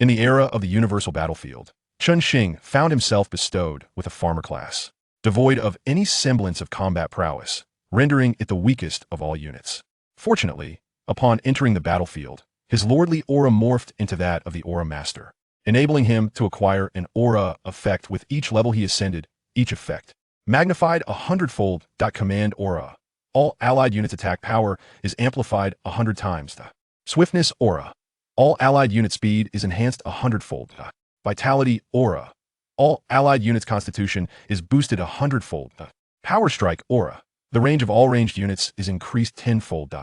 In the era of the Universal Battlefield, Chen Xing found himself bestowed with a farmer class, devoid of any semblance of combat prowess, rendering it the weakest of all units. Fortunately, upon entering the battlefield, his lordly aura morphed into that of the Aura Master, enabling him to acquire an aura effect with each level he ascended. Each effect magnified 100-fold. Command aura. All allied units' attack power is amplified 100 times. Swiftness aura. All allied unit speed is enhanced 100-fold. Vitality aura. All allied units' constitution is boosted 100-fold. Power strike aura. The range of all ranged units is increased 10-fold.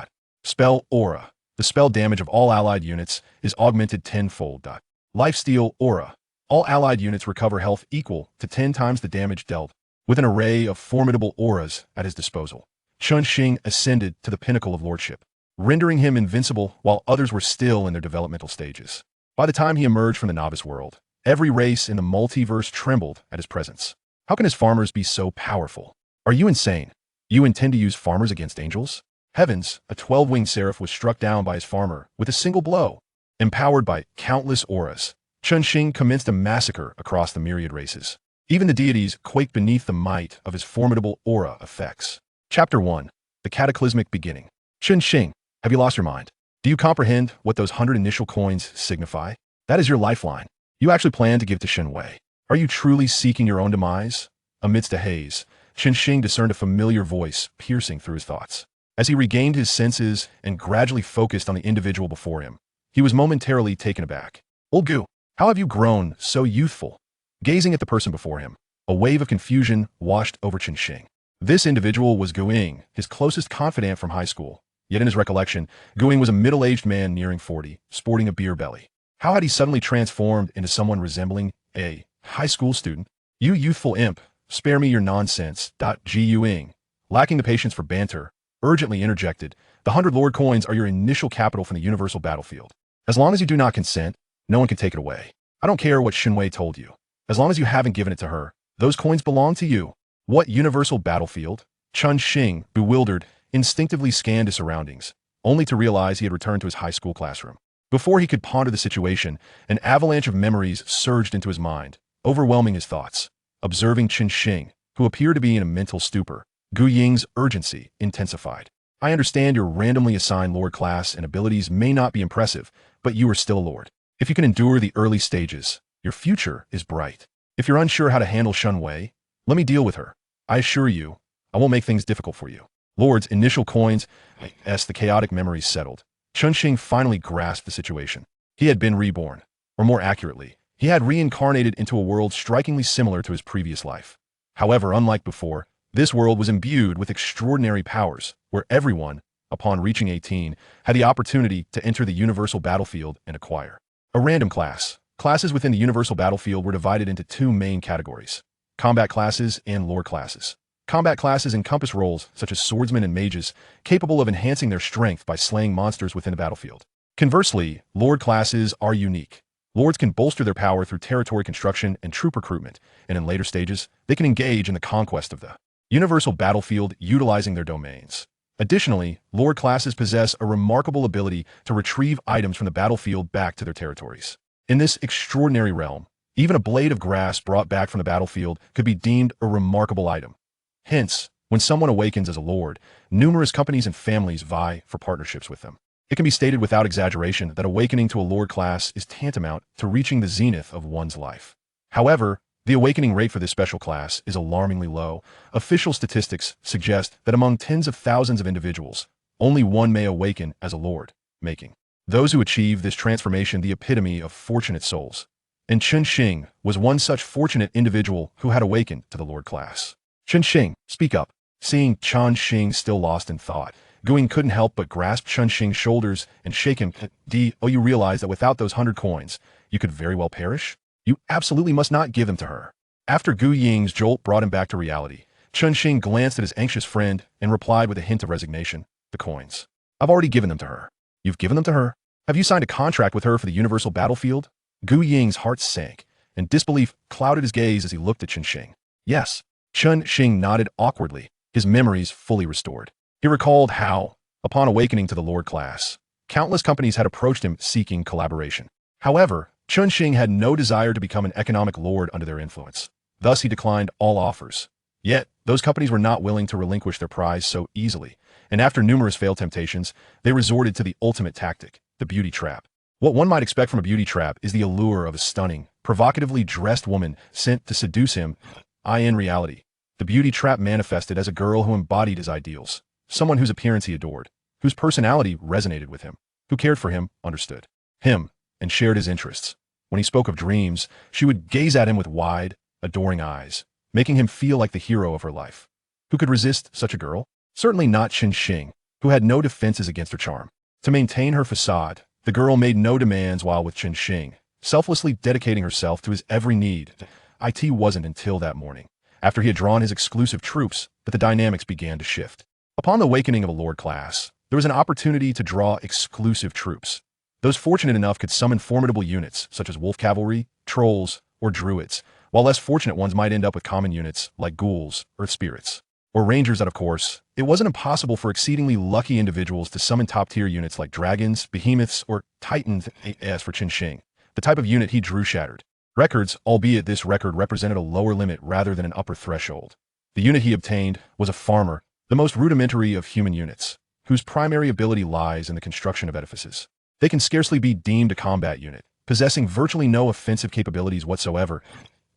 Spell aura. The spell damage of all allied units is augmented 10-fold. Lifesteal aura. All allied units recover health equal to 10 times the damage dealt. With an array of formidable auras at his disposal, Chen Xing ascended to the pinnacle of lordship, rendering him invincible while others were still in their developmental stages. By the time he emerged from the novice world, every race in the multiverse trembled at his presence. How can his farmers be so powerful? Are you insane? You intend to use farmers against angels? Heavens, a 12-winged seraph was struck down by his farmer with a single blow. Empowered by countless auras, Chen Xing commenced a massacre across the myriad races. Even the deities quaked beneath the might of his formidable aura effects. Chapter 1. The Cataclysmic Beginning. Chen Xing, have you lost your mind? Do you comprehend what those 100 initial coins signify? That is your lifeline. You actually plan to give to Shen Wei. Are you truly seeking your own demise? Amidst a haze, Chen Xing discerned a familiar voice piercing through his thoughts. As he regained his senses and gradually focused on the individual before him, he was momentarily taken aback. Old Gu, how have you grown so youthful? Gazing at the person before him, a wave of confusion washed over Chen Xing. This individual was Gu Ying, his closest confidant from high school. Yet in his recollection, Gu Ying was a middle-aged man nearing 40, sporting a beer belly. How had he suddenly transformed into someone resembling a high school student? You youthful imp, spare me your nonsense. Gu Ying, lacking the patience for banter, urgently interjected, the 100 Lord coins are your initial capital from the Universal Battlefield. As long as you do not consent, no one can take it away. I don't care what Shen Wei told you. As long as you haven't given it to her, those coins belong to you. What Universal Battlefield? Chen Xing, bewildered, instinctively scanned his surroundings, only to realize he had returned to his high school classroom. Before he could ponder the situation, an avalanche of memories surged into his mind, overwhelming his thoughts. Observing Chen Xing, who appeared to be in a mental stupor, Gu Ying's urgency intensified. I understand your randomly assigned Lord class and abilities may not be impressive, but you are still a Lord. If you can endure the early stages, your future is bright. If you're unsure how to handle Shen Wei, let me deal with her. I assure you, I won't make things difficult for you. Lord's initial coins, as the chaotic memories settled, Chen Xing finally grasped the situation. He had been reborn, or more accurately, he had reincarnated into a world strikingly similar to his previous life. However, unlike before, this world was imbued with extraordinary powers, where everyone, upon reaching 18, had the opportunity to enter the Universal Battlefield and acquire a random class. Classes within the Universal Battlefield were divided into two main categories: combat classes and lore classes. Combat classes encompass roles such as swordsmen and mages, capable of enhancing their strength by slaying monsters within the battlefield. Conversely, lord classes are unique. Lords can bolster their power through territory construction and troop recruitment, and in later stages, they can engage in the conquest of the Universal Battlefield utilizing their domains. Additionally, lord classes possess a remarkable ability to retrieve items from the battlefield back to their territories. In this extraordinary realm, even a blade of grass brought back from the battlefield could be deemed a remarkable item. Hence, when someone awakens as a lord, numerous companies and families vie for partnerships with them. It can be stated without exaggeration that awakening to a lord class is tantamount to reaching the zenith of one's life. However, the awakening rate for this special class is alarmingly low. Official statistics suggest that among tens of thousands of individuals, only one may awaken as a lord, making those who achieve this transformation the epitome of fortunate souls. And Chen Xing was one such fortunate individual who had awakened to the lord class. Chen Xing, speak up. Seeing Chen Xing still lost in thought, Gu Ying couldn't help but grasp Chen Xing's shoulders and shake him. You realize that without those 100 coins, you could very well perish? You absolutely must not give them to her. After Gu Ying's jolt brought him back to reality, Chen Xing glanced at his anxious friend and replied with a hint of resignation. The coins. I've already given them to her. You've given them to her? Have you signed a contract with her for the Universal Battlefield? Gu Ying's heart sank, and disbelief clouded his gaze as he looked at Chen Xing. Yes. Chen Xing nodded awkwardly, his memories fully restored. He recalled how, upon awakening to the lord class, countless companies had approached him seeking collaboration. However, Chen Xing had no desire to become an economic lord under their influence. Thus, he declined all offers. Yet, those companies were not willing to relinquish their prize so easily, and after numerous failed temptations, they resorted to the ultimate tactic, the beauty trap. What one might expect from a beauty trap is the allure of a stunning, provocatively dressed woman sent to seduce him. In reality, the beauty trap manifested as a girl who embodied his ideals, someone whose appearance he adored, whose personality resonated with him, who cared for him, understood him, and shared his interests. When he spoke of dreams, she would gaze at him with wide, adoring eyes, making him feel like the hero of her life. Who could resist such a girl? Certainly not Chen Xing, who had no defenses against her charm. To maintain her facade, the girl made no demands while with Chen Xing, selflessly dedicating herself to his every need. It wasn't until that morning, after he had drawn his exclusive troops, that the dynamics began to shift. Upon the awakening of a lord class, there was an opportunity to draw exclusive troops. Those fortunate enough could summon formidable units, such as wolf cavalry, trolls, or druids, while less fortunate ones might end up with common units like ghouls, earth spirits, or rangers. That, of course, it wasn't impossible for exceedingly lucky individuals to summon top-tier units like dragons, behemoths, or titans. As for Chen Xing, the type of unit he drew shattered records, albeit this record represented a lower limit rather than an upper threshold. The unit he obtained was a farmer, the most rudimentary of human units, whose primary ability lies in the construction of edifices. They can scarcely be deemed a combat unit, possessing virtually no offensive capabilities whatsoever.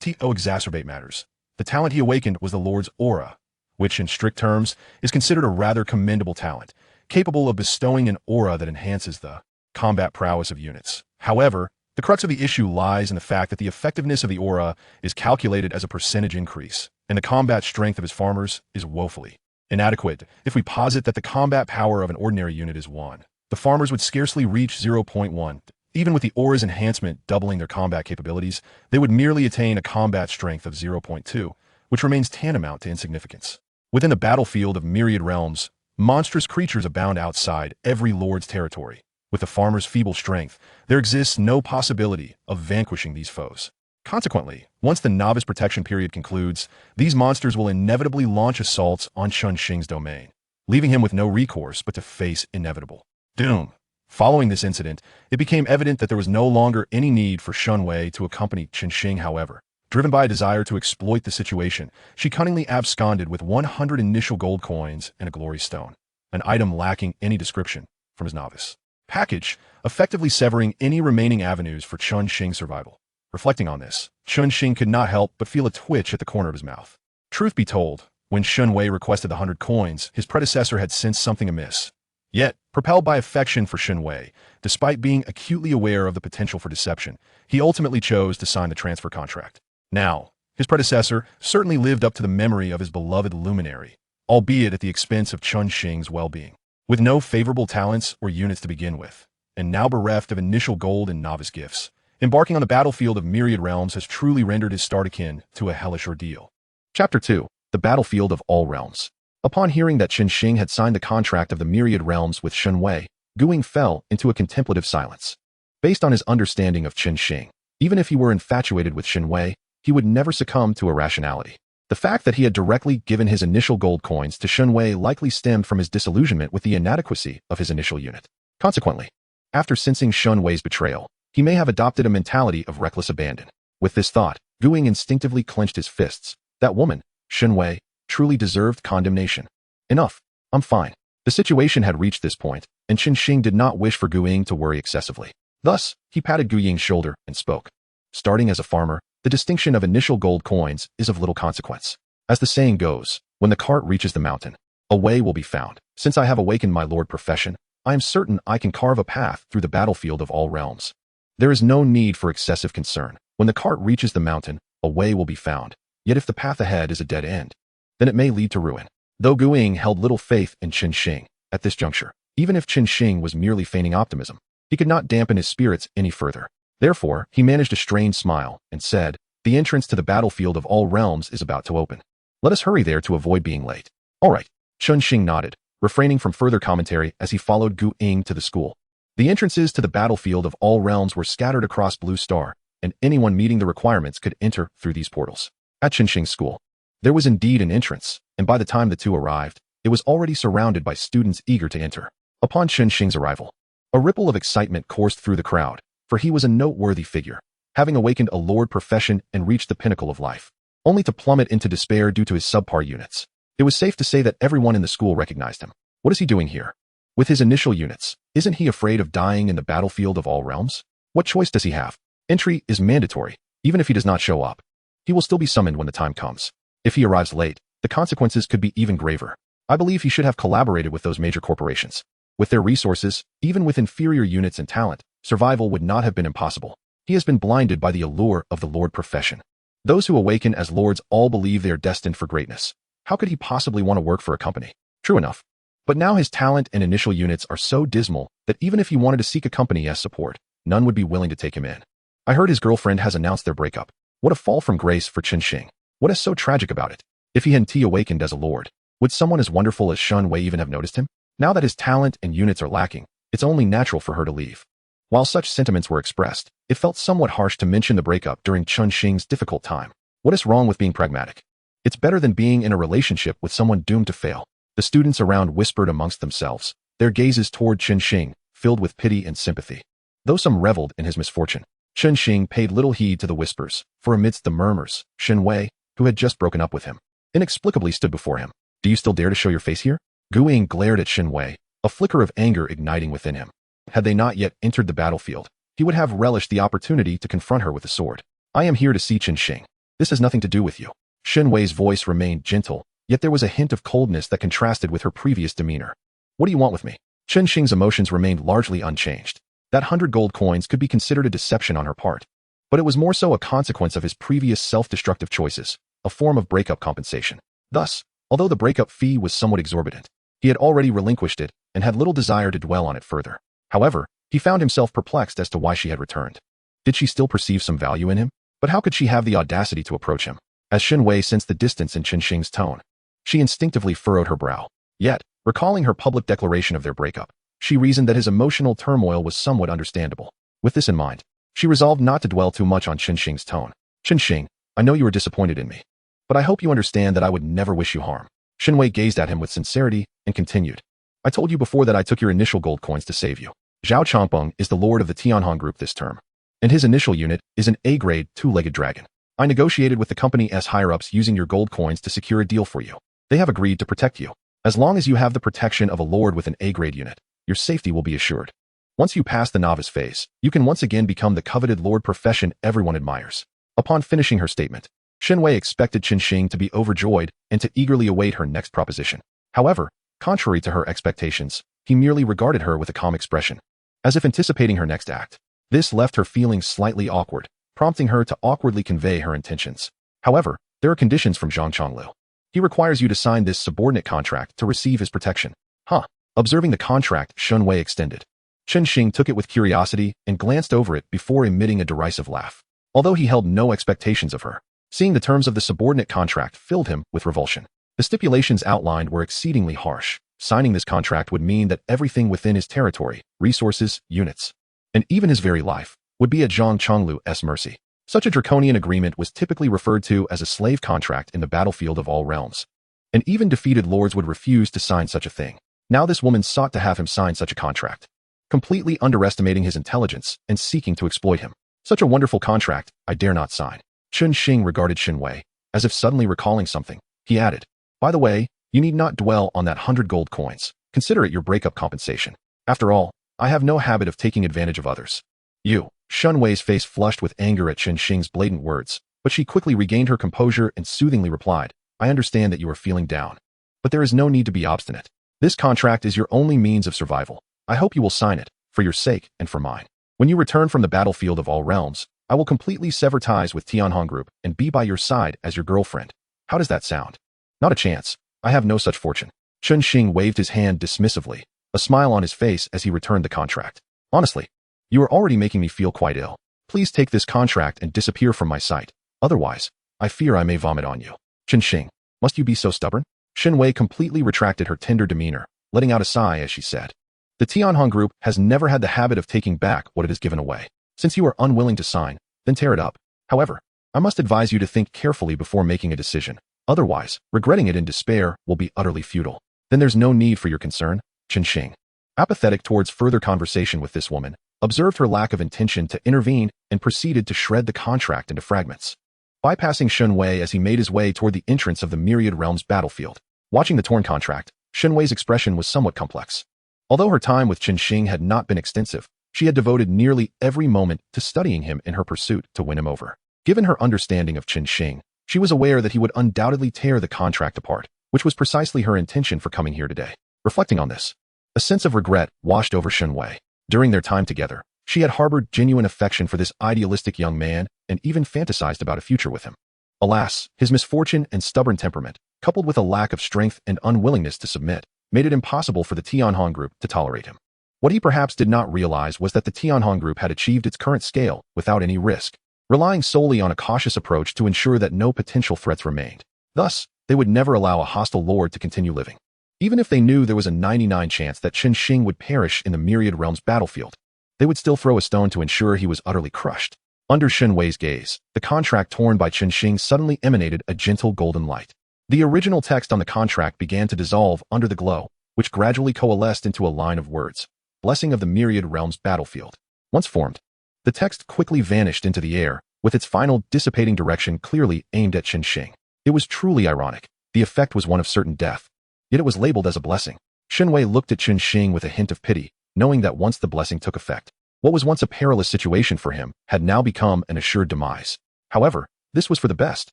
To exacerbate matters, the talent he awakened was the Lord's Aura, which in strict terms is considered a rather commendable talent, capable of bestowing an aura that enhances the combat prowess of units. However, the crux of the issue lies in the fact that the effectiveness of the aura is calculated as a percentage increase, and the combat strength of his farmers is woefully inadequate. If we posit that the combat power of an ordinary unit is 1, the farmers would scarcely reach 0.1. Even with the aura's enhancement doubling their combat capabilities, they would merely attain a combat strength of 0.2, which remains tantamount to insignificance. Within the battlefield of myriad realms, monstrous creatures abound outside every lord's territory. With the farmer's feeble strength, there exists no possibility of vanquishing these foes. Consequently, once the novice protection period concludes, these monsters will inevitably launch assaults on Chen Xing's domain, leaving him with no recourse but to face inevitable doom. Following this incident, it became evident that there was no longer any need for Shun Wei to accompany Chen Xing. However, driven by a desire to exploit the situation, she cunningly absconded with 100 initial gold coins and a glory stone, an item lacking any description, from his novice package, effectively severing any remaining avenues for Chen Xing's survival. Reflecting on this, Chen Xing could not help but feel a twitch at the corner of his mouth. Truth be told, when Shun Wei requested the 100 coins, his predecessor had sensed something amiss. Yet, propelled by affection for Shun Wei, despite being acutely aware of the potential for deception, he ultimately chose to sign the transfer contract. Now, his predecessor certainly lived up to the memory of his beloved luminary, albeit at the expense of Chen Xing's well-being. With no favorable talents or units to begin with, and now bereft of initial gold and novice gifts, embarking on the battlefield of myriad realms has truly rendered his start akin to a hellish ordeal. Chapter 2. The Battlefield of All Realms. Upon hearing that Chen Xing had signed the contract of the myriad realms with Shun Wei, Guing fell into a contemplative silence. Based on his understanding of Chen Xing, even if he were infatuated with Shun Wei, he would never succumb to irrationality. The fact that he had directly given his initial gold coins to Shun Wei likely stemmed from his disillusionment with the inadequacy of his initial unit. Consequently, after sensing Shun Wei's betrayal, he may have adopted a mentality of reckless abandon. With this thought, Guing instinctively clenched his fists. That woman, Shun Wei, truly deserved condemnation. Enough. I'm fine. The situation had reached this point, and Chen Xing did not wish for Guing to worry excessively. Thus, he patted Guying's shoulder and spoke. Starting as a farmer, the distinction of initial gold coins is of little consequence. As the saying goes, when the cart reaches the mountain, a way will be found. Since I have awakened my lord profession, I am certain I can carve a path through the battlefield of all realms. There is no need for excessive concern. When the cart reaches the mountain, a way will be found. Yet if the path ahead is a dead end, then it may lead to ruin. Though Guing held little faith in Chen Xing at this juncture, even if Chen Xing was merely feigning optimism, he could not dampen his spirits any further. Therefore, he managed a strained smile and said, "The entrance to the battlefield of all realms is about to open. Let us hurry there to avoid being late." "All right." Chen Xing nodded, refraining from further commentary as he followed Guing to the school. The entrances to the battlefield of all realms were scattered across Blue Star, and anyone meeting the requirements could enter through these portals. At Chen Xing's school, there was indeed an entrance, and by the time the two arrived, it was already surrounded by students eager to enter. Upon Chen Xing's arrival, a ripple of excitement coursed through the crowd, for he was a noteworthy figure. having awakened a lord profession and reached the pinnacle of life, only to plummet into despair due to his subpar units. It was safe to say that everyone in the school recognized him. What is he doing here? With his initial units, isn't he afraid of dying in the battlefield of all realms? What choice does he have? Entry is mandatory, even if he does not show up. He will still be summoned when the time comes. If he arrives late, the consequences could be even graver. I believe he should have collaborated with those major corporations. With their resources, even with inferior units and talent, survival would not have been impossible. He has been blinded by the allure of the lord profession. Those who awaken as lords all believe they are destined for greatness. How could he possibly want to work for a company? True enough. But now his talent and initial units are so dismal that even if he wanted to seek a company as support, none would be willing to take him in. I heard his girlfriend has announced their breakup. What a fall from grace for Chen Xing. What is so tragic about it? If he hadn't awakened as a lord, would someone as wonderful as Chen Wei even have noticed him? Now that his talent and units are lacking, it's only natural for her to leave. While such sentiments were expressed, it felt somewhat harsh to mention the breakup during Chen Xing's difficult time. What is wrong with being pragmatic? It's better than being in a relationship with someone doomed to fail. The students around whispered amongst themselves, their gazes toward Chen Xing, filled with pity and sympathy. Though some reveled in his misfortune, Chen Xing paid little heed to the whispers, for amidst the murmurs, Chen Wei, who had just broken up with him, inexplicably stood before him. Do you still dare to show your face here? Gu Ying glared at Chen Wei, a flicker of anger igniting within him. Had they not yet entered the battlefield, he would have relished the opportunity to confront her with the sword. I am here to see Chen Xing. This has nothing to do with you. Chen Wei's voice remained gentle, yet there was a hint of coldness that contrasted with her previous demeanor. What do you want with me? Chen Xing's emotions remained largely unchanged. That 100 gold coins could be considered a deception on her part. But it was more so a consequence of his previous self-destructive choices, a form of breakup compensation. Thus, although the breakup fee was somewhat exorbitant, he had already relinquished it and had little desire to dwell on it further. However, he found himself perplexed as to why she had returned. Did she still perceive some value in him? But how could she have the audacity to approach him? As Chen Wei sensed the distance in Chen Xing's tone, she instinctively furrowed her brow. Yet, recalling her public declaration of their breakup, she reasoned that his emotional turmoil was somewhat understandable. With this in mind, she resolved not to dwell too much on Chen Xing's tone. Chen Xing, I know you are disappointed in me, but I hope you understand that I would never wish you harm. Chen Wei gazed at him with sincerity and continued. I told you before that I took your initial gold coins to save you. Zhao Changpeng is the lord of the Tianhong group this term, and his initial unit is an A-grade two-legged dragon. I negotiated with the company's higher-ups using your gold coins to secure a deal for you. They have agreed to protect you. As long as you have the protection of a lord with an A-grade unit, your safety will be assured. Once you pass the novice phase, you can once again become the coveted lord profession everyone admires. Upon finishing her statement, Chen Wei expected Chen Xing to be overjoyed and to eagerly await her next proposition. However, contrary to her expectations, he merely regarded her with a calm expression, as if anticipating her next act. This left her feeling slightly awkward, prompting her to awkwardly convey her intentions. However, there are conditions from Zhang Chonglu. He requires you to sign this subordinate contract to receive his protection. Huh. Observing the contract Chen Wei extended, Chen Xing took it with curiosity and glanced over it before emitting a derisive laugh. Although he held no expectations of her, seeing the terms of the subordinate contract filled him with revulsion. The stipulations outlined were exceedingly harsh. Signing this contract would mean that everything within his territory, resources, units, and even his very life, would be at Zhang Chonglu's mercy. Such a draconian agreement was typically referred to as a slave contract in the battlefield of all realms, and even defeated lords would refuse to sign such a thing. Now this woman sought to have him sign such a contract, completely underestimating his intelligence and seeking to exploit him. Such a wonderful contract, I dare not sign. Chen Xing regarded Chen Wei, as if suddenly recalling something. He added, by the way, you need not dwell on that 100 gold coins. Consider it your breakup compensation. After all, I have no habit of taking advantage of others. You. Chen Wei's face flushed with anger at Chen Xing's blatant words, but she quickly regained her composure and soothingly replied, I understand that you are feeling down, but there is no need to be obstinate. This contract is your only means of survival. I hope you will sign it, for your sake and for mine. When you return from the battlefield of all realms, I will completely sever ties with Tianhong Group and be by your side as your girlfriend. How does that sound? Not a chance. I have no such fortune. Chen Xing waved his hand dismissively, a smile on his face as he returned the contract. Honestly, you are already making me feel quite ill. Please take this contract and disappear from my sight. Otherwise, I fear I may vomit on you. Chen Xing, must you be so stubborn? Chen Wei completely retracted her tender demeanor, letting out a sigh as she said, the Tianhong Group has never had the habit of taking back what it has given away. Since you are unwilling to sign, then tear it up. However, I must advise you to think carefully before making a decision. Otherwise, regretting it in despair will be utterly futile. Then there's no need for your concern, Chen Xing. Apathetic towards further conversation with this woman, observed her lack of intention to intervene, and proceeded to shred the contract into fragments. Bypassing Shen Wei as he made his way toward the entrance of the Myriad Realms battlefield. Watching the torn contract, Shen Wei's expression was somewhat complex. Although her time with Chen Xing had not been extensive, she had devoted nearly every moment to studying him in her pursuit to win him over. Given her understanding of Chen Xing, she was aware that he would undoubtedly tear the contract apart, which was precisely her intention for coming here today. Reflecting on this, a sense of regret washed over Shen Wei. During their time together, she had harbored genuine affection for this idealistic young man and even fantasized about a future with him. Alas, his misfortune and stubborn temperament, coupled with a lack of strength and unwillingness to submit, made it impossible for the Tianhong group to tolerate him. What he perhaps did not realize was that the Tianhong group had achieved its current scale without any risk, relying solely on a cautious approach to ensure that no potential threats remained. Thus, they would never allow a hostile lord to continue living. Even if they knew there was a 99% chance that Chen Xing would perish in the Myriad Realms battlefield, they would still throw a stone to ensure he was utterly crushed. Under Shen Wei's gaze, the contract torn by Chen Xing suddenly emanated a gentle golden light. The original text on the contract began to dissolve under the glow, which gradually coalesced into a line of words. Blessing of the Myriad Realms battlefield. Once formed, the text quickly vanished into the air, with its final dissipating direction clearly aimed at Chen Xing. It was truly ironic. The effect was one of certain death, yet it was labeled as a blessing. Shen Wei looked at Chen Xing with a hint of pity, knowing that once the blessing took effect, what was once a perilous situation for him had now become an assured demise. However, this was for the best.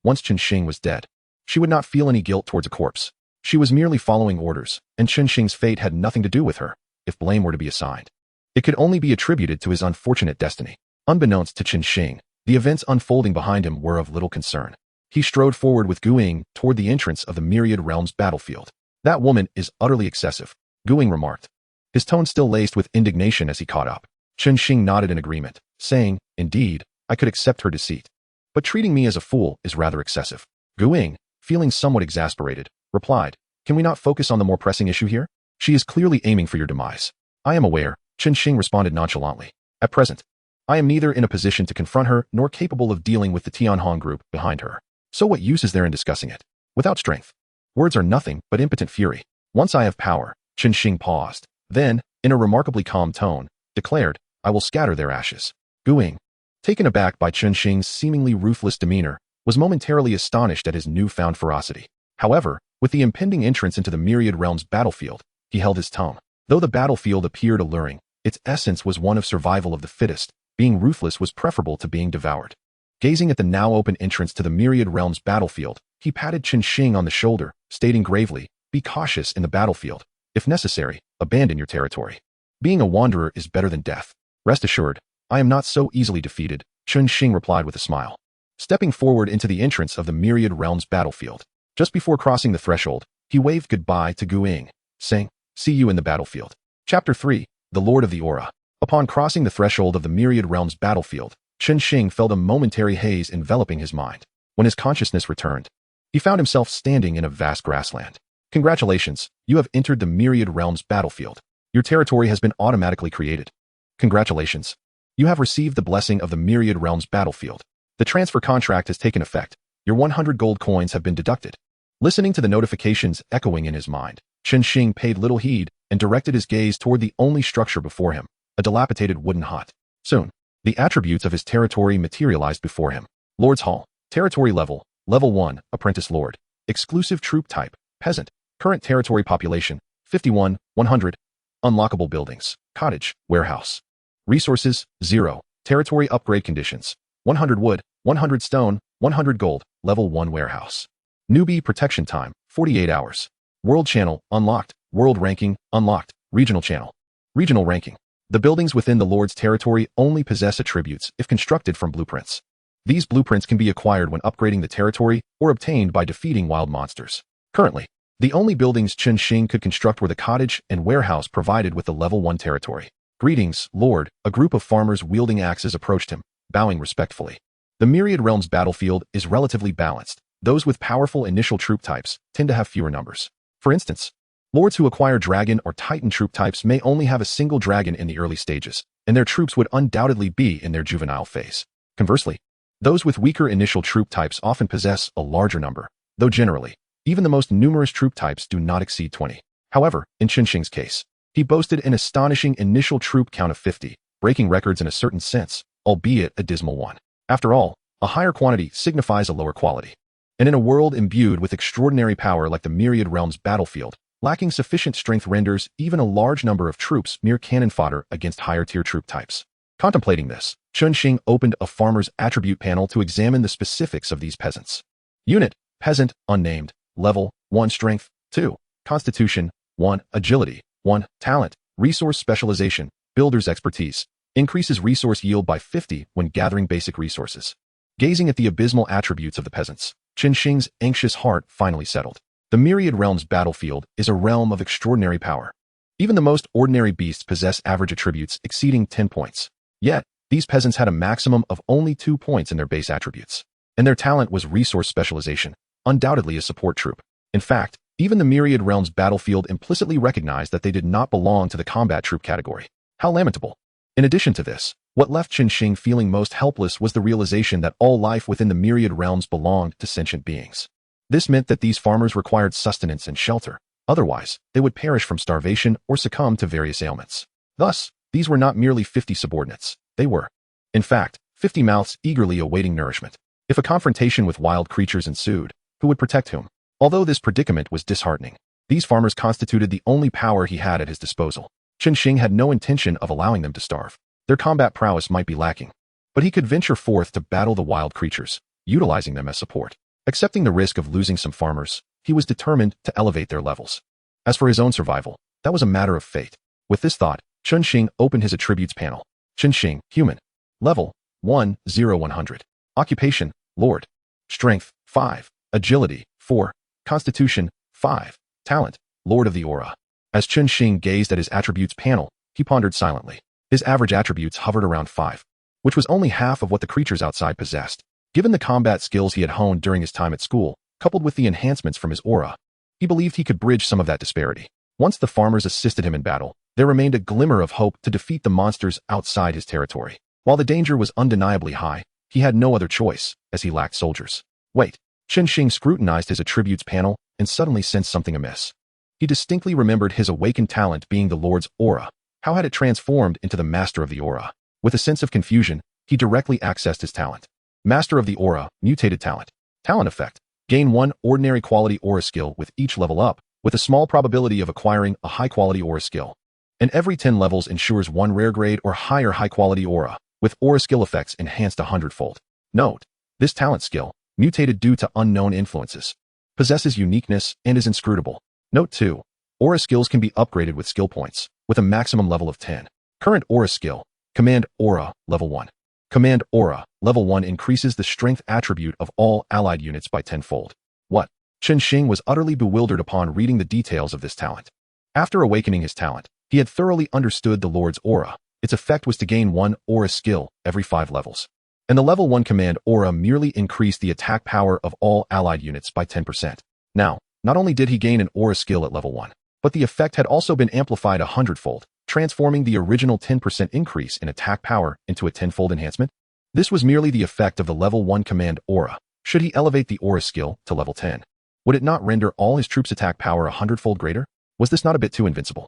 Once Chen Xing was dead, she would not feel any guilt towards a corpse. She was merely following orders, and Chen Xing's fate had nothing to do with her. If blame were to be assigned, it could only be attributed to his unfortunate destiny. Unbeknownst to Chen Xing, the events unfolding behind him were of little concern. He strode forward with Gu Ying toward the entrance of the Myriad Realms battlefield. That woman is utterly excessive, Gu Ying remarked, his tone still laced with indignation as he caught up. Chen Xing nodded in agreement, saying, indeed, I could accept her deceit. But treating me as a fool is rather excessive. Gu Ying, feeling somewhat exasperated, replied, can we not focus on the more pressing issue here? She is clearly aiming for your demise. I am aware, Chen Xing responded nonchalantly. At present, I am neither in a position to confront her nor capable of dealing with the Tianhong group behind her. So what use is there in discussing it? Without strength, words are nothing but impotent fury. Once I have power, Chen Xing paused, then, in a remarkably calm tone, declared, I will scatter their ashes. Gu Ying, taken aback by Chen Xing's seemingly ruthless demeanor, was momentarily astonished at his newfound ferocity. However, with the impending entrance into the Myriad Realms battlefield, he held his tongue. Though the battlefield appeared alluring, its essence was one of survival of the fittest. Being ruthless was preferable to being devoured. Gazing at the now open entrance to the Myriad Realms battlefield, he patted Chen Xing on the shoulder, stating gravely, be cautious in the battlefield. If necessary, abandon your territory. Being a wanderer is better than death. Rest assured, I am not so easily defeated, Chen Xing replied with a smile. Stepping forward into the entrance of the Myriad Realms battlefield, just before crossing the threshold, he waved goodbye to Gu Ying, saying, see you in the battlefield. Chapter 3, The Lord of the Aura. Upon crossing the threshold of the Myriad Realms battlefield, Chen Xing felt a momentary haze enveloping his mind. When his consciousness returned, he found himself standing in a vast grassland. Congratulations, you have entered the Myriad Realms battlefield. Your territory has been automatically created. Congratulations, you have received the blessing of the Myriad Realms battlefield. The transfer contract has taken effect. Your 100 gold coins have been deducted. Listening to the notifications echoing in his mind, Chen Xing paid little heed and directed his gaze toward the only structure before him, a dilapidated wooden hut. Soon, the attributes of his territory materialized before him. Lord's Hall. Territory level, Level 1, Apprentice Lord. Exclusive troop type, Peasant. Current territory population, 51, 100. Unlockable buildings, Cottage, Warehouse. Resources, 0. Territory upgrade conditions, 100 wood, 100 stone, 100 gold, Level 1 Warehouse. Newbie protection time, 48 hours. World channel, unlocked. World ranking, unlocked. Regional channel. Regional ranking. The buildings within the Lord's territory only possess attributes if constructed from blueprints. These blueprints can be acquired when upgrading the territory or obtained by defeating wild monsters. Currently, the only buildings Chen Xing could construct were the cottage and warehouse provided with the Level 1 territory. Greetings, Lord. A group of farmers wielding axes approached him, bowing respectfully. The Myriad Realms battlefield is relatively balanced. Those with powerful initial troop types tend to have fewer numbers. For instance, lords who acquire dragon or titan troop types may only have a single dragon in the early stages, and their troops would undoubtedly be in their juvenile phase. Conversely, those with weaker initial troop types often possess a larger number, though generally, even the most numerous troop types do not exceed 20. However, in Chen Xing's case, he boasted an astonishing initial troop count of 50, breaking records in a certain sense, albeit a dismal one. After all, a higher quantity signifies a lower quality. And in a world imbued with extraordinary power like the Myriad Realms battlefield, lacking sufficient strength renders even a large number of troops mere cannon fodder against higher-tier troop types. Contemplating this, Chen Xing opened a farmer's attribute panel to examine the specifics of these peasants. Unit, Peasant, Unnamed, Level, 1 Strength, 2, Constitution, 1, Agility, 1, Talent, Resource Specialization, Builder's Expertise, increases resource yield by 50 when gathering basic resources. Gazing at the abysmal attributes of the peasants, Chen Xing's anxious heart finally settled. The Myriad Realms battlefield is a realm of extraordinary power. Even the most ordinary beasts possess average attributes exceeding 10 points. Yet, these peasants had a maximum of only 2 points in their base attributes. And their talent was resource specialization, undoubtedly a support troop. In fact, even the Myriad Realms battlefield implicitly recognized that they did not belong to the combat troop category. How lamentable. In addition to this, what left Chen Xing feeling most helpless was the realization that all life within the Myriad Realms belonged to sentient beings. This meant that these farmers required sustenance and shelter, otherwise, they would perish from starvation or succumb to various ailments. Thus, these were not merely 50 subordinates, they were, in fact, 50 mouths eagerly awaiting nourishment. If a confrontation with wild creatures ensued, who would protect whom? Although this predicament was disheartening, these farmers constituted the only power he had at his disposal. Chen Xing had no intention of allowing them to starve. Their combat prowess might be lacking, but he could venture forth to battle the wild creatures, utilizing them as support. Accepting the risk of losing some farmers, he was determined to elevate their levels. As for his own survival, that was a matter of fate. With this thought, Chen Xing opened his attributes panel. Chen Xing, Human. Level, 1-0-100. Occupation, Lord. Strength, 5. Agility, 4. Constitution, 5. Talent, Lord of the Aura. As Chen Xing gazed at his attributes panel, he pondered silently. His average attributes hovered around 5, which was only half of what the creatures outside possessed. Given the combat skills he had honed during his time at school, coupled with the enhancements from his aura, he believed he could bridge some of that disparity. Once the farmers assisted him in battle, there remained a glimmer of hope to defeat the monsters outside his territory. While the danger was undeniably high, he had no other choice, as he lacked soldiers. Wait. Chen Xing scrutinized his attributes panel and suddenly sensed something amiss. He distinctly remembered his awakened talent being the Lord's aura. How had it transformed into the Master of the Aura? With a sense of confusion, he directly accessed his talent. Master of the Aura, Mutated Talent. Talent Effect. Gain 1 ordinary quality aura skill with each level up, with a small probability of acquiring a high-quality aura skill. And every 10 levels ensures 1 rare grade or higher high-quality aura, with aura skill effects enhanced 100-fold. Note, this talent skill, mutated due to unknown influences, possesses uniqueness and is inscrutable. Note 2, aura skills can be upgraded with skill points, with a maximum level of 10. Current aura skill, Command Aura, level 1. Command Aura, level 1 increases the strength attribute of all allied units by 10-fold. What? Chen Xing was utterly bewildered upon reading the details of this talent. After awakening his talent, he had thoroughly understood the Lord's aura. Its effect was to gain 1 aura skill every 5 levels. And the level 1 command aura merely increased the attack power of all allied units by 10%. Now, not only did he gain an aura skill at level 1, but the effect had also been amplified 100-fold, transforming the original 10% increase in attack power into a 10-fold enhancement. This was merely the effect of the level 1 command aura. Should he elevate the aura skill to level 10, would it not render all his troops' attack power 100-fold greater? Was this not a bit too invincible?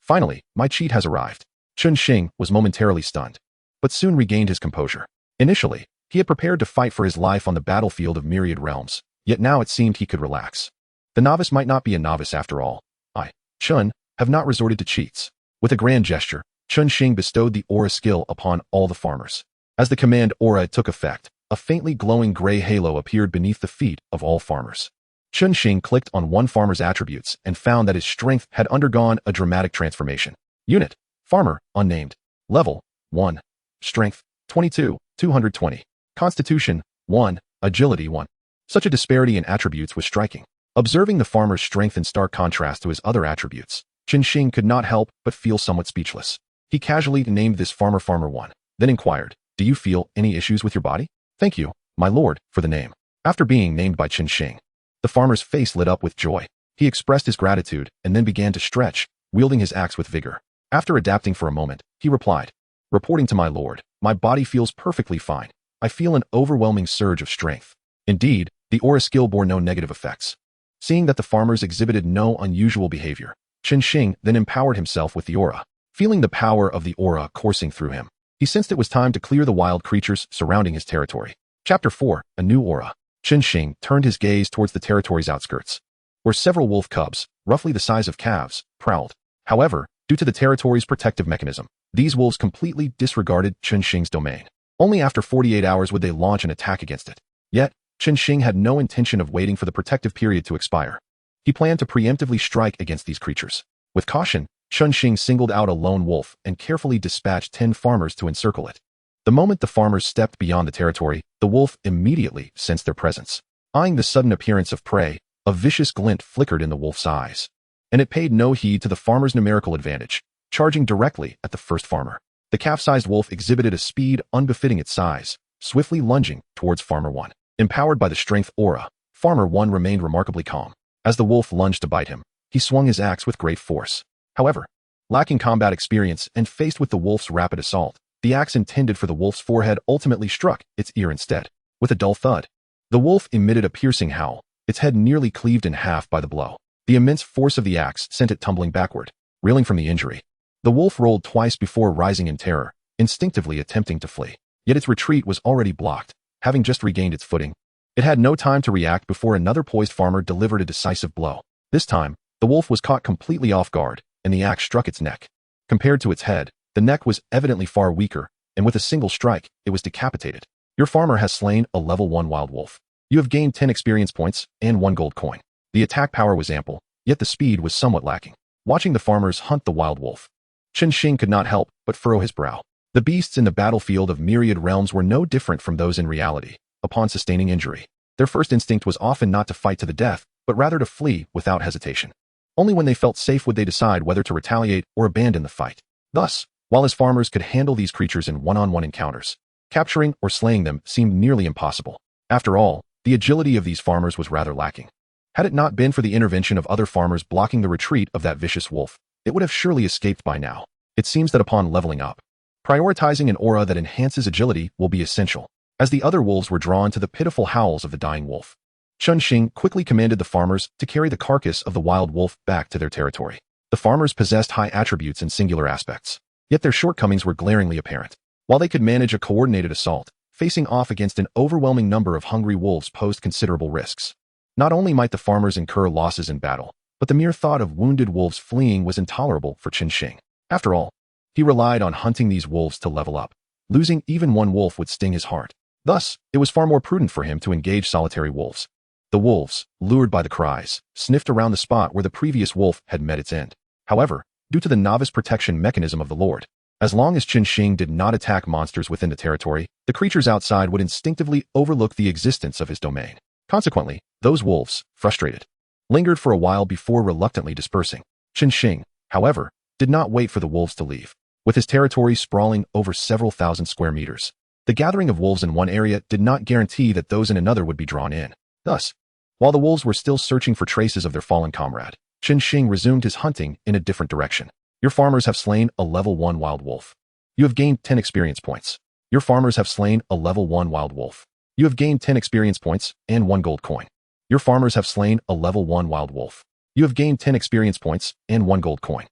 Finally, my cheat has arrived. Chen Xing was momentarily stunned, but soon regained his composure. Initially, he had prepared to fight for his life on the battlefield of Myriad Realms, yet now it seemed he could relax. The novice might not be a novice after all. I, Chen, have not resorted to cheats. With a grand gesture, Chen Xing bestowed the aura skill upon all the farmers. As the command aura took effect, a faintly glowing gray halo appeared beneath the feet of all farmers. Chen Xing clicked on one farmer's attributes and found that his strength had undergone a dramatic transformation. Unit, Farmer, Unnamed. Level, 1. Strength, 22, 220. Constitution, 1. Agility, 1. Such a disparity in attributes was striking. Observing the farmer's strength in stark contrast to his other attributes, Chen Xing could not help but feel somewhat speechless. He casually named this farmer Farmer 1, then inquired, "Do you feel any issues with your body?" "Thank you, my lord, for the name." After being named by Chen Xing, the farmer's face lit up with joy. He expressed his gratitude and then began to stretch, wielding his axe with vigor. After adapting for a moment, he replied, "Reporting to my lord, my body feels perfectly fine. I feel an overwhelming surge of strength." Indeed, the aura skill bore no negative effects. Seeing that the farmers exhibited no unusual behavior, Chen Xing then empowered himself with the aura. Feeling the power of the aura coursing through him, he sensed it was time to clear the wild creatures surrounding his territory. Chapter 4. A New Aura. Chen Xing turned his gaze towards the territory's outskirts, where several wolf cubs, roughly the size of calves, prowled. However, due to the territory's protective mechanism, these wolves completely disregarded Chen Xing's domain. Only after 48 hours would they launch an attack against it. Yet, Chen Xing had no intention of waiting for the protective period to expire. He planned to preemptively strike against these creatures. With caution, Chen Xing singled out a lone wolf and carefully dispatched 10 farmers to encircle it. The moment the farmers stepped beyond the territory, the wolf immediately sensed their presence. Eyeing the sudden appearance of prey, a vicious glint flickered in the wolf's eyes. And it paid no heed to the farmer's numerical advantage, charging directly at the first farmer. The calf-sized wolf exhibited a speed unbefitting its size, swiftly lunging towards Farmer 1. Empowered by the strength aura, Farmer 1 remained remarkably calm. As the wolf lunged to bite him, he swung his axe with great force. However, lacking combat experience and faced with the wolf's rapid assault, the axe intended for the wolf's forehead ultimately struck its ear instead. With a dull thud, the wolf emitted a piercing howl, its head nearly cleaved in half by the blow. The immense force of the axe sent it tumbling backward. Reeling from the injury, the wolf rolled twice before rising in terror, instinctively attempting to flee. Yet its retreat was already blocked, having just regained its footing. It had no time to react before another poised farmer delivered a decisive blow. This time, the wolf was caught completely off guard, and the axe struck its neck. Compared to its head, the neck was evidently far weaker, and with a single strike, it was decapitated. Your farmer has slain a level 1 wild wolf. You have gained 10 experience points and 1 gold coin. The attack power was ample, yet the speed was somewhat lacking. Watching the farmers hunt the wild wolf, Chen Xing could not help but furrow his brow. The beasts in the battlefield of myriad realms were no different from those in reality. Upon sustaining injury, their first instinct was often not to fight to the death, but rather to flee without hesitation. Only when they felt safe would they decide whether to retaliate or abandon the fight. Thus, while his farmers could handle these creatures in one-on-one encounters, capturing or slaying them seemed nearly impossible. After all, the agility of these farmers was rather lacking. Had it not been for the intervention of other farmers blocking the retreat of that vicious wolf, it would have surely escaped by now. It seems that upon leveling up, prioritizing an aura that enhances agility will be essential. As the other wolves were drawn to the pitiful howls of the dying wolf, Chen Xing quickly commanded the farmers to carry the carcass of the wild wolf back to their territory. The farmers possessed high attributes and singular aspects, yet their shortcomings were glaringly apparent. While they could manage a coordinated assault, facing off against an overwhelming number of hungry wolves posed considerable risks. Not only might the farmers incur losses in battle, but the mere thought of wounded wolves fleeing was intolerable for Chen Xing. After all, he relied on hunting these wolves to level up. Losing even one wolf would sting his heart. Thus, it was far more prudent for him to engage solitary wolves. The wolves, lured by the cries, sniffed around the spot where the previous wolf had met its end. However, due to the novice protection mechanism of the Lord, as long as Chen Xing did not attack monsters within the territory, the creatures outside would instinctively overlook the existence of his domain. Consequently, those wolves, frustrated, lingered for a while before reluctantly dispersing. Chen Xing, however, did not wait for the wolves to leave. With his territory sprawling over several thousand square meters, the gathering of wolves in one area did not guarantee that those in another would be drawn in. Thus, while the wolves were still searching for traces of their fallen comrade, Chen Xing resumed his hunting in a different direction. Your farmers have slain a level 1 wild wolf. You have gained 10 experience points. Your farmers have slain a level 1 wild wolf. You have gained 10 experience points and 1 gold coin. Your farmers have slain a level 1 wild wolf. You have gained 10 experience points and 1 gold coin.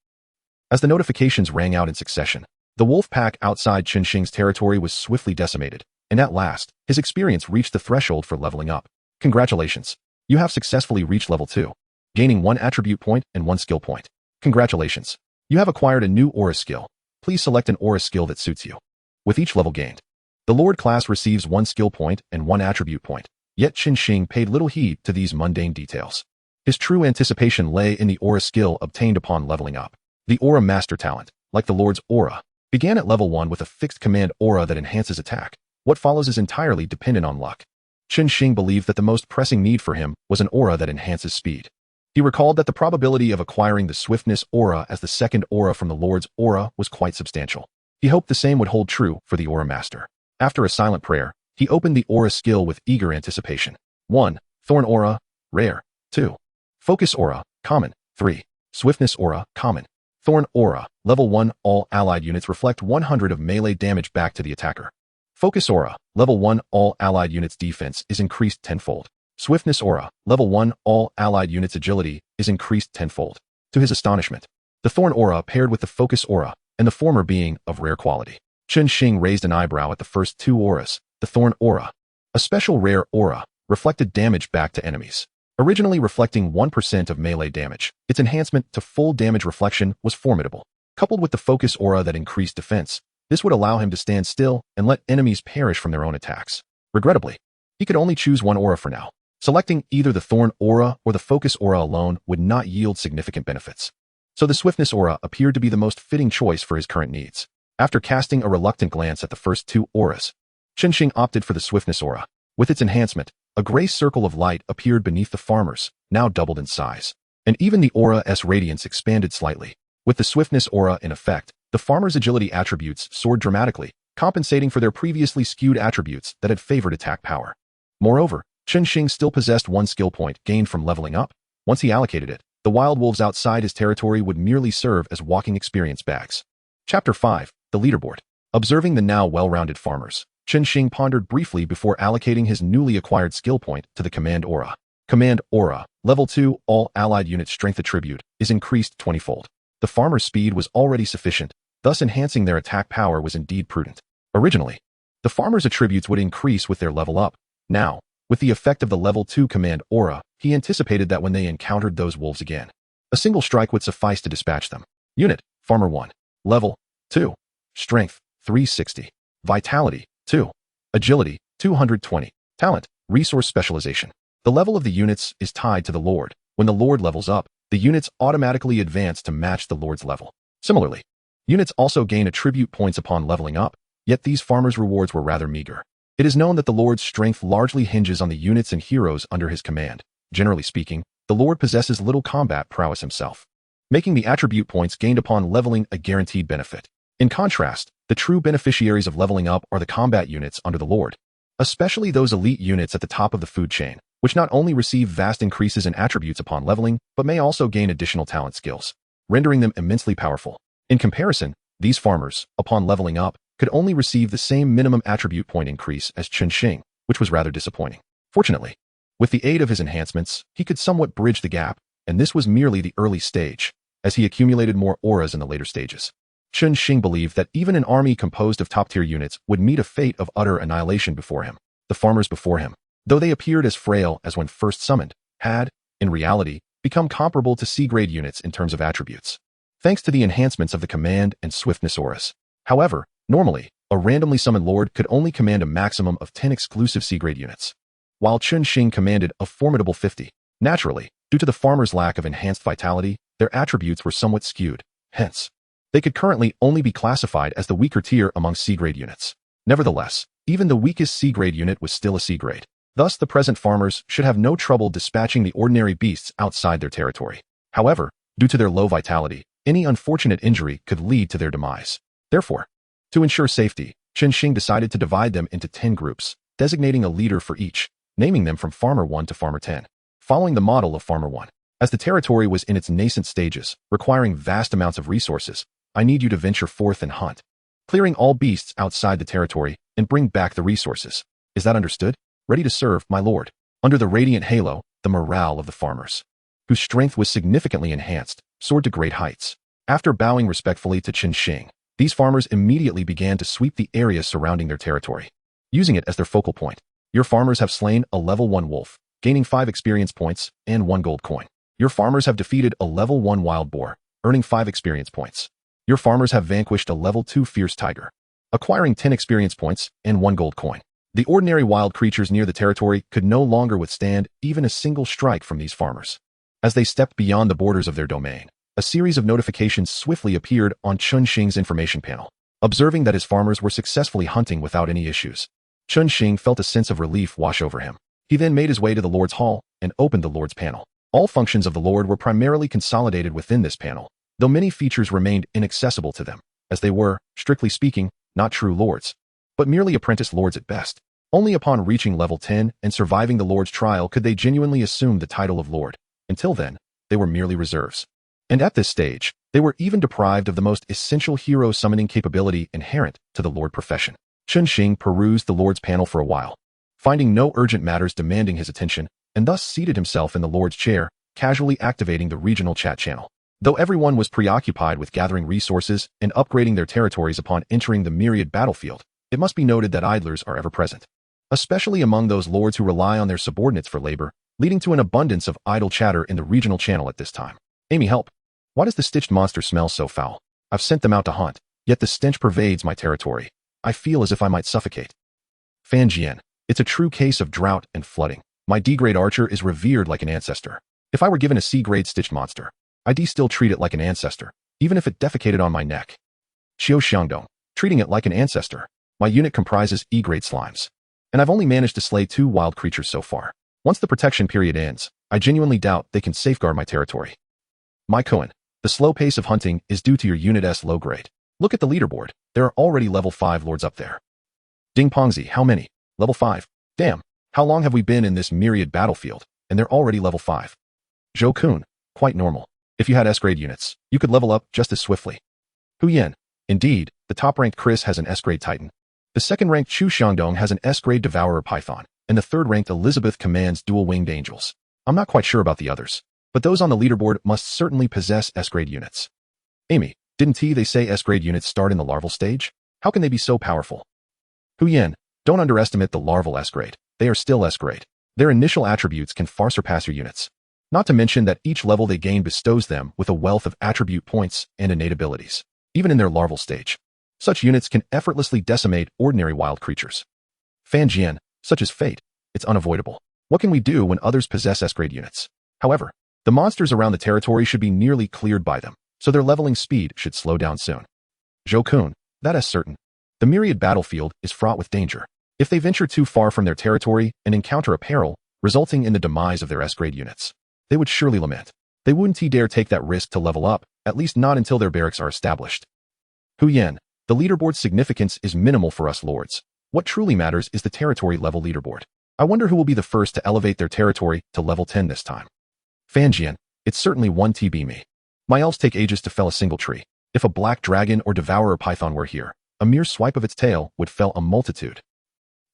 As the notifications rang out in succession, the wolf pack outside Chen Xing's territory was swiftly decimated, and at last, his experience reached the threshold for leveling up. Congratulations. You have successfully reached level 2, gaining 1 attribute point and 1 skill point. Congratulations. You have acquired a new aura skill. Please select an aura skill that suits you. With each level gained, the Lord class receives 1 skill point and 1 attribute point. Yet Chen Xing paid little heed to these mundane details. His true anticipation lay in the aura skill obtained upon leveling up. The aura master talent, like the Lord's aura, began at level 1 with a fixed command aura that enhances attack. What follows is entirely dependent on luck. Chen Xing believed that the most pressing need for him was an aura that enhances speed. He recalled that the probability of acquiring the swiftness aura as the second aura from the Lord's aura was quite substantial. He hoped the same would hold true for the aura master. After a silent prayer, he opened the aura skill with eager anticipation. 1. Thorn aura, rare. 2. Focus aura, common. 3. Swiftness aura, common. Thorn aura, level 1, all allied units reflect 100 of melee damage back to the attacker. Focus aura, level 1, all allied units defense is increased tenfold. Swiftness aura, level 1, all allied units agility is increased tenfold. To his astonishment, the Thorn aura paired with the Focus aura and the former being of rare quality. Chen Xing raised an eyebrow at the first two auras. The Thorn Aura, a special rare aura, reflected damage back to enemies. Originally reflecting 1% of melee damage, its enhancement to full damage reflection was formidable. Coupled with the Focus Aura that increased defense, this would allow him to stand still and let enemies perish from their own attacks. Regrettably, he could only choose one aura for now. Selecting either the Thorn Aura or the Focus Aura alone would not yield significant benefits. So the Swiftness Aura appeared to be the most fitting choice for his current needs. After casting a reluctant glance at the first two auras, Chen Xing opted for the Swiftness Aura. With its enhancement, a gray circle of light appeared beneath the farmers, now doubled in size. And even the aura's radiance expanded slightly. With the Swiftness Aura in effect, the farmers' agility attributes soared dramatically, compensating for their previously skewed attributes that had favored attack power. Moreover, Chen Xing still possessed one skill point gained from leveling up. Once he allocated it, the wild wolves outside his territory would merely serve as walking experience bags. Chapter 5, The Leaderboard. Observing the now well-rounded farmers, Chen Xing pondered briefly before allocating his newly acquired skill point to the Command Aura. Command Aura, Level 2, all allied units' strength attribute, is increased 20-fold. The farmers' speed was already sufficient, thus enhancing their attack power was indeed prudent. Originally, the farmers' attributes would increase with their level up. Now, with the effect of the Level 2 Command Aura, he anticipated that when they encountered those wolves again, a single strike would suffice to dispatch them. Unit, Farmer 1. Level 2. Strength, 360. Vitality, 2. Agility, 220. Talent, Resource Specialization. The level of the units is tied to the Lord. When the Lord levels up, the units automatically advance to match the Lord's level. Similarly, units also gain attribute points upon leveling up, yet these farmers' rewards were rather meager. It is known that the Lord's strength largely hinges on the units and heroes under his command. Generally speaking, the Lord possesses little combat prowess himself, making the attribute points gained upon leveling a guaranteed benefit. In contrast, the true beneficiaries of leveling up are the combat units under the Lord, especially those elite units at the top of the food chain, which not only receive vast increases in attributes upon leveling, but may also gain additional talent skills, rendering them immensely powerful. In comparison, these farmers, upon leveling up, could only receive the same minimum attribute point increase as Chen Xing, which was rather disappointing. Fortunately, with the aid of his enhancements, he could somewhat bridge the gap, and this was merely the early stage, as he accumulated more auras in the later stages. Chen Xing believed that even an army composed of top-tier units would meet a fate of utter annihilation before him. The farmers before him, though they appeared as frail as when first summoned, had, in reality, become comparable to C-grade units in terms of attributes, thanks to the enhancements of the Command and Swiftness auras. However, normally, a randomly summoned Lord could only command a maximum of 10 exclusive C-grade units, while Chen Xing commanded a formidable 50. Naturally, due to the farmers' lack of enhanced vitality, their attributes were somewhat skewed. Hence, they could currently only be classified as the weaker tier among C-grade units. Nevertheless, even the weakest C-grade unit was still a C-grade. Thus, the present farmers should have no trouble dispatching the ordinary beasts outside their territory. However, due to their low vitality, any unfortunate injury could lead to their demise. Therefore, to ensure safety, Chen Xing decided to divide them into 10 groups, designating a leader for each, naming them from Farmer 1 to Farmer 10, following the model of Farmer 1. As the territory was in its nascent stages, requiring vast amounts of resources, I need you to venture forth and hunt, clearing all beasts outside the territory and bring back the resources. Is that understood? Ready to serve, my lord. Under the radiant halo, the morale of the farmers, whose strength was significantly enhanced, soared to great heights. After bowing respectfully to Chen Xing, these farmers immediately began to sweep the area surrounding their territory, using it as their focal point. Your farmers have slain a level 1 wolf, gaining 5 experience points and 1 gold coin. Your farmers have defeated a level 1 wild boar, earning 5 experience points. Your farmers have vanquished a level 2 fierce tiger, acquiring 10 experience points and 1 gold coin. The ordinary wild creatures near the territory could no longer withstand even a single strike from these farmers. As they stepped beyond the borders of their domain, a series of notifications swiftly appeared on Chen Xing's information panel. Observing that his farmers were successfully hunting without any issues, Chen Xing felt a sense of relief wash over him. He then made his way to the Lord's Hall and opened the Lord's panel. All functions of the Lord were primarily consolidated within this panel, though many features remained inaccessible to them, as they were, strictly speaking, not true lords, but merely apprentice lords at best. Only upon reaching level 10 and surviving the Lord's trial could they genuinely assume the title of Lord. Until then, they were merely reserves. And at this stage, they were even deprived of the most essential hero summoning capability inherent to the Lord profession. Chen Xing perused the Lord's panel for a while, finding no urgent matters demanding his attention, and thus seated himself in the Lord's chair, casually activating the regional chat channel. Though everyone was preoccupied with gathering resources and upgrading their territories upon entering the myriad battlefield, it must be noted that idlers are ever present, especially among those lords who rely on their subordinates for labor, leading to an abundance of idle chatter in the regional channel at this time. Amy, help! Why does the stitched monster smell so foul? I've sent them out to hunt, yet the stench pervades my territory. I feel as if I might suffocate. Fan Jian, it's a true case of drought and flooding. My D-grade archer is revered like an ancestor. If I were given a C-grade stitched monster, I'd still treat it like an ancestor, even if it defecated on my neck. Xiao Xiangdong, treating it like an ancestor. My unit comprises E-grade slimes, and I've only managed to slay 2 wild creatures so far. Once the protection period ends, I genuinely doubt they can safeguard my territory. My Cohen, the slow pace of hunting is due to your unit's low grade. Look at the leaderboard, there are already level 5 lords up there. Ding Pongzi, how many? Level 5. Damn, how long have we been in this myriad battlefield, and they're already level 5. Zhou Kun, quite normal. If you had S-grade units, you could level up just as swiftly. Hu Yen, indeed, the top-ranked Chris has an S-grade Titan. The second-ranked Chu Xiangdong has an S-grade Devourer Python, and the third-ranked Elizabeth commands dual-winged angels. I'm not quite sure about the others, but those on the leaderboard must certainly possess S-grade units. Amy, didn't they say S-grade units start in the larval stage? How can they be so powerful? Hu Yen, don't underestimate the larval S-grade. They are still S-grade. Their initial attributes can far surpass your units. Not to mention that each level they gain bestows them with a wealth of attribute points and innate abilities. Even in their larval stage, such units can effortlessly decimate ordinary wild creatures. Fan Jian, such as fate, it's unavoidable. What can we do when others possess S-grade units? However, the monsters around the territory should be nearly cleared by them, so their leveling speed should slow down soon. Zhou Kun, that is certain. The myriad battlefield is fraught with danger. If they venture too far from their territory and encounter a peril, resulting in the demise of their S-grade units, they would surely lament. They wouldn't dare take that risk to level up, at least not until their barracks are established. Hu Yen, the leaderboard's significance is minimal for us lords. What truly matters is the territory level leaderboard. I wonder who will be the first to elevate their territory to level 10 this time. Fan Jian, it's certainly 1TB me. My elves take ages to fell a single tree. If a black dragon or devourer python were here, a mere swipe of its tail would fell a multitude.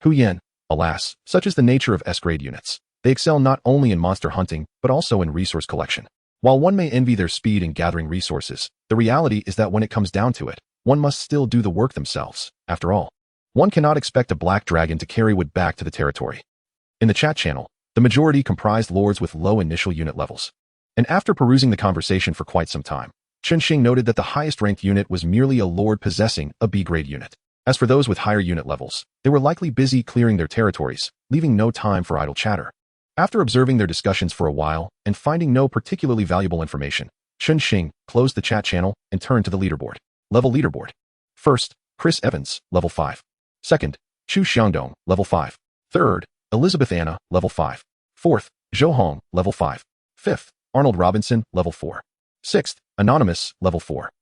Hu Yen, alas, such is the nature of S-grade units. They excel not only in monster hunting, but also in resource collection. While one may envy their speed in gathering resources, the reality is that when it comes down to it, one must still do the work themselves. After all, one cannot expect a black dragon to carry wood back to the territory. In the chat channel, the majority comprised lords with low initial unit levels. And after perusing the conversation for quite some time, Chen Xing noted that the highest ranked unit was merely a lord possessing a B-grade unit. As for those with higher unit levels, they were likely busy clearing their territories, leaving no time for idle chatter. After observing their discussions for a while and finding no particularly valuable information, Chen Xing closed the chat channel and turned to the leaderboard. Level leaderboard. First, Chris Evans, level 5. Second, Chu Xiangdong, level 5. Third, Elizabeth Anna, level 5. Fourth, Zhou Hong, level 5. Fifth, Arnold Robinson, level 4. Sixth, Anonymous, level 4.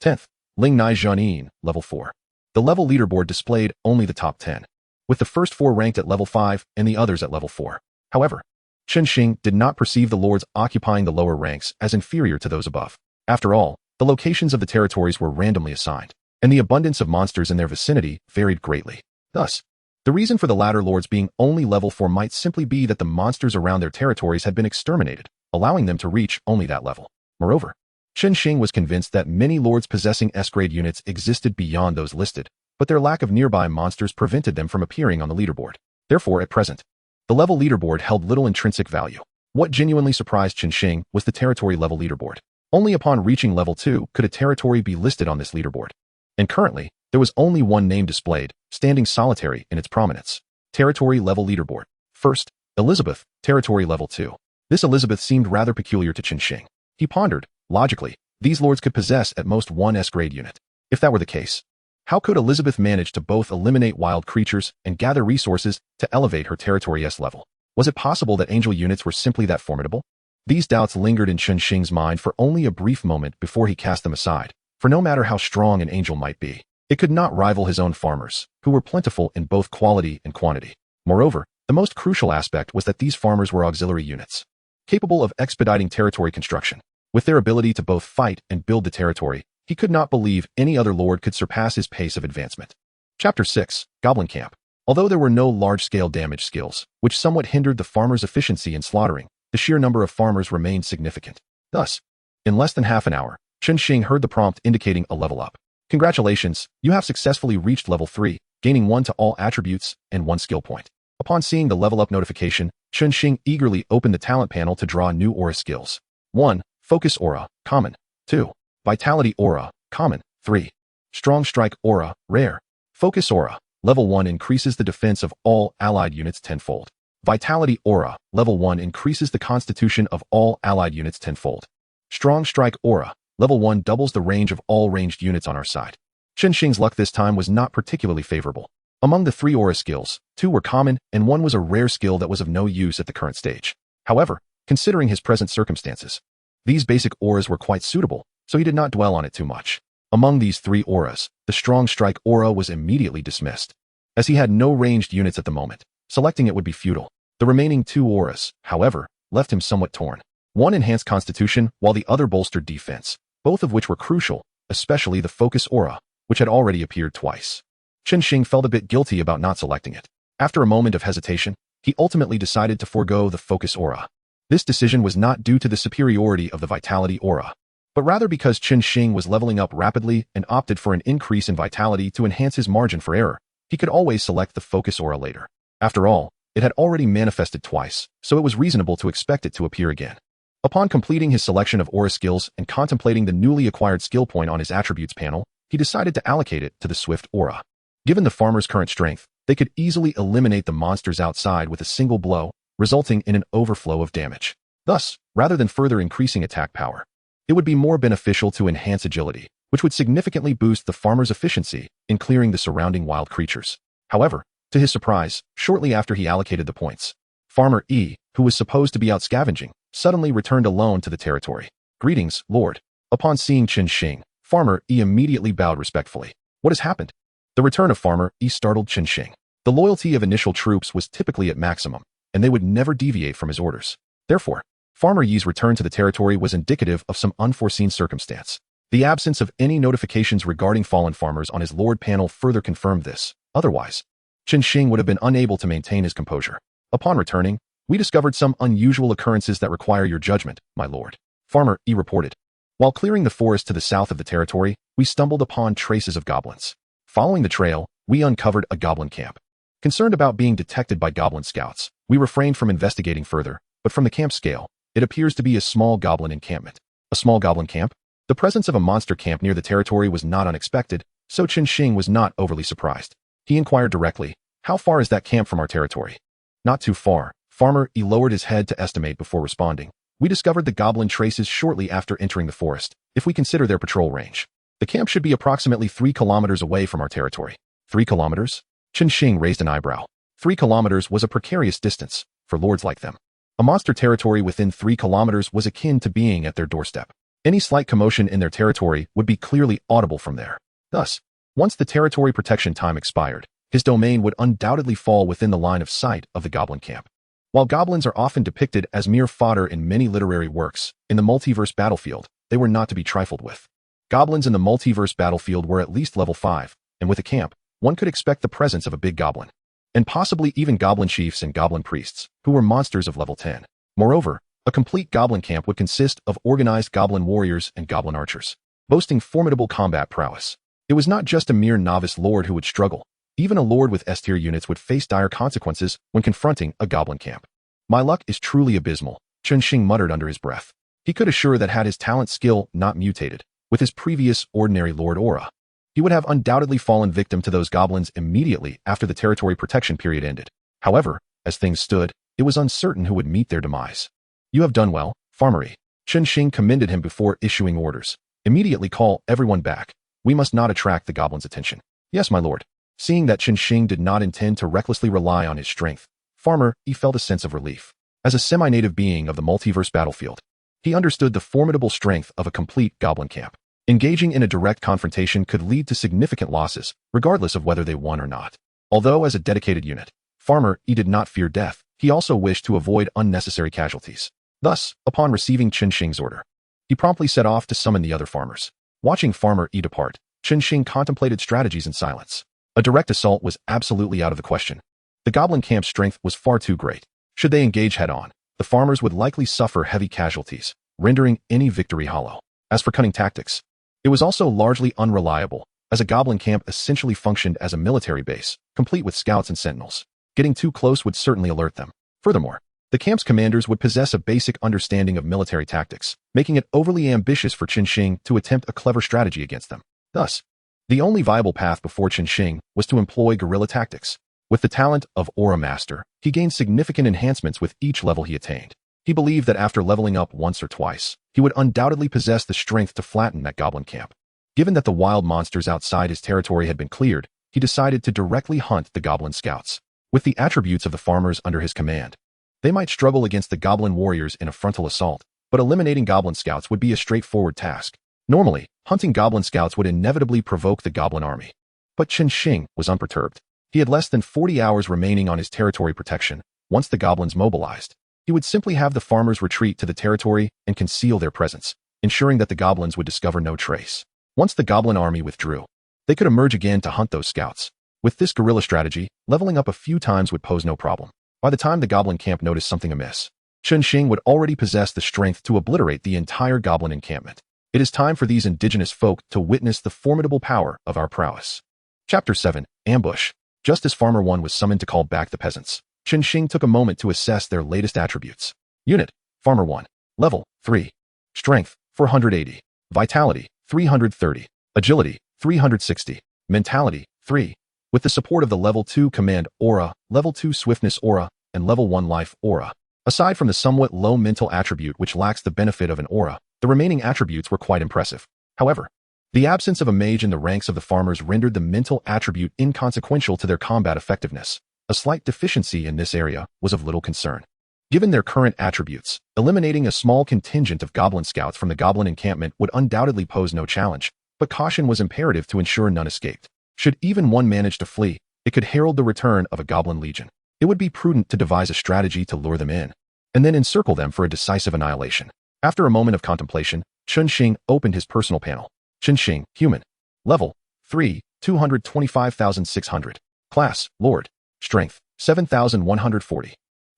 10th, Ling Nai Zhanin, level 4. The level leaderboard displayed only the top 10, with the first 4 ranked at level 5 and the others at level 4. However, Chen Xing did not perceive the lords occupying the lower ranks as inferior to those above. After all, the locations of the territories were randomly assigned, and the abundance of monsters in their vicinity varied greatly. Thus, the reason for the latter lords being only level 4 might simply be that the monsters around their territories had been exterminated, allowing them to reach only that level. Moreover, Chen Xing was convinced that many lords possessing S-grade units existed beyond those listed, but their lack of nearby monsters prevented them from appearing on the leaderboard. Therefore, at present, the level leaderboard held little intrinsic value. What genuinely surprised Chen Xing was the territory level leaderboard. Only upon reaching level 2 could a territory be listed on this leaderboard. And currently, there was only one name displayed, standing solitary in its prominence. Territory level leaderboard. First, Elizabeth, territory level 2. This Elizabeth seemed rather peculiar to Chen Xing. He pondered, logically, these lords could possess at most one S-grade unit. If that were the case, how could Elizabeth manage to both eliminate wild creatures and gather resources to elevate her territory S level? Was it possible that angel units were simply that formidable? These doubts lingered in Chen Xing's mind for only a brief moment before he cast them aside, for no matter how strong an angel might be, it could not rival his own farmers, who were plentiful in both quality and quantity. Moreover, the most crucial aspect was that these farmers were auxiliary units, capable of expediting territory construction. With their ability to both fight and build the territory, he could not believe any other lord could surpass his pace of advancement. Chapter 6, Goblin Camp. Although there were no large-scale damage skills, which somewhat hindered the farmers' efficiency in slaughtering, the sheer number of farmers remained significant. Thus, In less than half an hour, Chen Xing heard the prompt indicating a level up. Congratulations, you have successfully reached level 3, gaining 1 to all attributes and 1 skill point. Upon seeing the level up notification, Chen Xing eagerly opened the talent panel to draw new aura skills. 1. Focus Aura, Common. 2. Vitality Aura, Common. 3. Strong Strike Aura, Rare. Focus Aura, Level 1 increases the defense of all allied units tenfold. Vitality Aura, Level 1 increases the constitution of all allied units tenfold. Strong Strike Aura, Level 1 doubles the range of all ranged units on our side. Chen Xing's luck this time was not particularly favorable. Among the 3 aura skills, 2 were common and 1 was a rare skill that was of no use at the current stage. However, considering his present circumstances, these basic auras were quite suitable, so he did not dwell on it too much. Among these 3 auras, the Strong Strike Aura was immediately dismissed. As he had no ranged units at the moment, selecting it would be futile. The remaining 2 auras, however, left him somewhat torn. One enhanced constitution, while the other bolstered defense, both of which were crucial, especially the Focus Aura, which had already appeared twice. Chen Xing felt a bit guilty about not selecting it. After a moment of hesitation, he ultimately decided to forego the Focus Aura. This decision was not due to the superiority of the Vitality Aura, but rather because Chen Xing was leveling up rapidly and opted for an increase in vitality to enhance his margin for error. He could always select the Focus Aura later. After all, it had already manifested twice, so it was reasonable to expect it to appear again. Upon completing his selection of aura skills and contemplating the newly acquired skill point on his attributes panel, he decided to allocate it to the Swift Aura. Given the farmer's current strength, they could easily eliminate the monsters outside with a single blow, resulting in an overflow of damage. Thus, rather than further increasing attack power, it would be more beneficial to enhance agility, which would significantly boost the farmer's efficiency in clearing the surrounding wild creatures. However, to his surprise, shortly after he allocated the points, Farmer E, who was supposed to be out scavenging, suddenly returned alone to the territory. Greetings, Lord. Upon seeing Chen Xing, Farmer E immediately bowed respectfully. What has happened? The return of Farmer E startled Chen Xing. The loyalty of initial troops was typically at maximum, and they would never deviate from his orders. Therefore, Farmer Yi's return to the territory was indicative of some unforeseen circumstance. The absence of any notifications regarding fallen farmers on his Lord panel further confirmed this. Otherwise, Chen Xing would have been unable to maintain his composure. Upon returning, we discovered some unusual occurrences that require your judgment, my lord. Farmer E reported. While clearing the forest to the south of the territory, we stumbled upon traces of goblins. Following the trail, we uncovered a goblin camp. Concerned about being detected by goblin scouts, we refrained from investigating further, but from the camp scale, it appears to be a small goblin encampment. A small goblin camp? The presence of a monster camp near the territory was not unexpected, so Chen Xing was not overly surprised. He inquired directly, how far is that camp from our territory? Not too far. Farmer E lowered his head to estimate before responding. We discovered the goblin traces shortly after entering the forest, if we consider their patrol range. The camp should be approximately 3 kilometers away from our territory. 3 kilometers? Chen Xing raised an eyebrow. 3 kilometers was a precarious distance for lords like them. A monster territory within 3 kilometers was akin to being at their doorstep. Any slight commotion in their territory would be clearly audible from there. Thus, once the territory protection time expired, his domain would undoubtedly fall within the line of sight of the goblin camp. While goblins are often depicted as mere fodder in many literary works, in the multiverse battlefield, they were not to be trifled with. Goblins in the multiverse battlefield were at least level 5, and with a camp, one could expect the presence of a big goblin, and possibly even goblin chiefs and goblin priests, who were monsters of level 10. Moreover, a complete goblin camp would consist of organized goblin warriors and goblin archers, boasting formidable combat prowess. It was not just a mere novice lord who would struggle. Even a lord with S-tier units would face dire consequences when confronting a goblin camp. My luck is truly abysmal, Chen Xing muttered under his breath. He could assure that had his talent skill not mutated, with his previous ordinary lord aura, he would have undoubtedly fallen victim to those goblins immediately after the territory protection period ended. However, as things stood, it was uncertain who would meet their demise. You have done well, Farmer E. Chen Xing commended him before issuing orders. Immediately call everyone back. We must not attract the goblins' attention. Yes, my lord. Seeing that Chen Xing did not intend to recklessly rely on his strength, Farmer E felt a sense of relief. As a semi-native being of the multiverse battlefield, he understood the formidable strength of a complete goblin camp. Engaging in a direct confrontation could lead to significant losses, regardless of whether they won or not. Although as a dedicated unit, Farmer E did not fear death, he also wished to avoid unnecessary casualties. Thus, upon receiving Chen Xing's order, he promptly set off to summon the other farmers. Watching Farmer E depart, Chen Xing contemplated strategies in silence. A direct assault was absolutely out of the question. The goblin camp's strength was far too great. Should they engage head-on, the farmers would likely suffer heavy casualties, rendering any victory hollow. As for cunning tactics, it was also largely unreliable, as a goblin camp essentially functioned as a military base, complete with scouts and sentinels. Getting too close would certainly alert them. Furthermore, the camp's commanders would possess a basic understanding of military tactics, making it overly ambitious for Chen Xing to attempt a clever strategy against them. Thus, the only viable path before Chen Xing was to employ guerrilla tactics. With the talent of Aura Master, he gained significant enhancements with each level he attained. He believed that after leveling up once or twice, he would undoubtedly possess the strength to flatten that goblin camp. Given that the wild monsters outside his territory had been cleared, he decided to directly hunt the goblin scouts. With the attributes of the farmers under his command, they might struggle against the goblin warriors in a frontal assault, but eliminating goblin scouts would be a straightforward task. Normally, hunting goblin scouts would inevitably provoke the goblin army. But Chen Xing was unperturbed. He had less than 40 hours remaining on his territory protection. Once the goblins mobilized, he would simply have the farmers retreat to the territory and conceal their presence, ensuring that the goblins would discover no trace. Once the goblin army withdrew, they could emerge again to hunt those scouts. With this guerrilla strategy, leveling up a few times would pose no problem. By the time the goblin camp noticed something amiss, Chen Xing would already possess the strength to obliterate the entire goblin encampment. It is time for these indigenous folk to witness the formidable power of our prowess. Chapter 7, Ambush. Just as Farmer 1 was summoned to call back the peasants, Chen Xing took a moment to assess their latest attributes. Unit, Farmer 1. Level, 3. Strength, 480. Vitality, 330. Agility, 360. Mentality, 3. With the support of the Level 2 Command Aura, Level 2 Swiftness Aura, and Level 1 Life Aura. Aside from the somewhat low mental attribute which lacks the benefit of an aura, the remaining attributes were quite impressive. However, the absence of a mage in the ranks of the farmers rendered the mental attribute inconsequential to their combat effectiveness. A slight deficiency in this area was of little concern. Given their current attributes, eliminating a small contingent of goblin scouts from the goblin encampment would undoubtedly pose no challenge, but caution was imperative to ensure none escaped. Should even one manage to flee, it could herald the return of a goblin legion. It would be prudent to devise a strategy to lure them in, and then encircle them for a decisive annihilation. After a moment of contemplation, Chen Xing opened his personal panel. Chen Xing, Human. Level, 3, 225,600. Class, Lord. Strength, 7,140.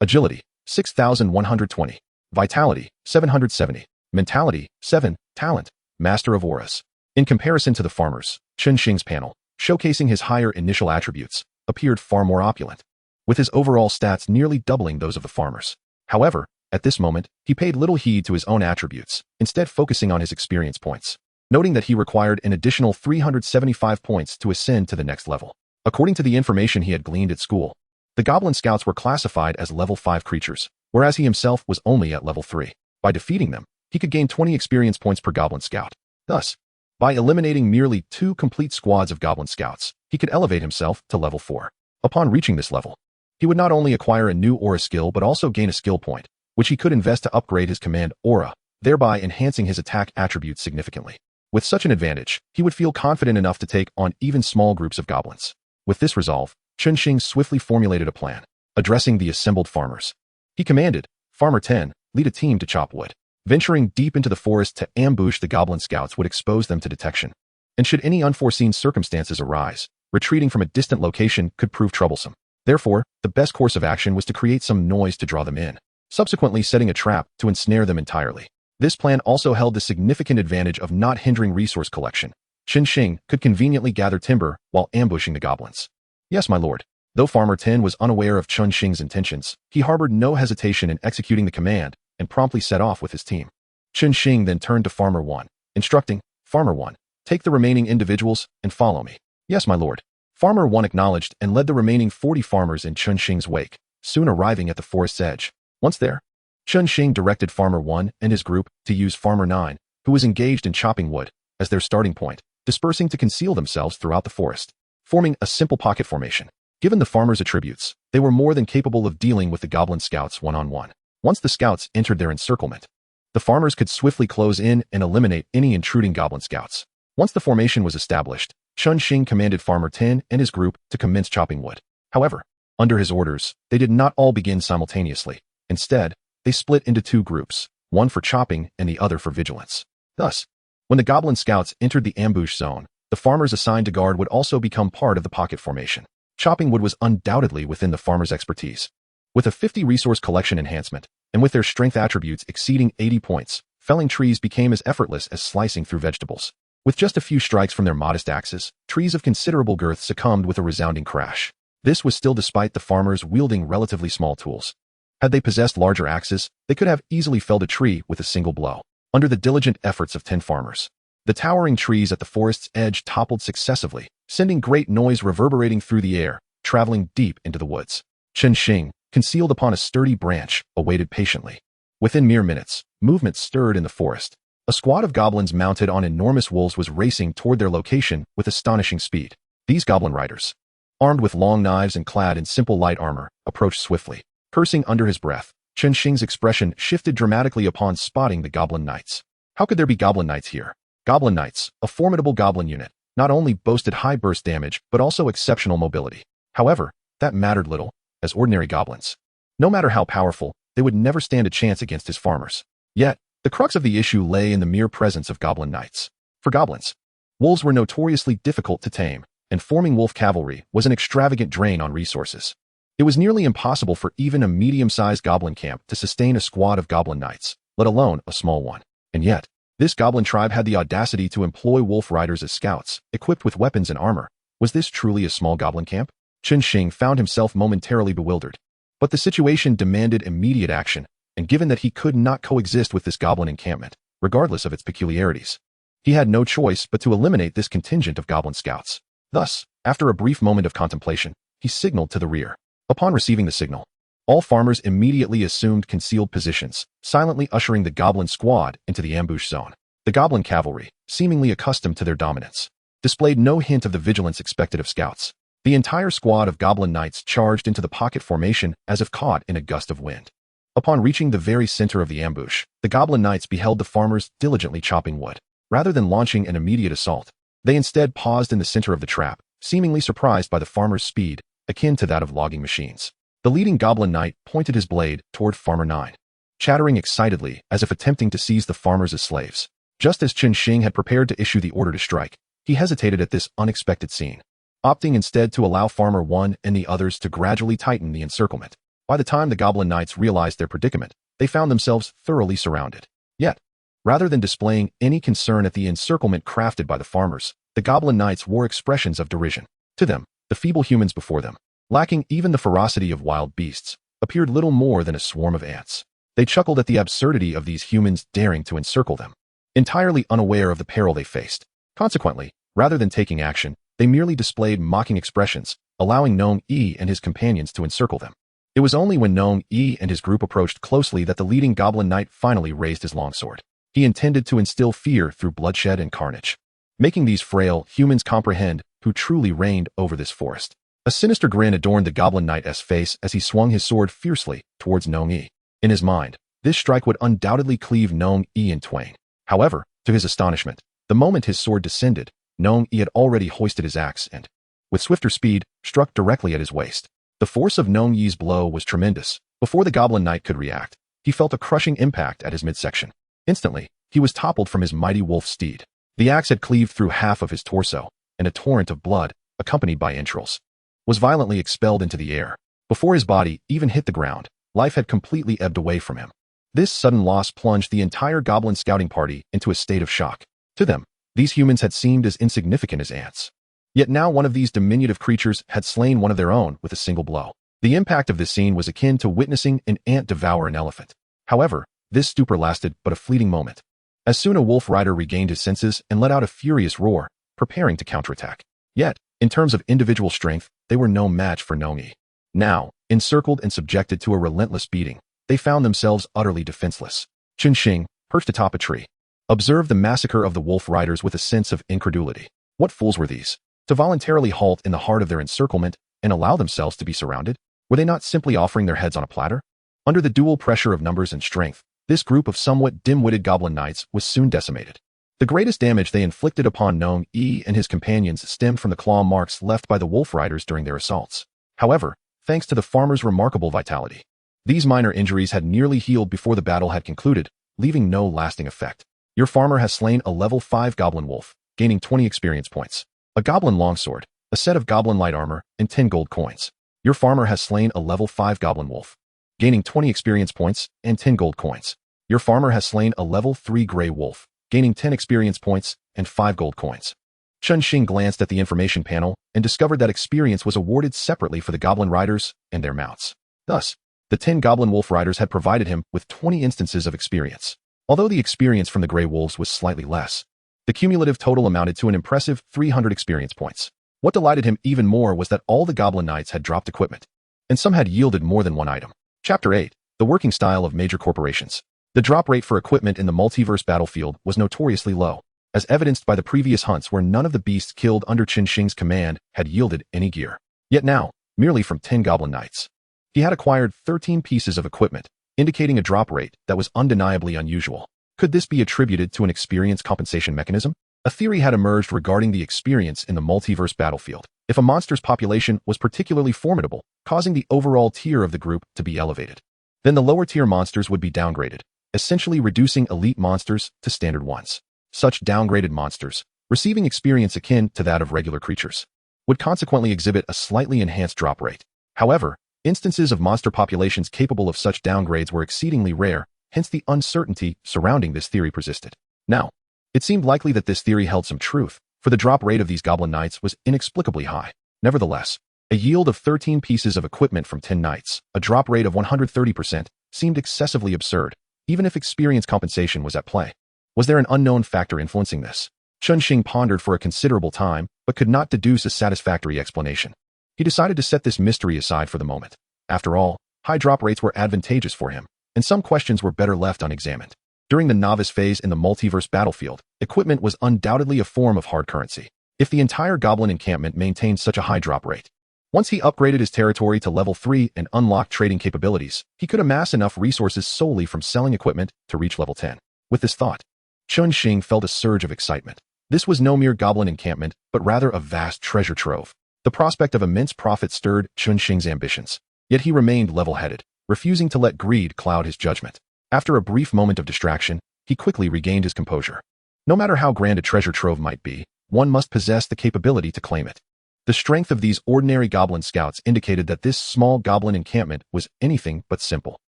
Agility, 6,120. Vitality, 770. Mentality, 7. Talent, Master of Auras. In comparison to the farmers, Chen Xing's panel, showcasing his higher initial attributes, appeared far more opulent, with his overall stats nearly doubling those of the farmers. However, at this moment, he paid little heed to his own attributes, instead focusing on his experience points, noting that he required an additional 375 points to ascend to the next level. According to the information he had gleaned at school, the goblin scouts were classified as level 5 creatures, whereas he himself was only at level 3. By defeating them, he could gain 20 experience points per goblin scout. Thus, by eliminating merely 2 complete squads of goblin scouts, he could elevate himself to level 4. Upon reaching this level, he would not only acquire a new aura skill but also gain a skill point, which he could invest to upgrade his command aura, thereby enhancing his attack attributes significantly. With such an advantage, he would feel confident enough to take on even small groups of goblins. With this resolve, Chen Xing swiftly formulated a plan, addressing the assembled farmers. He commanded, Farmer 10, lead a team to chop wood. Venturing deep into the forest to ambush the goblin scouts would expose them to detection. And should any unforeseen circumstances arise, retreating from a distant location could prove troublesome. Therefore, the best course of action was to create some noise to draw them in, subsequently setting a trap to ensnare them entirely. This plan also held the significant advantage of not hindering resource collection. Chen Xing could conveniently gather timber while ambushing the goblins. Yes, my lord. Though Farmer 10 was unaware of Chen Xing's intentions, he harbored no hesitation in executing the command and promptly set off with his team. Chen Xing then turned to Farmer 1, instructing, Farmer 1, take the remaining individuals and follow me. Yes, my lord. Farmer 1 acknowledged and led the remaining 40 farmers in Chen Xing's wake, soon arriving at the forest's edge. Once there, Chen Xing directed Farmer 1 and his group to use Farmer 9, who was engaged in chopping wood, as their starting point, dispersing to conceal themselves throughout the forest, forming a simple pocket formation. Given the farmers' attributes, they were more than capable of dealing with the goblin scouts one-on-one. Once the scouts entered their encirclement, the farmers could swiftly close in and eliminate any intruding goblin scouts. Once the formation was established, Chen Xing commanded Farmer 10 and his group to commence chopping wood. However, under his orders, they did not all begin simultaneously. Instead, they split into 2 groups, one for chopping and the other for vigilance. Thus, when the goblin scouts entered the ambush zone, the farmers assigned to guard would also become part of the pocket formation. Chopping wood was undoubtedly within the farmers' expertise. With a 50 resource collection enhancement, and with their strength attributes exceeding 80 points, felling trees became as effortless as slicing through vegetables. With just a few strikes from their modest axes, trees of considerable girth succumbed with a resounding crash. This was still despite the farmers wielding relatively small tools. Had they possessed larger axes, they could have easily felled a tree with a single blow. Under the diligent efforts of 10 farmers, the towering trees at the forest's edge toppled successively, sending great noise reverberating through the air, traveling deep into the woods. Chen Xing, concealed upon a sturdy branch, awaited patiently. Within mere minutes, movement stirred in the forest. A squad of goblins mounted on enormous wolves was racing toward their location with astonishing speed. These goblin riders, armed with long knives and clad in simple light armor, approached swiftly. Cursing under his breath, Chen Xing's expression shifted dramatically upon spotting the goblin knights. How could there be goblin knights here? Goblin knights, a formidable goblin unit, not only boasted high burst damage but also exceptional mobility. However, that mattered little, as ordinary goblins. No matter how powerful, they would never stand a chance against his farmers. Yet, the crux of the issue lay in the mere presence of goblin knights. For goblins, wolves were notoriously difficult to tame, and forming wolf cavalry was an extravagant drain on resources. It was nearly impossible for even a medium-sized goblin camp to sustain a squad of goblin knights, let alone a small one. And yet, this goblin tribe had the audacity to employ wolf riders as scouts, equipped with weapons and armor. Was this truly a small goblin camp? Chen Xing found himself momentarily bewildered. But the situation demanded immediate action, and given that he could not coexist with this goblin encampment, regardless of its peculiarities, he had no choice but to eliminate this contingent of goblin scouts. Thus, after a brief moment of contemplation, he signaled to the rear. Upon receiving the signal, all farmers immediately assumed concealed positions, silently ushering the goblin squad into the ambush zone. The goblin cavalry, seemingly accustomed to their dominance, displayed no hint of the vigilance expected of scouts. The entire squad of goblin knights charged into the pocket formation as if caught in a gust of wind. Upon reaching the very center of the ambush, the goblin knights beheld the farmers diligently chopping wood. Rather than launching an immediate assault, they instead paused in the center of the trap, seemingly surprised by the farmers' speed, akin to that of logging machines. The leading goblin knight pointed his blade toward Farmer 9, chattering excitedly as if attempting to seize the farmers as slaves. Just as Chen Xing had prepared to issue the order to strike, he hesitated at this unexpected scene, opting instead to allow Farmer 1 and the others to gradually tighten the encirclement. By the time the goblin knights realized their predicament, they found themselves thoroughly surrounded. Yet, rather than displaying any concern at the encirclement crafted by the farmers, the goblin knights wore expressions of derision. To them, the feeble humans before them, lacking even the ferocity of wild beasts, appeared little more than a swarm of ants. They chuckled at the absurdity of these humans daring to encircle them, entirely unaware of the peril they faced. Consequently, rather than taking action, they merely displayed mocking expressions, allowing Gnome E and his companions to encircle them. It was only when Gnome E and his group approached closely that the leading goblin knight finally raised his longsword. He intended to instill fear through bloodshed and carnage, making these frail humans comprehend who truly reigned over this forest. A sinister grin adorned the goblin knight's face as he swung his sword fiercely towards Gnome E. In his mind, this strike would undoubtedly cleave Gnome E in twain. However, to his astonishment, the moment his sword descended, Gnome E had already hoisted his axe and, with swifter speed, struck directly at his waist. The force of Gnome Yi's blow was tremendous. Before the goblin knight could react, he felt a crushing impact at his midsection. Instantly, he was toppled from his mighty wolf steed. The axe had cleaved through half of his torso, and a torrent of blood, accompanied by entrails, was violently expelled into the air. Before his body even hit the ground, life had completely ebbed away from him. This sudden loss plunged the entire goblin scouting party into a state of shock. To them, these humans had seemed as insignificant as ants. Yet now one of these diminutive creatures had slain one of their own with a single blow. The impact of this scene was akin to witnessing an ant devour an elephant. However, this stupor lasted but a fleeting moment. As soon a wolf rider regained his senses and let out a furious roar, preparing to counterattack. Yet, in terms of individual strength, they were no match for Gnome E. Now, encircled and subjected to a relentless beating, they found themselves utterly defenseless. Chen Xing, perched atop a tree, observed the massacre of the wolf riders with a sense of incredulity. What fools were these, to voluntarily halt in the heart of their encirclement and allow themselves to be surrounded? Were they not simply offering their heads on a platter? Under the dual pressure of numbers and strength, this group of somewhat dim-witted goblin knights was soon decimated. The greatest damage they inflicted upon Gnome E and his companions stemmed from the claw marks left by the wolf riders during their assaults. However, thanks to the farmers' remarkable vitality, these minor injuries had nearly healed before the battle had concluded, leaving no lasting effect. Your farmer has slain a level 5 goblin wolf, gaining 20 experience points, a goblin longsword, a set of goblin light armor, and 10 gold coins. Your farmer has slain a level 5 goblin wolf, gaining 20 experience points and 10 gold coins. Your farmer has slain a level 3 gray wolf, gaining 10 experience points and 5 gold coins. Chen Xing glanced at the information panel and discovered that experience was awarded separately for the goblin riders and their mounts. Thus, the 10 goblin wolf riders had provided him with 20 instances of experience. Although the experience from the gray wolves was slightly less, the cumulative total amounted to an impressive 300 experience points. What delighted him even more was that all the goblin knights had dropped equipment, and some had yielded more than one item. Chapter 8. The Working Style of Major Corporations. The drop rate for equipment in the multiverse battlefield was notoriously low, as evidenced by the previous hunts where none of the beasts killed under Chen Xing's command had yielded any gear. Yet now, merely from 10 goblin knights, he had acquired 13 pieces of equipment, indicating a drop rate that was undeniably unusual. Could this be attributed to an experience compensation mechanism? A theory had emerged regarding the experience in the multiverse battlefield. If a monster's population was particularly formidable, causing the overall tier of the group to be elevated, then the lower tier monsters would be downgraded, essentially reducing elite monsters to standard ones. Such downgraded monsters, receiving experience akin to that of regular creatures, would consequently exhibit a slightly enhanced drop rate. However, instances of monster populations capable of such downgrades were exceedingly rare, hence the uncertainty surrounding this theory persisted. Now, it seemed likely that this theory held some truth, for the drop rate of these goblin knights was inexplicably high. Nevertheless, a yield of 13 pieces of equipment from 10 knights, a drop rate of 130%, seemed excessively absurd, even if experience compensation was at play. Was there an unknown factor influencing this? Chen Xing pondered for a considerable time, but could not deduce a satisfactory explanation. He decided to set this mystery aside for the moment. After all, high drop rates were advantageous for him, and some questions were better left unexamined. During the novice phase in the multiverse battlefield, equipment was undoubtedly a form of hard currency. If the entire goblin encampment maintained such a high drop rate, once he upgraded his territory to level 3 and unlocked trading capabilities, he could amass enough resources solely from selling equipment to reach level 10. With this thought, Chen Xing felt a surge of excitement. This was no mere goblin encampment, but rather a vast treasure trove. The prospect of immense profit stirred Chen Xing's ambitions, yet he remained level-headed, refusing to let greed cloud his judgment. After a brief moment of distraction, he quickly regained his composure. No matter how grand a treasure trove might be, one must possess the capability to claim it. The strength of these ordinary goblin scouts indicated that this small goblin encampment was anything but simple.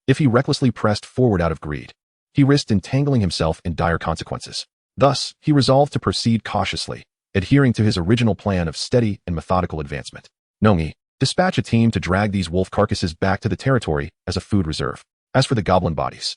If he recklessly pressed forward out of greed, he risked entangling himself in dire consequences. Thus, he resolved to proceed cautiously, adhering to his original plan of steady and methodical advancement. Nongi, dispatch a team to drag these wolf carcasses back to the territory as a food reserve. As for the goblin bodies,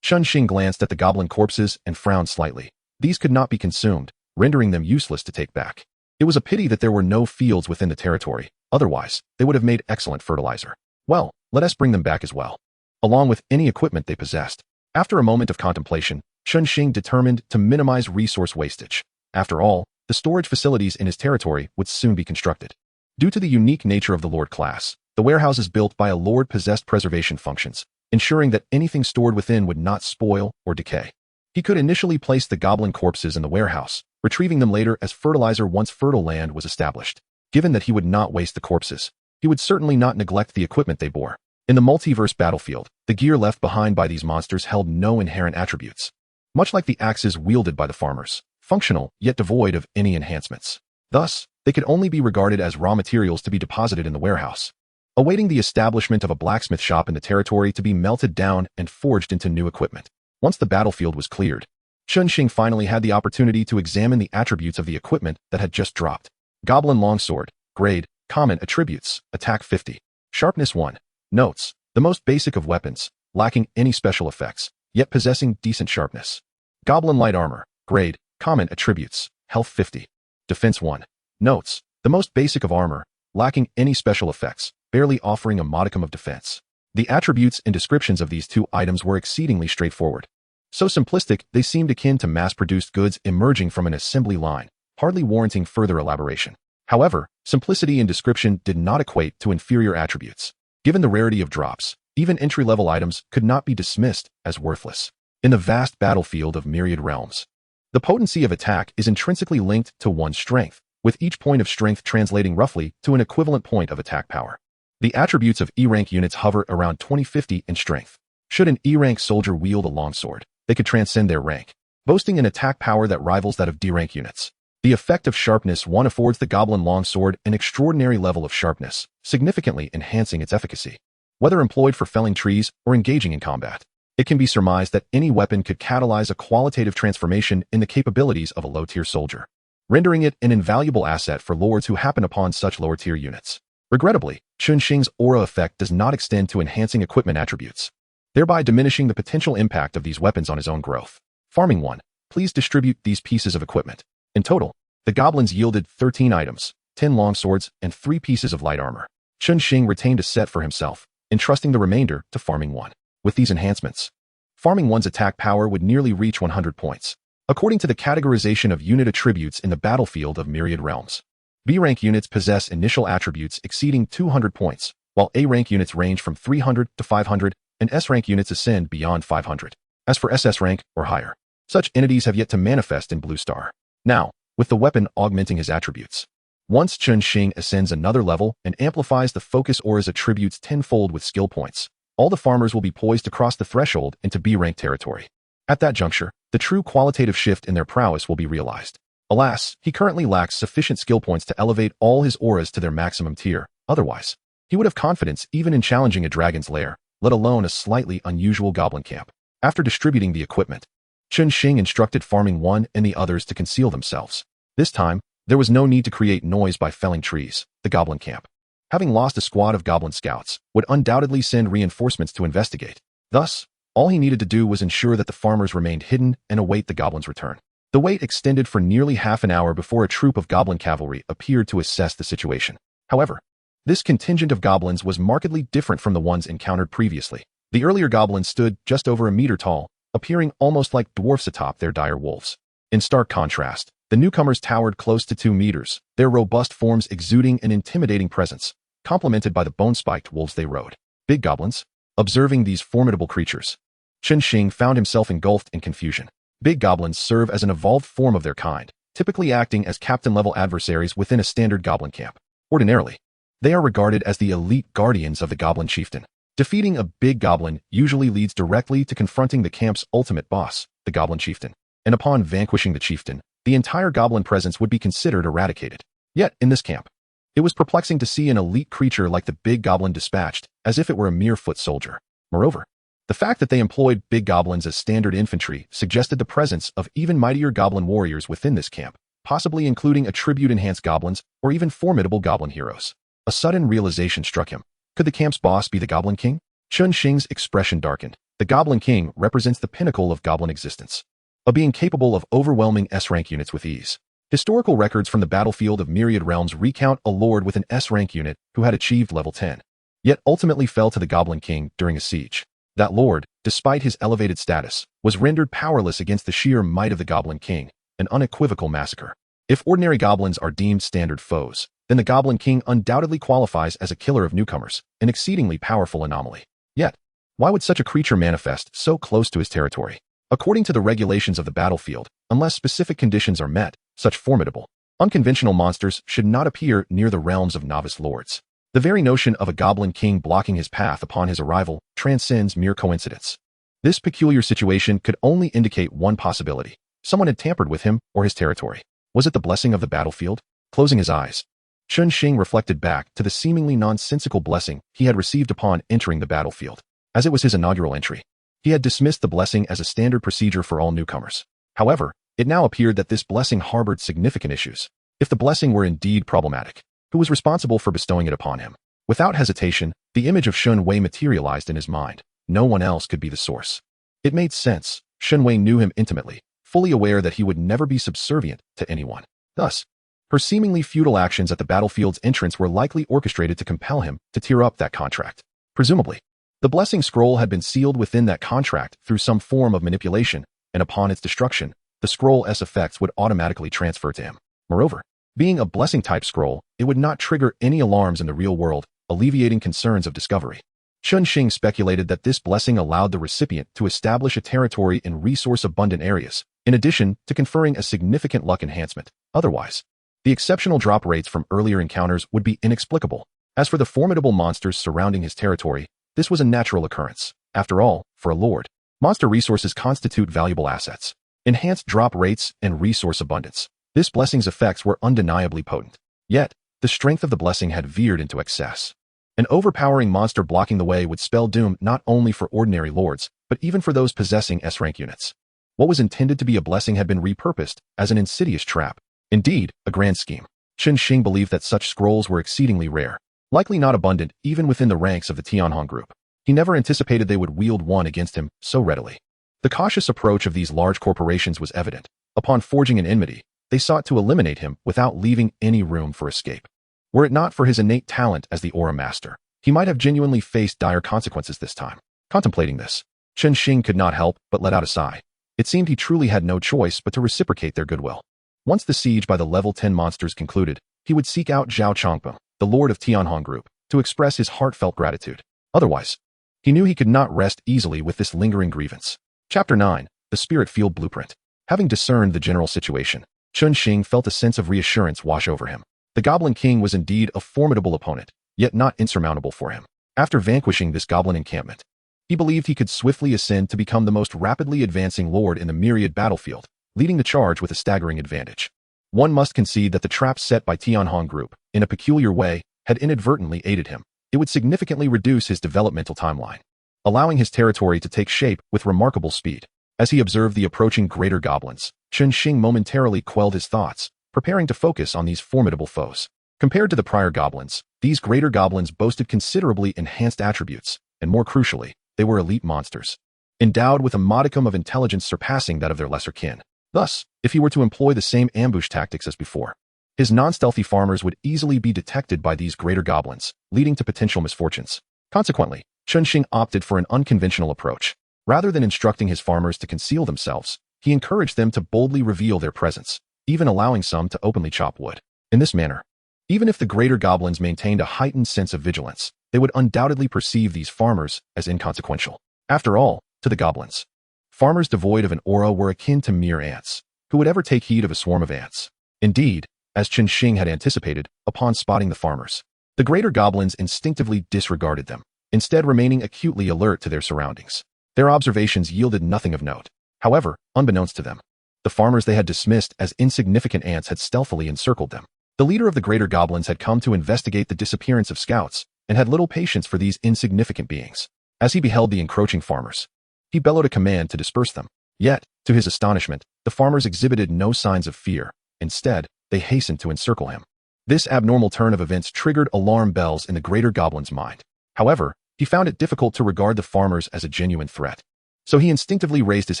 Chen Xing glanced at the goblin corpses and frowned slightly. These could not be consumed, rendering them useless to take back. It was a pity that there were no fields within the territory, otherwise, they would have made excellent fertilizer. Well, let us bring them back as well, along with any equipment they possessed. After a moment of contemplation, Chen Xing determined to minimize resource wastage. After all, the storage facilities in his territory would soon be constructed. Due to the unique nature of the Lord class, the warehouses built by a Lord possessed preservation functions, ensuring that anything stored within would not spoil or decay. He could initially place the goblin corpses in the warehouse, retrieving them later as fertilizer once fertile land was established. Given that he would not waste the corpses, he would certainly not neglect the equipment they bore. In the multiverse battlefield, the gear left behind by these monsters held no inherent attributes. Much like the axes wielded by the farmers, functional yet devoid of any enhancements. Thus, they could only be regarded as raw materials to be deposited in the warehouse, awaiting the establishment of a blacksmith shop in the territory to be melted down and forged into new equipment. Once the battlefield was cleared, Chen Xing finally had the opportunity to examine the attributes of the equipment that had just dropped. Goblin Longsword, Grade, Common Attributes, Attack 50. Sharpness 1. Notes, the most basic of weapons, lacking any special effects, yet possessing decent sharpness. Goblin Light Armor, Grade, Common Attributes, Health 50. Defense 1. Notes, the most basic of armor, lacking any special effects, barely offering a modicum of defense. The attributes and descriptions of these two items were exceedingly straightforward. So simplistic, they seemed akin to mass-produced goods emerging from an assembly line, hardly warranting further elaboration. However, simplicity in description did not equate to inferior attributes. Given the rarity of drops, even entry-level items could not be dismissed as worthless. In the vast battlefield of myriad realms, the potency of attack is intrinsically linked to one's strength, with each point of strength translating roughly to an equivalent point of attack power. The attributes of E-rank units hover around 2050 in strength. Should an E-rank soldier wield a longsword, they could transcend their rank, boasting an attack power that rivals that of D-rank units. The effect of Sharpness 1 affords the Goblin Longsword an extraordinary level of sharpness, significantly enhancing its efficacy, whether employed for felling trees or engaging in combat. it can be surmised that any weapon could catalyze a qualitative transformation in the capabilities of a low-tier soldier, rendering it an invaluable asset for lords who happen upon such lower-tier units. Regrettably, Chen Xing's aura effect does not extend to enhancing equipment attributes, thereby diminishing the potential impact of these weapons on his own growth. Farming 1. Please distribute these pieces of equipment. In total, the goblins yielded 13 items, 10 longswords, and 3 pieces of light armor. Chen Xing retained a set for himself, entrusting the remainder to Farming 1. With these enhancements, Farming 1's attack power would nearly reach 100 points. According to the categorization of unit attributes in the battlefield of Myriad Realms, B-rank units possess initial attributes exceeding 200 points, while A-rank units range from 300 to 500, and S-rank units ascend beyond 500. As for SS rank or higher, such entities have yet to manifest in Blue Star. Now, with the weapon augmenting his attributes, once Chen Xing ascends another level and amplifies the focus aura's attributes tenfold with skill points, all the farmers will be poised to cross the threshold into B-rank territory. At that juncture, the true qualitative shift in their prowess will be realized. Alas, he currently lacks sufficient skill points to elevate all his auras to their maximum tier. Otherwise, he would have confidence even in challenging a dragon's lair, let alone a slightly unusual goblin camp. After distributing the equipment, Chen Xing instructed Farming 1 and the others to conceal themselves. This time, there was no need to create noise by felling trees. The goblin camp, having lost a squad of goblin scouts, would undoubtedly send reinforcements to investigate. Thus, all he needed to do was ensure that the farmers remained hidden and await the goblins' return. The wait extended for nearly half an hour before a troop of goblin cavalry appeared to assess the situation. However, this contingent of goblins was markedly different from the ones encountered previously. The earlier goblins stood just over a meter tall, appearing almost like dwarfs atop their dire wolves. In stark contrast, the newcomers towered close to 2 meters, their robust forms exuding an intimidating presence, complemented by the bone-spiked wolves they rode. Big goblins? Observing these formidable creatures, Chen Xing found himself engulfed in confusion. Big goblins serve as an evolved form of their kind, typically acting as captain-level adversaries within a standard goblin camp. Ordinarily, they are regarded as the elite guardians of the goblin chieftain. Defeating a big goblin usually leads directly to confronting the camp's ultimate boss, the goblin chieftain. And upon vanquishing the chieftain, the entire goblin presence would be considered eradicated. Yet, in this camp, it was perplexing to see an elite creature like the big goblin dispatched, as if it were a mere foot soldier. Moreover, the fact that they employed big goblins as standard infantry suggested the presence of even mightier goblin warriors within this camp, possibly including attribute-enhanced goblins or even formidable goblin heroes. A sudden realization struck him. Could the camp's boss be the Goblin King? Chen Xing's expression darkened. The Goblin King represents the pinnacle of goblin existence, a being capable of overwhelming S-rank units with ease. Historical records from the battlefield of Myriad Realms recount a lord with an S-rank unit who had achieved level 10, yet ultimately fell to the Goblin King during a siege. That lord, despite his elevated status, was rendered powerless against the sheer might of the Goblin King, an unequivocal massacre. If ordinary goblins are deemed standard foes, then the Goblin King undoubtedly qualifies as a killer of newcomers, an exceedingly powerful anomaly. Yet, why would such a creature manifest so close to his territory? According to the regulations of the battlefield, unless specific conditions are met, such formidable, unconventional monsters should not appear near the realms of novice lords. The very notion of a Goblin King blocking his path upon his arrival transcends mere coincidence. This peculiar situation could only indicate one possibility. Someone had tampered with him or his territory. Was it the blessing of the battlefield? Closing his eyes, Chen Xing reflected back to the seemingly nonsensical blessing he had received upon entering the battlefield. As it was his inaugural entry, he had dismissed the blessing as a standard procedure for all newcomers. However, it now appeared that this blessing harbored significant issues. If the blessing were indeed problematic, who was responsible for bestowing it upon him? Without hesitation, the image of Shun Wei materialized in his mind. No one else could be the source. It made sense. Shun Wei knew him intimately, fully aware that he would never be subservient to anyone. Thus, her seemingly futile actions at the battlefield's entrance were likely orchestrated to compel him to tear up that contract. Presumably, the blessing scroll had been sealed within that contract through some form of manipulation, and upon its destruction, the scroll's effects would automatically transfer to him. Moreover, being a blessing-type scroll, it would not trigger any alarms in the real world, alleviating concerns of discovery. Chen Xing speculated that this blessing allowed the recipient to establish a territory in resource-abundant areas, in addition to conferring a significant luck enhancement. Otherwise, the exceptional drop rates from earlier encounters would be inexplicable. As for the formidable monsters surrounding his territory, this was a natural occurrence. After all, for a lord, monster resources constitute valuable assets. Enhanced drop rates and resource abundance. This blessing's effects were undeniably potent. Yet, the strength of the blessing had veered into excess. An overpowering monster blocking the way would spell doom not only for ordinary lords, but even for those possessing S-rank units. What was intended to be a blessing had been repurposed as an insidious trap. Indeed, a grand scheme. Chen Xing believed that such scrolls were exceedingly rare, likely not abundant even within the ranks of the Tianhong group. He never anticipated they would wield one against him so readily. The cautious approach of these large corporations was evident. Upon forging an enmity, they sought to eliminate him without leaving any room for escape. Were it not for his innate talent as the Aura Master, he might have genuinely faced dire consequences this time. Contemplating this, Chen Xing could not help but let out a sigh. It seemed he truly had no choice but to reciprocate their goodwill. Once the siege by the level 10 monsters concluded, he would seek out Zhao Changpeng, the Lord of Tianhong Group, to express his heartfelt gratitude. Otherwise, he knew he could not rest easily with this lingering grievance. Chapter 9, The Spirit Field Blueprint. Having discerned the general situation, Chen Xing felt a sense of reassurance wash over him. The Goblin King was indeed a formidable opponent, yet not insurmountable for him. After vanquishing this goblin encampment, he believed he could swiftly ascend to become the most rapidly advancing lord in the myriad battlefield, leading the charge with a staggering advantage. One must concede that the trap set by Tianhong Group, in a peculiar way, had inadvertently aided him. It would significantly reduce his developmental timeline, allowing his territory to take shape with remarkable speed. As he observed the approaching greater goblins, Chen Xing momentarily quelled his thoughts, preparing to focus on these formidable foes. Compared to the prior goblins, these greater goblins boasted considerably enhanced attributes, and more crucially, they were elite monsters, endowed with a modicum of intelligence surpassing that of their lesser kin. Thus, if he were to employ the same ambush tactics as before, his non-stealthy farmers would easily be detected by these greater goblins, leading to potential misfortunes. Consequently, Chen Xing opted for an unconventional approach. Rather than instructing his farmers to conceal themselves, he encouraged them to boldly reveal their presence, even allowing some to openly chop wood. In this manner, even if the greater goblins maintained a heightened sense of vigilance, they would undoubtedly perceive these farmers as inconsequential. After all, to the goblins, farmers devoid of an aura were akin to mere ants. Who would ever take heed of a swarm of ants? Indeed, as Chen Xing had anticipated, upon spotting the farmers, the greater goblins instinctively disregarded them, instead remaining acutely alert to their surroundings. Their observations yielded nothing of note. However, unbeknownst to them, the farmers they had dismissed as insignificant ants had stealthily encircled them. The leader of the greater goblins had come to investigate the disappearance of scouts, and had little patience for these insignificant beings. As he beheld the encroaching farmers, he bellowed a command to disperse them. Yet, to his astonishment, the farmers exhibited no signs of fear. Instead, they hastened to encircle him. This abnormal turn of events triggered alarm bells in the greater goblin's mind. However, he found it difficult to regard the farmers as a genuine threat. So he instinctively raised his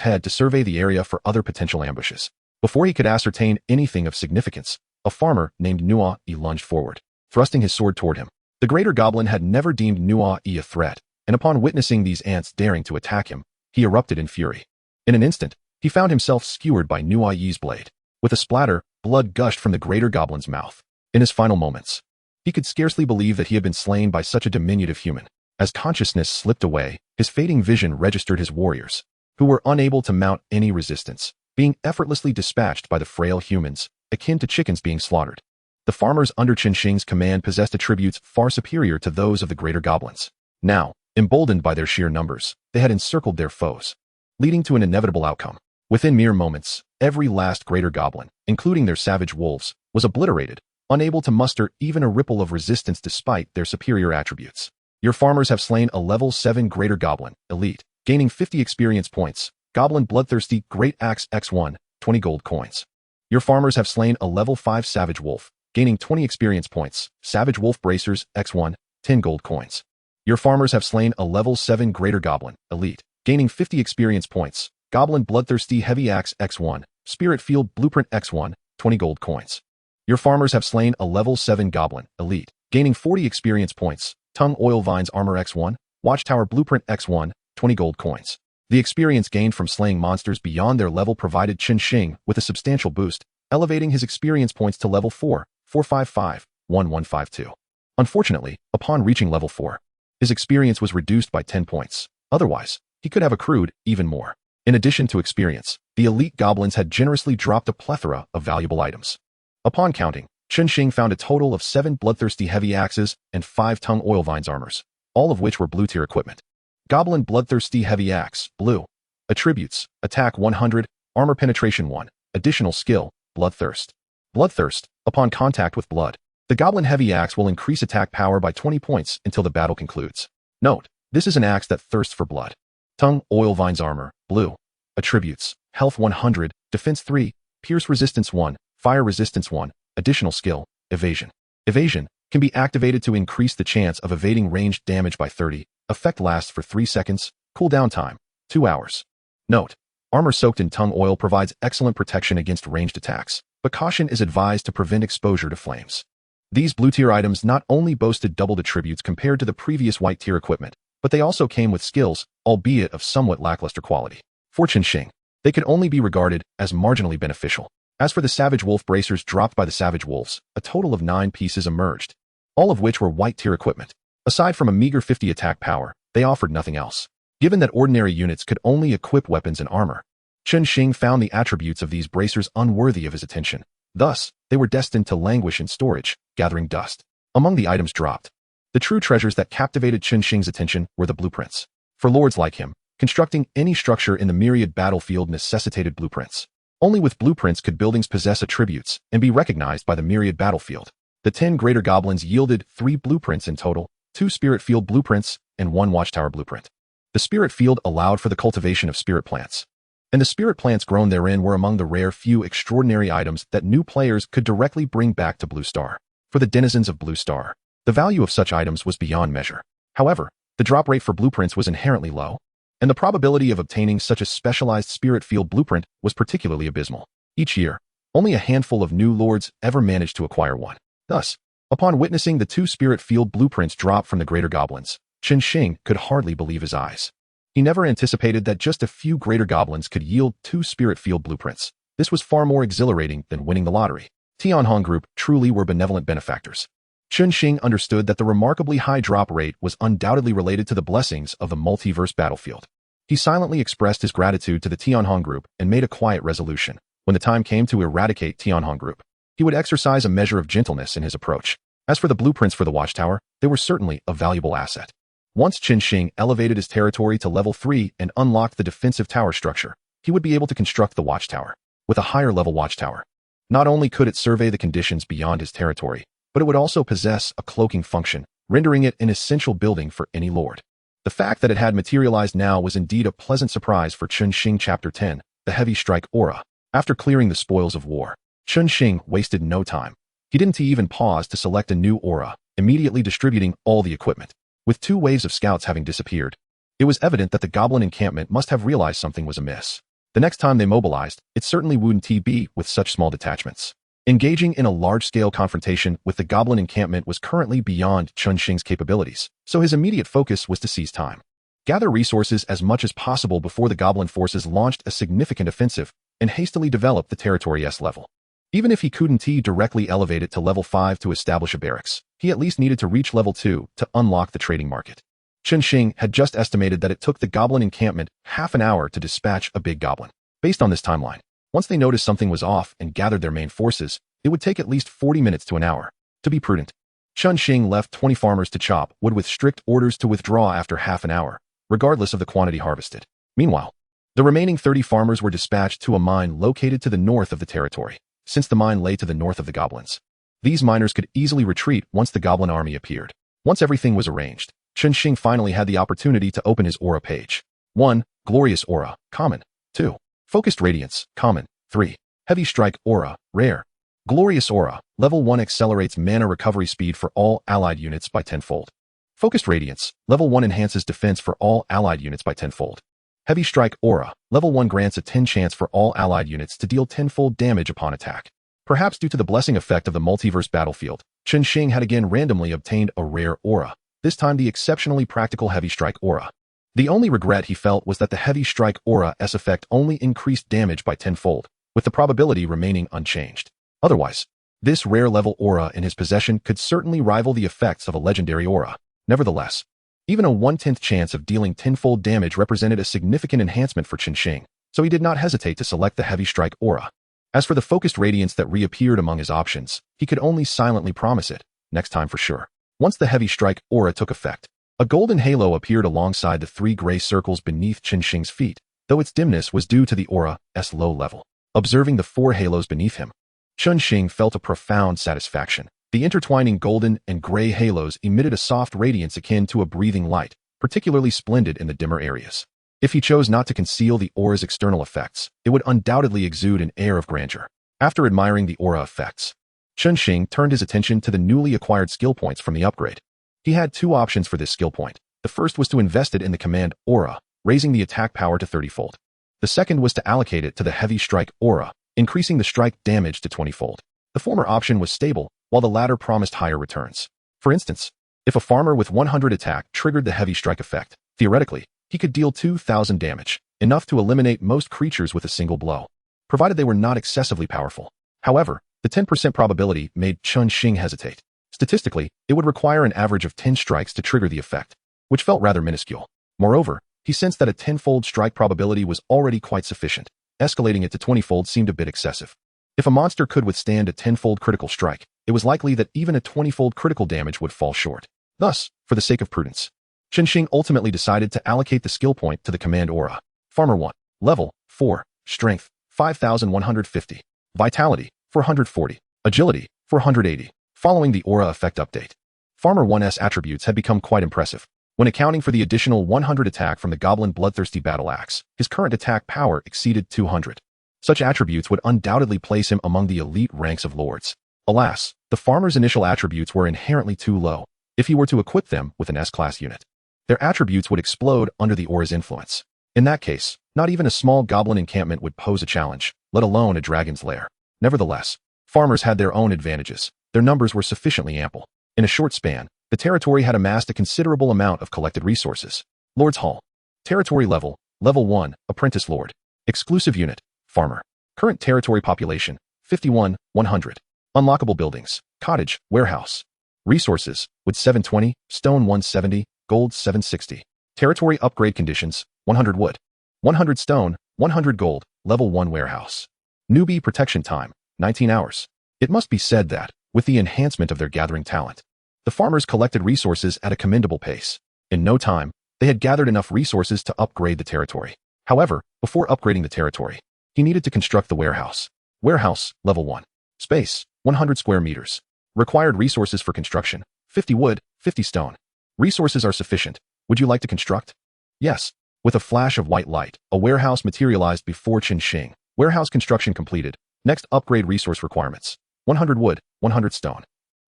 head to survey the area for other potential ambushes. Before he could ascertain anything of significance, a farmer named Newanimewithoverpoweredmaincharacter lunged forward, thrusting his sword toward him. The greater goblin had never deemed Newanimewithoverpoweredmaincharacter a threat, and upon witnessing these ants daring to attack him, he erupted in fury. In an instant, he found himself skewered by Newanimewithoverpoweredmaincharacter's blade. With a splatter, blood gushed from the greater goblin's mouth. In his final moments, he could scarcely believe that he had been slain by such a diminutive human. As consciousness slipped away, his fading vision registered his warriors, who were unable to mount any resistance, being effortlessly dispatched by the frail humans, akin to chickens being slaughtered. The farmers under Chen Xing's command possessed attributes far superior to those of the greater goblins. Now, emboldened by their sheer numbers, they had encircled their foes, leading to an inevitable outcome. Within mere moments, every last greater goblin, including their savage wolves, was obliterated, unable to muster even a ripple of resistance despite their superior attributes. Your farmers have slain a level 7 greater goblin, elite, gaining 50 experience points. Goblin Bloodthirsty Great Axe X1, 20 gold coins. Your farmers have slain a level 5 savage wolf, gaining 20 experience points. Savage Wolf Bracers X1, 10 gold coins. Your farmers have slain a level 7 greater goblin, elite, gaining 50 experience points. Goblin Bloodthirsty Heavy Axe X1, Spirit Field Blueprint X1, 20 gold coins. Your farmers have slain a level 7 goblin, elite, gaining 40 experience points. Tongue Oil Vines Armor X1, Watchtower Blueprint X1, 20 gold coins. The experience gained from slaying monsters beyond their level provided Chen Xing with a substantial boost, elevating his experience points to level 4, 455, 1152. Unfortunately, upon reaching level 4, his experience was reduced by 10 points. Otherwise, he could have accrued even more. In addition to experience, the elite goblins had generously dropped a plethora of valuable items. Upon counting, Chen Xing found a total of 7 bloodthirsty heavy axes and 5 tongue oil vines armors, all of which were blue tier equipment. Goblin Bloodthirsty Heavy Axe, blue. Attributes, attack 100, armor penetration 1, additional skill, bloodthirst. Bloodthirst, upon contact with blood, The Goblin Heavy Axe will increase attack power by 20 points until the battle concludes. Note, this is an axe that thirsts for blood. Tongue, Oil Vines Armor, Blue. Attributes, Health 100, Defense 3, Pierce Resistance 1, Fire Resistance 1, Additional Skill, Evasion. Evasion can be activated to increase the chance of evading ranged damage by 30. Effect lasts for 3 seconds, cooldown time, 2 hours. Note, armor soaked in tongue oil provides excellent protection against ranged attacks, but caution is advised to prevent exposure to flames. These blue-tier items not only boasted doubled attributes compared to the previous white-tier equipment, but they also came with skills, albeit of somewhat lackluster quality. For Chen Xing, they could only be regarded as marginally beneficial. As for the Savage Wolf bracers dropped by the Savage Wolves, a total of 9 pieces emerged, all of which were white-tier equipment. Aside from a meager 50 attack power, they offered nothing else. Given that ordinary units could only equip weapons and armor, Chen Xing found the attributes of these bracers unworthy of his attention. Thus, they were destined to languish in storage, gathering dust. Among the items dropped, the true treasures that captivated Chen Xing's attention were the blueprints. For lords like him, constructing any structure in the myriad battlefield necessitated blueprints. Only with blueprints could buildings possess attributes and be recognized by the myriad battlefield. The 10 greater goblins yielded 3 blueprints in total, 2 spirit field blueprints and 1 watchtower blueprint. The spirit field allowed for the cultivation of spirit plants, and the spirit plants grown therein were among the rare few extraordinary items that new players could directly bring back to Blue Star. For the denizens of Blue Star, the value of such items was beyond measure. However, the drop rate for blueprints was inherently low, and the probability of obtaining such a specialized spirit field blueprint was particularly abysmal. Each year, only a handful of new lords ever managed to acquire one. Thus, upon witnessing the 2 spirit field blueprints drop from the greater goblins, Chen Xing could hardly believe his eyes. He never anticipated that just a few greater goblins could yield 2 spirit field blueprints. This was far more exhilarating than winning the lottery. Tianhong Group truly were benevolent benefactors. Chen Xing understood that the remarkably high drop rate was undoubtedly related to the blessings of the multiverse battlefield. He silently expressed his gratitude to the Tianhong Group and made a quiet resolution. When the time came to eradicate Tianhong Group, he would exercise a measure of gentleness in his approach. As for the blueprints for the watchtower, they were certainly a valuable asset. Once Chen Xing elevated his territory to level 3 and unlocked the defensive tower structure, he would be able to construct the watchtower. With a higher level watchtower, not only could it survey the conditions beyond his territory, but it would also possess a cloaking function, rendering it an essential building for any lord. The fact that it had materialized now was indeed a pleasant surprise for Chen Xing. Chapter 10, The Heavy Strike Aura. After clearing the spoils of war, Chen Xing wasted no time. He didn't even pause to select a new aura, immediately distributing all the equipment. With 2 waves of scouts having disappeared, it was evident that the goblin encampment must have realized something was amiss. The next time they mobilized, it certainly wouldn't be with such small detachments. Engaging in a large-scale confrontation with the goblin encampment was currently beyond Chen Xing's capabilities, so his immediate focus was to seize time. Gather resources as much as possible before the goblin forces launched a significant offensive, and hastily develop the territory S level. Even if he couldn't directly elevate it to level 5 to establish a barracks, he at least needed to reach level 2 to unlock the trading market. Chen Xing had just estimated that it took the goblin encampment half an hour to dispatch a big goblin. Based on this timeline, once they noticed something was off and gathered their main forces, it would take at least 40 minutes to an hour. To be prudent, Chen Xing left 20 farmers to chop wood with strict orders to withdraw after half an hour, regardless of the quantity harvested. Meanwhile, the remaining 30 farmers were dispatched to a mine located to the north of the territory, since the mine lay to the north of the goblins. These miners could easily retreat once the goblin army appeared. Once everything was arranged, Chen Xing finally had the opportunity to open his aura page. 1. Glorious Aura, Common. 2. Focused Radiance, Common. 3. Heavy Strike Aura, Rare. Glorious Aura, Level 1 accelerates mana recovery speed for all allied units by 10-fold. Focused Radiance, Level 1 enhances defense for all allied units by 10-fold. Heavy Strike Aura, Level 1 grants a 10 chance for all allied units to deal 10-fold damage upon attack. Perhaps due to the blessing effect of the multiverse battlefield, Chen Xing had again randomly obtained a rare aura, this time the exceptionally practical Heavy Strike Aura. The only regret he felt was that the Heavy Strike Aura's effect only increased damage by 10-fold, with the probability remaining unchanged. Otherwise, this rare level aura in his possession could certainly rival the effects of a legendary aura. Nevertheless, even a 1/10th chance of dealing 10-fold damage represented a significant enhancement for Chen Xing, so he did not hesitate to select the Heavy Strike Aura. As for the focused radiance that reappeared among his options, he could only silently promise it, next time for sure. Once the Heavy Strike Aura took effect, a golden halo appeared alongside the 3 gray circles beneath Chen Xing's feet, though its dimness was due to the aura's low level. Observing the 4 halos beneath him, Chen Xing felt a profound satisfaction. The intertwining golden and gray halos emitted a soft radiance akin to a breathing light, particularly splendid in the dimmer areas. If he chose not to conceal the aura's external effects, it would undoubtedly exude an air of grandeur. After admiring the aura effects, Chen Xing turned his attention to the newly acquired skill points from the upgrade. He had two options for this skill point. The first was to invest it in the command Aura, raising the attack power to 30-fold. The second was to allocate it to the heavy strike Aura, increasing the strike damage to 20-fold. The former option was stable, while the latter promised higher returns. For instance, if a farmer with 100 attack triggered the heavy strike effect, theoretically, he could deal 2,000 damage, enough to eliminate most creatures with a single blow, provided they were not excessively powerful. However, the 10% probability made Chen Xing hesitate. Statistically, it would require an average of 10 strikes to trigger the effect, which felt rather minuscule. Moreover, he sensed that a 10-fold strike probability was already quite sufficient. Escalating it to 20-fold seemed a bit excessive. If a monster could withstand a 10-fold critical strike, it was likely that even a 20-fold critical damage would fall short. Thus, for the sake of prudence, Chen Xing ultimately decided to allocate the skill point to the command Aura. Farmer 1. Level 4. Strength 5,150. Vitality 440. Agility 480. Following the Aura effect update, Farmer 1's attributes had become quite impressive. When accounting for the additional 100 attack from the Goblin Bloodthirsty Battle Axe, his current attack power exceeded 200. Such attributes would undoubtedly place him among the elite ranks of lords. Alas, the farmer's initial attributes were inherently too low. If he were to equip them with an S-class unit, their attributes would explode under the aura's influence. In that case, not even a small goblin encampment would pose a challenge, let alone a dragon's lair. Nevertheless, farmers had their own advantages. Their numbers were sufficiently ample. In a short span, the territory had amassed a considerable amount of collected resources. Lord's Hall. Territory level, Level 1, Apprentice Lord. Exclusive unit, Farmer. Current territory population, 51,100. Unlockable buildings, Cottage, Warehouse. Resources, wood 720, stone 170, gold 760. Territory upgrade conditions, 100 wood, 100 stone, 100 gold, Level 1 Warehouse. Newbie protection time, 19 hours. It must be said that, with the enhancement of their gathering talent, the farmers collected resources at a commendable pace. In no time, they had gathered enough resources to upgrade the territory. However, before upgrading the territory, he needed to construct the warehouse. Warehouse, Level 1. Space, 100 square meters. Required resources for construction, 50 wood, 50 stone. Resources are sufficient. Would you like to construct? Yes. With a flash of white light, a warehouse materialized before Chen Xing. Warehouse construction completed. Next, upgrade resource requirements. 100 wood, 100 stone.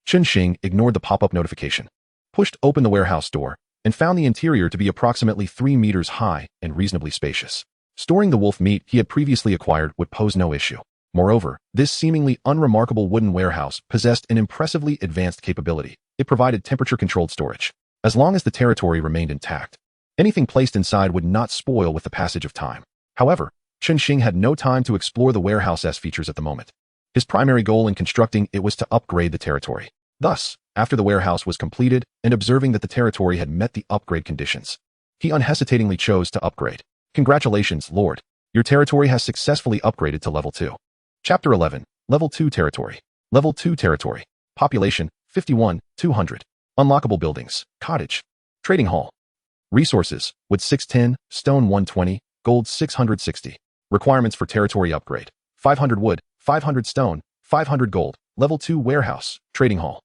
Chen Xing ignored the pop-up notification, pushed open the warehouse door, and found the interior to be approximately 3 meters high and reasonably spacious. Storing the wolf meat he had previously acquired would pose no issue. Moreover, this seemingly unremarkable wooden warehouse possessed an impressively advanced capability. It provided temperature-controlled storage. As long as the territory remained intact, anything placed inside would not spoil with the passage of time. However, Chen Xing had no time to explore the warehouse's features at the moment. His primary goal in constructing it was to upgrade the territory. Thus, after the warehouse was completed and observing that the territory had met the upgrade conditions, he unhesitatingly chose to upgrade. Congratulations, Lord. Your territory has successfully upgraded to Level 2. Chapter 11. Level 2 Territory. Level 2 Territory. Population, 51,200. Unlockable buildings, Cottage. Trading Hall. Resources, wood 610, stone 120, gold 660. Requirements for territory upgrade, 500 wood, 500 stone, 500 gold, Level 2 Warehouse, Trading Hall.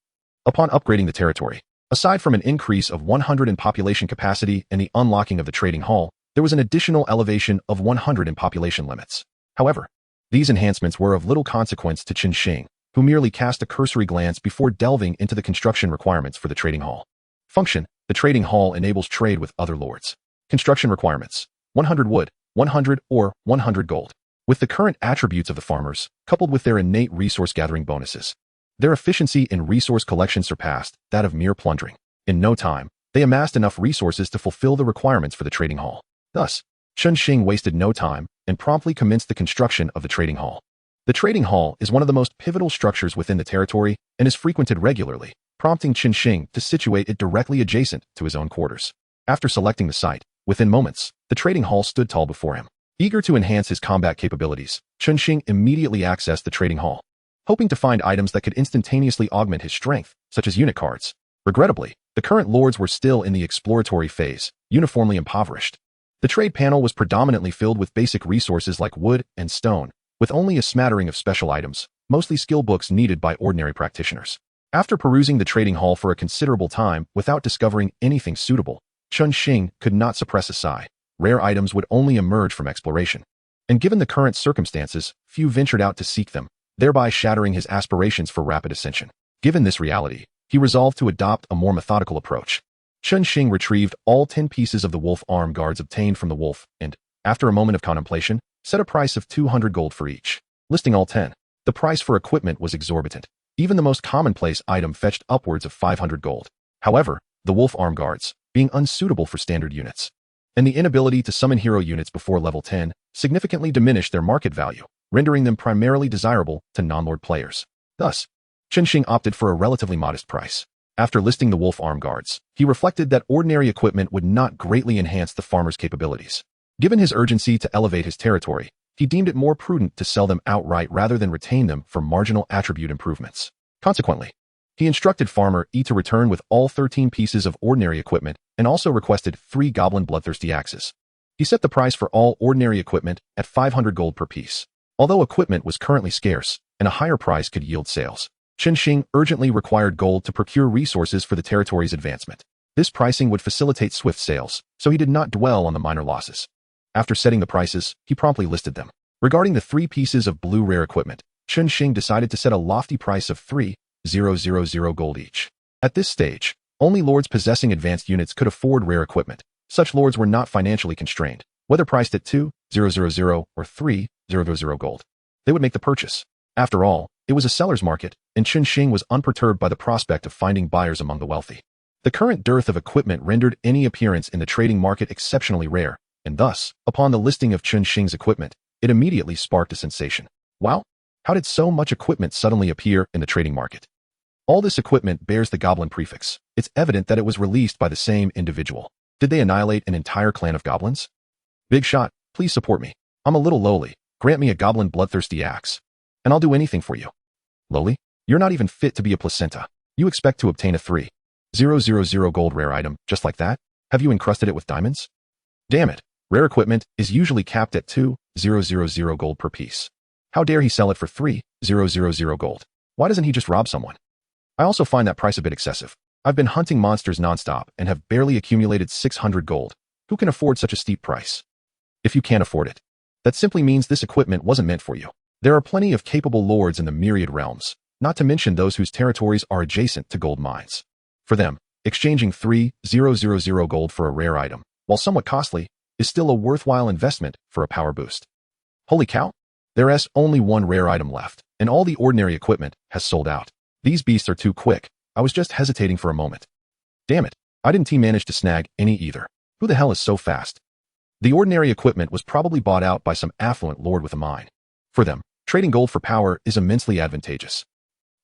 Upon upgrading the territory, aside from an increase of 100 in population capacity and the unlocking of the Trading Hall, there was an additional elevation of 100 in population limits. However, these enhancements were of little consequence to Chen Xing, who merely cast a cursory glance before delving into the construction requirements for the Trading Hall. Function: the Trading Hall enables trade with other lords. Construction requirements: 100 wood, 100 or 100 gold. With the current attributes of the farmers, coupled with their innate resource gathering bonuses, their efficiency in resource collection surpassed that of mere plundering. In no time, they amassed enough resources to fulfill the requirements for the Trading Hall. Thus, Chen Xing wasted no time and promptly commenced the construction of the Trading Hall. The Trading Hall is one of the most pivotal structures within the territory and is frequented regularly, prompting Chen Xing to situate it directly adjacent to his own quarters. After selecting the site, within moments, the Trading Hall stood tall before him. Eager to enhance his combat capabilities, Chen Xing immediately accessed the Trading Hall, hoping to find items that could instantaneously augment his strength, such as unit cards. Regrettably, the current lords were still in the exploratory phase, uniformly impoverished. The trade panel was predominantly filled with basic resources like wood and stone, with only a smattering of special items, mostly skill books needed by ordinary practitioners. After perusing the trading hall for a considerable time without discovering anything suitable, Chen Xing could not suppress a sigh. Rare items would only emerge from exploration. And given the current circumstances, few ventured out to seek them, thereby shattering his aspirations for rapid ascension. Given this reality, he resolved to adopt a more methodical approach. Chen Xing retrieved all 10 pieces of the wolf arm guards obtained from the wolf and, after a moment of contemplation, set a price of 200 gold for each. Listing all 10, the price for equipment was exorbitant. Even the most commonplace item fetched upwards of 500 gold. However, the wolf arm guards, being unsuitable for standard units, and the inability to summon hero units before level 10, significantly diminished their market value, rendering them primarily desirable to non-lord players. Thus, Chen Xing opted for a relatively modest price. After listing the wolf arm guards, he reflected that ordinary equipment would not greatly enhance the farmer's capabilities. Given his urgency to elevate his territory, he deemed it more prudent to sell them outright rather than retain them for marginal attribute improvements. Consequently, he instructed Farmer E to return with all 13 pieces of ordinary equipment and also requested 3 goblin bloodthirsty axes. He set the price for all ordinary equipment at 500 gold per piece. Although equipment was currently scarce, and a higher price could yield sales, Chen Xing urgently required gold to procure resources for the territory's advancement. This pricing would facilitate swift sales, so he did not dwell on the minor losses. After setting the prices, he promptly listed them. Regarding the 3 pieces of blue rare equipment, Chen Xing decided to set a lofty price of 3,000 gold each. At this stage, only lords possessing advanced units could afford rare equipment. Such lords were not financially constrained, whether priced at 2,000 or 3,000 gold. They would make the purchase. After all, it was a seller's market, and Chen Xing was unperturbed by the prospect of finding buyers among the wealthy. The current dearth of equipment rendered any appearance in the trading market exceptionally rare, and thus, upon the listing of Chen Xing's equipment, it immediately sparked a sensation. Wow! How did so much equipment suddenly appear in the trading market? All this equipment bears the goblin prefix. It's evident that it was released by the same individual. Did they annihilate an entire clan of goblins? Big shot, please support me. I'm a little lowly. Grant me a goblin bloodthirsty axe, and I'll do anything for you. Lowly? You're not even fit to be a placenta. You expect to obtain a 3,000 gold rare item just like that? Have you encrusted it with diamonds? Damn it. Rare equipment is usually capped at 2,000 gold per piece. How dare he sell it for 3,000 gold? Why doesn't he just rob someone? I also find that price a bit excessive. I've been hunting monsters nonstop and have barely accumulated 600 gold. Who can afford such a steep price? If you can't afford it, that simply means this equipment wasn't meant for you. There are plenty of capable lords in the myriad realms, not to mention those whose territories are adjacent to gold mines. For them, exchanging 3,000 gold for a rare item, while somewhat costly, is still a worthwhile investment for a power boost. Holy cow! There's only one rare item left, and all the ordinary equipment has sold out. These beasts are too quick. I was just hesitating for a moment. Damn it, I didn't manage to snag any either. Who the hell is so fast? The ordinary equipment was probably bought out by some affluent lord with a mine. For them, trading gold for power is immensely advantageous.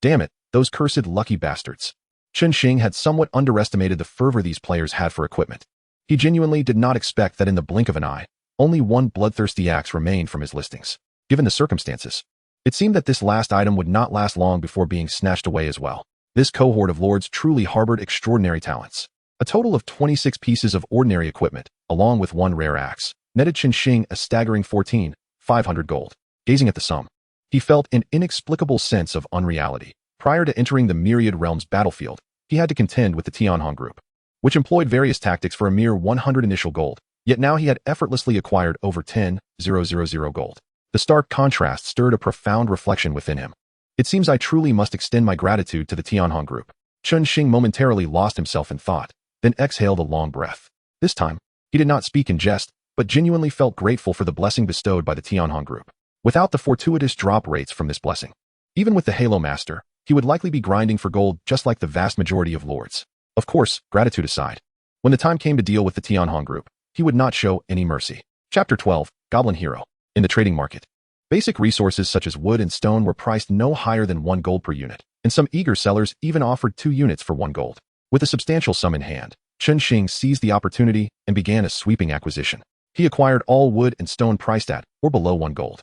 Damn it, those cursed lucky bastards. Chen Xing had somewhat underestimated the fervor these players had for equipment. He genuinely did not expect that in the blink of an eye, only one bloodthirsty axe remained from his listings. Given the circumstances, it seemed that this last item would not last long before being snatched away as well. This cohort of lords truly harbored extraordinary talents. A total of 26 pieces of ordinary equipment, along with one rare axe, netted Chen Xing a staggering 14,500 gold. Gazing at the sum, he felt an inexplicable sense of unreality. Prior to entering the Myriad Realms battlefield, he had to contend with the Tianhong group, which employed various tactics for a mere 100 initial gold, yet now he had effortlessly acquired over 10,000 gold. The stark contrast stirred a profound reflection within him. It seems I truly must extend my gratitude to the Tianhong group. Chen Xing momentarily lost himself in thought, then exhaled a long breath. This time, he did not speak in jest, but genuinely felt grateful for the blessing bestowed by the Tianhong group. Without the fortuitous drop rates from this blessing, even with the Halo Master, he would likely be grinding for gold just like the vast majority of lords. Of course, gratitude aside, when the time came to deal with the Tianhong group, he would not show any mercy. Chapter 12, Goblin Hero. In the trading market, basic resources such as wood and stone were priced no higher than 1 gold per unit, and some eager sellers even offered 2 units for 1 gold. With a substantial sum in hand, Chen Xing seized the opportunity and began a sweeping acquisition. He acquired all wood and stone priced at or below 1 gold.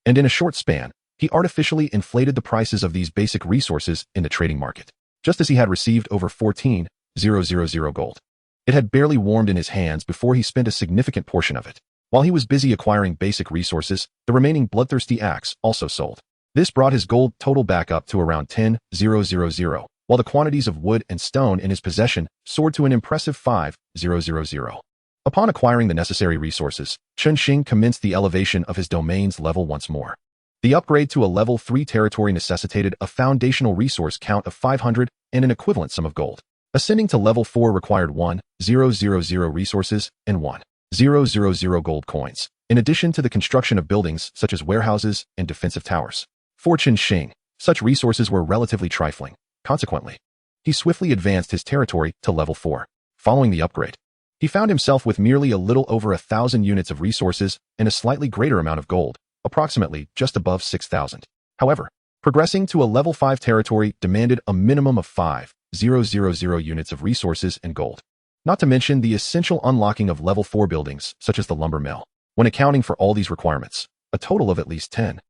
And in a short span, he artificially inflated the prices of these basic resources in the trading market, just as he had received over 14,000 gold. It had barely warmed in his hands before he spent a significant portion of it. While he was busy acquiring basic resources, the remaining bloodthirsty axe also sold. This brought his gold total back up to around 10,000, while the quantities of wood and stone in his possession soared to an impressive 5,000. Upon acquiring the necessary resources, Chen Xing commenced the elevation of his domain's level once more. The upgrade to a level 3 territory necessitated a foundational resource count of 500 and an equivalent sum of gold. Ascending to level 4 required 1,000 resources and 1,000 gold coins, in addition to the construction of buildings such as warehouses and defensive towers. For Chen Xing, such resources were relatively trifling. Consequently, he swiftly advanced his territory to level 4. Following the upgrade, he found himself with merely a little over 1,000 units of resources and a slightly greater amount of gold, approximately just above 6,000. However, progressing to a level 5 territory demanded a minimum of 5,000 units of resources and gold. Not to mention the essential unlocking of level 4 buildings, such as the lumber mill. When accounting for all these requirements, a total of at least 10,000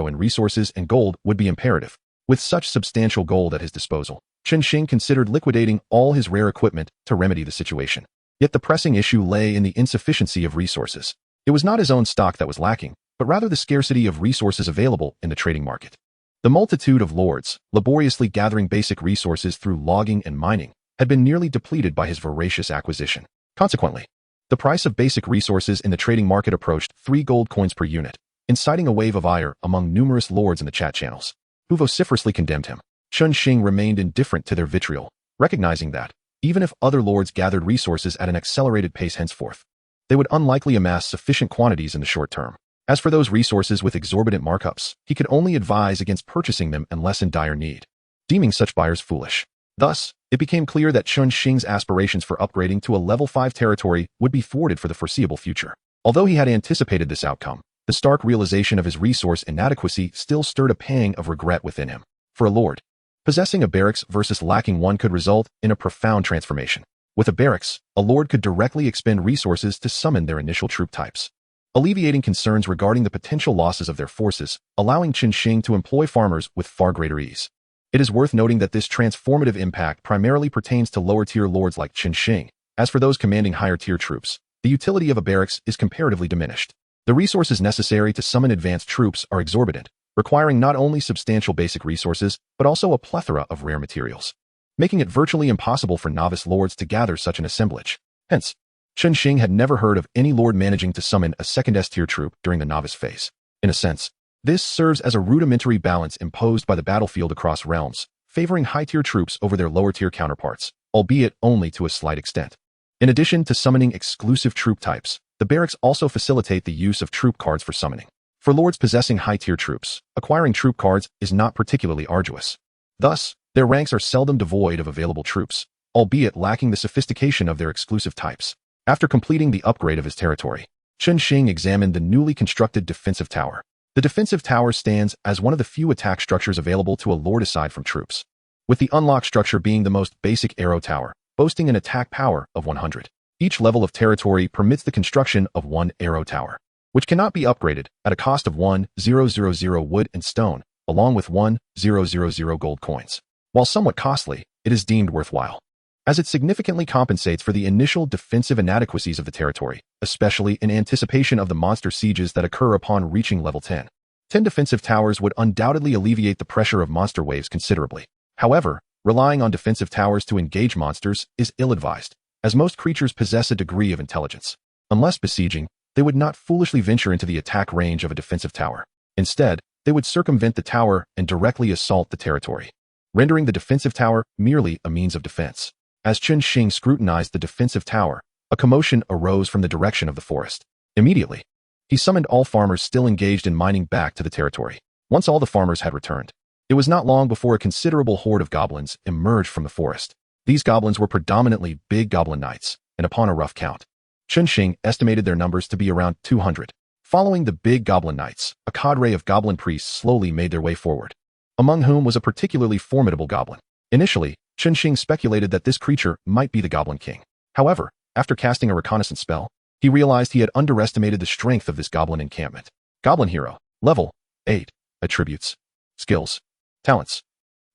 in resources and gold would be imperative. With such substantial gold at his disposal, Chen Xing considered liquidating all his rare equipment to remedy the situation. Yet the pressing issue lay in the insufficiency of resources. It was not his own stock that was lacking, but rather the scarcity of resources available in the trading market. The multitude of lords, laboriously gathering basic resources through logging and mining, had been nearly depleted by his voracious acquisition. Consequently, the price of basic resources in the trading market approached 3 gold coins per unit, inciting a wave of ire among numerous lords in the chat channels, who vociferously condemned him. Chen Xing remained indifferent to their vitriol, recognizing that, even if other lords gathered resources at an accelerated pace henceforth, they would unlikely amass sufficient quantities in the short term. As for those resources with exorbitant markups, he could only advise against purchasing them unless in dire need, deeming such buyers foolish. Thus, it became clear that Chen Xing's aspirations for upgrading to a level 5 territory would be thwarted for the foreseeable future. Although he had anticipated this outcome, the stark realization of his resource inadequacy still stirred a pang of regret within him. For a lord, possessing a barracks versus lacking one could result in a profound transformation. With a barracks, a lord could directly expend resources to summon their initial troop types, alleviating concerns regarding the potential losses of their forces, allowing Chen Xing to employ farmers with far greater ease. It is worth noting that this transformative impact primarily pertains to lower-tier lords like Chen Xing. As for those commanding higher-tier troops, the utility of a barracks is comparatively diminished. The resources necessary to summon advanced troops are exorbitant, requiring not only substantial basic resources, but also a plethora of rare materials, making it virtually impossible for novice lords to gather such an assemblage. Hence, Chen Xing had never heard of any lord managing to summon a second S-tier troop during the novice phase. In a sense, this serves as a rudimentary balance imposed by the battlefield across realms, favoring high-tier troops over their lower-tier counterparts, albeit only to a slight extent. In addition to summoning exclusive troop types, the barracks also facilitate the use of troop cards for summoning. For lords possessing high-tier troops, acquiring troop cards is not particularly arduous. Thus, their ranks are seldom devoid of available troops, albeit lacking the sophistication of their exclusive types. After completing the upgrade of his territory, Chen Xing examined the newly constructed defensive tower. The defensive tower stands as one of the few attack structures available to a lord aside from troops, with the unlocked structure being the most basic arrow tower, boasting an attack power of 100. Each level of territory permits the construction of one arrow tower, which cannot be upgraded at a cost of 1,000 wood and stone, along with 1,000 gold coins. While somewhat costly, it is deemed worthwhile, as it significantly compensates for the initial defensive inadequacies of the territory, especially in anticipation of the monster sieges that occur upon reaching level 10. 10 defensive towers would undoubtedly alleviate the pressure of monster waves considerably. However, relying on defensive towers to engage monsters is ill-advised, as most creatures possess a degree of intelligence. Unless besieging, they would not foolishly venture into the attack range of a defensive tower. Instead, they would circumvent the tower and directly assault the territory, rendering the defensive tower merely a means of defense. As Chen Xing scrutinized the defensive tower, a commotion arose from the direction of the forest. Immediately, he summoned all farmers still engaged in mining back to the territory. Once all the farmers had returned, it was not long before a considerable horde of goblins emerged from the forest. These goblins were predominantly big goblin knights, and upon a rough count, Chen Xing estimated their numbers to be around 200. Following the big goblin knights, a cadre of goblin priests slowly made their way forward, among whom was a particularly formidable goblin. Initially, Chen Xing speculated that this creature might be the Goblin King. However, after casting a reconnaissance spell, he realized he had underestimated the strength of this goblin encampment. Goblin Hero, Level 8, Attributes, Skills, Talents.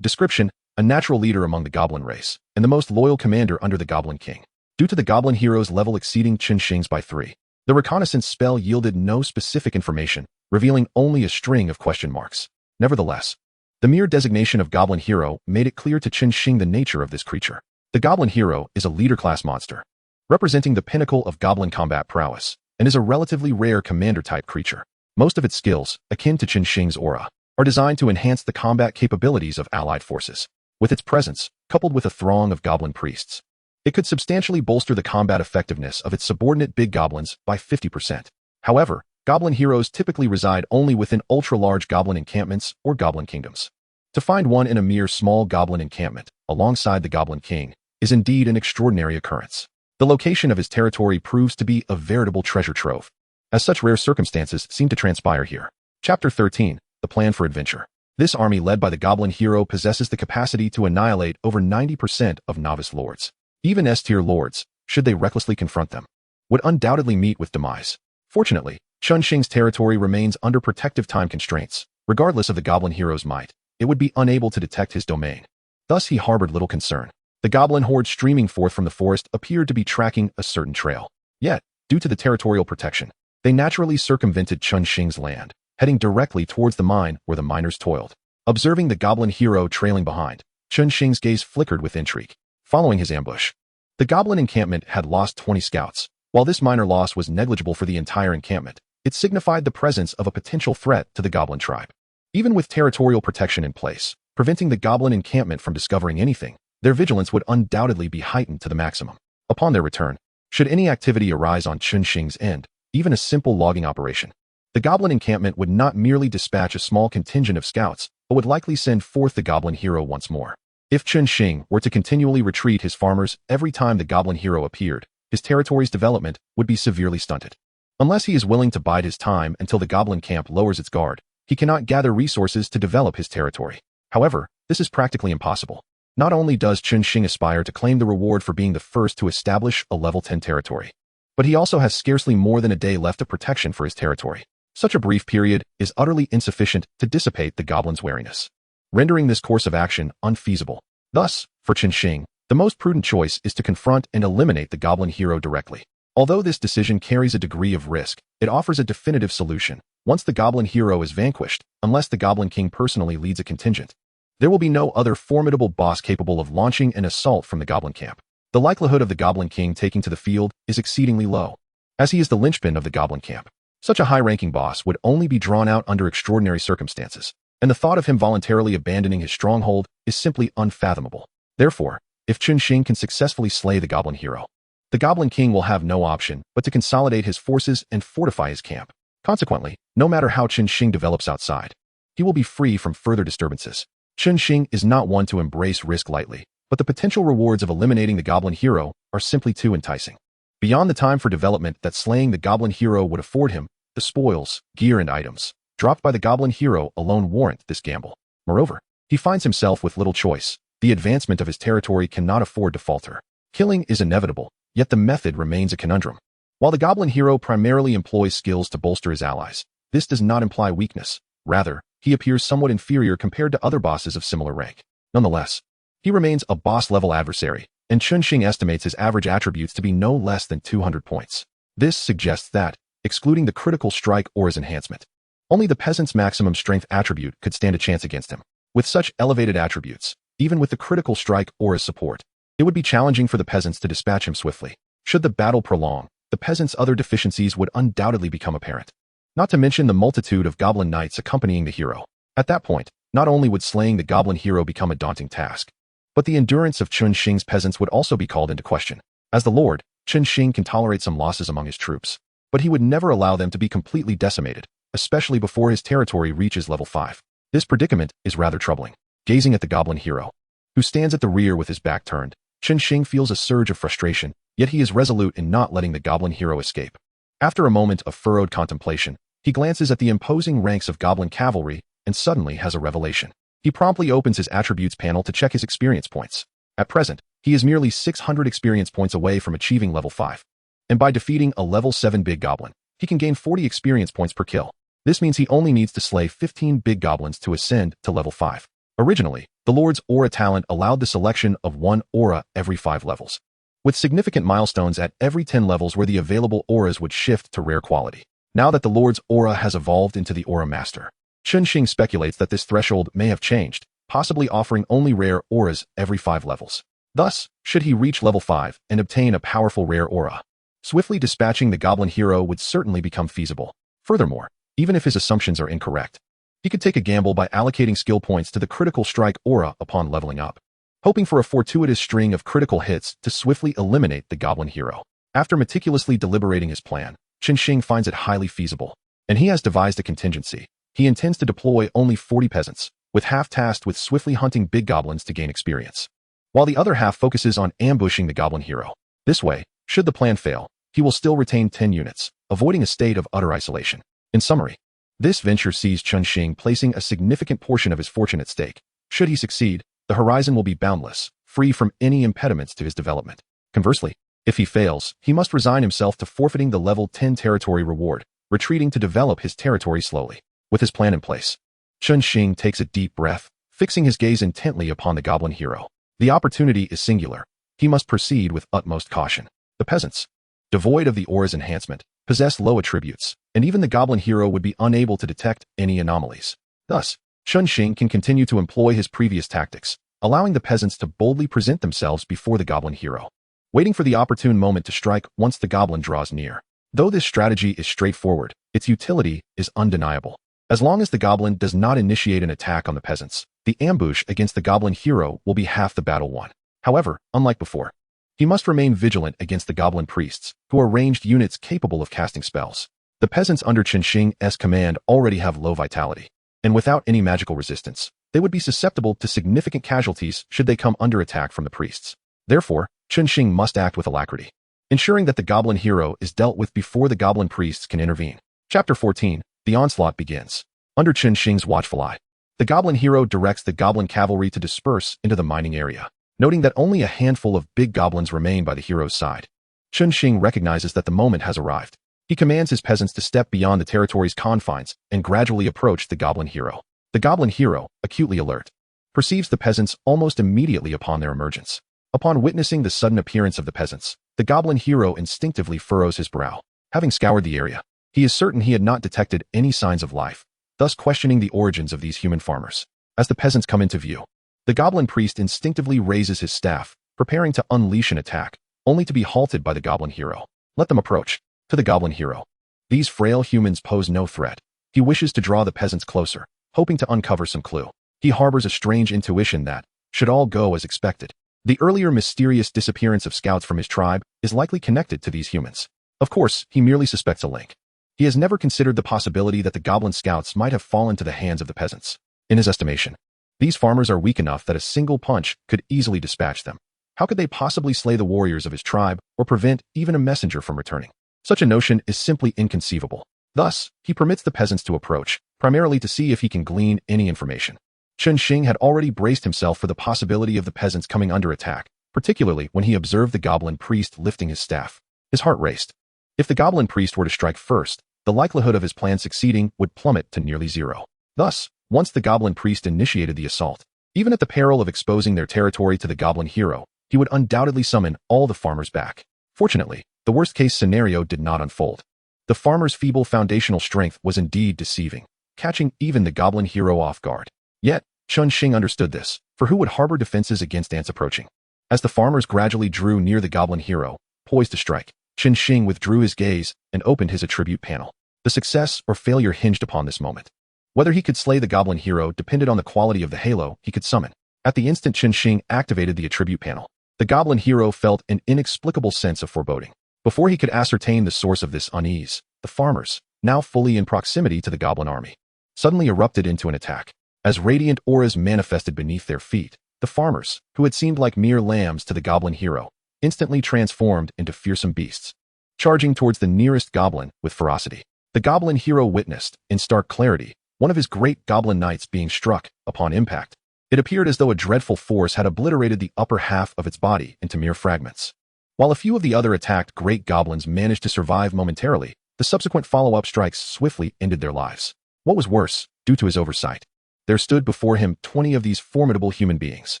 Description: a natural leader among the goblin race, and the most loyal commander under the Goblin King. Due to the Goblin Hero's level exceeding Chen Xing's by 3, the reconnaissance spell yielded no specific information, revealing only a string of question marks. Nevertheless, The mere designation of Goblin Hero made it clear to Chen Xing the nature of this creature. The Goblin Hero is a leader-class monster, representing the pinnacle of goblin combat prowess, and is a relatively rare commander-type creature. Most of its skills, akin to Chen Xing's aura, are designed to enhance the combat capabilities of allied forces. With its presence, coupled with a throng of goblin priests, it could substantially bolster the combat effectiveness of its subordinate big goblins by 50%. However, goblin heroes typically reside only within ultra-large goblin encampments or goblin kingdoms. To find one in a mere small goblin encampment, alongside the Goblin King, is indeed an extraordinary occurrence. The location of his territory proves to be a veritable treasure trove, as such rare circumstances seem to transpire here. Chapter 13, The Plan for Adventure. This army led by the Goblin Hero possesses the capacity to annihilate over 90% of novice lords. Even S-tier lords, should they recklessly confront them, would undoubtedly meet with demise. Fortunately, Chen Xing's territory remains under protective time constraints. Regardless of the Goblin Hero's might, it would be unable to detect his domain. Thus he harbored little concern. The goblin horde streaming forth from the forest appeared to be tracking a certain trail. Yet, due to the territorial protection, they naturally circumvented Chen Xing's land, heading directly towards the mine where the miners toiled. Observing the Goblin Hero trailing behind, Chen Xing's gaze flickered with intrigue. Following his ambush, the goblin encampment had lost 20 scouts. While this minor loss was negligible for the entire encampment, it signified the presence of a potential threat to the goblin tribe. Even with territorial protection in place, preventing the goblin encampment from discovering anything, their vigilance would undoubtedly be heightened to the maximum. Upon their return, should any activity arise on Chen Xing's end, even a simple logging operation, the goblin encampment would not merely dispatch a small contingent of scouts, but would likely send forth the Goblin Hero once more. If Chen Xing were to continually retreat his farmers every time the Goblin Hero appeared, his territory's development would be severely stunted. Unless he is willing to bide his time until the goblin camp lowers its guard, he cannot gather resources to develop his territory. However, this is practically impossible. Not only does Chen Xing aspire to claim the reward for being the first to establish a level 10 territory, but he also has scarcely more than a day left of protection for his territory. Such a brief period is utterly insufficient to dissipate the goblin's wariness, rendering this course of action unfeasible. Thus, for Chen Xing, the most prudent choice is to confront and eliminate the Goblin Hero directly. Although this decision carries a degree of risk, it offers a definitive solution. Once the Goblin Hero is vanquished, unless the Goblin King personally leads a contingent, there will be no other formidable boss capable of launching an assault from the Goblin camp. The likelihood of the Goblin King taking to the field is exceedingly low, as he is the linchpin of the Goblin camp. Such a high-ranking boss would only be drawn out under extraordinary circumstances, and the thought of him voluntarily abandoning his stronghold is simply unfathomable. Therefore, if Chen Xing can successfully slay the Goblin Hero, the Goblin King will have no option but to consolidate his forces and fortify his camp. Consequently, no matter how Chen Xing develops outside, he will be free from further disturbances. Chen Xing is not one to embrace risk lightly, but the potential rewards of eliminating the Goblin Hero are simply too enticing. Beyond the time for development that slaying the Goblin Hero would afford him, the spoils, gear and items dropped by the Goblin Hero alone warrant this gamble. Moreover, he finds himself with little choice. The advancement of his territory cannot afford to falter. Killing is inevitable, yet the method remains a conundrum. While the Goblin Hero primarily employs skills to bolster his allies, this does not imply weakness. Rather, he appears somewhat inferior compared to other bosses of similar rank. Nonetheless, he remains a boss-level adversary, and Chen Xing estimates his average attributes to be no less than 200 points. This suggests that, excluding the critical strike aura's enhancement, only the peasant's maximum strength attribute could stand a chance against him. With such elevated attributes, even with the critical strike aura's support, it would be challenging for the peasants to dispatch him swiftly. Should the battle prolong, the peasant's other deficiencies would undoubtedly become apparent. Not to mention the multitude of goblin knights accompanying the hero. At that point, not only would slaying the Goblin Hero become a daunting task, but the endurance of Chen Xing's peasants would also be called into question. As the Lord, Chen Xing can tolerate some losses among his troops, but he would never allow them to be completely decimated, especially before his territory reaches level 5. This predicament is rather troubling. Gazing at the Goblin Hero, who stands at the rear with his back turned, Chen Xing feels a surge of frustration, yet he is resolute in not letting the Goblin Hero escape. After a moment of furrowed contemplation, he glances at the imposing ranks of goblin cavalry and suddenly has a revelation. He promptly opens his attributes panel to check his experience points. At present, he is merely 600 experience points away from achieving level 5. And by defeating a level 7 big goblin, he can gain 40 experience points per kill. This means he only needs to slay 15 big goblins to ascend to level 5. Originally, the Lord's Aura talent allowed the selection of one aura every 5 levels, with significant milestones at every 10 levels where the available auras would shift to rare quality. Now that the Lord's Aura has evolved into the Aura Master, Chen Xing speculates that this threshold may have changed, possibly offering only rare auras every 5 levels. Thus, should he reach level 5 and obtain a powerful rare aura, swiftly dispatching the goblin hero would certainly become feasible. Furthermore, even if his assumptions are incorrect, he could take a gamble by allocating skill points to the critical strike aura upon leveling up, hoping for a fortuitous string of critical hits to swiftly eliminate the goblin hero. After meticulously deliberating his plan, Chen Xing finds it highly feasible, and he has devised a contingency. He intends to deploy only 40 peasants, with half tasked with swiftly hunting big goblins to gain experience, while the other half focuses on ambushing the goblin hero. This way, should the plan fail, he will still retain 10 units, avoiding a state of utter isolation. In summary, this venture sees Chen Xing placing a significant portion of his fortune at stake. Should he succeed, the horizon will be boundless, free from any impediments to his development. Conversely, if he fails, he must resign himself to forfeiting the level 10 territory reward, retreating to develop his territory slowly. With his plan in place, Chen Xing takes a deep breath, fixing his gaze intently upon the goblin hero. The opportunity is singular. He must proceed with utmost caution. The peasants, devoid of the aura's enhancement, possess low attributes, and even the goblin hero would be unable to detect any anomalies. Thus, Chen Xing can continue to employ his previous tactics, allowing the peasants to boldly present themselves before the goblin hero, waiting for the opportune moment to strike once the goblin draws near. Though this strategy is straightforward, its utility is undeniable. As long as the goblin does not initiate an attack on the peasants, the ambush against the goblin hero will be half the battle won. However, unlike before, he must remain vigilant against the goblin priests, who are ranged units capable of casting spells. The peasants under Chen Xing's command already have low vitality, and without any magical resistance, they would be susceptible to significant casualties should they come under attack from the priests. Therefore, Chen Xing must act with alacrity, ensuring that the goblin hero is dealt with before the goblin priests can intervene. Chapter 14. The onslaught begins. Under Chen Xing's watchful eye, the goblin hero directs the goblin cavalry to disperse into the mining area. Noting that only a handful of big goblins remain by the hero's side, Chen Xing recognizes that the moment has arrived. He commands his peasants to step beyond the territory's confines and gradually approach the goblin hero. The goblin hero, acutely alert, perceives the peasants almost immediately upon their emergence. Upon witnessing the sudden appearance of the peasants, the goblin hero instinctively furrows his brow. Having scoured the area, he is certain he had not detected any signs of life, thus questioning the origins of these human farmers. As the peasants come into view, the goblin priest instinctively raises his staff, preparing to unleash an attack, only to be halted by the goblin hero. Let them approach. To the goblin hero, these frail humans pose no threat. He wishes to draw the peasants closer, hoping to uncover some clue. He harbors a strange intuition that, should all go as expected, the earlier mysterious disappearance of scouts from his tribe is likely connected to these humans. Of course, he merely suspects a link. He has never considered the possibility that the goblin scouts might have fallen to the hands of the peasants. In his estimation, these farmers are weak enough that a single punch could easily dispatch them. How could they possibly slay the warriors of his tribe or prevent even a messenger from returning? Such a notion is simply inconceivable. Thus, he permits the peasants to approach, primarily to see if he can glean any information. Chen Xing had already braced himself for the possibility of the peasants coming under attack, particularly when he observed the goblin priest lifting his staff. His heart raced. If the goblin priest were to strike first, the likelihood of his plan succeeding would plummet to nearly zero. Thus, once the goblin priest initiated the assault, even at the peril of exposing their territory to the goblin hero, he would undoubtedly summon all the farmers back. Fortunately, the worst-case scenario did not unfold. The farmer's feeble foundational strength was indeed deceiving, catching even the goblin hero off guard. Yet, Chen Xing understood this, for who would harbor defenses against ants approaching? As the farmers gradually drew near the goblin hero, poised to strike, Chen Xing withdrew his gaze and opened his attribute panel. The success or failure hinged upon this moment. Whether he could slay the goblin hero depended on the quality of the halo he could summon. At the instant Chen Xing activated the attribute panel, the goblin hero felt an inexplicable sense of foreboding. Before he could ascertain the source of this unease, the farmers, now fully in proximity to the goblin army, suddenly erupted into an attack. As radiant auras manifested beneath their feet, the farmers, who had seemed like mere lambs to the goblin hero, instantly transformed into fearsome beasts, charging towards the nearest goblin with ferocity. The goblin hero witnessed, in stark clarity, one of his great goblin knights being struck upon impact. It appeared as though a dreadful force had obliterated the upper half of its body into mere fragments. While a few of the other attacked great goblins managed to survive momentarily, the subsequent follow-up strikes swiftly ended their lives. What was worse, due to his oversight, there stood before him 20 of these formidable human beings.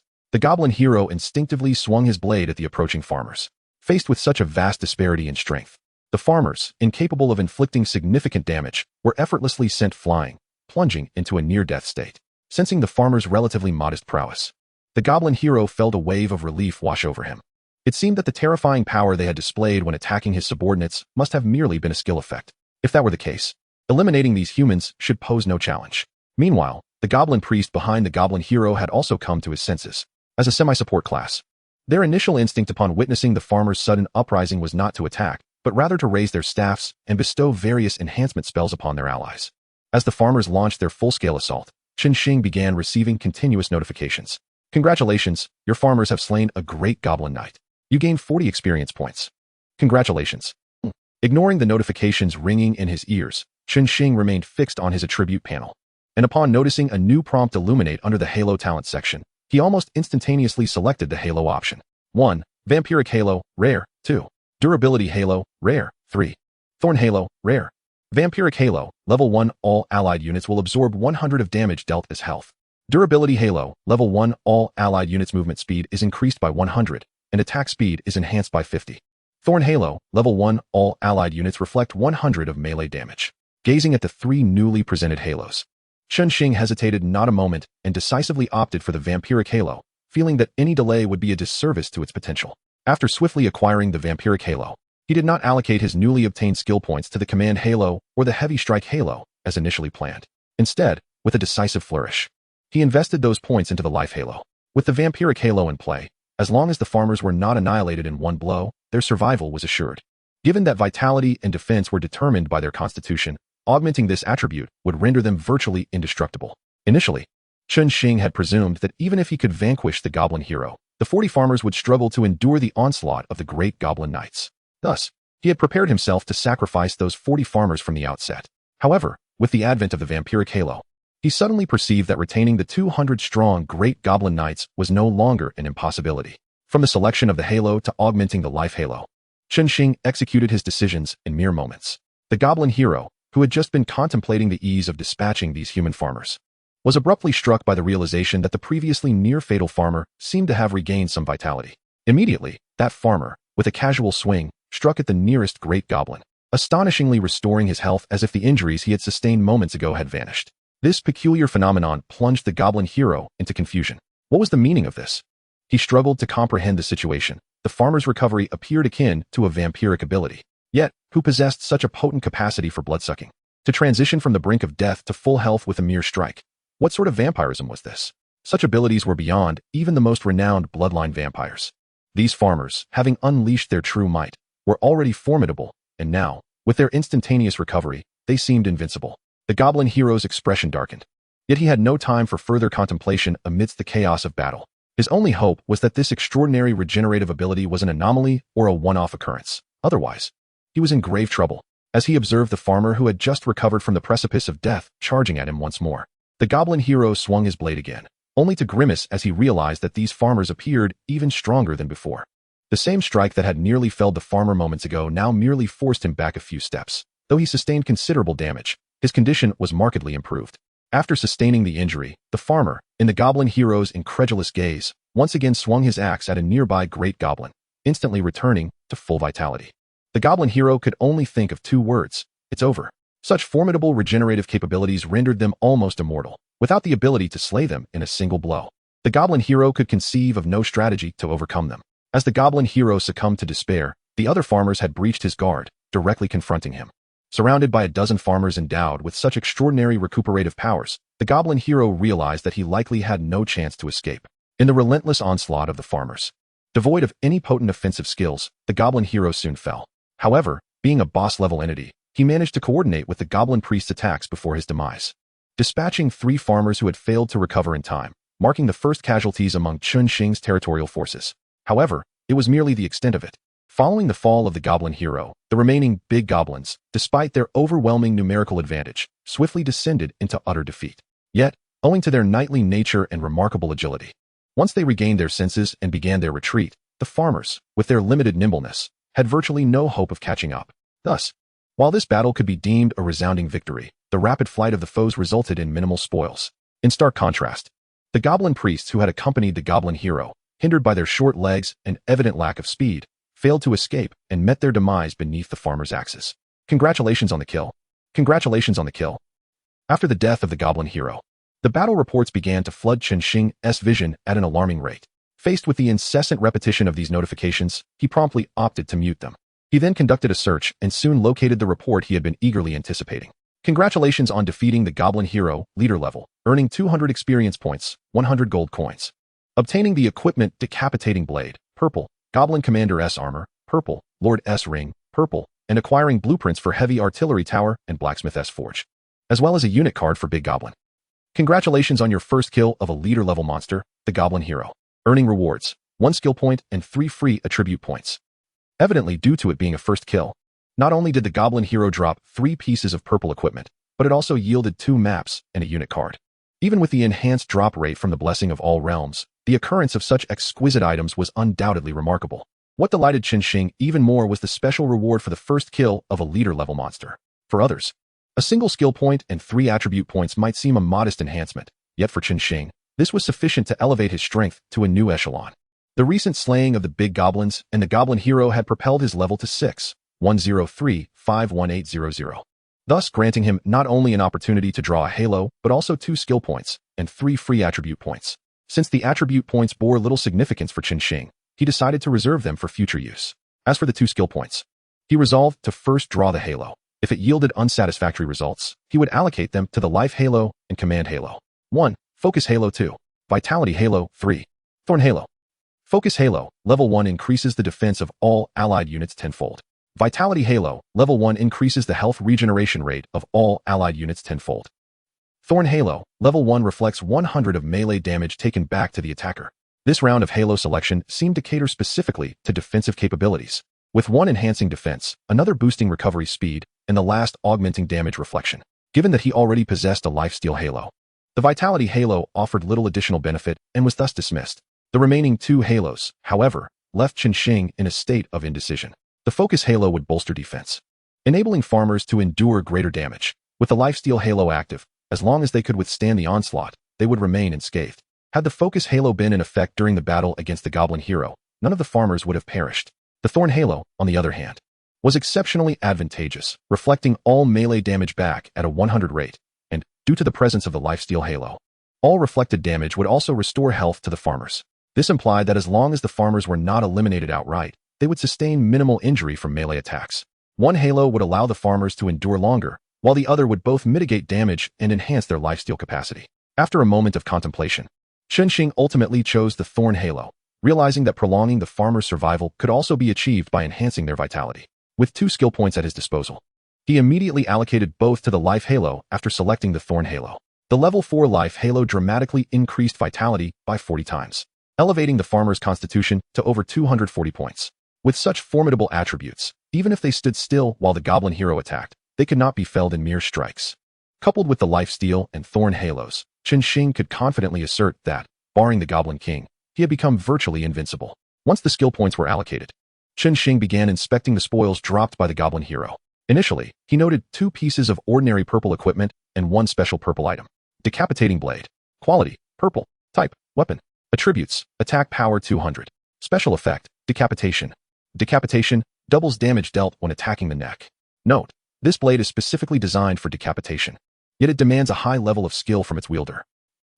The goblin hero instinctively swung his blade at the approaching farmers. Faced with such a vast disparity in strength, the farmers, incapable of inflicting significant damage, were effortlessly sent flying, plunging into a near-death state. Sensing the farmer's relatively modest prowess, the goblin hero felt a wave of relief wash over him. It seemed that the terrifying power they had displayed when attacking his subordinates must have merely been a skill effect. If that were the case, eliminating these humans should pose no challenge. Meanwhile, the goblin priest behind the goblin hero had also come to his senses. As a semi-support class, their initial instinct upon witnessing the farmer's sudden uprising was not to attack, but rather to raise their staffs and bestow various enhancement spells upon their allies. As the farmers launched their full-scale assault, Chen Xing began receiving continuous notifications. Congratulations, your farmers have slain a great goblin knight. You gained 40 experience points. Congratulations. Ignoring the notifications ringing in his ears, Chen Xing remained fixed on his attribute panel. And upon noticing a new prompt illuminate under the Halo talent section, he almost instantaneously selected the Halo option. 1. Vampiric Halo, Rare. 2. Durability Halo, Rare. 3. Thorn Halo, Rare. Vampiric Halo, Level 1, all allied units will absorb 100 of damage dealt as health. Durability Halo, Level 1, all allied units' movement speed is increased by 100, and attack speed is enhanced by 50. Thorn Halo, Level 1, all allied units reflect 100 of melee damage. Gazing at the three newly presented halos, Chen Xing hesitated not a moment and decisively opted for the Vampiric Halo, feeling that any delay would be a disservice to its potential. After swiftly acquiring the Vampiric Halo, he did not allocate his newly obtained skill points to the Command Halo or the Heavy Strike Halo, as initially planned. Instead, with a decisive flourish, he invested those points into the Life Halo. With the Vampiric Halo in play, as long as the farmers were not annihilated in one blow, their survival was assured. Given that vitality and defense were determined by their constitution, augmenting this attribute would render them virtually indestructible. Initially, Chen Xing had presumed that even if he could vanquish the goblin hero, the 40 farmers would struggle to endure the onslaught of the great goblin knights. Thus, he had prepared himself to sacrifice those 40 farmers from the outset. However, with the advent of the Vampiric Halo, he suddenly perceived that retaining the 200-strong great goblin knights was no longer an impossibility. From the selection of the Halo to augmenting the Life Halo, Chen Xing executed his decisions in mere moments. The goblin hero, who had just been contemplating the ease of dispatching these human farmers, was abruptly struck by the realization that the previously near-fatal farmer seemed to have regained some vitality. Immediately, that farmer, with a casual swing, struck at the nearest great goblin, astonishingly restoring his health as if the injuries he had sustained moments ago had vanished. This peculiar phenomenon plunged the goblin hero into confusion. What was the meaning of this? He struggled to comprehend the situation. The farmer's recovery appeared akin to a vampiric ability. Yet, who possessed such a potent capacity for bloodsucking? To transition from the brink of death to full health with a mere strike. What sort of vampirism was this? Such abilities were beyond even the most renowned bloodline vampires. These farmers, having unleashed their true might, were already formidable, and now, with their instantaneous recovery, they seemed invincible. The goblin hero's expression darkened. Yet he had no time for further contemplation amidst the chaos of battle. His only hope was that this extraordinary regenerative ability was an anomaly or a one-off occurrence. Otherwise, he was in grave trouble, as he observed the farmer who had just recovered from the precipice of death charging at him once more. The goblin hero swung his blade again, only to grimace as he realized that these farmers appeared even stronger than before. The same strike that had nearly felled the farmer moments ago now merely forced him back a few steps. Though he sustained considerable damage, his condition was markedly improved. After sustaining the injury, the farmer, in the goblin hero's incredulous gaze, once again swung his axe at a nearby great goblin, instantly returning to full vitality. The goblin hero could only think of two words: it's over. Such formidable regenerative capabilities rendered them almost immortal, without the ability to slay them in a single blow. The goblin hero could conceive of no strategy to overcome them. As the goblin hero succumbed to despair, the other farmers had breached his guard, directly confronting him. Surrounded by a dozen farmers endowed with such extraordinary recuperative powers, the goblin hero realized that he likely had no chance to escape. In the relentless onslaught of the farmers, devoid of any potent offensive skills, the goblin hero soon fell. However, being a boss-level entity, he managed to coordinate with the goblin priest's attacks before his demise, dispatching 3 farmers who had failed to recover in time, marking the first casualties among Chen Xing's territorial forces. However, it was merely the extent of it. Following the fall of the goblin hero, the remaining big goblins, despite their overwhelming numerical advantage, swiftly descended into utter defeat. Yet, owing to their knightly nature and remarkable agility, once they regained their senses and began their retreat, the farmers, with their limited nimbleness, had virtually no hope of catching up. Thus, while this battle could be deemed a resounding victory, the rapid flight of the foes resulted in minimal spoils. In stark contrast, the goblin priests who had accompanied the goblin hero, hindered by their short legs and evident lack of speed, failed to escape and met their demise beneath the farmers' axes. Congratulations on the kill. Congratulations on the kill. After the death of the goblin hero, the battle reports began to flood Chen Xing's vision at an alarming rate. Faced with the incessant repetition of these notifications, he promptly opted to mute them. He then conducted a search and soon located the report he had been eagerly anticipating. Congratulations on defeating the goblin hero, leader level, earning 200 experience points, 100 gold coins. Obtaining the equipment Decapitating Blade, purple, Goblin Commander's Armor, purple, Lord's Ring, purple, and acquiring blueprints for Heavy Artillery Tower and Blacksmith's Forge, as well as a unit card for Big Goblin. Congratulations on your first kill of a leader-level monster, the Goblin Hero. Earning rewards, 1 skill point and 3 free attribute points. Evidently due to it being a first kill, not only did the Goblin Hero drop 3 pieces of purple equipment, but it also yielded 2 maps and a unit card. Even with the enhanced drop rate from the Blessing of All Realms, the occurrence of such exquisite items was undoubtedly remarkable. What delighted Chen Xing even more was the special reward for the first kill of a leader-level monster. For others, a single skill point and 3 attribute points might seem a modest enhancement, yet for Chen Xing, this was sufficient to elevate his strength to a new echelon. The recent slaying of the big goblins and the Goblin Hero had propelled his level to 6,103,51800, thus granting him not only an opportunity to draw a halo, but also 2 skill points and 3 free attribute points. Since the attribute points bore little significance for Chen Xing, he decided to reserve them for future use. As for the 2 skill points, he resolved to first draw the halo. If it yielded unsatisfactory results, he would allocate them to the Life Halo and Command Halo. 1. Focus Halo. 2. Vitality Halo. 3. Thorn Halo. Focus Halo, level 1 increases the defense of all allied units tenfold. Vitality Halo, level 1 increases the health regeneration rate of all allied units tenfold. Thorn Halo, level 1 reflects 100 of melee damage taken back to the attacker. This round of Halo selection seemed to cater specifically to defensive capabilities, with one enhancing defense, another boosting recovery speed, and the last augmenting damage reflection. Given that he already possessed a lifesteal Halo, the Vitality Halo offered little additional benefit and was thus dismissed. The remaining 2 Halos, however, left Chen Xing in a state of indecision. The Focus Halo would bolster defense, enabling farmers to endure greater damage. With the Lifesteal Halo active, as long as they could withstand the onslaught, they would remain unscathed. Had the Focus Halo been in effect during the battle against the Goblin Hero, none of the farmers would have perished. The Thorn Halo, on the other hand, was exceptionally advantageous, reflecting all melee damage back at a 100 rate, and, due to the presence of the Lifesteal Halo, all reflected damage would also restore health to the farmers. This implied that as long as the farmers were not eliminated outright, they would sustain minimal injury from melee attacks. One Halo would allow the farmers to endure longer, while the other would both mitigate damage and enhance their lifesteal capacity. After a moment of contemplation, Chen Xing ultimately chose the Thorn Halo, realizing that prolonging the farmers' survival could also be achieved by enhancing their vitality. With 2 skill points at his disposal, he immediately allocated both to the Life Halo after selecting the Thorn Halo. The level 4 Life Halo dramatically increased vitality by 40 times, elevating the farmer's constitution to over 240 points. With such formidable attributes, even if they stood still while the Goblin Hero attacked, they could not be felled in mere strikes. Coupled with the Lifesteal and Thorn Halos, Chen Xing could confidently assert that, barring the Goblin King, he had become virtually invincible. Once the skill points were allocated, Chen Xing began inspecting the spoils dropped by the Goblin Hero. Initially, he noted 2 pieces of ordinary purple equipment and 1 special purple item. Decapitating Blade. Quality, purple. Type, weapon. Attributes, attack power 200. Special effect, decapitation. Decapitation doubles damage dealt when attacking the neck. Note, this blade is specifically designed for decapitation, yet it demands a high level of skill from its wielder.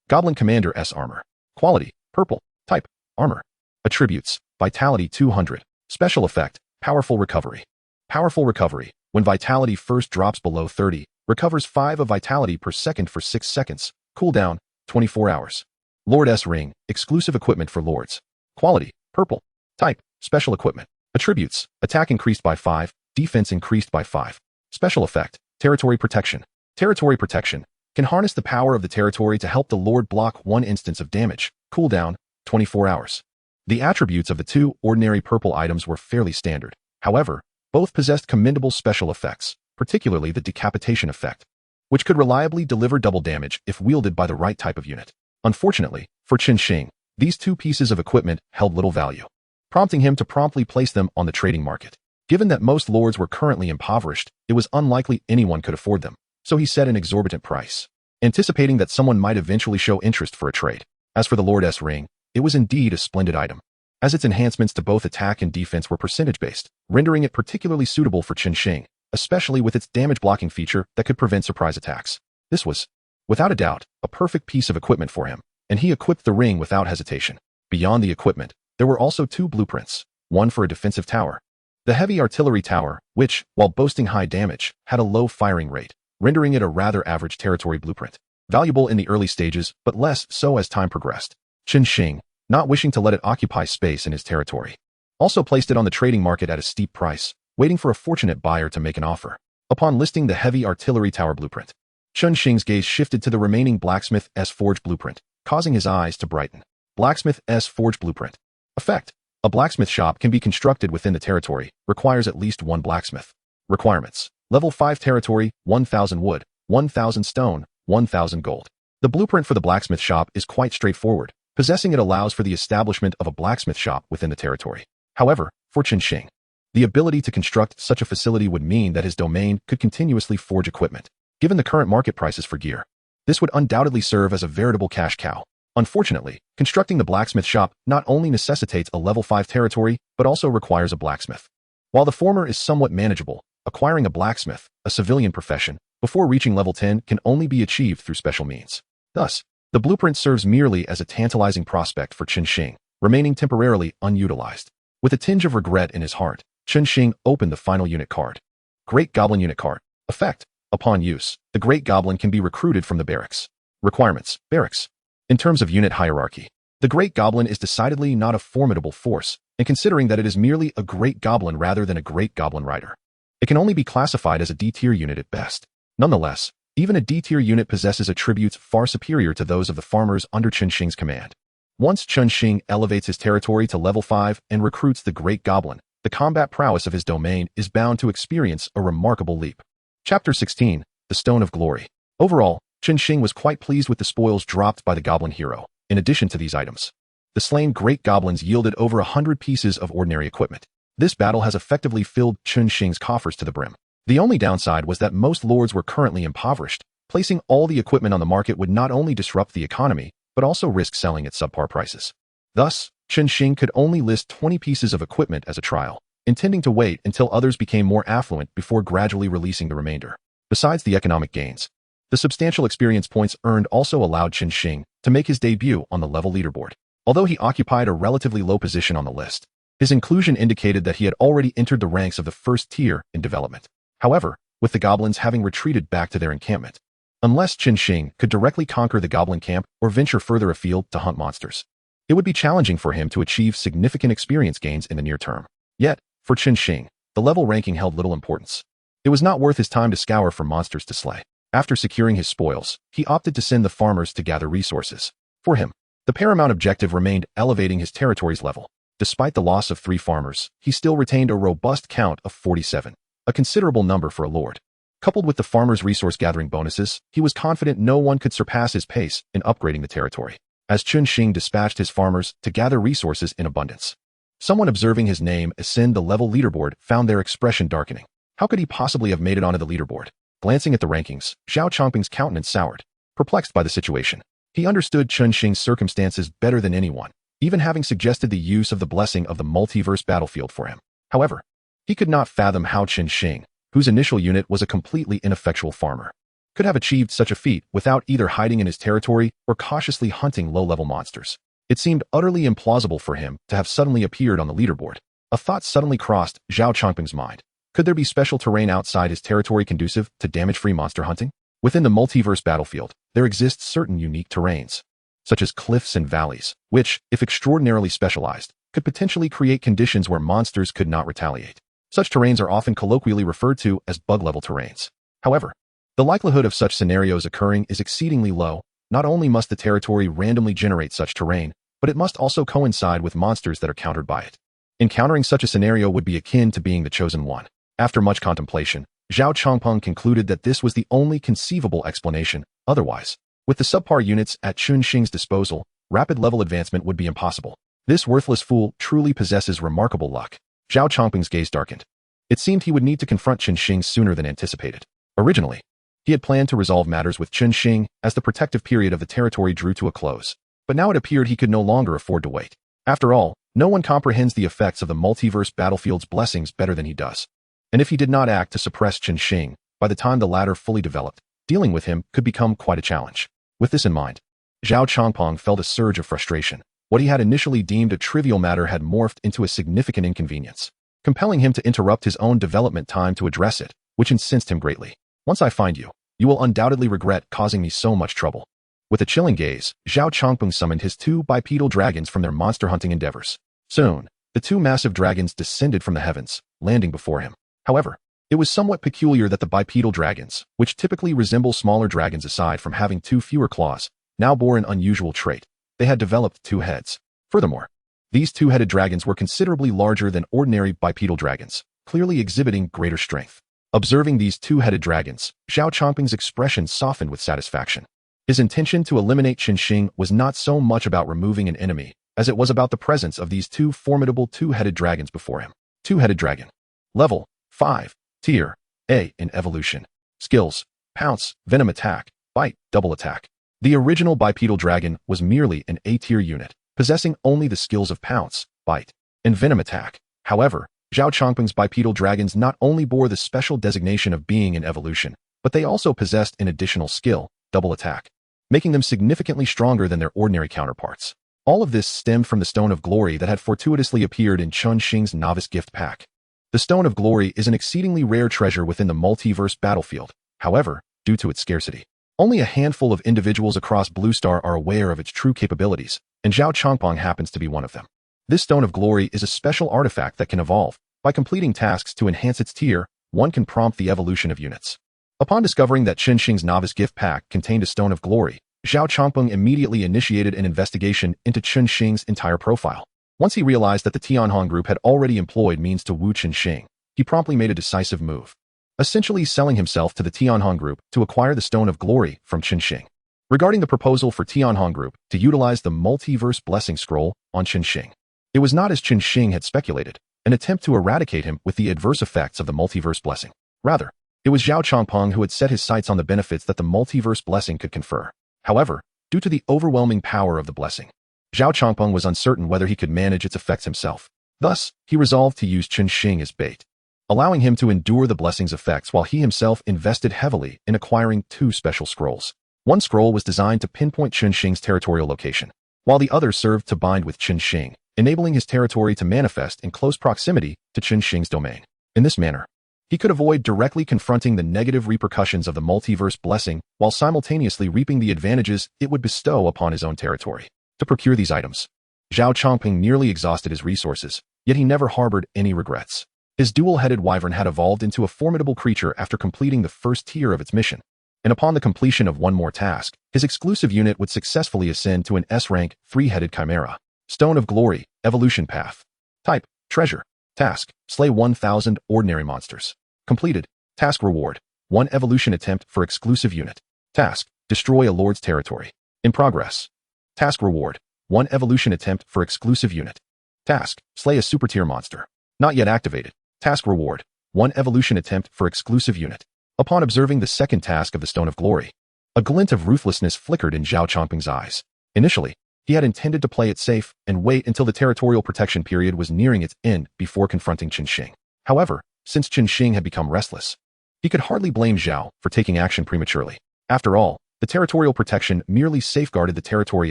Goblin Commander's Armor. Quality, purple. Type, armor. Attributes, vitality 200. Special effect, powerful recovery. Powerful recovery, when vitality first drops below 30, recovers 5 of vitality per second for 6 seconds. Cooldown, 24 hours. Lord's Ring, exclusive equipment for lords. Quality, purple. Type, special equipment. Attributes, attack increased by 5, defense increased by 5. Special effect, territory protection. Territory protection can harness the power of the territory to help the lord block 1 instance of damage. Cooldown, 24 hours. The attributes of the 2 ordinary purple items were fairly standard. However, both possessed commendable special effects, particularly the decapitation effect, which could reliably deliver double damage if wielded by the right type of unit. Unfortunately, for Chen Xing, these 2 pieces of equipment held little value, prompting him to promptly place them on the trading market. Given that most lords were currently impoverished, it was unlikely anyone could afford them, so he set an exorbitant price, anticipating that someone might eventually show interest for a trade. As for the Lord's Ring, it was indeed a splendid item, as its enhancements to both attack and defense were percentage-based, rendering it particularly suitable for Chen Xing, especially with its damage-blocking feature that could prevent surprise attacks. This was, without a doubt, a perfect piece of equipment for him, and he equipped the ring without hesitation. Beyond the equipment, there were also 2 blueprints, one for a defensive tower. The heavy artillery tower, which, while boasting high damage, had a low firing rate, rendering it a rather average territory blueprint. Valuable in the early stages, but less so as time progressed. Chen Xing, not wishing to let it occupy space in his territory, also placed it on the trading market at a steep price, waiting for a fortunate buyer to make an offer. Upon listing the heavy artillery tower blueprint, Chen Xing's gaze shifted to the remaining Blacksmith S Forge blueprint, causing his eyes to brighten. Blacksmith S Forge blueprint. Effect. A blacksmith shop can be constructed within the territory, requires at least 1 blacksmith. Requirements. Level 5 territory, 1,000 wood, 1,000 stone, 1,000 gold. The blueprint for the blacksmith shop is quite straightforward. Possessing it allows for the establishment of a blacksmith shop within the territory. However, for Chen Xing, the ability to construct such a facility would mean that his domain could continuously forge equipment. Given the current market prices for gear, this would undoubtedly serve as a veritable cash cow. Unfortunately, constructing the blacksmith shop not only necessitates a level 5 territory, but also requires a blacksmith. While the former is somewhat manageable, acquiring a blacksmith, a civilian profession, before reaching level 10 can only be achieved through special means. Thus, the blueprint serves merely as a tantalizing prospect for Chen Xing, remaining temporarily unutilized. With a tinge of regret in his heart, Chen Xing opened the final unit card. Great Goblin Unit Card. Effect. Upon use, the Great Goblin can be recruited from the barracks. Requirements. Barracks. In terms of unit hierarchy, the Great Goblin is decidedly not a formidable force, and considering that it is merely a Great Goblin rather than a Great Goblin Rider, it can only be classified as a D-tier unit at best. Nonetheless, even a D-tier unit possesses attributes far superior to those of the farmers under Chen Xing's command. Once Chen Xing elevates his territory to level 5 and recruits the Great Goblin, the combat prowess of his domain is bound to experience a remarkable leap. Chapter 16. The Stone of Glory. Overall, Chen Xing was quite pleased with the spoils dropped by the Goblin hero. In addition to these items, the slain Great Goblins yielded over 100 pieces of ordinary equipment. This battle has effectively filled Chen Xing's coffers to the brim. The only downside was that most lords were currently impoverished. Placing all the equipment on the market would not only disrupt the economy, but also risk selling at subpar prices. Thus, Chen Xing could only list 20 pieces of equipment as a trial, intending to wait until others became more affluent before gradually releasing the remainder. Besides the economic gains, the substantial experience points earned also allowed Chen Xing to make his debut on the level leaderboard. Although he occupied a relatively low position on the list, his inclusion indicated that he had already entered the ranks of the first tier in development. However, with the goblins having retreated back to their encampment, unless Chen Xing could directly conquer the goblin camp or venture further afield to hunt monsters, it would be challenging for him to achieve significant experience gains in the near term. Yet, for Chen Xing, the level ranking held little importance. It was not worth his time to scour for monsters to slay. After securing his spoils, he opted to send the farmers to gather resources. For him, the paramount objective remained elevating his territory's level. Despite the loss of 3 farmers, he still retained a robust count of 47, a considerable number for a lord. Coupled with the farmers' resource-gathering bonuses, he was confident no one could surpass his pace in upgrading the territory. As Chen Xing dispatched his farmers to gather resources in abundance, someone observing his name ascend the level leaderboard found their expression darkening. How could he possibly have made it onto the leaderboard? Glancing at the rankings, Zhao Chongping's countenance soured. Perplexed by the situation, he understood Chen Xing's circumstances better than anyone, even having suggested the use of the blessing of the multiverse battlefield for him. However, he could not fathom how Chen Xing, whose initial unit was a completely ineffectual farmer, could have achieved such a feat without either hiding in his territory or cautiously hunting low-level monsters. It seemed utterly implausible for him to have suddenly appeared on the leaderboard. A thought suddenly crossed Zhao Chongping's mind. Could there be special terrain outside his territory conducive to damage-free monster hunting? Within the multiverse battlefield, there exist certain unique terrains, such as cliffs and valleys, which, if extraordinarily specialized, could potentially create conditions where monsters could not retaliate. Such terrains are often colloquially referred to as bug-level terrains. However, the likelihood of such scenarios occurring is exceedingly low. Not only must the territory randomly generate such terrain, but it must also coincide with monsters that are countered by it. Encountering such a scenario would be akin to being the chosen one. After much contemplation, Zhao Chongping concluded that this was the only conceivable explanation. Otherwise, with the subpar units at Chen Xing's disposal, rapid level advancement would be impossible. This worthless fool truly possesses remarkable luck. Zhao Chongping's gaze darkened. It seemed he would need to confront Chen Xing sooner than anticipated. Originally, he had planned to resolve matters with Chen Xing as the protective period of the territory drew to a close, but now it appeared he could no longer afford to wait. After all, no one comprehends the effects of the multiverse battlefield's blessings better than he does. And if he did not act to suppress Chen Xing, by the time the latter fully developed, Dealing with him could become quite a challenge. With this in mind, Zhao Changpeng felt a surge of frustration. What he had initially deemed a trivial matter had morphed into a significant inconvenience, compelling him to interrupt his own development time to address it, which incensed him greatly. Once I find you, you will undoubtedly regret causing me so much trouble. With a chilling gaze, Zhao Changpeng summoned his 2 bipedal dragons from their monster hunting endeavors. Soon, the 2 massive dragons descended from the heavens, landing before him. However, it was somewhat peculiar that the bipedal dragons, which typically resemble smaller dragons aside from having 2 fewer claws, now bore an unusual trait. They had developed 2 heads. Furthermore, these 2-headed dragons were considerably larger than ordinary bipedal dragons, clearly exhibiting greater strength. Observing these 2-headed dragons, Zhao Changpeng's expression softened with satisfaction. His intention to eliminate Chen Xing was not so much about removing an enemy, as it was about the presence of these 2 formidable 2-headed dragons before him. 2-headed dragon. Level 5. Tier A in evolution. Skills: Pounce, Venom Attack, Bite, Double Attack. The original bipedal dragon was merely an A-tier unit, possessing only the skills of Pounce, Bite, and Venom Attack. However, Zhao Changpeng's bipedal dragons not only bore the special designation of being in evolution, but they also possessed an additional skill, Double Attack, making them significantly stronger than their ordinary counterparts. All of this stemmed from the Stone of Glory that had fortuitously appeared in Chen Xing's novice gift pack. The Stone of Glory is an exceedingly rare treasure within the multiverse battlefield. However, due to its scarcity, only a handful of individuals across Blue Star are aware of its true capabilities, and Zhao Changpeng happens to be one of them. This Stone of Glory is a special artifact that can evolve. By completing tasks to enhance its tier, one can prompt the evolution of units. Upon discovering that Chen Xing's novice gift pack contained a Stone of Glory, Zhao Changpeng immediately initiated an investigation into Chen Xing's entire profile. Once he realized that the Tianhong group had already employed means to woo Chen Xing, he promptly made a decisive move, essentially selling himself to the Tianhong group to acquire the Stone of Glory from Chen Xing. Regarding the proposal for Tianhong group to utilize the Multiverse Blessing Scroll on Chen Xing, it was not as Chen Xing had speculated, an attempt to eradicate him with the adverse effects of the Multiverse Blessing. Rather, it was Zhao Changpeng who had set his sights on the benefits that the Multiverse Blessing could confer. However, due to the overwhelming power of the blessing, Zhao Changpeng was uncertain whether he could manage its effects himself. Thus, he resolved to use Chen Xing as bait, allowing him to endure the blessing's effects while he himself invested heavily in acquiring 2 special scrolls. One scroll was designed to pinpoint Chen Xing's territorial location, while the other served to bind with Chen Xing, enabling his territory to manifest in close proximity to Chen Xing's domain. In this manner, he could avoid directly confronting the negative repercussions of the multiverse blessing while simultaneously reaping the advantages it would bestow upon his own territory. To procure these items, Zhao Changpeng nearly exhausted his resources, yet he never harbored any regrets. His dual-headed wyvern had evolved into a formidable creature after completing the first tier of its mission, and upon the completion of one more task, his exclusive unit would successfully ascend to an S-rank 3-headed chimera. Stone of Glory, Evolution Path. Type: Treasure. Task: Slay 1,000 ordinary monsters. Completed. Task reward: 1 evolution attempt for exclusive unit. Task: Destroy a lord's territory. In progress. Task reward: 1 evolution attempt for exclusive unit. Task: Slay a super tier monster. Not yet activated. Task reward: 1 evolution attempt for exclusive unit. Upon observing the second task of the Stone of Glory, a glint of ruthlessness flickered in Zhao Changpeng's eyes. Initially, he had intended to play it safe and wait until the territorial protection period was nearing its end before confronting Chen Xing. However, since Chen Xing had become restless, he could hardly blame Zhao for taking action prematurely. After all, the territorial protection merely safeguarded the territory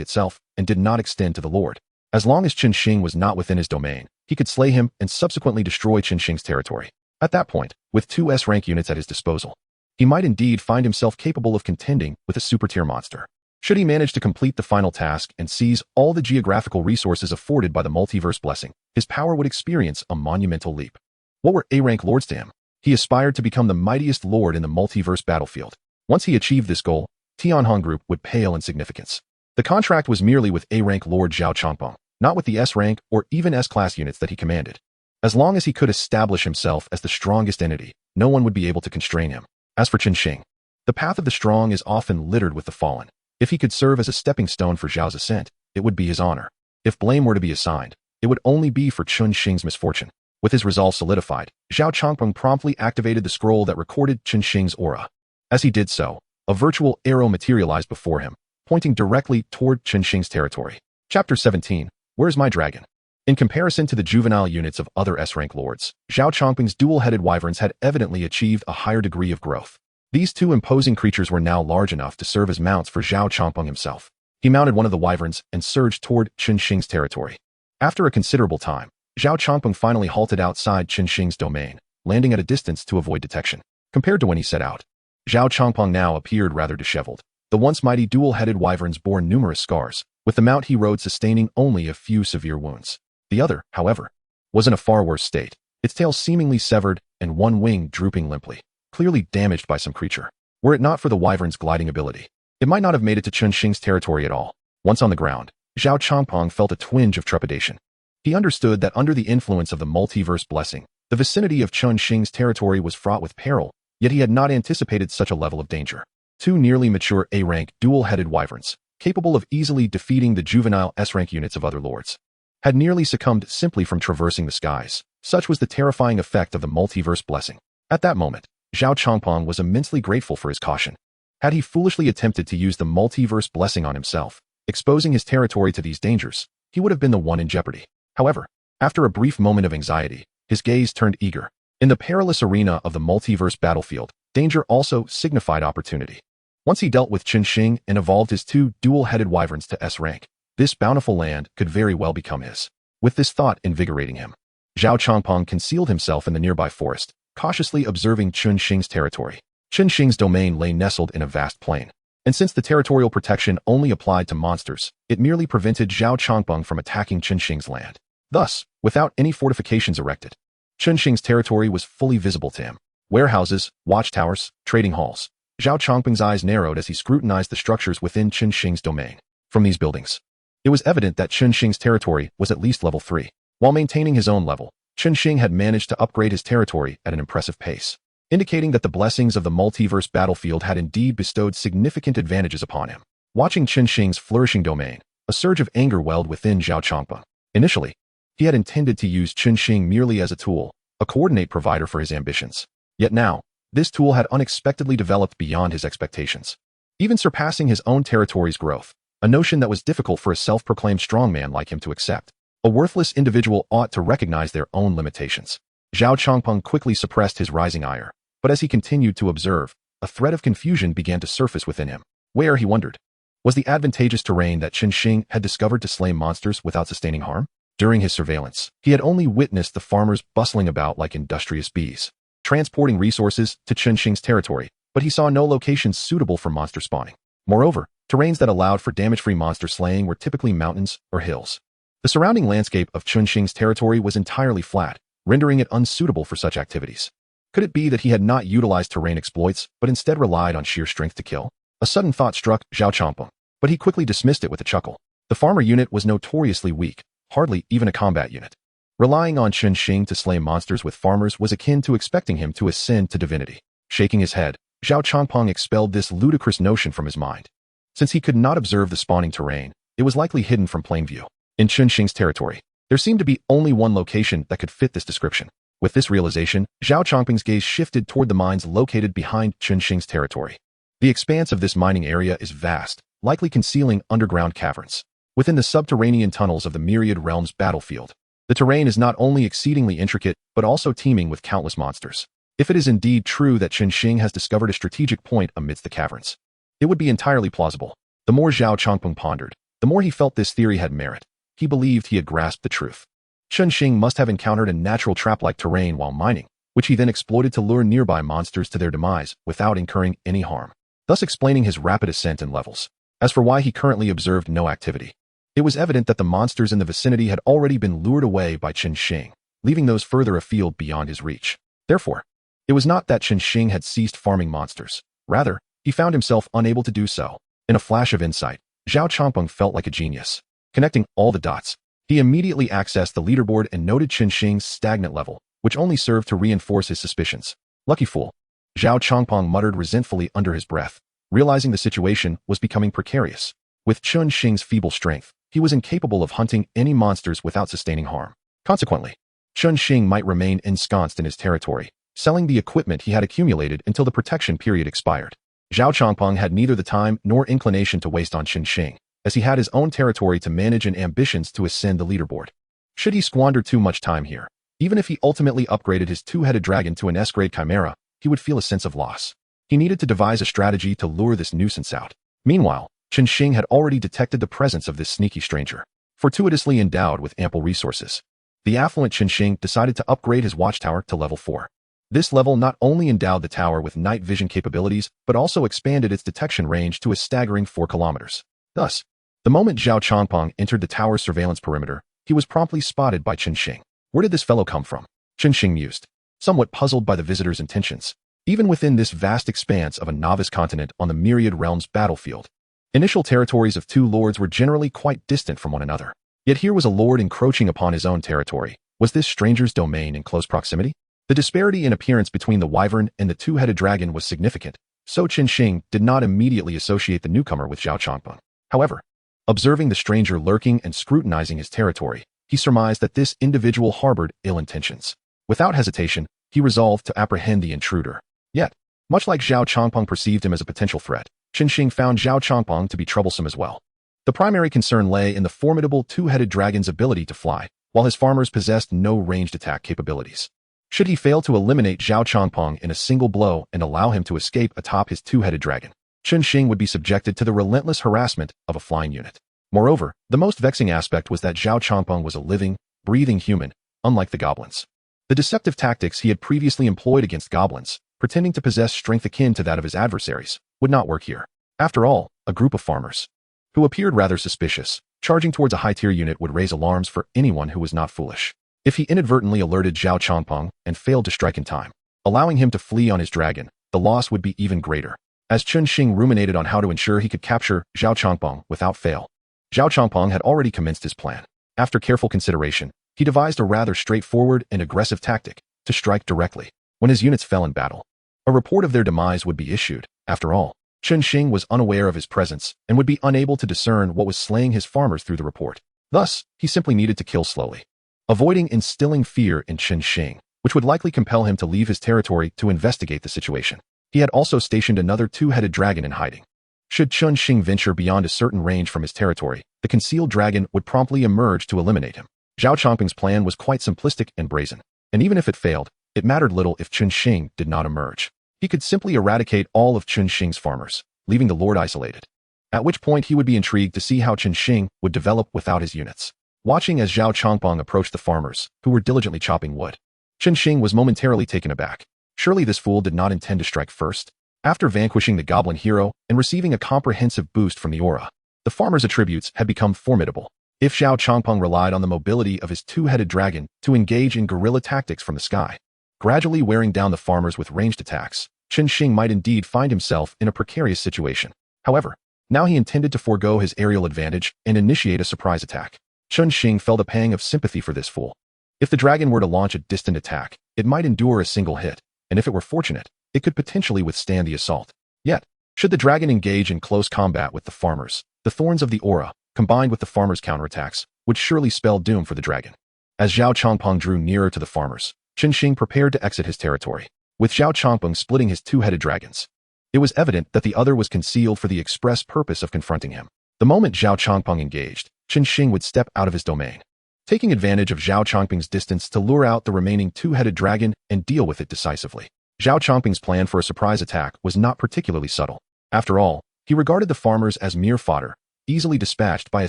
itself and did not extend to the Lord. As long as Chen Xing was not within his domain, he could slay him and subsequently destroy Chen Xing's territory. At that point, with 2 S-rank units at his disposal, he might indeed find himself capable of contending with a super-tier monster. Should he manage to complete the final task and seize all the geographical resources afforded by the multiverse blessing, his power would experience a monumental leap. What were A-rank lords to him? He aspired to become the mightiest lord in the multiverse battlefield. Once he achieved this goal, Tianhong Group would pale in significance. The contract was merely with A-rank Lord Zhao Changpeng, not with the S-rank or even S-class units that he commanded. As long as he could establish himself as the strongest entity, no one would be able to constrain him. As for Chen Xing, the path of the strong is often littered with the fallen. If he could serve as a stepping stone for Zhao's ascent, it would be his honor. If blame were to be assigned, it would only be for Chen Xing's misfortune. With his resolve solidified, Zhao Changpeng promptly activated the scroll that recorded Chen Xing's aura. As he did so, a virtual arrow materialized before him, pointing directly toward Chen Xing's territory. Chapter 17. Where's my dragon? In comparison to the juvenile units of other S-rank lords, Zhao Changpeng's dual-headed wyverns had evidently achieved a higher degree of growth. These two imposing creatures were now large enough to serve as mounts for Zhao Changpeng himself. He mounted one of the wyverns and surged toward Chen Xing's territory. After a considerable time, Zhao Changpeng finally halted outside Chen Xing's domain, landing at a distance to avoid detection. Compared to when he set out, Zhao Changpeng now appeared rather disheveled. The once mighty dual-headed wyverns bore numerous scars, with the mount he rode sustaining only a few severe wounds. The other, however, was in a far worse state, its tail seemingly severed and one wing drooping limply, clearly damaged by some creature. Were it not for the wyvern's gliding ability, it might not have made it to Chen Xing's territory at all. Once on the ground, Zhao Changpeng felt a twinge of trepidation. He understood that under the influence of the multiverse blessing, the vicinity of Chen Xing's territory was fraught with peril, yet he had not anticipated such a level of danger. Two nearly mature A-rank dual-headed wyverns, capable of easily defeating the juvenile S-rank units of other lords, had nearly succumbed simply from traversing the skies. Such was the terrifying effect of the multiverse blessing. At that moment, Zhao Changpeng was immensely grateful for his caution. Had he foolishly attempted to use the multiverse blessing on himself, exposing his territory to these dangers, he would have been the one in jeopardy. However, after a brief moment of anxiety, his gaze turned eager. In the perilous arena of the multiverse battlefield, danger also signified opportunity. Once he dealt with Chen Xing and evolved his two dual-headed wyverns to S-rank, this bountiful land could very well become his. With this thought invigorating him, Zhao Changpeng concealed himself in the nearby forest, cautiously observing Chen Xing's territory. Chen Xing's domain lay nestled in a vast plain, and since the territorial protection only applied to monsters, it merely prevented Zhao Changpeng from attacking Chen Xing's land. Thus, without any fortifications erected, Chen Xing's territory was fully visible to him. Warehouses, watchtowers, trading halls. Zhao Changpeng's eyes narrowed as he scrutinized the structures within Chen Xing's domain. From these buildings, it was evident that Chen Xing's territory was at least level 3. While maintaining his own level, Chen Xing had managed to upgrade his territory at an impressive pace, indicating that the blessings of the multiverse battlefield had indeed bestowed significant advantages upon him. Watching Chen Xing's flourishing domain, a surge of anger welled within Zhao Changpeng. Initially, he had intended to use Chen Xing merely as a tool, a coordinate provider for his ambitions. Yet now, this tool had unexpectedly developed beyond his expectations, even surpassing his own territory's growth, a notion that was difficult for a self-proclaimed strongman like him to accept. A worthless individual ought to recognize their own limitations. Zhao Changpeng quickly suppressed his rising ire, but as he continued to observe, a thread of confusion began to surface within him. Where, he wondered, was the advantageous terrain that Chen Xing had discovered to slay monsters without sustaining harm? During his surveillance, he had only witnessed the farmers bustling about like industrious bees, transporting resources to Chen Xing's territory, but he saw no locations suitable for monster spawning. Moreover, terrains that allowed for damage-free monster slaying were typically mountains or hills. The surrounding landscape of Chen Xing's territory was entirely flat, rendering it unsuitable for such activities. Could it be that he had not utilized terrain exploits, but instead relied on sheer strength to kill? A sudden thought struck Zhao Changpeng, but he quickly dismissed it with a chuckle. The farmer unit was notoriously weak, hardly even a combat unit. Relying on Chen Xing to slay monsters with farmers was akin to expecting him to ascend to divinity. Shaking his head, Zhao Changpeng expelled this ludicrous notion from his mind. Since he could not observe the spawning terrain, it was likely hidden from plain view. In Chen Xing's territory, there seemed to be only one location that could fit this description. With this realization, Zhao Changpeng's gaze shifted toward the mines located behind Chen Xing's territory. The expanse of this mining area is vast, likely concealing underground caverns. Within the subterranean tunnels of the Myriad Realms battlefield, the terrain is not only exceedingly intricate, but also teeming with countless monsters. If it is indeed true that Chen Xing has discovered a strategic point amidst the caverns, it would be entirely plausible. The more Zhao Changpeng pondered, the more he felt this theory had merit. He believed he had grasped the truth. Chen Xing must have encountered a natural trap-like terrain while mining, which he then exploited to lure nearby monsters to their demise without incurring any harm, thus explaining his rapid ascent in levels. As for why he currently observed no activity, it was evident that the monsters in the vicinity had already been lured away by Chen Xing, leaving those further afield beyond his reach. Therefore, it was not that Chen Xing had ceased farming monsters. Rather, he found himself unable to do so. In a flash of insight, Zhao Changpeng felt like a genius. Connecting all the dots, he immediately accessed the leaderboard and noted Chen Xing's stagnant level, which only served to reinforce his suspicions. Lucky fool. Zhao Changpeng muttered resentfully under his breath, realizing the situation was becoming precarious. With Chen Xing's feeble strength, he was incapable of hunting any monsters without sustaining harm. Consequently, Chen Xing might remain ensconced in his territory, selling the equipment he had accumulated until the protection period expired. Zhao Changpeng had neither the time nor inclination to waste on Chen Xing, as he had his own territory to manage and ambitions to ascend the leaderboard. Should he squander too much time here, even if he ultimately upgraded his two-headed dragon to an S-grade chimera, he would feel a sense of loss. He needed to devise a strategy to lure this nuisance out. Meanwhile, Chen Xing had already detected the presence of this sneaky stranger. Fortuitously endowed with ample resources, the affluent Chen Xing decided to upgrade his watchtower to level 4. This level not only endowed the tower with night vision capabilities, but also expanded its detection range to a staggering 4 kilometers. Thus, the moment Zhao Changpeng entered the tower's surveillance perimeter, he was promptly spotted by Chen Xing. Where did this fellow come from? Chen Xing mused, somewhat puzzled by the visitor's intentions. Even within this vast expanse of a novice continent on the myriad realms battlefield, initial territories of two lords were generally quite distant from one another. Yet here was a lord encroaching upon his own territory. Was this stranger's domain in close proximity? The disparity in appearance between the wyvern and the two-headed dragon was significant, so Chen Xing did not immediately associate the newcomer with Zhao Changpeng. However, observing the stranger lurking and scrutinizing his territory, he surmised that this individual harbored ill intentions. Without hesitation, he resolved to apprehend the intruder. Yet, much like Zhao Changpeng perceived him as a potential threat, Chen Xing found Zhao Changpeng to be troublesome as well. The primary concern lay in the formidable two-headed dragon's ability to fly, while his farmers possessed no ranged attack capabilities. Should he fail to eliminate Zhao Changpeng in a single blow and allow him to escape atop his two-headed dragon, Chen Xing would be subjected to the relentless harassment of a flying unit. Moreover, the most vexing aspect was that Zhao Changpeng was a living, breathing human, unlike the goblins. The deceptive tactics he had previously employed against goblins, pretending to possess strength akin to that of his adversaries, would not work here. After all, a group of farmers, who appeared rather suspicious, charging towards a high-tier unit would raise alarms for anyone who was not foolish. If he inadvertently alerted Zhao Changpeng and failed to strike in time, allowing him to flee on his dragon, the loss would be even greater. As Chen Xing ruminated on how to ensure he could capture Zhao Changpeng without fail, Zhao Changpeng had already commenced his plan. After careful consideration, he devised a rather straightforward and aggressive tactic to strike directly when his units fell in battle. A report of their demise would be issued. After all, Chen Xing was unaware of his presence and would be unable to discern what was slaying his farmers through the report. Thus, he simply needed to kill slowly, avoiding instilling fear in Chen Xing, which would likely compel him to leave his territory to investigate the situation. He had also stationed another two-headed dragon in hiding. Should Chen Xing venture beyond a certain range from his territory, the concealed dragon would promptly emerge to eliminate him. Zhao Changpeng's plan was quite simplistic and brazen, and even if it failed, it mattered little if Chen Xing did not emerge. He could simply eradicate all of Chen Xing's farmers, leaving the lord isolated. At which point he would be intrigued to see how Chen Xing would develop without his units. Watching as Zhao Changpeng approached the farmers, who were diligently chopping wood, Chen Xing was momentarily taken aback. Surely this fool did not intend to strike first? After vanquishing the goblin hero and receiving a comprehensive boost from the aura, the farmer's attributes had become formidable. If Zhao Changpeng relied on the mobility of his two-headed dragon to engage in guerrilla tactics from the sky, gradually wearing down the farmers with ranged attacks, Chen Xing might indeed find himself in a precarious situation. However, now he intended to forego his aerial advantage and initiate a surprise attack. Chen Xing felt a pang of sympathy for this fool. If the dragon were to launch a distant attack, it might endure a single hit, and if it were fortunate, it could potentially withstand the assault. Yet, should the dragon engage in close combat with the farmers, the thorns of the aura, combined with the farmers' counterattacks, would surely spell doom for the dragon. As Zhao Changpeng drew nearer to the farmers, Chen Xing prepared to exit his territory, with Zhao Changpeng splitting his two-headed dragons. It was evident that the other was concealed for the express purpose of confronting him. The moment Zhao Changpeng engaged, Chen Xing would step out of his domain, taking advantage of Zhao Changpeng's distance to lure out the remaining two-headed dragon and deal with it decisively. Zhao Changpeng's plan for a surprise attack was not particularly subtle. After all, he regarded the farmers as mere fodder, easily dispatched by a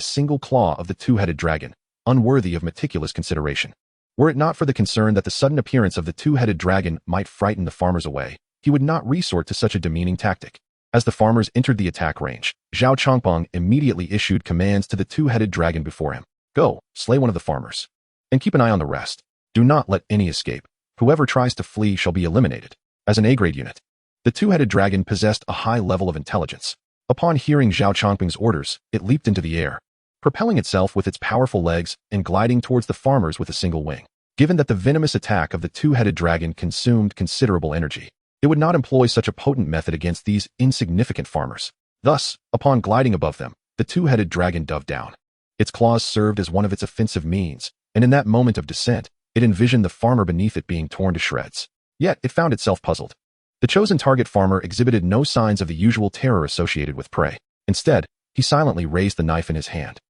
single claw of the two-headed dragon, unworthy of meticulous consideration. Were it not for the concern that the sudden appearance of the two-headed dragon might frighten the farmers away, he would not resort to such a demeaning tactic. As the farmers entered the attack range, Zhao Changpeng immediately issued commands to the two-headed dragon before him. Go, slay one of the farmers, and keep an eye on the rest. Do not let any escape. Whoever tries to flee shall be eliminated. As an A-grade unit, the two-headed dragon possessed a high level of intelligence. Upon hearing Zhao Changpeng's orders, it leaped into the air, propelling itself with its powerful legs and gliding towards the farmers with a single wing. Given that the venomous attack of the two-headed dragon consumed considerable energy, it would not employ such a potent method against these insignificant farmers. Thus, upon gliding above them, the two-headed dragon dove down. Its claws served as one of its offensive means, and in that moment of descent, it envisioned the farmer beneath it being torn to shreds. Yet, it found itself puzzled. The chosen target farmer exhibited no signs of the usual terror associated with prey. Instead, he silently raised the knife in his hand.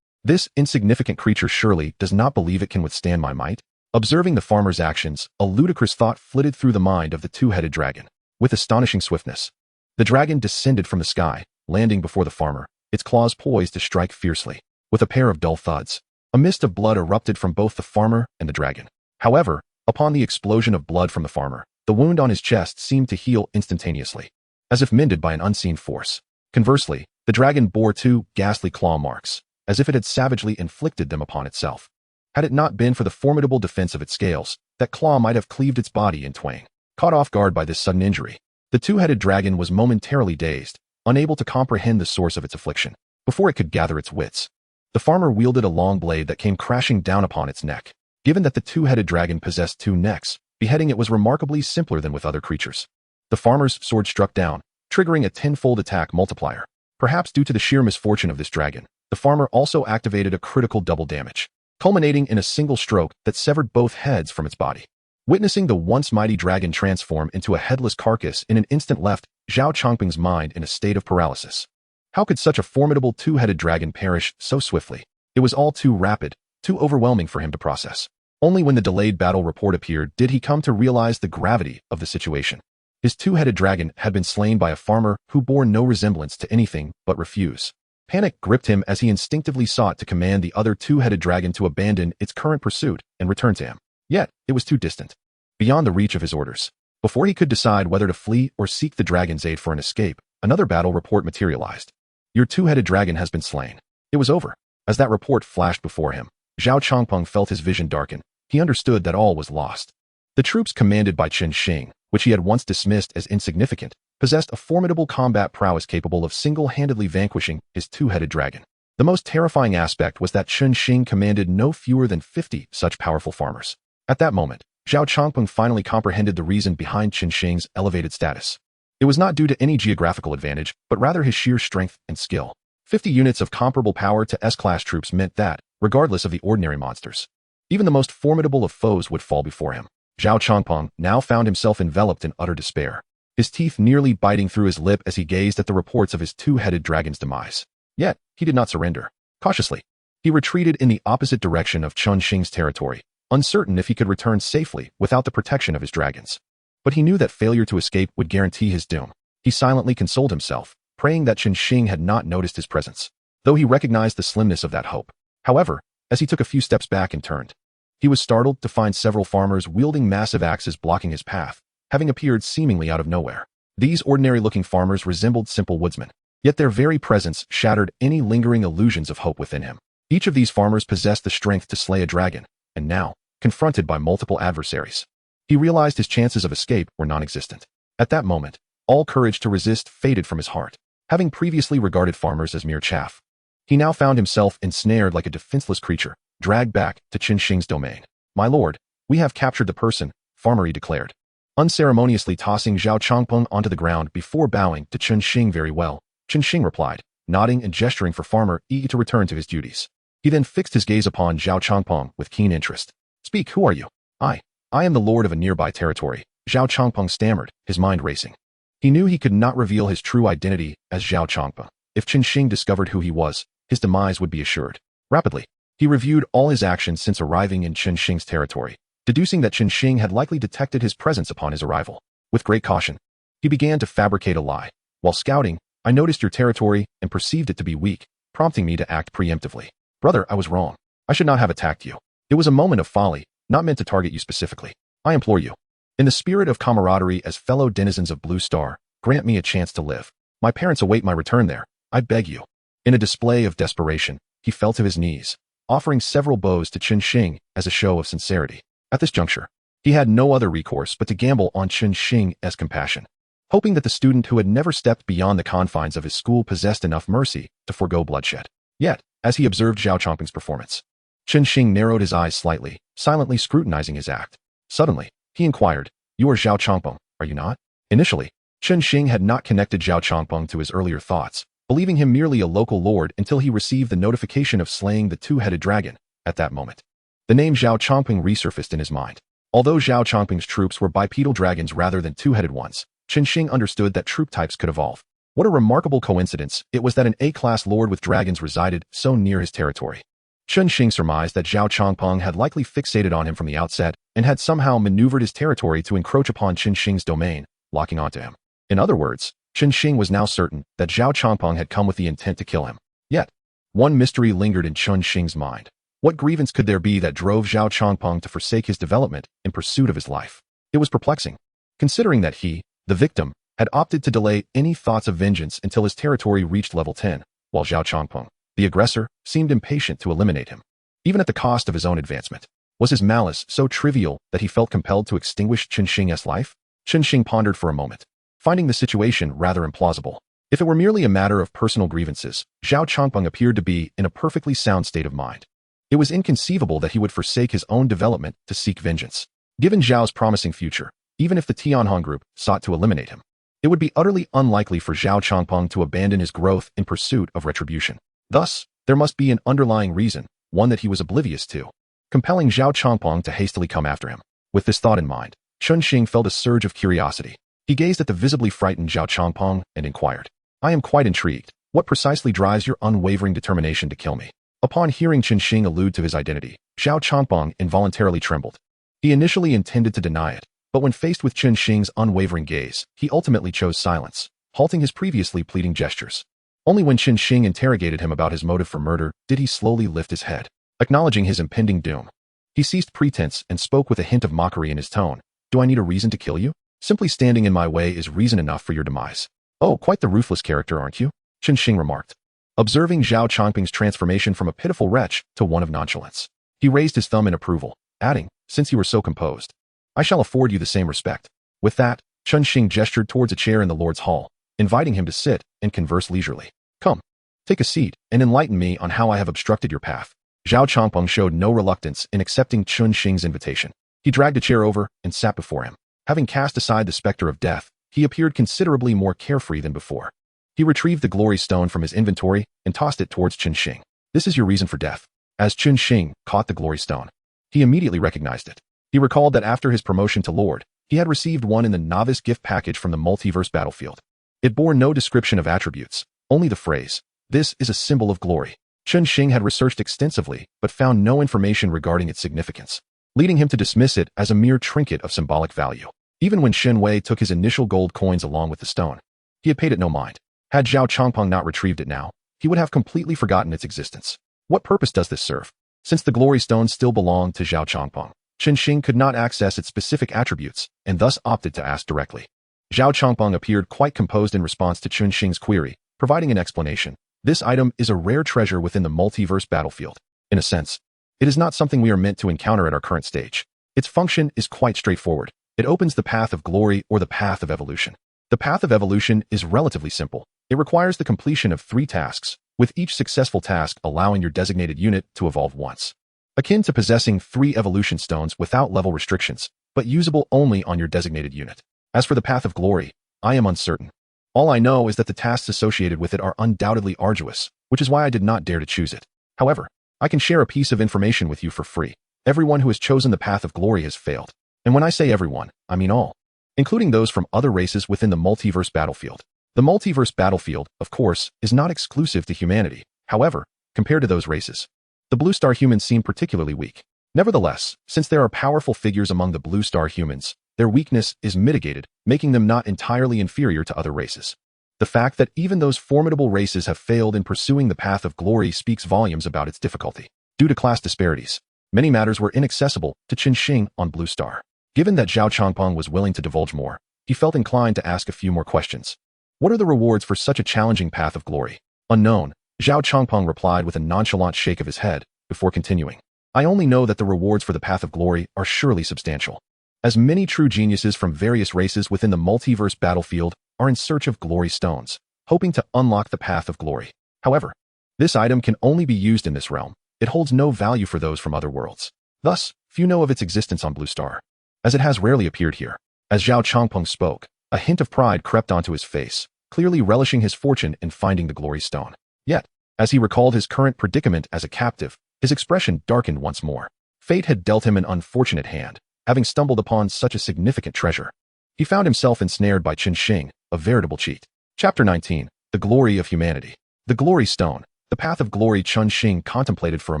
This insignificant creature surely does not believe it can withstand my might? Observing the farmer's actions, a ludicrous thought flitted through the mind of the two-headed dragon. With astonishing swiftness, the dragon descended from the sky, landing before the farmer, its claws poised to strike fiercely. With a pair of dull thuds, a mist of blood erupted from both the farmer and the dragon. However, upon the explosion of blood from the farmer, the wound on his chest seemed to heal instantaneously, as if mended by an unseen force. Conversely, the dragon bore 2 ghastly claw marks, as if it had savagely inflicted them upon itself. Had it not been for the formidable defense of its scales, that claw might have cleaved its body in twain. Caught off guard by this sudden injury, the two-headed dragon was momentarily dazed, unable to comprehend the source of its affliction. Before it could gather its wits, the farmer wielded a long blade that came crashing down upon its neck. Given that the two-headed dragon possessed 2 necks, beheading it was remarkably simpler than with other creatures. The farmer's sword struck down, triggering a 10-fold attack multiplier. Perhaps due to the sheer misfortune of this dragon, the farmer also activated a critical double damage, culminating in a single stroke that severed both heads from its body. Witnessing the once mighty dragon transform into a headless carcass in an instant left Zhao Chongping's mind in a state of paralysis. How could such a formidable two-headed dragon perish so swiftly? It was all too rapid, too overwhelming for him to process. Only when the delayed battle report appeared did he come to realize the gravity of the situation. His two-headed dragon had been slain by a farmer who bore no resemblance to anything but refuse. Panic gripped him as he instinctively sought to command the other two-headed dragon to abandon its current pursuit and return to him. Yet, it was too distant, beyond the reach of his orders. Before he could decide whether to flee or seek the dragon's aid for an escape, another battle report materialized. Your two-headed dragon has been slain. It was over. As that report flashed before him, Zhao Chongpeng felt his vision darken. He understood that all was lost. The troops commanded by Chen Xing, which he had once dismissed as insignificant, possessed a formidable combat prowess capable of single-handedly vanquishing his two-headed dragon. The most terrifying aspect was that Chen Xing commanded no fewer than 50 such powerful farmers. At that moment, Zhao Chongpeng finally comprehended the reason behind Chen Xing's elevated status. It was not due to any geographical advantage, but rather his sheer strength and skill. 50 units of comparable power to S-class troops meant that, regardless of the ordinary monsters, even the most formidable of foes would fall before him. Zhao Chongpeng now found himself enveloped in utter despair, his teeth nearly biting through his lip as he gazed at the reports of his two-headed dragon's demise. Yet, he did not surrender. Cautiously, he retreated in the opposite direction of Chen Xing's territory, uncertain if he could return safely without the protection of his dragons. But he knew that failure to escape would guarantee his doom. He silently consoled himself, praying that Chen Xing had not noticed his presence, though he recognized the slimness of that hope. However, as he took a few steps back and turned, he was startled to find several farmers wielding massive axes blocking his path, having appeared seemingly out of nowhere. These ordinary-looking farmers resembled simple woodsmen, yet their very presence shattered any lingering illusions of hope within him. Each of these farmers possessed the strength to slay a dragon, and now, confronted by multiple adversaries, he realized his chances of escape were non-existent. At that moment, all courage to resist faded from his heart. Having previously regarded farmers as mere chaff, he now found himself ensnared like a defenseless creature, dragged back to Chen Xing's domain. "My lord, we have captured the person," Farmery declared, unceremoniously tossing Zhao Chongpeng onto the ground before bowing to Chen Xing. "Very well," Chen Xing replied, nodding and gesturing for Farmer E to return to his duties. He then fixed his gaze upon Zhao Chongpeng with keen interest. "Speak, who are you?" I am the lord of a nearby territory," Zhao Chongpeng stammered, his mind racing. He knew he could not reveal his true identity as Zhao Chongpeng. If Chen Xing discovered who he was, his demise would be assured. Rapidly, he reviewed all his actions since arriving in Chen Xing's territory, deducing that Chen Xing had likely detected his presence upon his arrival. With great caution, he began to fabricate a lie. "While scouting, I noticed your territory and perceived it to be weak, prompting me to act preemptively. Brother, I was wrong. I should not have attacked you. It was a moment of folly, not meant to target you specifically. I implore you, in the spirit of camaraderie as fellow denizens of Blue Star, grant me a chance to live. My parents await my return there. I beg you." In a display of desperation, he fell to his knees, offering several bows to Chen Xing as a show of sincerity. At this juncture, he had no other recourse but to gamble on Chen Xing's compassion, hoping that the student who had never stepped beyond the confines of his school possessed enough mercy to forego bloodshed. Yet, as he observed Zhao Chongpeng's performance, Chen Xing narrowed his eyes slightly, silently scrutinizing his act. Suddenly, he inquired, "You are Zhao Chongpeng, are you not?" Initially, Chen Xing had not connected Zhao Chongpeng to his earlier thoughts, believing him merely a local lord until he received the notification of slaying the two-headed dragon. At that moment, the name Zhao Chongpeng resurfaced in his mind. Although Zhao Chongpeng's troops were bipedal dragons rather than two-headed ones, Chen Xing understood that troop types could evolve. What a remarkable coincidence it was that an A-class lord with dragons resided so near his territory. Chen Xing surmised that Zhao Chongpeng had likely fixated on him from the outset and had somehow maneuvered his territory to encroach upon Chen Xing's domain, locking onto him. In other words, Chen Xing was now certain that Zhao Changpeng had come with the intent to kill him. Yet, one mystery lingered in Chen Xing's mind. What grievance could there be that drove Zhao Changpeng to forsake his development in pursuit of his life? It was perplexing, considering that he, the victim, had opted to delay any thoughts of vengeance until his territory reached level 10, while Zhao Changpeng, the aggressor, seemed impatient to eliminate him, even at the cost of his own advancement. Was his malice so trivial that he felt compelled to extinguish Chen Xing's life? Chen Xing pondered for a moment, finding the situation rather implausible. If it were merely a matter of personal grievances, Zhao Changpeng appeared to be in a perfectly sound state of mind. It was inconceivable that he would forsake his own development to seek vengeance. Given Zhao's promising future, even if the Tianhong group sought to eliminate him, it would be utterly unlikely for Zhao Changpeng to abandon his growth in pursuit of retribution. Thus, there must be an underlying reason, one that he was oblivious to, compelling Zhao Changpeng to hastily come after him. With this thought in mind, Chen Xing felt a surge of curiosity. He gazed at the visibly frightened Zhao Changpeng and inquired, "I am quite intrigued. What precisely drives your unwavering determination to kill me?" Upon hearing Chen Xing allude to his identity, Zhao Changpeng involuntarily trembled. He initially intended to deny it, but when faced with Chen Xing's unwavering gaze, he ultimately chose silence, halting his previously pleading gestures. Only when Chen Xing interrogated him about his motive for murder did he slowly lift his head, acknowledging his impending doom. He ceased pretense and spoke with a hint of mockery in his tone. "Do I need a reason to kill you? Simply standing in my way is reason enough for your demise." "Oh, quite the ruthless character, aren't you?" Chen Xing remarked, observing Zhao Changpeng's transformation from a pitiful wretch to one of nonchalance. He raised his thumb in approval, adding, "Since you are so composed, I shall afford you the same respect." With that, Chen Xing gestured towards a chair in the Lord's Hall, inviting him to sit and converse leisurely. "Come, take a seat and enlighten me on how I have obstructed your path." Zhao Changpeng showed no reluctance in accepting Chen Xing's invitation. He dragged a chair over and sat before him. Having cast aside the specter of death, he appeared considerably more carefree than before. He retrieved the glory stone from his inventory and tossed it towards Chen Xing. "This is your reason for death." As Chen Xing caught the glory stone, he immediately recognized it. He recalled that after his promotion to Lord, he had received one in the novice gift package from the Multiverse Battlefield. It bore no description of attributes, only the phrase, "This is a symbol of glory." Chen Xing had researched extensively, but found no information regarding its significance, leading him to dismiss it as a mere trinket of symbolic value. Even when Shen Wei took his initial gold coins along with the stone, he had paid it no mind. Had Zhao Changpeng not retrieved it now, he would have completely forgotten its existence. What purpose does this serve? Since the glory stone still belonged to Zhao Changpeng, Chen Xing could not access its specific attributes and thus opted to ask directly. Zhao Changpeng appeared quite composed in response to Chen Xing's query, providing an explanation. "This item is a rare treasure within the multiverse battlefield. In a sense, it is not something we are meant to encounter at our current stage. Its function is quite straightforward. It opens the path of glory or the path of evolution. The path of evolution is relatively simple. It requires the completion of 3 tasks, with each successful task allowing your designated unit to evolve once. Akin to possessing 3 evolution stones without level restrictions, but usable only on your designated unit. As for the path of glory, I am uncertain. All I know is that the tasks associated with it are undoubtedly arduous, which is why I did not dare to choose it. However, I can share a piece of information with you for free. Everyone who has chosen the path of glory has failed. And when I say everyone, I mean all, including those from other races within the multiverse battlefield. The multiverse battlefield, of course, is not exclusive to humanity. However, compared to those races, the Blue Star humans seem particularly weak. Nevertheless, since there are powerful figures among the Blue Star humans, their weakness is mitigated, making them not entirely inferior to other races. The fact that even those formidable races have failed in pursuing the path of glory speaks volumes about its difficulty. Due to class disparities, many matters were inaccessible to Chen Xing on Blue Star. Given that Zhao Changpeng was willing to divulge more, he felt inclined to ask a few more questions. "What are the rewards for such a challenging path of glory?" "Unknown," Zhao Changpeng replied with a nonchalant shake of his head, before continuing. "I only know that the rewards for the path of glory are surely substantial, as many true geniuses from various races within the multiverse battlefield are in search of glory stones, hoping to unlock the path of glory. However, this item can only be used in this realm. It holds no value for those from other worlds. Thus, few know of its existence on Blue Star, as it has rarely appeared here." As Zhao Changpeng spoke, a hint of pride crept onto his face, clearly relishing his fortune in finding the glory stone. Yet, as he recalled his current predicament as a captive, his expression darkened once more. Fate had dealt him an unfortunate hand, having stumbled upon such a significant treasure. He found himself ensnared by Chen Xing, a veritable cheat. Chapter 19. The Glory of Humanity. The Glory Stone. The path of glory. Chen Xing contemplated for a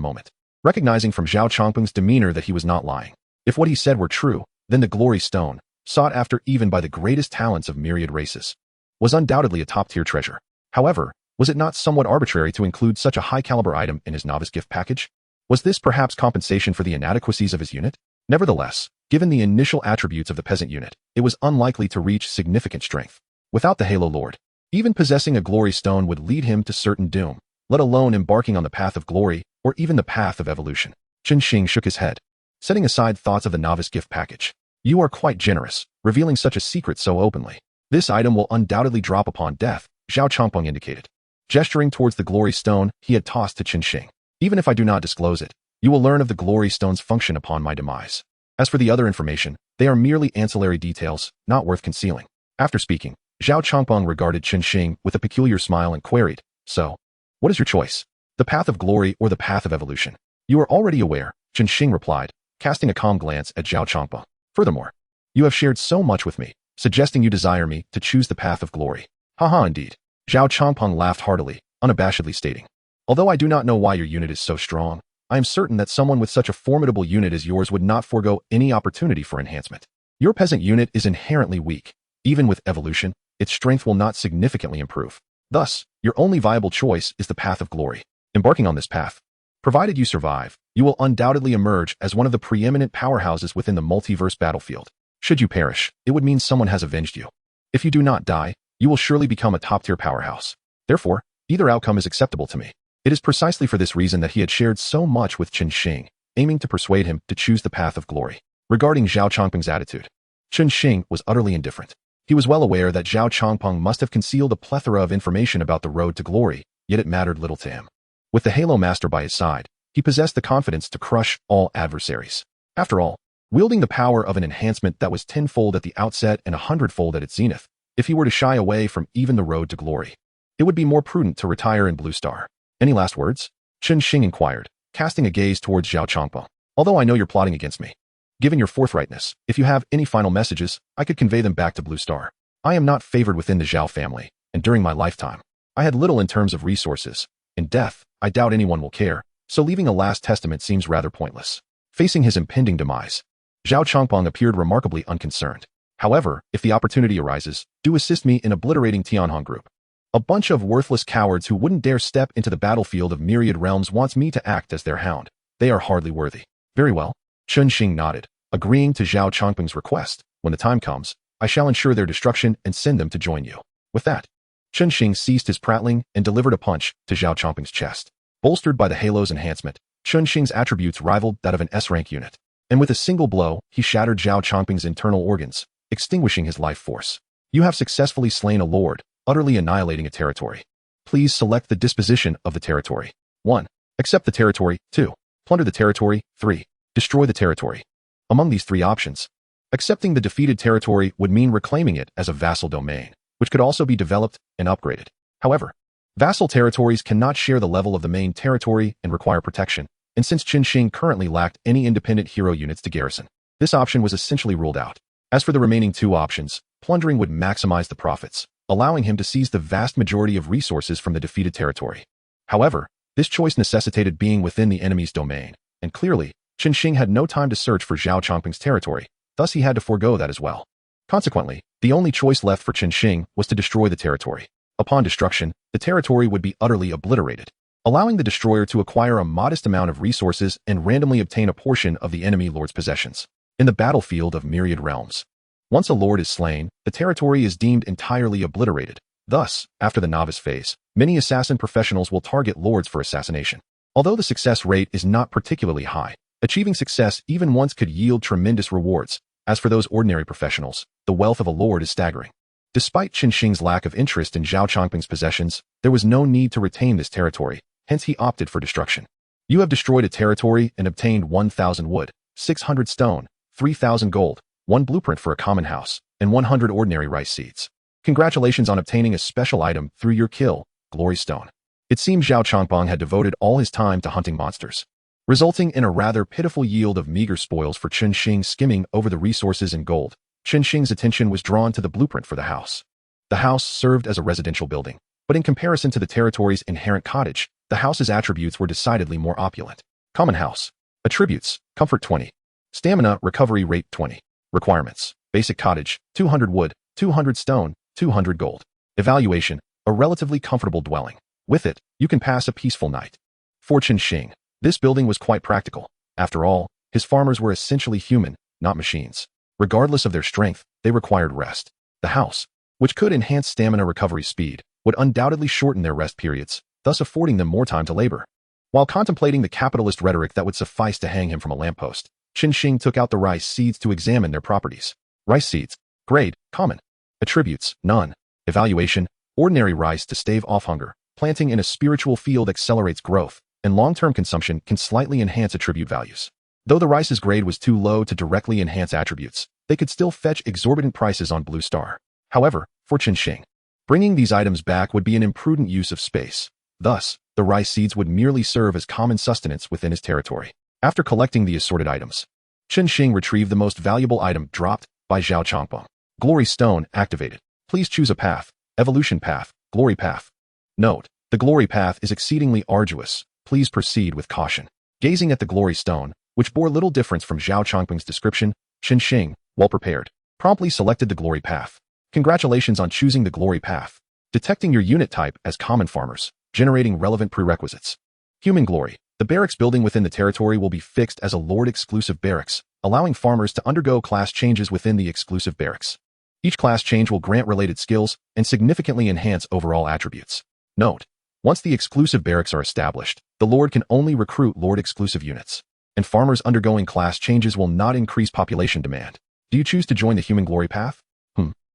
moment, recognizing from Zhao Changpeng's demeanor that he was not lying. If what he said were true, then the glory stone, sought after even by the greatest talents of myriad races, was undoubtedly a top-tier treasure. However, was it not somewhat arbitrary to include such a high-caliber item in his novice gift package? Was this perhaps compensation for the inadequacies of his unit? Nevertheless, given the initial attributes of the peasant unit, it was unlikely to reach significant strength. Without the Halo Lord, even possessing a glory stone would lead him to certain doom, let alone embarking on the path of glory or even the path of evolution. Chen Xing shook his head, setting aside thoughts of the novice gift package. You are quite generous, revealing such a secret so openly. This item will undoubtedly drop upon death, Zhao Changpeng indicated, gesturing towards the glory stone he had tossed to Chen Xing. Even if I do not disclose it, you will learn of the glory stone's function upon my demise. As for the other information, they are merely ancillary details, not worth concealing. After speaking, Zhao Changpeng regarded Chen Xing with a peculiar smile and queried, So, what is your choice? The path of glory or the path of evolution? You are already aware, Chen Xing replied, casting a calm glance at Zhao Changpeng. Furthermore, you have shared so much with me, suggesting you desire me to choose the path of glory. Haha, indeed. Zhao Changpeng laughed heartily, unabashedly stating, Although I do not know why your unit is so strong, I am certain that someone with such a formidable unit as yours would not forego any opportunity for enhancement. Your peasant unit is inherently weak. Even with evolution, its strength will not significantly improve. Thus, your only viable choice is the path of glory. Embarking on this path, provided you survive, you will undoubtedly emerge as one of the preeminent powerhouses within the multiverse battlefield. Should you perish, it would mean someone has avenged you. If you do not die, you will surely become a top-tier powerhouse. Therefore, either outcome is acceptable to me. It is precisely for this reason that he had shared so much with Chen Xing, aiming to persuade him to choose the path of glory. Regarding Zhao Changpeng's attitude, Chen Xing was utterly indifferent. He was well aware that Zhao Changpeng must have concealed a plethora of information about the road to glory, yet it mattered little to him. With the Halo Master by his side, he possessed the confidence to crush all adversaries. After all, wielding the power of an enhancement that was tenfold at the outset and 100-fold at its zenith, if he were to shy away from even the road to glory, it would be more prudent to retire in Blue Star. Any last words? Chen Xing inquired, casting a gaze towards Zhao Changpeng. Although I know you're plotting against me, given your forthrightness, if you have any final messages, I could convey them back to Blue Star. I am not favored within the Zhao family, and during my lifetime, I had little in terms of resources. In death, I doubt anyone will care, so leaving a last testament seems rather pointless. Facing his impending demise, Zhao Changpeng appeared remarkably unconcerned. However, if the opportunity arises, do assist me in obliterating Tianhong Group. A bunch of worthless cowards who wouldn't dare step into the battlefield of myriad realms wants me to act as their hound. They are hardly worthy. Very well. Chen Xing nodded, agreeing to Zhao Changpeng's request. When the time comes, I shall ensure their destruction and send them to join you. With that, Chen Xing ceased his prattling and delivered a punch to Zhao Changpeng's chest. Bolstered by the Halo's enhancement, Chen Xing's attributes rivaled that of an S-rank unit. And with a single blow, he shattered Zhao Changpeng's internal organs, extinguishing his life force. You have successfully slain a lord, utterly annihilating a territory. Please select the disposition of the territory. 1. Accept the territory. 2. Plunder the territory. 3. Destroy the territory. Among these three options, accepting the defeated territory would mean reclaiming it as a vassal domain, which could also be developed and upgraded. However, vassal territories cannot share the level of the main territory and require protection, and since Chen Xing currently lacked any independent hero units to garrison, this option was essentially ruled out. As for the remaining two options, plundering would maximize the profits, allowing him to seize the vast majority of resources from the defeated territory. However, this choice necessitated being within the enemy's domain, and clearly, Chen Xing had no time to search for Zhao Changpeng's territory, thus he had to forego that as well. Consequently, the only choice left for Chen Xing was to destroy the territory. Upon destruction, the territory would be utterly obliterated, allowing the destroyer to acquire a modest amount of resources and randomly obtain a portion of the enemy lord's possessions. In the battlefield of myriad realms, once a lord is slain, the territory is deemed entirely obliterated. Thus, after the novice phase, many assassin professionals will target lords for assassination. Although the success rate is not particularly high, achieving success even once could yield tremendous rewards. As for those ordinary professionals, the wealth of a lord is staggering. Despite Chen Xing's lack of interest in Zhao Changpeng's possessions, there was no need to retain this territory, hence he opted for destruction. You have destroyed a territory and obtained 1,000 wood, 600 stone, 3,000 gold, 1 blueprint for a common house, and 100 ordinary rice seeds. Congratulations on obtaining a special item through your kill, Glory Stone. It seemed Zhao Changpeng had devoted all his time to hunting monsters, resulting in a rather pitiful yield of meager spoils for Chen Xing. Skimming over the resources and gold, Chen Xing's attention was drawn to the blueprint for the house. The house served as a residential building, but in comparison to the territory's inherent cottage, the house's attributes were decidedly more opulent. Common house. Attributes: Comfort 20. Stamina Recovery Rate 20. Requirements: Basic cottage, 200 wood, 200 stone, 200 gold. Evaluation, a relatively comfortable dwelling. With it, you can pass a peaceful night. For Chen Xing, this building was quite practical. After all, his farmers were essentially human, not machines. Regardless of their strength, they required rest. The house, which could enhance stamina recovery speed, would undoubtedly shorten their rest periods, thus affording them more time to labor. While contemplating the capitalist rhetoric that would suffice to hang him from a lamppost, Chen Xing took out the rice seeds to examine their properties. Rice seeds. Grade, common. Attributes, none. Evaluation, ordinary rice to stave off hunger. Planting in a spiritual field accelerates growth, and long-term consumption can slightly enhance attribute values. Though the rice's grade was too low to directly enhance attributes, they could still fetch exorbitant prices on Blue Star. However, for Chen Xing, bringing these items back would be an imprudent use of space. Thus, the rice seeds would merely serve as common sustenance within his territory. After collecting the assorted items, Chen Xing retrieved the most valuable item dropped by Zhao Changpeng. Glory Stone activated. Please choose a path. Evolution path, Glory path. Note, the Glory path is exceedingly arduous. Please proceed with caution. Gazing at the Glory Stone, which bore little difference from Zhao Changpeng's description, Chen Xing, well prepared, promptly selected the Glory path. Congratulations on choosing the Glory path. Detecting your unit type as common farmers, generating relevant prerequisites. Human Glory. The barracks building within the territory will be fixed as a Lord-exclusive barracks, allowing farmers to undergo class changes within the exclusive barracks. Each class change will grant related skills and significantly enhance overall attributes. Note, once the exclusive barracks are established, the Lord can only recruit Lord-exclusive units, and farmers undergoing class changes will not increase population demand. Do you choose to join the Human Glory path?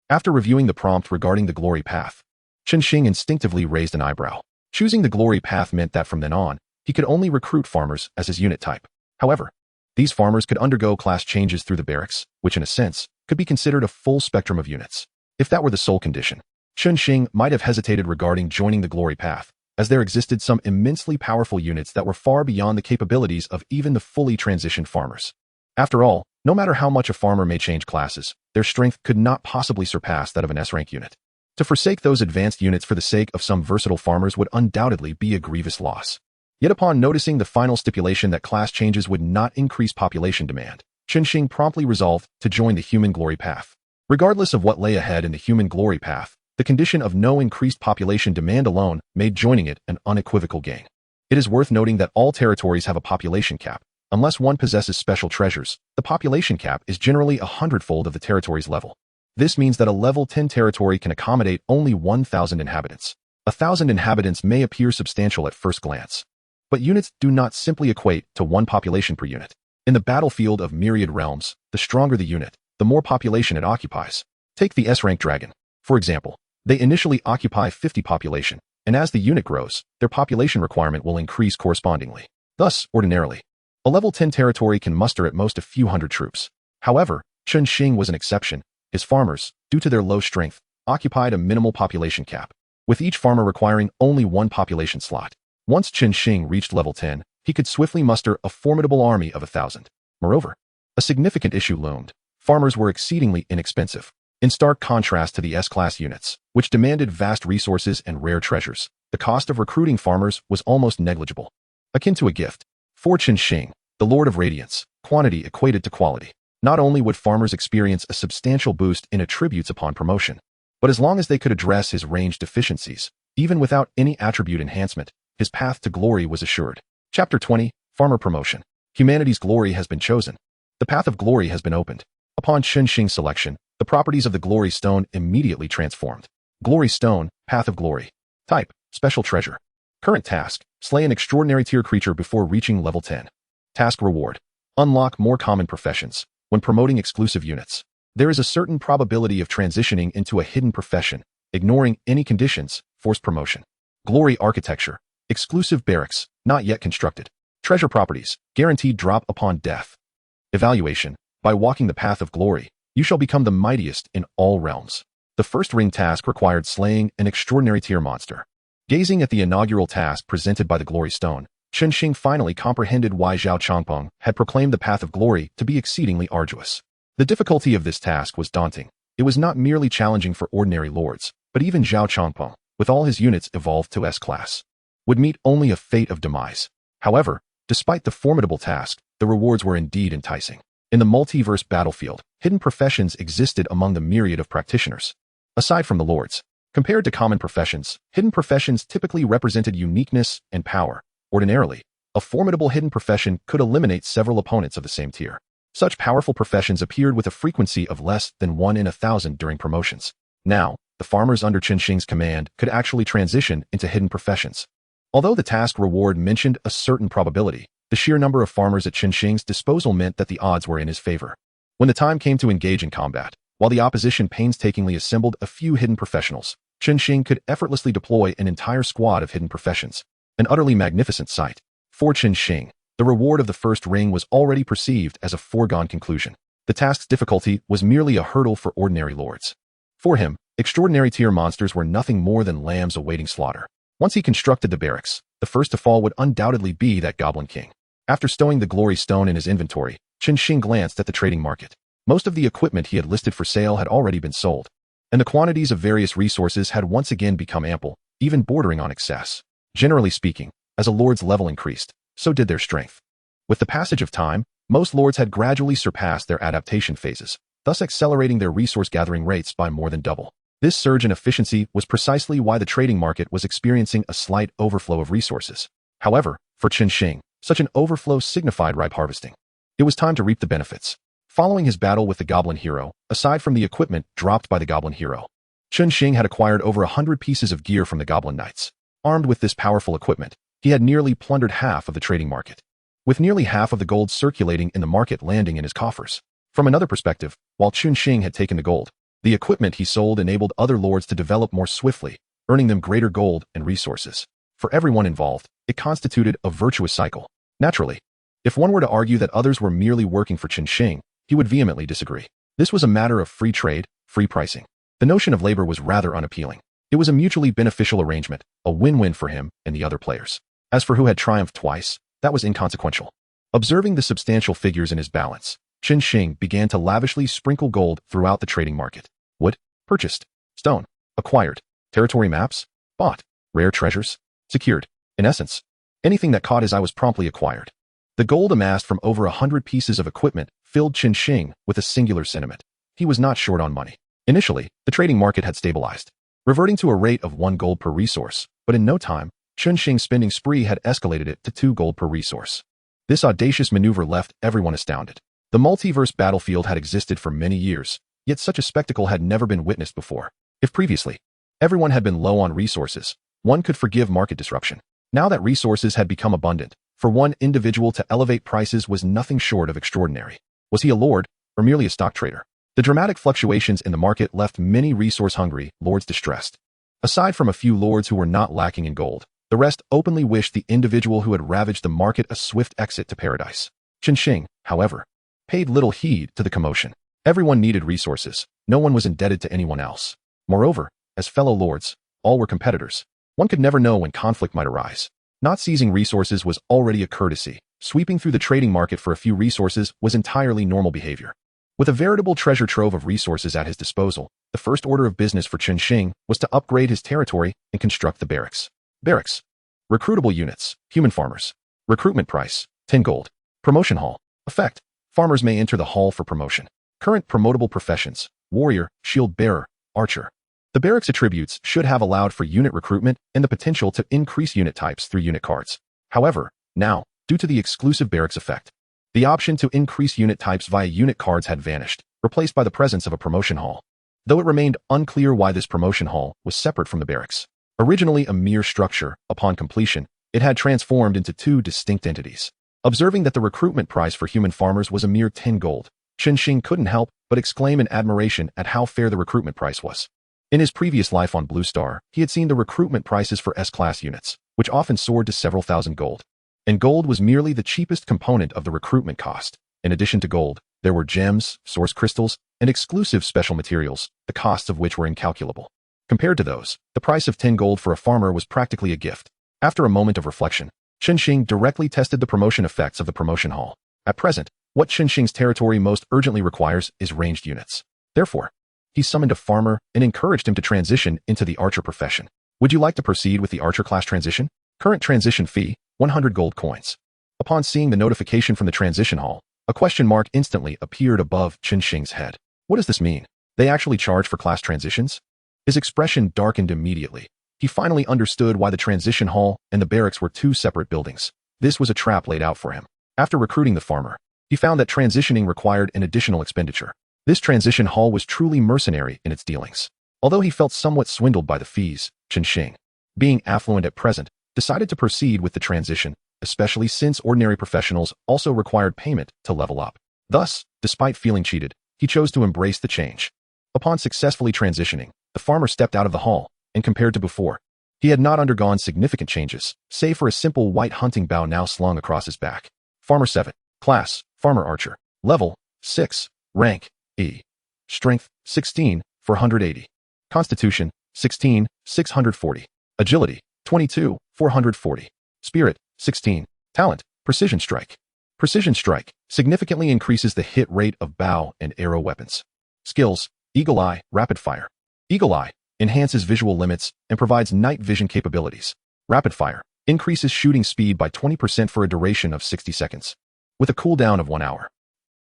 After reviewing the prompt regarding the Glory path, Chen Xing instinctively raised an eyebrow. Choosing the Glory path meant that from then on, he could only recruit farmers as his unit type. However, these farmers could undergo class changes through the barracks, which in a sense, could be considered a full spectrum of units. If that were the sole condition, Chen Xing might have hesitated regarding joining the Glory path, as there existed some immensely powerful units that were far beyond the capabilities of even the fully transitioned farmers. After all, no matter how much a farmer may change classes, their strength could not possibly surpass that of an S-rank unit. To forsake those advanced units for the sake of some versatile farmers would undoubtedly be a grievous loss. Yet upon noticing the final stipulation that class changes would not increase population demand, Chen Xing promptly resolved to join the Human Glory path. Regardless of what lay ahead in the Human Glory path, the condition of no increased population demand alone made joining it an unequivocal gain. It is worth noting that all territories have a population cap. Unless one possesses special treasures, the population cap is generally a hundredfold of the territory's level. This means that a level 10 territory can accommodate only 1,000 inhabitants. 1,000 inhabitants may appear substantial at first glance, but units do not simply equate to one population per unit. In the battlefield of myriad realms, the stronger the unit, the more population it occupies. Take the S-rank dragon, for example. They initially occupy 50 population, and as the unit grows, their population requirement will increase correspondingly. Thus, ordinarily, a level 10 territory can muster at most a few hundred troops. However, Chen Xing was an exception. His farmers, due to their low strength, occupied a minimal population cap, with each farmer requiring only one population slot. Once Chen Xing reached level 10, he could swiftly muster a formidable army of 1,000. Moreover, a significant issue loomed. Farmers were exceedingly inexpensive. In stark contrast to the S-class units, which demanded vast resources and rare treasures, the cost of recruiting farmers was almost negligible. Akin to a gift. For Chen Xing, the Lord of Radiance, quantity equated to quality. Not only would farmers experience a substantial boost in attributes upon promotion, but as long as they could address his range deficiencies, even without any attribute enhancement, his path to glory was assured. Chapter 20, Farmer Promotion. Humanity's glory has been chosen. The path of glory has been opened. Upon Chen Xing's selection, the properties of the Glory Stone immediately transformed. Glory Stone, Path of Glory. Type, Special Treasure. Current task, slay an extraordinary tier creature before reaching level 10. Task reward. Unlock more common professions. When promoting exclusive units, there is a certain probability of transitioning into a hidden profession. Ignoring any conditions, force promotion. Glory Architecture. Exclusive barracks, not yet constructed. Treasure properties, guaranteed drop upon death. Evaluation. By walking the path of glory, you shall become the mightiest in all realms. The first ring task required slaying an extraordinary tier monster. Gazing at the inaugural task presented by the Glory Stone, Chen Xing finally comprehended why Zhao Changpeng had proclaimed the path of glory to be exceedingly arduous. The difficulty of this task was daunting. It was not merely challenging for ordinary lords, but even Zhao Changpeng, with all his units evolved to S-class, would meet only a fate of demise. However, despite the formidable task, the rewards were indeed enticing. In the multiverse battlefield, hidden professions existed among the myriad of practitioners. Aside from the lords, compared to common professions, hidden professions typically represented uniqueness and power. Ordinarily, a formidable hidden profession could eliminate several opponents of the same tier. Such powerful professions appeared with a frequency of less than 1 in 1,000 during promotions. Now, the farmers under Chen Xing's command could actually transition into hidden professions. Although the task reward mentioned a certain probability, the sheer number of farmers at Chen Xing's disposal meant that the odds were in his favor. When the time came to engage in combat, while the opposition painstakingly assembled a few hidden professionals, Chen Xing could effortlessly deploy an entire squad of hidden professions. An utterly magnificent sight. For Chen Xing, the reward of the first ring was already perceived as a foregone conclusion. The task's difficulty was merely a hurdle for ordinary lords. For him, extraordinary tier monsters were nothing more than lambs awaiting slaughter. Once he constructed the barracks, the first to fall would undoubtedly be that Goblin King. After stowing the Glory Stone in his inventory, Chen Xing glanced at the trading market. Most of the equipment he had listed for sale had already been sold, and the quantities of various resources had once again become ample, even bordering on excess. Generally speaking, as a lord's level increased, so did their strength. With the passage of time, most lords had gradually surpassed their adaptation phases, thus accelerating their resource-gathering rates by more than double. This surge in efficiency was precisely why the trading market was experiencing a slight overflow of resources. However, for Chen Xing, such an overflow signified ripe harvesting. It was time to reap the benefits. Following his battle with the Goblin Hero, aside from the equipment dropped by the Goblin Hero, Chen Xing had acquired over 100 pieces of gear from the Goblin Knights. Armed with this powerful equipment, he had nearly plundered half of the trading market, with nearly half of the gold circulating in the market landing in his coffers. From another perspective, while Chen Xing had taken the gold, the equipment he sold enabled other lords to develop more swiftly, earning them greater gold and resources. For everyone involved, it constituted a virtuous cycle. Naturally, if one were to argue that others were merely working for Chen Xing, he would vehemently disagree. This was a matter of free trade, free pricing. The notion of labor was rather unappealing. It was a mutually beneficial arrangement, a win-win for him and the other players. As for who had triumphed twice, that was inconsequential. Observing the substantial figures in his balance, Chen Xing began to lavishly sprinkle gold throughout the trading market. Wood, purchased. Stone, acquired. Territory maps, bought. Rare treasures, secured. In essence, anything that caught his eye was promptly acquired. The gold amassed from over 100 pieces of equipment filled Chen Xing with a singular sentiment. He was not short on money. Initially, the trading market had stabilized, reverting to a rate of 1 gold per resource, but in no time, Chen Xing's spending spree had escalated it to 2 gold per resource. This audacious maneuver left everyone astounded. The multiverse battlefield had existed for many years, yet such a spectacle had never been witnessed before. If previously, everyone had been low on resources, one could forgive market disruption. Now that resources had become abundant, for one individual to elevate prices was nothing short of extraordinary. Was he a lord, or merely a stock trader? The dramatic fluctuations in the market left many resource-hungry lords distressed. Aside from a few lords who were not lacking in gold, the rest openly wished the individual who had ravaged the market a swift exit to paradise. Chen Xing, however, paid little heed to the commotion. Everyone needed resources. No one was indebted to anyone else. Moreover, as fellow lords, all were competitors. One could never know when conflict might arise. Not seizing resources was already a courtesy. Sweeping through the trading market for a few resources was entirely normal behavior. With a veritable treasure trove of resources at his disposal, the first order of business for Chen Xing was to upgrade his territory and construct the barracks. Barracks. Recruitable units. Human farmers. Recruitment price. 10 gold. Promotion hall. Effect. Farmers may enter the hall for promotion. Current promotable professions. Warrior, shield bearer, archer. The barracks attributes should have allowed for unit recruitment and the potential to increase unit types through unit cards. However, now, due to the exclusive barracks effect, the option to increase unit types via unit cards had vanished, replaced by the presence of a promotion hall. Though it remained unclear why this promotion hall was separate from the barracks. Originally a mere structure, upon completion, it had transformed into 2 distinct entities. Observing that the recruitment price for human farmers was a mere 10 gold, Chen Xing couldn't help but exclaim in admiration at how fair the recruitment price was. In his previous life on Blue Star, he had seen the recruitment prices for S-class units, which often soared to several thousand gold. And gold was merely the cheapest component of the recruitment cost. In addition to gold, there were gems, source crystals, and exclusive special materials, the costs of which were incalculable. Compared to those, the price of 10 gold for a farmer was practically a gift. After a moment of reflection, Chen Xing directly tested the promotion effects of the promotion hall. At present, what Chen Xing's territory most urgently requires is ranged units. Therefore, he summoned a farmer and encouraged him to transition into the archer profession. Would you like to proceed with the archer class transition? Current transition fee, 100 gold coins. Upon seeing the notification from the transition hall, A question mark instantly appeared above Chen Xing's head. What does this mean? They actually charge for class transitions? His expression darkened immediately. He finally understood why the transition hall and the barracks were two separate buildings. This was a trap laid out for him. After recruiting the farmer, he found that transitioning required an additional expenditure. This transition hall was truly mercenary in its dealings. Although he felt somewhat swindled by the fees, Chen Xing, being affluent at present, decided to proceed with the transition, especially since ordinary professionals also required payment to level up. Thus, despite feeling cheated, he chose to embrace the change. Upon successfully transitioning, the farmer stepped out of the hall, and compared to before, he had not undergone significant changes, save for a simple white hunting bow now slung across his back. Farmer 7. Class, Farmer Archer. Level, 6. Rank, E. Strength, 16, 480. Constitution, 16, 640. Agility, 22, 440. Spirit, 16. Talent, Precision Strike. Precision Strike significantly increases the hit rate of bow and arrow weapons. Skills, Eagle Eye, Rapid Fire. Eagle Eye enhances visual limits and provides night vision capabilities. Rapid Fire increases shooting speed by 20% for a duration of 60 seconds, with a cooldown of 1 hour.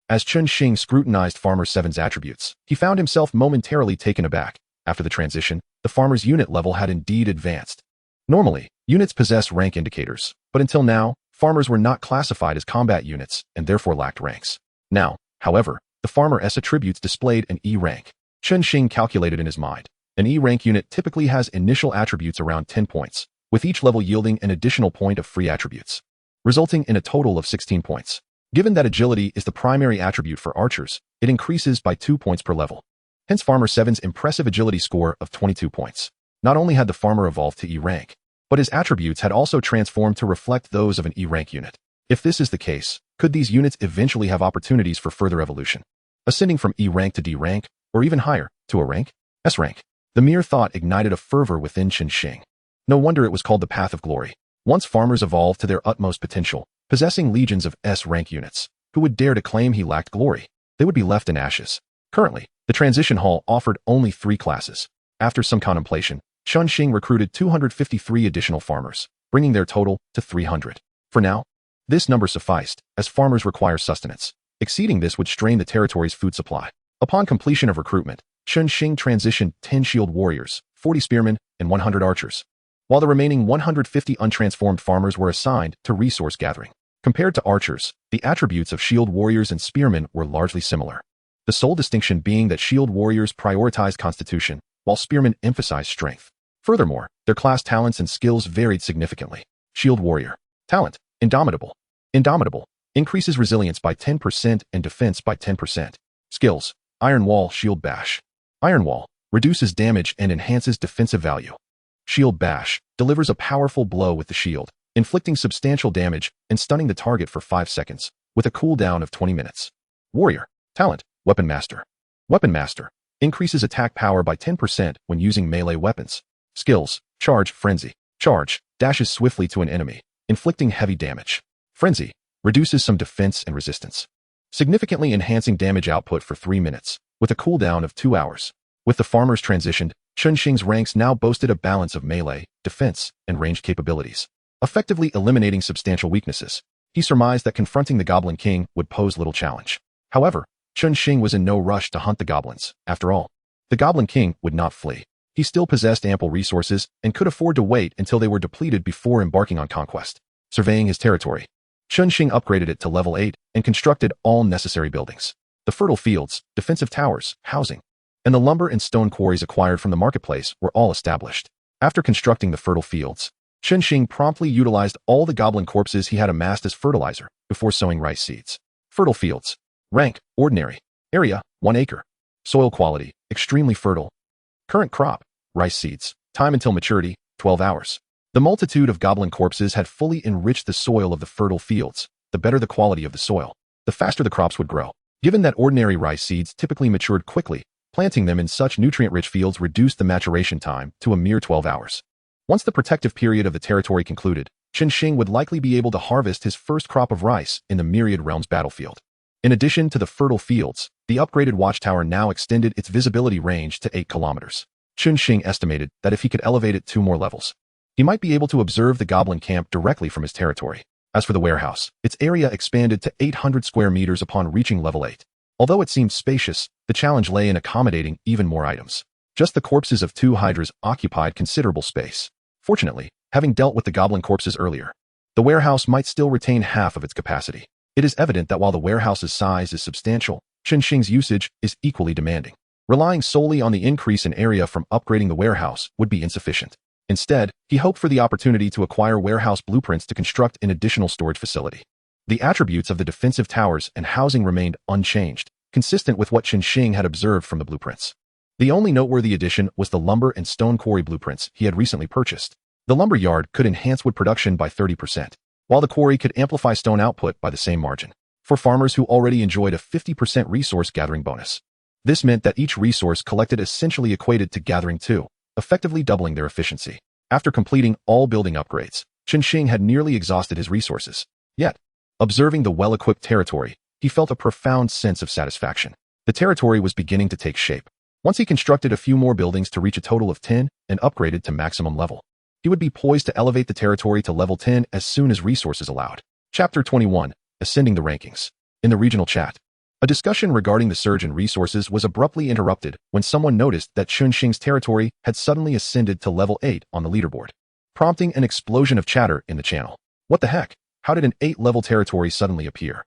As Chen Xing scrutinized Farmer 7's attributes, he found himself momentarily taken aback. After the transition, the farmer's unit level had indeed advanced. Normally, units possess rank indicators, but until now, farmers were not classified as combat units and therefore lacked ranks. Now, however, the farmer's attributes displayed an E rank. Chen Xing calculated in his mind. An E rank unit typically has initial attributes around 10 points, with each level yielding an additional point of free attributes, resulting in a total of 16 points. Given that agility is the primary attribute for archers, it increases by 2 points per level. Hence Farmer 7's impressive agility score of 22 points. Not only had the farmer evolved to E rank, but his attributes had also transformed to reflect those of an E rank unit. If this is the case, could these units eventually have opportunities for further evolution, ascending from E rank to D rank, or even higher, to a rank? S rank. The mere thought ignited a fervor within Chen Xing. No wonder it was called the Path of Glory. Once farmers evolved to their utmost potential, possessing legions of S rank units, who would dare to claim he lacked glory? They would be left in ashes. Currently, the transition hall offered only 3 classes. After some contemplation, Chen Xing recruited 253 additional farmers, bringing their total to 300. For now, this number sufficed, as farmers require sustenance. Exceeding this would strain the territory's food supply. Upon completion of recruitment, Chen Xing transitioned 10 shield warriors, 40 spearmen, and 100 archers, while the remaining 150 untransformed farmers were assigned to resource gathering. Compared to archers, the attributes of shield warriors and spearmen were largely similar. The sole distinction being that shield warriors prioritized constitution, while spearmen emphasized strength. Furthermore, their class talents and skills varied significantly. Shield warrior. Talent, Indomitable. Indomitable increases resilience by 10% and defense by 10%. Skills, Iron Wall, Shield Bash. Iron Wall reduces damage and enhances defensive value. Shield Bash delivers a powerful blow with the shield, inflicting substantial damage and stunning the target for 5 seconds, with a cooldown of 20 minutes. Warrior. Talent, Weapon Master. Weapon Master increases attack power by 10% when using melee weapons. Skills, Charge, Frenzy. Charge dashes swiftly to an enemy, inflicting heavy damage. Frenzy reduces some defense and resistance, significantly enhancing damage output for 3 minutes, with a cooldown of 2 hours. With the farmers transitioned, Chen Xing's ranks now boasted a balance of melee, defense, and ranged capabilities, effectively eliminating substantial weaknesses. He surmised that confronting the Goblin King would pose little challenge. However, Chen Xing was in no rush to hunt the goblins. After all, the Goblin King would not flee. He still possessed ample resources and could afford to wait until they were depleted before embarking on conquest. Surveying his territory, Chen Xing upgraded it to level 8 and constructed all necessary buildings. The fertile fields, defensive towers, housing, and the lumber and stone quarries acquired from the marketplace were all established. After constructing the fertile fields, Chen Xing promptly utilized all the goblin corpses he had amassed as fertilizer before sowing rice seeds. Fertile fields. Rank, Ordinary. Area, 1 acre. Soil quality, extremely fertile. Current crop, rice seeds. Time until maturity, 12 hours. The multitude of goblin corpses had fully enriched the soil of the fertile fields. The better the quality of the soil, the faster the crops would grow. Given that ordinary rice seeds typically matured quickly, planting them in such nutrient-rich fields reduced the maturation time to a mere 12 hours. Once the protective period of the territory concluded, Chen Xing would likely be able to harvest his first crop of rice in the Myriad Realms battlefield. In addition to the fertile fields, the upgraded watchtower now extended its visibility range to 8 kilometers. Chen Xing estimated that if he could elevate it 2 more levels, he might be able to observe the goblin camp directly from his territory. As for the warehouse, its area expanded to 800 square meters upon reaching level 8. Although it seemed spacious, the challenge lay in accommodating even more items. Just the corpses of 2 hydras occupied considerable space. Fortunately, having dealt with the goblin corpses earlier, the warehouse might still retain half of its capacity. It is evident that while the warehouse's size is substantial, Chen Xing's usage is equally demanding. Relying solely on the increase in area from upgrading the warehouse would be insufficient. Instead, he hoped for the opportunity to acquire warehouse blueprints to construct an additional storage facility. The attributes of the defensive towers and housing remained unchanged, consistent with what Chen Xing had observed from the blueprints. The only noteworthy addition was the lumber and stone quarry blueprints he had recently purchased. The lumber yard could enhance wood production by 30%, while the quarry could amplify stone output by the same margin, for farmers who already enjoyed a 50% resource gathering bonus. This meant that each resource collected essentially equated to gathering 2, effectively doubling their efficiency. After completing all building upgrades, Chen Xing had nearly exhausted his resources. Yet, observing the well-equipped territory, he felt a profound sense of satisfaction. The territory was beginning to take shape. Once he constructed a few more buildings to reach a total of 10 and upgraded to maximum level, he would be poised to elevate the territory to level 10 as soon as resources allowed. Chapter 21, Ascending the Rankings. In the regional chat, a discussion regarding the surge in resources was abruptly interrupted when someone noticed that Chen Xing's territory had suddenly ascended to level 8 on the leaderboard, prompting an explosion of chatter in the channel. What the heck? How did an 8-level territory suddenly appear?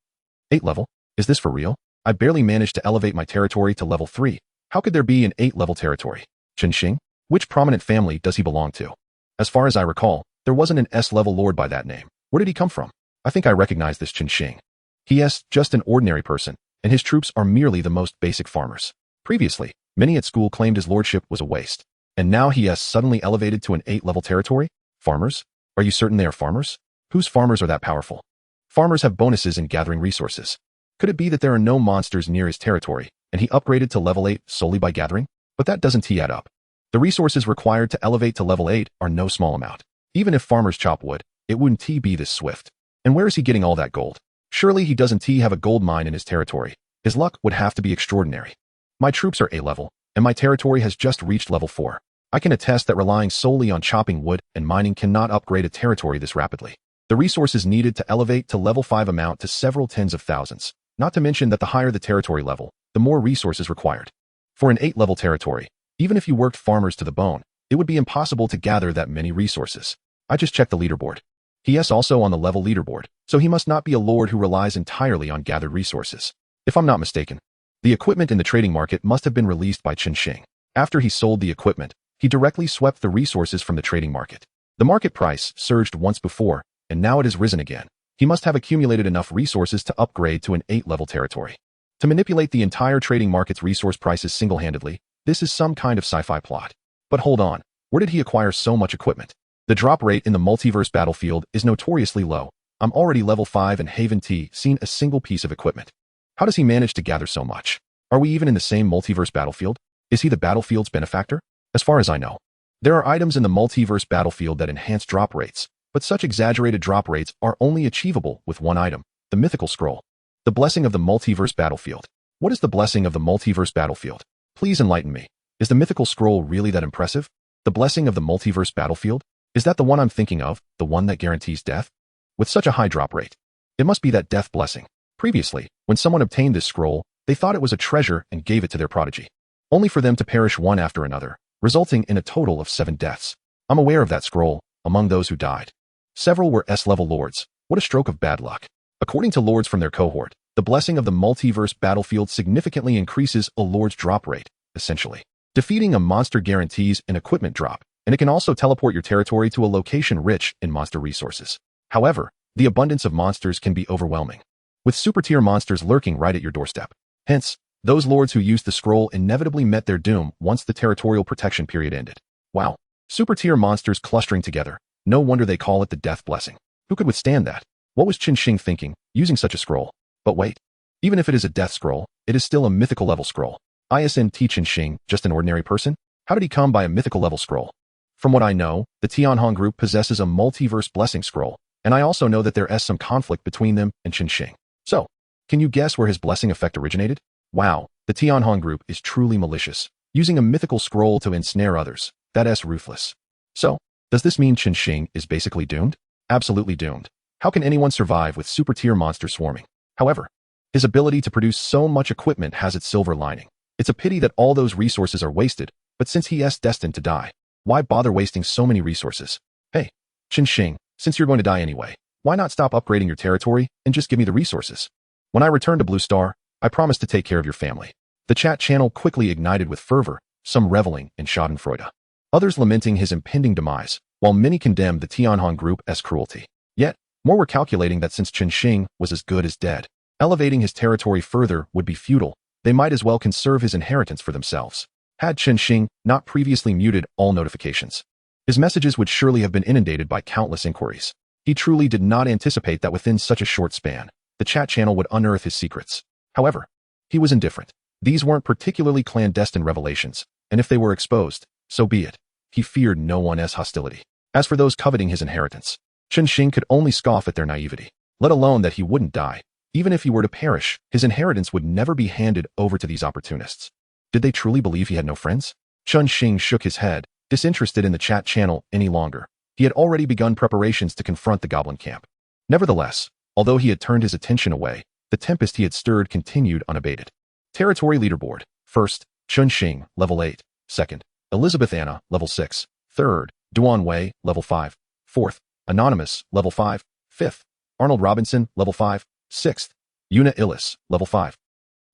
8 level? Is this for real? I barely managed to elevate my territory to level 3. How could there be an 8-level territory? Chen Xing? Which prominent family does he belong to? As far as I recall, there wasn't an S-level lord by that name. Where did he come from? I think I recognize this Chen Xing. He is just an ordinary person, and his troops are merely the most basic farmers. Previously, many at school claimed his lordship was a waste, and now he has suddenly elevated to an 8-level territory? Farmers? Are you certain they are farmers? Whose farmers are that powerful? Farmers have bonuses in gathering resources. Could it be that there are no monsters near his territory, and he upgraded to level 8 solely by gathering? But that doesn't add up. The resources required to elevate to level 8 are no small amount. Even if farmers chop wood, it wouldn't be this swift. And where is he getting all that gold? Surely he doesn't have a gold mine in his territory. His luck would have to be extraordinary. My troops are A-level, and my territory has just reached level 4. I can attest that relying solely on chopping wood and mining cannot upgrade a territory this rapidly. The resources needed to elevate to level 5 amount to several tens of thousands, not to mention that the higher the territory level, the more resources required. For an 8-level territory, even if you worked farmers to the bone, it would be impossible to gather that many resources. I just checked the leaderboard. He is also on the level leaderboard, so he must not be a lord who relies entirely on gathered resources. If I'm not mistaken, the equipment in the trading market must have been released by Chen Xing. After he sold the equipment, he directly swept the resources from the trading market. The market price surged once before, and now it has risen again. He must have accumulated enough resources to upgrade to an 8-level territory. To manipulate the entire trading market's resource prices single-handedly, this is some kind of sci-fi plot. But hold on, where did he acquire so much equipment? The drop rate in the multiverse battlefield is notoriously low. I'm already level 5 and haven't seen a single piece of equipment. How does he manage to gather so much? Are we even in the same multiverse battlefield? Is he the battlefield's benefactor? As far as I know, there are items in the multiverse battlefield that enhance drop rates, but such exaggerated drop rates are only achievable with one item, the mythical scroll. The blessing of the multiverse battlefield. What is the blessing of the multiverse battlefield? Please enlighten me. Is the mythical scroll really that impressive? The blessing of the multiverse battlefield? Is that the one I'm thinking of, the one that guarantees death? With such a high drop rate, it must be that death blessing. Previously, when someone obtained this scroll, they thought it was a treasure and gave it to their prodigy, only for them to perish one after another, resulting in a total of 7 deaths. I'm aware of that scroll. Among those who died, several were S-level lords. What a stroke of bad luck. According to lords from their cohort, the blessing of the multiverse battlefield significantly increases a lord's drop rate, essentially. Defeating a monster guarantees an equipment drop, and it can also teleport your territory to a location rich in monster resources. However, the abundance of monsters can be overwhelming, with super-tier monsters lurking right at your doorstep. Hence, those lords who used the scroll inevitably met their doom once the territorial protection period ended. Wow. Super-tier monsters clustering together. No wonder they call it the death blessing. Who could withstand that? What was Chen Xing thinking, using such a scroll? But wait. Even if it is a death scroll, it is still a mythical level scroll. Isn't Chen Xing just an ordinary person? How did he come by a mythical level scroll? From what I know, the Tianhong group possesses a multiverse blessing scroll, and I also know that there is some conflict between them and Chen Xing. So, can you guess where his blessing effect originated? Wow, the Tianhong group is truly malicious, using a mythical scroll to ensnare others. That is ruthless. So, does this mean Chen Xing is basically doomed? Absolutely doomed. How can anyone survive with super-tier monsters swarming? However, his ability to produce so much equipment has its silver lining. It's a pity that all those resources are wasted, but since he is destined to die, why bother wasting so many resources? Hey, Chen Xing, since you're going to die anyway, why not stop upgrading your territory and just give me the resources? When I return to Blue Star, I promise to take care of your family. The chat channel quickly ignited with fervor, some reveling in schadenfreude, others lamenting his impending demise, while many condemned the Tianhong group as cruelty. Yet, more were calculating that since Chen Xing was as good as dead, elevating his territory further would be futile. They might as well conserve his inheritance for themselves. Had Chen Xing not previously muted all notifications, his messages would surely have been inundated by countless inquiries. He truly did not anticipate that within such a short span, the chat channel would unearth his secrets. However, he was indifferent. These weren't particularly clandestine revelations, and if they were exposed, so be it. He feared no one's hostility. As for those coveting his inheritance, Chen Xing could only scoff at their naivety, let alone that he wouldn't die. Even if he were to perish, his inheritance would never be handed over to these opportunists. Did they truly believe he had no friends? Chen Xing shook his head, disinterested in the chat channel any longer. He had already begun preparations to confront the goblin camp. Nevertheless, although he had turned his attention away, the tempest he had stirred continued unabated. Territory leaderboard. First, Chen Xing, level 8. Second, Elizabeth Anna, level 6. Third, Duan Wei, level 5. Fourth, Anonymous, level 5. Fifth, Arnold Robinson, level 5. Sixth, Yuna Illis, level 5.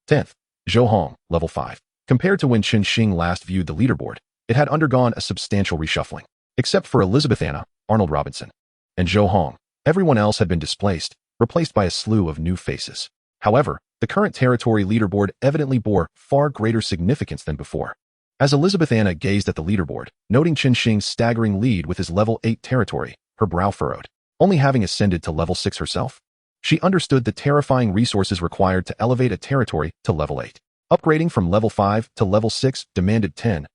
10th, Zhou Hong, level 5. Compared to when Chen Xing last viewed the leaderboard, it had undergone a substantial reshuffling. Except for Elizabeth Anna, Arnold Robinson, and Zhou Hong, everyone else had been displaced, replaced by a slew of new faces. However, the current territory leaderboard evidently bore far greater significance than before. As Elizabeth Anna gazed at the leaderboard, noting Chen Xing's staggering lead with his level 8 territory, her brow furrowed. Only having ascended to level 6 herself, she understood the terrifying resources required to elevate a territory to level 8. Upgrading from level 5 to level 6 demanded 10,000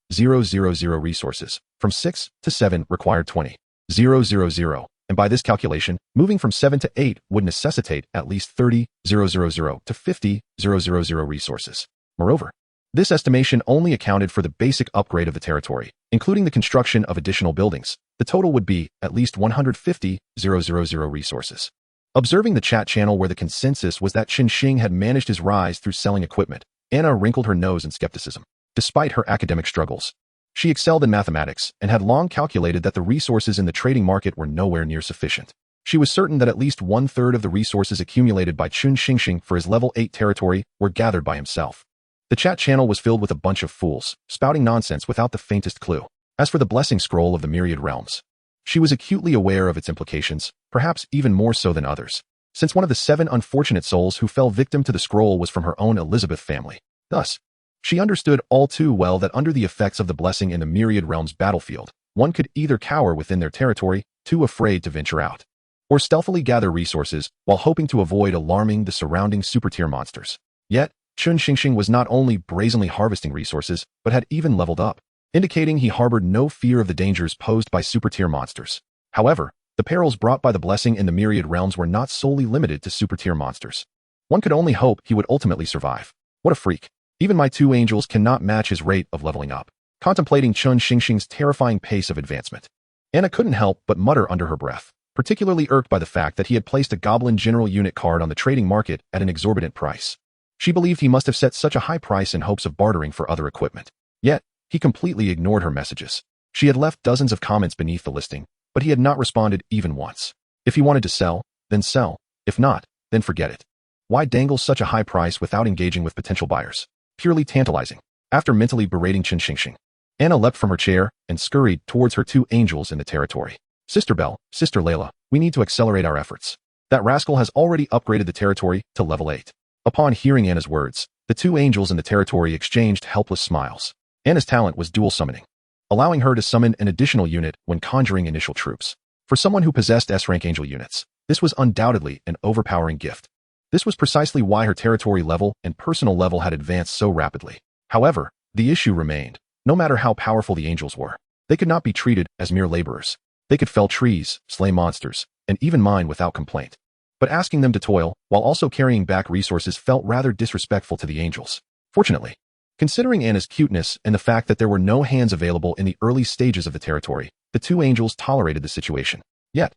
resources. From 6 to 7 required 20,000, and by this calculation, moving from 7 to 8 would necessitate at least 30,000 to 50,000 resources. Moreover, this estimation only accounted for the basic upgrade of the territory, including the construction of additional buildings. The total would be at least 150,000 resources. Observing the chat channel where the consensus was that Chen Xing had managed his rise through selling equipment, Anna wrinkled her nose in skepticism. Despite her academic struggles, she excelled in mathematics and had long calculated that the resources in the trading market were nowhere near sufficient. She was certain that at least 1/3 of the resources accumulated by Chen Xing for his level 8 territory were gathered by himself. The chat channel was filled with a bunch of fools, spouting nonsense without the faintest clue. As for the blessing scroll of the myriad realms, she was acutely aware of its implications, perhaps even more so than others, since one of the 7 unfortunate souls who fell victim to the scroll was from her own Elizabeth family. Thus, she understood all too well that under the effects of the blessing in the myriad realms battlefield, one could either cower within their territory, too afraid to venture out, or stealthily gather resources while hoping to avoid alarming the surrounding super-tier monsters. Yet, Chen Xing was not only brazenly harvesting resources, but had even leveled up, indicating he harbored no fear of the dangers posed by super-tier monsters. However, the perils brought by the blessing in the myriad realms were not solely limited to super-tier monsters. One could only hope he would ultimately survive. What a freak. Even my 2 angels cannot match his rate of leveling up. Contemplating Chen Xing's terrifying pace of advancement, Anna couldn't help but mutter under her breath, particularly irked by the fact that he had placed a Goblin General unit card on the trading market at an exorbitant price. She believed he must have set such a high price in hopes of bartering for other equipment. Yet, he completely ignored her messages. She had left dozens of comments beneath the listing, but he had not responded even once. If he wanted to sell, then sell. If not, then forget it. Why dangle such a high price without engaging with potential buyers? Purely tantalizing. After mentally berating Chen Xing, Anna leapt from her chair and scurried towards her 2 angels in the territory. Sister Belle, Sister Layla, we need to accelerate our efforts. That rascal has already upgraded the territory to level 8. Upon hearing Anna's words, the 2 angels in the territory exchanged helpless smiles. Anna's talent was dual summoning, allowing her to summon an additional unit when conjuring initial troops. For someone who possessed S-rank angel units, this was undoubtedly an overpowering gift. This was precisely why her territory level and personal level had advanced so rapidly. However, the issue remained. No matter how powerful the angels were, they could not be treated as mere laborers. They could fell trees, slay monsters, and even mine without complaint. But asking them to toil, while also carrying back resources, felt rather disrespectful to the angels. Fortunately, considering Anna's cuteness and the fact that there were no hands available in the early stages of the territory, the 2 angels tolerated the situation. Yet,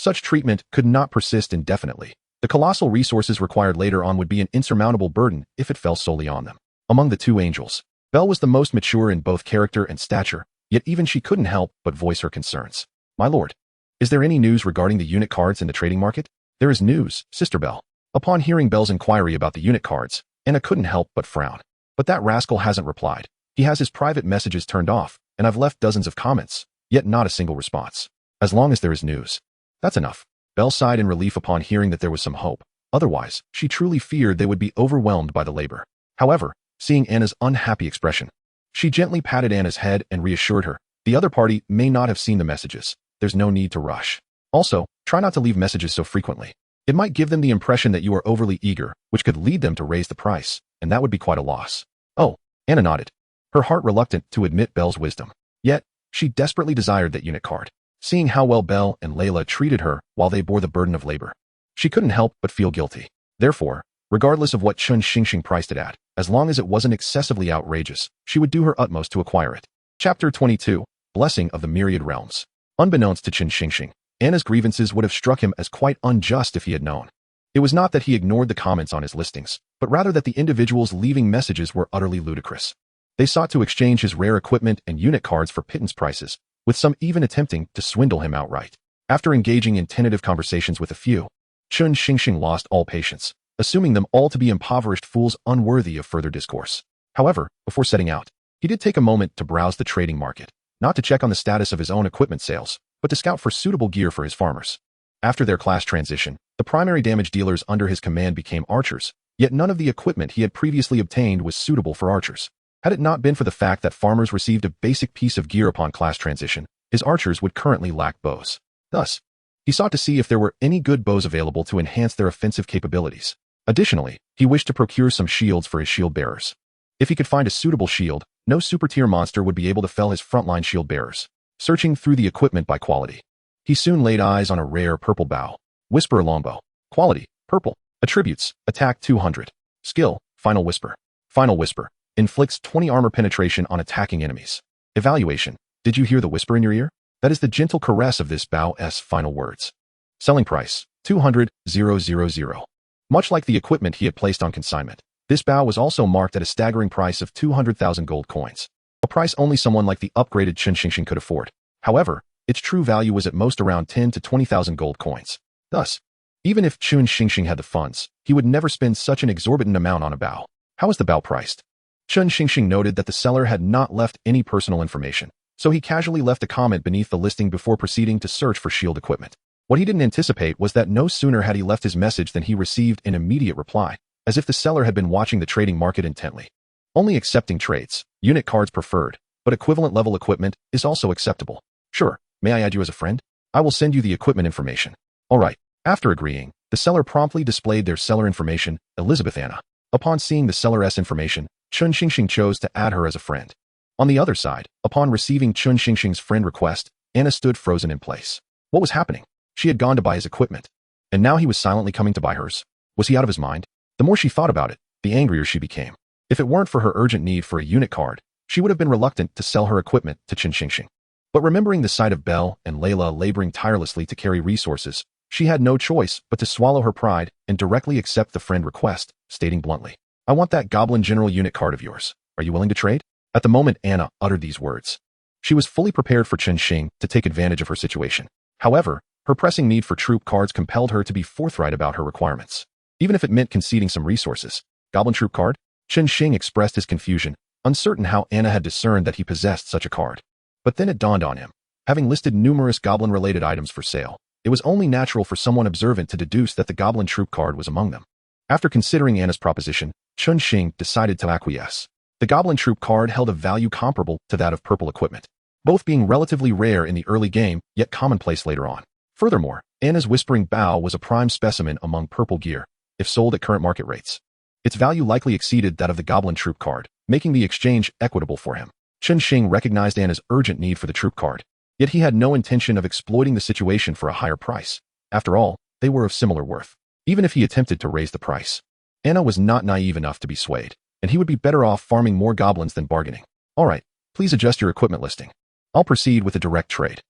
Such treatment could not persist indefinitely. The colossal resources required later on would be an insurmountable burden if it fell solely on them. Among the two angels, Belle was the most mature in both character and stature, yet even she couldn't help but voice her concerns. My lord, is there any news regarding the unit cards in the trading market? There is news, Sister Belle. Upon hearing Belle's inquiry about the unit cards, Anna couldn't help but frown. But that rascal hasn't replied. He has his private messages turned off, and I've left dozens of comments, yet not a single response. As long as there is news. That's enough. Belle sighed in relief upon hearing that there was some hope. Otherwise, she truly feared they would be overwhelmed by the labor. However, seeing Anna's unhappy expression, she gently patted Anna's head and reassured her, the other party may not have seen the messages. There's no need to rush. Also, try not to leave messages so frequently. It might give them the impression that you are overly eager, which could lead them to raise the price, and that would be quite a loss. Oh, Anna nodded, her heart reluctant to admit Belle's wisdom. Yet, she desperately desired that unit card. Seeing how well Belle and Layla treated her while they bore the burden of labor, she couldn't help but feel guilty. Therefore, regardless of what Chen Xing priced it at, as long as it wasn't excessively outrageous, she would do her utmost to acquire it. Chapter 22, Blessing of the Myriad Realms. Unbeknownst to Chen Xing, Anna's grievances would have struck him as quite unjust if he had known. It was not that he ignored the comments on his listings, but rather that the individuals leaving messages were utterly ludicrous. They sought to exchange his rare equipment and unit cards for pittance prices, with some even attempting to swindle him outright. After engaging in tentative conversations with a few, Chen Xing lost all patience, assuming them all to be impoverished fools unworthy of further discourse. However, before setting out, he did take a moment to browse the trading market, not to check on the status of his own equipment sales, but to scout for suitable gear for his farmers. After their class transition, the primary damage dealers under his command became archers, yet none of the equipment he had previously obtained was suitable for archers. Had it not been for the fact that farmers received a basic piece of gear upon class transition, his archers would currently lack bows. Thus, he sought to see if there were any good bows available to enhance their offensive capabilities. Additionally, he wished to procure some shields for his shield bearers. If he could find a suitable shield, no super-tier monster would be able to fell his frontline shield bearers. Searching through the equipment by quality, he soon laid eyes on a rare purple bow. Whisper longbow. Quality, purple. Attributes, attack 200. Skill, Final Whisper. Final Whisper. Inflicts 20 armor penetration on attacking enemies. Evaluation. Did you hear the whisper in your ear? That is the gentle caress of this bow's final words. Selling price, 200,000. Much like the equipment he had placed on consignment, this bow was also marked at a staggering price of 200,000 gold coins. A price only someone like the upgraded Chen Xing could afford. However, its true value was at most around 10 to 20,000 gold coins. Thus, even if Chen Xing had the funds, he would never spend such an exorbitant amount on a bow. How was the bow priced? Chen Xing noted that the seller had not left any personal information, so he casually left a comment beneath the listing before proceeding to search for shield equipment. What he didn't anticipate was that no sooner had he left his message than he received an immediate reply, as if the seller had been watching the trading market intently. Only accepting trades, unit cards preferred, but equivalent level equipment is also acceptable. Sure, may I add you as a friend? I will send you the equipment information. Alright. After agreeing, the seller promptly displayed their seller information, Elizabeth Anna. Upon seeing the seller's information, Chen Xing chose to add her as a friend. On the other side, upon receiving Chen Xing's friend request, Anna stood frozen in place. What was happening? She had gone to buy his equipment, and now he was silently coming to buy hers. Was he out of his mind? The more she thought about it, the angrier she became. If it weren't for her urgent need for a unit card, she would have been reluctant to sell her equipment to Chen Xing. But remembering the sight of Belle and Layla laboring tirelessly to carry resources, she had no choice but to swallow her pride and directly accept the friend request, stating bluntly, I want that Goblin General unit card of yours. Are you willing to trade? At the moment Anna uttered these words, she was fully prepared for Chen Xing to take advantage of her situation. However, her pressing need for troop cards compelled her to be forthright about her requirements. Even if it meant conceding some resources. Goblin troop card? Chen Xing expressed his confusion, uncertain how Anna had discerned that he possessed such a card. But then it dawned on him. Having listed numerous goblin-related items for sale, it was only natural for someone observant to deduce that the goblin troop card was among them. After considering Anna's proposition, Chen Xing decided to acquiesce. The goblin troop card held a value comparable to that of purple equipment, both being relatively rare in the early game, yet commonplace later on. Furthermore, Anna's whispering bow was a prime specimen among purple gear, if sold at current market rates. Its value likely exceeded that of the goblin troop card, making the exchange equitable for him. Chen Xing recognized Anna's urgent need for the troop card, yet he had no intention of exploiting the situation for a higher price. After all, they were of similar worth. Even if he attempted to raise the price, Anna was not naive enough to be swayed, and he would be better off farming more goblins than bargaining. Alright, please adjust your equipment listing. I'll proceed with a direct trade.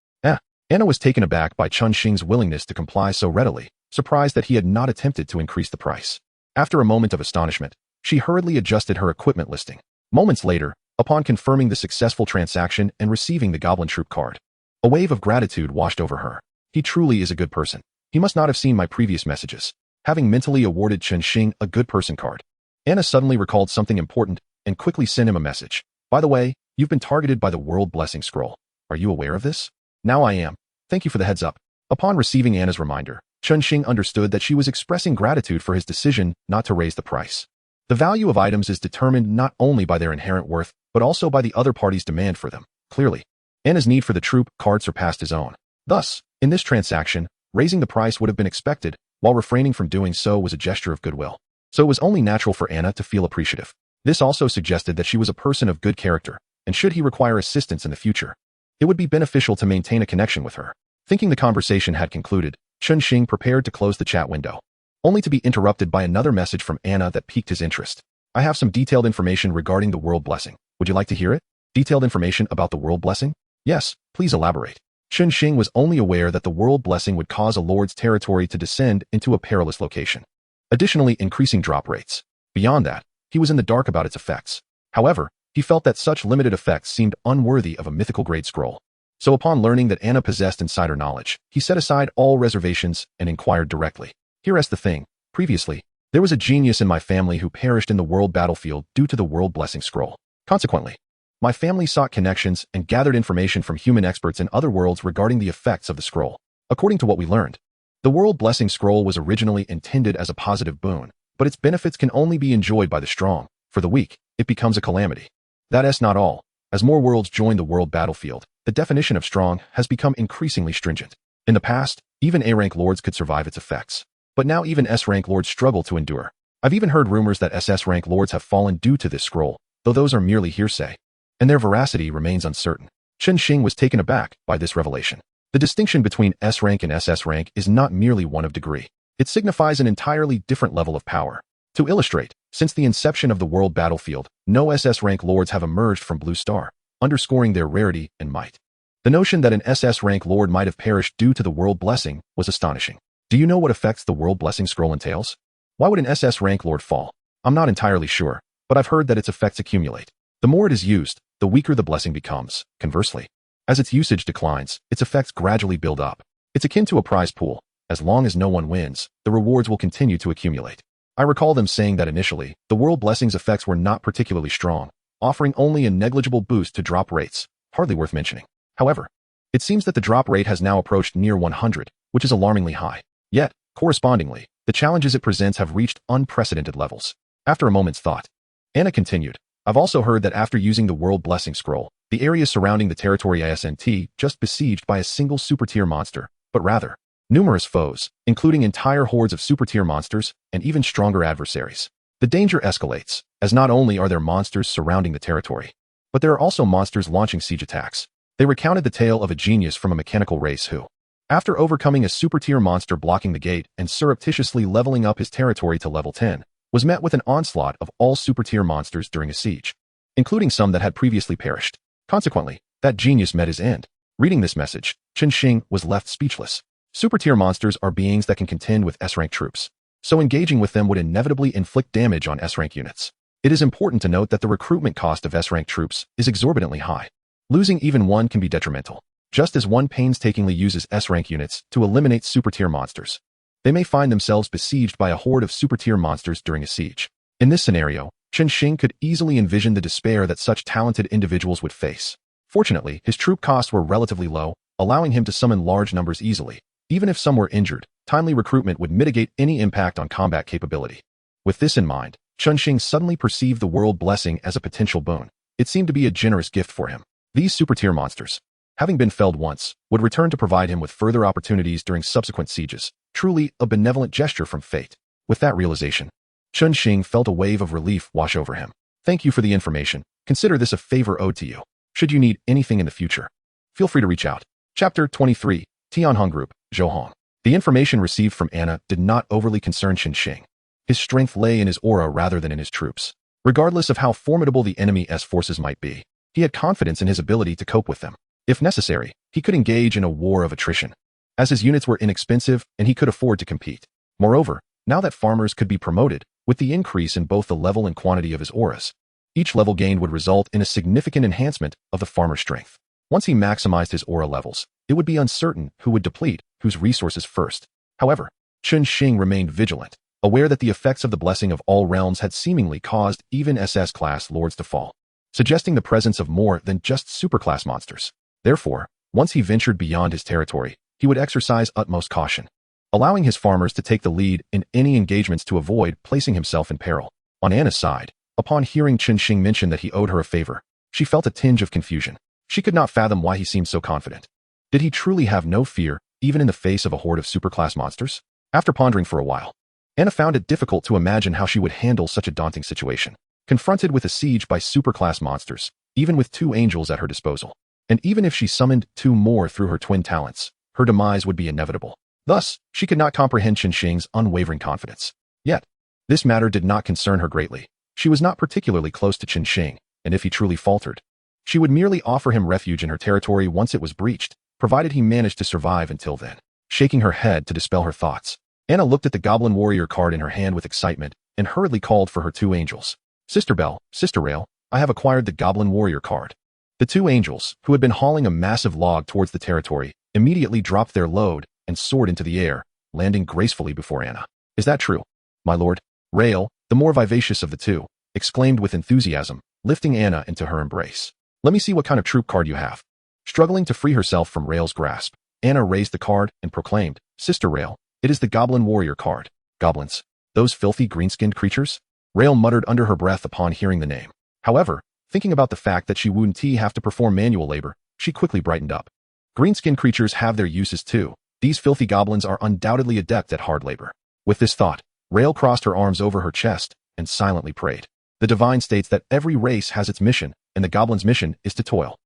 Anna was taken aback by Chen Xing's willingness to comply so readily, surprised that he had not attempted to increase the price. After a moment of astonishment, she hurriedly adjusted her equipment listing. Moments later, upon confirming the successful transaction and receiving the Goblin Troop card, a wave of gratitude washed over her. He truly is a good person. He must not have seen my previous messages. Having mentally awarded Chen Xing a good person card, Anna suddenly recalled something important and quickly sent him a message. By the way, you've been targeted by the World Blessing Scroll. Are you aware of this? Now I am. Thank you for the heads up. Upon receiving Anna's reminder, Chen Xing understood that she was expressing gratitude for his decision not to raise the price. The value of items is determined not only by their inherent worth, but also by the other party's demand for them. Clearly, Anna's need for the troop card surpassed his own. Thus, in this transaction, raising the price would have been expected, while refraining from doing so was a gesture of goodwill. So it was only natural for Anna to feel appreciative. This also suggested that she was a person of good character, and should he require assistance in the future, it would be beneficial to maintain a connection with her. Thinking the conversation had concluded, Chen Xing prepared to close the chat window, only to be interrupted by another message from Anna that piqued his interest. I have some detailed information regarding the world blessing. Would you like to hear it? Detailed information about the world blessing? Yes, please elaborate. Chen Xing was only aware that the world blessing would cause a lord's territory to descend into a perilous location, additionally increasing drop rates. Beyond that, he was in the dark about its effects. However, he felt that such limited effects seemed unworthy of a mythical grade scroll. So upon learning that Anna possessed insider knowledge, he set aside all reservations and inquired directly. Here's the thing. Previously, there was a genius in my family who perished in the world battlefield due to the world blessing scroll. Consequently, my family sought connections and gathered information from human experts in other worlds regarding the effects of the scroll. According to what we learned, the world blessing scroll was originally intended as a positive boon, but its benefits can only be enjoyed by the strong. For the weak, it becomes a calamity. That's not all. As more worlds join the world battlefield, the definition of strong has become increasingly stringent. In the past, even A-rank lords could survive its effects. But now even S-rank lords struggle to endure. I've even heard rumors that SS-rank lords have fallen due to this scroll, though those are merely hearsay, and their veracity remains uncertain. Chen Xing was taken aback by this revelation. The distinction between S-rank and SS rank is not merely one of degree. It signifies an entirely different level of power. To illustrate, since the inception of the world battlefield, no SS rank lords have emerged from Blue Star, underscoring their rarity and might. The notion that an SS rank lord might have perished due to the world blessing was astonishing. Do you know what effects the world blessing scroll entails? Why would an SS rank lord fall? I'm not entirely sure, but I've heard that its effects accumulate. The more it is used, the weaker the blessing becomes. Conversely, as its usage declines, its effects gradually build up. It's akin to a prize pool. As long as no one wins, the rewards will continue to accumulate. I recall them saying that initially, the world blessing's effects were not particularly strong, offering only a negligible boost to drop rates, hardly worth mentioning. However, it seems that the drop rate has now approached near 100, which is alarmingly high. Yet, correspondingly, the challenges it presents have reached unprecedented levels. After a moment's thought, Anna continued, I've also heard that after using the world blessing scroll, the area surrounding the territory isn't just besieged by a single super-tier monster, but rather, numerous foes, including entire hordes of super-tier monsters and even stronger adversaries. The danger escalates, as not only are there monsters surrounding the territory, but there are also monsters launching siege attacks. They recounted the tale of a genius from a mechanical race who, after overcoming a super-tier monster blocking the gate and surreptitiously leveling up his territory to level 10, was met with an onslaught of all super-tier monsters during a siege, including some that had previously perished. Consequently, that genius met his end. Reading this message, Chen Xing was left speechless. Super-tier monsters are beings that can contend with S-rank troops, so engaging with them would inevitably inflict damage on S-rank units. It is important to note that the recruitment cost of S-rank troops is exorbitantly high. Losing even one can be detrimental. Just as one painstakingly uses S-rank units to eliminate super-tier monsters, they may find themselves besieged by a horde of super-tier monsters during a siege. In this scenario, Chen Xing could easily envision the despair that such talented individuals would face. Fortunately, his troop costs were relatively low, allowing him to summon large numbers easily. Even if some were injured, timely recruitment would mitigate any impact on combat capability. With this in mind, Chen Xing suddenly perceived the world blessing as a potential boon. It seemed to be a generous gift for him. These super-tier monsters, having been felled once, would return to provide him with further opportunities during subsequent sieges. Truly a benevolent gesture from fate. With that realization, Chen Xing felt a wave of relief wash over him. Thank you for the information. Consider this a favor owed to you. Should you need anything in the future, feel free to reach out. Chapter 23, Tianhong Group, Zhouhong. The information received from Anna did not overly concern Chen Xing. His strength lay in his aura rather than in his troops. Regardless of how formidable the enemy's forces might be, he had confidence in his ability to cope with them. If necessary, he could engage in a war of attrition, as his units were inexpensive and he could afford to compete. Moreover, now that farmers could be promoted, with the increase in both the level and quantity of his auras, each level gained would result in a significant enhancement of the farmer's strength. Once he maximized his aura levels, it would be uncertain who would deplete whose resources first. However, Chen Xing remained vigilant, aware that the effects of the blessing of all realms had seemingly caused even SS-class lords to fall, suggesting the presence of more than just superclass monsters. Therefore, once he ventured beyond his territory, he would exercise utmost caution, allowing his farmers to take the lead in any engagements to avoid placing himself in peril. On Anna's side, upon hearing Chen Xing mention that he owed her a favor, she felt a tinge of confusion. She could not fathom why he seemed so confident. Did he truly have no fear, even in the face of a horde of superclass monsters? After pondering for a while, Anna found it difficult to imagine how she would handle such a daunting situation. Confronted with a siege by superclass monsters, even with 2 angels at her disposal, and even if she summoned 2 more through her twin talents, her demise would be inevitable. Thus, she could not comprehend Chen Xing's unwavering confidence. Yet, this matter did not concern her greatly. She was not particularly close to Chen Xing, and if he truly faltered, she would merely offer him refuge in her territory once it was breached, provided he managed to survive until then. Shaking her head to dispel her thoughts, Anna looked at the Goblin Warrior card in her hand with excitement and hurriedly called for her 2 angels. Sister Belle, Sister Rael, I have acquired the Goblin Warrior card. The 2 angels, who had been hauling a massive log towards the territory, immediately dropped their load and soared into the air, landing gracefully before Anna. Is that true, my lord? Rael, the more vivacious of the 2, exclaimed with enthusiasm, lifting Anna into her embrace. Let me see what kind of troop card you have. Struggling to free herself from Rael's grasp, Anna raised the card and proclaimed, Sister Rael, it is the Goblin Warrior card. Goblins? Those filthy green-skinned creatures? Rael muttered under her breath upon hearing the name. However, thinking about the fact that she wouldn't have to perform manual labor, she quickly brightened up. Green-skinned creatures have their uses too. These filthy goblins are undoubtedly adept at hard labor. With this thought, Rael crossed her arms over her chest and silently prayed. The divine states that every race has its mission, and the goblin's mission is to toil.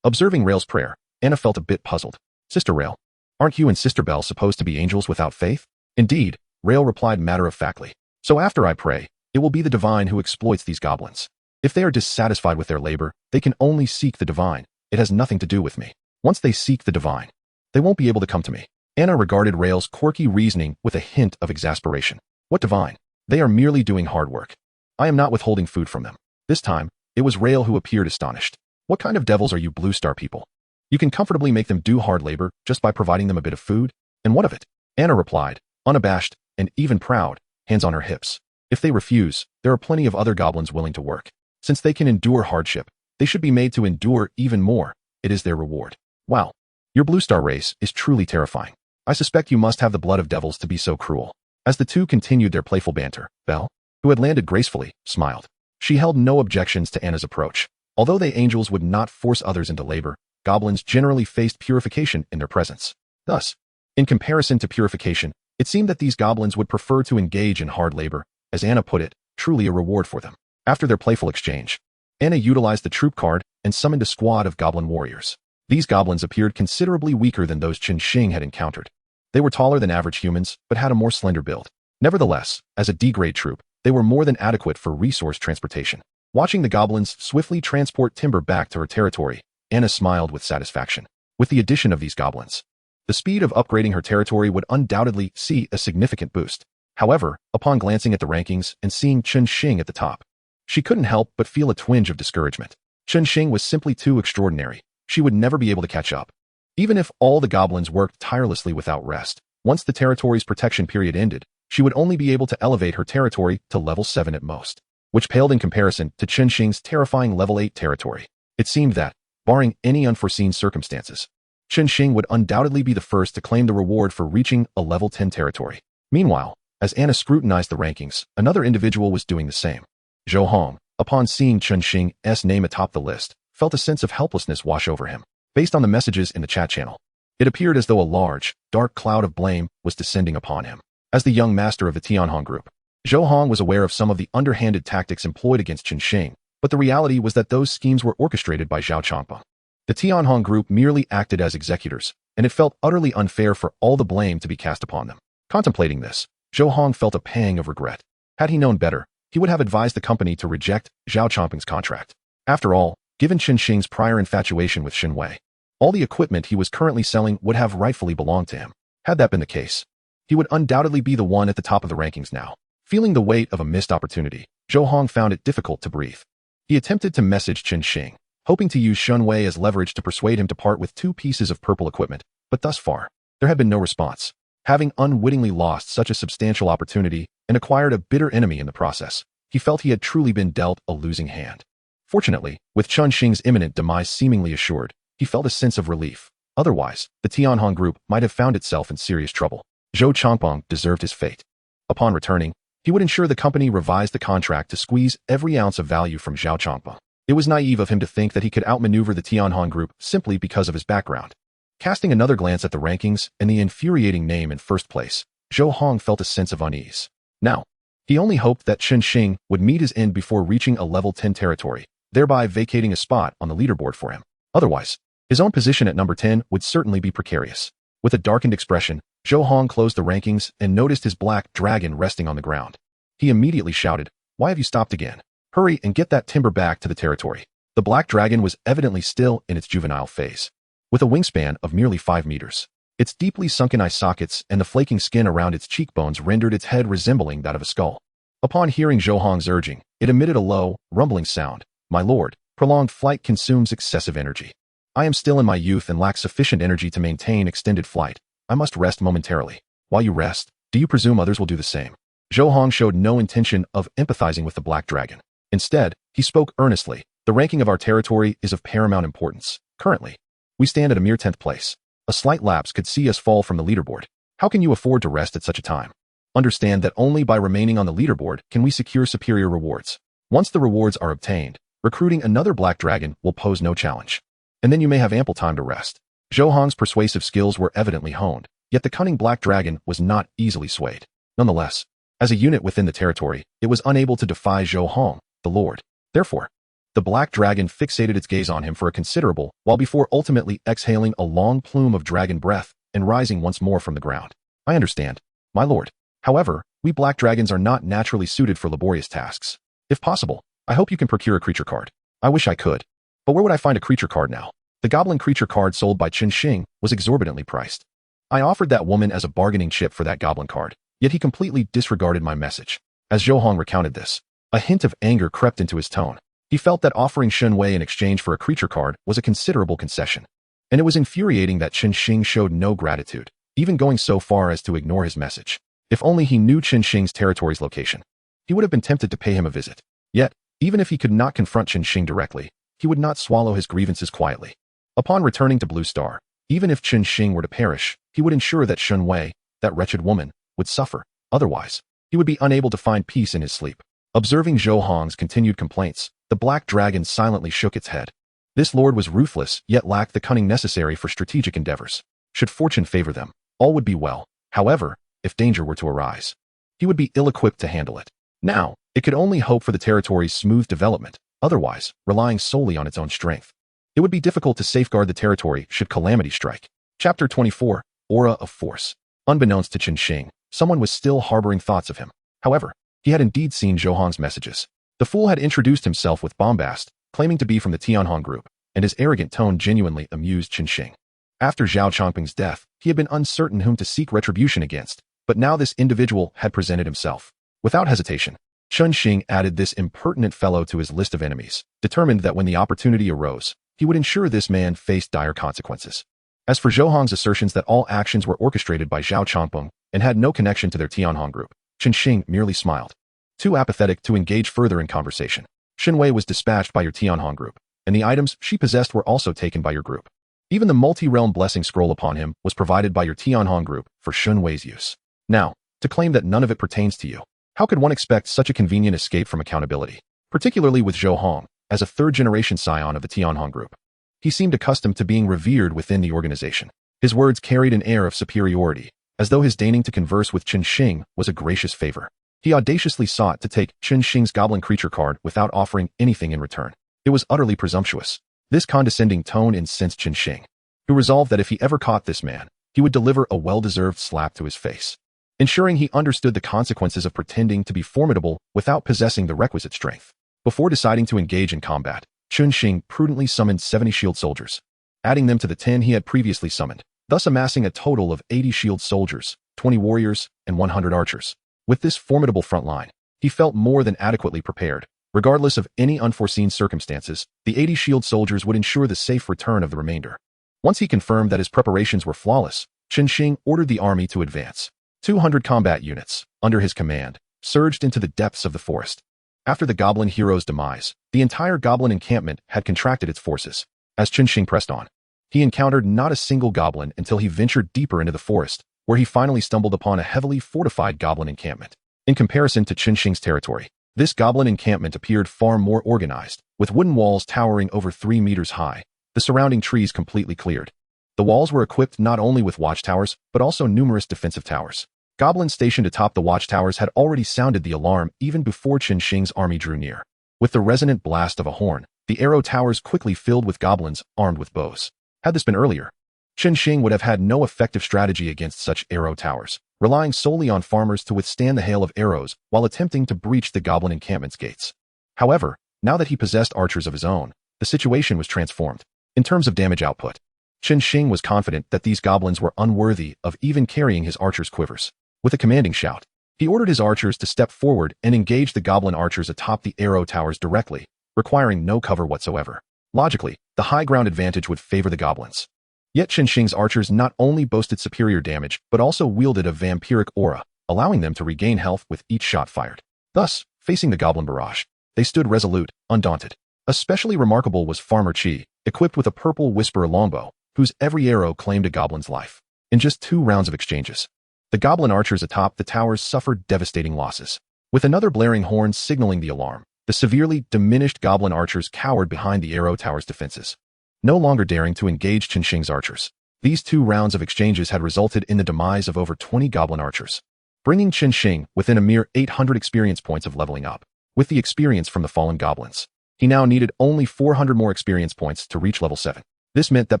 Observing Rael's prayer, Anna felt a bit puzzled. Sister Rael, aren't you and Sister Belle supposed to be angels without faith? Indeed, Rael replied matter-of-factly. So after I pray, it will be the divine who exploits these goblins. If they are dissatisfied with their labor, they can only seek the divine. It has nothing to do with me. Once they seek the divine, they won't be able to come to me. Anna regarded Rael's quirky reasoning with a hint of exasperation. What divine? They are merely doing hard work. I am not withholding food from them. This time, it was Rael who appeared astonished. What kind of devils are you Blue Star people? You can comfortably make them do hard labor just by providing them a bit of food? And what of it? Anna replied, unabashed and even proud, hands on her hips. If they refuse, there are plenty of other goblins willing to work. Since they can endure hardship, they should be made to endure even more. It is their reward. Wow. Your Blue Star race is truly terrifying. I suspect you must have the blood of devils to be so cruel. As the 2 continued their playful banter, Belle, who had landed gracefully, smiled. She held no objections to Anna's approach. Although they angels would not force others into labor, goblins generally faced purification in their presence. Thus, in comparison to purification, it seemed that these goblins would prefer to engage in hard labor, as Anna put it, truly a reward for them. After their playful exchange, Anna utilized the troop card and summoned a squad of goblin warriors. These goblins appeared considerably weaker than those Chen Xing had encountered. They were taller than average humans, but had a more slender build. Nevertheless, as a D-grade troop, they were more than adequate for resource transportation. Watching the goblins swiftly transport timber back to her territory, Anna smiled with satisfaction. With the addition of these goblins, the speed of upgrading her territory would undoubtedly see a significant boost. However, upon glancing at the rankings and seeing Chen Xing at the top, she couldn't help but feel a twinge of discouragement. Chen Xing was simply too extraordinary. She would never be able to catch up. Even if all the goblins worked tirelessly without rest, once the territory's protection period ended, she would only be able to elevate her territory to level 7 at most, which paled in comparison to Chen Xing's terrifying level 8 territory. It seemed that, barring any unforeseen circumstances, Chen Xing would undoubtedly be the first to claim the reward for reaching a level 10 territory. Meanwhile, as Anna scrutinized the rankings, another individual was doing the same. Zhou Hong, upon seeing Chen Xing's name atop the list, felt a sense of helplessness wash over him. Based on the messages in the chat channel, it appeared as though a large, dark cloud of blame was descending upon him. As the young master of the Tianhong group, Zhou Hong was aware of some of the underhanded tactics employed against Chen Xing, but the reality was that those schemes were orchestrated by Zhao Changpeng. The Tianhong group merely acted as executors, and it felt utterly unfair for all the blame to be cast upon them. Contemplating this, Zhou Hong felt a pang of regret. Had he known better, he would have advised the company to reject Zhao Changpeng's contract. After all, given Chen Xing's prior infatuation with Shen Wei, All the equipment he was currently selling would have rightfully belonged to him. Had that been the case, he would undoubtedly be the one at the top of the rankings now. Feeling the weight of a missed opportunity, Zhou Hong found it difficult to breathe. He attempted to message Chen Xing, hoping to use Shun Wei as leverage to persuade him to part with 2 pieces of purple equipment, but thus far, there had been no response. Having unwittingly lost such a substantial opportunity and acquired a bitter enemy in the process, he felt he had truly been dealt a losing hand. Fortunately, with Chen Xing's imminent demise seemingly assured, he felt a sense of relief. Otherwise, the Tianhong group might have found itself in serious trouble. Zhou Changpeng deserved his fate. Upon returning, he would ensure the company revised the contract to squeeze every ounce of value from Zhou Changpeng. It was naive of him to think that he could outmaneuver the Tianhong group simply because of his background. Casting another glance at the rankings and the infuriating name in first place, Zhou Hong felt a sense of unease. Now, he only hoped that Chen Xing would meet his end before reaching a level 10 territory, thereby vacating a spot on the leaderboard for him. Otherwise, his own position at number 10 would certainly be precarious. With a darkened expression, Zhou Hong closed the rankings and noticed his black dragon resting on the ground. He immediately shouted, "Why have you stopped again? Hurry and get that timber back to the territory." The black dragon was evidently still in its juvenile phase. With a wingspan of merely 5 meters, its deeply sunken eye sockets and the flaking skin around its cheekbones rendered its head resembling that of a skull. Upon hearing Zhou Hong's urging, it emitted a low, rumbling sound. "My lord, prolonged flight consumes excessive energy. I am still in my youth and lack sufficient energy to maintain extended flight. I must rest momentarily. While you rest, do you presume others will do the same?" Zhou Hong showed no intention of empathizing with the black dragon. Instead, he spoke earnestly. "The ranking of our territory is of paramount importance. Currently, we stand at a mere 10th place. A slight lapse could see us fall from the leaderboard. How can you afford to rest at such a time? Understand that only by remaining on the leaderboard can we secure superior rewards. Once the rewards are obtained, recruiting another black dragon will pose no challenge. And then you may have ample time to rest." Zhou Hong's persuasive skills were evidently honed, yet the cunning black dragon was not easily swayed. Nonetheless, as a unit within the territory, it was unable to defy Zhou Hong, the lord. Therefore, the black dragon fixated its gaze on him for a considerable while before ultimately exhaling a long plume of dragon breath and rising once more from the ground. "I understand, my lord. However, we black dragons are not naturally suited for laborious tasks. If possible, I hope you can procure a creature card." "I wish I could. But where would I find a creature card now? The goblin creature card sold by Chen Xing was exorbitantly priced. I offered that woman as a bargaining chip for that goblin card, yet he completely disregarded my message." As Zhou Hong recounted this, a hint of anger crept into his tone. He felt that offering Shun Wei in exchange for a creature card was a considerable concession. And it was infuriating that Chen Xing showed no gratitude, even going so far as to ignore his message. If only he knew Chen Xing's territory's location, he would have been tempted to pay him a visit. Yet, even if he could not confront Chen Xing directly, he would not swallow his grievances quietly. Upon returning to Blue Star, even if Chen Xing were to perish, he would ensure that Shun Wei, that wretched woman, would suffer. Otherwise, he would be unable to find peace in his sleep. Observing Zhou Hong's continued complaints, the black dragon silently shook its head. This lord was ruthless, yet lacked the cunning necessary for strategic endeavors. Should fortune favor them, all would be well. However, if danger were to arise, he would be ill-equipped to handle it. Now, it could only hope for the territory's smooth development, otherwise, relying solely on its own strength. It would be difficult to safeguard the territory should calamity strike. Chapter 24, Aura of Force. Unbeknownst to Chen Xing, someone was still harboring thoughts of him. However, he had indeed seen Zhou Hong's messages. The fool had introduced himself with bombast, claiming to be from the Tianhong group, and his arrogant tone genuinely amused Chen Xing. After Zhao Changping's death, he had been uncertain whom to seek retribution against, but now this individual had presented himself. Without hesitation, Chen Xing added this impertinent fellow to his list of enemies, determined that when the opportunity arose, he would ensure this man faced dire consequences. As for Zhou Hong's assertions that all actions were orchestrated by Zhao Changping and had no connection to their Tianhong group, Chen Xing merely smiled. Too apathetic to engage further in conversation, Shun Wei was dispatched by your Tianhong group, and the items she possessed were also taken by your group. Even the multi-realm blessing scroll upon him was provided by your Tianhong group for Shun Wei's use. Now, to claim that none of it pertains to you, how could one expect such a convenient escape from accountability? Particularly with Zhou Hong, as a third-generation scion of the Tianhong group. He seemed accustomed to being revered within the organization. His words carried an air of superiority, as though his deigning to converse with Chen Xing was a gracious favor. He audaciously sought to take Chen Xing's goblin creature card without offering anything in return. It was utterly presumptuous. This condescending tone incensed Chen Xing, who resolved that if he ever caught this man, he would deliver a well-deserved slap to his face, ensuring he understood the consequences of pretending to be formidable without possessing the requisite strength. Before deciding to engage in combat, Chen Xing prudently summoned 70 shield soldiers. adding them to the 10 he had previously summoned, thus amassing a total of 80 shield soldiers, 20 warriors, and 100 archers. With this formidable front line, he felt more than adequately prepared. Regardless of any unforeseen circumstances, the 80 shield soldiers would ensure the safe return of the remainder. Once he confirmed that his preparations were flawless, Chen Xing ordered the army to advance. 200 combat units, under his command, surged into the depths of the forest. After the goblin hero's demise, the entire goblin encampment had contracted its forces. As Chen Xing pressed on, he encountered not a single goblin until he ventured deeper into the forest, where he finally stumbled upon a heavily fortified goblin encampment. In comparison to Chen Xing's territory, this goblin encampment appeared far more organized, with wooden walls towering over 3 meters high, the surrounding trees completely cleared. The walls were equipped not only with watchtowers, but also numerous defensive towers. Goblins stationed atop the watchtowers had already sounded the alarm even before Chen Xing's army drew near. With the resonant blast of a horn, the arrow towers quickly filled with goblins armed with bows. Had this been earlier, Chen Xing would have had no effective strategy against such arrow towers, relying solely on farmers to withstand the hail of arrows while attempting to breach the goblin encampment's gates. However, now that he possessed archers of his own, the situation was transformed. In terms of damage output, Chen Xing was confident that these goblins were unworthy of even carrying his archers' quivers. With a commanding shout, he ordered his archers to step forward and engage the goblin archers atop the arrow towers directly, requiring no cover whatsoever. Logically, the high ground advantage would favor the goblins. Yet Chen Xing's archers not only boasted superior damage, but also wielded a vampiric aura, allowing them to regain health with each shot fired. Thus, facing the goblin barrage, they stood resolute, undaunted. Especially remarkable was Farmer Chi, equipped with a purple whisperer longbow, whose every arrow claimed a goblin's life. In just 2 rounds of exchanges, the goblin archers atop the towers suffered devastating losses. With another blaring horn signaling the alarm, the severely diminished goblin archers cowered behind the arrow tower's defenses, no longer daring to engage Chen Xing's archers. These 2 rounds of exchanges had resulted in the demise of over 20 goblin archers, bringing Chen Xing within a mere 800 experience points of leveling up. With the experience from the fallen goblins, he now needed only 400 more experience points to reach level 7. This meant that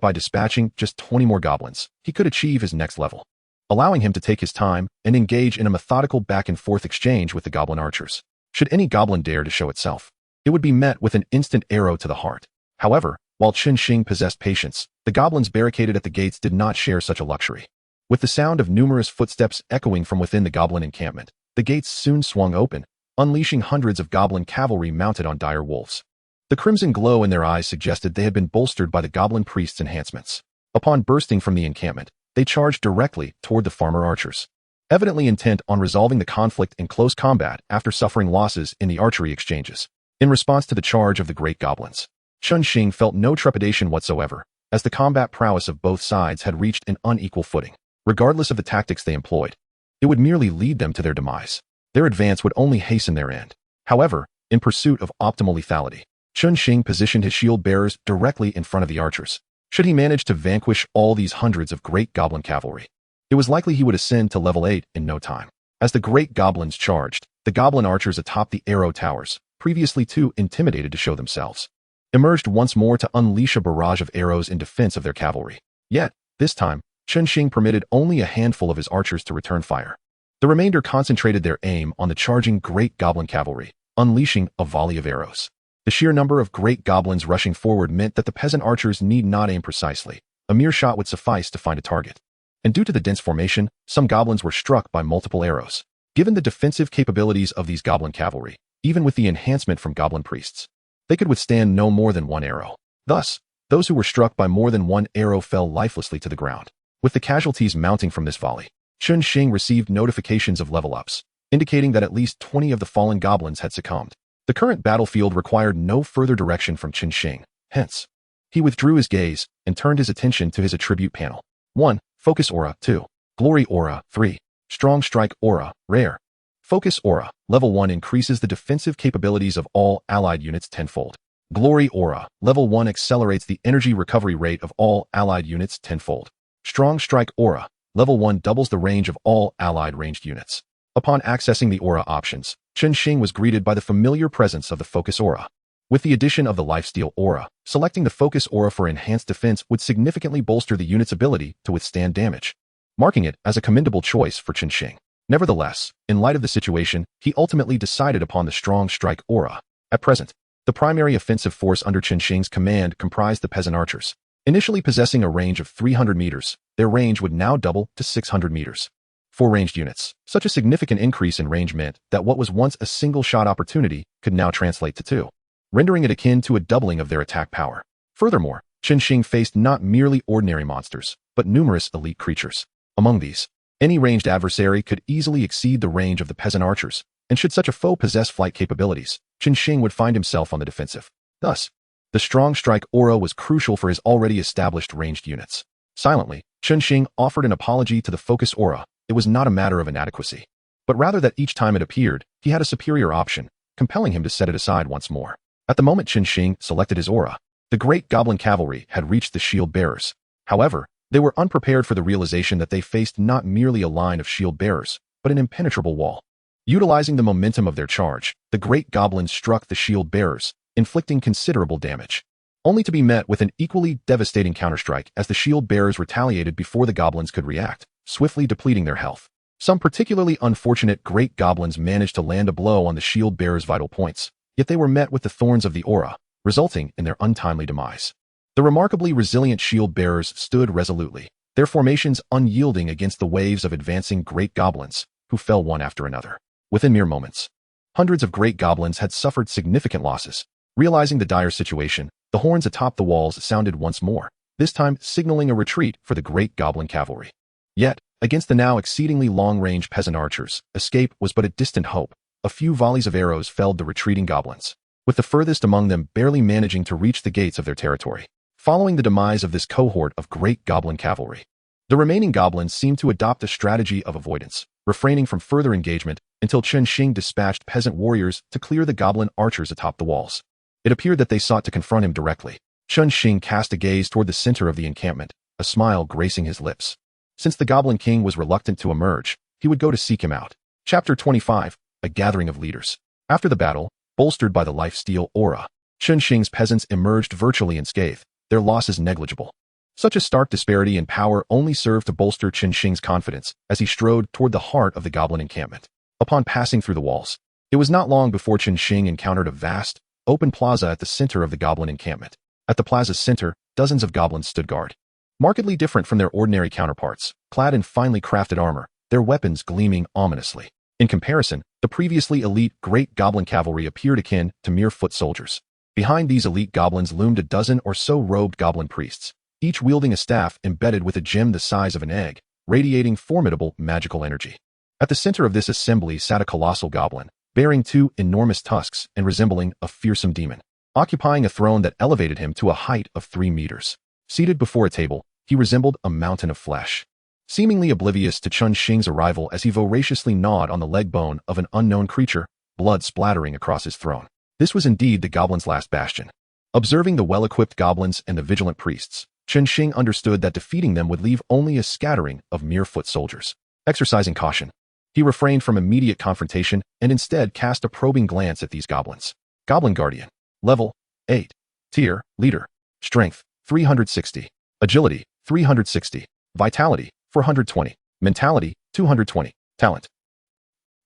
by dispatching just 20 more goblins, he could achieve his next level, allowing him to take his time and engage in a methodical back-and-forth exchange with the goblin archers. Should any goblin dare to show itself, it would be met with an instant arrow to the heart. However, while Chen Xing possessed patience, the goblins barricaded at the gates did not share such a luxury. With the sound of numerous footsteps echoing from within the goblin encampment, the gates soon swung open, unleashing hundreds of goblin cavalry mounted on dire wolves. The crimson glow in their eyes suggested they had been bolstered by the goblin priest's enhancements. Upon bursting from the encampment, they charged directly toward the farmer archers, evidently intent on resolving the conflict in close combat after suffering losses in the archery exchanges. In response to the charge of the great goblins, Chen Xing felt no trepidation whatsoever, as the combat prowess of both sides had reached an unequal footing. Regardless of the tactics they employed, it would merely lead them to their demise. Their advance would only hasten their end. However, in pursuit of optimal lethality, Chen Xing positioned his shield bearers directly in front of the archers. Should he manage to vanquish all these hundreds of great goblin cavalry, it was likely he would ascend to level 8 in no time. As the great goblins charged, the goblin archers atop the arrow towers, previously too intimidated to show themselves, emerged once more to unleash a barrage of arrows in defense of their cavalry. Yet, this time, Chen Xing permitted only a handful of his archers to return fire. The remainder concentrated their aim on the charging great goblin cavalry, unleashing a volley of arrows. The sheer number of great goblins rushing forward meant that the peasant archers need not aim precisely. A mere shot would suffice to find a target. And due to the dense formation, some goblins were struck by multiple arrows. Given the defensive capabilities of these goblin cavalry, even with the enhancement from goblin priests, they could withstand no more than 1 arrow. Thus, those who were struck by more than 1 arrow fell lifelessly to the ground. With the casualties mounting from this volley, Chen Xing received notifications of level-ups, indicating that at least 20 of the fallen goblins had succumbed. The current battlefield required no further direction from Chen Xing. Hence, he withdrew his gaze and turned his attention to his attribute panel. 1. Focus Aura. 2. Glory Aura. 3. Strong Strike Aura. Rare. Focus Aura. Level 1 increases the defensive capabilities of all allied units tenfold. Glory Aura. Level 1 accelerates the energy recovery rate of all allied units tenfold. Strong Strike Aura. Level 1 doubles the range of all allied ranged units. Upon accessing the aura options, Chen Xing was greeted by the familiar presence of the Focus Aura. With the addition of the Lifesteal Aura, selecting the Focus Aura for enhanced defense would significantly bolster the unit's ability to withstand damage, marking it as a commendable choice for Chen Xing. Nevertheless, in light of the situation, he ultimately decided upon the Strong Strike Aura. At present, the primary offensive force under Chen Xing's command comprised the peasant archers. Initially possessing a range of 300 meters, their range would now double to 600 meters. For ranged units, such a significant increase in range meant that what was once a single-shot opportunity could now translate to two, rendering it akin to a doubling of their attack power. Furthermore, Chen Xing faced not merely ordinary monsters, but numerous elite creatures. Among these, any ranged adversary could easily exceed the range of the peasant archers, and should such a foe possess flight capabilities, Chen Xing would find himself on the defensive. Thus, the strong strike aura was crucial for his already established ranged units. Silently, Chen Xing offered an apology to the focus aura. It was not a matter of inadequacy, but rather that each time it appeared, he had a superior option, compelling him to set it aside once more. At the moment Chen Xing selected his aura, the great goblin cavalry had reached the shield bearers. However, they were unprepared for the realization that they faced not merely a line of shield bearers, but an impenetrable wall. Utilizing the momentum of their charge, the great goblins struck the shield bearers, inflicting considerable damage, only to be met with an equally devastating counterstrike as the shield bearers retaliated before the goblins could react, swiftly depleting their health. Some particularly unfortunate great goblins managed to land a blow on the shield bearers' vital points, yet they were met with the thorns of the aura, resulting in their untimely demise. The remarkably resilient shield bearers stood resolutely, their formations unyielding against the waves of advancing great goblins, who fell one after another. Within mere moments, hundreds of great goblins had suffered significant losses. Realizing the dire situation, the horns atop the walls sounded once more, this time signaling a retreat for the great goblin cavalry. Yet, against the now exceedingly long-range peasant archers, escape was but a distant hope. A few volleys of arrows felled the retreating goblins, with the furthest among them barely managing to reach the gates of their territory. Following the demise of this cohort of great goblin cavalry, the remaining goblins seemed to adopt a strategy of avoidance, refraining from further engagement until Chen Xing dispatched peasant warriors to clear the goblin archers atop the walls. It appeared that they sought to confront him directly. Chen Xing cast a gaze toward the center of the encampment, a smile gracing his lips. Since the Goblin King was reluctant to emerge, he would go to seek him out. Chapter 25, A Gathering of Leaders. After the battle, bolstered by the life-steal aura, Chen Xing's peasants emerged virtually unscathed, their losses negligible. Such a stark disparity in power only served to bolster Chen Xing's confidence as he strode toward the heart of the goblin encampment. Upon passing through the walls, it was not long before Chen Xing encountered a vast, open plaza at the center of the goblin encampment. At the plaza's center, dozens of goblins stood guard. Markedly different from their ordinary counterparts, clad in finely crafted armor, their weapons gleaming ominously. In comparison, the previously elite great goblin cavalry appeared akin to mere foot soldiers. Behind these elite goblins loomed a dozen or so robed goblin priests, each wielding a staff embedded with a gem the size of an egg, radiating formidable magical energy. At the center of this assembly sat a colossal goblin, bearing two enormous tusks and resembling a fearsome demon, occupying a throne that elevated him to a height of 3 meters. Seated before a table, he resembled a mountain of flesh, seemingly oblivious to Chen Xing's arrival as he voraciously gnawed on the leg bone of an unknown creature, blood splattering across his throne. This was indeed the goblin's last bastion. Observing the well-equipped goblins and the vigilant priests, Chen Xing understood that defeating them would leave only a scattering of mere foot soldiers. Exercising caution, he refrained from immediate confrontation and instead cast a probing glance at these goblins. Goblin Guardian. Level 8. Tier Leader. Strength 360. Agility 360. Vitality 420. Mentality 220. Talent.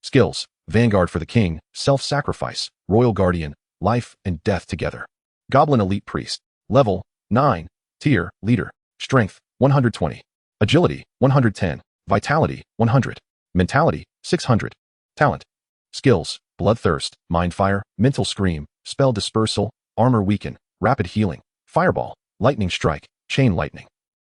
Skills: Vanguard for the King, Self-Sacrifice, Royal Guardian, Life and Death Together. Goblin Elite Priest. Level 9. Tier Leader. Strength 120. Agility 110. Vitality 100. Mentality 600. Talent. Skills: Bloodthirst, Mindfire, Mental Scream, Spell Dispersal, Armor Weaken, Rapid Healing, Fireball, Lightning Strike, Chain Lightning.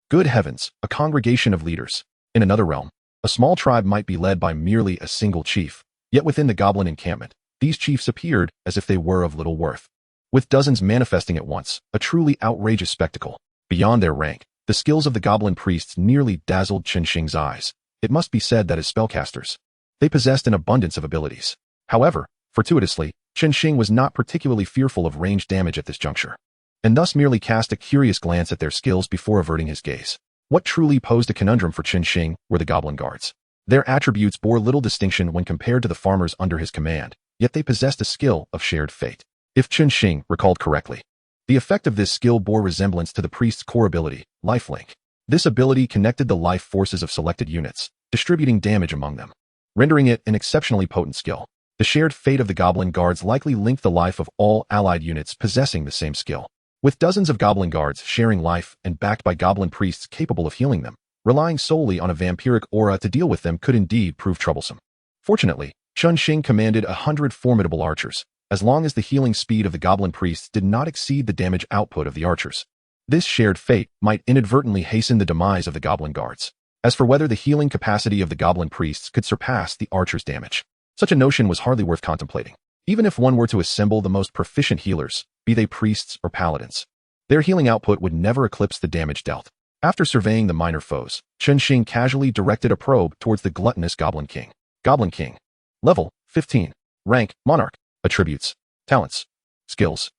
Good heavens, a congregation of leaders. In another realm, a small tribe might be led by merely a single chief, yet within the goblin encampment, these chiefs appeared as if they were of little worth. With dozens manifesting at once, a truly outrageous spectacle. Beyond their rank, the skills of the goblin priests nearly dazzled Chen Xing's eyes. It must be said that as spellcasters, they possessed an abundance of abilities. However, fortuitously, Chen Xing was not particularly fearful of ranged damage at this juncture, and thus merely cast a curious glance at their skills before averting his gaze. What truly posed a conundrum for Chen Xing were the goblin guards. Their attributes bore little distinction when compared to the farmers under his command, yet they possessed a skill of shared fate. If Chen Xing recalled correctly, the effect of this skill bore resemblance to the priest's core ability, Lifelink. This ability connected the life forces of selected units, distributing damage among them, rendering it an exceptionally potent skill. The shared fate of the goblin guards likely linked the life of all allied units possessing the same skill. With dozens of goblin guards sharing life and backed by goblin priests capable of healing them, relying solely on a vampiric aura to deal with them could indeed prove troublesome. Fortunately, Chen Xing commanded 100 formidable archers, as long as the healing speed of the goblin priests did not exceed the damage output of the archers. This shared fate might inadvertently hasten the demise of the goblin guards. As for whether the healing capacity of the goblin priests could surpass the archers' damage, such a notion was hardly worth contemplating. Even if one were to assemble the most proficient healers, be they priests or paladins, their healing output would never eclipse the damage dealt. After surveying the minor foes, Chen Xing casually directed a probe towards the gluttonous Goblin King. Goblin King. Level 15. Rank Monarch. Attributes. Talents. Skills.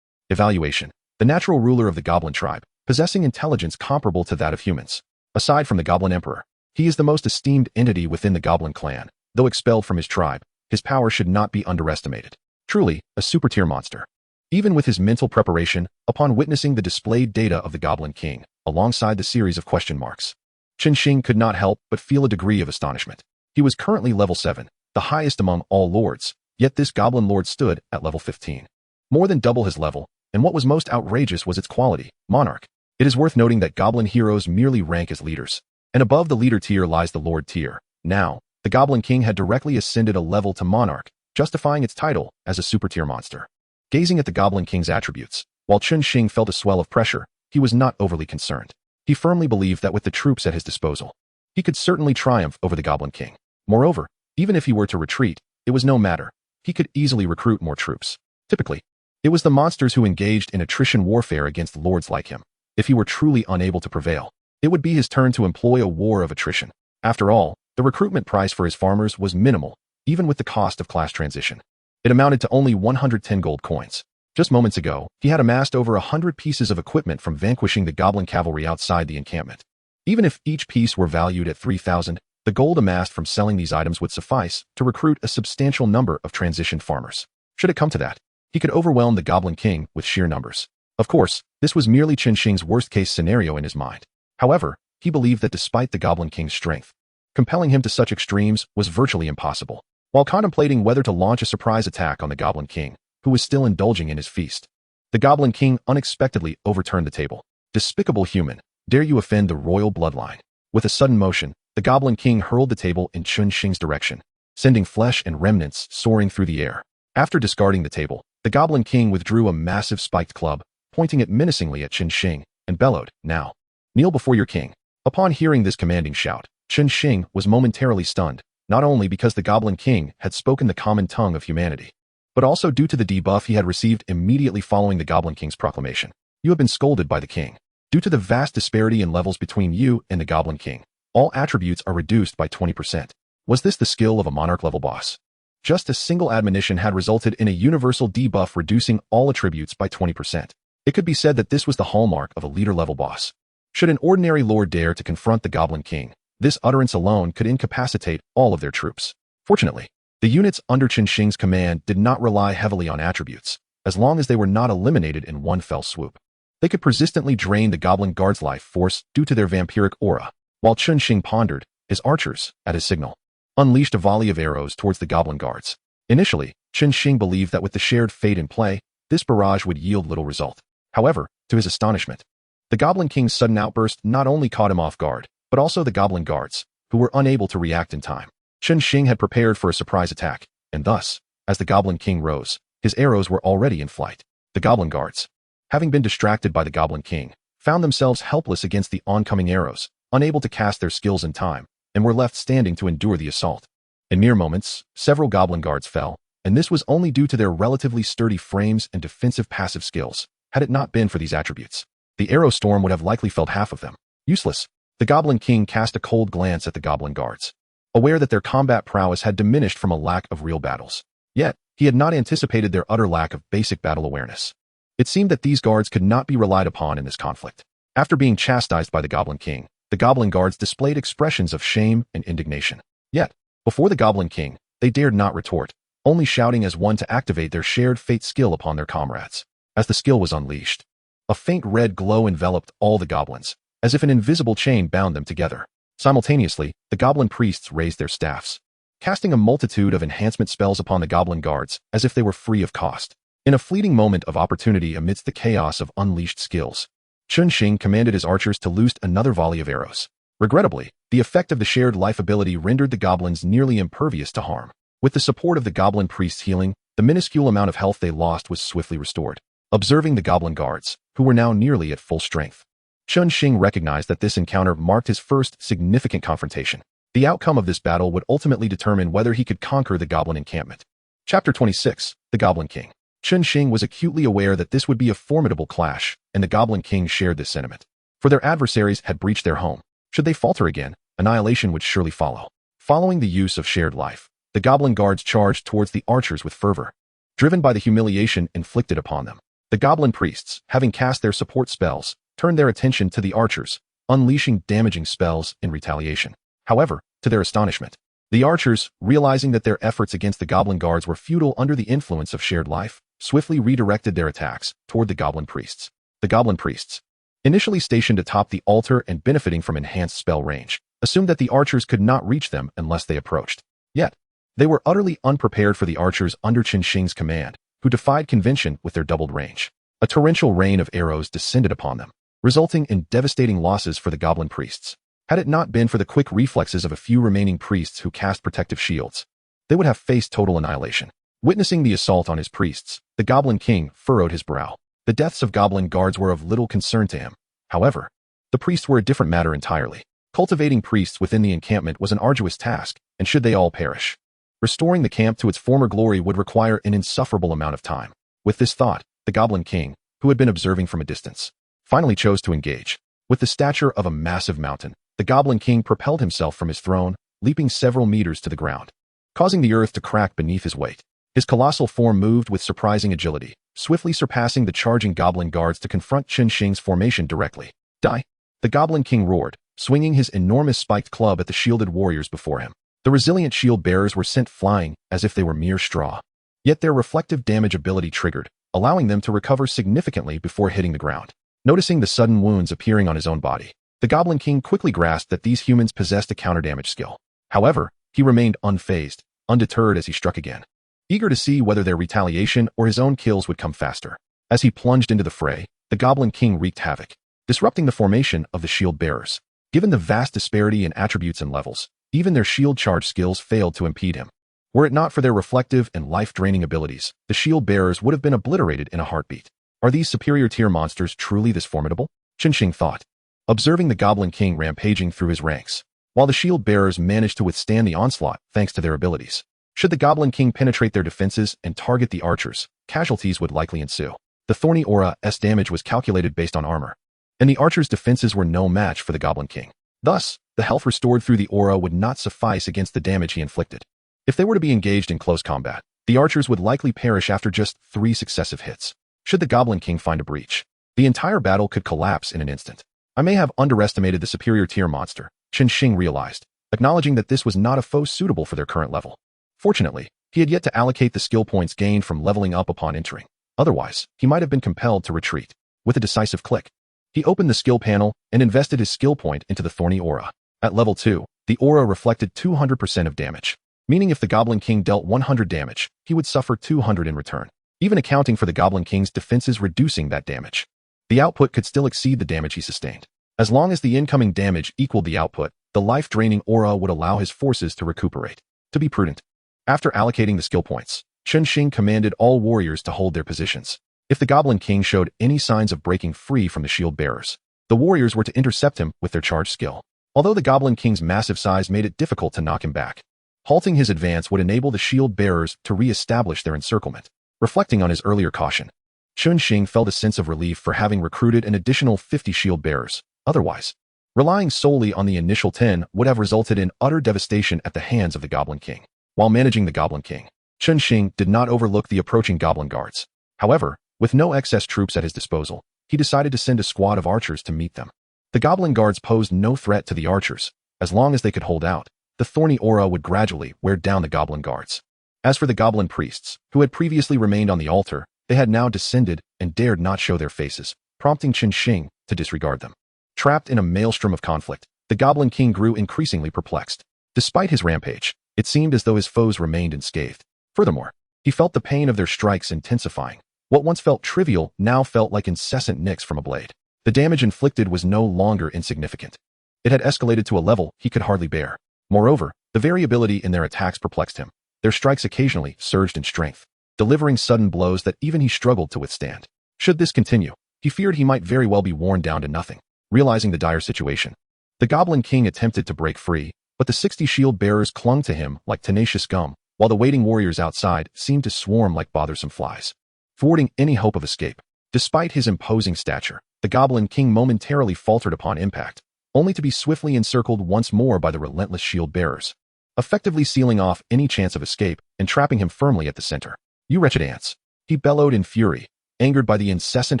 Evaluation. The natural ruler of the Goblin tribe, possessing intelligence comparable to that of humans. Aside from the Goblin Emperor, he is the most esteemed entity within the Goblin clan. Though expelled from his tribe, his power should not be underestimated. Truly, a super-tier monster. Even with his mental preparation, upon witnessing the displayed data of the Goblin King, alongside the series of question marks, Chen Xing could not help but feel a degree of astonishment. He was currently level 7, the highest among all lords, yet this Goblin Lord stood at level 15. More than double his level, and what was most outrageous was its quality, Monarch. It is worth noting that Goblin heroes merely rank as leaders, and above the leader tier lies the Lord tier. Now, the Goblin King had directly ascended a level to Monarch, justifying its title as a super-tier monster. Gazing at the Goblin King's attributes, while Chen Xing felt a swell of pressure, he was not overly concerned. He firmly believed that with the troops at his disposal, he could certainly triumph over the Goblin King. Moreover, even if he were to retreat, it was no matter. He could easily recruit more troops. Typically, it was the monsters who engaged in attrition warfare against lords like him. If he were truly unable to prevail, it would be his turn to employ a war of attrition. After all, the recruitment price for his farmers was minimal, even with the cost of class transition. It amounted to only 110 gold coins. Just moments ago, he had amassed over 100 pieces of equipment from vanquishing the goblin cavalry outside the encampment. Even if each piece were valued at 3,000, the gold amassed from selling these items would suffice to recruit a substantial number of transitioned farmers. Should it come to that, he could overwhelm the Goblin King with sheer numbers. Of course, this was merely Chen Xing's worst-case scenario in his mind. However, he believed that despite the Goblin King's strength, compelling him to such extremes was virtually impossible. While contemplating whether to launch a surprise attack on the Goblin King, who was still indulging in his feast, the Goblin King unexpectedly overturned the table. Despicable human, dare you offend the royal bloodline? With a sudden motion, the Goblin King hurled the table in Chen Xing's direction, sending flesh and remnants soaring through the air. After discarding the table, the Goblin King withdrew a massive spiked club, pointing it menacingly at Chen Xing, and bellowed, "Now, kneel before your king." Upon hearing this commanding shout, Chen Xing was momentarily stunned, not only because the Goblin King had spoken the common tongue of humanity, but also due to the debuff he had received immediately following the Goblin King's proclamation. "You have been scolded by the king. Due to the vast disparity in levels between you and the Goblin King, all attributes are reduced by 20%. Was this the skill of a monarch-level boss? Just a single admonition had resulted in a universal debuff reducing all attributes by 20%. It could be said that this was the hallmark of a leader-level boss. Should an ordinary lord dare to confront the Goblin King, this utterance alone could incapacitate all of their troops. Fortunately, the units under Chen Xing's command did not rely heavily on attributes, as long as they were not eliminated in one fell swoop. They could persistently drain the Goblin Guard's life force due to their vampiric aura. While Chen Xing pondered, his archers, at his signal, unleashed a volley of arrows towards the Goblin Guards. Initially, Chen Xing believed that with the shared fate in play, this barrage would yield little result. However, to his astonishment, the Goblin King's sudden outburst not only caught him off guard, but also the Goblin Guards, who were unable to react in time. Chen Xing had prepared for a surprise attack, and thus, as the Goblin King rose, his arrows were already in flight. The Goblin Guards, having been distracted by the Goblin King, found themselves helpless against the oncoming arrows, unable to cast their skills in time, and were left standing to endure the assault. In mere moments, several Goblin Guards fell, and this was only due to their relatively sturdy frames and defensive passive skills. Had it not been for these attributes, the arrow storm would have likely felled half of them. Useless. The Goblin King cast a cold glance at the Goblin Guards, aware that their combat prowess had diminished from a lack of real battles. Yet, he had not anticipated their utter lack of basic battle awareness. It seemed that these guards could not be relied upon in this conflict. After being chastised by the Goblin King, the Goblin Guards displayed expressions of shame and indignation. Yet, before the Goblin King, they dared not retort, only shouting as one to activate their shared fate skill upon their comrades. As the skill was unleashed, a faint red glow enveloped all the goblins, as if an invisible chain bound them together. Simultaneously, the Goblin priests raised their staffs, casting a multitude of enhancement spells upon the Goblin Guards as if they were free of cost. In a fleeting moment of opportunity amidst the chaos of unleashed skills, Chen Xing commanded his archers to loose another volley of arrows. Regrettably, the effect of the shared life ability rendered the goblins nearly impervious to harm. With the support of the goblin priest's healing, the minuscule amount of health they lost was swiftly restored. Observing the goblin guards, who were now nearly at full strength, Chen Xing recognized that this encounter marked his first significant confrontation. The outcome of this battle would ultimately determine whether he could conquer the goblin encampment. Chapter 26, The Goblin King. Chen Xing was acutely aware that this would be a formidable clash, and the Goblin King shared this sentiment. For their adversaries had breached their home. Should they falter again, annihilation would surely follow. Following the use of shared life, the goblin guards charged towards the archers with fervor. Driven by the humiliation inflicted upon them, the goblin priests, having cast their support spells, turned their attention to the archers, unleashing damaging spells in retaliation. However, to their astonishment, the archers, realizing that their efforts against the goblin guards were futile under the influence of shared life, swiftly redirected their attacks toward the goblin priests. The goblin priests, initially stationed atop the altar and benefiting from enhanced spell range, assumed that the archers could not reach them unless they approached. Yet, they were utterly unprepared for the archers under Chen Xing's command, who defied convention with their doubled range. A torrential rain of arrows descended upon them, resulting in devastating losses for the goblin priests. Had it not been for the quick reflexes of a few remaining priests who cast protective shields, they would have faced total annihilation. Witnessing the assault on his priests, the Goblin King furrowed his brow. The deaths of goblin guards were of little concern to him. However, the priests were a different matter entirely. Cultivating priests within the encampment was an arduous task, and should they all perish, restoring the camp to its former glory would require an insufferable amount of time. With this thought, the Goblin King, who had been observing from a distance, finally chose to engage. With the stature of a massive mountain, the Goblin King propelled himself from his throne, leaping several meters to the ground, causing the earth to crack beneath his weight. His colossal form moved with surprising agility, swiftly surpassing the charging goblin guards to confront Chen Xing's formation directly. Die! The Goblin King roared, swinging his enormous spiked club at the shielded warriors before him. The resilient shield bearers were sent flying as if they were mere straw. Yet their reflective damage ability triggered, allowing them to recover significantly before hitting the ground. Noticing the sudden wounds appearing on his own body, the Goblin King quickly grasped that these humans possessed a counter-damage skill. However, he remained unfazed, undeterred as he struck again, eager to see whether their retaliation or his own kills would come faster. As he plunged into the fray, the Goblin King wreaked havoc, disrupting the formation of the shield bearers. Given the vast disparity in attributes and levels, even their shield charge skills failed to impede him. Were it not for their reflective and life-draining abilities, the shield bearers would have been obliterated in a heartbeat. Are these superior tier monsters truly this formidable? Chen Xing thought, observing the Goblin King rampaging through his ranks, while the shield bearers managed to withstand the onslaught thanks to their abilities. Should the Goblin King penetrate their defenses and target the archers, casualties would likely ensue. The thorny aura's damage was calculated based on armor, and the archers' defenses were no match for the Goblin King. Thus, the health restored through the aura would not suffice against the damage he inflicted. If they were to be engaged in close combat, the archers would likely perish after just 3 successive hits. Should the Goblin King find a breach, the entire battle could collapse in an instant. I may have underestimated the superior tier monster, Chen Xing realized, acknowledging that this was not a foe suitable for their current level. Fortunately, he had yet to allocate the skill points gained from leveling up upon entering. Otherwise, he might have been compelled to retreat. With a decisive click, he opened the skill panel and invested his skill point into the thorny aura. At level 2, the aura reflected 200% of damage, meaning if the Goblin King dealt 100 damage, he would suffer 200 in return, even accounting for the Goblin King's defenses reducing that damage. The output could still exceed the damage he sustained. As long as the incoming damage equaled the output, the life-draining aura would allow his forces to recuperate. To be prudent, after allocating the skill points, Chen Xing commanded all warriors to hold their positions. If the Goblin King showed any signs of breaking free from the shield bearers, the warriors were to intercept him with their charge skill. Although the Goblin King's massive size made it difficult to knock him back, halting his advance would enable the shield bearers to re-establish their encirclement. Reflecting on his earlier caution, Chen Xing felt a sense of relief for having recruited an additional 50 shield bearers. Otherwise, relying solely on the initial 10 would have resulted in utter devastation at the hands of the Goblin King. While managing the Goblin King, Chen Xing did not overlook the approaching goblin guards. However, with no excess troops at his disposal, he decided to send a squad of archers to meet them. The goblin guards posed no threat to the archers. As long as they could hold out, the thorny aura would gradually wear down the goblin guards. As for the goblin priests, who had previously remained on the altar, they had now descended and dared not show their faces, prompting Chen Xing to disregard them. Trapped in a maelstrom of conflict, the Goblin King grew increasingly perplexed. Despite his rampage, it seemed as though his foes remained unscathed. Furthermore, he felt the pain of their strikes intensifying, What once felt trivial now felt like incessant nicks from a blade. The damage inflicted was no longer insignificant. It had escalated to a level he could hardly bear. Moreover, the variability in their attacks perplexed him. Their strikes occasionally surged in strength, delivering sudden blows that even he struggled to withstand. Should this continue, he feared he might very well be worn down to nothing. Realizing the dire situation, the Goblin King attempted to break free, but the 60 shield bearers clung to him like tenacious gum, while the waiting warriors outside seemed to swarm like bothersome flies, thwarting any hope of escape. Despite his imposing stature, the Goblin King momentarily faltered upon impact, only to be swiftly encircled once more by the relentless shield bearers, effectively sealing off any chance of escape and trapping him firmly at the center. "You wretched ants!" he bellowed in fury, angered by the incessant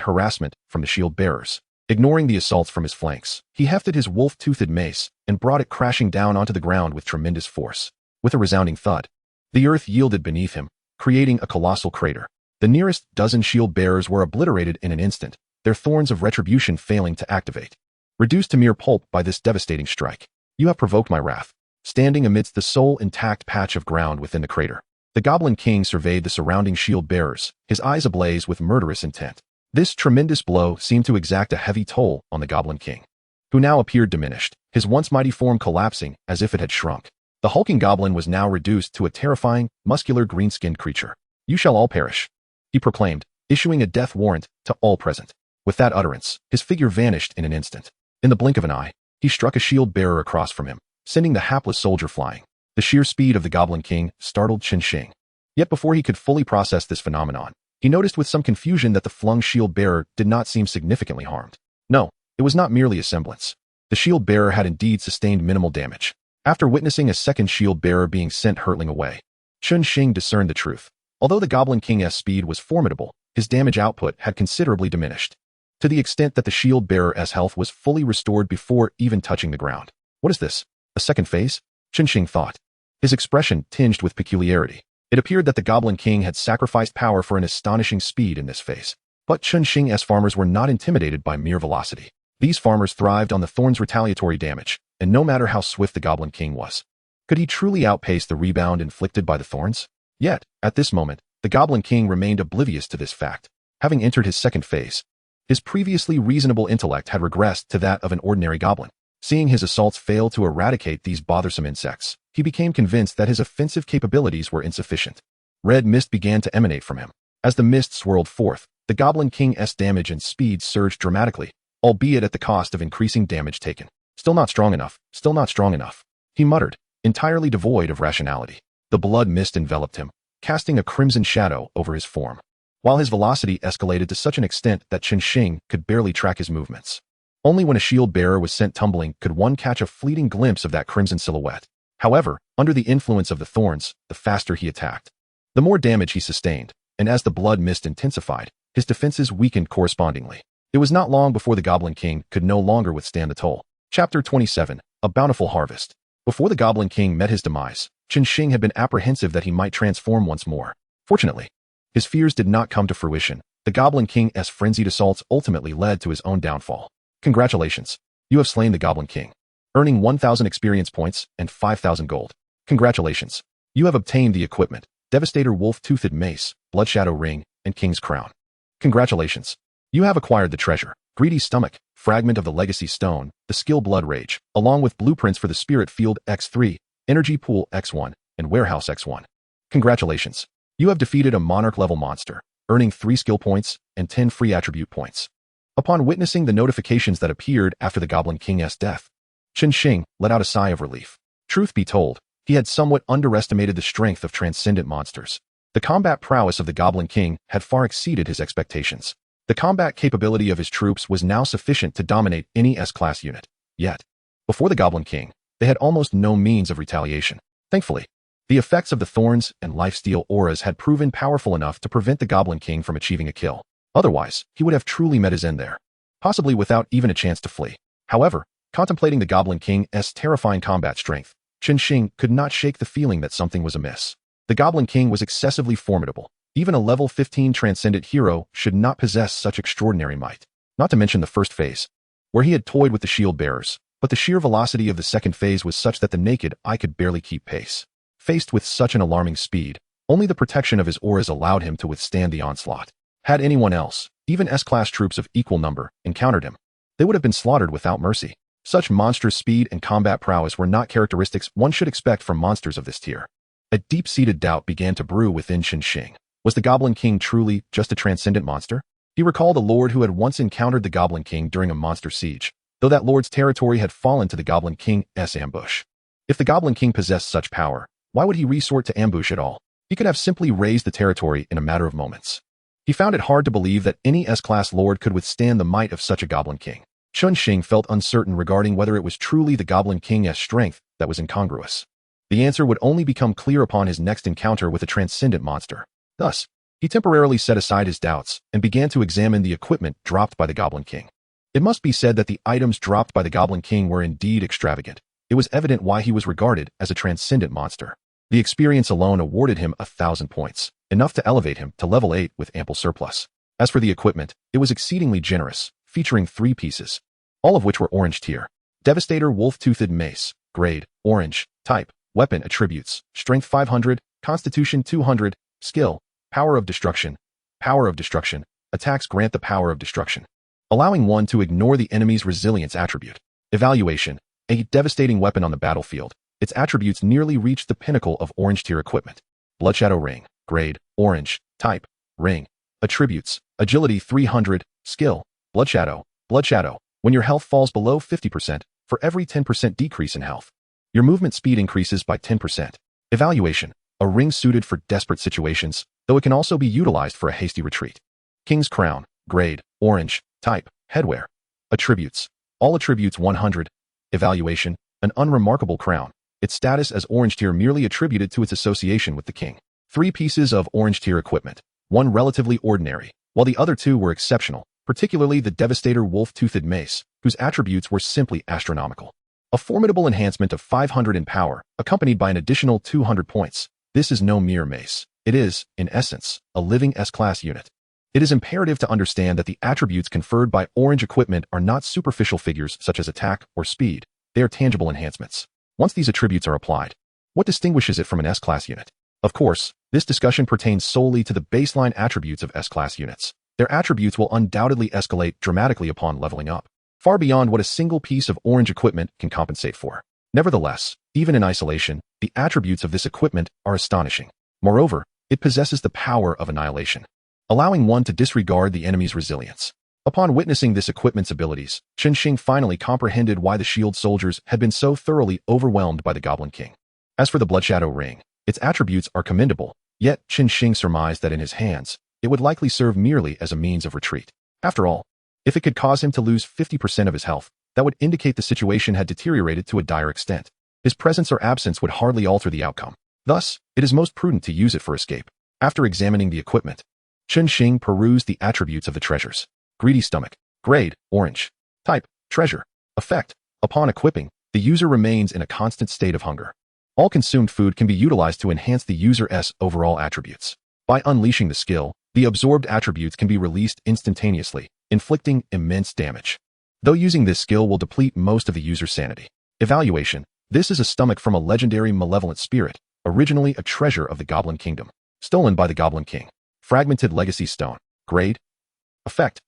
harassment from the shield bearers. Ignoring the assaults from his flanks, he hefted his wolf-toothed mace and brought it crashing down onto the ground with tremendous force. With a resounding thud, the earth yielded beneath him, creating a colossal crater. The nearest dozen shield bearers were obliterated in an instant, their thorns of retribution failing to activate. Reduced to mere pulp by this devastating strike, "You have provoked my wrath." Standing amidst the sole intact patch of ground within the crater, the Goblin King surveyed the surrounding shield bearers, his eyes ablaze with murderous intent. This tremendous blow seemed to exact a heavy toll on the Goblin King, who now appeared diminished, his once mighty form collapsing as if it had shrunk. The hulking goblin was now reduced to a terrifying, muscular green-skinned creature. "You shall all perish," he proclaimed, issuing a death warrant to all present. With that utterance, his figure vanished in an instant. In the blink of an eye, he struck a shield bearer across from him, sending the hapless soldier flying. The sheer speed of the Goblin King startled Chen Xing. Yet before he could fully process this phenomenon, he noticed with some confusion that the flung shield bearer did not seem significantly harmed. No, it was not merely a semblance. The shield bearer had indeed sustained minimal damage. After witnessing a second shield bearer being sent hurtling away, Chen Xing discerned the truth. Although the Goblin King's speed was formidable, his damage output had considerably diminished, to the extent that the shield bearer's health was fully restored before even touching the ground. "What is this? A second phase?" Chen Xing thought, his expression tinged with peculiarity. It appeared that the Goblin King had sacrificed power for an astonishing speed in this phase. But Chen Xing's farmers were not intimidated by mere velocity. These farmers thrived on the thorn's retaliatory damage, and no matter how swift the Goblin King was, could he truly outpace the rebound inflicted by the thorns? Yet, at this moment, the Goblin King remained oblivious to this fact. Having entered his second phase, his previously reasonable intellect had regressed to that of an ordinary goblin. Seeing his assaults fail to eradicate these bothersome insects, he became convinced that his offensive capabilities were insufficient. Red mist began to emanate from him. As the mist swirled forth, the Goblin King's damage and speed surged dramatically, albeit at the cost of increasing damage taken. "Still not strong enough, still not strong enough," he muttered, entirely devoid of rationality. The blood mist enveloped him, casting a crimson shadow over his form, while his velocity escalated to such an extent that Chen Xing could barely track his movements. Only when a shield bearer was sent tumbling could one catch a fleeting glimpse of that crimson silhouette. However, under the influence of the thorns, the faster he attacked, the more damage he sustained, and as the blood mist intensified, his defenses weakened correspondingly. It was not long before the Goblin King could no longer withstand the toll. Chapter 27, A Bountiful Harvest. Before the Goblin King met his demise, Chen Xing had been apprehensive that he might transform once more. Fortunately, his fears did not come to fruition. The Goblin King's frenzied assaults ultimately led to his own downfall. "Congratulations. You have slain the Goblin King, earning 1,000 experience points and 5,000 gold. Congratulations. You have obtained the equipment, Devastator Wolf-Toothed Mace, Bloodshadow Ring, and King's Crown. Congratulations. You have acquired the treasure, Greedy Stomach, Fragment of the Legacy Stone, the skill Blood Rage, along with blueprints for the Spirit Field X3, Energy Pool X1, and Warehouse X1. Congratulations. You have defeated a Monarch-level monster, earning 3 skill points and 10 free attribute points." Upon witnessing the notifications that appeared after the Goblin King's death, Chen Xing let out a sigh of relief. Truth be told, he had somewhat underestimated the strength of transcendent monsters. The combat prowess of the Goblin King had far exceeded his expectations. The combat capability of his troops was now sufficient to dominate any S-class unit. Yet, before the Goblin King, they had almost no means of retaliation. Thankfully, the effects of the thorns and lifesteal auras had proven powerful enough to prevent the Goblin King from achieving a kill. Otherwise, he would have truly met his end there, possibly without even a chance to flee. However, contemplating the Goblin King's terrifying combat strength, Chen Xing could not shake the feeling that something was amiss. The Goblin King was excessively formidable. Even a level 15 transcendent hero should not possess such extraordinary might. Not to mention the first phase, where he had toyed with the shield bearers, but the sheer velocity of the second phase was such that the naked eye could barely keep pace. Faced with such an alarming speed, only the protection of his auras allowed him to withstand the onslaught. Had anyone else, even S-class troops of equal number, encountered him, they would have been slaughtered without mercy. Such monstrous speed and combat prowess were not characteristics one should expect from monsters of this tier. A deep-seated doubt began to brew within Chen Xing. Was the Goblin King truly just a transcendent monster? He recalled a lord who had once encountered the Goblin King during a monster siege, though that lord's territory had fallen to the Goblin King's ambush. If the Goblin King possessed such power, why would he resort to ambush at all? He could have simply razed the territory in a matter of moments. He found it hard to believe that any S-class lord could withstand the might of such a Goblin King. Chen Xing felt uncertain regarding whether it was truly the Goblin King's strength that was incongruous. The answer would only become clear upon his next encounter with a transcendent monster. Thus, he temporarily set aside his doubts and began to examine the equipment dropped by the Goblin King. It must be said that the items dropped by the Goblin King were indeed extravagant. It was evident why he was regarded as a transcendent monster. The experience alone awarded him 1,000 points, enough to elevate him to level 8 with ample surplus. As for the equipment, it was exceedingly generous, featuring 3 pieces, all of which were orange tier. Devastator Wolf-Toothed Mace, grade, orange, type, weapon attributes, strength 500, constitution 200, skill, power of destruction, attacks grant the power of destruction, allowing one to ignore the enemy's resilience attribute. Evaluation, a devastating weapon on the battlefield. Its attributes nearly reached the pinnacle of orange tier equipment. Bloodshadow Ring, grade, orange, type, ring, attributes, agility 300, skill, bloodshadow. When your health falls below 50%, for every 10% decrease in health, your movement speed increases by 10%. Evaluation, a ring suited for desperate situations, though it can also be utilized for a hasty retreat. King's Crown, grade, orange, type, headwear, attributes, all attributes 100. Evaluation, an unremarkable crown, its status as orange tier merely attributed to its association with the king. 3 pieces of orange tier equipment, 1 relatively ordinary, while the other 2 were exceptional, particularly the Devastator Wolf-Toothed Mace, whose attributes were simply astronomical. A formidable enhancement of 500 in power, accompanied by an additional 200 points. This is no mere mace. It is, in essence, a living S-class unit. It is imperative to understand that the attributes conferred by orange equipment are not superficial figures such as attack or speed. They are tangible enhancements. Once these attributes are applied, what distinguishes it from an S-class unit? Of course, this discussion pertains solely to the baseline attributes of S-class units. Their attributes will undoubtedly escalate dramatically upon leveling up, far beyond what a single piece of orange equipment can compensate for. Nevertheless, even in isolation, the attributes of this equipment are astonishing. Moreover, it possesses the power of annihilation, allowing one to disregard the enemy's resilience. Upon witnessing this equipment's abilities, Chen Xing finally comprehended why the shield soldiers had been so thoroughly overwhelmed by the Goblin King. As for the Bloodshadow Ring, its attributes are commendable, yet Chen Xing surmised that in his hands, it would likely serve merely as a means of retreat. After all, if it could cause him to lose 50% of his health, that would indicate the situation had deteriorated to a dire extent. His presence or absence would hardly alter the outcome. Thus, it is most prudent to use it for escape. After examining the equipment, Chen Xing perused the attributes of the treasures. Greedy Stomach, grade, orange, type, treasure, effect. Upon equipping, the user remains in a constant state of hunger. All consumed food can be utilized to enhance the user's overall attributes. By unleashing the skill, the absorbed attributes can be released instantaneously, inflicting immense damage. Though using this skill will deplete most of the user's sanity. Evaluation, this is a stomach from a legendary malevolent spirit, originally a treasure of the Goblin Kingdom, stolen by the Goblin King. Fragmented Legacy Stone, grade, effect.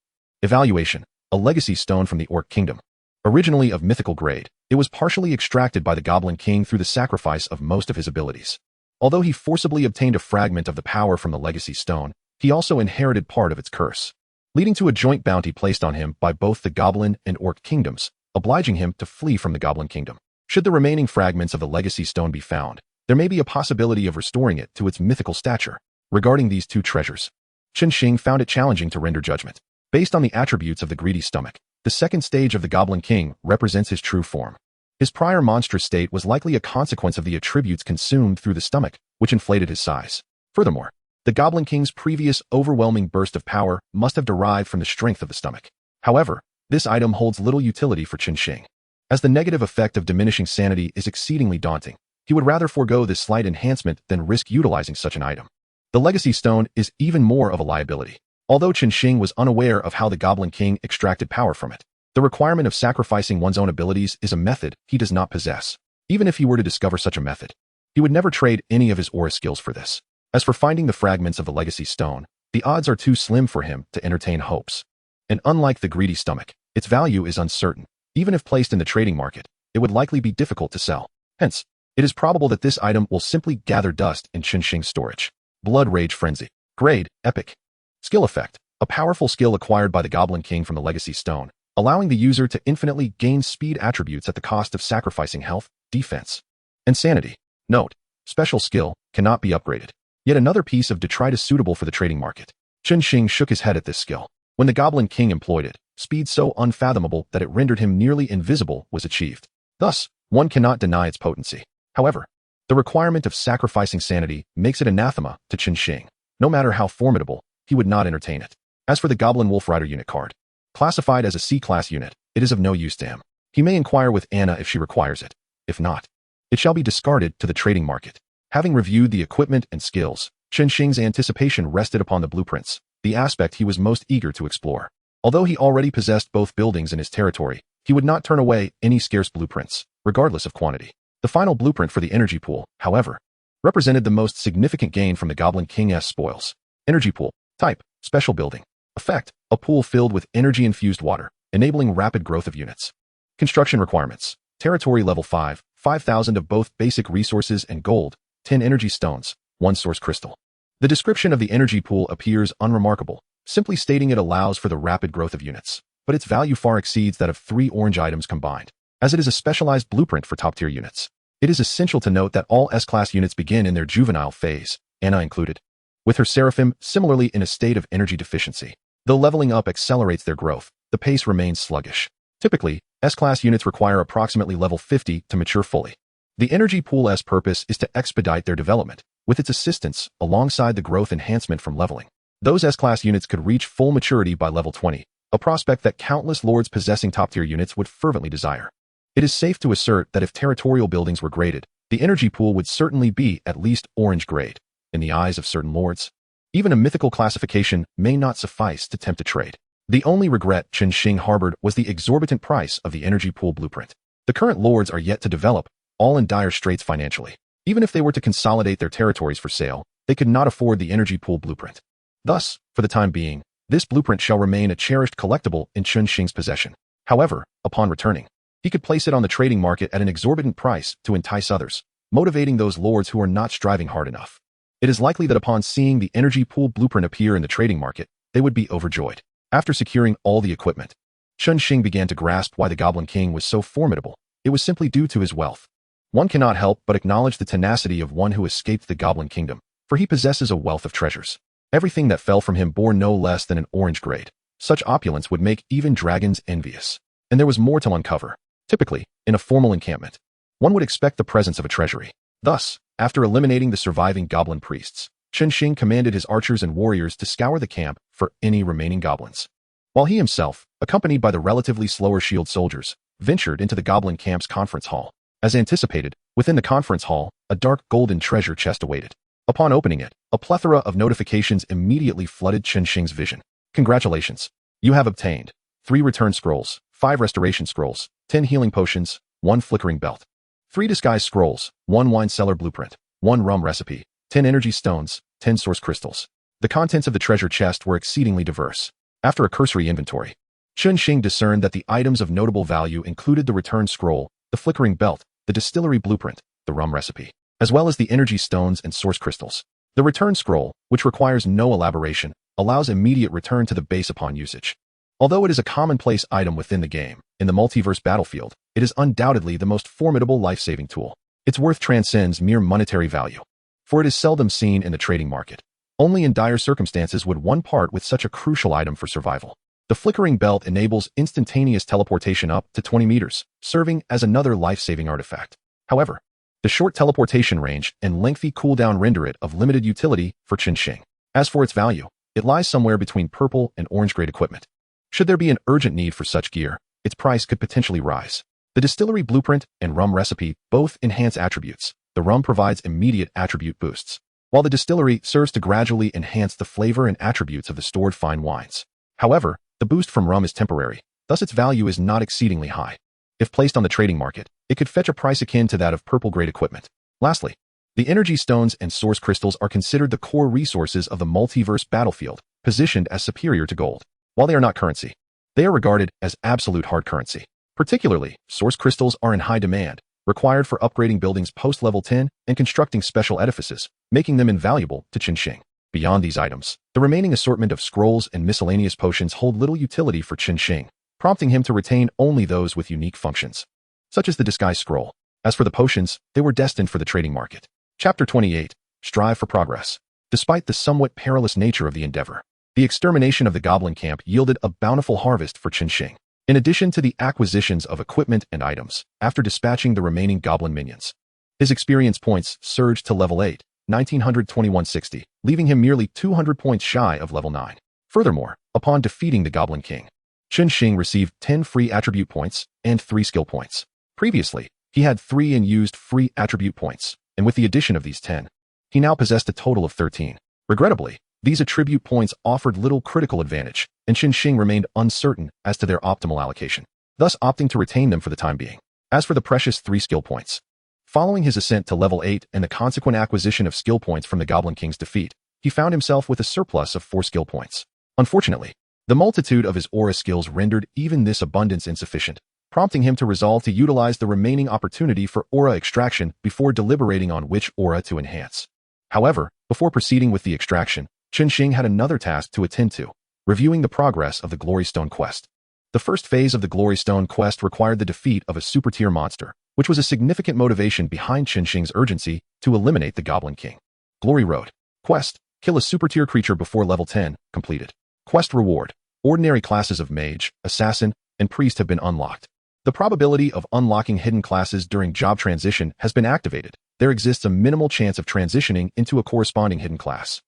Evaluation, a legacy stone from the Orc Kingdom. Originally of mythical grade, it was partially extracted by the Goblin King through the sacrifice of most of his abilities. Although he forcibly obtained a fragment of the power from the legacy stone, he also inherited part of its curse, leading to a joint bounty placed on him by both the Goblin and Orc Kingdoms, obliging him to flee from the Goblin Kingdom. Should the remaining fragments of the legacy stone be found, there may be a possibility of restoring it to its mythical stature. Regarding these 2 treasures, Chen Xing found it challenging to render judgment. Based on the attributes of the Greedy Stomach, the second stage of the Goblin King represents his true form. His prior monstrous state was likely a consequence of the attributes consumed through the stomach, which inflated his size. Furthermore, the Goblin King's previous overwhelming burst of power must have derived from the strength of the stomach. However, this item holds little utility for Chen Xing, as the negative effect of diminishing sanity is exceedingly daunting. He would rather forego this slight enhancement than risk utilizing such an item. The Legacy Stone is even more of a liability. Although Chen Xing was unaware of how the Goblin King extracted power from it, the requirement of sacrificing one's own abilities is a method he does not possess. Even if he were to discover such a method, he would never trade any of his aura skills for this. As for finding the fragments of the Legacy Stone, the odds are too slim for him to entertain hopes. And unlike the greedy stomach, its value is uncertain. Even if placed in the trading market, it would likely be difficult to sell. Hence, it is probable that this item will simply gather dust in Chen Xing's storage. Blood Rage Frenzy. Grade, Epic. Skill Effect. A powerful skill acquired by the Goblin King from the Legacy Stone, allowing the user to infinitely gain speed attributes at the cost of sacrificing health, defense, and sanity. Note, special skill cannot be upgraded. Yet another piece of detritus suitable for the trading market. Chen Xing shook his head at this skill. When the Goblin King employed it, speed so unfathomable that it rendered him nearly invisible was achieved. Thus, one cannot deny its potency. However, the requirement of sacrificing sanity makes it anathema to Chen Xing. No matter how formidable, he would not entertain it. As for the Goblin Wolf Rider unit card, classified as a C-class unit, it is of no use to him. He may inquire with Anna if she requires it. If not, it shall be discarded to the trading market. Having reviewed the equipment and skills, Chen Xing's anticipation rested upon the blueprints, the aspect he was most eager to explore. Although he already possessed both buildings in his territory, he would not turn away any scarce blueprints, regardless of quantity. The final blueprint for the energy pool, however, represented the most significant gain from the Goblin King's spoils. Energy pool. Type, special building. Effect, a pool filled with energy-infused water, enabling rapid growth of units. Construction requirements. Territory level 5, 5,000 of both basic resources and gold, 10 energy stones, 1 source crystal. The description of the energy pool appears unremarkable, simply stating it allows for the rapid growth of units, but its value far exceeds that of 3 orange items combined, as it is a specialized blueprint for top-tier units. It is essential to note that all S-class units begin in their juvenile phase, Anna included, with her Seraphim similarly in a state of energy deficiency. Though leveling up accelerates their growth, the pace remains sluggish. Typically, S-class units require approximately level 50 to mature fully. The energy pool's purpose is to expedite their development, with its assistance alongside the growth enhancement from leveling. Those S-class units could reach full maturity by level 20, a prospect that countless lords possessing top-tier units would fervently desire. It is safe to assert that if territorial buildings were graded, the energy pool would certainly be at least orange grade. In the eyes of certain lords, even a mythical classification may not suffice to tempt a trade. The only regret Chen Xing harbored was the exorbitant price of the energy pool blueprint. The current lords are yet to develop, all in dire straits financially. Even if they were to consolidate their territories for sale, they could not afford the energy pool blueprint. Thus, for the time being, this blueprint shall remain a cherished collectible in Chen Xing's possession. However, upon returning, he could place it on the trading market at an exorbitant price to entice others, motivating those lords who are not striving hard enough. It is likely that upon seeing the energy pool blueprint appear in the trading market, they would be overjoyed. After securing all the equipment, Chen Xing began to grasp why the Goblin King was so formidable. It was simply due to his wealth. One cannot help but acknowledge the tenacity of one who escaped the Goblin Kingdom, for he possesses a wealth of treasures. Everything that fell from him bore no less than an orange grade. Such opulence would make even dragons envious. And there was more to uncover. Typically, in a formal encampment, one would expect the presence of a treasury. Thus, after eliminating the surviving goblin priests, Chen Xing commanded his archers and warriors to scour the camp for any remaining goblins, while he himself, accompanied by the relatively slower shield soldiers, ventured into the goblin camp's conference hall. As anticipated, within the conference hall, a dark golden treasure chest awaited. Upon opening it, a plethora of notifications immediately flooded Chen Xing's vision. Congratulations! You have obtained 3 return scrolls, 5 restoration scrolls, 10 healing potions, 1 flickering belt, 3 disguise scrolls, 1 wine cellar blueprint, 1 rum recipe, 10 energy stones, 10 source crystals. The contents of the treasure chest were exceedingly diverse. After a cursory inventory, Chen Xing discerned that the items of notable value included the return scroll, the flickering belt, the distillery blueprint, the rum recipe, as well as the energy stones and source crystals. The return scroll, which requires no elaboration, allows immediate return to the base upon usage. Although it is a commonplace item within the game, in the multiverse battlefield, it is undoubtedly the most formidable life-saving tool. Its worth transcends mere monetary value, for it is seldom seen in the trading market. Only in dire circumstances would one part with such a crucial item for survival. The flickering belt enables instantaneous teleportation up to 20 meters, serving as another life-saving artifact. However, the short teleportation range and lengthy cooldown render it of limited utility for Chen Xing. As for its value, it lies somewhere between purple and orange-grade equipment. Should there be an urgent need for such gear, its price could potentially rise. The distillery blueprint and rum recipe both enhance attributes. The rum provides immediate attribute boosts, while the distillery serves to gradually enhance the flavor and attributes of the stored fine wines. However, the boost from rum is temporary, thus its value is not exceedingly high. If placed on the trading market, it could fetch a price akin to that of purple-grade equipment. Lastly, the energy stones and source crystals are considered the core resources of the multiverse battlefield, positioned as superior to gold. While they are not currency, they are regarded as absolute hard currency. Particularly, source crystals are in high demand, required for upgrading buildings post-level 10 and constructing special edifices, making them invaluable to Chen Xing. Beyond these items, the remaining assortment of scrolls and miscellaneous potions hold little utility for Chen Xing, prompting him to retain only those with unique functions, such as the disguise scroll. As for the potions, they were destined for the trading market. Chapter 28. Strive for Progress. Despite the somewhat perilous nature of the endeavor, the extermination of the goblin camp yielded a bountiful harvest for Chen Xing. In addition to the acquisitions of equipment and items, after dispatching the remaining goblin minions, his experience points surged to level 8, 192160, leaving him merely 200 points shy of level 9. Furthermore, upon defeating the Goblin King, Chen Xing received 10 free attribute points and 3 skill points. Previously, he had 3 and used free attribute points, and with the addition of these 10, he now possessed a total of 13. Regrettably, these attribute points offered little critical advantage, and Chen Xing remained uncertain as to their optimal allocation, thus opting to retain them for the time being. As for the precious 3 skill points, following his ascent to level 8 and the consequent acquisition of skill points from the Goblin King's defeat, he found himself with a surplus of 4 skill points. Unfortunately, the multitude of his aura skills rendered even this abundance insufficient, prompting him to resolve to utilize the remaining opportunity for aura extraction before deliberating on which aura to enhance. However, before proceeding with the extraction, Chen Xing had another task to attend to, reviewing the progress of the Glory Stone quest. The first phase of the Glory Stone quest required the defeat of a super-tier monster, which was a significant motivation behind Chen Xing's urgency to eliminate the Goblin King. Glory Road. Quest: kill a super-tier creature before level 10, completed. Quest reward: ordinary classes of mage, assassin, and priest have been unlocked. The probability of unlocking hidden classes during job transition has been activated. There exists a minimal chance of transitioning into a corresponding hidden class.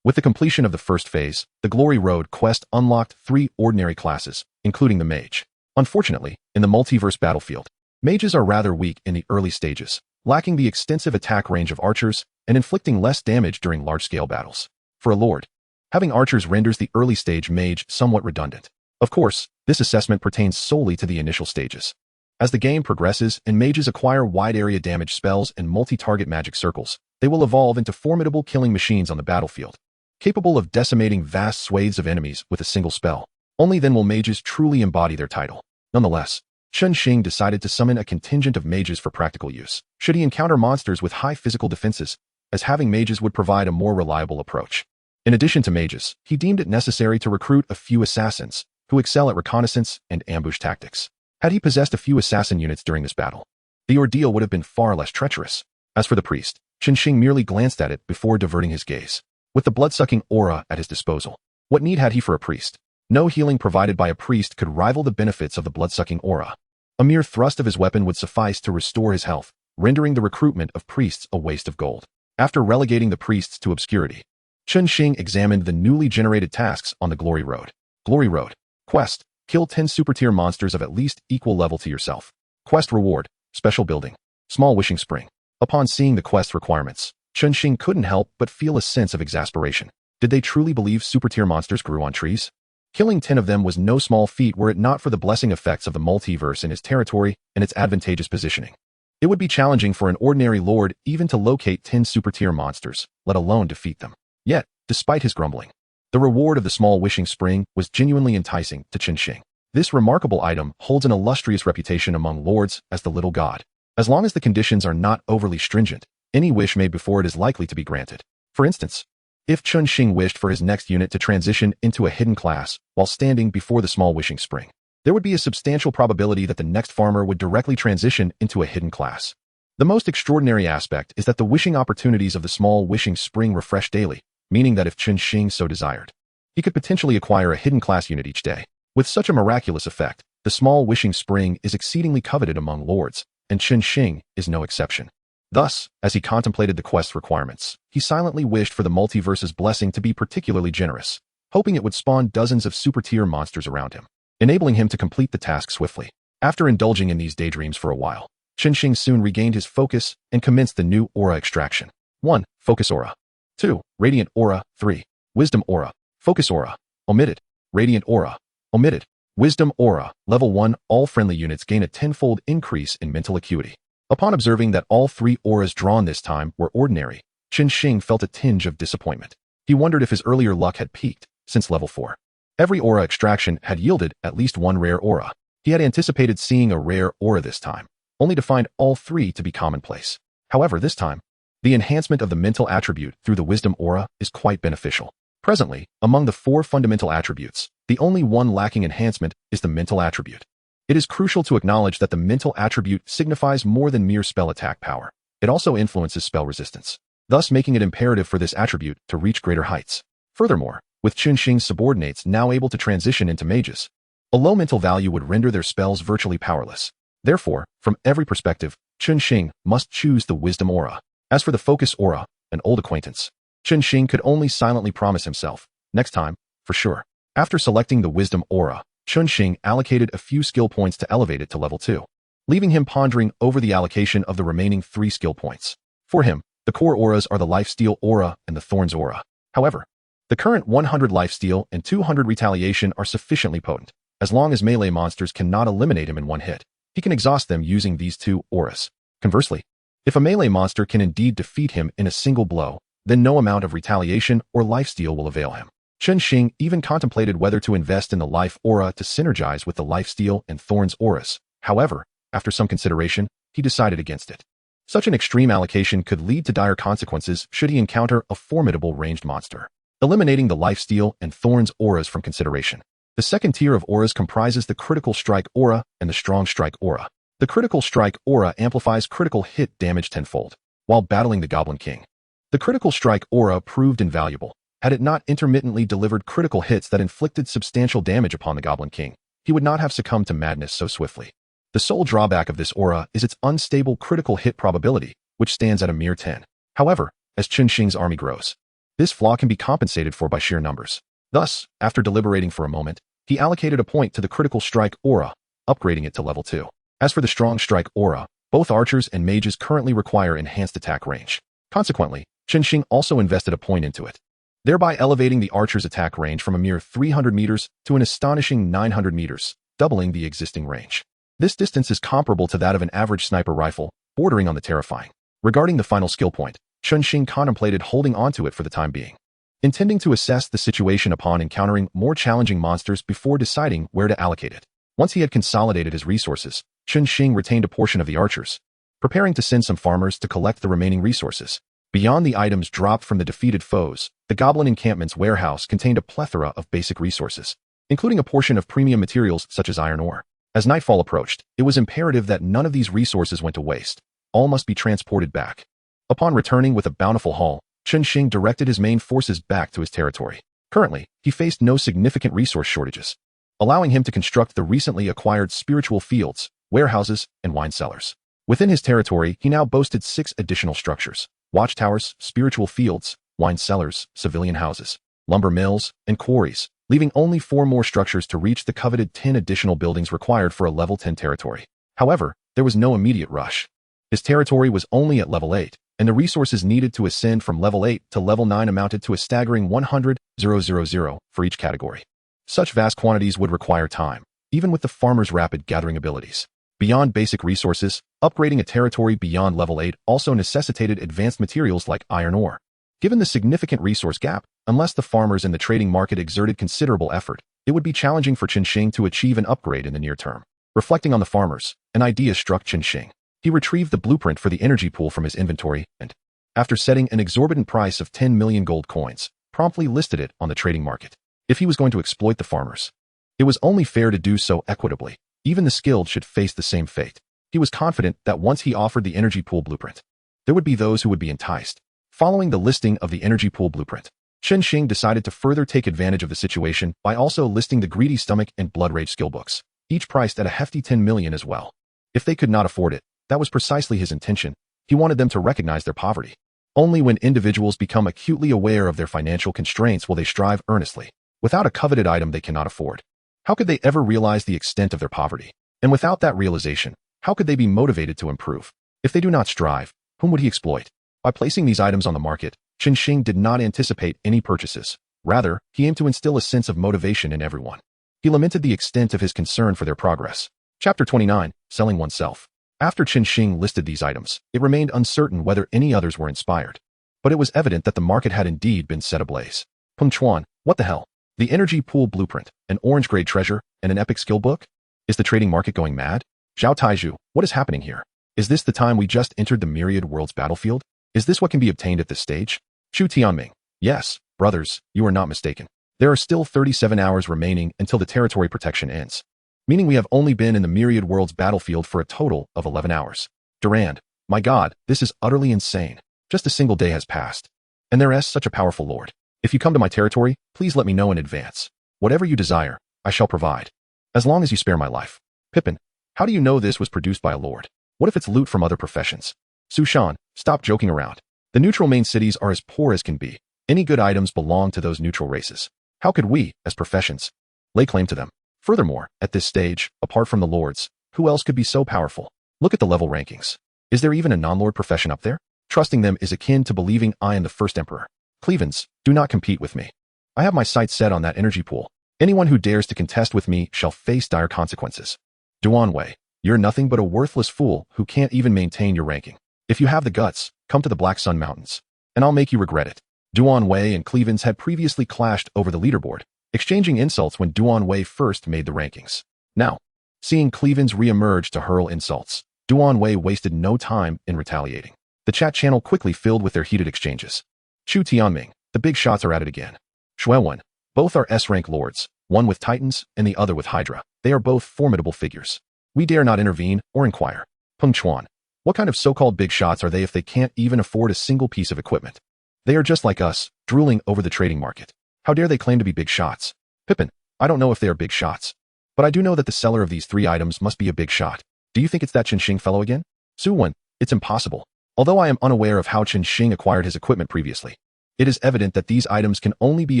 With the completion of the first phase, the Glory Road quest unlocked 3 ordinary classes, including the mage. Unfortunately, in the Multiverse Battlefield, mages are rather weak in the early stages, lacking the extensive attack range of archers and inflicting less damage during large-scale battles. For a lord, having archers renders the early-stage mage somewhat redundant. Of course, this assessment pertains solely to the initial stages. As the game progresses and mages acquire wide-area damage spells and multi-target magic circles, they will evolve into formidable killing machines on the battlefield, capable of decimating vast swathes of enemies with a single spell. Only then will mages truly embody their title. Nonetheless, Chen Xing decided to summon a contingent of mages for practical use, should he encounter monsters with high physical defenses, as having mages would provide a more reliable approach. In addition to mages, he deemed it necessary to recruit a few assassins, who excel at reconnaissance and ambush tactics. Had he possessed a few assassin units during this battle, the ordeal would have been far less treacherous. As for the priest, Chen Xing merely glanced at it before diverting his gaze. With the blood-sucking aura at his disposal, what need had he for a priest? No healing provided by a priest could rival the benefits of the blood-sucking aura. A mere thrust of his weapon would suffice to restore his health, rendering the recruitment of priests a waste of gold. After relegating the priests to obscurity, Chen Xing examined the newly generated tasks on the Glory Road. Glory Road. Quest: kill 10 super-tier monsters of at least equal level to yourself. Quest reward: special building, small wishing spring. Upon seeing the quest requirements, Chen Xing couldn't help but feel a sense of exasperation. Did they truly believe super-tier monsters grew on trees? Killing 10 of them was no small feat were it not for the blessing effects of the multiverse in his territory and its advantageous positioning. It would be challenging for an ordinary lord even to locate 10 super-tier monsters, let alone defeat them. Yet, despite his grumbling, the reward of the small wishing spring was genuinely enticing to Chen Xing. This remarkable item holds an illustrious reputation among lords as the little god. As long as the conditions are not overly stringent, any wish made before it is likely to be granted. For instance, if Chen Xing wished for his next unit to transition into a hidden class while standing before the small wishing spring, there would be a substantial probability that the next farmer would directly transition into a hidden class. The most extraordinary aspect is that the wishing opportunities of the small wishing spring refresh daily, meaning that if Chen Xing so desired, he could potentially acquire a hidden class unit each day. With such a miraculous effect, the small wishing spring is exceedingly coveted among lords, and Chen Xing is no exception. Thus, as he contemplated the quest's requirements, he silently wished for the multiverse's blessing to be particularly generous, hoping it would spawn dozens of super-tier monsters around him, enabling him to complete the task swiftly. After indulging in these daydreams for a while, Chen Xing soon regained his focus and commenced the new aura extraction. 1. Focus Aura. 2. Radiant Aura. 3. Wisdom Aura. Focus Aura. Omitted. Radiant Aura. Omitted. Wisdom Aura. Level 1. All friendly units gain a 10-fold increase in mental acuity. Upon observing that all 3 auras drawn this time were ordinary, Chen Xing felt a tinge of disappointment. He wondered if his earlier luck had peaked, since level 4. Every aura extraction had yielded at least one rare aura. He had anticipated seeing a rare aura this time, only to find all 3 to be commonplace. However, this time, the enhancement of the mental attribute through the wisdom aura is quite beneficial. Presently, among the 4 fundamental attributes, the only one lacking enhancement is the mental attribute. It is crucial to acknowledge that the mental attribute signifies more than mere spell attack power. It also influences spell resistance, thus making it imperative for this attribute to reach greater heights. Furthermore, with Chen Xing's subordinates now able to transition into mages, a low mental value would render their spells virtually powerless. Therefore, from every perspective, Chen Xing must choose the wisdom aura. As for the focus aura, an old acquaintance, Chen Xing could only silently promise himself, next time, for sure. After selecting the wisdom aura, Chen Xing allocated a few skill points to elevate it to level 2, leaving him pondering over the allocation of the remaining 3 skill points. For him, the core auras are the lifesteal aura and the thorns aura. However, the current 100 lifesteal and 200 retaliation are sufficiently potent. As long as melee monsters cannot eliminate him in one hit, he can exhaust them using these 2 auras. Conversely, if a melee monster can indeed defeat him in a single blow, then no amount of retaliation or lifesteal will avail him. Chen Xing even contemplated whether to invest in the life aura to synergize with the lifesteal and thorns auras. However, after some consideration, he decided against it. Such an extreme allocation could lead to dire consequences should he encounter a formidable ranged monster. Eliminating the lifesteal and thorns auras from consideration. The second tier of auras comprises the critical strike aura and the strong strike aura. The critical strike aura amplifies critical hit damage tenfold while battling the Goblin King. The critical strike aura proved invaluable. Had it not intermittently delivered critical hits that inflicted substantial damage upon the Goblin King, he would not have succumbed to madness so swiftly. The sole drawback of this aura is its unstable critical hit probability, which stands at a mere 10. However, as Chen Xing's army grows, this flaw can be compensated for by sheer numbers. Thus, after deliberating for a moment, he allocated a point to the critical strike aura, upgrading it to level 2. As for the strong strike aura, both archers and mages currently require enhanced attack range. Consequently, Chen Xing also invested a point into it, thereby elevating the archer's attack range from a mere 300 meters to an astonishing 900 meters, doubling the existing range. This distance is comparable to that of an average sniper rifle, bordering on the terrifying. Regarding the final skill point, Chen Xing contemplated holding onto it for the time being, intending to assess the situation upon encountering more challenging monsters before deciding where to allocate it. Once he had consolidated his resources, Chen Xing retained a portion of the archers, preparing to send some farmers to collect the remaining resources. Beyond the items dropped from the defeated foes, the goblin encampment's warehouse contained a plethora of basic resources, including a portion of premium materials such as iron ore. As nightfall approached, it was imperative that none of these resources went to waste. All must be transported back. Upon returning with a bountiful haul, Chen Xing directed his main forces back to his territory. Currently, he faced no significant resource shortages, allowing him to construct the recently acquired spiritual fields, warehouses, and wine cellars. Within his territory, he now boasted 6 additional structures: watchtowers, spiritual fields, wine cellars, civilian houses, lumber mills, and quarries, leaving only 4 more structures to reach the coveted 10 additional buildings required for a level 10 territory. However, there was no immediate rush. His territory was only at level 8, and the resources needed to ascend from level 8 to level 9 amounted to a staggering 100,000 for each category. Such vast quantities would require time, even with the farmer's rapid gathering abilities. Beyond basic resources, upgrading a territory beyond level 8 also necessitated advanced materials like iron ore. Given the significant resource gap, unless the farmers in the trading market exerted considerable effort, it would be challenging for Chen Xing to achieve an upgrade in the near term. Reflecting on the farmers, an idea struck Chen Xing. He retrieved the blueprint for the energy pool from his inventory and, after setting an exorbitant price of 10 million gold coins, promptly listed it on the trading market. If he was going to exploit the farmers, it was only fair to do so equitably. Even the skilled should face the same fate. He was confident that once he offered the energy pool blueprint, there would be those who would be enticed. Following the listing of the energy pool blueprint, Chen Xing decided to further take advantage of the situation by also listing the Greedy Stomach and Blood Rage skill books, each priced at a hefty 10 million as well. If they could not afford it, that was precisely his intention. He wanted them to recognize their poverty. Only when individuals become acutely aware of their financial constraints will they strive earnestly. Without a coveted item they cannot afford, how could they ever realize the extent of their poverty? And without that realization, how could they be motivated to improve? If they do not strive, whom would he exploit? By placing these items on the market, Chen Xing did not anticipate any purchases. Rather, he aimed to instill a sense of motivation in everyone. He lamented the extent of his concern for their progress. Chapter 29, Selling Oneself. After Chen Xing listed these items, it remained uncertain whether any others were inspired. But it was evident that the market had indeed been set ablaze. Peng Chuan, what the hell? The energy pool blueprint, an orange-grade treasure, and an epic skill book? Is the trading market going mad? Zhao Taiju, what is happening here? Is this the time we just entered the myriad worlds battlefield? Is this what can be obtained at this stage? Chu Tianming. Yes, brothers, you are not mistaken. There are still 37 hours remaining until the territory protection ends, meaning we have only been in the myriad worlds battlefield for a total of 11 hours. Durand, my god, this is utterly insane. Just a single day has passed. And there is such a powerful lord. If you come to my territory, please let me know in advance. Whatever you desire, I shall provide. As long as you spare my life. Pippin, how do you know this was produced by a lord? What if it's loot from other professions? Su Shan, stop joking around. The neutral main cities are as poor as can be. Any good items belong to those neutral races. How could we, as professions, lay claim to them? Furthermore, at this stage, apart from the lords, who else could be so powerful? Look at the level rankings. Is there even a non-lord profession up there? Trusting them is akin to believing I am the first emperor. Cleavens, do not compete with me. I have my sights set on that energy pool. Anyone who dares to contest with me shall face dire consequences. Duan Wei, you're nothing but a worthless fool who can't even maintain your ranking. If you have the guts, come to the Black Sun Mountains, and I'll make you regret it. Duan Wei and Cleavens had previously clashed over the leaderboard, exchanging insults when Duan Wei first made the rankings. Now, seeing Cleavens re-emerge to hurl insults, Duan Wei wasted no time in retaliating. The chat channel quickly filled with their heated exchanges. Chu Tianming, the big shots are at it again. Xuewen, both are S-rank lords, one with Titans and the other with Hydra. They are both formidable figures. We dare not intervene or inquire. Peng Chuan, what kind of so-called big shots are they if they can't even afford a single piece of equipment? They are just like us, drooling over the trading market. How dare they claim to be big shots? Pippin, I don't know if they are big shots, but I do know that the seller of these 3 items must be a big shot. Do you think it's that Chen Xing fellow again? Su Wen, it's impossible. Although I am unaware of how Chen Xing acquired his equipment previously, it is evident that these items can only be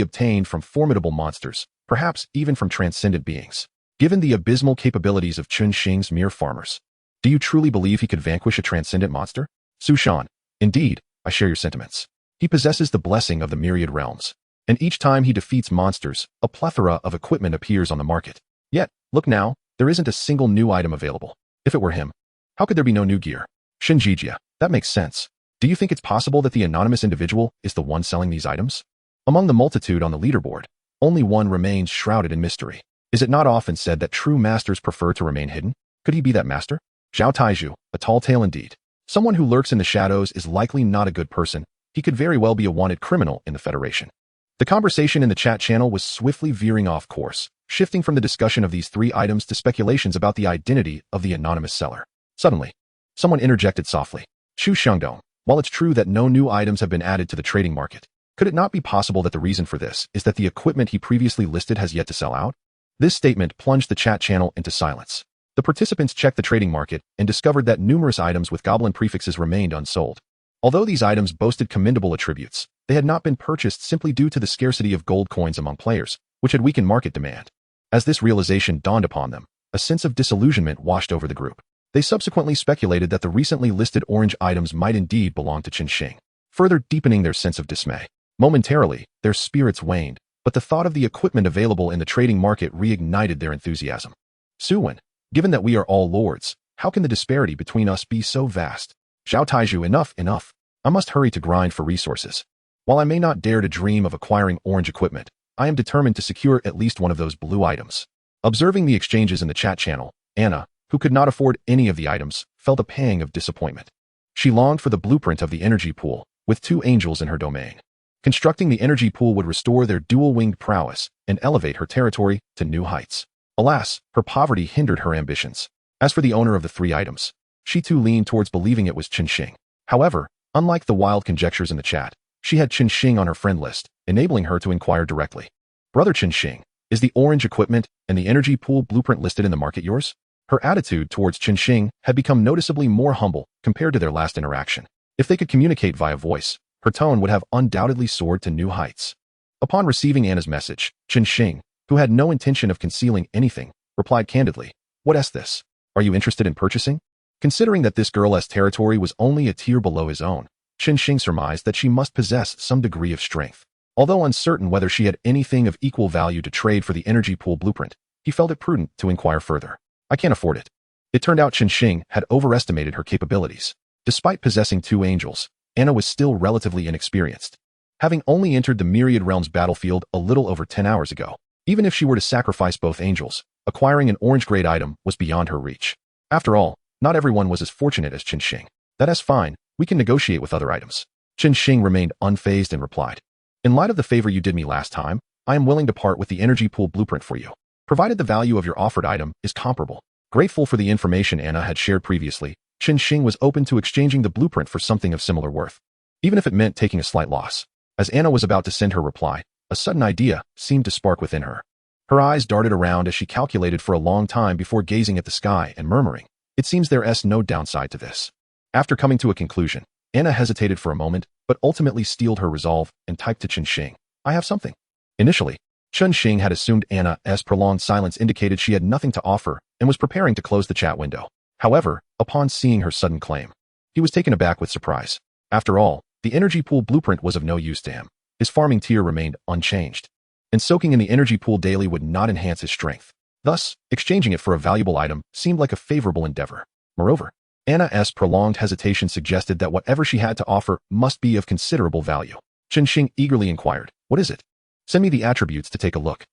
obtained from formidable monsters, perhaps even from transcendent beings. Given the abysmal capabilities of Chen Xing's mere farmers, do you truly believe he could vanquish a transcendent monster? Su Shan, indeed, I share your sentiments. He possesses the blessing of the myriad realms, and each time he defeats monsters, a plethora of equipment appears on the market. Yet, look now, there isn't a single new item available. If it were him, how could there be no new gear? Shinjijia, that makes sense. Do you think it's possible that the anonymous individual is the one selling these items? Among the multitude on the leaderboard, only one remains shrouded in mystery. Is it not often said that true masters prefer to remain hidden? Could he be that master? Zhao Taiju, a tall tale indeed. Someone who lurks in the shadows is likely not a good person. He could very well be a wanted criminal in the Federation. The conversation in the chat channel was swiftly veering off course, shifting from the discussion of these 3 items to speculations about the identity of the anonymous seller. Suddenly, someone interjected softly. Chu Xiangdong, while it's true that no new items have been added to the trading market, could it not be possible that the reason for this is that the equipment he previously listed has yet to sell out? This statement plunged the chat channel into silence. The participants checked the trading market and discovered that numerous items with goblin prefixes remained unsold. Although these items boasted commendable attributes, they had not been purchased simply due to the scarcity of gold coins among players, which had weakened market demand. As this realization dawned upon them, a sense of disillusionment washed over the group. They subsequently speculated that the recently listed orange items might indeed belong to Chen Xing, further deepening their sense of dismay. Momentarily, their spirits waned, but the thought of the equipment available in the trading market reignited their enthusiasm. Suwen, given that we are all lords, how can the disparity between us be so vast? Zhao Taiju, enough. I must hurry to grind for resources. While I may not dare to dream of acquiring orange equipment, I am determined to secure at least one of those blue items. Observing the exchanges in the chat channel, Anna, who could not afford any of the items, felt a pang of disappointment. She longed for the blueprint of the energy pool, with 2 angels in her domain. Constructing the energy pool would restore their dual-winged prowess and elevate her territory to new heights. Alas, her poverty hindered her ambitions. As for the owner of the 3 items, she too leaned towards believing it was Chen Xing. However, unlike the wild conjectures in the chat, she had Chen Xing on her friend list, enabling her to inquire directly. Brother Chen Xing, is the orange equipment and the energy pool blueprint listed in the market yours? Her attitude towards Chen Xing had become noticeably more humble compared to their last interaction. If they could communicate via voice, her tone would have undoubtedly soared to new heights. Upon receiving Anna's message, Chen Xing, who had no intention of concealing anything, replied candidly, "What is this? Are you interested in purchasing?" Considering that this girl's territory was only a tier below his own, Chen Xing surmised that she must possess some degree of strength. Although uncertain whether she had anything of equal value to trade for the energy pool blueprint, he felt it prudent to inquire further. "I can't afford it." It turned out Chen Xing had overestimated her capabilities. Despite possessing 2 angels, Anna was still relatively inexperienced. having only entered the Myriad Realms battlefield a little over 10 hours ago. Even if she were to sacrifice both angels, acquiring an orange-grade item was beyond her reach. After all, not everyone was as fortunate as Chen Xing. That's fine, we can negotiate with other items. Chen Xing remained unfazed and replied, in light of the favor you did me last time, I am willing to part with the energy pool blueprint for you, provided the value of your offered item is comparable. Grateful for the information Anna had shared previously, Chen Xing was open to exchanging the blueprint for something of similar worth, even if it meant taking a slight loss. As Anna was about to send her reply, a sudden idea seemed to spark within her. Her eyes darted around as she calculated for a long time before gazing at the sky and murmuring, it seems there's no downside to this. After coming to a conclusion, Anna hesitated for a moment, but ultimately steeled her resolve and typed to Chen Xing, I have something. Initially, Chen Xing had assumed Anna's prolonged silence indicated she had nothing to offer and was preparing to close the chat window. However, upon seeing her sudden claim, he was taken aback with surprise. After all, the energy pool blueprint was of no use to him. His farming tier remained unchanged, and soaking in the energy pool daily would not enhance his strength. Thus, exchanging it for a valuable item seemed like a favorable endeavor. Moreover, Anna's prolonged hesitation suggested that whatever she had to offer must be of considerable value. Chen Xing eagerly inquired, what is it? Send me the attributes to take a look.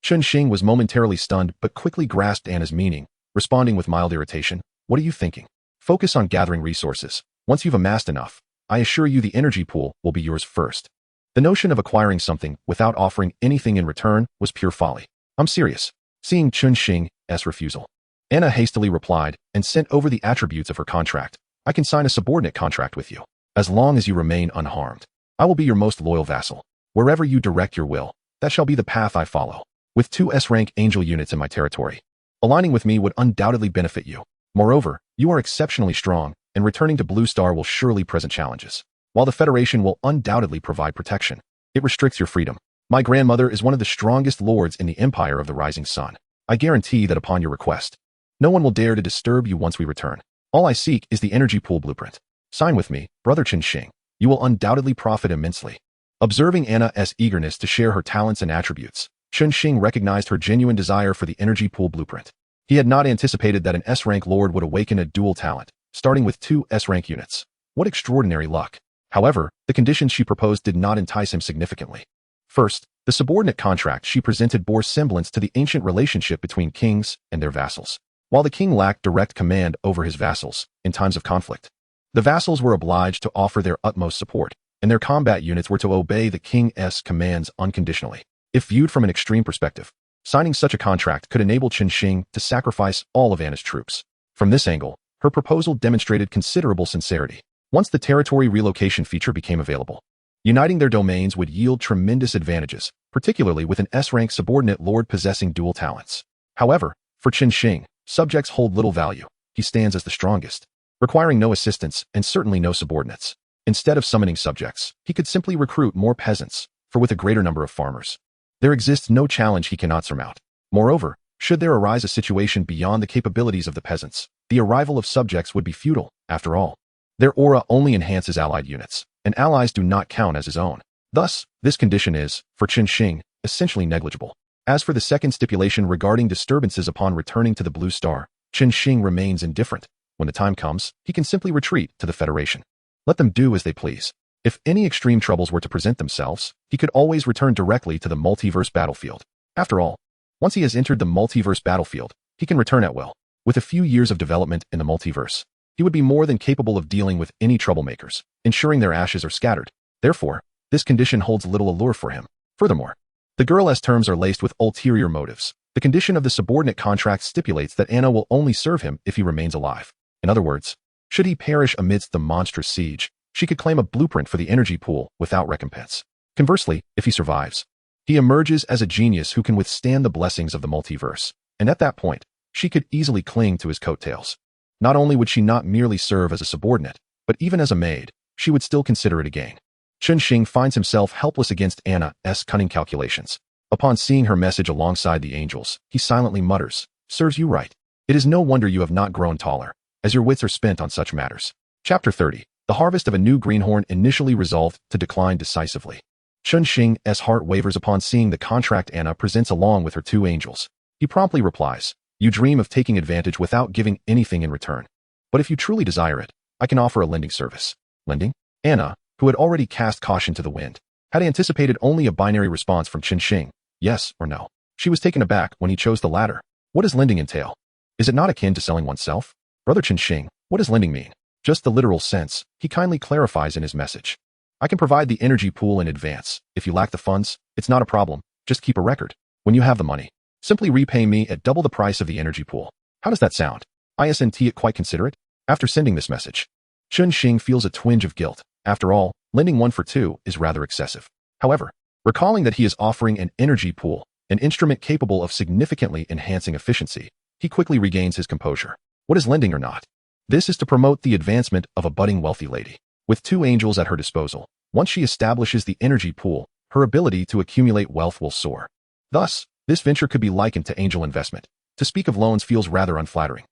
Chen Xing was momentarily stunned but quickly grasped Anna's meaning, responding with mild irritation, what are you thinking? Focus on gathering resources. Once you've amassed enough, I assure you the energy pool will be yours first. The notion of acquiring something without offering anything in return was pure folly. I'm serious. Seeing Chen Xing's refusal, Anna hastily replied and sent over the attributes of her contract. I can sign a subordinate contract with you. As long as you remain unharmed, I will be your most loyal vassal. Wherever you direct your will, that shall be the path I follow. With 2 S-rank angel units in my territory, aligning with me would undoubtedly benefit you. Moreover, you are exceptionally strong, and returning to Blue Star will surely present challenges. While the Federation will undoubtedly provide protection, it restricts your freedom. My grandmother is one of the strongest lords in the Empire of the Rising Sun. I guarantee that upon your request, no one will dare to disturb you once we return. All I seek is the energy pool blueprint. Sign with me, Brother Chen Xing. You will undoubtedly profit immensely. Observing Anna's eagerness to share her talents and attributes, Chen Xing recognized her genuine desire for the energy pool blueprint. He had not anticipated that an S-rank lord would awaken a dual talent, starting with 2 S-rank units. What extraordinary luck. However, the conditions she proposed did not entice him significantly. First, the subordinate contract she presented bore semblance to the ancient relationship between kings and their vassals. While the king lacked direct command over his vassals in times of conflict, the vassals were obliged to offer their utmost support, and their combat units were to obey the king's commands unconditionally. If viewed from an extreme perspective, signing such a contract could enable Chen Xing to sacrifice all of Anna's troops. From this angle, her proposal demonstrated considerable sincerity. Once the territory relocation feature became available, uniting their domains would yield tremendous advantages, particularly with an S-rank subordinate lord possessing dual talents. However, for Chen Xing, subjects hold little value. He stands as the strongest, requiring no assistance and certainly no subordinates. Instead of summoning subjects, he could simply recruit more peasants, for with a greater number of farmers, there exists no challenge he cannot surmount. Moreover, should there arise a situation beyond the capabilities of the peasants, the arrival of subjects would be futile. After all, their aura only enhances allied units, and allies do not count as his own. Thus, this condition is, for Chen Xing, essentially negligible. As for the second stipulation regarding disturbances upon returning to the Blue Star, Chen Xing remains indifferent. When the time comes, he can simply retreat to the Federation. Let them do as they please. If any extreme troubles were to present themselves, he could always return directly to the multiverse battlefield. After all, once he has entered the multiverse battlefield, he can return at will. With a few years of development in the multiverse, he would be more than capable of dealing with any troublemakers, ensuring their ashes are scattered. Therefore, this condition holds little allure for him. Furthermore, the girl's terms are laced with ulterior motives. The condition of the subordinate contract stipulates that Anna will only serve him if he remains alive. In other words, should he perish amidst the monstrous siege, she could claim a blueprint for the energy pool without recompense. Conversely, if he survives, he emerges as a genius who can withstand the blessings of the multiverse, and at that point, she could easily cling to his coattails. Not only would she not merely serve as a subordinate, but even as a maid, she would still consider it a gain. Chen Xing finds himself helpless against Anna's cunning calculations. Upon seeing her message alongside the angels, he silently mutters, "Serves you right. It is no wonder you have not grown taller, as your wits are spent on such matters." Chapter 30. The harvest of a new greenhorn initially resolved to decline decisively. Chen Xing's heart wavers upon seeing the contract Anna presents along with her 2 angels. He promptly replies, "You dream of taking advantage without giving anything in return. But if you truly desire it, I can offer a lending service." Lending? Anna, who had already cast caution to the wind, had anticipated only a binary response from Chen Xing, yes or no. She was taken aback when he chose the latter. What does lending entail? Is it not akin to selling oneself? Brother Chen Xing, what does lending mean? Just the literal sense, he kindly clarifies in his message. I can provide the energy pool in advance. If you lack the funds, it's not a problem. Just keep a record. When you have the money, simply repay me at double the price of the energy pool. How does that sound? Isn't it quite considerate? After sending this message, Chen Xing feels a twinge of guilt. After all, lending 1 for 2 is rather excessive. However, recalling that he is offering an energy pool, an instrument capable of significantly enhancing efficiency, he quickly regains his composure. What is lending or not? This is to promote the advancement of a budding wealthy lady. With 2 angels at her disposal, once she establishes the energy pool, her ability to accumulate wealth will soar. Thus, this venture could be likened to angel investment. To speak of loans feels rather unflattering.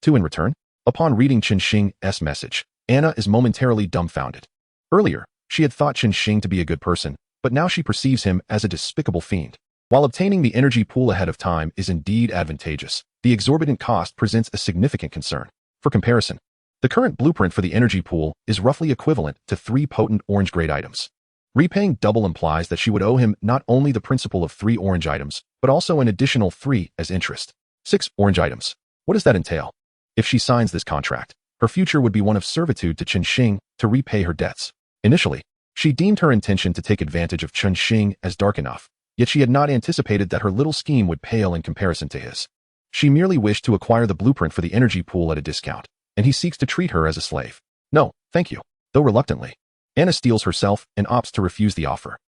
2 in return? Upon reading Chen Xing's message, Anna is momentarily dumbfounded. Earlier, she had thought Chen Xing to be a good person, but now she perceives him as a despicable fiend. While obtaining the energy pool ahead of time is indeed advantageous, the exorbitant cost presents a significant concern. For comparison, the current blueprint for the energy pool is roughly equivalent to 3 potent orange-grade items. Repaying double implies that she would owe him not only the principal of 3 orange items, but also an additional 3 as interest. 6 orange items. What does that entail? If she signs this contract, her future would be one of servitude to Chen Xing to repay her debts. Initially, she deemed her intention to take advantage of Chen Xing as dark enough, yet she had not anticipated that her little scheme would pale in comparison to his. She merely wished to acquire the blueprint for the energy pool at a discount, and he seeks to treat her as a slave. No, thank you. Though reluctantly, Anna steels herself and opts to refuse the offer.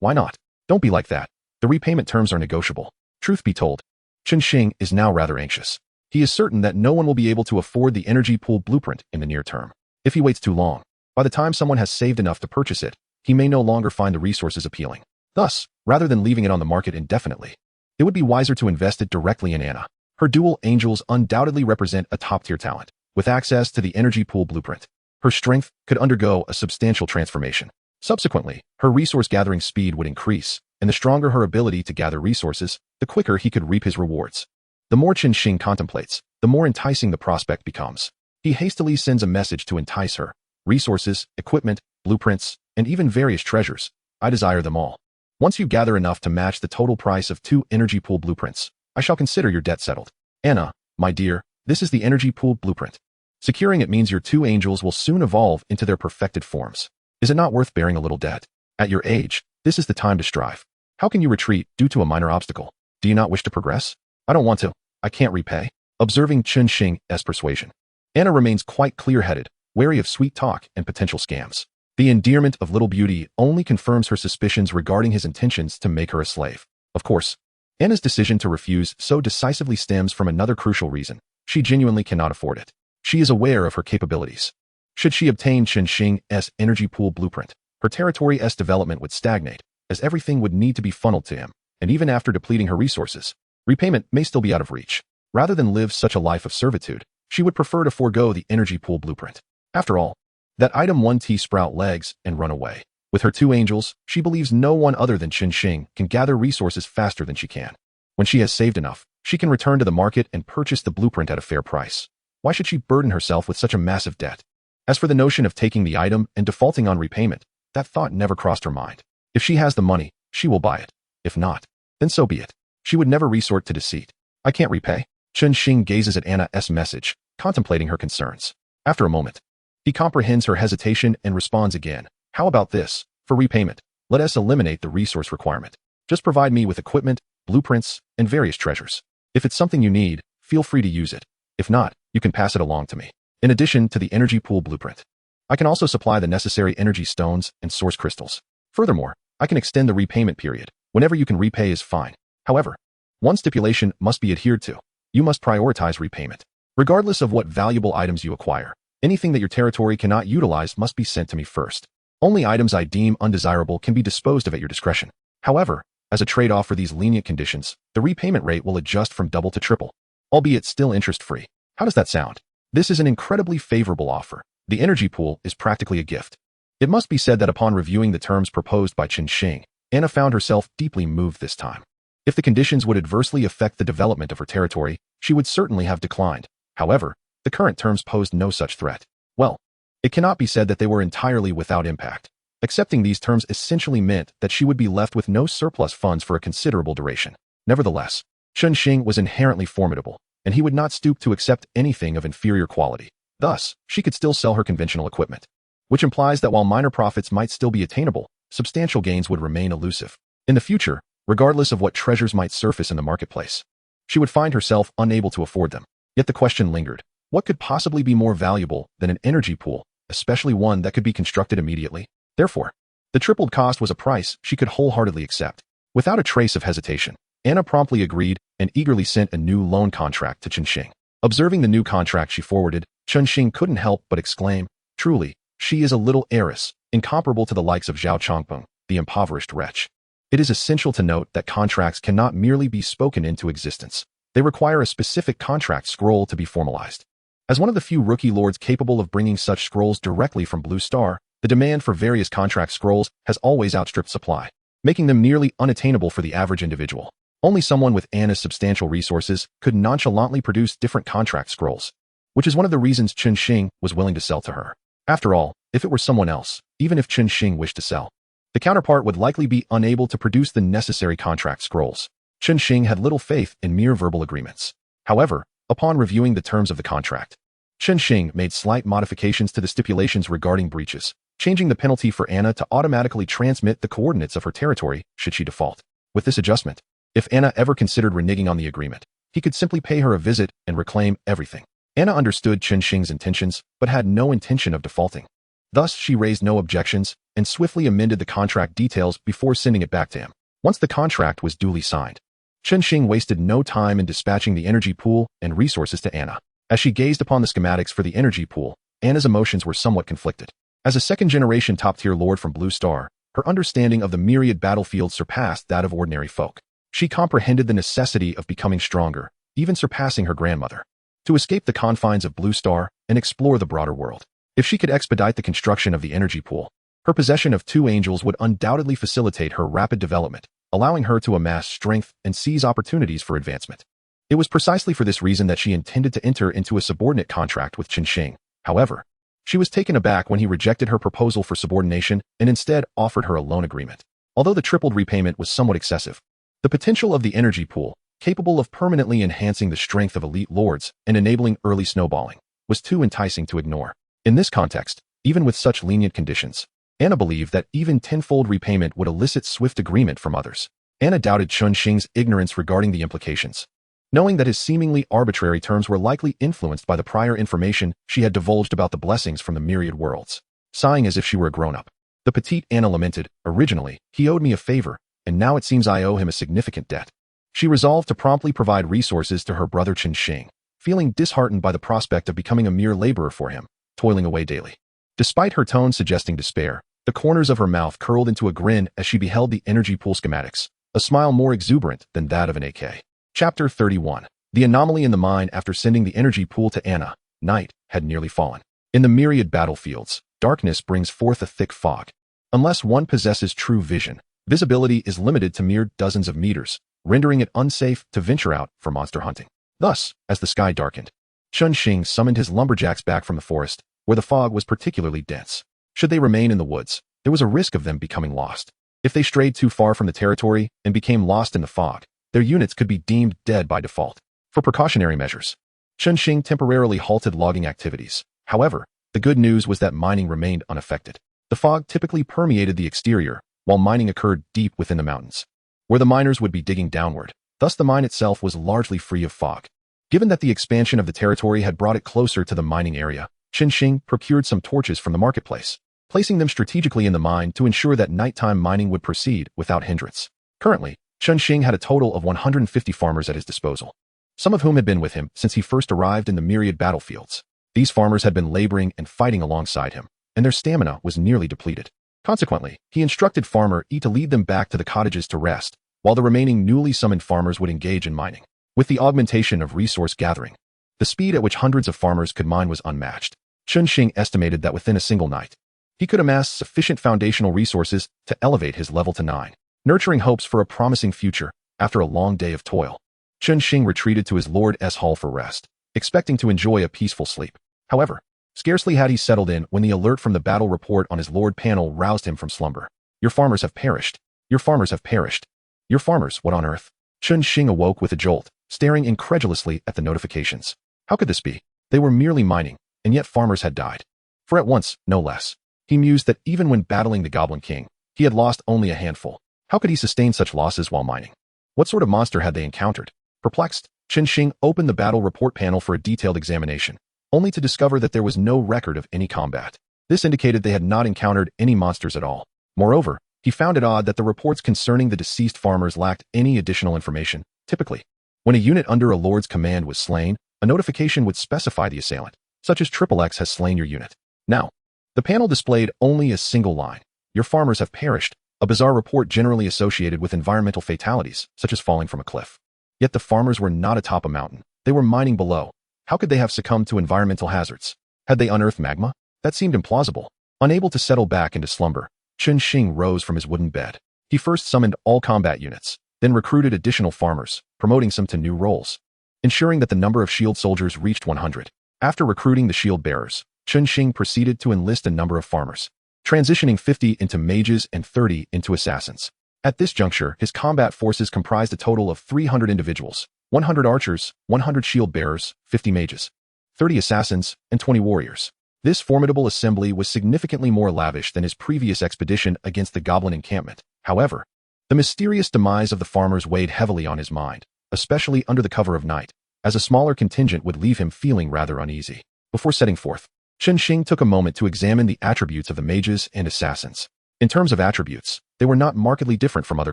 Why not? Don't be like that. The repayment terms are negotiable. Truth be told, Chen Xing is now rather anxious. He is certain that no one will be able to afford the energy pool blueprint in the near term. If he waits too long, by the time someone has saved enough to purchase it, he may no longer find the resources appealing. Thus, rather than leaving it on the market indefinitely, it would be wiser to invest it directly in Anna. Her dual angels undoubtedly represent a top-tier talent, with access to the energy pool blueprint. Her strength could undergo a substantial transformation. Subsequently, her resource-gathering speed would increase, and the stronger her ability to gather resources, the quicker he could reap his rewards. The more Chen Xing contemplates, the more enticing the prospect becomes. He hastily sends a message to entice her. Resources, equipment, blueprints, and even various treasures. I desire them all. Once you gather enough to match the total price of 2 energy pool blueprints, I shall consider your debt settled. Anna, my dear, this is the energy pool blueprint. Securing it means your 2 angels will soon evolve into their perfected forms. Is it not worth bearing a little debt? At your age, this is the time to strive. How can you retreat due to a minor obstacle? Do you not wish to progress? I don't want to. I can't repay. Observing Chen Xing's persuasion, Anna remains quite clear-headed, wary of sweet talk and potential scams. The endearment of little beauty only confirms her suspicions regarding his intentions to make her a slave. Of course, Anna's decision to refuse so decisively stems from another crucial reason. She genuinely cannot afford it. She is aware of her capabilities. Should she obtain Chen Xing's energy pool blueprint, her territory's development would stagnate, as everything would need to be funneled to him, and even after depleting her resources, repayment may still be out of reach. Rather than live such a life of servitude, she would prefer to forego the energy pool blueprint. After all, that item 1T sprout legs and run away. With her 2 angels, she believes no one other than Chen Xing can gather resources faster than she can. When she has saved enough, she can return to the market and purchase the blueprint at a fair price. Why should she burden herself with such a massive debt? As for the notion of taking the item and defaulting on repayment, that thought never crossed her mind. If she has the money, she will buy it. If not, then so be it. She would never resort to deceit. I can't repay. Chen Xing gazes at Anna's message, contemplating her concerns. After a moment, he comprehends her hesitation and responds again. How about this? For repayment, let us eliminate the resource requirement. Just provide me with equipment, blueprints, and various treasures. If it's something you need, feel free to use it. If not, you can pass it along to me. In addition to the energy pool blueprint, I can also supply the necessary energy stones and source crystals. Furthermore, I can extend the repayment period. Whenever you can repay is fine. However, one stipulation must be adhered to. You must prioritize repayment. Regardless of what valuable items you acquire, anything that your territory cannot utilize must be sent to me first. Only items I deem undesirable can be disposed of at your discretion. However, as a trade-off for these lenient conditions, the repayment rate will adjust from double to triple, albeit still interest-free. How does that sound? This is an incredibly favorable offer. The energy pool is practically a gift. It must be said that upon reviewing the terms proposed by Chen Xing, Anna found herself deeply moved this time. If the conditions would adversely affect the development of her territory, she would certainly have declined. However, the current terms posed no such threat. Well, it cannot be said that they were entirely without impact. Accepting these terms essentially meant that she would be left with no surplus funds for a considerable duration. Nevertheless, Chen Xing was inherently formidable, and he would not stoop to accept anything of inferior quality. Thus, she could still sell her conventional equipment, which implies that while minor profits might still be attainable, substantial gains would remain elusive. In the future, regardless of what treasures might surface in the marketplace, she would find herself unable to afford them. Yet the question lingered. What could possibly be more valuable than an energy pool, especially one that could be constructed immediately? Therefore, the tripled cost was a price she could wholeheartedly accept. Without a trace of hesitation, Anna promptly agreed and eagerly sent a new loan contract to Chen Xing. Observing the new contract she forwarded, Chen Xing couldn't help but exclaim, "Truly, she is a little heiress, incomparable to the likes of Zhao Chongpeng, the impoverished wretch." It is essential to note that contracts cannot merely be spoken into existence. They require a specific contract scroll to be formalized. As one of the few rookie lords capable of bringing such scrolls directly from Blue Star, the demand for various contract scrolls has always outstripped supply, making them nearly unattainable for the average individual. Only someone with Anna's substantial resources could nonchalantly produce different contract scrolls, which is one of the reasons Chen Xing was willing to sell to her. After all, if it were someone else, even if Chen Xing wished to sell, the counterpart would likely be unable to produce the necessary contract scrolls. Chen Xing had little faith in mere verbal agreements. However, upon reviewing the terms of the contract, Chen Xing made slight modifications to the stipulations regarding breaches, changing the penalty for Anna to automatically transmit the coordinates of her territory should she default. With this adjustment, if Anna ever considered reneging on the agreement, he could simply pay her a visit and reclaim everything. Anna understood Chen Xing's intentions, but had no intention of defaulting. Thus, she raised no objections and swiftly amended the contract details before sending it back to him. Once the contract was duly signed, Chen Xing wasted no time in dispatching the energy pool and resources to Anna. As she gazed upon the schematics for the energy pool, Anna's emotions were somewhat conflicted. As a second-generation top-tier lord from Blue Star, her understanding of the myriad battlefield surpassed that of ordinary folk. She comprehended the necessity of becoming stronger, even surpassing her grandmother, to escape the confines of Blue Star and explore the broader world. If she could expedite the construction of the energy pool, her possession of 2 angels would undoubtedly facilitate her rapid development, allowing her to amass strength and seize opportunities for advancement. It was precisely for this reason that she intended to enter into a subordinate contract with Chen Xing. However, she was taken aback when he rejected her proposal for subordination and instead offered her a loan agreement. Although the tripled repayment was somewhat excessive, the potential of the energy pool, capable of permanently enhancing the strength of elite lords and enabling early snowballing, was too enticing to ignore. In this context, even with such lenient conditions, Anna believed that even tenfold repayment would elicit swift agreement from others. Anna doubted Chen Xing's ignorance regarding the implications. Knowing that his seemingly arbitrary terms were likely influenced by the prior information she had divulged about the blessings from the myriad worlds. Sighing as if she were a grown-up, the petite Anna lamented, "Originally, he owed me a favor, and now it seems I owe him a significant debt." She resolved to promptly provide resources to her brother Chen Xing, feeling disheartened by the prospect of becoming a mere laborer for him, toiling away daily. Despite her tone suggesting despair, the corners of her mouth curled into a grin as she beheld the energy pool schematics, a smile more exuberant than that of an AK. Chapter 31. The anomaly in the mine. After sending the energy pool to Anna, night had nearly fallen. In the myriad battlefields, darkness brings forth a thick fog. Unless one possesses true vision, visibility is limited to mere dozens of meters, rendering it unsafe to venture out for monster hunting. Thus, as the sky darkened, Chen Xing summoned his lumberjacks back from the forest, where the fog was particularly dense. Should they remain in the woods, there was a risk of them becoming lost. If they strayed too far from the territory and became lost in the fog, their units could be deemed dead by default. For precautionary measures, Chen Xing temporarily halted logging activities. However, the good news was that mining remained unaffected. The fog typically permeated the exterior, while mining occurred deep within the mountains, where the miners would be digging downward. Thus the mine itself was largely free of fog. Given that the expansion of the territory had brought it closer to the mining area, Chen Xing procured some torches from the marketplace, placing them strategically in the mine to ensure that nighttime mining would proceed without hindrance. Currently, Chen Xing had a total of 150 farmers at his disposal, some of whom had been with him since he first arrived in the myriad battlefields. These farmers had been laboring and fighting alongside him, and their stamina was nearly depleted. Consequently, he instructed Farmer E to lead them back to the cottages to rest, while the remaining newly summoned farmers would engage in mining. With the augmentation of resource gathering, the speed at which hundreds of farmers could mine was unmatched. Chen Xing estimated that within a single night, he could amass sufficient foundational resources to elevate his level to 9. Nurturing hopes for a promising future, after a long day of toil, Chen Xing retreated to his Lord's Hall for rest, expecting to enjoy a peaceful sleep. However, Scarcely had he settled in when the alert from the battle report on his lord panel roused him from slumber. Your farmers have perished. Your farmers have perished. Your farmers, what on earth? Chen Xing awoke with a jolt, staring incredulously at the notifications. How could this be? They were merely mining, and yet farmers had died. For at once, no less. He mused that even when battling the Goblin King, he had lost only a handful. How could he sustain such losses while mining? What sort of monster had they encountered? Perplexed, Chen Xing opened the battle report panel for a detailed examination, only to discover that there was no record of any combat. This indicated they had not encountered any monsters at all. Moreover, he found it odd that the reports concerning the deceased farmers lacked any additional information. Typically, when a unit under a lord's command was slain, a notification would specify the assailant, such as XXX has slain your unit. Now, the panel displayed only a single line. Your farmers have perished, a bizarre report generally associated with environmental fatalities, such as falling from a cliff. Yet the farmers were not atop a mountain. They were mining below. How could they have succumbed to environmental hazards? Had they unearthed magma? That seemed implausible. Unable to settle back into slumber, Chen Xing rose from his wooden bed. He first summoned all combat units, then recruited additional farmers, promoting some to new roles, ensuring that the number of shield soldiers reached 100. After recruiting the shield bearers, Chen Xing proceeded to enlist a number of farmers, transitioning 50 into mages and 30 into assassins. At this juncture, his combat forces comprised a total of 300 individuals, 100 archers, 100 shield bearers, 50 mages, 30 assassins, and 20 warriors. This formidable assembly was significantly more lavish than his previous expedition against the goblin encampment. However, the mysterious demise of the farmers weighed heavily on his mind, especially under the cover of night, as a smaller contingent would leave him feeling rather uneasy. Before setting forth, Chen Xing took a moment to examine the attributes of the mages and assassins. In terms of attributes, they were not markedly different from other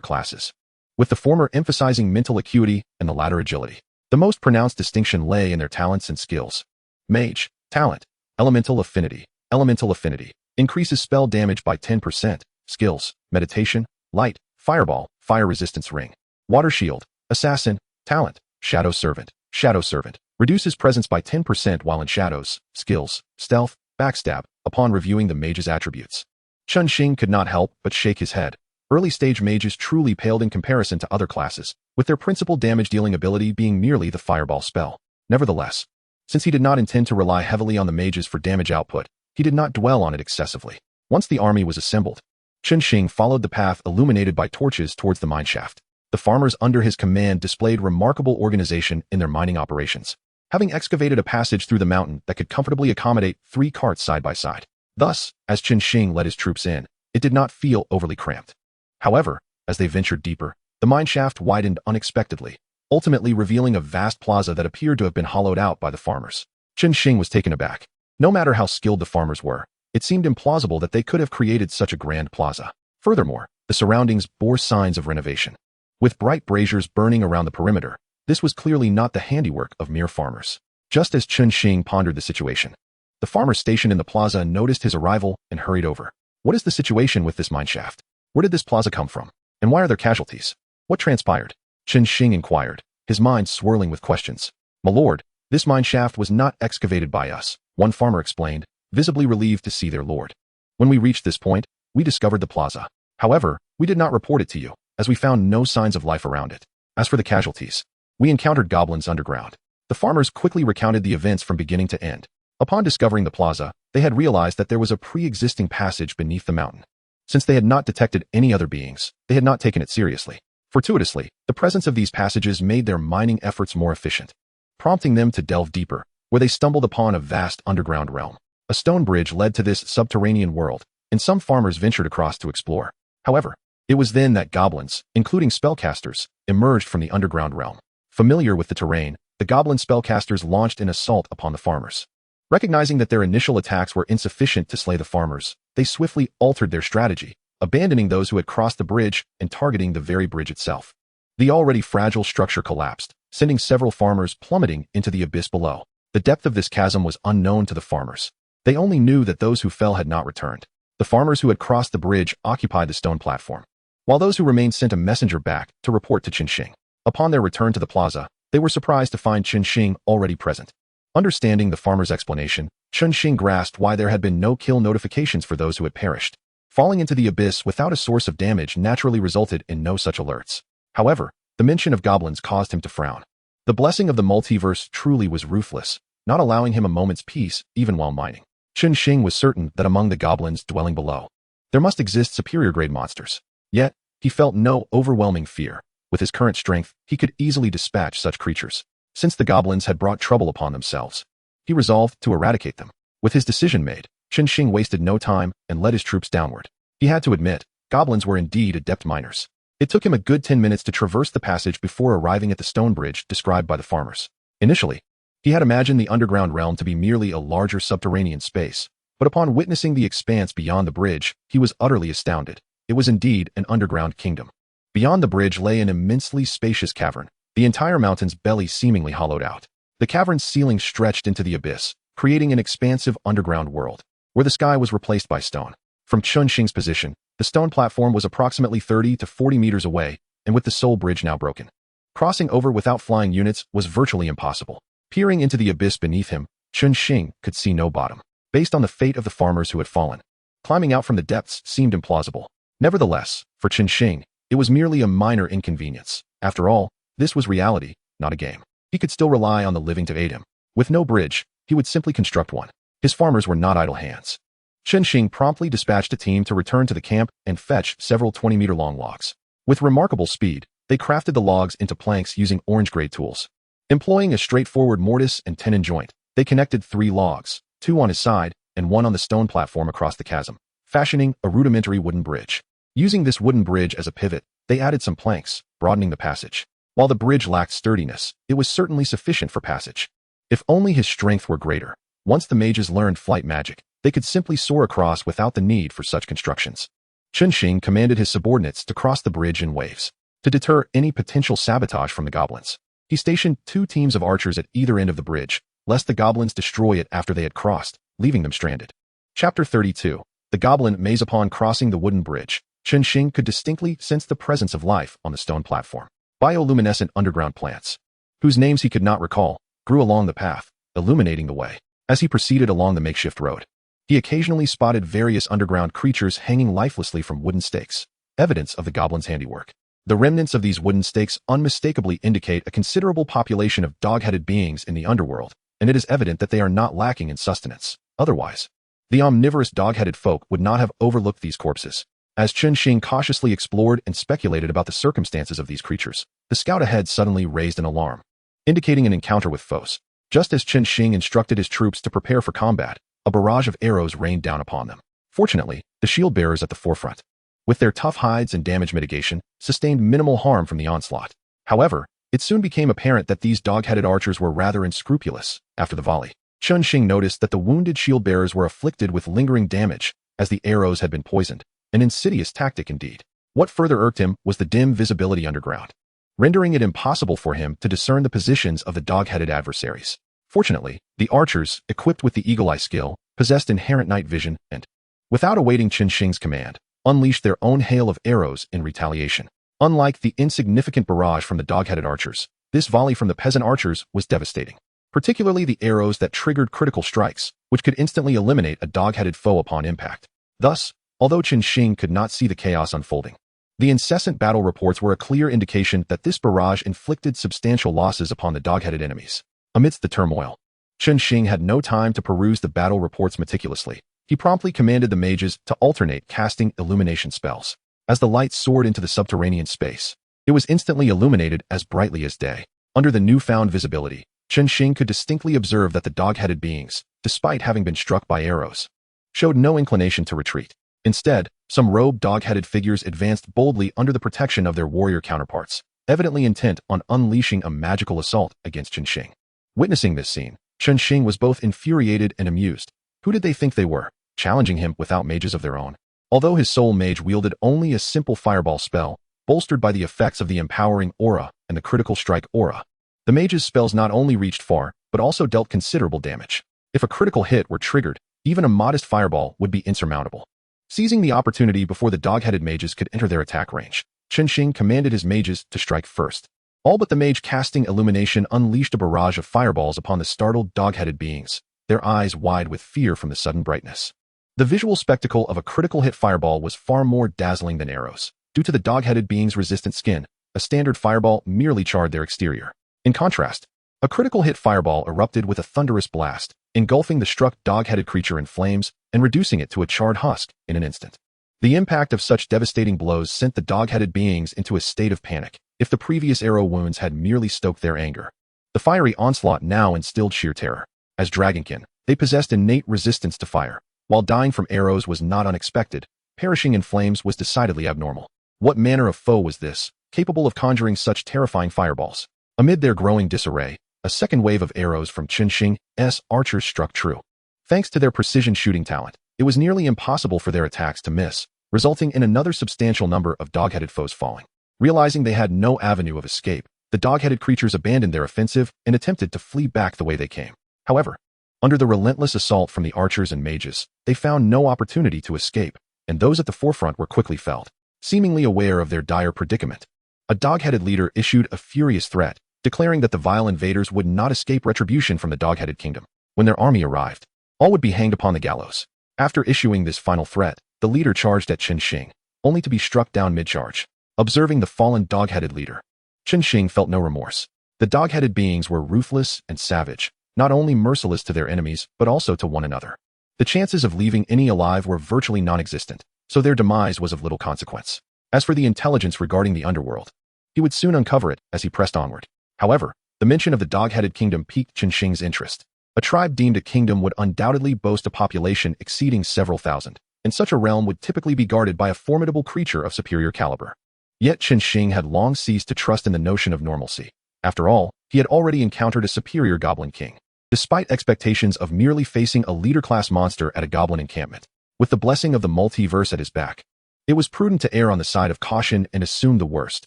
classes, with the former emphasizing mental acuity and the latter agility. The most pronounced distinction lay in their talents and skills. Mage, talent, elemental affinity. Elemental affinity increases spell damage by 10%. Skills, meditation, light, fireball, fire resistance ring. Water shield, assassin, talent, shadow servant. Shadow servant reduces presence by 10% while in shadows. Skills, stealth, backstab. Upon reviewing the mage's attributes, Chen Xing could not help but shake his head. Early-stage mages truly paled in comparison to other classes, with their principal damage-dealing ability being merely the fireball spell. Nevertheless, since he did not intend to rely heavily on the mages for damage output, he did not dwell on it excessively. Once the army was assembled, Chen Xing followed the path illuminated by torches towards the mineshaft. The farmers under his command displayed remarkable organization in their mining operations, having excavated a passage through the mountain that could comfortably accommodate 3 carts side by side. Thus, as Chen Xing led his troops in, it did not feel overly cramped. However, as they ventured deeper, the mineshaft widened unexpectedly, ultimately revealing a vast plaza that appeared to have been hollowed out by the farmers. Chen Xing was taken aback. No matter how skilled the farmers were, it seemed implausible that they could have created such a grand plaza. Furthermore, the surroundings bore signs of renovation. With bright braziers burning around the perimeter, this was clearly not the handiwork of mere farmers. Just as Chen Xing pondered the situation, the farmers stationed in the plaza noticed his arrival and hurried over. What is the situation with this mineshaft? Where did this plaza come from? And why are there casualties? What transpired? Chen Xing inquired, his mind swirling with questions. My lord, this mineshaft was not excavated by us, one farmer explained, visibly relieved to see their lord. When we reached this point, we discovered the plaza. However, we did not report it to you, as we found no signs of life around it. As for the casualties, we encountered goblins underground. The farmers quickly recounted the events from beginning to end. Upon discovering the plaza, they had realized that there was a pre-existing passage beneath the mountain. Since they had not detected any other beings, they had not taken it seriously. Fortuitously, the presence of these passages made their mining efforts more efficient, prompting them to delve deeper, where they stumbled upon a vast underground realm. A stone bridge led to this subterranean world, and some farmers ventured across to explore. However, it was then that goblins, including spellcasters, emerged from the underground realm. Familiar with the terrain, the goblin spellcasters launched an assault upon the farmers. Recognizing that their initial attacks were insufficient to slay the farmers, they swiftly altered their strategy, abandoning those who had crossed the bridge and targeting the very bridge itself. The already fragile structure collapsed, sending several farmers plummeting into the abyss below. The depth of this chasm was unknown to the farmers. They only knew that those who fell had not returned. The farmers who had crossed the bridge occupied the stone platform, while those who remained sent a messenger back to report to Chen Xing. Upon their return to the plaza, they were surprised to find Chen Xing already present. Understanding the farmer's explanation, Chen Xing grasped why there had been no kill notifications for those who had perished. Falling into the abyss without a source of damage naturally resulted in no such alerts. However, the mention of goblins caused him to frown. The blessing of the multiverse truly was ruthless, not allowing him a moment's peace even while mining. Chen Xing was certain that among the goblins dwelling below, there must exist superior-grade monsters. Yet, he felt no overwhelming fear. With his current strength, he could easily dispatch such creatures. Since the goblins had brought trouble upon themselves, he resolved to eradicate them. With his decision made, Chen Xing wasted no time and led his troops downward. He had to admit, goblins were indeed adept miners. It took him a good 10 minutes to traverse the passage before arriving at the stone bridge described by the farmers. Initially, he had imagined the underground realm to be merely a larger subterranean space, but upon witnessing the expanse beyond the bridge, he was utterly astounded. It was indeed an underground kingdom. Beyond the bridge lay an immensely spacious cavern, the entire mountain's belly seemingly hollowed out. The cavern's ceiling stretched into the abyss, creating an expansive underground world, where the sky was replaced by stone. From Chen Xing's position, the stone platform was approximately 30 to 40 meters away, and with the sole bridge now broken, crossing over without flying units was virtually impossible. Peering into the abyss beneath him, Chen Xing could see no bottom. Based on the fate of the farmers who had fallen, climbing out from the depths seemed implausible. Nevertheless, for Chen Xing, it was merely a minor inconvenience. After all, this was reality, not a game. He could still rely on the living to aid him. With no bridge, he would simply construct one. His farmers were not idle hands. Chen Xing promptly dispatched a team to return to the camp and fetch several 20-meter-long logs. With remarkable speed, they crafted the logs into planks using orange-grade tools. Employing a straightforward mortise and tenon joint, they connected 3 logs, 2 on his side and 1 on the stone platform across the chasm, fashioning a rudimentary wooden bridge. Using this wooden bridge as a pivot, they added some planks, broadening the passage. While the bridge lacked sturdiness, it was certainly sufficient for passage. If only his strength were greater. Once the mages learned flight magic, they could simply soar across without the need for such constructions. Chen Xing commanded his subordinates to cross the bridge in waves. To deter any potential sabotage from the goblins, he stationed 2 teams of archers at either end of the bridge, lest the goblins destroy it after they had crossed, leaving them stranded. Chapter 32. The Goblin Maze. Upon crossing the wooden bridge, Chen Xing could distinctly sense the presence of life on the stone platform. Bioluminescent underground plants, whose names he could not recall, grew along the path, illuminating the way. As he proceeded along the makeshift road, he occasionally spotted various underground creatures hanging lifelessly from wooden stakes, evidence of the goblin's handiwork. The remnants of these wooden stakes unmistakably indicate a considerable population of dog-headed beings in the underworld, and it is evident that they are not lacking in sustenance. Otherwise, the omnivorous dog-headed folk would not have overlooked these corpses. As Chen Xing cautiously explored and speculated about the circumstances of these creatures, the scout ahead suddenly raised an alarm, indicating an encounter with foes. Just as Chen Xing instructed his troops to prepare for combat, a barrage of arrows rained down upon them. Fortunately, the shield bearers at the forefront, with their tough hides and damage mitigation, sustained minimal harm from the onslaught. However, it soon became apparent that these dog-headed archers were rather unscrupulous. After the volley, Chen Xing noticed that the wounded shield bearers were afflicted with lingering damage, as the arrows had been poisoned. An insidious tactic indeed. What further irked him was the dim visibility underground, rendering it impossible for him to discern the positions of the dog-headed adversaries. Fortunately, the archers, equipped with the eagle-eye skill, possessed inherent night vision and, without awaiting Chen Xing's command, unleashed their own hail of arrows in retaliation. Unlike the insignificant barrage from the dog-headed archers, this volley from the peasant archers was devastating, particularly the arrows that triggered critical strikes, which could instantly eliminate a dog-headed foe upon impact. Thus, although Chen Xing could not see the chaos unfolding, the incessant battle reports were a clear indication that this barrage inflicted substantial losses upon the dog-headed enemies. Amidst the turmoil, Chen Xing had no time to peruse the battle reports meticulously. He promptly commanded the mages to alternate casting illumination spells. As the light soared into the subterranean space, it was instantly illuminated as brightly as day. Under the newfound visibility, Chen Xing could distinctly observe that the dog-headed beings, despite having been struck by arrows, showed no inclination to retreat. Instead, some robed dog-headed figures advanced boldly under the protection of their warrior counterparts, evidently intent on unleashing a magical assault against Chen Xing. Witnessing this scene, Chen Xing was both infuriated and amused. Who did they think they were, challenging him without mages of their own? Although his soul mage wielded only a simple fireball spell, bolstered by the effects of the empowering aura and the critical strike aura, the mage's spells not only reached far, but also dealt considerable damage. If a critical hit were triggered, even a modest fireball would be insurmountable. Seizing the opportunity before the dog-headed mages could enter their attack range, Chen Xing commanded his mages to strike first. All but the mage casting illumination unleashed a barrage of fireballs upon the startled dog-headed beings, their eyes wide with fear from the sudden brightness. The visual spectacle of a critical hit fireball was far more dazzling than arrows. Due to the dog-headed beings' resistant skin, a standard fireball merely charred their exterior. In contrast, a critical hit fireball erupted with a thunderous blast, engulfing the struck dog-headed creature in flames and reducing it to a charred husk in an instant. The impact of such devastating blows sent the dog-headed beings into a state of panic, if the previous arrow wounds had merely stoked their anger. The fiery onslaught now instilled sheer terror. As dragonkin, they possessed innate resistance to fire. While dying from arrows was not unexpected, perishing in flames was decidedly abnormal. What manner of foe was this, capable of conjuring such terrifying fireballs? Amid their growing disarray, a second wave of arrows from Chen Xing's archers struck true. Thanks to their precision shooting talent, it was nearly impossible for their attacks to miss, resulting in another substantial number of dog-headed foes falling. Realizing they had no avenue of escape, the dog-headed creatures abandoned their offensive and attempted to flee back the way they came. However, under the relentless assault from the archers and mages, they found no opportunity to escape, and those at the forefront were quickly felled. Seemingly aware of their dire predicament, a dog-headed leader issued a furious threat, declaring that the vile invaders would not escape retribution from the dog-headed kingdom. When their army arrived, all would be hanged upon the gallows. After issuing this final threat, the leader charged at Chen Xing, only to be struck down mid-charge. Observing the fallen dog-headed leader, Chen Xing felt no remorse. The dog-headed beings were ruthless and savage, not only merciless to their enemies, but also to one another. The chances of leaving any alive were virtually non-existent, so their demise was of little consequence. As for the intelligence regarding the underworld, he would soon uncover it as he pressed onward. However, the mention of the dog-headed kingdom piqued Chen Xing's interest. A tribe deemed a kingdom would undoubtedly boast a population exceeding several thousand, and such a realm would typically be guarded by a formidable creature of superior caliber. Yet Chen Xing had long ceased to trust in the notion of normalcy. After all, he had already encountered a superior goblin king. Despite expectations of merely facing a leader-class monster at a goblin encampment, with the blessing of the multiverse at his back, it was prudent to err on the side of caution and assume the worst.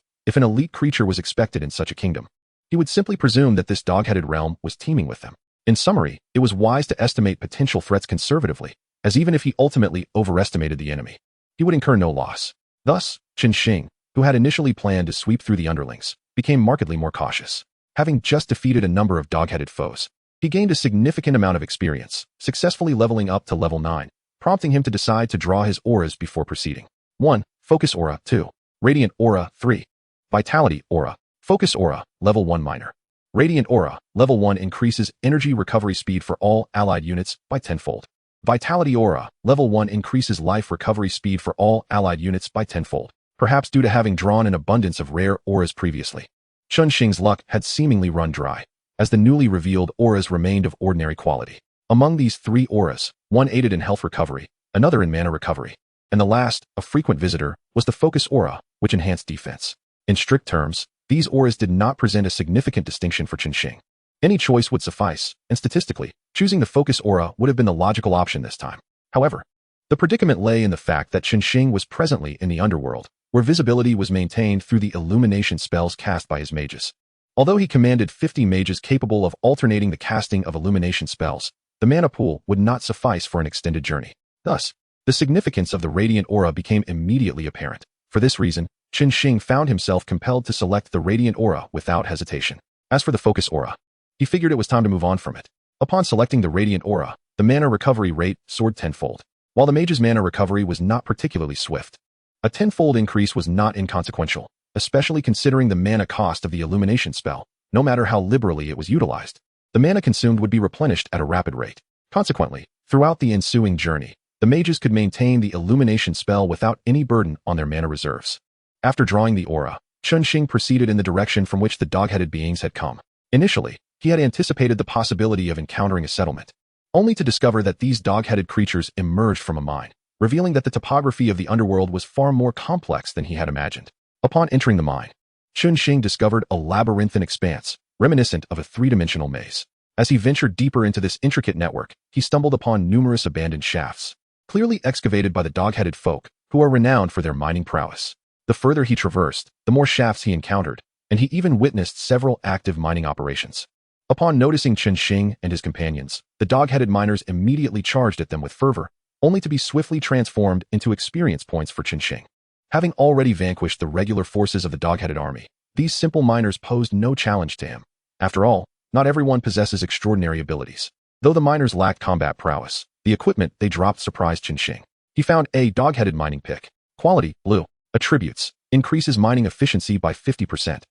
If an elite creature was expected in such a kingdom, he would simply presume that this dog-headed realm was teeming with them. In summary, it was wise to estimate potential threats conservatively, as even if he ultimately overestimated the enemy, he would incur no loss. Thus, Chen Xing, who had initially planned to sweep through the underlings, became markedly more cautious. Having just defeated a number of dog-headed foes, he gained a significant amount of experience, successfully leveling up to level 9, prompting him to decide to draw his auras before proceeding. 1. Focus Aura. 2. Radiant Aura. 3. Vitality Aura. Focus Aura, Level 1 Minor. Radiant Aura, Level 1 increases energy recovery speed for all allied units by tenfold. Vitality Aura, Level 1 increases life recovery speed for all allied units by tenfold, perhaps due to having drawn an abundance of rare auras previously. Chen Xing's luck had seemingly run dry, as the newly revealed auras remained of ordinary quality. Among these 3 auras, one aided in health recovery, another in mana recovery, and the last, a frequent visitor, was the Focus Aura, which enhanced defense. In strict terms, these auras did not present a significant distinction for Chen Xing. Any choice would suffice, and statistically, choosing the Focus Aura would have been the logical option this time. However, the predicament lay in the fact that Chen Xing was presently in the underworld, where visibility was maintained through the illumination spells cast by his mages. Although he commanded 50 mages capable of alternating the casting of illumination spells, the mana pool would not suffice for an extended journey. Thus, the significance of the Radiant Aura became immediately apparent. For this reason, Chen Xing found himself compelled to select the Radiant Aura without hesitation. As for the Focus Aura, he figured it was time to move on from it. Upon selecting the Radiant Aura, the mana recovery rate soared tenfold. While the mage's mana recovery was not particularly swift, a tenfold increase was not inconsequential, especially considering the mana cost of the illumination spell. No matter how liberally it was utilized, the mana consumed would be replenished at a rapid rate. Consequently, throughout the ensuing journey, the mages could maintain the illumination spell without any burden on their mana reserves. After drawing the aura, Chen Xing proceeded in the direction from which the dog-headed beings had come. Initially, he had anticipated the possibility of encountering a settlement, only to discover that these dog-headed creatures emerged from a mine, revealing that the topography of the underworld was far more complex than he had imagined. Upon entering the mine, Chen Xing discovered a labyrinthine expanse, reminiscent of a three-dimensional maze. As he ventured deeper into this intricate network, he stumbled upon numerous abandoned shafts, clearly excavated by the dog-headed folk, who are renowned for their mining prowess. The further he traversed, the more shafts he encountered, and he even witnessed several active mining operations. Upon noticing Chen Xing and his companions, the dog-headed miners immediately charged at them with fervor, only to be swiftly transformed into experience points for Chen Xing. Having already vanquished the regular forces of the dog-headed army, these simple miners posed no challenge to him. After all, not everyone possesses extraordinary abilities. Though the miners lacked combat prowess, the equipment they dropped surprised Chen Xing. He found a dog-headed mining pick. Quality, blue. Attributes, increases mining efficiency by 50%.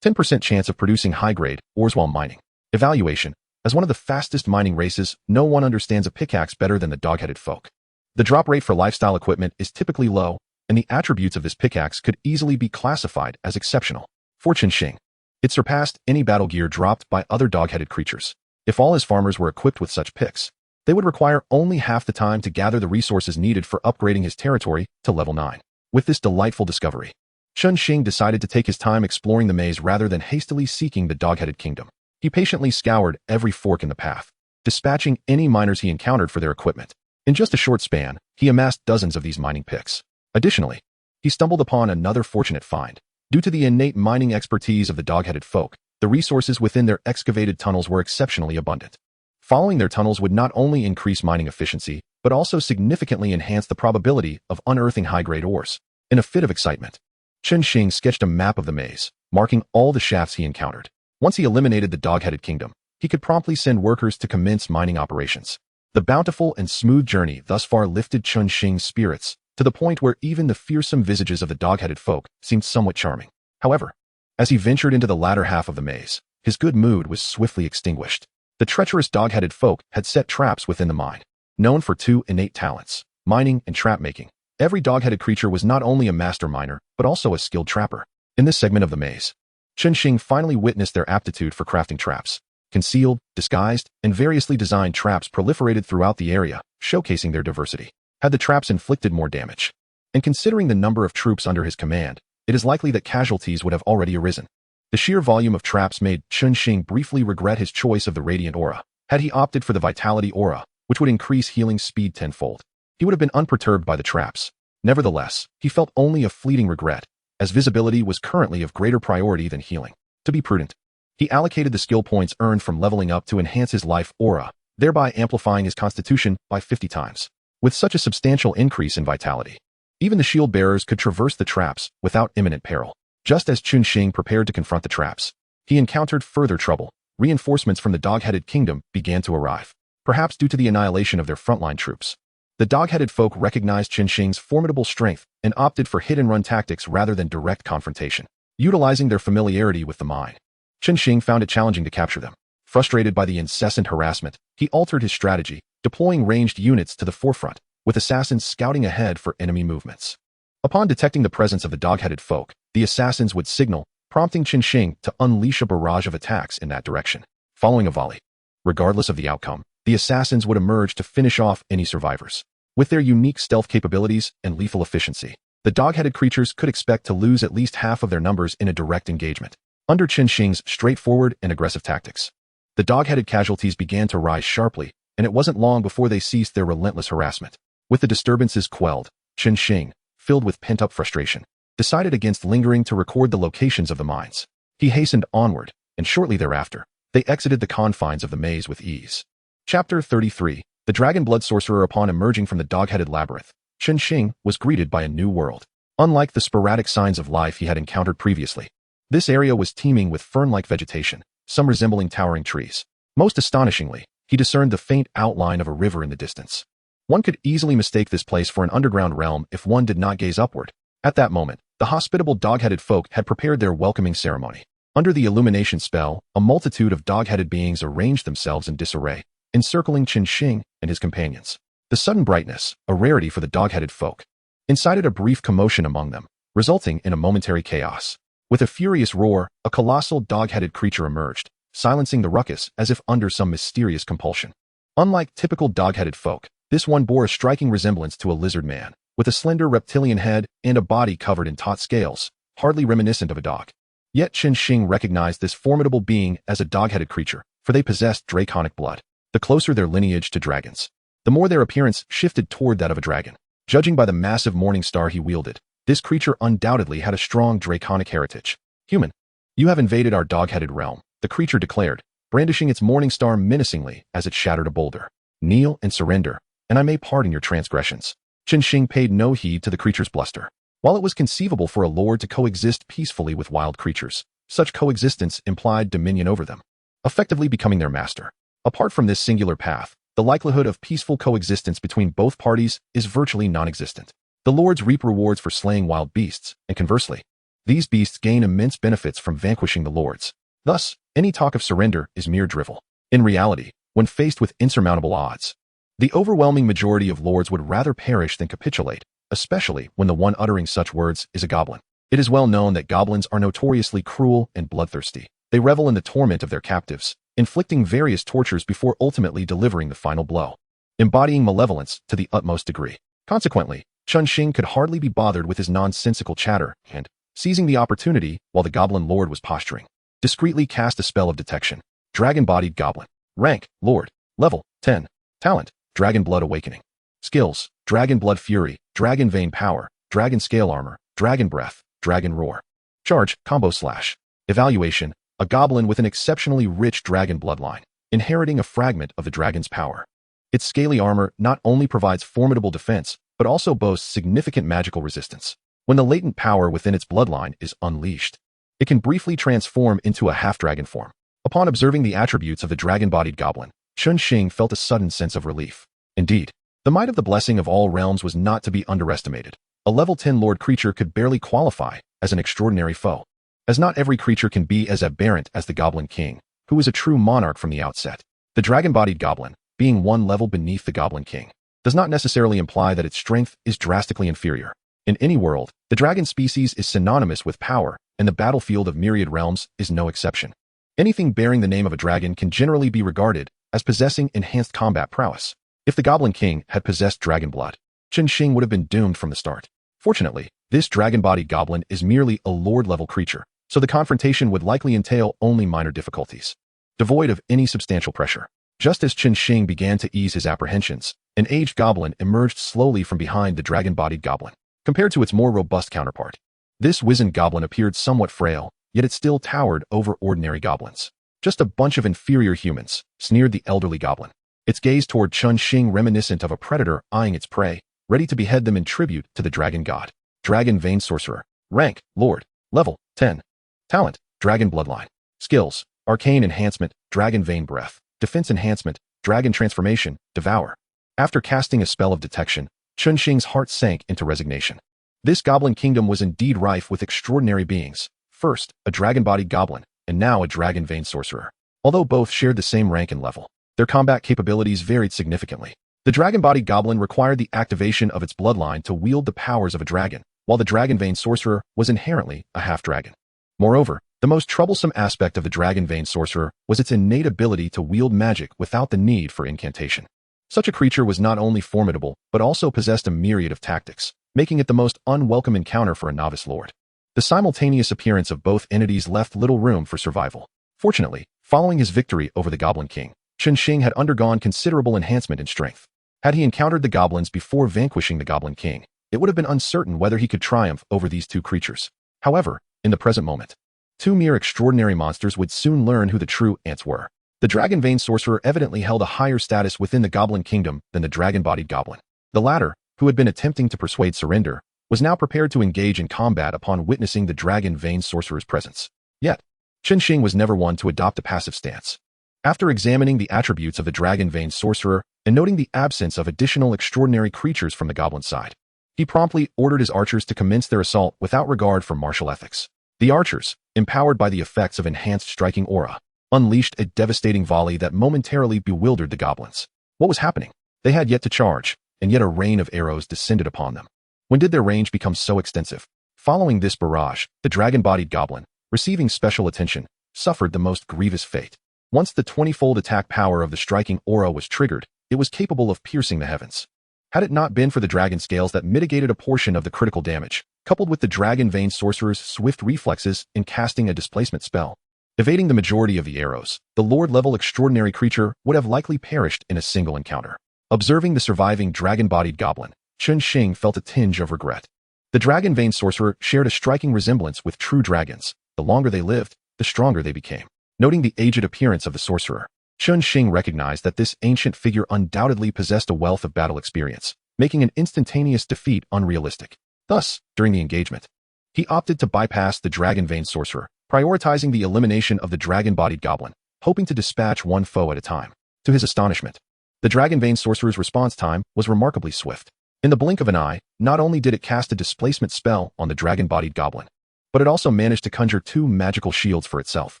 10% chance of producing high-grade ores while mining. Evaluation, As one of the fastest mining races, no one understands a pickaxe better than the dog-headed folk. The drop rate for lifestyle equipment is typically low, and the attributes of this pickaxe could easily be classified as exceptional. For Chen Xing, it surpassed any battle gear dropped by other dog-headed creatures. If all his farmers were equipped with such picks, they would require only half the time to gather the resources needed for upgrading his territory to level 9. With this delightful discovery, Chen Xing decided to take his time exploring the maze rather than hastily seeking the dog-headed kingdom. He patiently scoured every fork in the path, dispatching any miners he encountered for their equipment. In just a short span, he amassed dozens of these mining picks. Additionally, he stumbled upon another fortunate find. Due to the innate mining expertise of the dog-headed folk, the resources within their excavated tunnels were exceptionally abundant. Following their tunnels would not only increase mining efficiency, but also significantly enhance the probability of unearthing high-grade ores. In a fit of excitement, Chen Xing sketched a map of the maze, marking all the shafts he encountered. Once he eliminated the dog-headed kingdom, he could promptly send workers to commence mining operations. The bountiful and smooth journey thus far lifted Chen Xing's spirits to the point where even the fearsome visages of the dog-headed folk seemed somewhat charming. However, as he ventured into the latter half of the maze, his good mood was swiftly extinguished. The treacherous dog-headed folk had set traps within the mine. Known for two innate talents, mining and trap-making, every dog-headed creature was not only a master miner, but also a skilled trapper. In this segment of the maze, Chen Xing finally witnessed their aptitude for crafting traps. Concealed, disguised, and variously designed traps proliferated throughout the area, showcasing their diversity. Had the traps inflicted more damage? And considering the number of troops under his command, it is likely that casualties would have already arisen. The sheer volume of traps made Chen Xing briefly regret his choice of the Radiant Aura. Had he opted for the Vitality Aura, which would increase healing speed tenfold, he would have been unperturbed by the traps. Nevertheless, he felt only a fleeting regret, as visibility was currently of greater priority than healing. To be prudent, he allocated the skill points earned from leveling up to enhance his life aura, thereby amplifying his constitution by 50 times. With such a substantial increase in vitality, even the shield bearers could traverse the traps without imminent peril. Just as Chen Xing prepared to confront the traps, he encountered further trouble. Reinforcements from the dog-headed kingdom began to arrive, perhaps due to the annihilation of their frontline troops. The dog-headed folk recognized Chen Xing's formidable strength and opted for hit-and-run tactics rather than direct confrontation. Utilizing their familiarity with the mine, Chen Xing found it challenging to capture them. Frustrated by the incessant harassment, he altered his strategy, deploying ranged units to the forefront, with assassins scouting ahead for enemy movements. Upon detecting the presence of the dog-headed folk, the assassins would signal, prompting Chen Xing to unleash a barrage of attacks in that direction. Following a volley, regardless of the outcome, the assassins would emerge to finish off any survivors. With their unique stealth capabilities and lethal efficiency, the dog-headed creatures could expect to lose at least half of their numbers in a direct engagement. Under Chen Xing's straightforward and aggressive tactics, the dog-headed casualties began to rise sharply, and it wasn't long before they ceased their relentless harassment. With the disturbances quelled, Chen Xing, filled with pent-up frustration, decided against lingering to record the locations of the mines. He hastened onward, and shortly thereafter, they exited the confines of the maze with ease. Chapter 33. The Dragon Blood Sorcerer. Upon emerging from the dog-headed labyrinth, Chen Xing was greeted by a new world. Unlike the sporadic signs of life he had encountered previously, this area was teeming with fern-like vegetation, some resembling towering trees. Most astonishingly, he discerned the faint outline of a river in the distance. One could easily mistake this place for an underground realm if one did not gaze upward. At that moment, the hospitable dog-headed folk had prepared their welcoming ceremony. Under the illumination spell, a multitude of dog-headed beings arranged themselves in disarray, encircling Chen Xing and his companions. The sudden brightness, a rarity for the dog-headed folk, incited a brief commotion among them, resulting in a momentary chaos. With a furious roar, a colossal dog-headed creature emerged, silencing the ruckus as if under some mysterious compulsion. Unlike typical dog-headed folk, this one bore a striking resemblance to a lizard man, with a slender reptilian head and a body covered in taut scales, hardly reminiscent of a dog. Yet Chen Xing recognized this formidable being as a dog-headed creature, for they possessed draconic blood. The closer their lineage to dragons, the more their appearance shifted toward that of a dragon. Judging by the massive morning star he wielded, this creature undoubtedly had a strong draconic heritage. Human, you have invaded our dog-headed realm, the creature declared, brandishing its morning star menacingly as it shattered a boulder. Kneel and surrender, and I may pardon your transgressions. Chen Xing paid no heed to the creature's bluster. While it was conceivable for a lord to coexist peacefully with wild creatures, such coexistence implied dominion over them, effectively becoming their master. Apart from this singular path, the likelihood of peaceful coexistence between both parties is virtually non-existent. The lords reap rewards for slaying wild beasts, and conversely, these beasts gain immense benefits from vanquishing the lords. Thus, any talk of surrender is mere drivel. In reality, when faced with insurmountable odds, the overwhelming majority of lords would rather perish than capitulate, especially when the one uttering such words is a goblin. It is well known that goblins are notoriously cruel and bloodthirsty. They revel in the torment of their captives, inflicting various tortures before ultimately delivering the final blow, embodying malevolence to the utmost degree. Consequently, Chen Xing could hardly be bothered with his nonsensical chatter and, seizing the opportunity while the goblin lord was posturing, discreetly cast a spell of detection. Dragon-bodied goblin. Rank, Lord. Level, 10. Talent, Dragon Blood Awakening. Skills, Dragon Blood Fury, Dragon Vein Power, Dragon Scale Armor, Dragon Breath, Dragon Roar. Charge, Combo Slash. Evaluation, a goblin with an exceptionally rich dragon bloodline, inheriting a fragment of the dragon's power. Its scaly armor not only provides formidable defense, but also boasts significant magical resistance. When the latent power within its bloodline is unleashed, it can briefly transform into a half-dragon form. Upon observing the attributes of the dragon-bodied goblin, Chen Xing felt a sudden sense of relief. Indeed, the might of the blessing of all realms was not to be underestimated. A level 10 lord creature could barely qualify as an extraordinary foe, as not every creature can be as aberrant as the Goblin King, who is a true monarch from the outset. The dragon-bodied goblin, being one level beneath the Goblin King, does not necessarily imply that its strength is drastically inferior. In any world, the dragon species is synonymous with power, and the battlefield of myriad realms is no exception. Anything bearing the name of a dragon can generally be regarded as possessing enhanced combat prowess. If the Goblin King had possessed dragon blood, Chen Xing would have been doomed from the start. Fortunately, this dragon-bodied goblin is merely a lord-level creature, so the confrontation would likely entail only minor difficulties, devoid of any substantial pressure. Just as Chen Xing began to ease his apprehensions, an aged goblin emerged slowly from behind the dragon-bodied goblin. Compared to its more robust counterpart, this wizened goblin appeared somewhat frail, yet it still towered over ordinary goblins. Just a bunch of inferior humans, sneered the elderly goblin, its gaze toward Chen Xing reminiscent of a predator eyeing its prey, ready to behead them in tribute to the dragon god. Dragon Vein Sorcerer. Rank, Lord. Level, 10. Talent, Dragon Bloodline. Skills, Arcane Enhancement, Dragon Vein Breath. Defense Enhancement, Dragon Transformation, Devour. After casting a spell of detection, Chen Xing's heart sank into resignation. This goblin kingdom was indeed rife with extraordinary beings. First, a dragon-bodied goblin, and now a dragon vein sorcerer. Although both shared the same rank and level, their combat capabilities varied significantly. The dragon-bodied goblin required the activation of its bloodline to wield the powers of a dragon, while the dragon vein sorcerer was inherently a half-dragon. Moreover, the most troublesome aspect of the dragon vein sorcerer was its innate ability to wield magic without the need for incantation. Such a creature was not only formidable, but also possessed a myriad of tactics, making it the most unwelcome encounter for a novice lord. The simultaneous appearance of both entities left little room for survival. Fortunately, following his victory over the Goblin King, Chen Xing had undergone considerable enhancement in strength. Had he encountered the goblins before vanquishing the Goblin King, it would have been uncertain whether he could triumph over these two creatures. However, in the present moment, two mere extraordinary monsters would soon learn who the true ants were. The Dragon Vein Sorcerer evidently held a higher status within the Goblin Kingdom than the dragon-bodied goblin. The latter, who had been attempting to persuade surrender, was now prepared to engage in combat upon witnessing the Dragon Vein Sorcerer's presence. Yet, Chen Xing was never one to adopt a passive stance. After examining the attributes of the Dragon Vein Sorcerer and noting the absence of additional extraordinary creatures from the goblin side, he promptly ordered his archers to commence their assault without regard for martial ethics. The archers, empowered by the effects of enhanced striking aura, unleashed a devastating volley that momentarily bewildered the goblins. What was happening? They had yet to charge, and yet a rain of arrows descended upon them. When did their range become so extensive? Following this barrage, the dragon-bodied goblin, receiving special attention, suffered the most grievous fate. Once the 20-fold attack power of the striking aura was triggered, it was capable of piercing the heavens. Had it not been for the dragon scales that mitigated a portion of the critical damage, coupled with the Dragon Vein Sorcerer's swift reflexes in casting a displacement spell, evading the majority of the arrows, the lord-level extraordinary creature would have likely perished in a single encounter. Observing the surviving dragon-bodied goblin, Chen Xing felt a tinge of regret. The Dragon Vein Sorcerer shared a striking resemblance with true dragons. The longer they lived, the stronger they became. Noting the aged appearance of the sorcerer, Chen Xing recognized that this ancient figure undoubtedly possessed a wealth of battle experience, making an instantaneous defeat unrealistic. Thus, during the engagement, he opted to bypass the Dragon Vein Sorcerer, prioritizing the elimination of the dragon-bodied goblin, hoping to dispatch one foe at a time. To his astonishment, the Dragon Vein Sorcerer's response time was remarkably swift. In the blink of an eye, not only did it cast a displacement spell on the dragon-bodied goblin, but it also managed to conjure two magical shields for itself.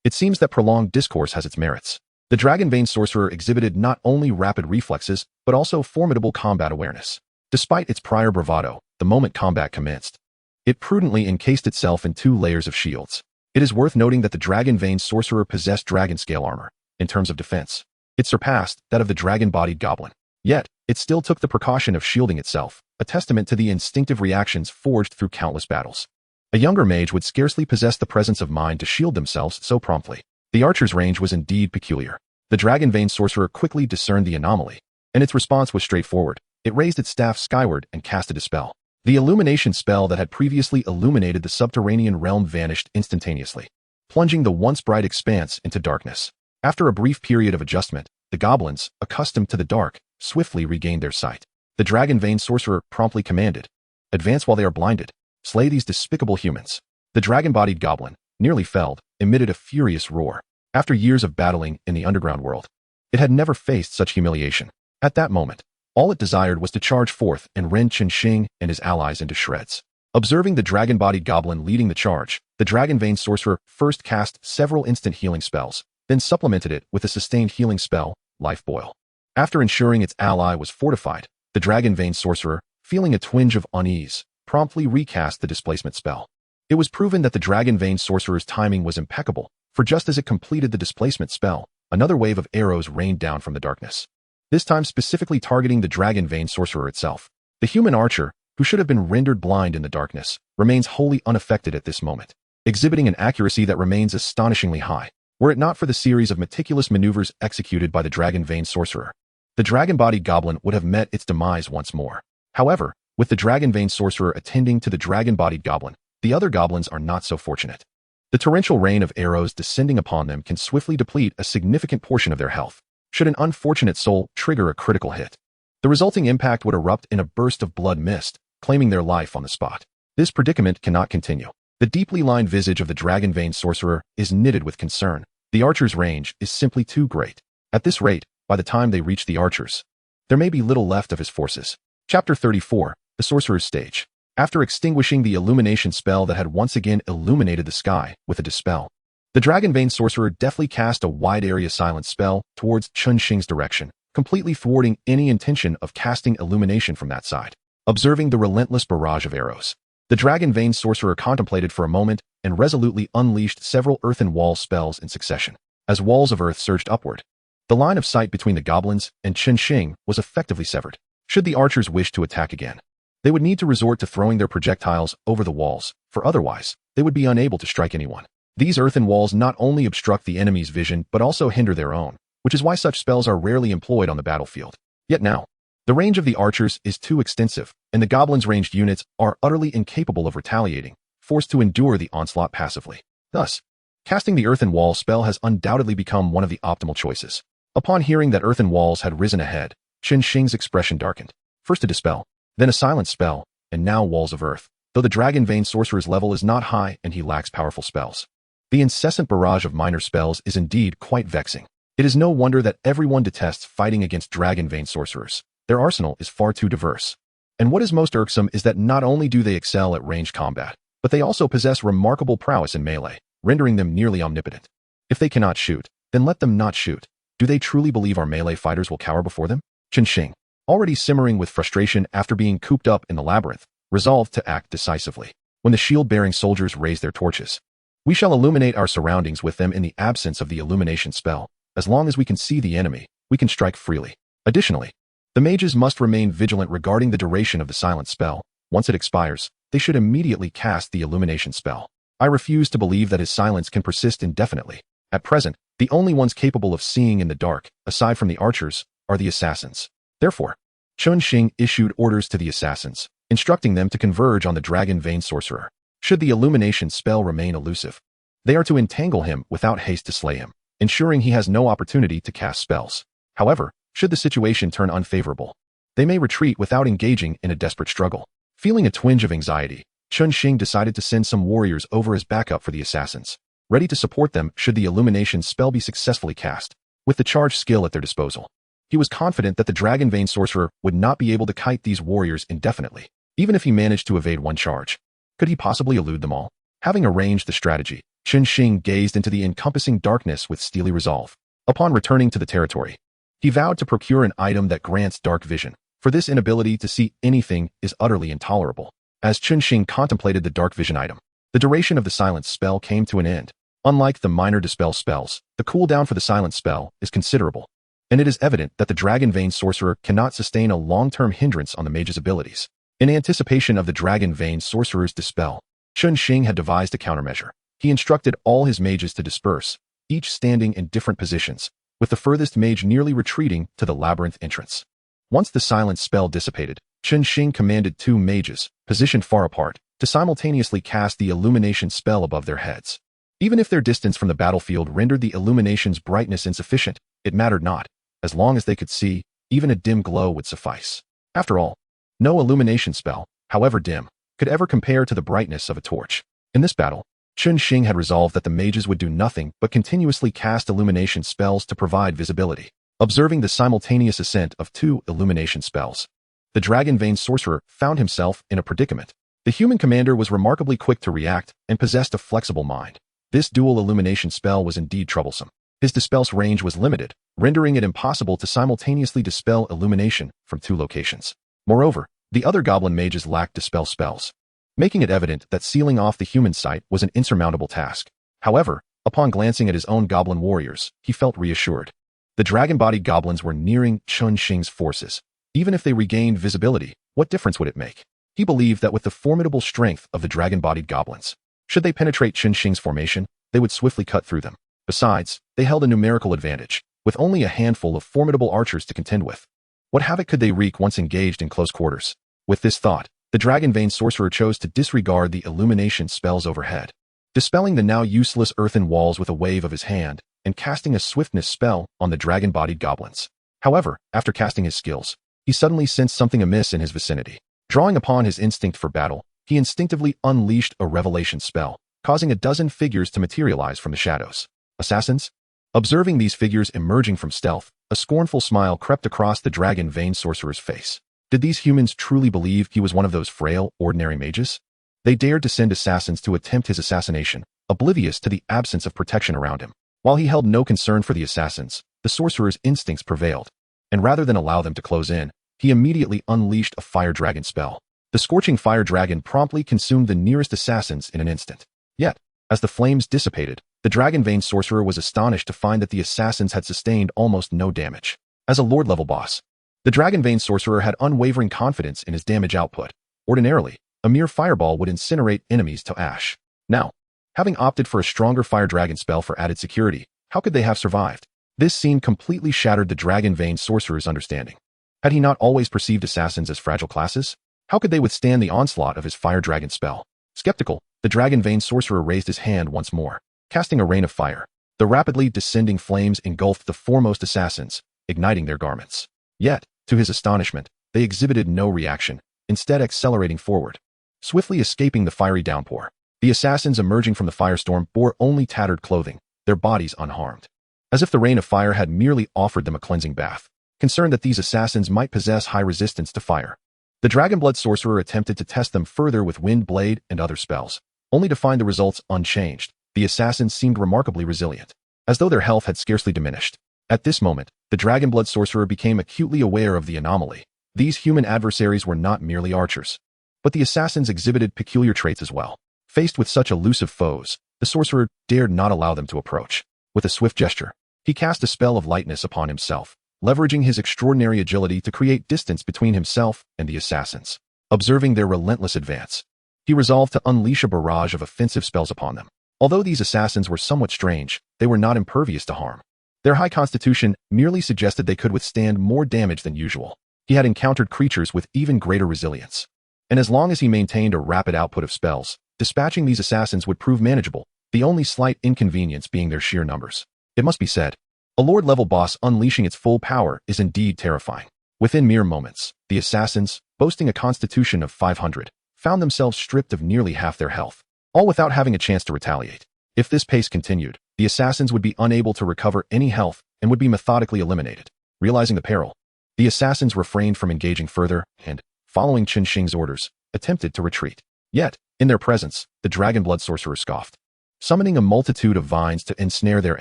It seems that prolonged discourse has its merits. The Dragon Vein Sorcerer exhibited not only rapid reflexes, but also formidable combat awareness. Despite its prior bravado, the moment combat commenced, it prudently encased itself in 2 layers of shields. It is worth noting that the Dragon Vein Sorcerer possessed dragon scale armor. In terms of defense, it surpassed that of the dragon-bodied goblin. Yet, it still took the precaution of shielding itself, a testament to the instinctive reactions forged through countless battles. A younger mage would scarcely possess the presence of mind to shield themselves so promptly. The archer's range was indeed peculiar. The Dragon Vein Sorcerer quickly discerned the anomaly, and its response was straightforward. It raised its staff skyward and casted a spell. The illumination spell that had previously illuminated the subterranean realm vanished instantaneously, plunging the once bright expanse into darkness. After a brief period of adjustment, the goblins, accustomed to the dark, swiftly regained their sight. The Dragon Vein Sorcerer promptly commanded, "Advance while they are blinded. Slay these despicable humans." The dragon-bodied goblin, nearly felled, emitted a furious roar. After years of battling in the underground world, it had never faced such humiliation. At that moment, all it desired was to charge forth and rend Chen Xing and his allies into shreds. Observing the dragon-bodied goblin leading the charge, the Dragon Vein Sorcerer first cast several instant healing spells, then supplemented it with a sustained healing spell, Life Boil. After ensuring its ally was fortified, the Dragon Vein Sorcerer, feeling a twinge of unease, promptly recast the displacement spell. It was proven that the Dragon Vein Sorcerer's timing was impeccable, for just as it completed the displacement spell, another wave of arrows rained down from the darkness, this time specifically targeting the Dragon Vein Sorcerer itself. The human archer, who should have been rendered blind in the darkness, remains wholly unaffected at this moment, exhibiting an accuracy that remains astonishingly high. Were it not for the series of meticulous maneuvers executed by the Dragon Vein Sorcerer, the dragon-bodied goblin would have met its demise once more. However, with the Dragon Vein Sorcerer attending to the dragon-bodied goblin, the other goblins are not so fortunate. The torrential rain of arrows descending upon them can swiftly deplete a significant portion of their health, should an unfortunate soul trigger a critical hit. The resulting impact would erupt in a burst of blood mist, claiming their life on the spot. This predicament cannot continue. The deeply lined visage of the Dragon Vein Sorcerer is knitted with concern. The archer's range is simply too great. At this rate, by the time they reach the archers, there may be little left of his forces. Chapter 34, The Sorcerer's Stage. After extinguishing the illumination spell that had once again illuminated the sky with a dispel, the Dragon Vein Sorcerer deftly cast a wide area silence spell towards Chen Xing's direction, completely thwarting any intention of casting illumination from that side. Observing the relentless barrage of arrows, the Dragon Vein Sorcerer contemplated for a moment and resolutely unleashed several earthen wall spells in succession. As walls of earth surged upward, the line of sight between the goblins and Chen Xing was effectively severed. Should the archers wish to attack again, they would need to resort to throwing their projectiles over the walls, for otherwise, they would be unable to strike anyone. These earthen walls not only obstruct the enemy's vision but also hinder their own, which is why such spells are rarely employed on the battlefield. Yet now, the range of the archers is too extensive, and the goblins' ranged units are utterly incapable of retaliating, forced to endure the onslaught passively. Thus, casting the earthen wall spell has undoubtedly become one of the optimal choices. Upon hearing that earthen walls had risen ahead, Chen Xing's expression darkened. First a dispel, then a silence spell, and now walls of earth. Though the Dragon Vein Sorcerer's level is not high and he lacks powerful spells, the incessant barrage of minor spells is indeed quite vexing. It is no wonder that everyone detests fighting against Dragon Vein Sorcerers. Their arsenal is far too diverse. And what is most irksome is that not only do they excel at ranged combat, but they also possess remarkable prowess in melee, rendering them nearly omnipotent. If they cannot shoot, then let them not shoot. Do they truly believe our melee fighters will cower before them? Chen Xing, already simmering with frustration after being cooped up in the labyrinth, resolved to act decisively. When the shield-bearing soldiers raise their torches, we shall illuminate our surroundings with them in the absence of the illumination spell. As long as we can see the enemy, we can strike freely. Additionally, the mages must remain vigilant regarding the duration of the silence spell. Once it expires, they should immediately cast the illumination spell. I refuse to believe that his silence can persist indefinitely. At present, the only ones capable of seeing in the dark, aside from the archers, are the assassins. Therefore, Chen Xing issued orders to the assassins, instructing them to converge on the Dragon Vein Sorcerer. Should the illumination spell remain elusive, they are to entangle him without haste to slay him, ensuring he has no opportunity to cast spells. However, should the situation turn unfavorable, they may retreat without engaging in a desperate struggle. Feeling a twinge of anxiety, Chen Xing decided to send some warriors over as backup for the assassins, ready to support them should the illumination spell be successfully cast. With the charge skill at their disposal, he was confident that the Dragon Vein Sorcerer would not be able to kite these warriors indefinitely. Even if he managed to evade one charge, could he possibly elude them all? Having arranged the strategy, Chen Xing gazed into the encompassing darkness with steely resolve. Upon returning to the territory, he vowed to procure an item that grants dark vision, for this inability to see anything is utterly intolerable. As Chen Xing contemplated the dark vision item, the duration of the silence spell came to an end. Unlike the minor dispel spells, the cooldown for the silence spell is considerable, and it is evident that the Dragon Vein Sorcerer cannot sustain a long-term hindrance on the mage's abilities. In anticipation of the Dragon Vein Sorcerer's dispel, Chen Xing had devised a countermeasure. He instructed all his mages to disperse, each standing in different positions, with the furthest mage nearly retreating to the labyrinth entrance. Once the silence spell dissipated, Chen Xing commanded 2 mages, positioned far apart, to simultaneously cast the illumination spell above their heads. Even if their distance from the battlefield rendered the illumination's brightness insufficient, it mattered not. As long as they could see, even a dim glow would suffice. After all, no illumination spell, however dim, could ever compare to the brightness of a torch. In this battle, Chen Xing had resolved that the mages would do nothing but continuously cast illumination spells to provide visibility. Observing the simultaneous ascent of 2 illumination spells, the Dragon Vein Sorcerer found himself in a predicament. The human commander was remarkably quick to react and possessed a flexible mind. This dual illumination spell was indeed troublesome. His dispel's range was limited, rendering it impossible to simultaneously dispel illumination from 2 locations. Moreover, the other goblin mages lacked dispel spells, making it evident that sealing off the human sight was an insurmountable task. However, upon glancing at his own goblin warriors, he felt reassured. The dragon-bodied goblins were nearing Chen Xing's forces. Even if they regained visibility, what difference would it make? He believed that with the formidable strength of the dragon-bodied goblins, should they penetrate Chen Xing's formation, they would swiftly cut through them. Besides, they held a numerical advantage, with only a handful of formidable archers to contend with. What havoc could they wreak once engaged in close quarters? With this thought, the Dragon Vein Sorcerer chose to disregard the illumination spells overhead, dispelling the now useless earthen walls with a wave of his hand and casting a swiftness spell on the dragon-bodied goblins. However, after casting his skills, he suddenly sensed something amiss in his vicinity. Drawing upon his instinct for battle, he instinctively unleashed a revelation spell, causing a dozen figures to materialize from the shadows. Assassins? Observing these figures emerging from stealth, a scornful smile crept across the Dragon Vein Sorcerer's face. Did these humans truly believe he was one of those frail, ordinary mages? They dared to send assassins to attempt his assassination, oblivious to the absence of protection around him. While he held no concern for the assassins, the sorcerer's instincts prevailed, and rather than allow them to close in, he immediately unleashed a fire dragon spell. The scorching fire dragon promptly consumed the nearest assassins in an instant. Yet, as the flames dissipated, the Dragon Vein Sorcerer was astonished to find that the assassins had sustained almost no damage. As a Lord-level boss, the Dragon Vein Sorcerer had unwavering confidence in his damage output. Ordinarily, a mere fireball would incinerate enemies to ash. Now, having opted for a stronger fire dragon spell for added security, how could they have survived? This scene completely shattered the Dragon Vein Sorcerer's understanding. Had he not always perceived assassins as fragile classes? How could they withstand the onslaught of his fire dragon spell? Skeptical, the Dragon Vein Sorcerer raised his hand once more, casting a rain of fire. The rapidly descending flames engulfed the foremost assassins, igniting their garments. Yet, to his astonishment, they exhibited no reaction, instead accelerating forward, swiftly escaping the fiery downpour. The assassins emerging from the firestorm bore only tattered clothing, their bodies unharmed, as if the rain of fire had merely offered them a cleansing bath. Concerned that these assassins might possess high resistance to fire, the Dragonblood Sorcerer attempted to test them further with Wind Blade and other spells, only to find the results unchanged. The assassins seemed remarkably resilient, as though their health had scarcely diminished. At this moment, the Dragonblood Sorcerer became acutely aware of the anomaly. These human adversaries were not merely archers, but the assassins exhibited peculiar traits as well. Faced with such elusive foes, the sorcerer dared not allow them to approach. With a swift gesture, he cast a spell of lightness upon himself, leveraging his extraordinary agility to create distance between himself and the assassins. Observing their relentless advance, he resolved to unleash a barrage of offensive spells upon them. Although these assassins were somewhat strange, they were not impervious to harm. Their high constitution merely suggested they could withstand more damage than usual. He had encountered creatures with even greater resilience, and as long as he maintained a rapid output of spells, dispatching these assassins would prove manageable, the only slight inconvenience being their sheer numbers. It must be said, a Lord-level boss unleashing its full power is indeed terrifying. Within mere moments, the assassins, boasting a constitution of 500, found themselves stripped of nearly half their health, all without having a chance to retaliate. If this pace continued, the assassins would be unable to recover any health and would be methodically eliminated. Realizing the peril, the assassins refrained from engaging further and, following Chen Xing's orders, attempted to retreat. Yet, in their presence, the Dragonblood Sorcerer scoffed, summoning a multitude of vines to ensnare their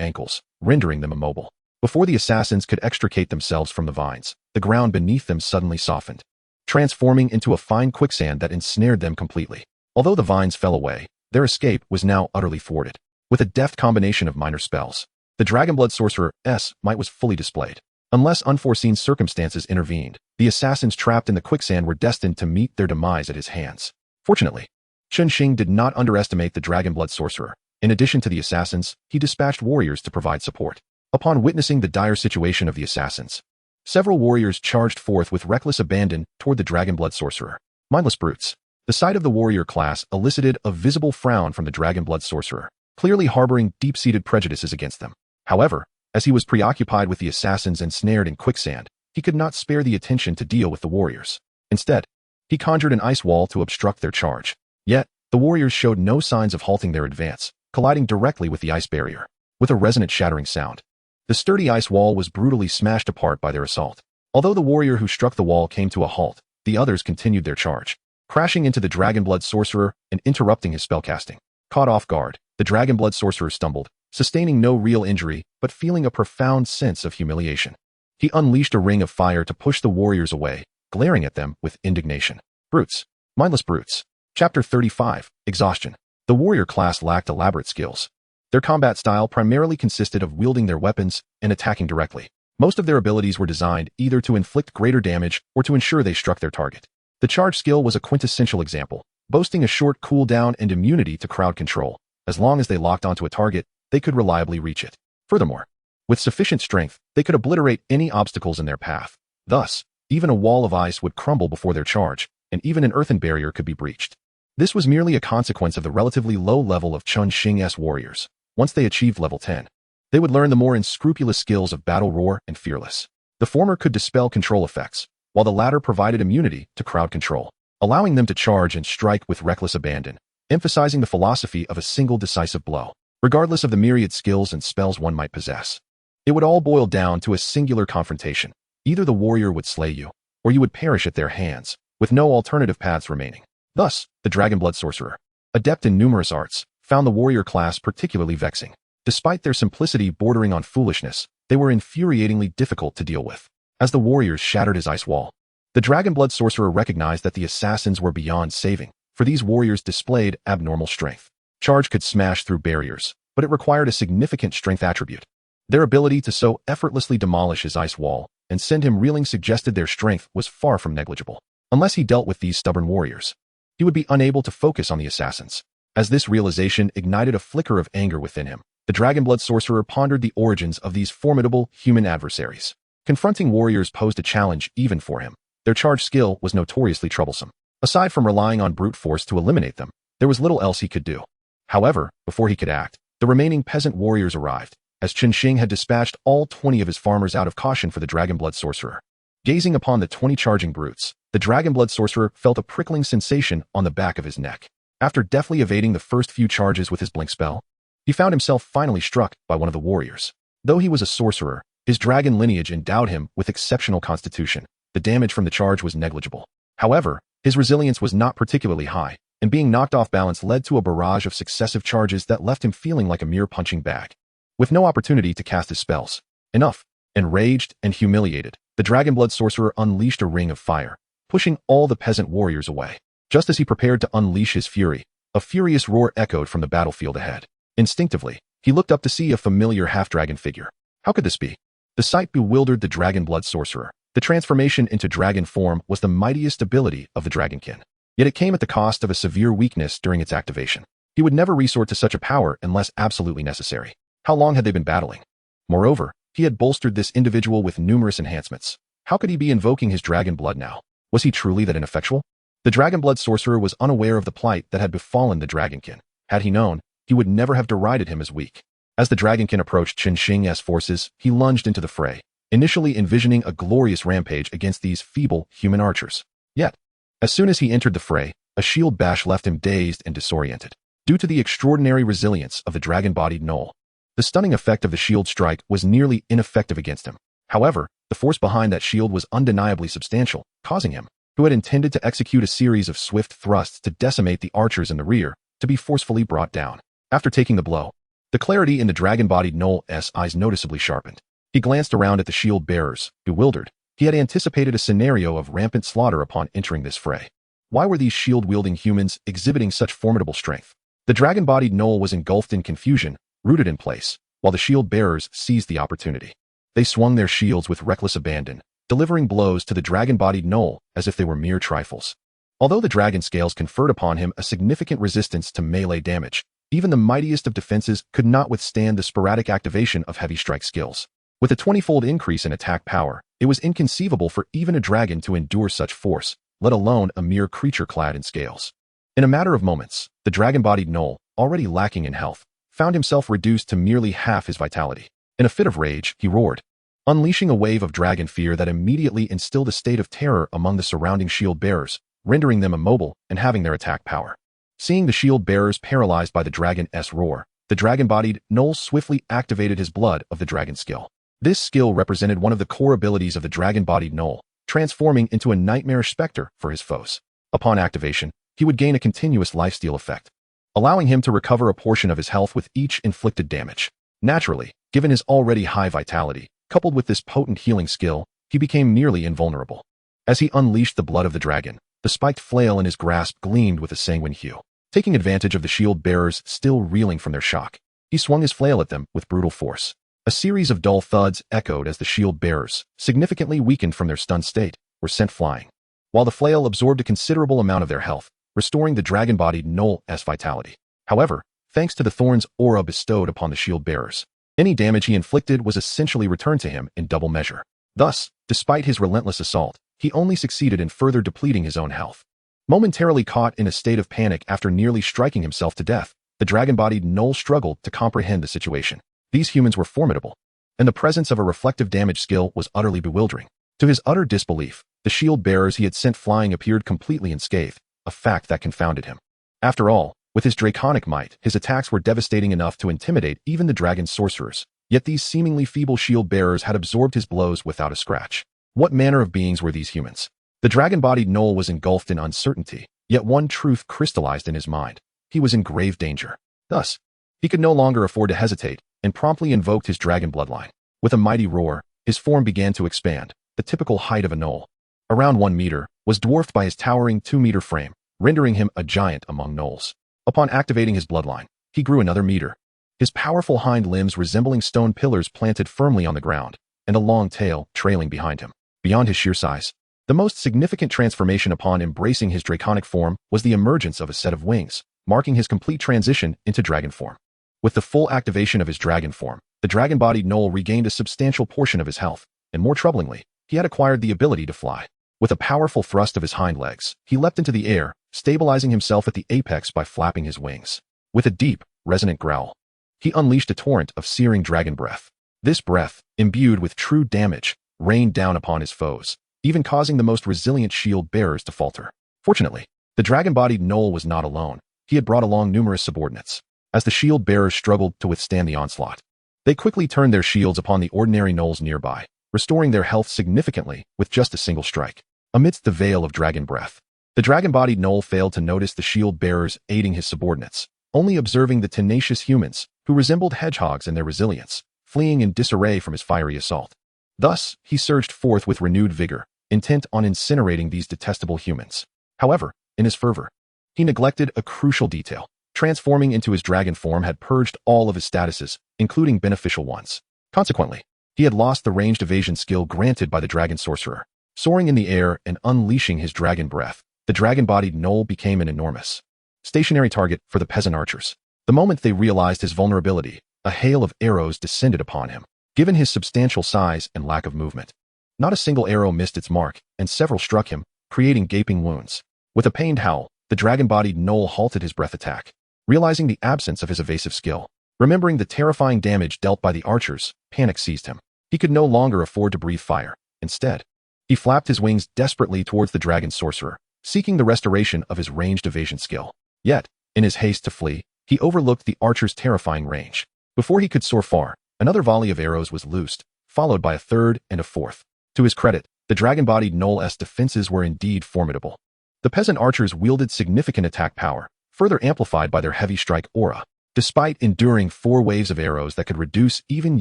ankles, rendering them immobile. Before the assassins could extricate themselves from the vines, the ground beneath them suddenly softened, transforming into a fine quicksand that ensnared them completely. Although the vines fell away, their escape was now utterly thwarted. With a deft combination of minor spells, the Dragonblood Sorcerer's might was fully displayed. Unless unforeseen circumstances intervened, the assassins trapped in the quicksand were destined to meet their demise at his hands. Fortunately, Chen Xing did not underestimate the Dragonblood Sorcerer. In addition to the assassins, he dispatched warriors to provide support. Upon witnessing the dire situation of the assassins, several warriors charged forth with reckless abandon toward the Dragonblood Sorcerer. Mindless brutes. The sight of the warrior class elicited a visible frown from the Dragonblood Sorcerer, clearly harboring deep-seated prejudices against them. However, as he was preoccupied with the assassins ensnared in quicksand, he could not spare the attention to deal with the warriors. Instead, he conjured an ice wall to obstruct their charge. Yet, the warriors showed no signs of halting their advance, colliding directly with the ice barrier. With a resonant shattering sound, the sturdy ice wall was brutally smashed apart by their assault. Although the warrior who struck the wall came to a halt, the others continued their charge, crashing into the Dragonblood Sorcerer and interrupting his spellcasting. Caught off guard, the Dragonblood Sorcerer stumbled, sustaining no real injury but feeling a profound sense of humiliation. He unleashed a ring of fire to push the warriors away, glaring at them with indignation. Brutes. Mindless brutes. Chapter 35. Exhaustion. The warrior class lacked elaborate skills. Their combat style primarily consisted of wielding their weapons and attacking directly. Most of their abilities were designed either to inflict greater damage or to ensure they struck their target. The charge skill was a quintessential example, boasting a short cooldown and immunity to crowd control. As long as they locked onto a target, they could reliably reach it. Furthermore, with sufficient strength, they could obliterate any obstacles in their path. Thus, even a wall of ice would crumble before their charge, and even an earthen barrier could be breached. This was merely a consequence of the relatively low level of Chen Xing's warriors. Once they achieved level 10, they would learn the more unscrupulous skills of Battle Roar and Fearless. The former could dispel control effects, while the latter provided immunity to crowd control, allowing them to charge and strike with reckless abandon, emphasizing the philosophy of a single decisive blow. Regardless of the myriad skills and spells one might possess, it would all boil down to a singular confrontation. Either the warrior would slay you, or you would perish at their hands, with no alternative paths remaining. Thus, the Dragonblood Sorcerer, adept in numerous arts, found the warrior class particularly vexing. Despite their simplicity bordering on foolishness, they were infuriatingly difficult to deal with. As the warriors shattered his ice wall, the Dragonblood Sorcerer recognized that the assassins were beyond saving, for these warriors displayed abnormal strength. Charge could smash through barriers, but it required a significant strength attribute. Their ability to so effortlessly demolish his ice wall and send him reeling suggested their strength was far from negligible. Unless he dealt with these stubborn warriors, he would be unable to focus on the assassins. As this realization ignited a flicker of anger within him, the Dragonblood Sorcerer pondered the origins of these formidable human adversaries. Confronting warriors posed a challenge even for him. Their charge skill was notoriously troublesome. Aside from relying on brute force to eliminate them, there was little else he could do. However, before he could act, the remaining peasant warriors arrived, as Chen Xing had dispatched all 20 of his farmers out of caution for the Dragonblood Sorcerer. Gazing upon the 20 charging brutes, the Dragonblood Sorcerer felt a prickling sensation on the back of his neck. After deftly evading the first few charges with his blink spell, he found himself finally struck by one of the warriors. Though he was a sorcerer, his dragon lineage endowed him with exceptional constitution. The damage from the charge was negligible. However, his resilience was not particularly high, and being knocked off balance led to a barrage of successive charges that left him feeling like a mere punching bag, with no opportunity to cast his spells. Enough. Enraged and humiliated, the Dragonblood Sorcerer unleashed a ring of fire, pushing all the peasant warriors away. Just as he prepared to unleash his fury, a furious roar echoed from the battlefield ahead. Instinctively, he looked up to see a familiar half-dragon figure. How could this be? The sight bewildered the Dragonblood Sorcerer. The transformation into dragon form was the mightiest ability of the Dragonkin. Yet it came at the cost of a severe weakness during its activation. He would never resort to such a power unless absolutely necessary. How long had they been battling? Moreover, he had bolstered this individual with numerous enhancements. How could he be invoking his dragon blood now? Was he truly that ineffectual? The Dragonblood Sorcerer was unaware of the plight that had befallen the Dragonkin. Had he known, he would never have derided him as weak. As the Dragonkin approached Chen Xing's forces, he lunged into the fray, initially envisioning a glorious rampage against these feeble human archers. Yet, as soon as he entered the fray, a shield bash left him dazed and disoriented. Due to the extraordinary resilience of the dragon-bodied gnoll, the stunning effect of the shield strike was nearly ineffective against him. However, the force behind that shield was undeniably substantial, causing him, who had intended to execute a series of swift thrusts to decimate the archers in the rear, to be forcefully brought down. After taking the blow, the clarity in the dragon-bodied gnoll's eyes noticeably sharpened. He glanced around at the shield bearers, bewildered. He had anticipated a scenario of rampant slaughter upon entering this fray. Why were these shield-wielding humans exhibiting such formidable strength? The dragon-bodied gnoll was engulfed in confusion, rooted in place, while the shield-bearers seized the opportunity. They swung their shields with reckless abandon, delivering blows to the dragon-bodied gnoll as if they were mere trifles. Although the dragon scales conferred upon him a significant resistance to melee damage, even the mightiest of defenses could not withstand the sporadic activation of heavy strike skills. With a 20-fold increase in attack power, it was inconceivable for even a dragon to endure such force, let alone a mere creature clad in scales. In a matter of moments, the dragon-bodied gnoll, already lacking in health, found himself reduced to merely half his vitality. In a fit of rage, he roared, unleashing a wave of dragon fear that immediately instilled a state of terror among the surrounding shield bearers, rendering them immobile and having their attack power. Seeing the shield bearers paralyzed by the dragon's roar, the dragon-bodied gnoll swiftly activated his blood of the dragon skill. This skill represented one of the core abilities of the dragon-bodied gnoll, transforming into a nightmarish specter for his foes. Upon activation, he would gain a continuous lifesteal effect, allowing him to recover a portion of his health with each inflicted damage. Naturally, given his already high vitality, coupled with this potent healing skill, he became nearly invulnerable. As he unleashed the blood of the dragon, the spiked flail in his grasp gleamed with a sanguine hue. Taking advantage of the shield bearers still reeling from their shock, he swung his flail at them with brutal force. A series of dull thuds echoed as the shield bearers, significantly weakened from their stunned state, were sent flying, while the flail absorbed a considerable amount of their health, restoring the dragon-bodied gnoll's vitality. However, thanks to the thorn's aura bestowed upon the shield bearers, any damage he inflicted was essentially returned to him in double measure. Thus, despite his relentless assault, he only succeeded in further depleting his own health. Momentarily caught in a state of panic after nearly striking himself to death, the dragon-bodied gnoll struggled to comprehend the situation. These humans were formidable, and the presence of a reflective damage skill was utterly bewildering. To his utter disbelief, the shield bearers he had sent flying appeared completely unscathed, a fact that confounded him. After all, with his draconic might, his attacks were devastating enough to intimidate even the dragon's sorcerers, yet these seemingly feeble shield bearers had absorbed his blows without a scratch. What manner of beings were these humans? The dragon-bodied gnoll was engulfed in uncertainty, yet one truth crystallized in his mind. He was in grave danger. Thus, he could no longer afford to hesitate, and promptly invoked his dragon bloodline. With a mighty roar, his form began to expand. The typical height of a gnoll, around 1 meter, was dwarfed by his towering 2-meter frame, rendering him a giant among gnolls. Upon activating his bloodline, he grew another meter, his powerful hind limbs resembling stone pillars planted firmly on the ground, and a long tail trailing behind him. Beyond his sheer size, the most significant transformation upon embracing his draconic form was the emergence of a set of wings, marking his complete transition into dragon form. With the full activation of his dragon form, the dragon-bodied gnoll regained a substantial portion of his health, and more troublingly, he had acquired the ability to fly. With a powerful thrust of his hind legs, he leapt into the air, stabilizing himself at the apex by flapping his wings. With a deep, resonant growl, he unleashed a torrent of searing dragon breath. This breath, imbued with true damage, rained down upon his foes, even causing the most resilient shield bearers to falter. Fortunately, the dragon-bodied gnoll was not alone. He had brought along numerous subordinates. As the shield bearers struggled to withstand the onslaught, they quickly turned their shields upon the ordinary gnolls nearby, restoring their health significantly with just a single strike. Amidst the veil of dragon breath, the dragon-bodied gnoll failed to notice the shield bearers aiding his subordinates, only observing the tenacious humans, who resembled hedgehogs in their resilience, fleeing in disarray from his fiery assault. Thus, he surged forth with renewed vigor, intent on incinerating these detestable humans. However, in his fervor, he neglected a crucial detail. Transforming into his dragon form had purged all of his statuses, including beneficial ones. Consequently, he had lost the ranged evasion skill granted by the dragon sorcerer. Soaring in the air and unleashing his dragon breath, the dragon-bodied gnoll became an enormous, stationary target for the peasant archers. The moment they realized his vulnerability, a hail of arrows descended upon him. Given his substantial size and lack of movement, not a single arrow missed its mark, and several struck him, creating gaping wounds. With a pained howl, the dragon-bodied gnoll halted his breath attack. Realizing the absence of his evasive skill, remembering the terrifying damage dealt by the archers, panic seized him. He could no longer afford to breathe fire. Instead, he flapped his wings desperately towards the dragon sorcerer, seeking the restoration of his ranged evasion skill. Yet, in his haste to flee, he overlooked the archer's terrifying range. Before he could soar far, another volley of arrows was loosed, followed by a third and a fourth. To his credit, the dragon-bodied gnoll's defenses were indeed formidable. The peasant archers wielded significant attack power, further amplified by their heavy strike aura. Despite enduring 4 waves of arrows that could reduce even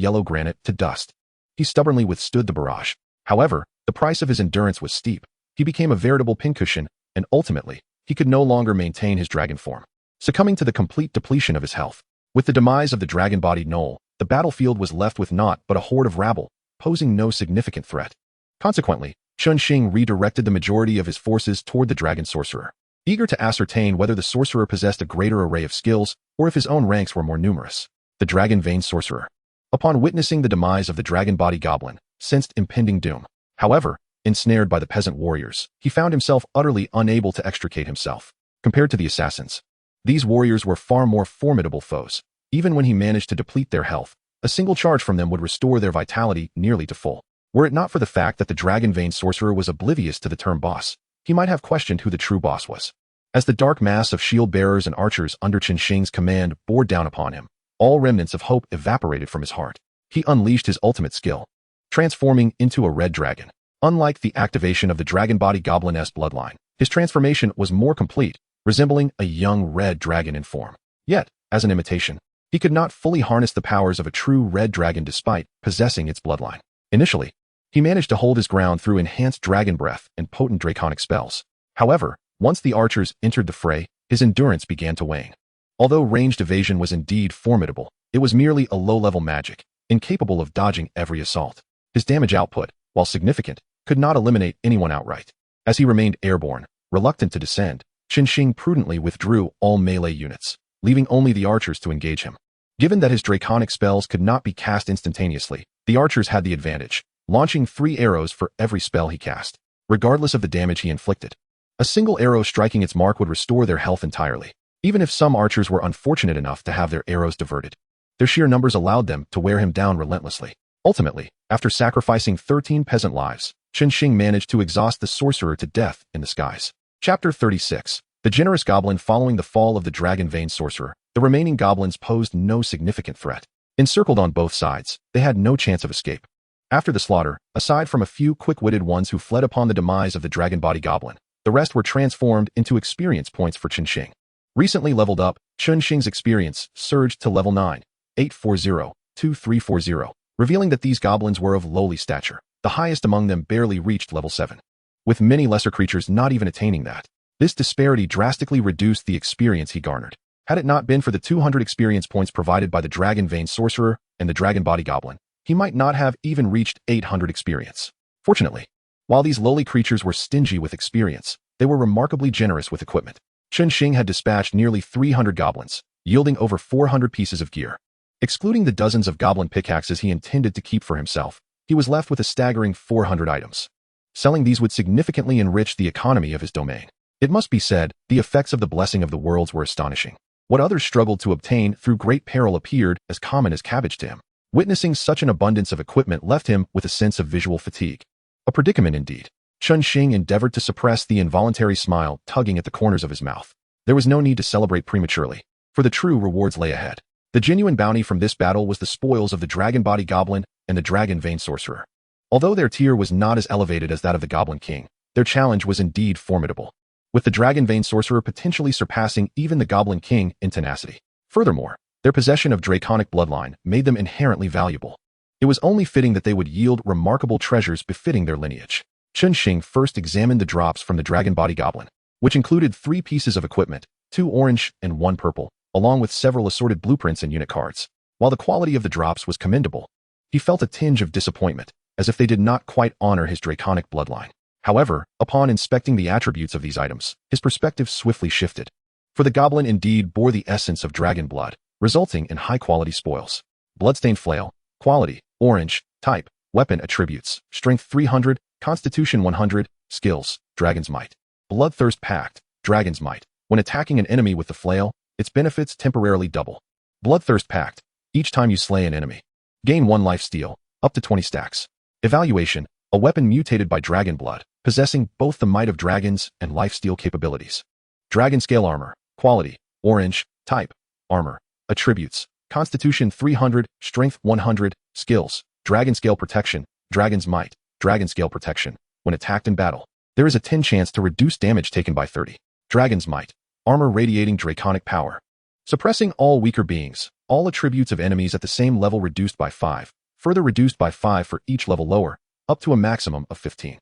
yellow granite to dust, he stubbornly withstood the barrage. However, the price of his endurance was steep. He became a veritable pincushion, and ultimately, he could no longer maintain his dragon form, succumbing to the complete depletion of his health. With the demise of the dragon-bodied gnoll, the battlefield was left with naught but a horde of rabble, posing no significant threat. Consequently, Chen Xing redirected the majority of his forces toward the dragon sorcerer, eager to ascertain whether the sorcerer possessed a greater array of skills or if his own ranks were more numerous. The dragon-veined sorcerer, upon witnessing the demise of the dragon-body goblin, sensed impending doom. However, ensnared by the peasant warriors, he found himself utterly unable to extricate himself. Compared to the assassins, these warriors were far more formidable foes. Even when he managed to deplete their health, a single charge from them would restore their vitality nearly to full. Were it not for the fact that the dragon-veined sorcerer was oblivious to the term boss, he might have questioned who the true boss was. As the dark mass of shield-bearers and archers under Chen Xing's command bore down upon him, all remnants of hope evaporated from his heart. He unleashed his ultimate skill, transforming into a red dragon. Unlike the activation of the dragon-body goblin-esque bloodline, his transformation was more complete, resembling a young red dragon in form. Yet, as an imitation, he could not fully harness the powers of a true red dragon despite possessing its bloodline. Initially, he managed to hold his ground through enhanced dragon breath and potent draconic spells. However, once the archers entered the fray, his endurance began to wane. Although ranged evasion was indeed formidable, it was merely a low-level magic, incapable of dodging every assault. His damage output, while significant, could not eliminate anyone outright. As he remained airborne, reluctant to descend, Chen Xing prudently withdrew all melee units, leaving only the archers to engage him. Given that his draconic spells could not be cast instantaneously, the archers had the advantage, launching 3 arrows for every spell he cast, regardless of the damage he inflicted. A single arrow striking its mark would restore their health entirely, even if some archers were unfortunate enough to have their arrows diverted. Their sheer numbers allowed them to wear him down relentlessly. Ultimately, after sacrificing 13 peasant lives, Chen Xing managed to exhaust the sorcerer to death in the skies. Chapter 36. The generous goblin. Following the fall of the dragon-veined sorcerer, the remaining goblins posed no significant threat. Encircled on both sides, they had no chance of escape. After the slaughter, aside from a few quick-witted ones who fled upon the demise of the dragon-body goblin, the rest were transformed into experience points for Chen Xing. Recently leveled up, Chen Xing's experience surged to level 9,840,2340, revealing that these goblins were of lowly stature. The highest among them barely reached level 7, with many lesser creatures not even attaining that. This disparity drastically reduced the experience he garnered. Had it not been for the 200 experience points provided by the dragon-veined sorcerer and the dragon-body goblin, he might not have even reached 800 experience. Fortunately, while these lowly creatures were stingy with experience, they were remarkably generous with equipment. Chen Xing had dispatched nearly 300 goblins, yielding over 400 pieces of gear. Excluding the dozens of goblin pickaxes he intended to keep for himself, he was left with a staggering 400 items. Selling these would significantly enrich the economy of his domain. It must be said, the effects of the blessing of the worlds were astonishing. What others struggled to obtain through great peril appeared as common as cabbage to him. Witnessing such an abundance of equipment left him with a sense of visual fatigue. A predicament indeed. Chen Xing endeavored to suppress the involuntary smile tugging at the corners of his mouth. There was no need to celebrate prematurely, for the true rewards lay ahead. The genuine bounty from this battle was the spoils of the dragon-body goblin and the dragon-veined sorcerer. Although their tier was not as elevated as that of the Goblin King, their challenge was indeed formidable, with the dragon-veined sorcerer potentially surpassing even the Goblin King in tenacity. Furthermore, their possession of draconic bloodline made them inherently valuable. It was only fitting that they would yield remarkable treasures befitting their lineage. Chen Xing first examined the drops from the dragon-body goblin, which included 3 pieces of equipment, 2 orange and 1 purple, along with several assorted blueprints and unit cards. While the quality of the drops was commendable, he felt a tinge of disappointment, as if they did not quite honor his draconic bloodline. However, upon inspecting the attributes of these items, his perspective swiftly shifted. For the goblin indeed bore the essence of dragon blood, resulting in high-quality spoils. Bloodstained flail, quality, orange, type, weapon attributes, strength 300, constitution 100, skills, dragon's might. Bloodthirst pact, dragon's might. When attacking an enemy with the flail, its benefits temporarily double. Bloodthirst pact, each time you slay an enemy, gain 1 life steal, up to 20 stacks. Evaluation, a weapon mutated by dragon blood, possessing both the might of dragons and lifesteal capabilities. Dragon scale armor, quality, orange, type, armor, attributes, constitution 300, strength 100, skills, dragon scale protection, dragon's might, dragon scale protection. When attacked in battle, there is a 10 chance to reduce damage taken by 30. Dragon's might, armor radiating draconic power, suppressing all weaker beings, all attributes of enemies at the same level reduced by 5. further reduced by 5 for each level lower, up to a maximum of 15.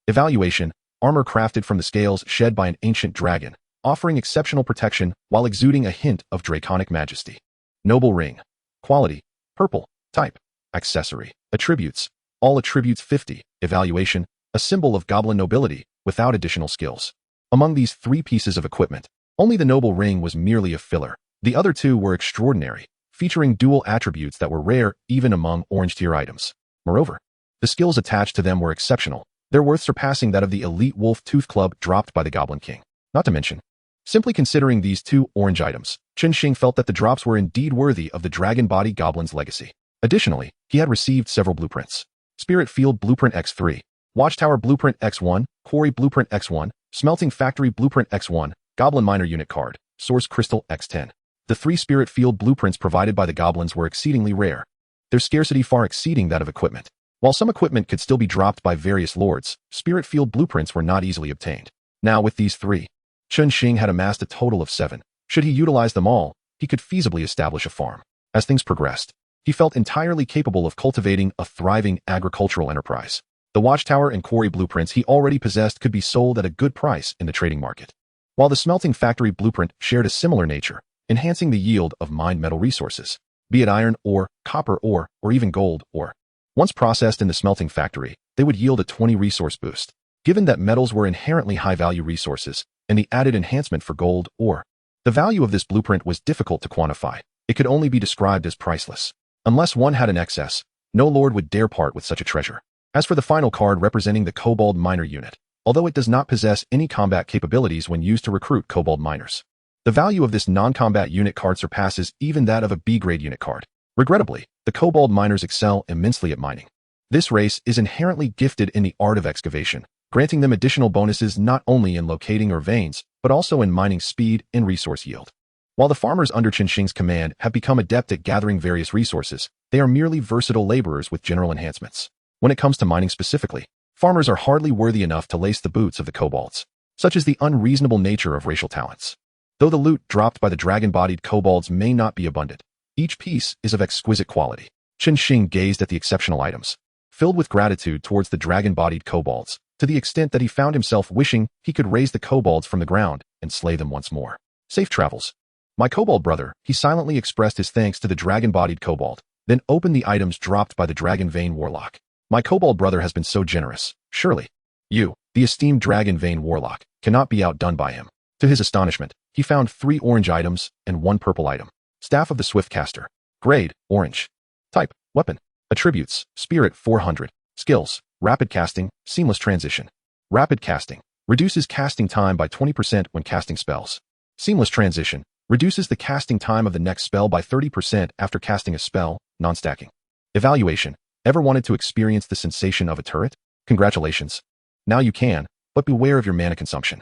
Evaluation: armor crafted from the scales shed by an ancient dragon, offering exceptional protection while exuding a hint of draconic majesty. Noble ring. Quality: purple. Type: accessory. Attributes: all attributes 50. Evaluation: a symbol of goblin nobility, without additional skills. Among these 3 pieces of equipment, only the noble ring was merely a filler. The other 2 were extraordinary, featuring dual attributes that were rare even among orange-tier items. Moreover, the skills attached to them were exceptional, their worth surpassing that of the elite wolf tooth club dropped by the Goblin King. Not to mention, simply considering these 2 orange items, Chen Xing felt that the drops were indeed worthy of the Dragon Body Goblin's legacy. Additionally, he had received several blueprints. Spirit Field Blueprint X3, Watchtower Blueprint X1, Quarry Blueprint X1, Smelting Factory Blueprint X1, Goblin Miner Unit Card, Source Crystal X10. The 3 Spirit Field blueprints provided by the goblins were exceedingly rare, their scarcity far exceeding that of equipment. While some equipment could still be dropped by various lords, Spirit Field blueprints were not easily obtained. Now with these 3, Chen Xing had amassed a total of 7. Should he utilize them all, he could feasibly establish a farm. As things progressed, he felt entirely capable of cultivating a thriving agricultural enterprise. The Watchtower and Quarry blueprints he already possessed could be sold at a good price in the trading market, while the Smelting Factory blueprint shared a similar nature, enhancing the yield of mined metal resources, be it iron ore, copper ore, or even gold ore. Once processed in the smelting factory, they would yield a 20 resource boost. Given that metals were inherently high-value resources, and the added enhancement for gold ore, the value of this blueprint was difficult to quantify. It could only be described as priceless. Unless one had an excess, no lord would dare part with such a treasure. As for the final card representing the Kobold Miner unit, although it does not possess any combat capabilities when used to recruit Kobold Miners, the value of this non-combat unit card surpasses even that of a B-grade unit card. Regrettably, the Kobold Miners excel immensely at mining. This race is inherently gifted in the art of excavation, granting them additional bonuses not only in locating ore veins, but also in mining speed and resource yield. While the farmers under Chen Xing's command have become adept at gathering various resources, they are merely versatile laborers with general enhancements. When it comes to mining specifically, farmers are hardly worthy enough to lace the boots of the kobolds. Such is the unreasonable nature of racial talents. Though the loot dropped by the dragon-bodied kobolds may not be abundant, each piece is of exquisite quality. Chen Xing gazed at the exceptional items, filled with gratitude towards the dragon-bodied kobolds, to the extent that he found himself wishing he could raise the kobolds from the ground and slay them once more. Safe travels. My kobold brother, he silently expressed his thanks to the dragon-bodied kobold, then opened the items dropped by the dragon vein warlock. My kobold brother has been so generous. Surely, you, the esteemed dragon vein warlock, cannot be outdone by him. To his astonishment, he found 3 orange items and 1 purple item. Staff of the Swiftcaster. Grade, orange. Type, weapon. Attributes, spirit 400. Skills, rapid casting, seamless transition. Rapid casting, reduces casting time by 20% when casting spells. Seamless transition, reduces the casting time of the next spell by 30% after casting a spell, non-stacking. Evaluation, ever wanted to experience the sensation of a turret? Congratulations. Now you can, but beware of your mana consumption.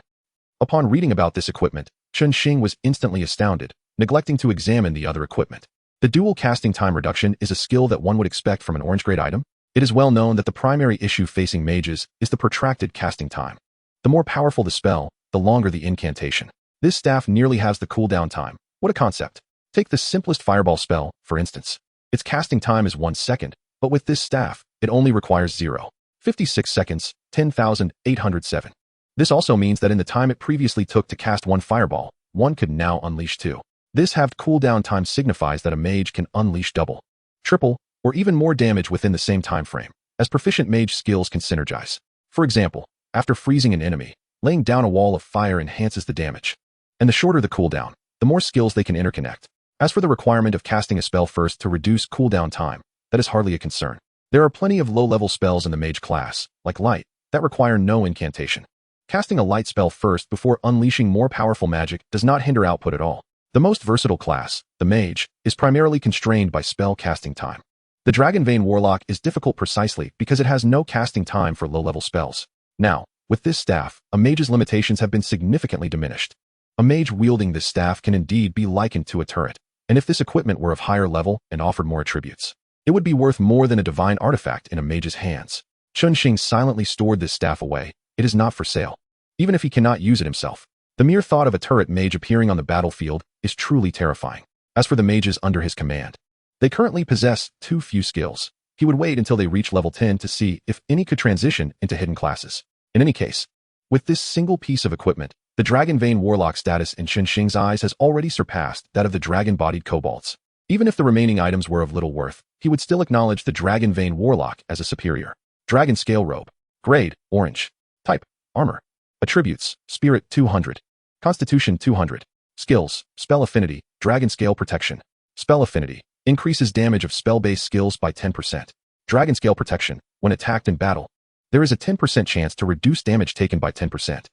Upon reading about this equipment, Chen Xing was instantly astounded, neglecting to examine the other equipment. The dual casting time reduction is a skill that one would expect from an orange-grade item. It is well known that the primary issue facing mages is the protracted casting time. The more powerful the spell, the longer the incantation. This staff nearly has the cooldown time. What a concept. Take the simplest fireball spell, for instance. Its casting time is 1 second, but with this staff, it only requires 0.56 seconds, 10,807. This also means that in the time it previously took to cast 1 fireball, one could now unleash 2. This halved cooldown time signifies that a mage can unleash double, triple, or even more damage within the same time frame, as proficient mage skills can synergize. For example, after freezing an enemy, laying down a wall of fire enhances the damage. And the shorter the cooldown, the more skills they can interconnect. As for the requirement of casting a spell first to reduce cooldown time, that is hardly a concern. There are plenty of low-level spells in the mage class, like light, that require no incantation. Casting a light spell first before unleashing more powerful magic does not hinder output at all. The most versatile class, the mage, is primarily constrained by spell casting time. The Dragon Vein Warlock is difficult precisely because it has no casting time for low-level spells. Now, with this staff, a mage's limitations have been significantly diminished. A mage wielding this staff can indeed be likened to a turret, and if this equipment were of higher level and offered more attributes, it would be worth more than a divine artifact in a mage's hands. Chen Xing silently stored this staff away. It is not for sale. Even if he cannot use it himself, the mere thought of a turret mage appearing on the battlefield is truly terrifying. As for the mages under his command, they currently possess too few skills. He would wait until they reached level 10 to see if any could transition into hidden classes. In any case, with this single piece of equipment, the Dragon Vein Warlock status in Chen Xing's eyes has already surpassed that of the dragon-bodied kobolds. Even if the remaining items were of little worth, he would still acknowledge the Dragon Vein Warlock as a superior. Dragon Scale Robe. Grade, Orange. Type, Armor. Attributes, Spirit 200. Constitution 200. Skills, Spell Affinity, Dragon Scale Protection. Spell Affinity. Increases damage of spell-based skills by 10%. Dragon Scale Protection. When attacked in battle, there is a 10% chance to reduce damage taken by 10%.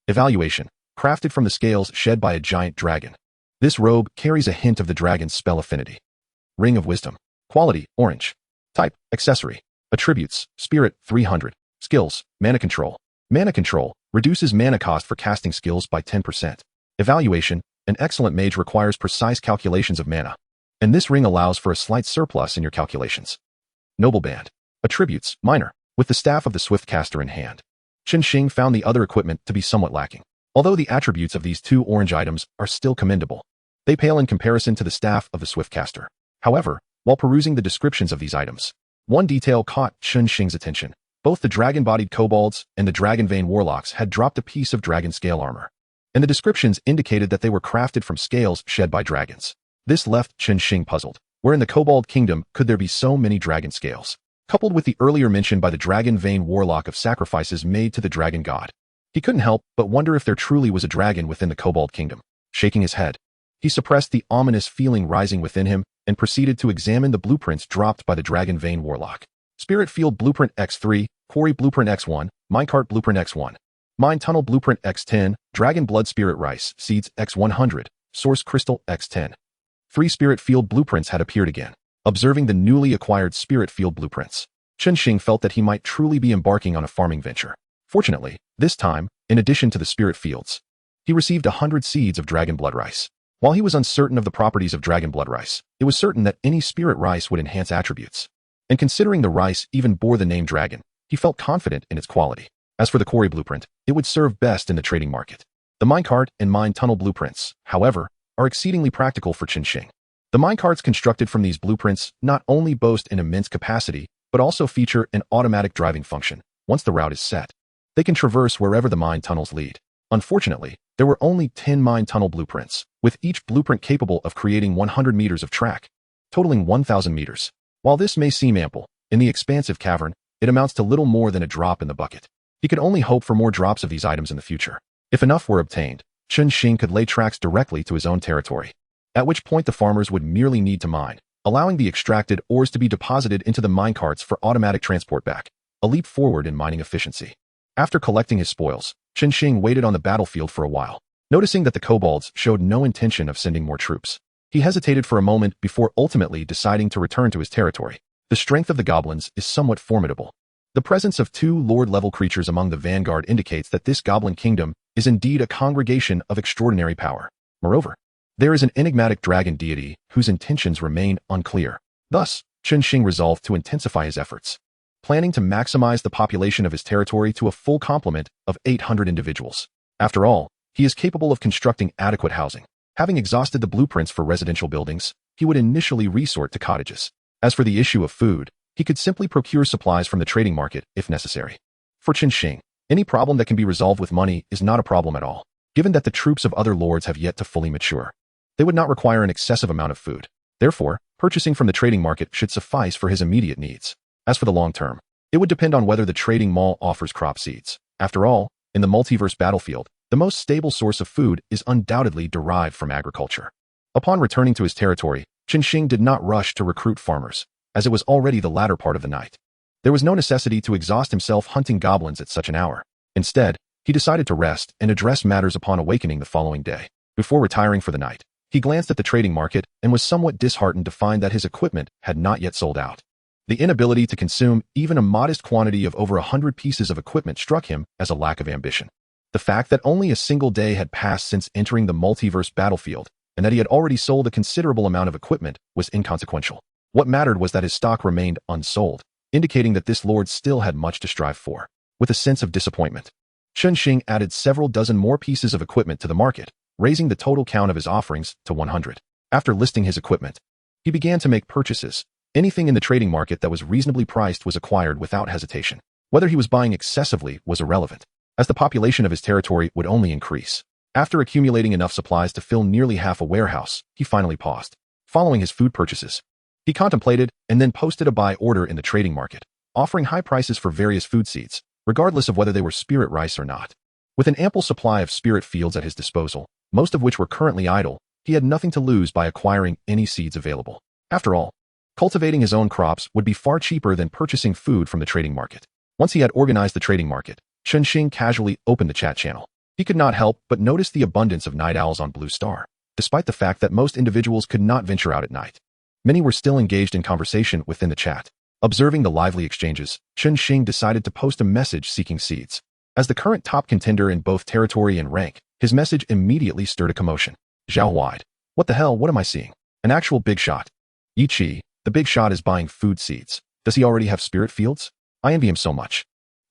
Evaluation. Crafted from the scales shed by a giant dragon. This robe carries a hint of the dragon's spell affinity. Ring of Wisdom. Quality, Orange. Type, Accessory. Attributes, Spirit 300. Skills, Mana Control. Mana Control reduces mana cost for casting skills by 10%. Evaluation. An excellent mage requires precise calculations of mana, and this ring allows for a slight surplus in your calculations. Noble Band. Attributes, Minor. With the staff of the Swiftcaster in hand, Chen Xing found the other equipment to be somewhat lacking. Although the attributes of these two orange items are still commendable, they pale in comparison to the staff of the Swiftcaster. However, while perusing the descriptions of these items, one detail caught Chen Xing's attention. Both the dragon-bodied kobolds and the Dragon Vein Warlocks had dropped a piece of dragon scale armor, and the descriptions indicated that they were crafted from scales shed by dragons. This left Chen Xing puzzled. Where in the Kobold Kingdom could there be so many dragon scales? Coupled with the earlier mention by the Dragon Vein Warlock of sacrifices made to the dragon god, he couldn't help but wonder if there truly was a dragon within the Kobold Kingdom. Shaking his head, he suppressed the ominous feeling rising within him and proceeded to examine the blueprints dropped by the Dragon Vein Warlock. Spirit Field Blueprint X3, Quarry Blueprint X1, Minecart Blueprint X1, Mine Tunnel Blueprint X10, Dragon Blood Spirit Rice Seeds X100, Source Crystal X10. 3 Spirit Field blueprints had appeared again. Observing the newly acquired Spirit Field blueprints, Chen Xing felt that he might truly be embarking on a farming venture. Fortunately, this time, in addition to the Spirit Fields, he received 100 seeds of Dragon Blood Rice. While he was uncertain of the properties of Dragon Blood Rice, it was certain that any Spirit Rice would enhance attributes. And considering the rice even bore the name Dragon, he felt confident in its quality. As for the Quarry blueprint, it would serve best in the trading market. The Minecart and Mine Tunnel blueprints, however, are exceedingly practical for Chen Xing. The minecarts constructed from these blueprints not only boast an immense capacity, but also feature an automatic driving function. Once the route is set, they can traverse wherever the mine tunnels lead. Unfortunately, there were only 10 mine tunnel blueprints, with each blueprint capable of creating 100 meters of track, totaling 1,000 meters. While this may seem ample, in the expansive cavern, it amounts to little more than a drop in the bucket. He could only hope for more drops of these items in the future. If enough were obtained, Chen Xing could lay tracks directly to his own territory, at which point the farmers would merely need to mine, allowing the extracted ores to be deposited into the minecarts for automatic transport back, a leap forward in mining efficiency. After collecting his spoils, Chen Xing waited on the battlefield for a while. Noticing that the kobolds showed no intention of sending more troops, he hesitated for a moment before ultimately deciding to return to his territory. The strength of the goblins is somewhat formidable. The presence of 2 lord-level creatures among the vanguard indicates that this goblin kingdom is indeed a congregation of extraordinary power. Moreover, there is an enigmatic dragon deity whose intentions remain unclear. Thus, Chen Xing resolved to intensify his efforts, planning to maximize the population of his territory to a full complement of 800 individuals. After all, he is capable of constructing adequate housing. Having exhausted the blueprints for residential buildings, he would initially resort to cottages. As for the issue of food, he could simply procure supplies from the trading market if necessary. For Chen Xing, any problem that can be resolved with money is not a problem at all, given that the troops of other lords have yet to fully mature. They would not require an excessive amount of food. Therefore, purchasing from the trading market should suffice for his immediate needs. As for the long term, it would depend on whether the trading mall offers crop seeds. After all, in the multiverse battlefield, the most stable source of food is undoubtedly derived from agriculture. Upon returning to his territory, Chen Xing did not rush to recruit farmers, as it was already the latter part of the night. There was no necessity to exhaust himself hunting goblins at such an hour. Instead, he decided to rest and address matters upon awakening the following day. Before retiring for the night, he glanced at the trading market and was somewhat disheartened to find that his equipment had not yet sold out. The inability to consume even a modest quantity of over 100 pieces of equipment struck him as a lack of ambition. The fact that only a single day had passed since entering the multiverse battlefield, and that he had already sold a considerable amount of equipment, was inconsequential. What mattered was that his stock remained unsold, indicating that this lord still had much to strive for. With a sense of disappointment, Chen Xing added several dozen more pieces of equipment to the market, raising the total count of his offerings to 100. After listing his equipment, he began to make purchases, Anything in the trading market that was reasonably priced was acquired without hesitation. Whether he was buying excessively was irrelevant, as the population of his territory would only increase. After accumulating enough supplies to fill nearly half a warehouse, he finally paused. Following his food purchases, he contemplated and then posted a buy order in the trading market, offering high prices for various food seeds, regardless of whether they were spirit rice or not. With an ample supply of spirit fields at his disposal, most of which were currently idle, he had nothing to lose by acquiring any seeds available. After all, cultivating his own crops would be far cheaper than purchasing food from the trading market. Once he had organized the trading market, Chen Xing casually opened the chat channel. He could not help but notice the abundance of night owls on Blue Star, despite the fact that most individuals could not venture out at night. Many were still engaged in conversation within the chat. Observing the lively exchanges, Chen Xing decided to post a message seeking seeds. As the current top contender in both territory and rank, his message immediately stirred a commotion. Zhao wide. What the hell, what am I seeing? An actual big shot. Yi Qi, the big shot is buying food seeds. Does he already have spirit fields? I envy him so much.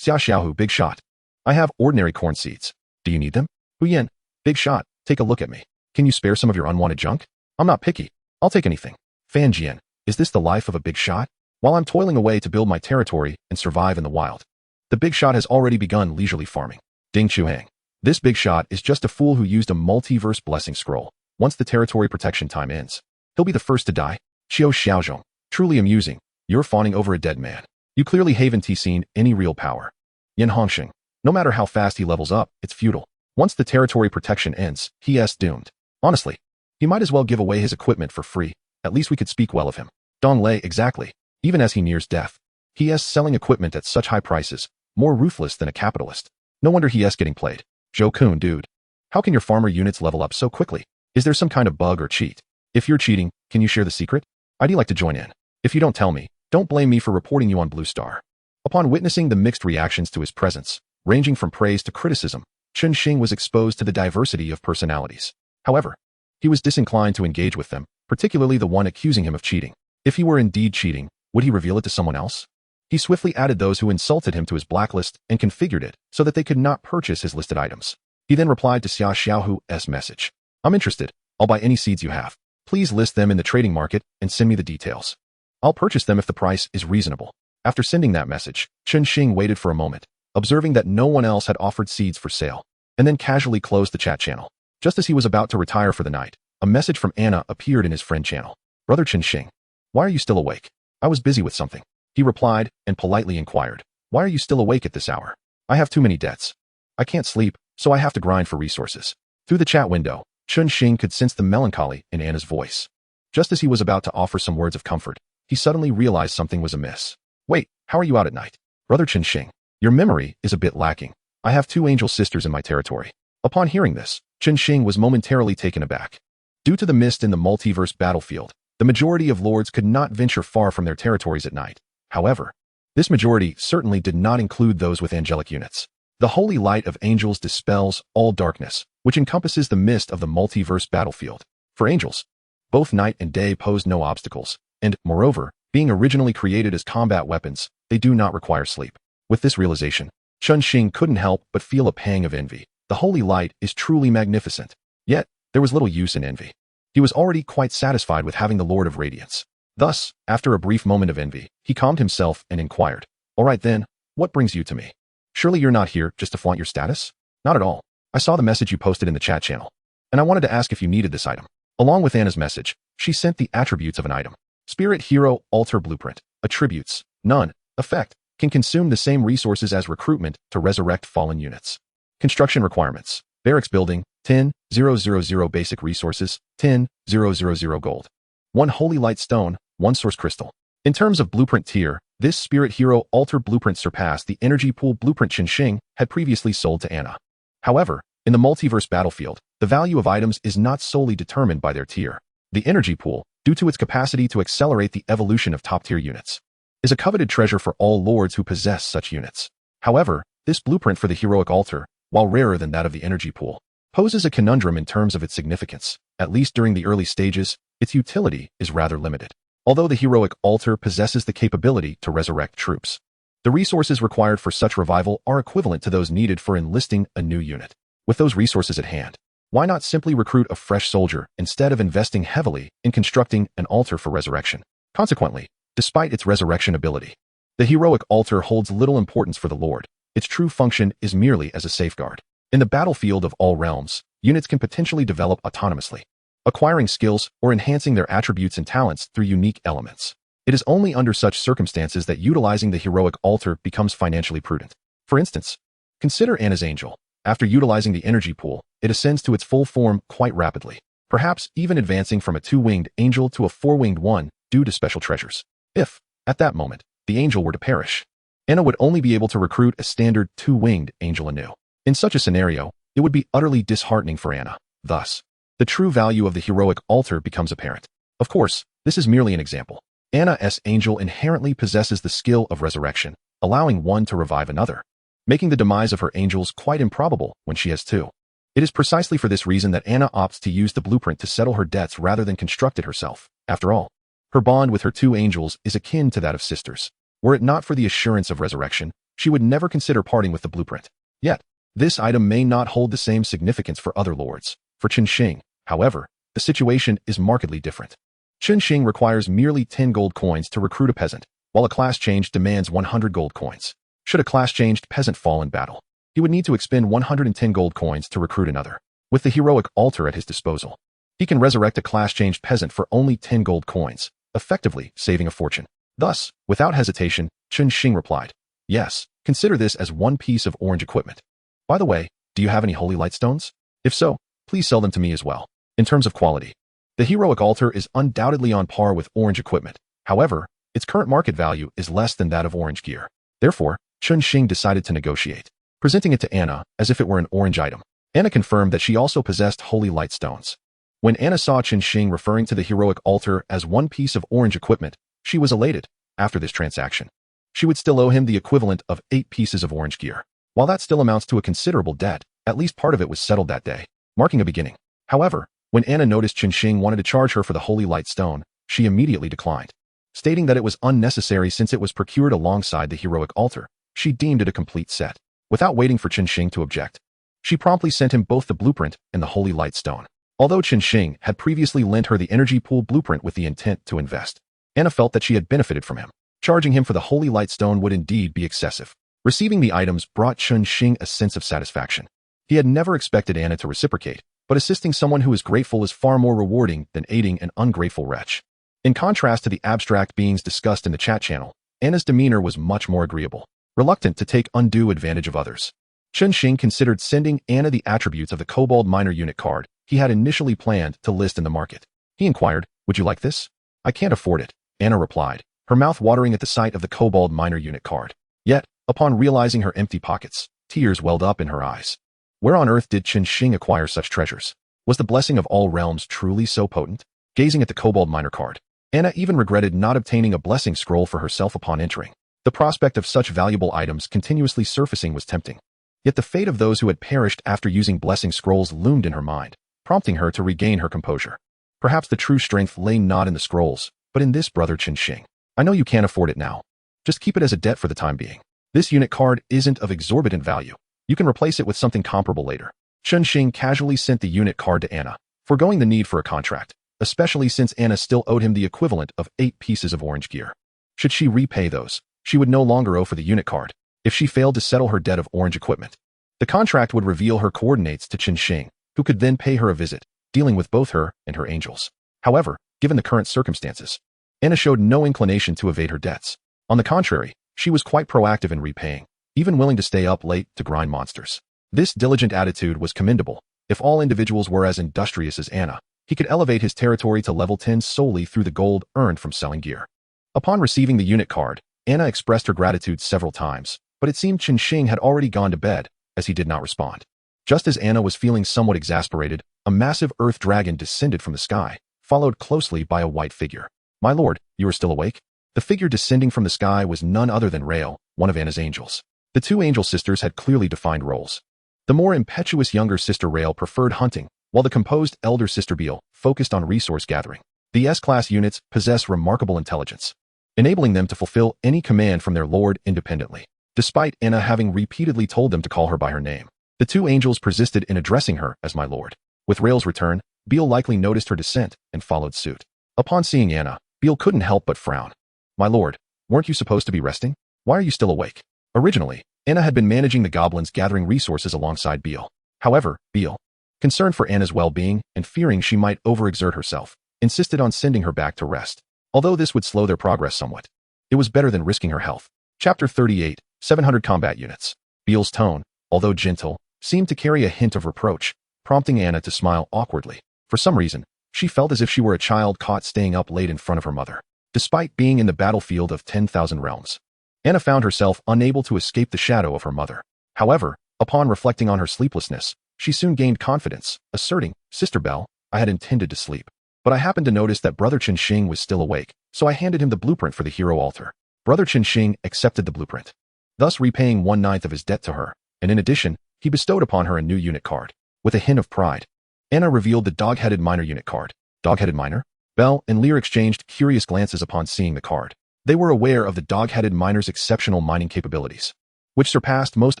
Xia Xiaohu, big shot. I have ordinary corn seeds. Do you need them? Hu Yen, big shot, take a look at me. Can you spare some of your unwanted junk? I'm not picky. I'll take anything. Fan Jian, is this the life of a big shot? While I'm toiling away to build my territory and survive in the wild, the big shot has already begun leisurely farming. Ding Chuhang, this big shot is just a fool who used a multiverse blessing scroll. Once the territory protection time ends, he'll be the first to die. Qiu Xiaozhong, truly amusing. You're fawning over a dead man. You clearly haven't seen any real power. Yin Hongxing, no matter how fast he levels up, it's futile. Once the territory protection ends, he is doomed. Honestly, he might as well give away his equipment for free. At least we could speak well of him. Dong Lei, exactly. Even as he nears death, he is selling equipment at such high prices, more ruthless than a capitalist. No wonder he is getting played. Zhou Kun, dude. How can your farmer units level up so quickly? Is there some kind of bug or cheat? If you're cheating, can you share the secret? I'd like to join in. If you don't tell me, don't blame me for reporting you on Blue Star. Upon witnessing the mixed reactions to his presence, ranging from praise to criticism, Chen Xing was exposed to the diversity of personalities. However, he was disinclined to engage with them, particularly the one accusing him of cheating. If he were indeed cheating, would he reveal it to someone else? He swiftly added those who insulted him to his blacklist and configured it so that they could not purchase his listed items. He then replied to Xia Xiaohu's message. I'm interested. I'll buy any seeds you have. Please list them in the trading market and send me the details. I'll purchase them if the price is reasonable. After sending that message, Chen Xing waited for a moment, observing that no one else had offered seeds for sale, and then casually closed the chat channel. Just as he was about to retire for the night, a message from Anna appeared in his friend channel. Brother Chen Xing, why are you still awake? I was busy with something. He replied and politely inquired, why are you still awake at this hour? I have too many debts. I can't sleep, so I have to grind for resources. Through the chat window, Chen Xing could sense the melancholy in Anna's voice. Just as he was about to offer some words of comfort, he suddenly realized something was amiss. Wait, how are you out at night? Brother Chen Xing, your memory is a bit lacking. I have 2 angel sisters in my territory. Upon hearing this, Chen Xing was momentarily taken aback. Due to the mist in the multiverse battlefield, the majority of lords could not venture far from their territories at night. However, this majority certainly did not include those with angelic units. The holy light of angels dispels all darkness, which encompasses the mist of the multiverse battlefield. For angels, both night and day pose no obstacles, and, moreover, being originally created as combat weapons, they do not require sleep. With this realization, Chen Xing couldn't help but feel a pang of envy. The holy light is truly magnificent. Yet, there was little use in envy. He was already quite satisfied with having the Lord of Radiance. Thus, after a brief moment of envy, he calmed himself and inquired, all right then, what brings you to me? Surely you're not here just to flaunt your status? Not at all. I saw the message you posted in the chat channel, and I wanted to ask if you needed this item. Along with Anna's message, she sent the attributes of an item. Spirit Hero Altar Blueprint. Attributes. None. Effect. Can consume the same resources as recruitment to resurrect fallen units. Construction requirements. Barracks building, 10,000 basic resources, 10,000 gold. 1 holy light stone, 1 source crystal. In terms of blueprint tier, this Spirit Hero Altar Blueprint surpassed the energy pool blueprint Chen Xing had previously sold to Anna. However, in the multiverse battlefield, the value of items is not solely determined by their tier. The energy pool, due to its capacity to accelerate the evolution of top-tier units, is a coveted treasure for all lords who possess such units. However, this blueprint for the heroic altar, while rarer than that of the energy pool, poses a conundrum in terms of its significance. At least during the early stages, its utility is rather limited. Although the heroic altar possesses the capability to resurrect troops, the resources required for such revival are equivalent to those needed for enlisting a new unit. With those resources at hand, why not simply recruit a fresh soldier instead of investing heavily in constructing an altar for resurrection? Consequently, despite its resurrection ability. The heroic altar holds little importance for the Lord. Its true function is merely as a safeguard. In the battlefield of all realms, units can potentially develop autonomously, acquiring skills or enhancing their attributes and talents through unique elements. It is only under such circumstances that utilizing the heroic altar becomes financially prudent. For instance, consider Anna's angel. After utilizing the energy pool, it ascends to its full form quite rapidly, perhaps even advancing from a two-winged angel to a four-winged one due to special treasures. If, at that moment, the angel were to perish, Anna would only be able to recruit a standard two-winged angel anew. In such a scenario, it would be utterly disheartening for Anna. Thus, the true value of the heroic altar becomes apparent. Of course, this is merely an example. Anna's angel inherently possesses the skill of resurrection, allowing one to revive another, making the demise of her angels quite improbable when she has two. It is precisely for this reason that Anna opts to use the blueprint to settle her debts rather than construct it herself. After all, her bond with her two angels is akin to that of sisters. Were it not for the assurance of resurrection, she would never consider parting with the blueprint. Yet, this item may not hold the same significance for other lords. For Chen Xing, however, the situation is markedly different. Chen Xing requires merely 10 gold coins to recruit a peasant, while a class change demands 100 gold coins. Should a class-changed peasant fall in battle, he would need to expend 110 gold coins to recruit another. With the heroic altar at his disposal, he can resurrect a class-changed peasant for only 10 gold coins, effectively saving a fortune. Thus, without hesitation, Chen Xing replied, "Yes, consider this as one piece of orange equipment. By the way, do you have any holy light stones? If so, please sell them to me as well." In terms of quality, the heroic altar is undoubtedly on par with orange equipment. However, its current market value is less than that of orange gear. Therefore, Chen Xing decided to negotiate, presenting it to Anna as if it were an orange item. Anna confirmed that she also possessed holy light stones. When Anna saw Chen Xing referring to the heroic altar as one piece of orange equipment, she was elated. After this transaction, she would still owe him the equivalent of 8 pieces of orange gear. While that still amounts to a considerable debt, at least part of it was settled that day, marking a beginning. However, when Anna noticed Chen Xing wanted to charge her for the holy light stone, she immediately declined, stating that it was unnecessary since it was procured alongside the heroic altar. She deemed it a complete set. Without waiting for Chen Xing to object, she promptly sent him both the blueprint and the holy light stone. Although Chen Xing had previously lent her the energy pool blueprint with the intent to invest, Anna felt that she had benefited from him. Charging him for the holy light stone would indeed be excessive. Receiving the items brought Chen Xing a sense of satisfaction. He had never expected Anna to reciprocate, but assisting someone who is grateful is far more rewarding than aiding an ungrateful wretch. In contrast to the abstract beings discussed in the chat channel, Anna's demeanor was much more agreeable, reluctant to take undue advantage of others. Chen Xing considered sending Anna the attributes of the kobold miner unit card he had initially planned to list in the market. He inquired, "Would you like this?" "I can't afford it," Anna replied, her mouth watering at the sight of the kobold miner unit card. Yet, upon realizing her empty pockets, tears welled up in her eyes. Where on earth did Chen Xing acquire such treasures? Was the blessing of all realms truly so potent? Gazing at the kobold miner card, Anna even regretted not obtaining a blessing scroll for herself upon entering. The prospect of such valuable items continuously surfacing was tempting. Yet the fate of those who had perished after using blessing scrolls loomed in her mind, prompting her to regain her composure. Perhaps the true strength lay not in the scrolls, but in this, brother Chen Xing. I know you can't afford it now. Just keep it as a debt for the time being. This unit card isn't of exorbitant value. You can replace it with something comparable later. Chen Xing casually sent the unit card to Anna, foregoing the need for a contract, especially since Anna still owed him the equivalent of 8 pieces of orange gear. Should she repay those, she would no longer owe for the unit card. If she failed to settle her debt of orange equipment, the contract would reveal her coordinates to Chen Xing, who could then pay her a visit, dealing with both her and her angels. However, given the current circumstances, Anna showed no inclination to evade her debts. On the contrary, she was quite proactive in repaying, even willing to stay up late to grind monsters. This diligent attitude was commendable. If all individuals were as industrious as Anna, he could elevate his territory to level 10 solely through the gold earned from selling gear. Upon receiving the unit card, Anna expressed her gratitude several times, but it seemed Chen Xing had already gone to bed, as he did not respond. Just as Anna was feeling somewhat exasperated, a massive earth dragon descended from the sky, followed closely by a white figure. "My lord, you are still awake?" The figure descending from the sky was none other than Rael, one of Anna's angels. The two angel sisters had clearly defined roles. The more impetuous younger sister Rael preferred hunting, while the composed elder sister Beal focused on resource gathering. The S-class units possess remarkable intelligence, enabling them to fulfill any command from their lord independently, despite Anna having repeatedly told them to call her by her name. The two angels persisted in addressing her as my lord. With Rael's return, Beal likely noticed her descent and followed suit. Upon seeing Anna, Beal couldn't help but frown. My lord, weren't you supposed to be resting? Why are you still awake? Originally, Anna had been managing the goblins gathering resources alongside Beale. However, Beale, concerned for Anna's well-being and fearing she might overexert herself, insisted on sending her back to rest. Although this would slow their progress somewhat, it was better than risking her health. Chapter 38, 700 Combat Units. Beale's tone, although gentle, seemed to carry a hint of reproach, prompting Anna to smile awkwardly. For some reason, she felt as if she were a child caught staying up late in front of her mother. Despite being in the battlefield of 10,000 realms, Anna found herself unable to escape the shadow of her mother. However, upon reflecting on her sleeplessness, she soon gained confidence, asserting, "Sister Belle, I had intended to sleep, but I happened to notice that Brother Chen Xing was still awake, so I handed him the blueprint for the hero altar." Brother Chen Xing accepted the blueprint, thus repaying 1/9 of his debt to her, and in addition, he bestowed upon her a new unit card. With a hint of pride, Anna revealed the dog-headed miner unit card. Dog-headed miner? Belle and Lear exchanged curious glances upon seeing the card. They were aware of the dog-headed miner's exceptional mining capabilities, which surpassed most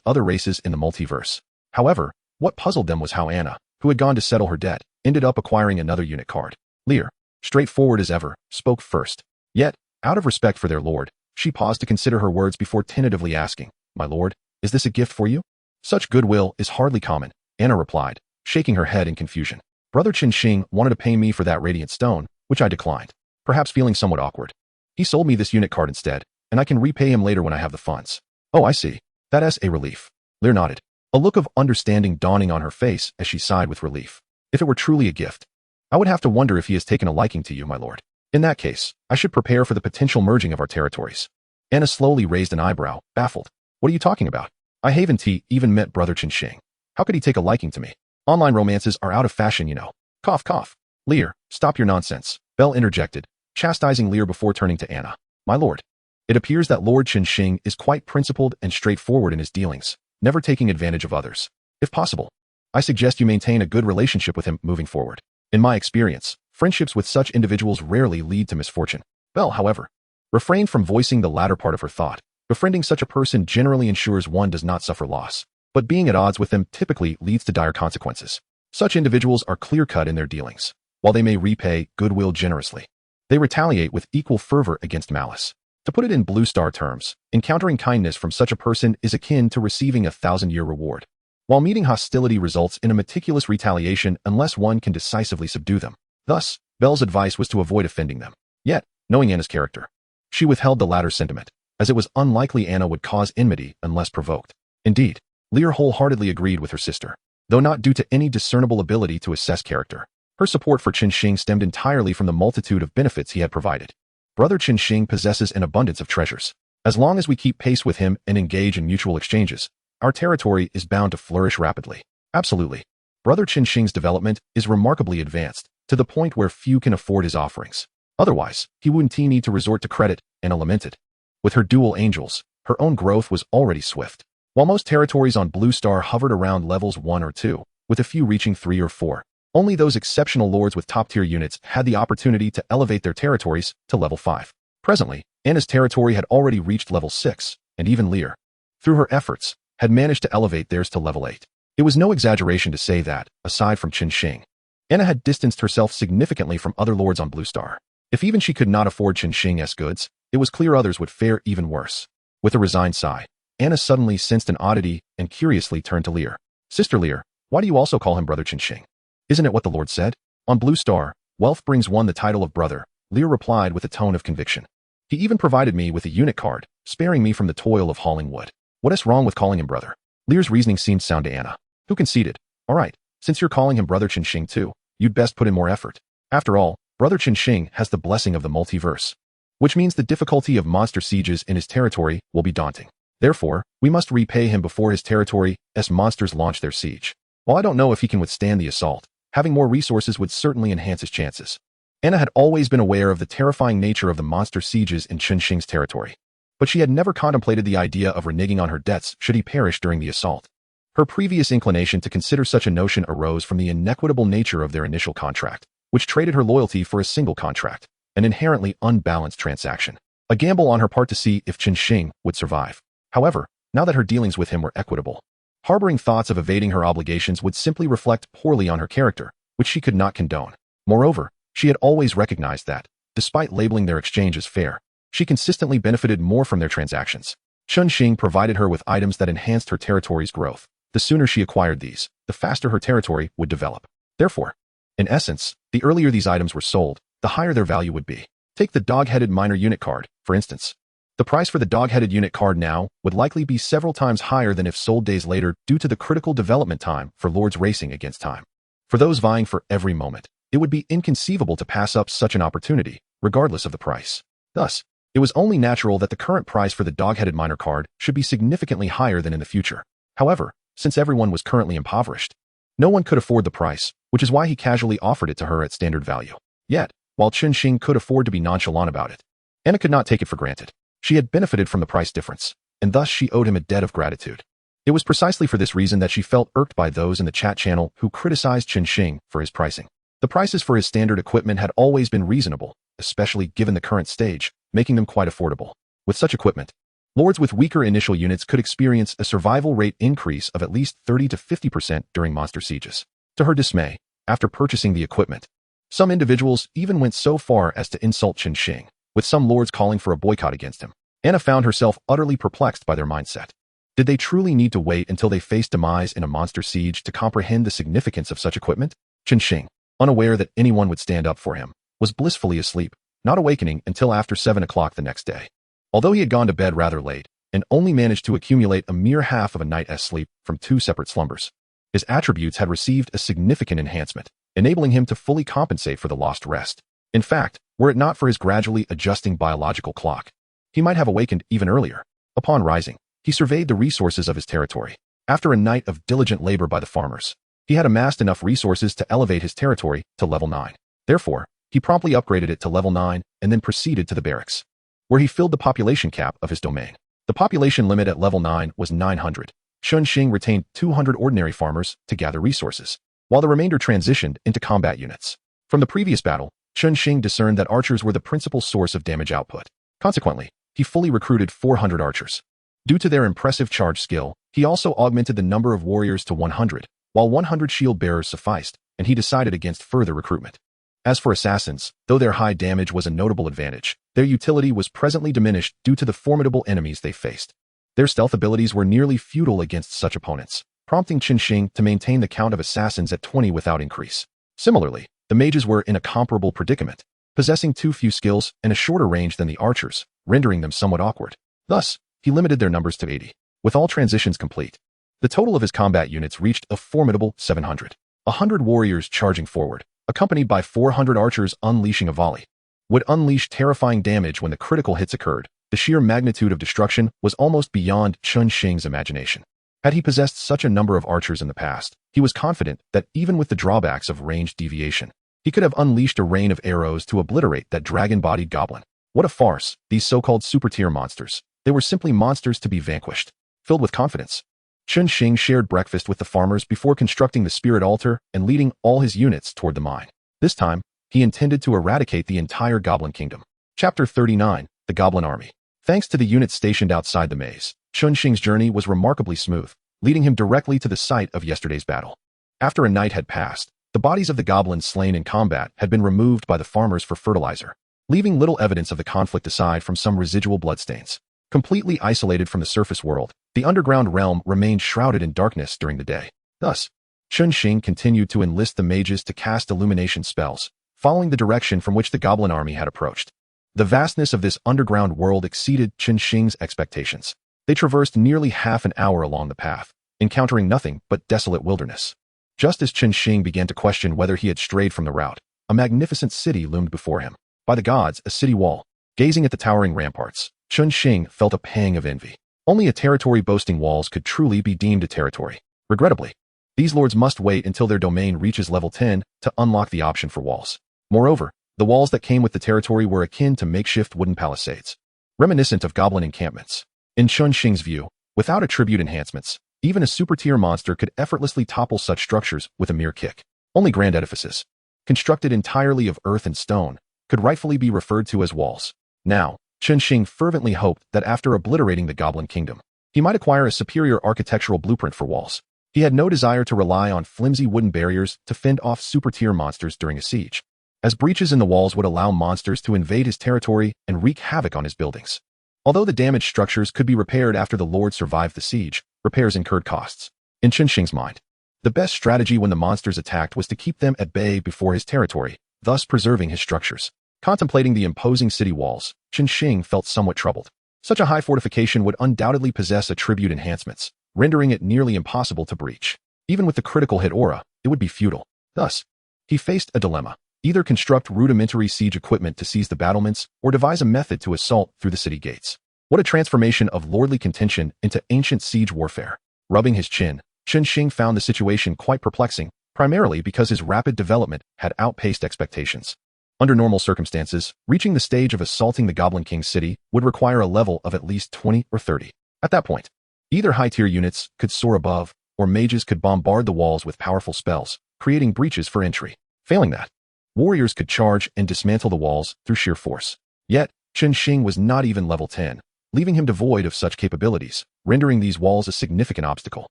other races in the multiverse. However, what puzzled them was how Anna, who had gone to settle her debt, ended up acquiring another unit card. Lear, straightforward as ever, spoke first. Yet, out of respect for their lord, she paused to consider her words before tentatively asking, "My lord, is this a gift for you?" "Such goodwill is hardly common," Anna replied, shaking her head in confusion. "Brother Chen Xing wanted to pay me for that radiant stone, which I declined, perhaps feeling somewhat awkward. He sold me this unit card instead, and I can repay him later when I have the funds." "Oh, I see. That's a relief." Lear nodded, a look of understanding dawning on her face as she sighed with relief. "If it were truly a gift, I would have to wonder if he has taken a liking to you, my lord. In that case, I should prepare for the potential merging of our territories." Anna slowly raised an eyebrow, baffled. "What are you talking about? I haven't even met Brother Chen Xing. How could he take a liking to me? Online romances are out of fashion, you know." Cough, cough. "Lear, stop your nonsense," Belle interjected, chastising Lear before turning to Anna. "My lord, it appears that Lord Chen Xing is quite principled and straightforward in his dealings, never taking advantage of others. If possible, I suggest you maintain a good relationship with him moving forward. In my experience, friendships with such individuals rarely lead to misfortune." Belle, however, refrained from voicing the latter part of her thought. Befriending such a person generally ensures one does not suffer loss, but being at odds with them typically leads to dire consequences. Such individuals are clear-cut in their dealings. While they may repay goodwill generously, they retaliate with equal fervor against malice. To put it in Blue Star terms, encountering kindness from such a person is akin to receiving a 1,000-year reward, while meeting hostility results in a meticulous retaliation unless one can decisively subdue them. Thus, Belle's advice was to avoid offending them. Yet, knowing Anna's character, she withheld the latter sentiment, as it was unlikely Anna would cause enmity unless provoked. Indeed, Lear wholeheartedly agreed with her sister, though not due to any discernible ability to assess character. Her support for Chen Xing stemmed entirely from the multitude of benefits he had provided. Brother Chen Xing possesses an abundance of treasures. As long as we keep pace with him and engage in mutual exchanges, our territory is bound to flourish rapidly. Absolutely. Brother Chen Xing's development is remarkably advanced, to the point where few can afford his offerings. Otherwise, he wouldn't need to resort to credit, Anna lamented. With her dual angels, her own growth was already swift. While most territories on Blue Star hovered around levels 1 or 2, with a few reaching 3 or 4, only those exceptional lords with top-tier units had the opportunity to elevate their territories to level 5. Presently, Anna's territory had already reached level 6, and even Lear, through her efforts, had managed to elevate theirs to level 8. It was no exaggeration to say that, aside from Chen Xing, Anna had distanced herself significantly from other lords on Blue Star. If even she could not afford Chen Xing's goods, it was clear others would fare even worse. With a resigned sigh, Anna suddenly sensed an oddity and curiously turned to Lear. "Sister Lear, why do you also call him Brother Chen Xing? Isn't it what the Lord said? On Blue Star, wealth brings one the title of brother," Lear replied with a tone of conviction. "He even provided me with a unit card, sparing me from the toil of hauling wood. What is wrong with calling him brother?" Lear's reasoning seemed sound to Anna, who conceded, "All right, since you're calling him Brother Chen Xing too, you'd best put in more effort. After all, Brother Chen Xing has the blessing of the multiverse, which means the difficulty of monster sieges in his territory will be daunting. Therefore, we must repay him before his territory's monsters launch their siege. While I don't know if he can withstand the assault, having more resources would certainly enhance his chances." Anna had always been aware of the terrifying nature of the monster sieges in Chen Xing's territory, but she had never contemplated the idea of reneging on her debts should he perish during the assault. Her previous inclination to consider such a notion arose from the inequitable nature of their initial contract, which traded her loyalty for a single contract, an inherently unbalanced transaction. A gamble on her part to see if Chen Xing would survive. However, now that her dealings with him were equitable, harboring thoughts of evading her obligations would simply reflect poorly on her character, which she could not condone. Moreover, she had always recognized that, despite labeling their exchange as fair, she consistently benefited more from their transactions. Chen Xing provided her with items that enhanced her territory's growth. The sooner she acquired these, the faster her territory would develop. Therefore, in essence, the earlier these items were sold, the higher their value would be. Take the dog-headed miner unit card, for instance. The price for the dog-headed unit card now would likely be several times higher than if sold days later due to the critical development time for lords racing against time. For those vying for every moment, it would be inconceivable to pass up such an opportunity, regardless of the price. Thus, it was only natural that the current price for the dog-headed miner card should be significantly higher than in the future. However, since everyone was currently impoverished, no one could afford the price, which is why he casually offered it to her at standard value. Yet, while Chen Xing could afford to be nonchalant about it, Anna could not take it for granted. She had benefited from the price difference, and thus she owed him a debt of gratitude. It was precisely for this reason that she felt irked by those in the chat channel who criticized Chen Xing for his pricing. The prices for his standard equipment had always been reasonable, especially given the current stage, making them quite affordable. With such equipment, lords with weaker initial units could experience a survival rate increase of at least 30 to 50% during monster sieges. To her dismay, after purchasing the equipment, some individuals even went so far as to insult Chen Xing, with some lords calling for a boycott against him. Anna found herself utterly perplexed by their mindset. Did they truly need to wait until they faced demise in a monster siege to comprehend the significance of such equipment? Chen Xing, unaware that anyone would stand up for him, was blissfully asleep, not awakening until after 7 o'clock the next day. Although he had gone to bed rather late, and only managed to accumulate a mere half of a night's sleep from 2 separate slumbers, his attributes had received a significant enhancement, enabling him to fully compensate for the lost rest. In fact, were it not for his gradually adjusting biological clock, he might have awakened even earlier. Upon rising, he surveyed the resources of his territory. After a night of diligent labor by the farmers, he had amassed enough resources to elevate his territory to level 9. Therefore, he promptly upgraded it to level 9 and then proceeded to the barracks, where he filled the population cap of his domain. The population limit at level 9 was 900. Chen Xing retained 200 ordinary farmers to gather resources, while the remainder transitioned into combat units. From the previous battle, Chen Xing discerned that archers were the principal source of damage output. Consequently, he fully recruited 400 archers. Due to their impressive charge skill, he also augmented the number of warriors to 100, while 100 shield bearers sufficed, and he decided against further recruitment. As for assassins, though their high damage was a notable advantage, their utility was presently diminished due to the formidable enemies they faced. Their stealth abilities were nearly futile against such opponents, prompting Chen Xing to maintain the count of assassins at 20 without increase. Similarly, the mages were in a comparable predicament, possessing too few skills and a shorter range than the archers, rendering them somewhat awkward. Thus, he limited their numbers to 80. With all transitions complete, the total of his combat units reached a formidable 700. 100 warriors charging forward, accompanied by 400 archers unleashing a volley, would unleash terrifying damage when the critical hits occurred. The sheer magnitude of destruction was almost beyond Chen Xing's imagination. Had he possessed such a number of archers in the past, he was confident that even with the drawbacks of range deviation, he could have unleashed a rain of arrows to obliterate that dragon-bodied goblin. What a farce, these so-called super-tier monsters. They were simply monsters to be vanquished. Filled with confidence, Chen Xing shared breakfast with the farmers before constructing the spirit altar and leading all his units toward the mine. This time, he intended to eradicate the entire goblin kingdom. Chapter 39, The Goblin Army. Thanks to the units stationed outside the maze, Chen Xing's journey was remarkably smooth, leading him directly to the site of yesterday's battle. After a night had passed, the bodies of the goblins slain in combat had been removed by the farmers for fertilizer, leaving little evidence of the conflict aside from some residual bloodstains. Completely isolated from the surface world, the underground realm remained shrouded in darkness during the day. Thus, Chen Xing continued to enlist the mages to cast illumination spells, following the direction from which the goblin army had approached. The vastness of this underground world exceeded Chen Xing's expectations. They traversed nearly half an hour along the path, encountering nothing but desolate wilderness. Just as Chen Xing began to question whether he had strayed from the route, a magnificent city loomed before him. By the gods, a city wall. Gazing at the towering ramparts, Chen Xing felt a pang of envy. Only a territory boasting walls could truly be deemed a territory. Regrettably, these lords must wait until their domain reaches level 10 to unlock the option for walls. Moreover, the walls that came with the territory were akin to makeshift wooden palisades, reminiscent of goblin encampments. In Chen Xing's view, without attribute enhancements, even a super-tier monster could effortlessly topple such structures with a mere kick. Only grand edifices, constructed entirely of earth and stone, could rightfully be referred to as walls. Now, Chen Xing fervently hoped that after obliterating the Goblin Kingdom, he might acquire a superior architectural blueprint for walls. He had no desire to rely on flimsy wooden barriers to fend off super-tier monsters during a siege. as breaches in the walls would allow monsters to invade his territory and wreak havoc on his buildings. Although the damaged structures could be repaired after the Lord survived the siege, repairs incurred costs. In Chen Xing's mind, the best strategy when the monsters attacked was to keep them at bay before his territory, thus preserving his structures. Contemplating the imposing city walls, Chen Xing felt somewhat troubled. Such a high fortification would undoubtedly possess attribute enhancements, rendering it nearly impossible to breach. Even with the critical hit aura, it would be futile. Thus, he faced a dilemma. Either construct rudimentary siege equipment to seize the battlements, or devise a method to assault through the city gates. What a transformation of lordly contention into ancient siege warfare. Rubbing his chin, Chen Xing found the situation quite perplexing, primarily because his rapid development had outpaced expectations. Under normal circumstances, reaching the stage of assaulting the Goblin King's city would require a level of at least 20 or 30. At that point, either high-tier units could soar above, or mages could bombard the walls with powerful spells, creating breaches for entry. Failing that, warriors could charge and dismantle the walls through sheer force. Yet, Chen Xing was not even level 10, leaving him devoid of such capabilities, rendering these walls a significant obstacle.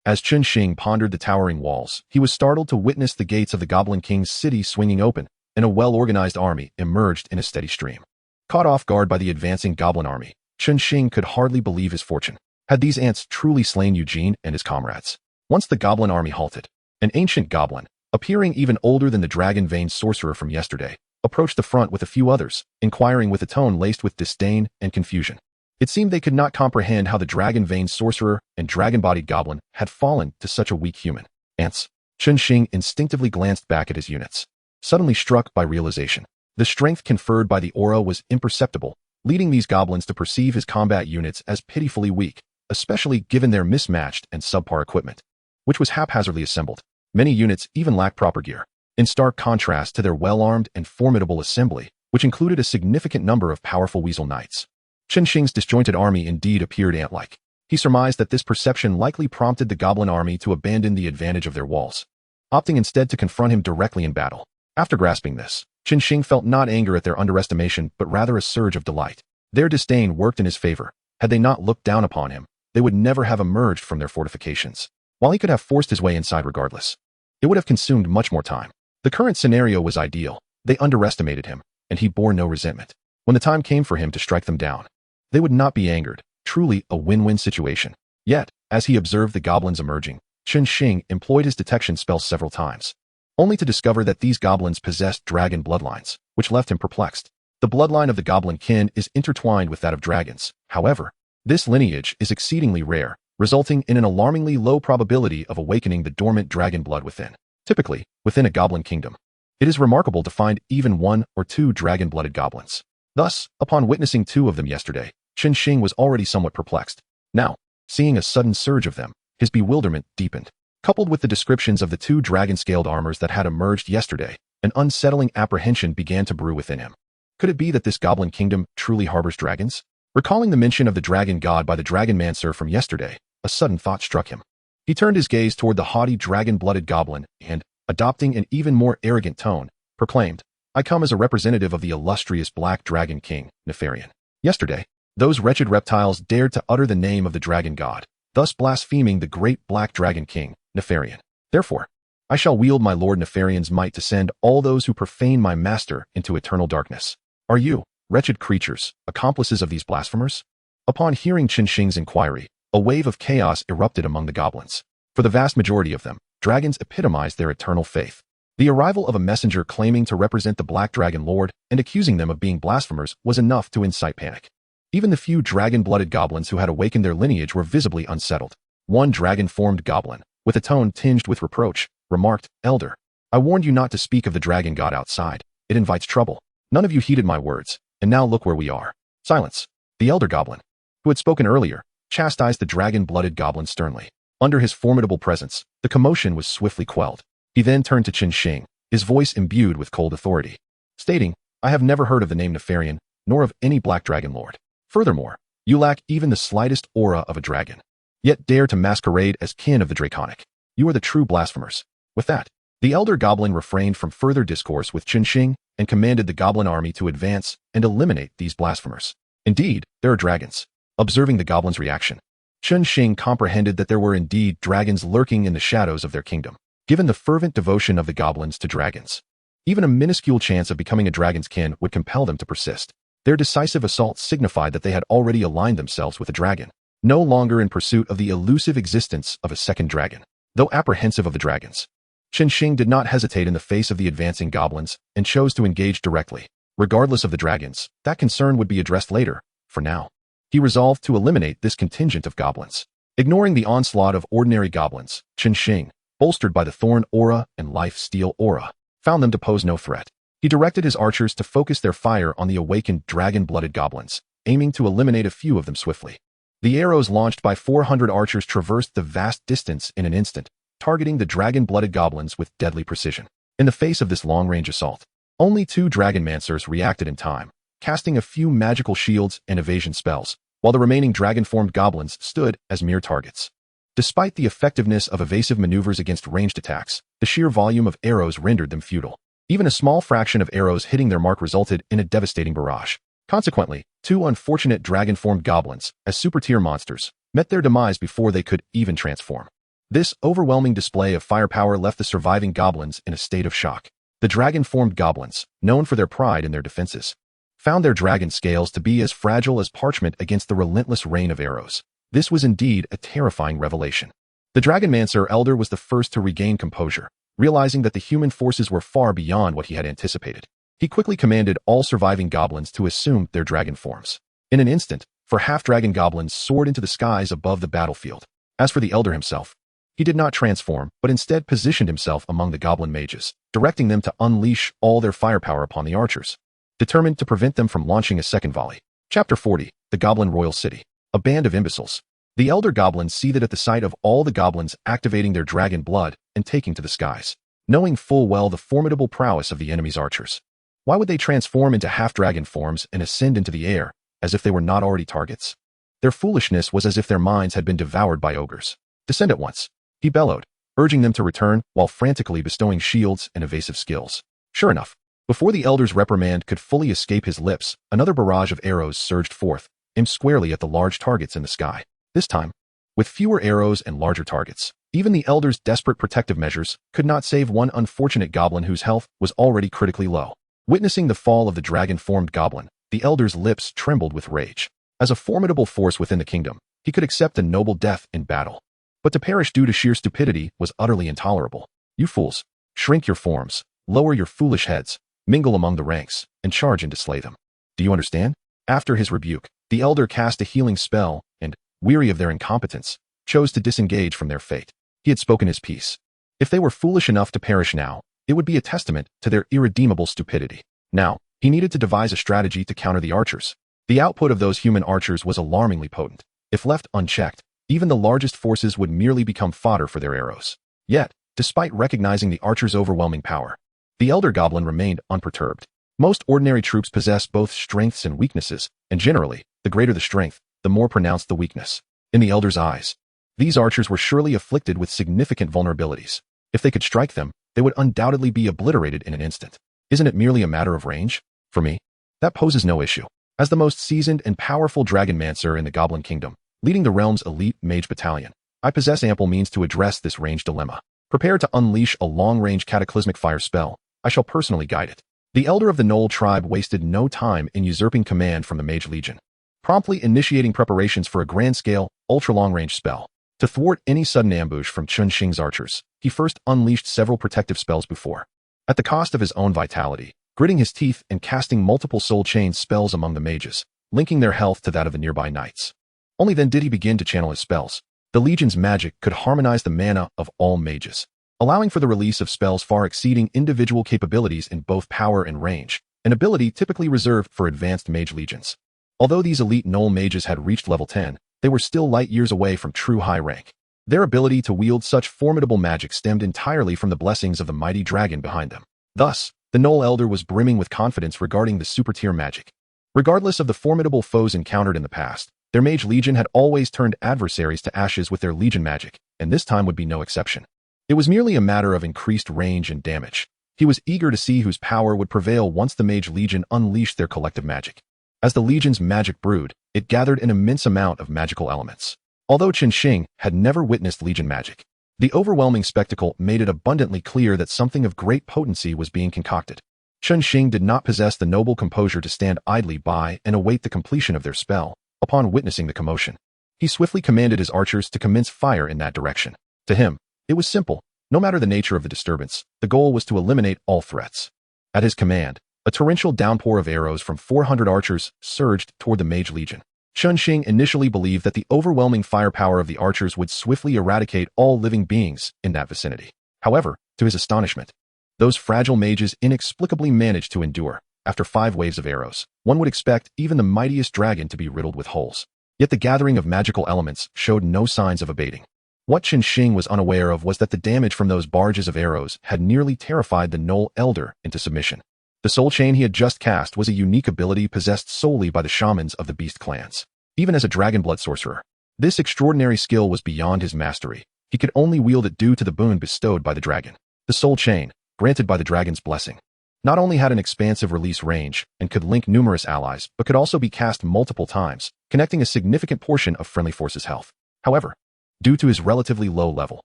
As Chen Xing pondered the towering walls, he was startled to witness the gates of the Goblin King's city swinging open, and a well-organized army emerged in a steady stream. Caught off guard by the advancing goblin army, Chen Xing could hardly believe his fortune. Had these ants truly slain Eugene and his comrades? Once the goblin army halted, an ancient goblin, appearing even older than the dragon-veined sorcerer from yesterday, approached the front with a few others, inquiring with a tone laced with disdain and confusion. It seemed they could not comprehend how the dragon-veined sorcerer and dragon-bodied goblin had fallen to such a weak human. Ants. Chen Xing instinctively glanced back at his units, suddenly struck by realization. The strength conferred by the aura was imperceptible, leading these goblins to perceive his combat units as pitifully weak, especially given their mismatched and subpar equipment, which was haphazardly assembled. Many units even lacked proper gear, in stark contrast to their well-armed and formidable assembly, which included a significant number of powerful weasel knights. Chen Xing's disjointed army indeed appeared ant-like. He surmised that this perception likely prompted the goblin army to abandon the advantage of their walls, opting instead to confront him directly in battle. After grasping this, Chen Xing felt not anger at their underestimation but rather a surge of delight. Their disdain worked in his favor. Had they not looked down upon him, they would never have emerged from their fortifications. While he could have forced his way inside regardless, it would have consumed much more time. The current scenario was ideal. They underestimated him, and he bore no resentment. When the time came for him to strike them down, they would not be angered. Truly a win-win situation. Yet, as he observed the goblins emerging, Chen Xing employed his detection spell several times, only to discover that these goblins possessed dragon bloodlines, which left him perplexed. The bloodline of the goblin kin is intertwined with that of dragons. However, this lineage is exceedingly rare, resulting in an alarmingly low probability of awakening the dormant dragon blood within. Typically, within a goblin kingdom, it is remarkable to find even 1 or 2 dragon-blooded goblins. Thus, upon witnessing 2 of them yesterday, Chen Xing was already somewhat perplexed. Now, seeing a sudden surge of them, his bewilderment deepened. Coupled with the descriptions of the 2 dragon-scaled armors that had emerged yesterday, an unsettling apprehension began to brew within him. Could it be that this goblin kingdom truly harbors dragons? Recalling the mention of the dragon god by the dragonmancer from yesterday, a sudden thought struck him. He turned his gaze toward the haughty dragon-blooded goblin and, adopting an even more arrogant tone, proclaimed, "I come as a representative of the illustrious Black Dragon King, Nefarian. Yesterday, those wretched reptiles dared to utter the name of the dragon god, thus blaspheming the great Black Dragon King, Nefarian. Therefore, I shall wield my Lord Nefarian's might to send all those who profane my master into eternal darkness. Are you, wretched creatures, accomplices of these blasphemers?" Upon hearing Chen Xing's inquiry, a wave of chaos erupted among the goblins. For the vast majority of them, dragons epitomized their eternal faith. The arrival of a messenger claiming to represent the Black Dragon Lord and accusing them of being blasphemers was enough to incite panic. Even the few dragon-blooded goblins who had awakened their lineage were visibly unsettled. One dragon-formed goblin, with a tone tinged with reproach, remarked, "Elder, I warned you not to speak of the dragon god outside. It invites trouble. None of you heeded my words, and now look where we are." Silence. The elder goblin, who had spoken earlier, chastised the dragon-blooded goblin sternly. Under his formidable presence, the commotion was swiftly quelled. He then turned to Chen Xing, his voice imbued with cold authority, stating, "I have never heard of the name Nefarian, nor of any Black Dragon Lord. Furthermore, you lack even the slightest aura of a dragon, yet dare to masquerade as kin of the Draconic. You are the true blasphemers." With that, the elder goblin refrained from further discourse with Chen Xing and commanded the goblin army to advance and eliminate these blasphemers. Indeed, there are dragons. Observing the goblin's reaction, Chen Xing comprehended that there were indeed dragons lurking in the shadows of their kingdom. Given the fervent devotion of the goblins to dragons, Even a minuscule chance of becoming a dragon's kin would compel them to persist. Their decisive assault signified that they had already aligned themselves with a dragon, no longer in pursuit of the elusive existence of a second dragon. Though apprehensive of the dragons, Chen Xing did not hesitate in the face of the advancing goblins and chose to engage directly. Regardless of the dragons, that concern would be addressed later. For now, he resolved to eliminate this contingent of goblins. Ignoring the onslaught of ordinary goblins, Chen Xing, bolstered by the Thorn Aura and Life Steal Aura, found them to pose no threat. He directed his archers to focus their fire on the awakened dragon-blooded goblins, aiming to eliminate a few of them swiftly. The arrows launched by 400 archers traversed the vast distance in an instant, targeting the dragon-blooded goblins with deadly precision. In the face of this long-range assault, only 2 dragonmancers reacted in time, casting a few magical shields and evasion spells, while the remaining dragon-formed goblins stood as mere targets. Despite the effectiveness of evasive maneuvers against ranged attacks, the sheer volume of arrows rendered them futile. Even a small fraction of arrows hitting their mark resulted in a devastating barrage. Consequently, 2 unfortunate dragon-formed goblins, as super-tier monsters, met their demise before they could even transform. This overwhelming display of firepower left the surviving goblins in a state of shock. The dragon-formed goblins, known for their pride in their defenses, found their dragon scales to be as fragile as parchment against the relentless rain of arrows. This was indeed a terrifying revelation. The Dragonmancer Elder was the first to regain composure, realizing that the human forces were far beyond what he had anticipated. He quickly commanded all surviving goblins to assume their dragon forms. In an instant, half-dragon goblins soared into the skies above the battlefield. As for the Elder himself, he did not transform, but instead positioned himself among the goblin mages, directing them to unleash all their firepower upon the archers, determined to prevent them from launching a second volley. Chapter 40, The Goblin Royal City. A band of imbeciles. The elder goblins seethed at the sight of all the goblins activating their dragon blood and taking to the skies, knowing full well the formidable prowess of the enemy's archers. Why would they transform into half-dragon forms and ascend into the air, as if they were not already targets? Their foolishness was as if their minds had been devoured by ogres. Descend at once, he bellowed, urging them to return while frantically bestowing shields and evasive skills. Sure enough, before the elder's reprimand could fully escape his lips, another barrage of arrows surged forth, aimed squarely at the large targets in the sky. This time, with fewer arrows and larger targets, even the elder's desperate protective measures could not save one unfortunate goblin whose health was already critically low. Witnessing the fall of the dragon-formed goblin, the elder's lips trembled with rage. As a formidable force within the kingdom, he could accept a noble death in battle. But to perish due to sheer stupidity was utterly intolerable. You fools, shrink your forms, lower your foolish heads, mingle among the ranks, and charge in to slay them. Do you understand? After his rebuke, the elder cast a healing spell and, weary of their incompetence, chose to disengage from their fate. He had spoken his piece. If they were foolish enough to perish now, it would be a testament to their irredeemable stupidity. Now, he needed to devise a strategy to counter the archers. The output of those human archers was alarmingly potent. If left unchecked, even the largest forces would merely become fodder for their arrows. Yet, despite recognizing the archers' overwhelming power, the elder goblin remained unperturbed. Most ordinary troops possess both strengths and weaknesses, and generally, the greater the strength, the more pronounced the weakness. In the elder's eyes, these archers were surely afflicted with significant vulnerabilities. If they could strike them, they would undoubtedly be obliterated in an instant. Isn't it merely a matter of range? For me, that poses no issue. As the most seasoned and powerful dragonmancer in the Goblin Kingdom, leading the realm's elite mage battalion, I possess ample means to address this range dilemma. Prepared to unleash a long-range cataclysmic fire spell, I shall personally guide it. The elder of the Knoll tribe wasted no time in usurping command from the Mage Legion, promptly initiating preparations for a grand-scale, ultra-long-range spell. To thwart any sudden ambush from Chen Xing's archers, he first unleashed several protective spells before, at the cost of his own vitality, gritting his teeth and casting multiple soul chain spells among the mages, linking their health to that of the nearby knights. Only then did he begin to channel his spells. The Legion's magic could harmonize the mana of all mages, allowing for the release of spells far exceeding individual capabilities in both power and range, an ability typically reserved for advanced mage legions. Although these elite Knoll mages had reached level 10, they were still light years away from true high rank. Their ability to wield such formidable magic stemmed entirely from the blessings of the mighty dragon behind them. Thus, the Knoll Elder was brimming with confidence regarding the super-tier magic. Regardless of the formidable foes encountered in the past, their mage legion had always turned adversaries to ashes with their legion magic, and this time would be no exception. It was merely a matter of increased range and damage. He was eager to see whose power would prevail once the mage legion unleashed their collective magic. As the legion's magic brewed, it gathered an immense amount of magical elements. Although Chen Xing had never witnessed legion magic, The overwhelming spectacle made it abundantly clear that something of great potency was being concocted. Chen Xing did not possess the noble composure to stand idly by and await the completion of their spell. Upon witnessing the commotion, he swiftly commanded his archers to commence fire in that direction. To him, it was simple. No matter the nature of the disturbance, the goal was to eliminate all threats. At his command, a torrential downpour of arrows from 400 archers surged toward the Mage Legion. Chen Xing initially believed that the overwhelming firepower of the archers would swiftly eradicate all living beings in that vicinity. However, to his astonishment, those fragile mages inexplicably managed to endure. After 5 waves of arrows, one would expect even the mightiest dragon to be riddled with holes. Yet the gathering of magical elements showed no signs of abating. What Chen Xing was unaware of was that the damage from those barrages of arrows had nearly terrified the Gnoll Elder into submission. The soul chain he had just cast was a unique ability possessed solely by the shamans of the beast clans. Even as a dragonblood sorcerer, this extraordinary skill was beyond his mastery. He could only wield it due to the boon bestowed by the dragon. The soul chain, granted by the dragon's blessing, not only had an expansive release range and could link numerous allies, but could also be cast multiple times, connecting a significant portion of friendly forces' health. However, due to his relatively low level,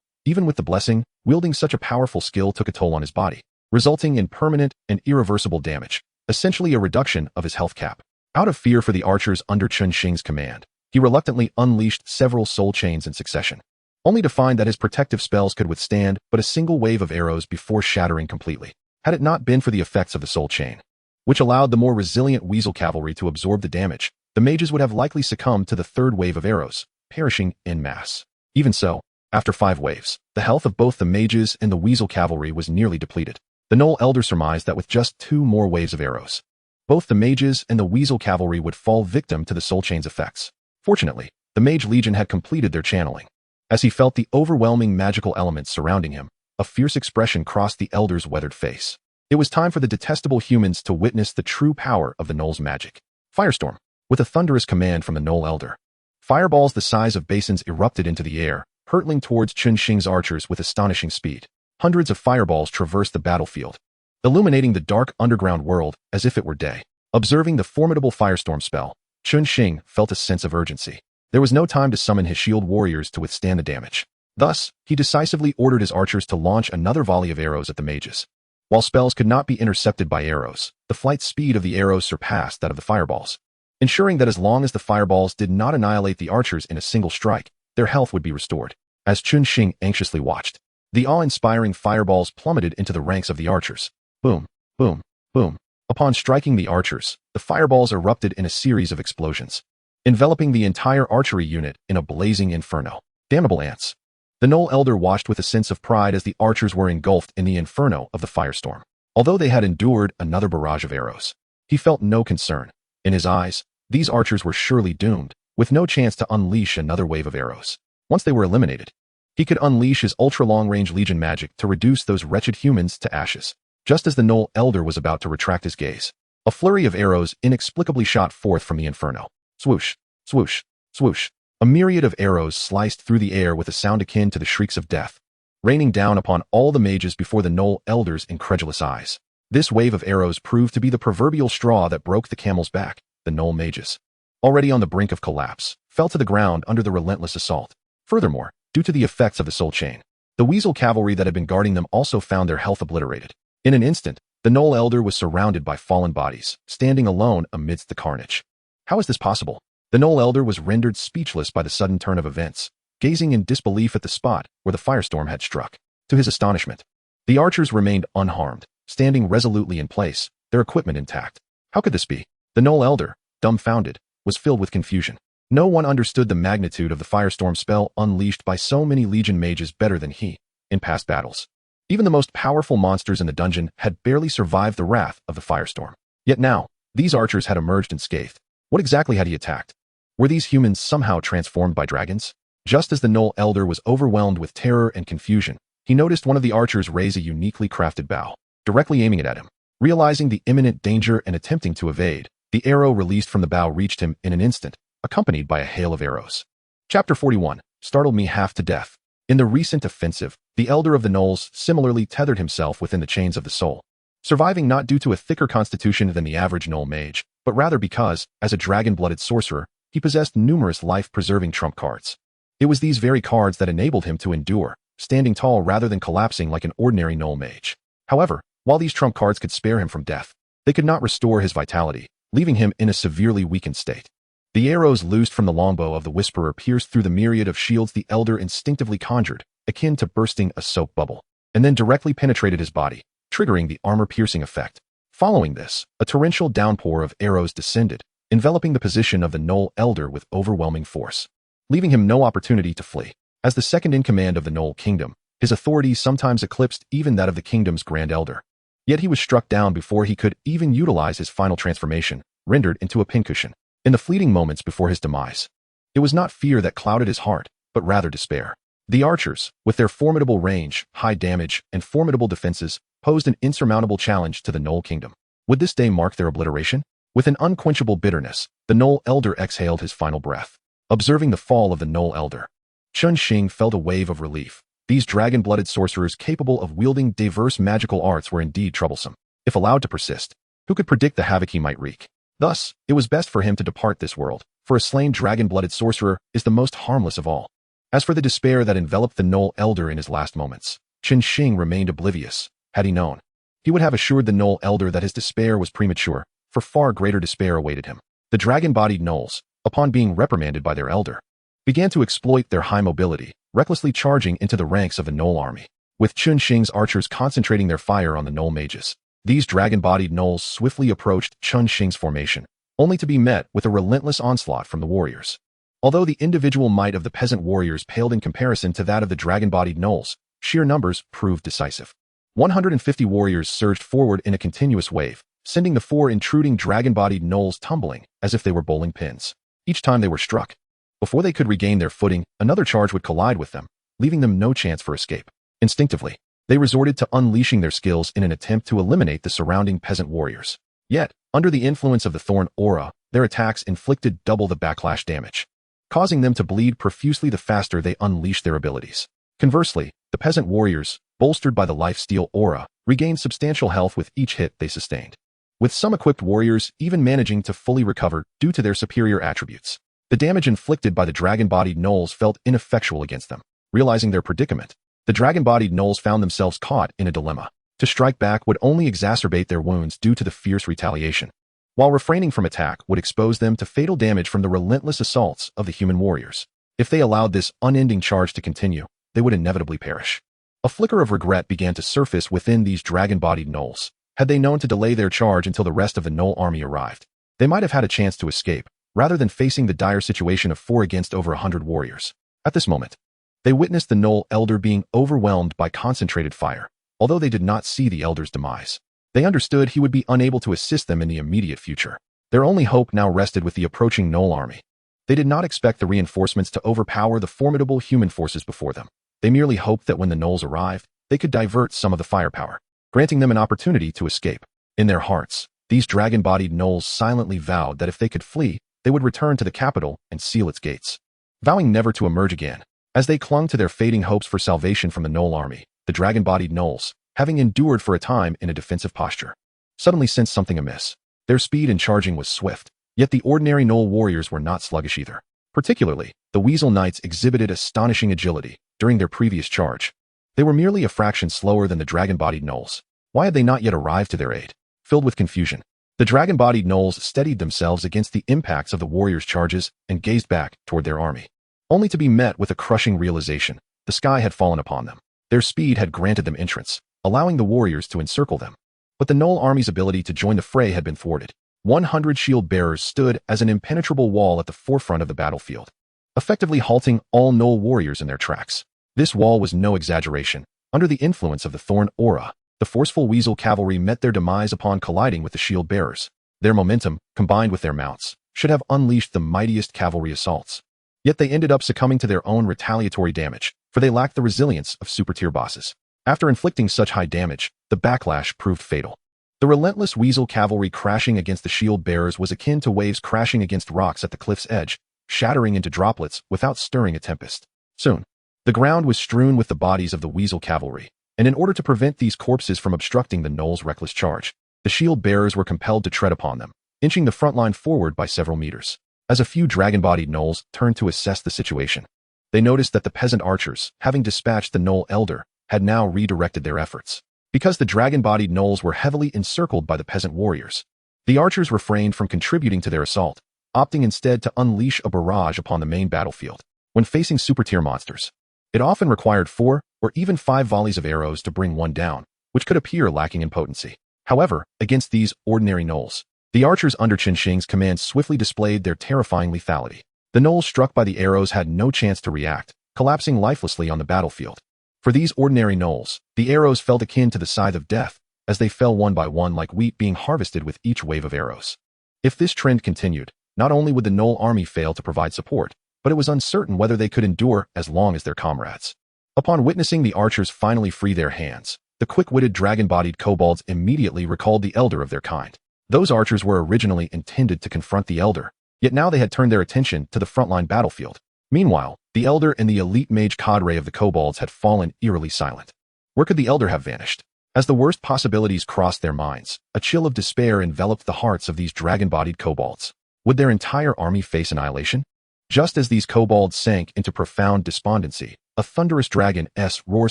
even with the blessing, wielding such a powerful skill took a toll on his body, resulting in permanent and irreversible damage, essentially a reduction of his health cap. Out of fear for the archers under Chen Xing's command, he reluctantly unleashed several soul chains in succession, only to find that his protective spells could withstand but a single wave of arrows before shattering completely. Had it not been for the effects of the soul chain, which allowed the more resilient weasel cavalry to absorb the damage, the mages would have likely succumbed to the 3rd wave of arrows, perishing en masse. Even so, after 5 waves, the health of both the mages and the weasel cavalry was nearly depleted. The Gnoll Elder surmised that with just 2 more waves of arrows, both the mages and the weasel cavalry would fall victim to the soul chain's effects. Fortunately, the Mage Legion had completed their channeling. As he felt the overwhelming magical elements surrounding him, a fierce expression crossed the Elder's weathered face. It was time for the detestable humans to witness the true power of the Gnoll's magic. Firestorm. With a thunderous command from the Gnoll Elder, fireballs the size of basins erupted into the air, hurtling towards Chen Xing's archers with astonishing speed. Hundreds of fireballs traversed the battlefield, illuminating the dark underground world as if it were day. Observing the formidable firestorm spell, Chen Xing felt a sense of urgency. There was no time to summon his shield warriors to withstand the damage. Thus, he decisively ordered his archers to launch another volley of arrows at the mages. While spells could not be intercepted by arrows, the flight speed of the arrows surpassed that of the fireballs, ensuring that as long as the fireballs did not annihilate the archers in a single strike, their health would be restored. As Chen Xing anxiously watched, the awe-inspiring fireballs plummeted into the ranks of the archers. Boom, boom, boom. Upon striking the archers, the fireballs erupted in a series of explosions, enveloping the entire archery unit in a blazing inferno. Damnable ants. The Gnoll Elder watched with a sense of pride as the archers were engulfed in the inferno of the firestorm. Although they had endured another barrage of arrows, he felt no concern. In his eyes, these archers were surely doomed, with no chance to unleash another wave of arrows. Once they were eliminated, he could unleash his ultra-long-range legion magic to reduce those wretched humans to ashes. Just as the Gnoll Elder was about to retract his gaze, a flurry of arrows inexplicably shot forth from the inferno. Swoosh, swoosh, swoosh. A myriad of arrows sliced through the air with a sound akin to the shrieks of death, raining down upon all the mages before the Gnoll Elder's incredulous eyes. This wave of arrows proved to be the proverbial straw that broke the camel's back. The Gnoll mages, already on the brink of collapse, fell to the ground under the relentless assault. Furthermore, due to the effects of the soul chain, the weasel cavalry that had been guarding them also found their health obliterated. In an instant, the Gnoll Elder was surrounded by fallen bodies, standing alone amidst the carnage. How is this possible? The Gnoll Elder was rendered speechless by the sudden turn of events, gazing in disbelief at the spot where the firestorm had struck. To his astonishment, the archers remained unharmed, standing resolutely in place, their equipment intact. How could this be? The Gnoll Elder, dumbfounded, was filled with confusion. No one understood the magnitude of the firestorm spell unleashed by so many legion mages better than he in past battles. Even the most powerful monsters in the dungeon had barely survived the wrath of the firestorm. Yet now, these archers had emerged unscathed. What exactly had he attacked? Were these humans somehow transformed by dragons? Just as the Gnoll Elder was overwhelmed with terror and confusion, he noticed one of the archers raise a uniquely crafted bow, directly aiming it at him. Realizing the imminent danger and attempting to evade, the arrow released from the bow reached him in an instant, accompanied by a hail of arrows. Chapter 41 startled me half to death. In the recent offensive, the Elder of the Gnolls similarly tethered himself within the chains of the soul, surviving not due to a thicker constitution than the average Gnoll mage, but rather because, as a dragon-blooded sorcerer, he possessed numerous life-preserving trump cards. It was these very cards that enabled him to endure, standing tall rather than collapsing like an ordinary Gnoll mage. However, while these trump cards could spare him from death, they could not restore his vitality, leaving him in a severely weakened state. The arrows loosed from the longbow of the Whisperer pierced through the myriad of shields the Elder instinctively conjured, akin to bursting a soap bubble, and then directly penetrated his body, triggering the armor-piercing effect. Following this, a torrential downpour of arrows descended, enveloping the position of the Gnoll Elder with overwhelming force, leaving him no opportunity to flee. As the second-in-command of the Gnoll Kingdom, his authority sometimes eclipsed even that of the kingdom's Grand Elder. Yet he was struck down before he could even utilize his final transformation, rendered into a pincushion. In the fleeting moments before his demise, it was not fear that clouded his heart, but rather despair. The archers, with their formidable range, high damage, and formidable defenses, posed an insurmountable challenge to the Gnoll Kingdom. Would this day mark their obliteration? With an unquenchable bitterness, the Gnoll Elder exhaled his final breath. Observing the fall of the Gnoll Elder, Chen Xing felt a wave of relief. These dragon-blooded sorcerers capable of wielding diverse magical arts were indeed troublesome. If allowed to persist, who could predict the havoc he might wreak? Thus, it was best for him to depart this world, for a slain dragon-blooded sorcerer is the most harmless of all. As for the despair that enveloped the Gnoll Elder in his last moments, Chen Xing remained oblivious. Had he known, he would have assured the Gnoll Elder that his despair was premature, for far greater despair awaited him. The dragon-bodied gnolls, upon being reprimanded by their elder, began to exploit their high mobility, recklessly charging into the ranks of the Gnoll army. With Chen Xing's archers concentrating their fire on the Gnoll mages, these dragon-bodied gnolls swiftly approached Chen Xing's formation, only to be met with a relentless onslaught from the warriors. Although the individual might of the peasant warriors paled in comparison to that of the dragon-bodied gnolls, sheer numbers proved decisive. 150 warriors surged forward in a continuous wave, sending the 4 intruding dragon-bodied gnolls tumbling as if they were bowling pins. Each time they were struck, before they could regain their footing, another charge would collide with them, leaving them no chance for escape. Instinctively, they resorted to unleashing their skills in an attempt to eliminate the surrounding peasant warriors. Yet, under the influence of the Thorn Aura, their attacks inflicted double the backlash damage, causing them to bleed profusely the faster they unleashed their abilities. Conversely, the peasant warriors, bolstered by the Lifesteal Aura, regained substantial health with each hit they sustained, with some equipped warriors even managing to fully recover due to their superior attributes. The damage inflicted by the dragon-bodied gnolls felt ineffectual against them. Realizing their predicament, the dragon-bodied gnolls found themselves caught in a dilemma. To strike back would only exacerbate their wounds due to the fierce retaliation, while refraining from attack would expose them to fatal damage from the relentless assaults of the human warriors. If they allowed this unending charge to continue, they would inevitably perish. A flicker of regret began to surface within these dragon-bodied gnolls. Had they known to delay their charge until the rest of the gnoll army arrived, they might have had a chance to escape, rather than facing the dire situation of 4 against over 100 warriors. At this moment, they witnessed the Gnoll Elder being overwhelmed by concentrated fire. Although they did not see the Elder's demise, they understood he would be unable to assist them in the immediate future. Their only hope now rested with the approaching Gnoll army. They did not expect the reinforcements to overpower the formidable human forces before them. They merely hoped that when the gnolls arrived, they could divert some of the firepower, granting them an opportunity to escape. In their hearts, these dragon-bodied gnolls silently vowed that if they could flee, they would return to the capital and seal its gates, vowing never to emerge again. As they clung to their fading hopes for salvation from the Gnoll army, the dragon-bodied gnolls, having endured for a time in a defensive posture, suddenly sensed something amiss. Their speed in charging was swift, yet the ordinary Gnoll warriors were not sluggish either. Particularly, the Weasel Knights exhibited astonishing agility during their previous charge. They were merely a fraction slower than the dragon-bodied gnolls. Why had they not yet arrived to their aid? Filled with confusion, the dragon-bodied gnolls steadied themselves against the impacts of the warriors' charges and gazed back toward their army, only to be met with a crushing realization. The sky had fallen upon them. Their speed had granted them entrance, allowing the warriors to encircle them. But the Gnoll army's ability to join the fray had been thwarted. 100 shield bearers stood as an impenetrable wall at the forefront of the battlefield, effectively halting all Gnoll warriors in their tracks. This wall was no exaggeration. Under the influence of the Thorn Aura, the forceful Weasel cavalry met their demise upon colliding with the shield bearers. Their momentum, combined with their mounts, should have unleashed the mightiest cavalry assaults. Yet they ended up succumbing to their own retaliatory damage, for they lacked the resilience of super-tier bosses. After inflicting such high damage, the backlash proved fatal. The relentless Weasel cavalry crashing against the shield bearers was akin to waves crashing against rocks at the cliff's edge, shattering into droplets without stirring a tempest. Soon, the ground was strewn with the bodies of the Weasel cavalry, and in order to prevent these corpses from obstructing the Gnoll's reckless charge, the shield bearers were compelled to tread upon them, inching the front line forward by several meters. As a few dragon-bodied Gnolls turned to assess the situation, they noticed that the peasant archers, having dispatched the Gnoll Elder, had now redirected their efforts. Because the dragon-bodied gnolls were heavily encircled by the peasant warriors, the archers refrained from contributing to their assault, opting instead to unleash a barrage upon the main battlefield. When facing super-tier monsters, it often required 4 or even 5 volleys of arrows to bring one down, which could appear lacking in potency. However, against these ordinary gnolls, the archers under Chen Xing's command swiftly displayed their terrifying lethality. The gnolls struck by the arrows had no chance to react, collapsing lifelessly on the battlefield. For these ordinary gnolls, the arrows felt akin to the scythe of death, as they fell one by one like wheat being harvested with each wave of arrows. If this trend continued, not only would the gnoll army fail to provide support, but it was uncertain whether they could endure as long as their comrades. Upon witnessing the archers finally free their hands, the quick-witted dragon-bodied kobolds immediately recalled the elder of their kind. Those archers were originally intended to confront the elder, yet now they had turned their attention to the frontline battlefield. Meanwhile, the elder and the elite mage cadre of the kobolds had fallen eerily silent. Where could the elder have vanished? As the worst possibilities crossed their minds, a chill of despair enveloped the hearts of these dragon-bodied kobolds. Would their entire army face annihilation? Just as these kobolds sank into profound despondency, a thunderous dragon's roar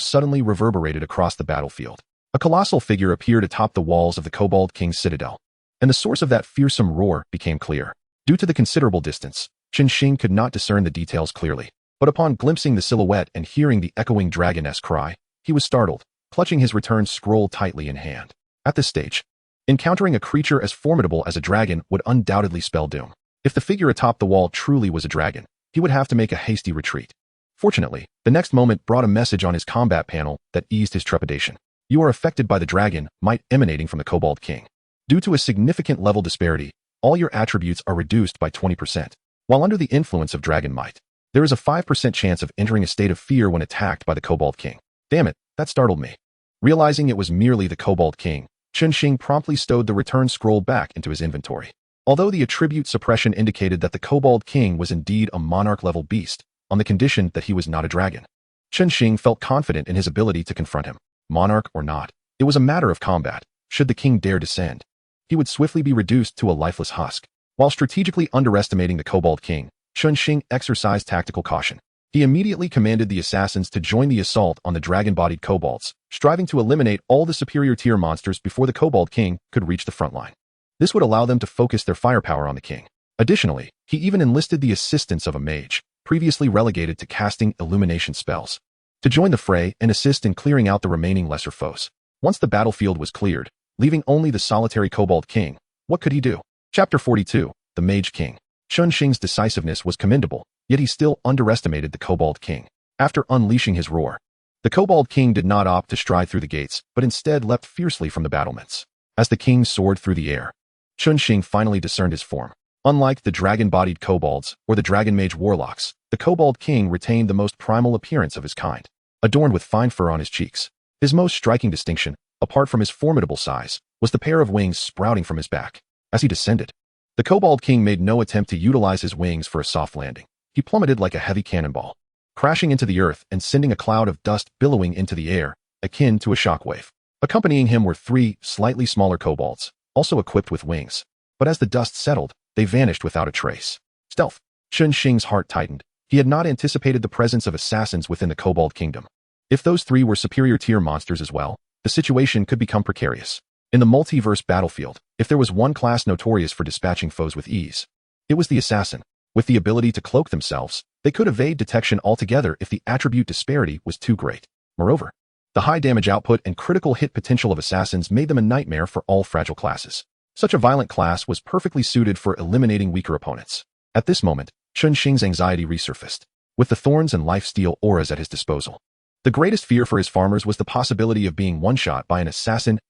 suddenly reverberated across the battlefield. A colossal figure appeared atop the walls of the Kobold King's citadel, and the source of that fearsome roar became clear. Due to the considerable distance, Chen Xing could not discern the details clearly, but upon glimpsing the silhouette and hearing the echoing dragoness cry, he was startled, clutching his return scroll tightly in hand. At this stage, encountering a creature as formidable as a dragon would undoubtedly spell doom. If the figure atop the wall truly was a dragon, he would have to make a hasty retreat. Fortunately, the next moment brought a message on his combat panel that eased his trepidation. You are affected by the dragon might emanating from the Kobold King. Due to a significant level disparity, all your attributes are reduced by 20%. While under the influence of dragon might, there is a 5% chance of entering a state of fear when attacked by the Kobold King. Damn it, that startled me. Realizing it was merely the Kobold King, Chen Xing promptly stowed the return scroll back into his inventory. Although the attribute suppression indicated that the Kobold King was indeed a monarch-level beast, on the condition that he was not a dragon, Chen Xing felt confident in his ability to confront him. Monarch or not, it was a matter of combat. Should the king dare descend, he would swiftly be reduced to a lifeless husk. While strategically underestimating the Kobold King, Chen Xing exercised tactical caution. He immediately commanded the assassins to join the assault on the dragon-bodied kobolds, striving to eliminate all the superior-tier monsters before the Kobold King could reach the front line. This would allow them to focus their firepower on the king. Additionally, he even enlisted the assistance of a mage, previously relegated to casting illumination spells, to join the fray and assist in clearing out the remaining lesser foes. Once the battlefield was cleared, leaving only the solitary Kobold King, what could he do? Chapter 42, The Mage King. Chen Xing's decisiveness was commendable, yet he still underestimated the Kobold King. After unleashing his roar, the Kobold King did not opt to stride through the gates, but instead leapt fiercely from the battlements. As the king soared through the air, Chen Xing finally discerned his form. Unlike the dragon-bodied kobolds or the dragon mage warlocks, the Kobold King retained the most primal appearance of his kind, adorned with fine fur on his cheeks. His most striking distinction, apart from his formidable size, was the pair of wings sprouting from his back. As he descended, the Kobold King made no attempt to utilize his wings for a soft landing. He plummeted like a heavy cannonball, crashing into the earth and sending a cloud of dust billowing into the air, akin to a shockwave. Accompanying him were 3 slightly smaller kobolds, also equipped with wings. But as the dust settled, they vanished without a trace. Stealth. Chen Xing's heart tightened. He had not anticipated the presence of assassins within the Kobold Kingdom. If those 3 were superior-tier monsters as well, the situation could become precarious. In the multiverse battlefield, if there was one class notorious for dispatching foes with ease, it was the assassin. With the ability to cloak themselves, they could evade detection altogether if the attribute disparity was too great. Moreover, the high damage output and critical hit potential of assassins made them a nightmare for all fragile classes. Such a violent class was perfectly suited for eliminating weaker opponents. At this moment, Chen Xing's anxiety resurfaced. With the thorns and life-steal auras at his disposal, the greatest fear for his farmers was the possibility of being one-shot by an assassin's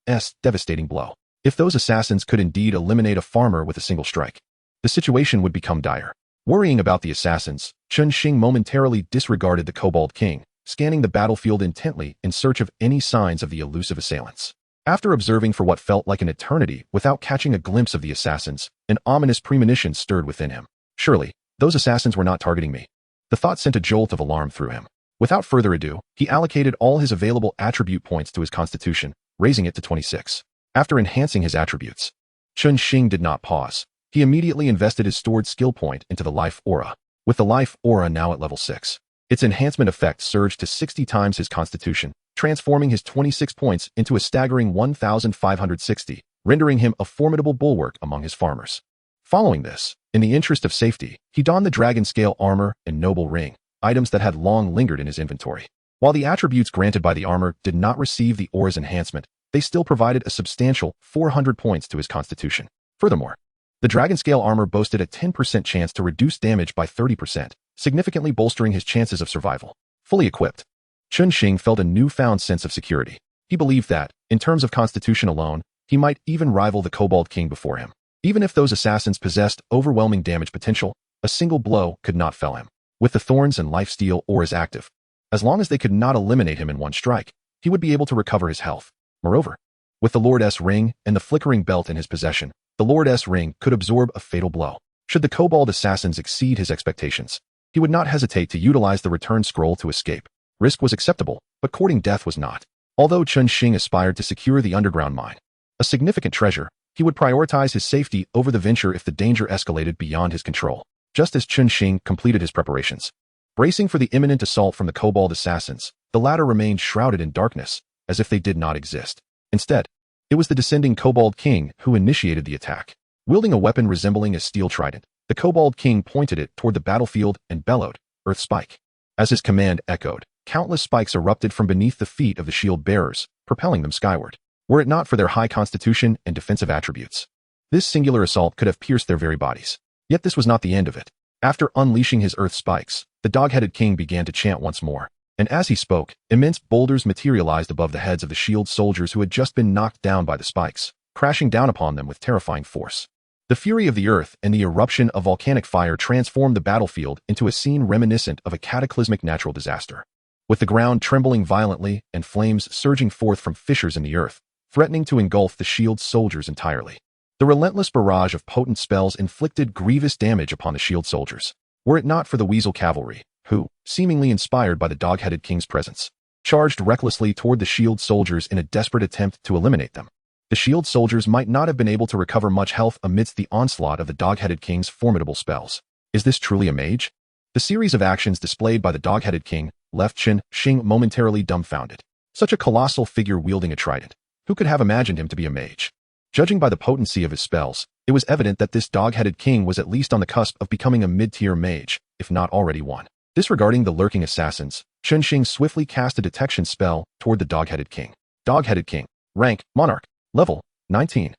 devastating blow. If those assassins could indeed eliminate a farmer with a single strike, the situation would become dire. Worrying about the assassins, Chen Xing momentarily disregarded the Kobold King, scanning the battlefield intently in search of any signs of the elusive assailants. After observing for what felt like an eternity without catching a glimpse of the assassins, an ominous premonition stirred within him. Surely, those assassins were not targeting me. The thought sent a jolt of alarm through him. Without further ado, he allocated all his available attribute points to his constitution, raising it to 26. After enhancing his attributes, Chen Xing did not pause. He immediately invested his stored skill point into the life aura. With the life aura now at level 6, Its enhancement effect surged to 60 times his constitution, transforming his 26 points into a staggering 1,560, rendering him a formidable bulwark among his farmers. Following this, in the interest of safety, he donned the dragon scale armor and noble ring, items that had long lingered in his inventory. While the attributes granted by the armor did not receive the aura's enhancement, they still provided a substantial 400 points to his constitution. Furthermore, the dragon scale armor boasted a 10% chance to reduce damage by 30%, significantly bolstering his chances of survival. Fully equipped, Chen Xing felt a newfound sense of security. He believed that, in terms of constitution alone, he might even rival the Kobold King before him. Even if those assassins possessed overwhelming damage potential, a single blow could not fell him. With the thorns and lifesteal auras active, as long as they could not eliminate him in one strike, he would be able to recover his health. Moreover, with the Lord's ring and the flickering belt in his possession, the Lord's ring could absorb a fatal blow. Should the Kobold assassins exceed his expectations, he would not hesitate to utilize the return scroll to escape. Risk was acceptable, but courting death was not. Although Chen Xing aspired to secure the underground mine, a significant treasure, he would prioritize his safety over the venture if the danger escalated beyond his control. Just as Chen Xing completed his preparations, bracing for the imminent assault from the Kobold assassins, the latter remained shrouded in darkness, as if they did not exist. Instead, it was the descending Kobold King who initiated the attack. Wielding a weapon resembling a steel trident, the Kobold King pointed it toward the battlefield and bellowed, "Earth Spike." As his command echoed, countless spikes erupted from beneath the feet of the shield bearers, propelling them skyward. Were it not for their high constitution and defensive attributes, this singular assault could have pierced their very bodies. Yet this was not the end of it. After unleashing his earth spikes, the dog-headed king began to chant once more. And as he spoke, immense boulders materialized above the heads of the shield soldiers who had just been knocked down by the spikes, crashing down upon them with terrifying force. The fury of the earth and the eruption of volcanic fire transformed the battlefield into a scene reminiscent of a cataclysmic natural disaster. With the ground trembling violently and flames surging forth from fissures in the earth, threatening to engulf the shield soldiers entirely. The relentless barrage of potent spells inflicted grievous damage upon the shield soldiers. Were it not for the weasel cavalry, who, seemingly inspired by the dog-headed king's presence, charged recklessly toward the shield soldiers in a desperate attempt to eliminate them, the shield soldiers might not have been able to recover much health amidst the onslaught of the dog-headed king's formidable spells. Is this truly a mage? The series of actions displayed by the dog-headed king left Chen Xing momentarily dumbfounded. Such a colossal figure wielding a trident. Who could have imagined him to be a mage? Judging by the potency of his spells, it was evident that this dog-headed king was at least on the cusp of becoming a mid-tier mage, if not already one. Disregarding the lurking assassins, Chen Xing swiftly cast a detection spell toward the dog-headed king. Dog-headed king. Rank, Monarch. Level, 19.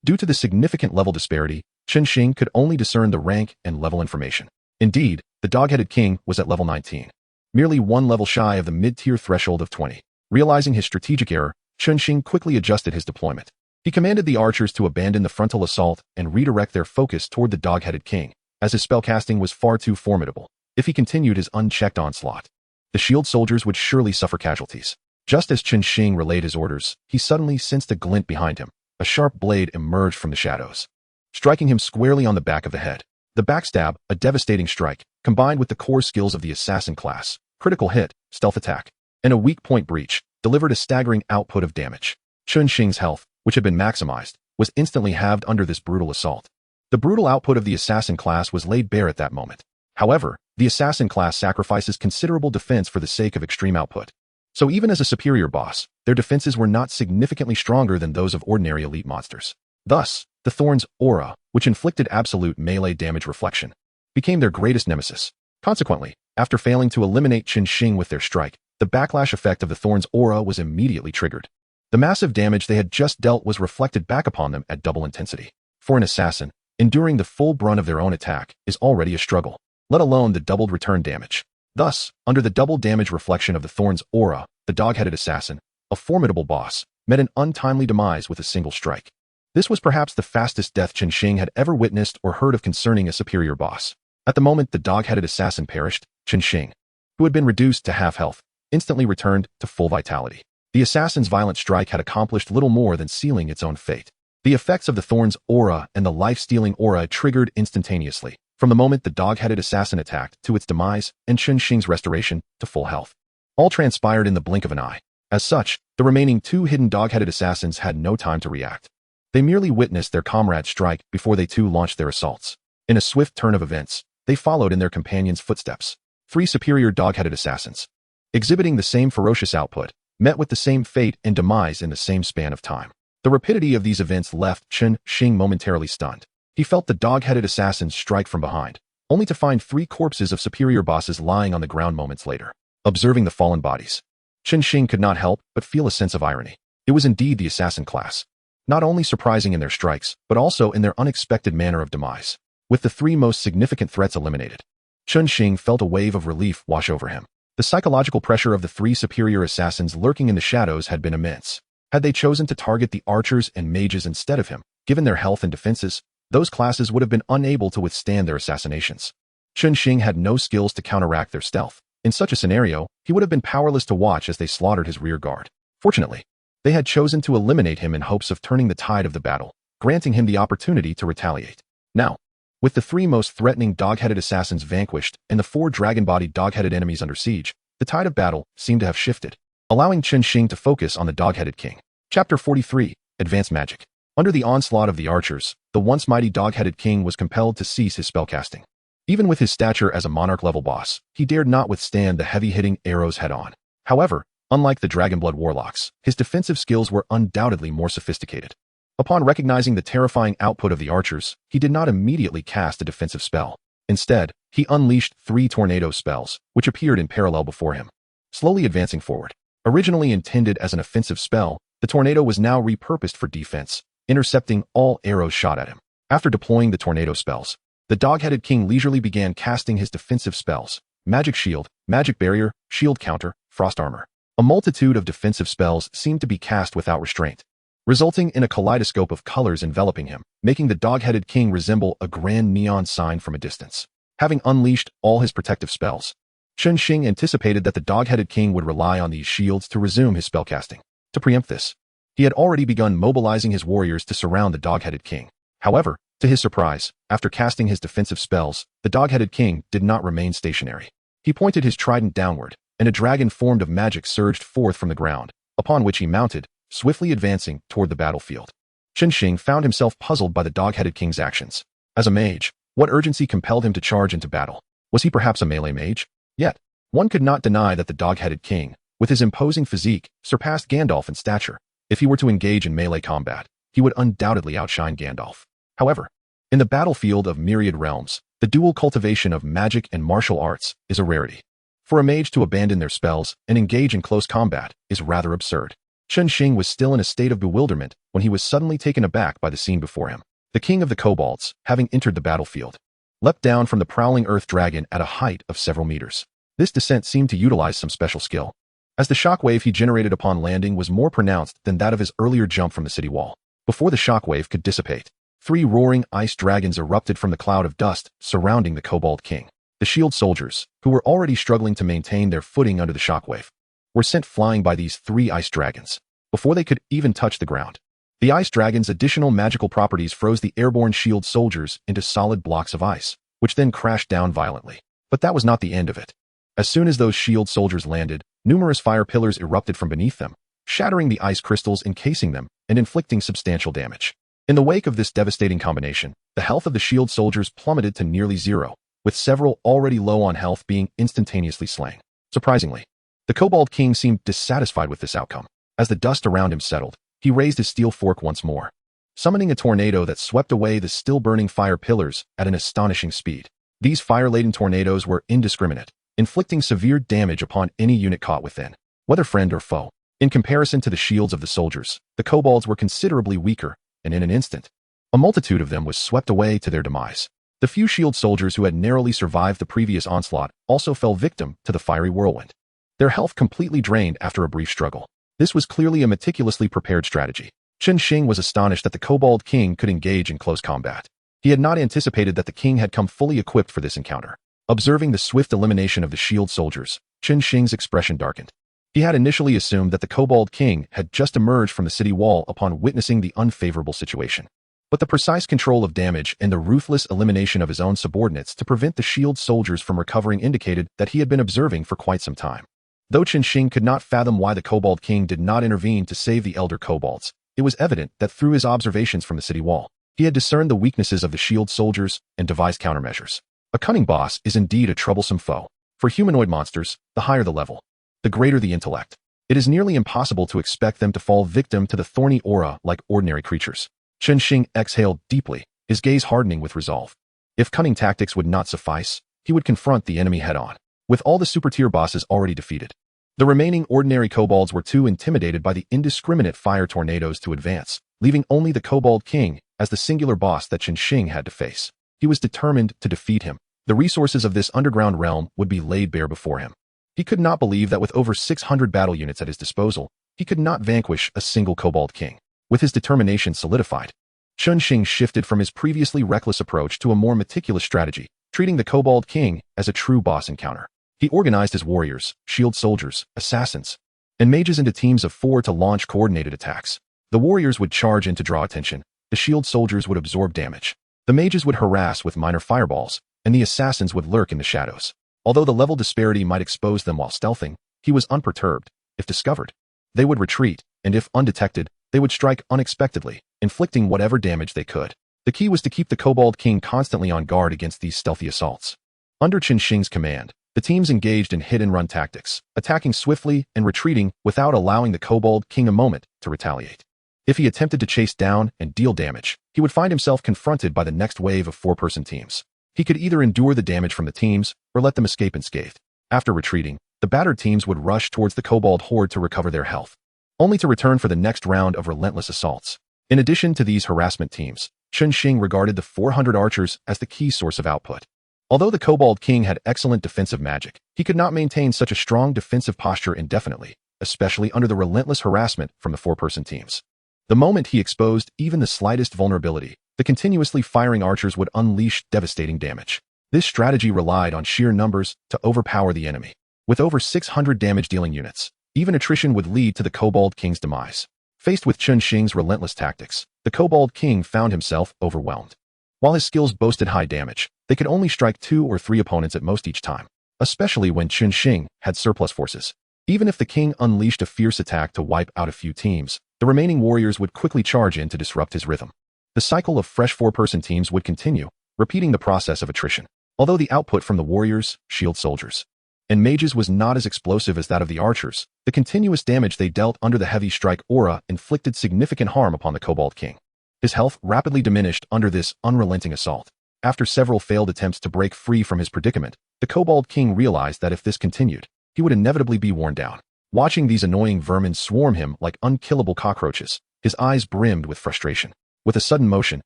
Due to the significant level disparity, Chen Xing could only discern the rank and level information. Indeed, the dog-headed king was at level 19. Merely one level shy of the mid-tier threshold of 20. Realizing his strategic error, Chen Xing quickly adjusted his deployment. He commanded the archers to abandon the frontal assault and redirect their focus toward the dog-headed king, as his spellcasting was far too formidable. If he continued his unchecked onslaught, the shield soldiers would surely suffer casualties. Just as Chen Xing relayed his orders, he suddenly sensed a glint behind him. A sharp blade emerged from the shadows, striking him squarely on the back of the head. The backstab, a devastating strike, combined with the core skills of the assassin class, critical hit, stealth attack, and a weak point breach, delivered a staggering output of damage. Chen Xing's health, which had been maximized, was instantly halved under this brutal assault. The brutal output of the assassin class was laid bare at that moment. However, the assassin class sacrifices considerable defense for the sake of extreme output. So even as a superior boss, their defenses were not significantly stronger than those of ordinary elite monsters. Thus, the Thorn's aura, which inflicted absolute melee damage reflection, became their greatest nemesis. Consequently, after failing to eliminate Chen Xing with their strike, the backlash effect of the Thorn's aura was immediately triggered. The massive damage they had just dealt was reflected back upon them at double intensity. For an assassin, enduring the full brunt of their own attack is already a struggle, let alone the doubled return damage. Thus, under the double damage reflection of the Thorn's aura, the dog-headed assassin, a formidable boss, met an untimely demise with a single strike. This was perhaps the fastest death Chen Xing had ever witnessed or heard of concerning a superior boss. At the moment the dog-headed assassin perished, Chen Xing, who had been reduced to half health, instantly returned to full vitality. The assassin's violent strike had accomplished little more than sealing its own fate. The effects of the Thorn's aura and the life-stealing aura triggered instantaneously, from the moment the dog-headed assassin attacked to its demise and Chen Xing's restoration to full health. All transpired in the blink of an eye. As such, the remaining two hidden dog-headed assassins had no time to react. They merely witnessed their comrades strike before they too launched their assaults. In a swift turn of events, they followed in their companions' footsteps. 3 superior dog-headed assassins, exhibiting the same ferocious output, met with the same fate and demise in the same span of time. The rapidity of these events left Chen Xing momentarily stunned. He felt the dog-headed assassins strike from behind, only to find 3 corpses of superior bosses lying on the ground moments later. Observing the fallen bodies, Chen Xing could not help but feel a sense of irony. It was indeed the assassin class, not only surprising in their strikes, but also in their unexpected manner of demise. With the 3 most significant threats eliminated, Chen Xing felt a wave of relief wash over him. The psychological pressure of the 3 superior assassins lurking in the shadows had been immense. Had they chosen to target the archers and mages instead of him, given their health and defenses, those classes would have been unable to withstand their assassinations. Chen Xing had no skills to counteract their stealth. In such a scenario, he would have been powerless to watch as they slaughtered his rear guard. Fortunately, they had chosen to eliminate him in hopes of turning the tide of the battle, granting him the opportunity to retaliate. Now, with the 3 most threatening dog-headed assassins vanquished and the 4 dragon-bodied dog-headed enemies under siege, the tide of battle seemed to have shifted, allowing Chen Xing to focus on the dog-headed king. Chapter 43, Advanced Magic. Under the onslaught of the archers, the once mighty dog-headed king was compelled to cease his spellcasting. Even with his stature as a monarch-level boss, he dared not withstand the heavy-hitting arrows head-on. However, unlike the Dragonblood warlocks, his defensive skills were undoubtedly more sophisticated. Upon recognizing the terrifying output of the archers, he did not immediately cast a defensive spell. Instead, he unleashed 3 tornado spells, which appeared in parallel before him. Slowly advancing forward. Originally intended as an offensive spell, the tornado was now repurposed for defense, intercepting all arrows shot at him. After deploying the tornado spells, the dog-headed king leisurely began casting his defensive spells: Magic Shield, Magic Barrier, Shield Counter, Frost Armor. A multitude of defensive spells seemed to be cast without restraint, resulting in a kaleidoscope of colors enveloping him, making the dog-headed king resemble a grand neon sign from a distance. Having unleashed all his protective spells, Chen Xing anticipated that the dog-headed king would rely on these shields to resume his spellcasting. To preempt this, he had already begun mobilizing his warriors to surround the dog-headed king. However, to his surprise, after casting his defensive spells, the dog-headed king did not remain stationary. He pointed his trident downward, and a dragon formed of magic surged forth from the ground, upon which he mounted, swiftly advancing toward the battlefield. Chen Xing found himself puzzled by the dog-headed king's actions. As a mage, what urgency compelled him to charge into battle? Was he perhaps a melee mage? Yet, one could not deny that the dog-headed king, with his imposing physique, surpassed Gandalf in stature. If he were to engage in melee combat, he would undoubtedly outshine Gandalf. However, in the battlefield of myriad realms, the dual cultivation of magic and martial arts is a rarity. For a mage to abandon their spells and engage in close combat is rather absurd. Chen Xing was still in a state of bewilderment when he was suddenly taken aback by the scene before him. The king of the kobolds, having entered the battlefield, leapt down from the prowling earth dragon at a height of several meters. This descent seemed to utilize some special skill, as the shockwave he generated upon landing was more pronounced than that of his earlier jump from the city wall. Before the shockwave could dissipate, 3 roaring ice dragons erupted from the cloud of dust surrounding the kobold king. The shield soldiers, who were already struggling to maintain their footing under the shockwave, were sent flying by these 3 ice dragons. Before they could even touch the ground, the ice dragon's additional magical properties froze the airborne shield soldiers into solid blocks of ice, which then crashed down violently. But that was not the end of it. As soon as those shield soldiers landed, numerous fire pillars erupted from beneath them, shattering the ice crystals encasing them and inflicting substantial damage. In the wake of this devastating combination, the health of the shield soldiers plummeted to nearly 0, with several already low on health being instantaneously slain. Surprisingly, the Kobold King seemed dissatisfied with this outcome. As the dust around him settled, he raised his steel fork once more, summoning a tornado that swept away the still-burning fire pillars at an astonishing speed. These fire-laden tornadoes were indiscriminate, inflicting severe damage upon any unit caught within, whether friend or foe. In comparison to the shields of the soldiers, the kobolds were considerably weaker, and in an instant, a multitude of them was swept away to their demise. The few shield soldiers who had narrowly survived the previous onslaught also fell victim to the fiery whirlwind, their health completely drained after a brief struggle. This was clearly a meticulously prepared strategy. Chen Xing was astonished that the Kobold King could engage in close combat. He had not anticipated that the king had come fully equipped for this encounter. Observing the swift elimination of the shield soldiers, Chen Xing's expression darkened. He had initially assumed that the Kobold King had just emerged from the city wall upon witnessing the unfavorable situation. But the precise control of damage and the ruthless elimination of his own subordinates to prevent the shield soldiers from recovering indicated that he had been observing for quite some time. Though Chen Xing could not fathom why the Kobold King did not intervene to save the elder kobolds, it was evident that through his observations from the city wall, he had discerned the weaknesses of the shield soldiers and devised countermeasures. A cunning boss is indeed a troublesome foe. For humanoid monsters, the higher the level, the greater the intellect. It is nearly impossible to expect them to fall victim to the thorny aura like ordinary creatures. Chen Xing exhaled deeply, his gaze hardening with resolve. If cunning tactics would not suffice, he would confront the enemy head-on. With all the super-tier bosses already defeated, the remaining ordinary kobolds were too intimidated by the indiscriminate fire tornadoes to advance, leaving only the Kobold King as the singular boss that Chen Xing had to face. He was determined to defeat him. The resources of this underground realm would be laid bare before him. He could not believe that with over 600 battle units at his disposal, he could not vanquish a single Kobold King. With his determination solidified, Chen Xing shifted from his previously reckless approach to a more meticulous strategy, treating the Kobold King as a true boss encounter. He organized his warriors, shield soldiers, assassins, and mages into teams of 4 to launch coordinated attacks. The warriors would charge in to draw attention, the shield soldiers would absorb damage, the mages would harass with minor fireballs, and the assassins would lurk in the shadows. Although the level disparity might expose them while stealthing, he was unperturbed. If discovered, they would retreat, and if undetected, they would strike unexpectedly, inflicting whatever damage they could. The key was to keep the Kobold King constantly on guard against these stealthy assaults. Under Chen Xing's command, the teams engaged in hit-and-run tactics, attacking swiftly and retreating without allowing the Kobold King a moment to retaliate. If he attempted to chase down and deal damage, he would find himself confronted by the next wave of 4-person teams. He could either endure the damage from the teams or let them escape unscathed. After retreating, the battered teams would rush towards the Kobold horde to recover their health, only to return for the next round of relentless assaults. In addition to these harassment teams, Chen Xing regarded the 400 archers as the key source of output. Although the Kobold King had excellent defensive magic, he could not maintain such a strong defensive posture indefinitely, especially under the relentless harassment from the 4-person teams. The moment he exposed even the slightest vulnerability, the continuously firing archers would unleash devastating damage. This strategy relied on sheer numbers to overpower the enemy. With over 600 damage-dealing units, even attrition would lead to the Kobold King's demise. Faced with Chen Xing's relentless tactics, the Kobold King found himself overwhelmed. While his skills boasted high damage, they could only strike 2 or 3 opponents at most each time, especially when Chen Xing had surplus forces. Even if the king unleashed a fierce attack to wipe out a few teams, the remaining warriors would quickly charge in to disrupt his rhythm. The cycle of fresh 4-person teams would continue, repeating the process of attrition. Although the output from the warriors, shield soldiers, and mages was not as explosive as that of the archers, the continuous damage they dealt under the heavy strike aura inflicted significant harm upon the Kobold King. His health rapidly diminished under this unrelenting assault. After several failed attempts to break free from his predicament, the Kobold King realized that if this continued, he would inevitably be worn down. Watching these annoying vermin swarm him like unkillable cockroaches, his eyes brimmed with frustration. With a sudden motion,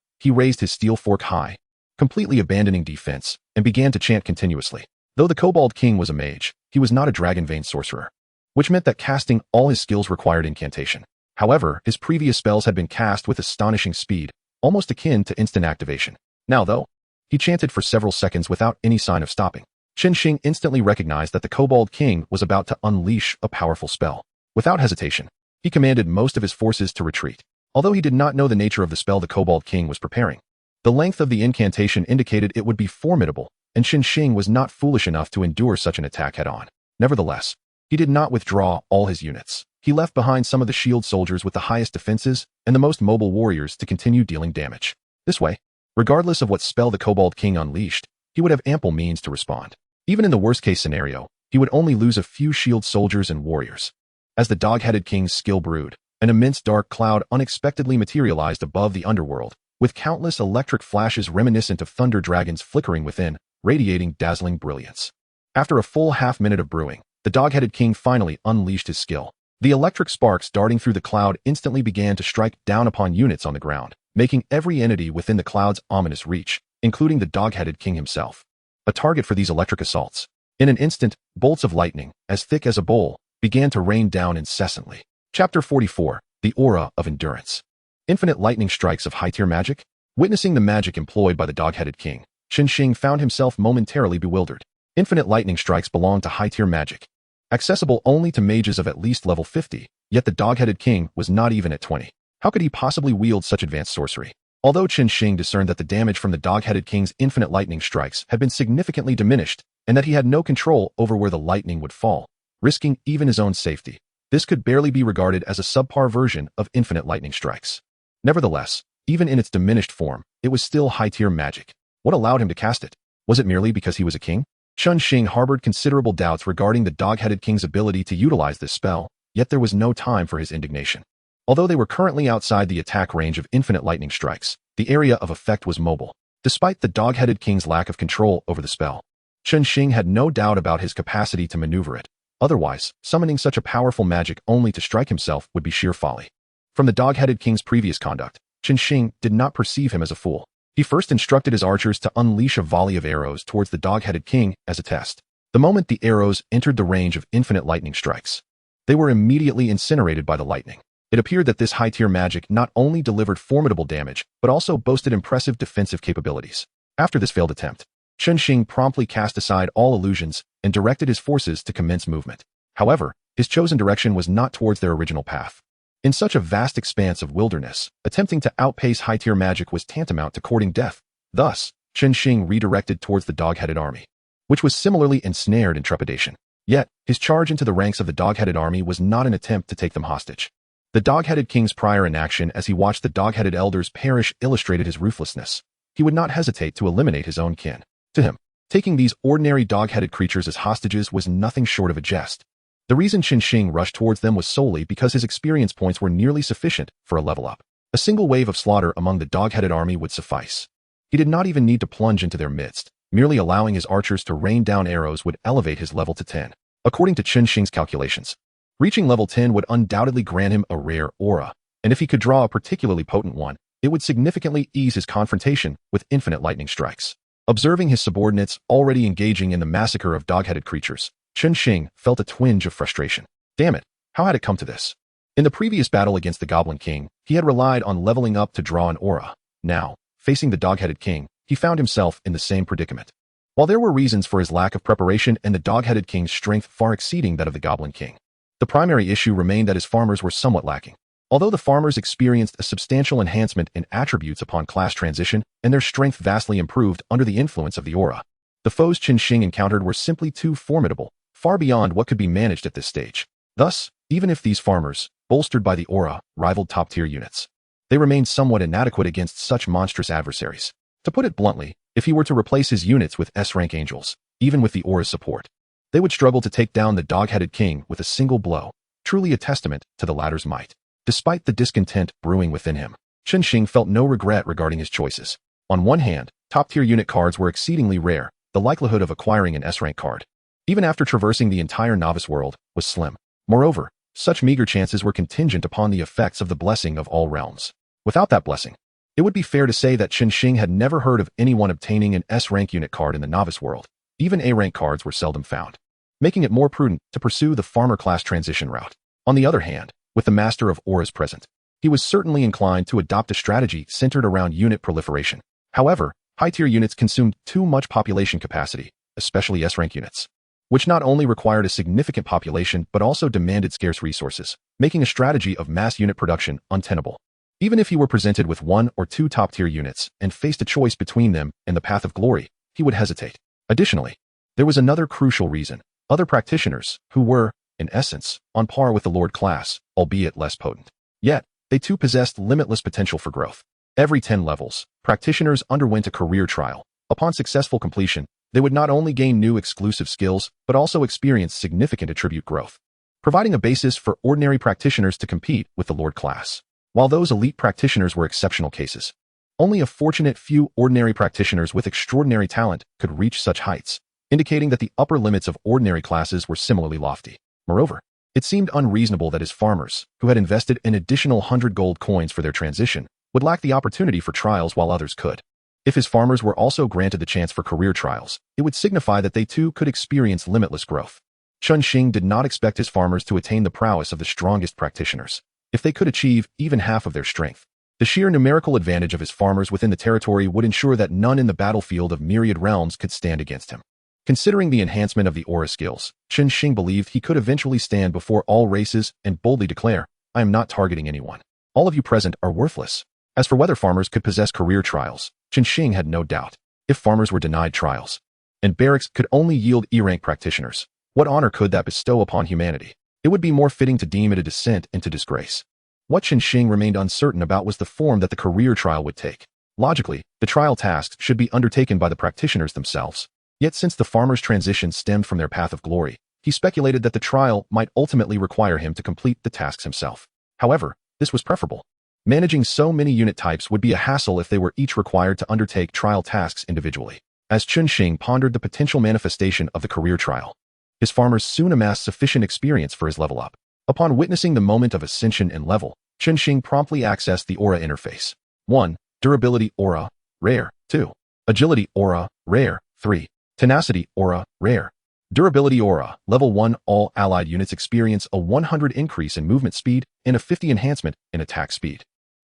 he raised his steel fork high, completely abandoning defense, and began to chant continuously. Though the Kobold King was a mage, he was not a dragon vein sorcerer, which meant that casting all his skills required incantation. However, his previous spells had been cast with astonishing speed, almost akin to instant activation. Now though, he chanted for several seconds without any sign of stopping. Chen Xing instantly recognized that the Kobold King was about to unleash a powerful spell. Without hesitation, he commanded most of his forces to retreat. Although he did not know the nature of the spell the Kobold King was preparing, the length of the incantation indicated it would be formidable, and Chen Xing was not foolish enough to endure such an attack head-on. Nevertheless, he did not withdraw all his units. He left behind some of the shield soldiers with the highest defenses and the most mobile warriors to continue dealing damage. This way, regardless of what spell the Kobold King unleashed, he would have ample means to respond. Even in the worst-case scenario, he would only lose a few shield soldiers and warriors. As the dog-headed king's skill brewed, an immense dark cloud unexpectedly materialized above the underworld, with countless electric flashes reminiscent of thunder dragons flickering within, radiating dazzling brilliance. After a full half-minute of brewing, the dog-headed king finally unleashed his skill. The electric sparks darting through the cloud instantly began to strike down upon units on the ground, making every entity within the cloud's ominous reach, including the dog-headed king himself, a target for these electric assaults. In an instant, bolts of lightning, as thick as a bowl, began to rain down incessantly. Chapter 44, The Aura of Endurance. Infinite lightning strikes of high-tier magic? Witnessing the magic employed by the dog-headed king, Chen Xing found himself momentarily bewildered. Infinite lightning strikes belong to high-tier magic, accessible only to mages of at least level 50, yet the dog-headed king was not even at 20. How could he possibly wield such advanced sorcery? Although Chen Xing discerned that the damage from the dog-headed king's infinite lightning strikes had been significantly diminished, and that he had no control over where the lightning would fall, risking even his own safety, this could barely be regarded as a subpar version of infinite lightning strikes. Nevertheless, even in its diminished form, it was still high-tier magic. What allowed him to cast it? Was it merely because he was a king? Chen Xing harbored considerable doubts regarding the dog-headed king's ability to utilize this spell, yet there was no time for his indignation. Although they were currently outside the attack range of infinite lightning strikes, the area of effect was mobile. Despite the dog-headed king's lack of control over the spell, Chen Xing had no doubt about his capacity to maneuver it. Otherwise, summoning such a powerful magic only to strike himself would be sheer folly. From the dog-headed king's previous conduct, Chen Xing did not perceive him as a fool. He first instructed his archers to unleash a volley of arrows towards the dog-headed king as a test. The moment the arrows entered the range of infinite lightning strikes, they were immediately incinerated by the lightning. It appeared that this high-tier magic not only delivered formidable damage, but also boasted impressive defensive capabilities. After this failed attempt, Chen Xing promptly cast aside all illusions and directed his forces to commence movement. However, his chosen direction was not towards their original path. In such a vast expanse of wilderness, attempting to outpace high-tier magic was tantamount to courting death. Thus, Chen Xing redirected towards the dog-headed army, which was similarly ensnared in trepidation. Yet, his charge into the ranks of the dog-headed army was not an attempt to take them hostage. The dog-headed king's prior inaction as he watched the dog-headed elders perish illustrated his ruthlessness. He would not hesitate to eliminate his own kin. To him, taking these ordinary dog-headed creatures as hostages was nothing short of a jest. The reason Chen Xing rushed towards them was solely because his experience points were nearly sufficient for a level up. A single wave of slaughter among the dog-headed army would suffice. He did not even need to plunge into their midst. Merely allowing his archers to rain down arrows would elevate his level to 10. According to Chen Xing's calculations, reaching level 10 would undoubtedly grant him a rare aura, and if he could draw a particularly potent one, it would significantly ease his confrontation with infinite lightning strikes. Observing his subordinates already engaging in the massacre of dog-headed creatures, Chen Xing felt a twinge of frustration. Damn it, how had it come to this? In the previous battle against the Goblin King, he had relied on leveling up to draw an aura. Now, facing the dog-headed king, he found himself in the same predicament. While there were reasons for his lack of preparation and the dog-headed king's strength far exceeding that of the Goblin King, the primary issue remained that his farmers were somewhat lacking. Although the farmers experienced a substantial enhancement in attributes upon class transition, and their strength vastly improved under the influence of the aura, the foes Chen Xing encountered were simply too formidable, far beyond what could be managed at this stage. Thus, even if these farmers, bolstered by the aura, rivaled top-tier units, they remained somewhat inadequate against such monstrous adversaries. To put it bluntly, if he were to replace his units with S-rank angels, even with the aura's support, they would struggle to take down the dog-headed king with a single blow, truly a testament to the latter's might. Despite the discontent brewing within him, Chen Xing felt no regret regarding his choices. On one hand, top-tier unit cards were exceedingly rare. The likelihood of acquiring an S-rank card, even after traversing the entire novice world, was slim. Moreover, such meager chances were contingent upon the effects of the blessing of all realms. Without that blessing, it would be fair to say that Chen Xing had never heard of anyone obtaining an S-rank unit card in the novice world. Even A-rank cards were seldom found, making it more prudent to pursue the farmer class transition route. On the other hand, with the Master of Auras present, he was certainly inclined to adopt a strategy centered around unit proliferation. However, high-tier units consumed too much population capacity, especially S-rank units, which not only required a significant population but also demanded scarce resources, making a strategy of mass unit production untenable. Even if he were presented with one or two top-tier units and faced a choice between them and the path of glory, he would hesitate. Additionally, there was another crucial reason. Other practitioners, who were, in essence, on par with the Lord class, albeit less potent. Yet, they too possessed limitless potential for growth. Every 10 levels, practitioners underwent a career trial. Upon successful completion, they would not only gain new exclusive skills, but also experience significant attribute growth, providing a basis for ordinary practitioners to compete with the Lord class. While those elite practitioners were exceptional cases, only a fortunate few ordinary practitioners with extraordinary talent could reach such heights, indicating that the upper limits of ordinary classes were similarly lofty. Moreover, it seemed unreasonable that his farmers, who had invested an additional 100 gold coins for their transition, would lack the opportunity for trials while others could. If his farmers were also granted the chance for career trials, it would signify that they too could experience limitless growth. Chen Xing did not expect his farmers to attain the prowess of the strongest practitioners. If they could achieve even half of their strength, the sheer numerical advantage of his farmers within the territory would ensure that none in the battlefield of myriad realms could stand against him. Considering the enhancement of the aura skills, Chen Xing believed he could eventually stand before all races and boldly declare, "I am not targeting anyone. All of you present are worthless." As for whether farmers could possess career trials, Chen Xing had no doubt. If farmers were denied trials, and barracks could only yield E-rank practitioners, what honor could that bestow upon humanity? It would be more fitting to deem it a descent into disgrace. What Chen Xing remained uncertain about was the form that the career trial would take. Logically, the trial tasks should be undertaken by the practitioners themselves. Yet since the farmer's transition stemmed from their path of glory, he speculated that the trial might ultimately require him to complete the tasks himself. However, this was preferable. Managing so many unit types would be a hassle if they were each required to undertake trial tasks individually. As Chen Xing pondered the potential manifestation of the career trial, his farmers soon amassed sufficient experience for his level up. Upon witnessing the moment of ascension in level, Chen Xing promptly accessed the Aura interface. 1. Durability Aura, Rare. 2. Agility Aura, Rare. 3. Tenacity Aura, Rare. Durability Aura, Level 1. All allied units experience a 100 increase in movement speed and a 50 enhancement in attack speed.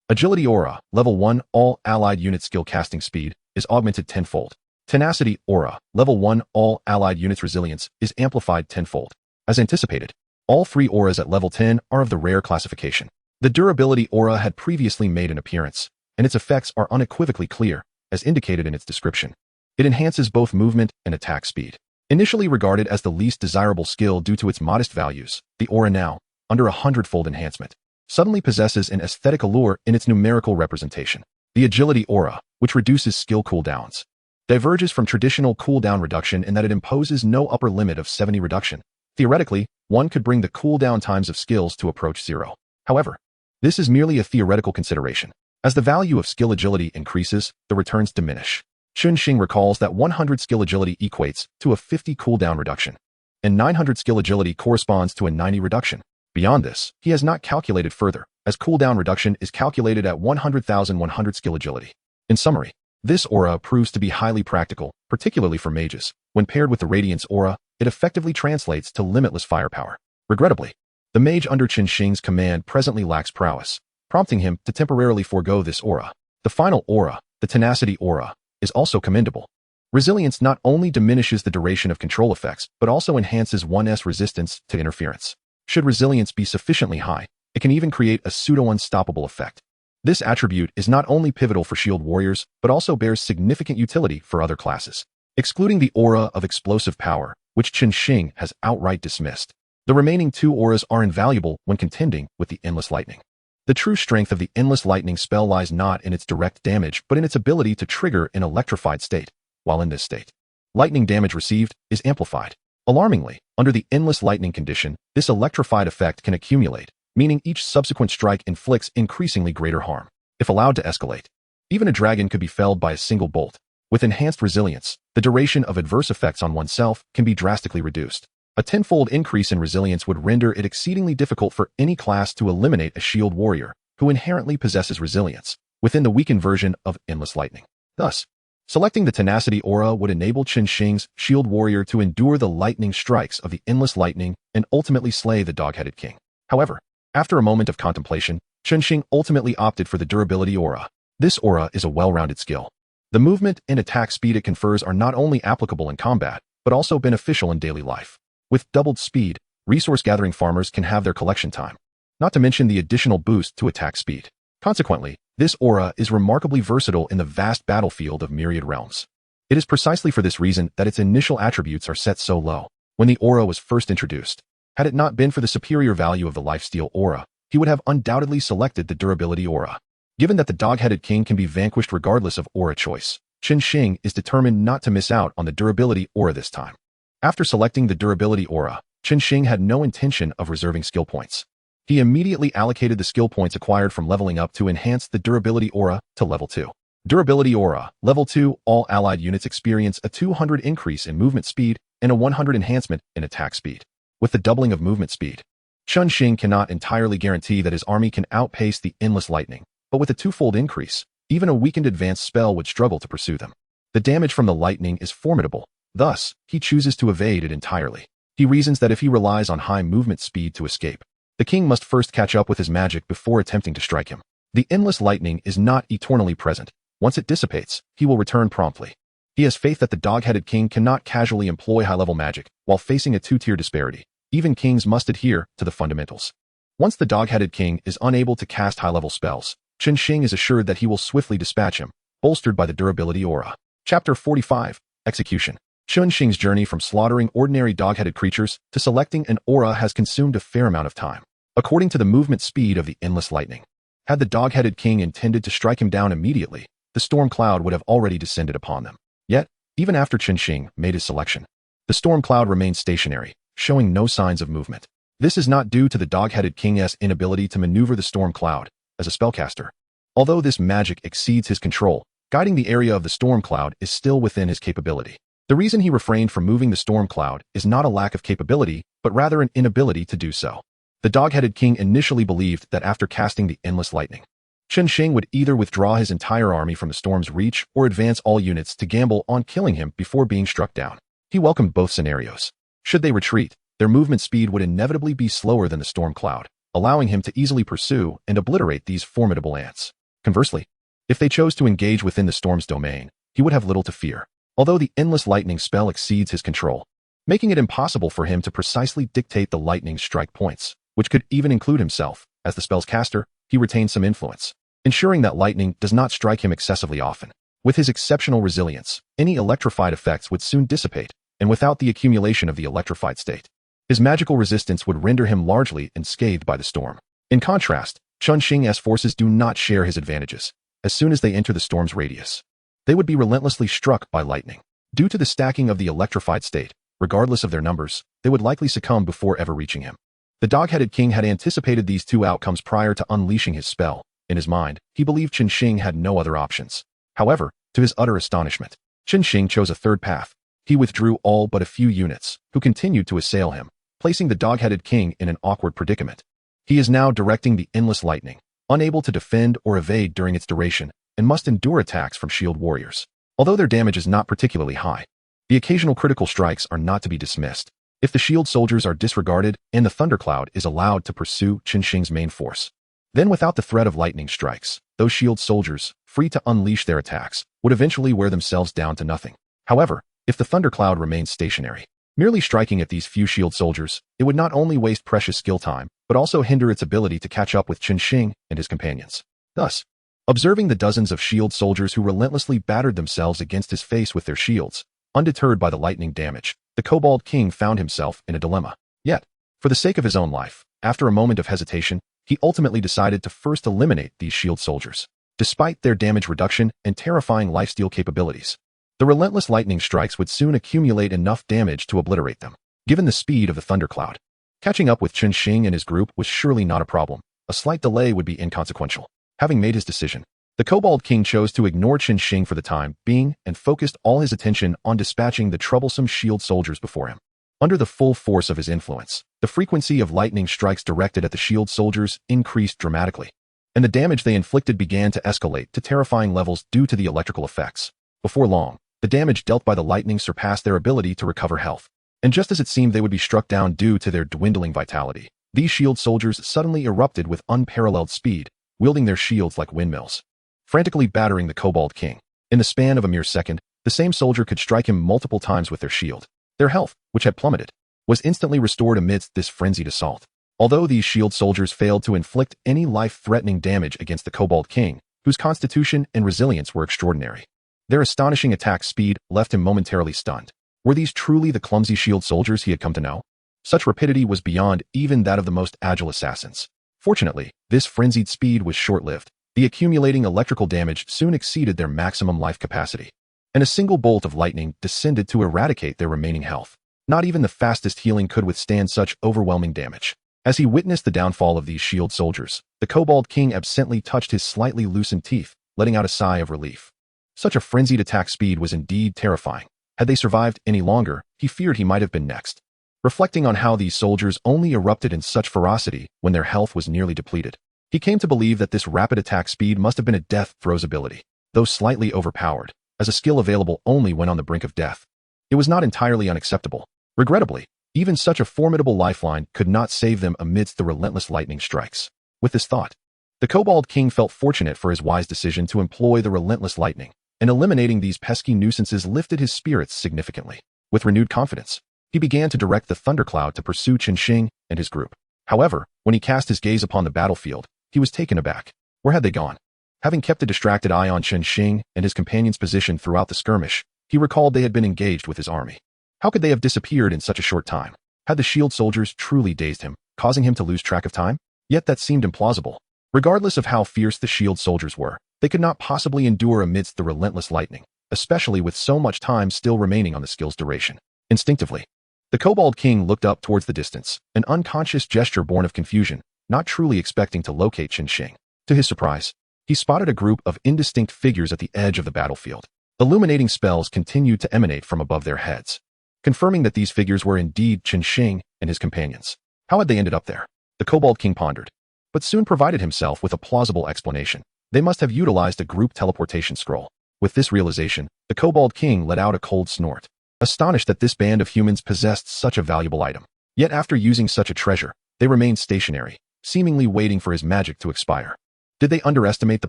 Agility Aura, Level 1. All allied unit skill casting speed is augmented tenfold. Tenacity Aura, Level 1. All allied units resilience is amplified tenfold. As anticipated, all 3 auras at Level 10 are of the rare classification. The Durability Aura had previously made an appearance, and its effects are unequivocally clear, as indicated in its description. It enhances both movement and attack speed. Initially regarded as the least desirable skill due to its modest values, the Aura now, under a hundredfold enhancement, suddenly possesses an aesthetic allure in its numerical representation. The Agility Aura, which reduces skill cooldowns, diverges from traditional cooldown reduction in that it imposes no upper limit of 70 reduction. Theoretically, one could bring the cooldown times of skills to approach 0. However, this is merely a theoretical consideration. As the value of skill agility increases, the returns diminish. Chen Xing recalls that 100 skill agility equates to a 50 cooldown reduction, and 900 skill agility corresponds to a 90 reduction. Beyond this, he has not calculated further, as cooldown reduction is calculated at 100,100 skill agility. In summary, this aura proves to be highly practical, particularly for mages. When paired with the Radiance Aura, it effectively translates to limitless firepower. Regrettably, the mage under Chen Xing's command presently lacks prowess, prompting him to temporarily forego this aura. The final aura, the Tenacity Aura, is also commendable. Resilience not only diminishes the duration of control effects, but also enhances one's resistance to interference. Should resilience be sufficiently high, it can even create a pseudo-unstoppable effect. This attribute is not only pivotal for shield warriors, but also bears significant utility for other classes. Excluding the aura of explosive power, which Chen Xing has outright dismissed, the remaining 2 auras are invaluable when contending with the Endless Lightning. The true strength of the Endless Lightning spell lies not in its direct damage, but in its ability to trigger an electrified state. While in this state, lightning damage received is amplified. Alarmingly, under the Endless Lightning condition, this electrified effect can accumulate, meaning each subsequent strike inflicts increasingly greater harm. If allowed to escalate, even a dragon could be felled by a single bolt. With enhanced resilience, the duration of adverse effects on oneself can be drastically reduced. A tenfold increase in resilience would render it exceedingly difficult for any class to eliminate a shield warrior who inherently possesses resilience within the weakened version of Endless Lightning. Thus, selecting the Tenacity Aura would enable Chen Xing's shield warrior to endure the lightning strikes of the Endless Lightning and ultimately slay the Dog-Headed King. However, after a moment of contemplation, Chen Xing ultimately opted for the Durability Aura. This aura is a well-rounded skill. The movement and attack speed it confers are not only applicable in combat, but also beneficial in daily life. With doubled speed, resource-gathering farmers can have their collection time, not to mention the additional boost to attack speed. Consequently, this aura is remarkably versatile in the vast battlefield of myriad realms. It is precisely for this reason that its initial attributes are set so low. When the aura was first introduced, had it not been for the superior value of the Lifesteal Aura, he would have undoubtedly selected the Durability Aura. Given that the Dog-Headed King can be vanquished regardless of aura choice, Chen Xing is determined not to miss out on the Durability Aura this time. After selecting the Durability Aura, Chen Xing had no intention of reserving skill points. He immediately allocated the skill points acquired from leveling up to enhance the Durability Aura to Level 2. Durability Aura, Level 2, all allied units experience a 200 increase in movement speed and a 100 enhancement in attack speed. With the doubling of movement speed, Chen Xing cannot entirely guarantee that his army can outpace the Endless Lightning, but with a twofold increase, even a weakened advanced spell would struggle to pursue them. The damage from the lightning is formidable, thus, he chooses to evade it entirely. He reasons that if he relies on high movement speed to escape, the king must first catch up with his magic before attempting to strike him. The Endless Lightning is not eternally present. Once it dissipates, he will return promptly. He has faith that the Dog-Headed King cannot casually employ high-level magic while facing a 2-tier disparity. Even kings must adhere to the fundamentals. Once the Dog-Headed King is unable to cast high-level spells, Chen Xing is assured that he will swiftly dispatch him, bolstered by the Durability Aura. Chapter 45, Execution. Chen Xing's journey from slaughtering ordinary dog-headed creatures to selecting an aura has consumed a fair amount of time. According to the movement speed of the Endless Lightning, had the Dog-Headed King intended to strike him down immediately, the storm cloud would have already descended upon them. Yet, Even after Chen Xing made his selection, the storm cloud remained stationary, showing no signs of movement. This is not due to the dog-headed king's inability to maneuver the storm cloud as a spellcaster. Although this magic exceeds his control, guiding the area of the storm cloud is still within his capability. The reason he refrained from moving the storm cloud is not a lack of capability, but rather an inability to do so. The dog-headed king initially believed that after casting the endless lightning, Chen Xing would either withdraw his entire army from the storm's reach or advance all units to gamble on killing him before being struck down. He welcomed both scenarios. Should they retreat, their movement speed would inevitably be slower than the storm cloud, allowing him to easily pursue and obliterate these formidable ants. Conversely, if they chose to engage within the storm's domain, he would have little to fear, although the endless lightning spell exceeds his control, making it impossible for him to precisely dictate the lightning's strike points, which could even include himself. As the spell's caster, he retains some influence, ensuring that lightning does not strike him excessively often. With his exceptional resilience, any electrified effects would soon dissipate, and without the accumulation of the electrified state, his magical resistance would render him largely unscathed by the storm. In contrast, Chen Xing's forces do not share his advantages. As soon as they enter the storm's radius, they would be relentlessly struck by lightning. Due to the stacking of the electrified state, regardless of their numbers, they would likely succumb before ever reaching him. The dog-headed king had anticipated these two outcomes prior to unleashing his spell. In his mind, he believed Chen Xing had no other options. However, to his utter astonishment, Chen Xing chose a third path. He withdrew all but a few units, who continued to assail him, placing the dog-headed king in an awkward predicament. He is now directing the endless lightning, unable to defend or evade during its duration, and must endure attacks from shield warriors. Although their damage is not particularly high, the occasional critical strikes are not to be dismissed. If the shield soldiers are disregarded and the thundercloud is allowed to pursue Chen Xing's main force, then without the threat of lightning strikes, those shield soldiers, free to unleash their attacks, would eventually wear themselves down to nothing. However, if the thundercloud remains stationary, merely striking at these few shield soldiers, it would not only waste precious skill time, but also hinder its ability to catch up with Chen Xing and his companions. Thus, observing the dozens of shield soldiers who relentlessly battered themselves against his face with their shields, undeterred by the lightning damage, the Kobold King found himself in a dilemma. Yet, for the sake of his own life, after a moment of hesitation, he ultimately decided to first eliminate these shield soldiers. Despite their damage reduction and terrifying lifesteal capabilities, the relentless lightning strikes would soon accumulate enough damage to obliterate them. Given the speed of the thundercloud, catching up with Chen Xing and his group was surely not a problem. A slight delay would be inconsequential. Having made his decision, the Kobold King chose to ignore Chen Xing for the time being and focused all his attention on dispatching the troublesome shield soldiers before him. Under the full force of his influence, the frequency of lightning strikes directed at the shield soldiers increased dramatically, and the damage they inflicted began to escalate to terrifying levels due to the electrical effects. Before long, the damage dealt by the lightning surpassed their ability to recover health, and just as it seemed they would be struck down due to their dwindling vitality, these shield soldiers suddenly erupted with unparalleled speed, wielding their shields like windmills, frantically battering the Kobold King. In the span of a mere second, the same soldier could strike him multiple times with their shield. Their health, which had plummeted, was instantly restored amidst this frenzied assault. Although these shield soldiers failed to inflict any life-threatening damage against the Kobold King, whose constitution and resilience were extraordinary, their astonishing attack speed left him momentarily stunned. Were these truly the clumsy shield soldiers he had come to know? Such rapidity was beyond even that of the most agile assassins. Fortunately, this frenzied speed was short-lived. The accumulating electrical damage soon exceeded their maximum life capacity, and a single bolt of lightning descended to eradicate their remaining health. Not even the fastest healing could withstand such overwhelming damage. As he witnessed the downfall of these shield soldiers, the Kobold King absently touched his slightly loosened teeth, letting out a sigh of relief. Such a frenzied attack speed was indeed terrifying. Had they survived any longer, he feared he might have been next. Reflecting on how these soldiers only erupted in such ferocity when their health was nearly depleted, he came to believe that this rapid attack speed must have been a death throes ability, though slightly overpowered, as a skill available only when on the brink of death. It was not entirely unacceptable. Regrettably, even such a formidable lifeline could not save them amidst the relentless lightning strikes. With this thought, the Kobold King felt fortunate for his wise decision to employ the relentless lightning, and eliminating these pesky nuisances lifted his spirits significantly. With renewed confidence, he began to direct the thundercloud to pursue Chen Xing and his group. However, when he cast his gaze upon the battlefield, he was taken aback. Where had they gone? Having kept a distracted eye on Chen Xing and his companion's position throughout the skirmish, he recalled they had been engaged with his army. How could they have disappeared in such a short time? Had the shield soldiers truly dazed him, causing him to lose track of time? Yet that seemed implausible. Regardless of how fierce the shield soldiers were, they could not possibly endure amidst the relentless lightning. especially with so much time still remaining on the skill's duration. Instinctively, the Kobold King looked up towards the distance, an unconscious gesture born of confusion, not truly expecting to locate Chen Xing. To his surprise, he spotted a group of indistinct figures at the edge of the battlefield. Illuminating spells continued to emanate from above their heads, confirming that these figures were indeed Chen Xing and his companions. How had they ended up there? The Kobold King pondered, but soon provided himself with a plausible explanation. They must have utilized a group teleportation scroll. With this realization, the Kobold King let out a cold snort, astonished that this band of humans possessed such a valuable item. Yet after using such a treasure, they remained stationary, seemingly waiting for his magic to expire. Did they underestimate the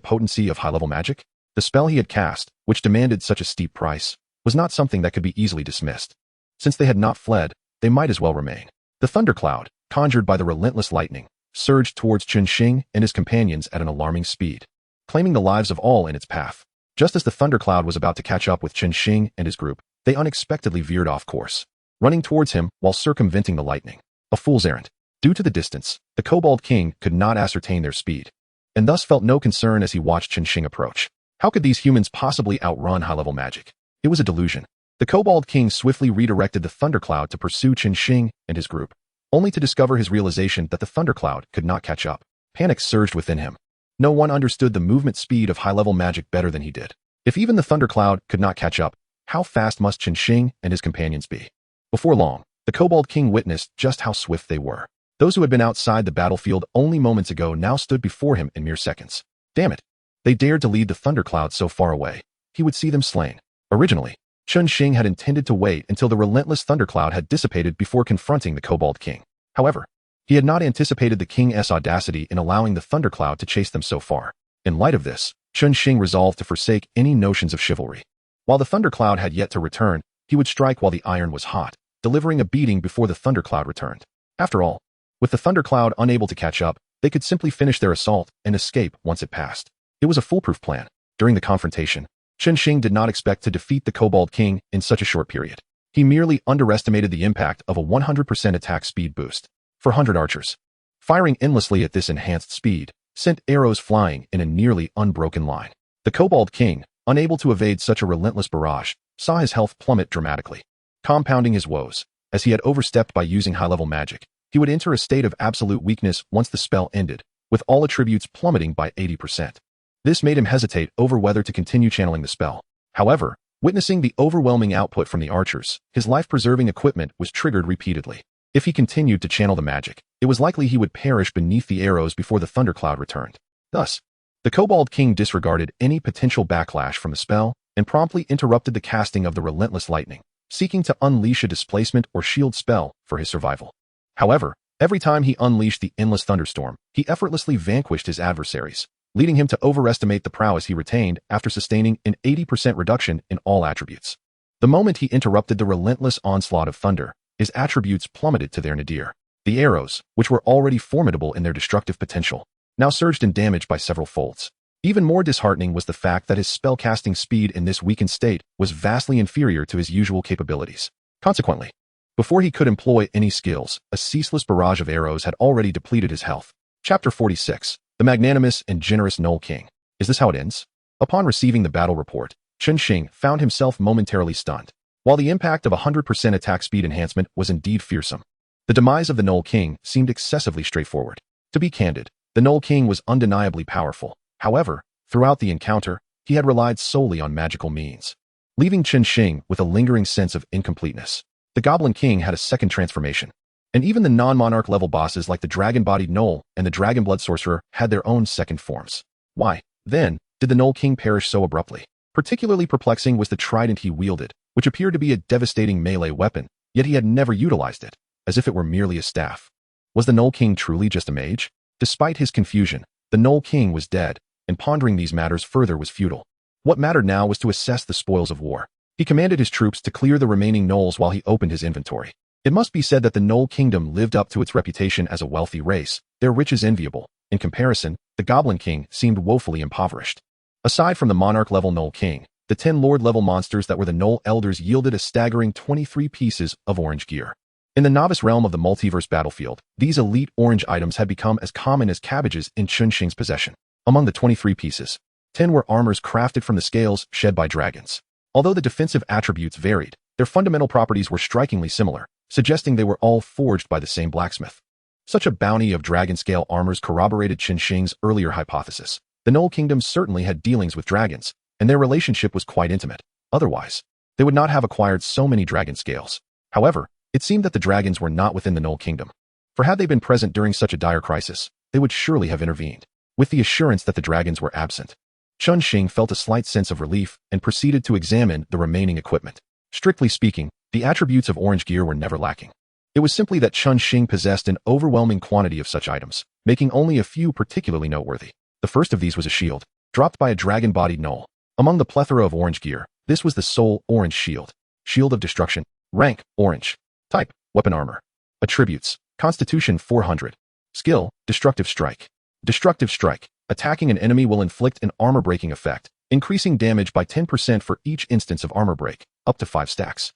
potency of high-level magic? The spell he had cast, which demanded such a steep price, was not something that could be easily dismissed. Since they had not fled, they might as well remain. The thundercloud, conjured by the relentless lightning, surged towards Chen Xing and his companions at an alarming speed, claiming the lives of all in its path. Just as the thundercloud was about to catch up with Chen Xing and his group, they unexpectedly veered off course, running towards him while circumventing the lightning. A fool's errand. Due to the distance, the Kobold King could not ascertain their speed, and thus felt no concern as he watched Chen Xing approach. How could these humans possibly outrun high-level magic? It was a delusion. The Kobold King swiftly redirected the thundercloud to pursue Chen Xing and his group, only to discover his realization that the thundercloud could not catch up. Panic surged within him. No one understood the movement speed of high-level magic better than he did. If even the thundercloud could not catch up, how fast must Chen Xing and his companions be? Before long, the Kobold King witnessed just how swift they were. Those who had been outside the battlefield only moments ago now stood before him in mere seconds. Damn it! They dared to lead the thundercloud so far away. He would see them slain. Originally, Chen Xing had intended to wait until the relentless thundercloud had dissipated before confronting the Kobold King. However, he had not anticipated the King's audacity in allowing the thundercloud to chase them so far. In light of this, Chen Xing resolved to forsake any notions of chivalry. While the thundercloud had yet to return, he would strike while the iron was hot, delivering a beating before the thundercloud returned. After all, with the thundercloud unable to catch up, they could simply finish their assault and escape once it passed. It was a foolproof plan. During the confrontation, Chen Xing did not expect to defeat the Kobold King in such a short period. He merely underestimated the impact of a 100% attack speed boost. 400 archers, firing endlessly at this enhanced speed, sent arrows flying in a nearly unbroken line. The Kobold King, unable to evade such a relentless barrage, saw his health plummet dramatically, compounding his woes. As he had overstepped by using high-level magic, he would enter a state of absolute weakness once the spell ended, with all attributes plummeting by 80%. This made him hesitate over whether to continue channeling the spell. However, witnessing the overwhelming output from the archers, his life-preserving equipment was triggered repeatedly. If he continued to channel the magic, it was likely he would perish beneath the arrows before the thundercloud returned. Thus, the Kobold King disregarded any potential backlash from the spell and promptly interrupted the casting of the relentless lightning, seeking to unleash a displacement or shield spell for his survival. However, every time he unleashed the endless thunderstorm, he effortlessly vanquished his adversaries, leading him to overestimate the prowess he retained after sustaining an 80% reduction in all attributes. The moment he interrupted the relentless onslaught of thunder, his attributes plummeted to their nadir. The arrows, which were already formidable in their destructive potential, now surged in damage by several folds. Even more disheartening was the fact that his spellcasting speed in this weakened state was vastly inferior to his usual capabilities. Consequently, before he could employ any skills, a ceaseless barrage of arrows had already depleted his health. Chapter 46. The Magnanimous and Generous Gnoll King. Is this how it ends? Upon receiving the battle report, Chen Xing found himself momentarily stunned. While the impact of 100% attack speed enhancement was indeed fearsome, the demise of the Gnoll King seemed excessively straightforward. To be candid, the Gnoll King was undeniably powerful. However, throughout the encounter, he had relied solely on magical means, leaving Chen Xing with a lingering sense of incompleteness. The Goblin King had a second transformation, and even the non-monarch level bosses like the dragon-bodied Gnoll and the Dragonblood Sorcerer had their own second forms. Why, then, did the Gnoll King perish so abruptly? Particularly perplexing was the trident he wielded, which appeared to be a devastating melee weapon, yet he had never utilized it, as if it were merely a staff. Was the Gnoll King truly just a mage? Despite his confusion, the Gnoll King was dead, and pondering these matters further was futile. What mattered now was to assess the spoils of war. He commanded his troops to clear the remaining gnolls while he opened his inventory. It must be said that the Gnoll Kingdom lived up to its reputation as a wealthy race, their riches enviable. In comparison, the Goblin King seemed woefully impoverished. Aside from the Monarch-level Gnoll King, the 10 Lord-level monsters that were the Gnoll Elders yielded a staggering 23 pieces of orange gear. In the novice realm of the Multiverse Battlefield, these elite orange items had become as common as cabbages in Chen Xing's possession. Among the 23 pieces, 10 were armors crafted from the scales shed by dragons. Although the defensive attributes varied, their fundamental properties were strikingly similar, suggesting they were all forged by the same blacksmith. Such a bounty of dragon-scale armors corroborated Chen Xing's earlier hypothesis. The Null Kingdom certainly had dealings with dragons, and their relationship was quite intimate. Otherwise, they would not have acquired so many dragon scales. However, it seemed that the dragons were not within the Null Kingdom. For had they been present during such a dire crisis, they would surely have intervened. With the assurance that the dragons were absent, Chen Xing felt a slight sense of relief and proceeded to examine the remaining equipment. Strictly speaking, the attributes of orange gear were never lacking. It was simply that Chen Xing possessed an overwhelming quantity of such items, making only a few particularly noteworthy. The first of these was a shield, dropped by a dragon-bodied gnoll. Among the plethora of orange gear, this was the sole orange shield. Shield of Destruction. Rank, orange. Type, weapon armor. Attributes, Constitution 400. Skill, Destructive Strike. Destructive Strike. Attacking an enemy will inflict an armor-breaking effect, increasing damage by 10% for each instance of armor break, up to 5 stacks.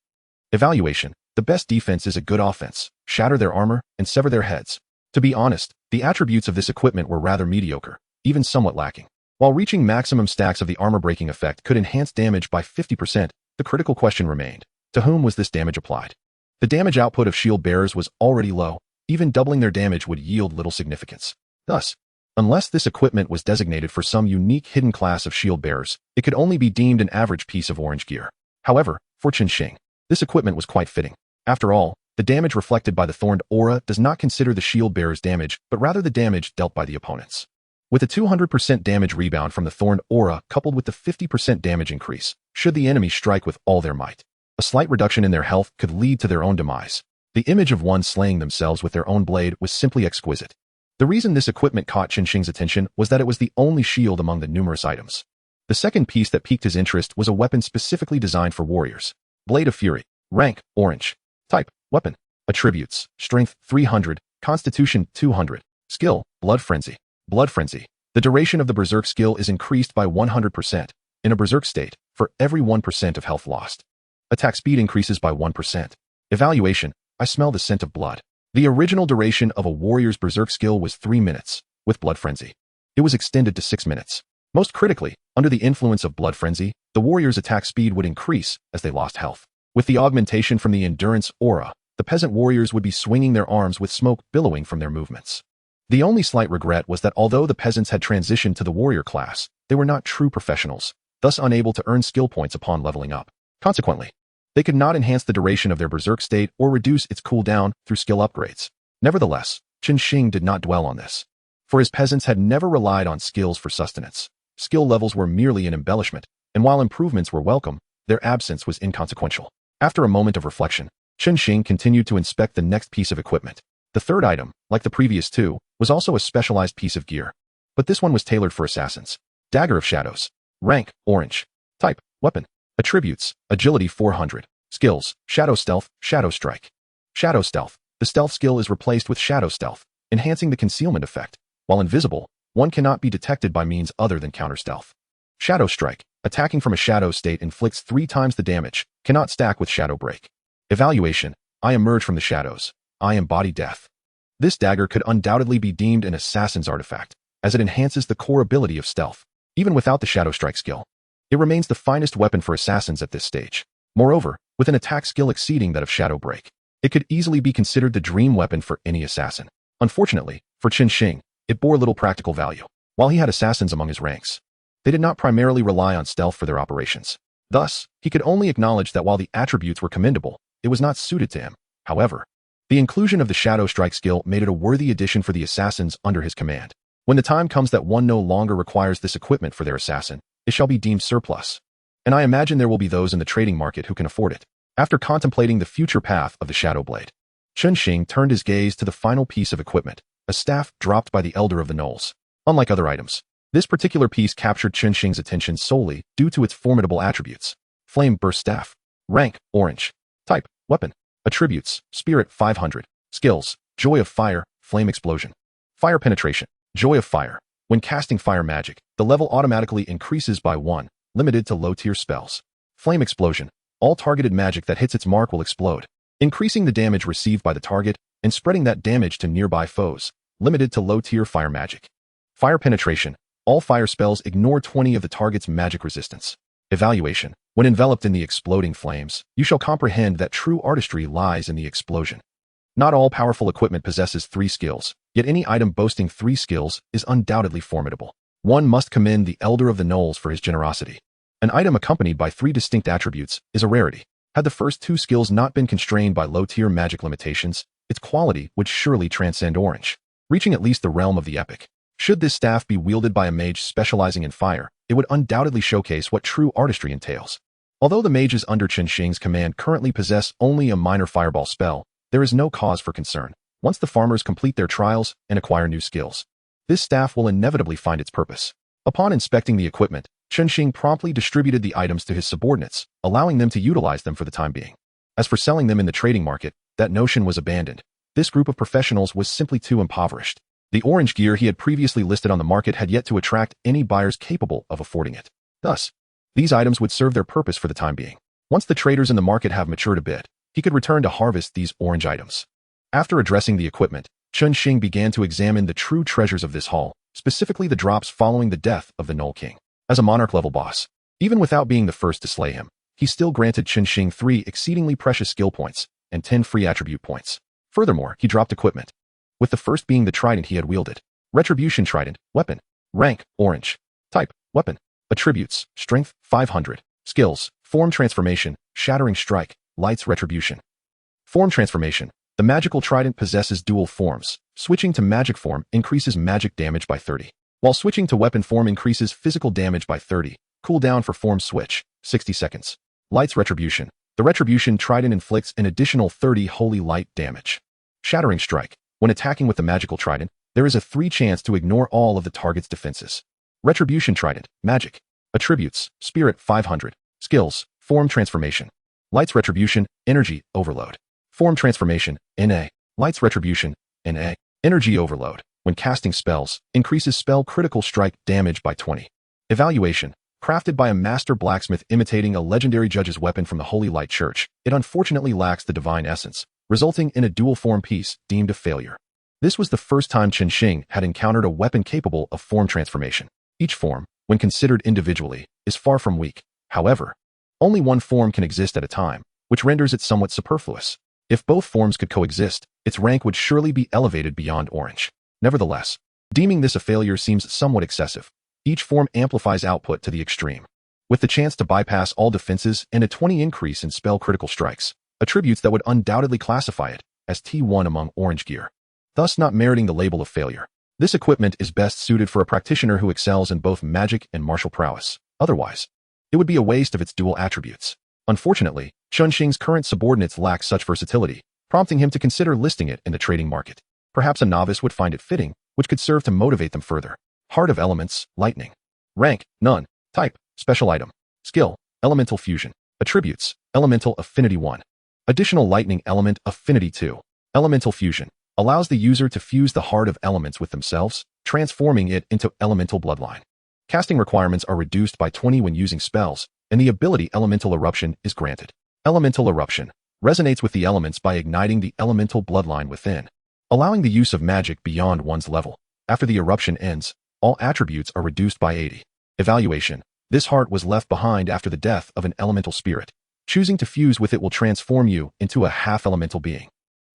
Evaluation. The best defense is a good offense. Shatter their armor and sever their heads. To be honest, the attributes of this equipment were rather mediocre, even somewhat lacking. While reaching maximum stacks of the armor-breaking effect could enhance damage by 50%, the critical question remained. To whom was this damage applied? The damage output of shield bearers was already low. Even doubling their damage would yield little significance. Thus, unless this equipment was designated for some unique hidden class of shield bearers, it could only be deemed an average piece of orange gear. However, for Chen Xing, this equipment was quite fitting. After all, the damage reflected by the thorned aura does not consider the shield bearer's damage, but rather the damage dealt by the opponents. With a 200% damage rebound from the thorned aura coupled with the 50% damage increase, should the enemy strike with all their might, a slight reduction in their health could lead to their own demise. The image of one slaying themselves with their own blade was simply exquisite. The reason this equipment caught Chen Xing's attention was that it was the only shield among the numerous items. The second piece that piqued his interest was a weapon specifically designed for warriors. Blade of Fury. Rank, orange. Type, weapon. Attributes, Strength 300, Constitution 200. Skill, Blood Frenzy. Blood Frenzy. The duration of the Berserk skill is increased by 100%. In a Berserk state, for every 1% of health lost. Attack speed increases by 1%. Evaluation. I smell the scent of blood. The original duration of a warrior's Berserk skill was 3 minutes. With Blood Frenzy, it was extended to 6 minutes. Most critically, under the influence of Blood Frenzy, the warrior's attack speed would increase as they lost health. With the augmentation from the Endurance Aura, the peasant warriors would be swinging their arms with smoke billowing from their movements. The only slight regret was that although the peasants had transitioned to the warrior class, they were not true professionals, thus unable to earn skill points upon leveling up. Consequently, they could not enhance the duration of their Berserk state or reduce its cooldown through skill upgrades. Nevertheless, Chen Xing did not dwell on this, for his peasants had never relied on skills for sustenance. Skill levels were merely an embellishment, and while improvements were welcome, their absence was inconsequential. After a moment of reflection, Chen Xing continued to inspect the next piece of equipment. The third item, like the previous two, was also a specialized piece of gear. But this one was tailored for assassins. Dagger of Shadows. Rank, orange. Type, weapon. Attributes, Agility 400. Skills, Shadow Stealth, Shadow Strike. Shadow Stealth. The stealth skill is replaced with Shadow Stealth, enhancing the concealment effect. While invisible, one cannot be detected by means other than counter stealth. Shadow Strike. Attacking from a shadow state inflicts 3 times the damage, cannot stack with Shadow Break. Evaluation. I emerge from the shadows. I embody death. This dagger could undoubtedly be deemed an assassin's artifact, as it enhances the core ability of stealth. Even without the Shadow Strike skill, it remains the finest weapon for assassins at this stage. Moreover, with an attack skill exceeding that of Shadow Break, it could easily be considered the dream weapon for any assassin. Unfortunately, for Chen Xing, it bore little practical value. While he had assassins among his ranks, they did not primarily rely on stealth for their operations. Thus, he could only acknowledge that while the attributes were commendable, it was not suited to him. However, the inclusion of the Shadow Strike skill made it a worthy addition for the assassins under his command. When the time comes that one no longer requires this equipment for their assassin, it shall be deemed surplus. And I imagine there will be those in the trading market who can afford it. After contemplating the future path of the Shadow Blade, Chen Xing turned his gaze to the final piece of equipment, a staff dropped by the Elder of the Knolls. Unlike other items, this particular piece captured Chen Xing's attention solely due to its formidable attributes. Flame Burst Staff. Rank, orange. Type, weapon. Attributes, Spirit 500. Skills, Joy of Fire, Flame Explosion. Fire Penetration. Joy of Fire. When casting fire magic, the level automatically increases by 1, limited to low-tier spells. Flame Explosion. All targeted magic that hits its mark will explode, increasing the damage received by the target and spreading that damage to nearby foes, limited to low-tier fire magic. Fire Penetration. All fire spells ignore 20 of the target's magic resistance. Evaluation. When enveloped in the exploding flames, you shall comprehend that true artistry lies in the explosion. Not all powerful equipment possesses 3 skills, yet any item boasting 3 skills is undoubtedly formidable. One must commend the Elder of the Knolls for his generosity. An item accompanied by 3 distinct attributes is a rarity. Had the first 2 skills not been constrained by low-tier magic limitations, its quality would surely transcend Orange, reaching at least the realm of the epic. Should this staff be wielded by a mage specializing in fire, it would undoubtedly showcase what true artistry entails. Although the mages under Chen Xing's command currently possess only a minor fireball spell, there is no cause for concern. Once the farmers complete their trials and acquire new skills, this staff will inevitably find its purpose. Upon inspecting the equipment, Chen Xing promptly distributed the items to his subordinates, allowing them to utilize them for the time being. As for selling them in the trading market, that notion was abandoned. This group of professionals was simply too impoverished. The orange gear he had previously listed on the market had yet to attract any buyers capable of affording it. Thus, these items would serve their purpose for the time being. Once the traders in the market have matured a bit, he could return to harvest these orange items. After addressing the equipment, Chen Xing began to examine the true treasures of this haul, specifically the drops following the death of the Gnoll King. As a monarch-level boss, even without being the first to slay him, he still granted Chen Xing 3 exceedingly precious skill points and 10 free attribute points. Furthermore, he dropped equipment, with the first being the trident he had wielded. Retribution Trident, Weapon. Rank, Orange. Type, Weapon. Attributes, Strength, 500. Skills, Form Transformation, Shattering Strike, Lights Retribution. Form Transformation. The magical trident possesses dual forms. Switching to magic form increases magic damage by 30, while switching to weapon form increases physical damage by 30. Cooldown for form switch, 60 seconds. Lights Retribution. The Retribution Trident inflicts an additional 30 holy light damage. Shattering Strike. When attacking with the magical trident, there is a 3 chance to ignore all of the target's defenses. Retribution Trident, Magic. Attributes, Spirit 500. Skills, Form Transformation. Lights Retribution, Energy Overload. Form Transformation, NA. Lights Retribution, NA. Energy Overload. When casting spells, increases spell critical strike damage by 20. Evaluation. Crafted by a master blacksmith imitating a legendary judge's weapon from the Holy Light Church, it unfortunately lacks the divine essence, resulting in a dual-form piece deemed a failure. This was the first time Chen Xing had encountered a weapon capable of form transformation. Each form, when considered individually, is far from weak. However, only one form can exist at a time, which renders it somewhat superfluous. If both forms could coexist, its rank would surely be elevated beyond Orange. Nevertheless, deeming this a failure seems somewhat excessive. Each form amplifies output to the extreme, with the chance to bypass all defenses and a 20 increase in spell critical strikes, attributes that would undoubtedly classify it as T1 among orange gear, thus not meriting the label of failure. This equipment is best suited for a practitioner who excels in both magic and martial prowess. Otherwise, it would be a waste of its dual attributes. Unfortunately, Chen Xing's current subordinates lack such versatility, prompting him to consider listing it in the trading market. Perhaps a novice would find it fitting, which could serve to motivate them further. Heart of Elements, Lightning. Rank, None. Type, Special Item. Skill, Elemental Fusion. Attributes, Elemental Affinity 1. Additional Lightning Element Affinity 2. Elemental Fusion. Allows the user to fuse the Heart of Elements with themselves, transforming it into Elemental Bloodline. Casting requirements are reduced by 20 when using spells, and the ability Elemental Eruption is granted. Elemental Eruption resonates with the elements by igniting the Elemental Bloodline within, allowing the use of magic beyond one's level. After the eruption ends, all attributes are reduced by 80. Evaluation. This heart was left behind after the death of an elemental spirit. Choosing to fuse with it will transform you into a half-elemental being.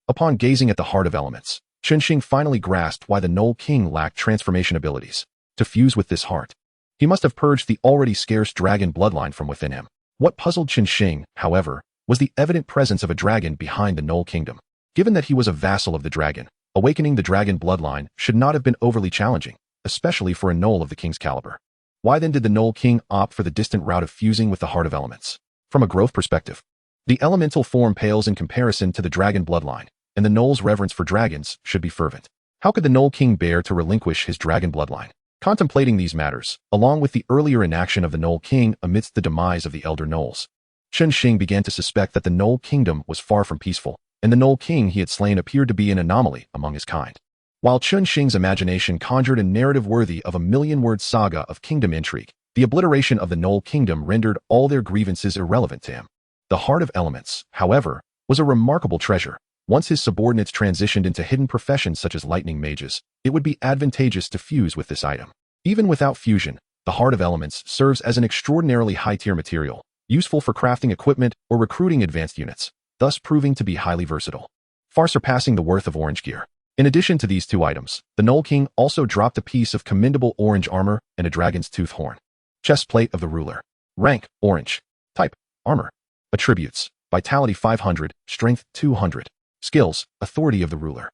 Upon gazing at the Heart of Elements, Chen Xing finally grasped why the Gnoll King lacked transformation abilities. To fuse with this heart, he must have purged the already scarce dragon bloodline from within him. What puzzled Chen Xing, however, was the evident presence of a dragon behind the Gnoll Kingdom. Given that he was a vassal of the dragon, awakening the dragon bloodline should not have been overly challenging, especially for a Gnoll of the king's caliber. Why then did the Gnoll King opt for the distant route of fusing with the Heart of Elements? From a growth perspective, the elemental form pales in comparison to the dragon bloodline, and the Gnoll's reverence for dragons should be fervent. How could the Gnoll King bear to relinquish his dragon bloodline? Contemplating these matters, along with the earlier inaction of the Gnoll King amidst the demise of the elder Gnolls, Chen Xing began to suspect that the Gnoll Kingdom was far from peaceful, and the Gnoll King he had slain appeared to be an anomaly among his kind. While Chen Xing's imagination conjured a narrative worthy of a million-word saga of kingdom intrigue, the obliteration of the Gnoll Kingdom rendered all their grievances irrelevant to him. The Heart of Elements, however, was a remarkable treasure. Once his subordinates transitioned into hidden professions such as lightning mages, it would be advantageous to fuse with this item. Even without fusion, the Heart of Elements serves as an extraordinarily high-tier material, useful for crafting equipment or recruiting advanced units, thus proving to be highly versatile, far surpassing the worth of orange gear. In addition to these two items, the Null King also dropped a piece of commendable orange armor and a dragon's tooth horn. Chest plate of the ruler. Rank, orange. Type, armor. Attributes, vitality 500, strength 200. Skills, authority of the ruler.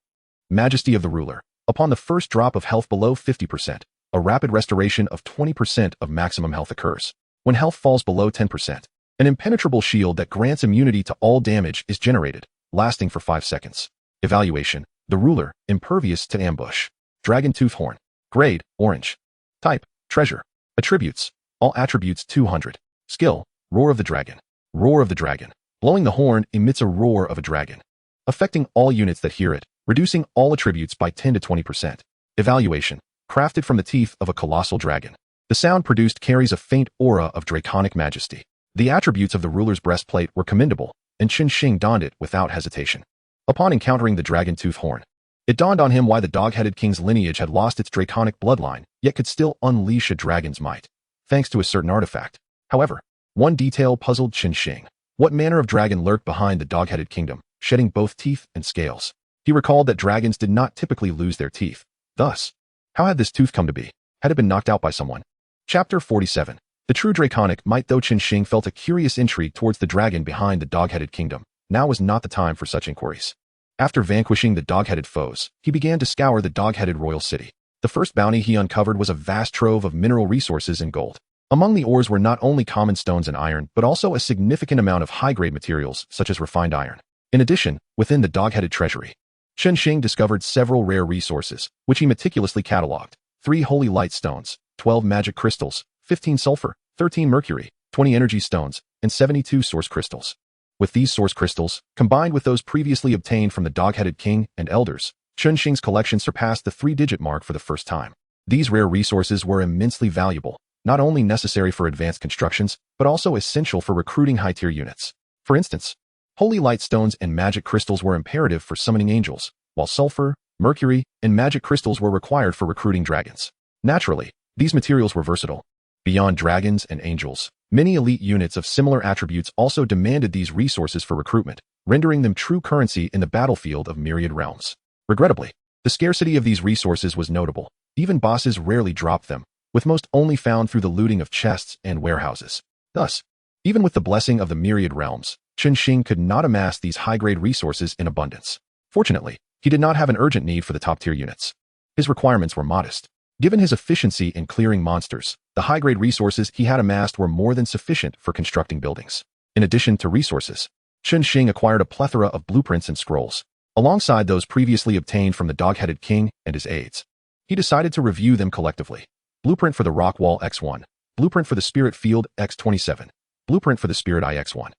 Majesty of the ruler. Upon the first drop of health below 50%, a rapid restoration of 20% of maximum health occurs. When health falls below 10%, an impenetrable shield that grants immunity to all damage is generated, lasting for 5 seconds. Evaluation. The ruler, impervious to ambush. Dragon tooth horn. Grade, orange. Type, treasure. Attributes, all attributes 200. Skill, roar of the dragon. Roar of the dragon. Blowing the horn emits a roar of a dragon, affecting all units that hear it, reducing all attributes by 10 to 20%. Evaluation. Crafted from the teeth of a colossal dragon. The sound produced carries a faint aura of draconic majesty. The attributes of the ruler's breastplate were commendable, and Chen Xing donned it without hesitation. Upon encountering the dragon tooth horn, it dawned on him why the dog-headed king's lineage had lost its draconic bloodline, yet could still unleash a dragon's might, thanks to a certain artifact. However, one detail puzzled Chen Xing. What manner of dragon lurked behind the dog-headed kingdom, shedding both teeth and scales? He recalled that dragons did not typically lose their teeth. Thus, how had this tooth come to be? Had it been knocked out by someone? Chapter 47. The true draconic might. Though Chen Xing felt a curious intrigue towards the dragon behind the dog-headed kingdom, now was not the time for such inquiries. After vanquishing the dog-headed foes, he began to scour the dog-headed royal city. The first bounty he uncovered was a vast trove of mineral resources and gold. Among the ores were not only common stones and iron, but also a significant amount of high-grade materials, such as refined iron. In addition, within the dog-headed treasury, Chen Xing discovered several rare resources, which he meticulously catalogued. 3 holy light stones, 12 magic crystals, 15 sulfur, 13 mercury, 20 energy stones, and 72 source crystals. With these source crystals, combined with those previously obtained from the dog-headed king and elders, Chen Xing's collection surpassed the 3-digit mark for the first time. These rare resources were immensely valuable, not only necessary for advanced constructions, but also essential for recruiting high-tier units. For instance, holy light stones and magic crystals were imperative for summoning angels, while sulfur, mercury, and magic crystals were required for recruiting dragons. Naturally, these materials were versatile. Beyond dragons and angels, many elite units of similar attributes also demanded these resources for recruitment, rendering them true currency in the battlefield of myriad realms. Regrettably, the scarcity of these resources was notable. Even bosses rarely dropped them, with most only found through the looting of chests and warehouses. Thus, even with the blessing of the myriad realms, Chen Xing could not amass these high-grade resources in abundance. Fortunately, he did not have an urgent need for the top-tier units. His requirements were modest. Given his efficiency in clearing monsters, the high-grade resources he had amassed were more than sufficient for constructing buildings. In addition to resources, Chen Xing acquired a plethora of blueprints and scrolls, alongside those previously obtained from the dog-headed king and his aides. He decided to review them collectively. Blueprint for the rock wall X1. Blueprint for the spirit field X27. Blueprint for the spirit eye X1.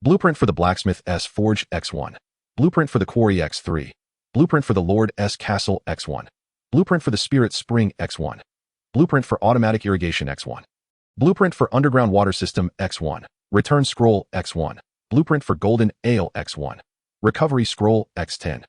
Blueprint for the blacksmith S forge X1. Blueprint for the quarry X3. Blueprint for the Lord S castle X1. Blueprint for the spirit spring X1. Blueprint for automatic irrigation X1. Blueprint for underground water system X1. Return scroll X1. Blueprint for golden ale X1. Recovery scroll X10.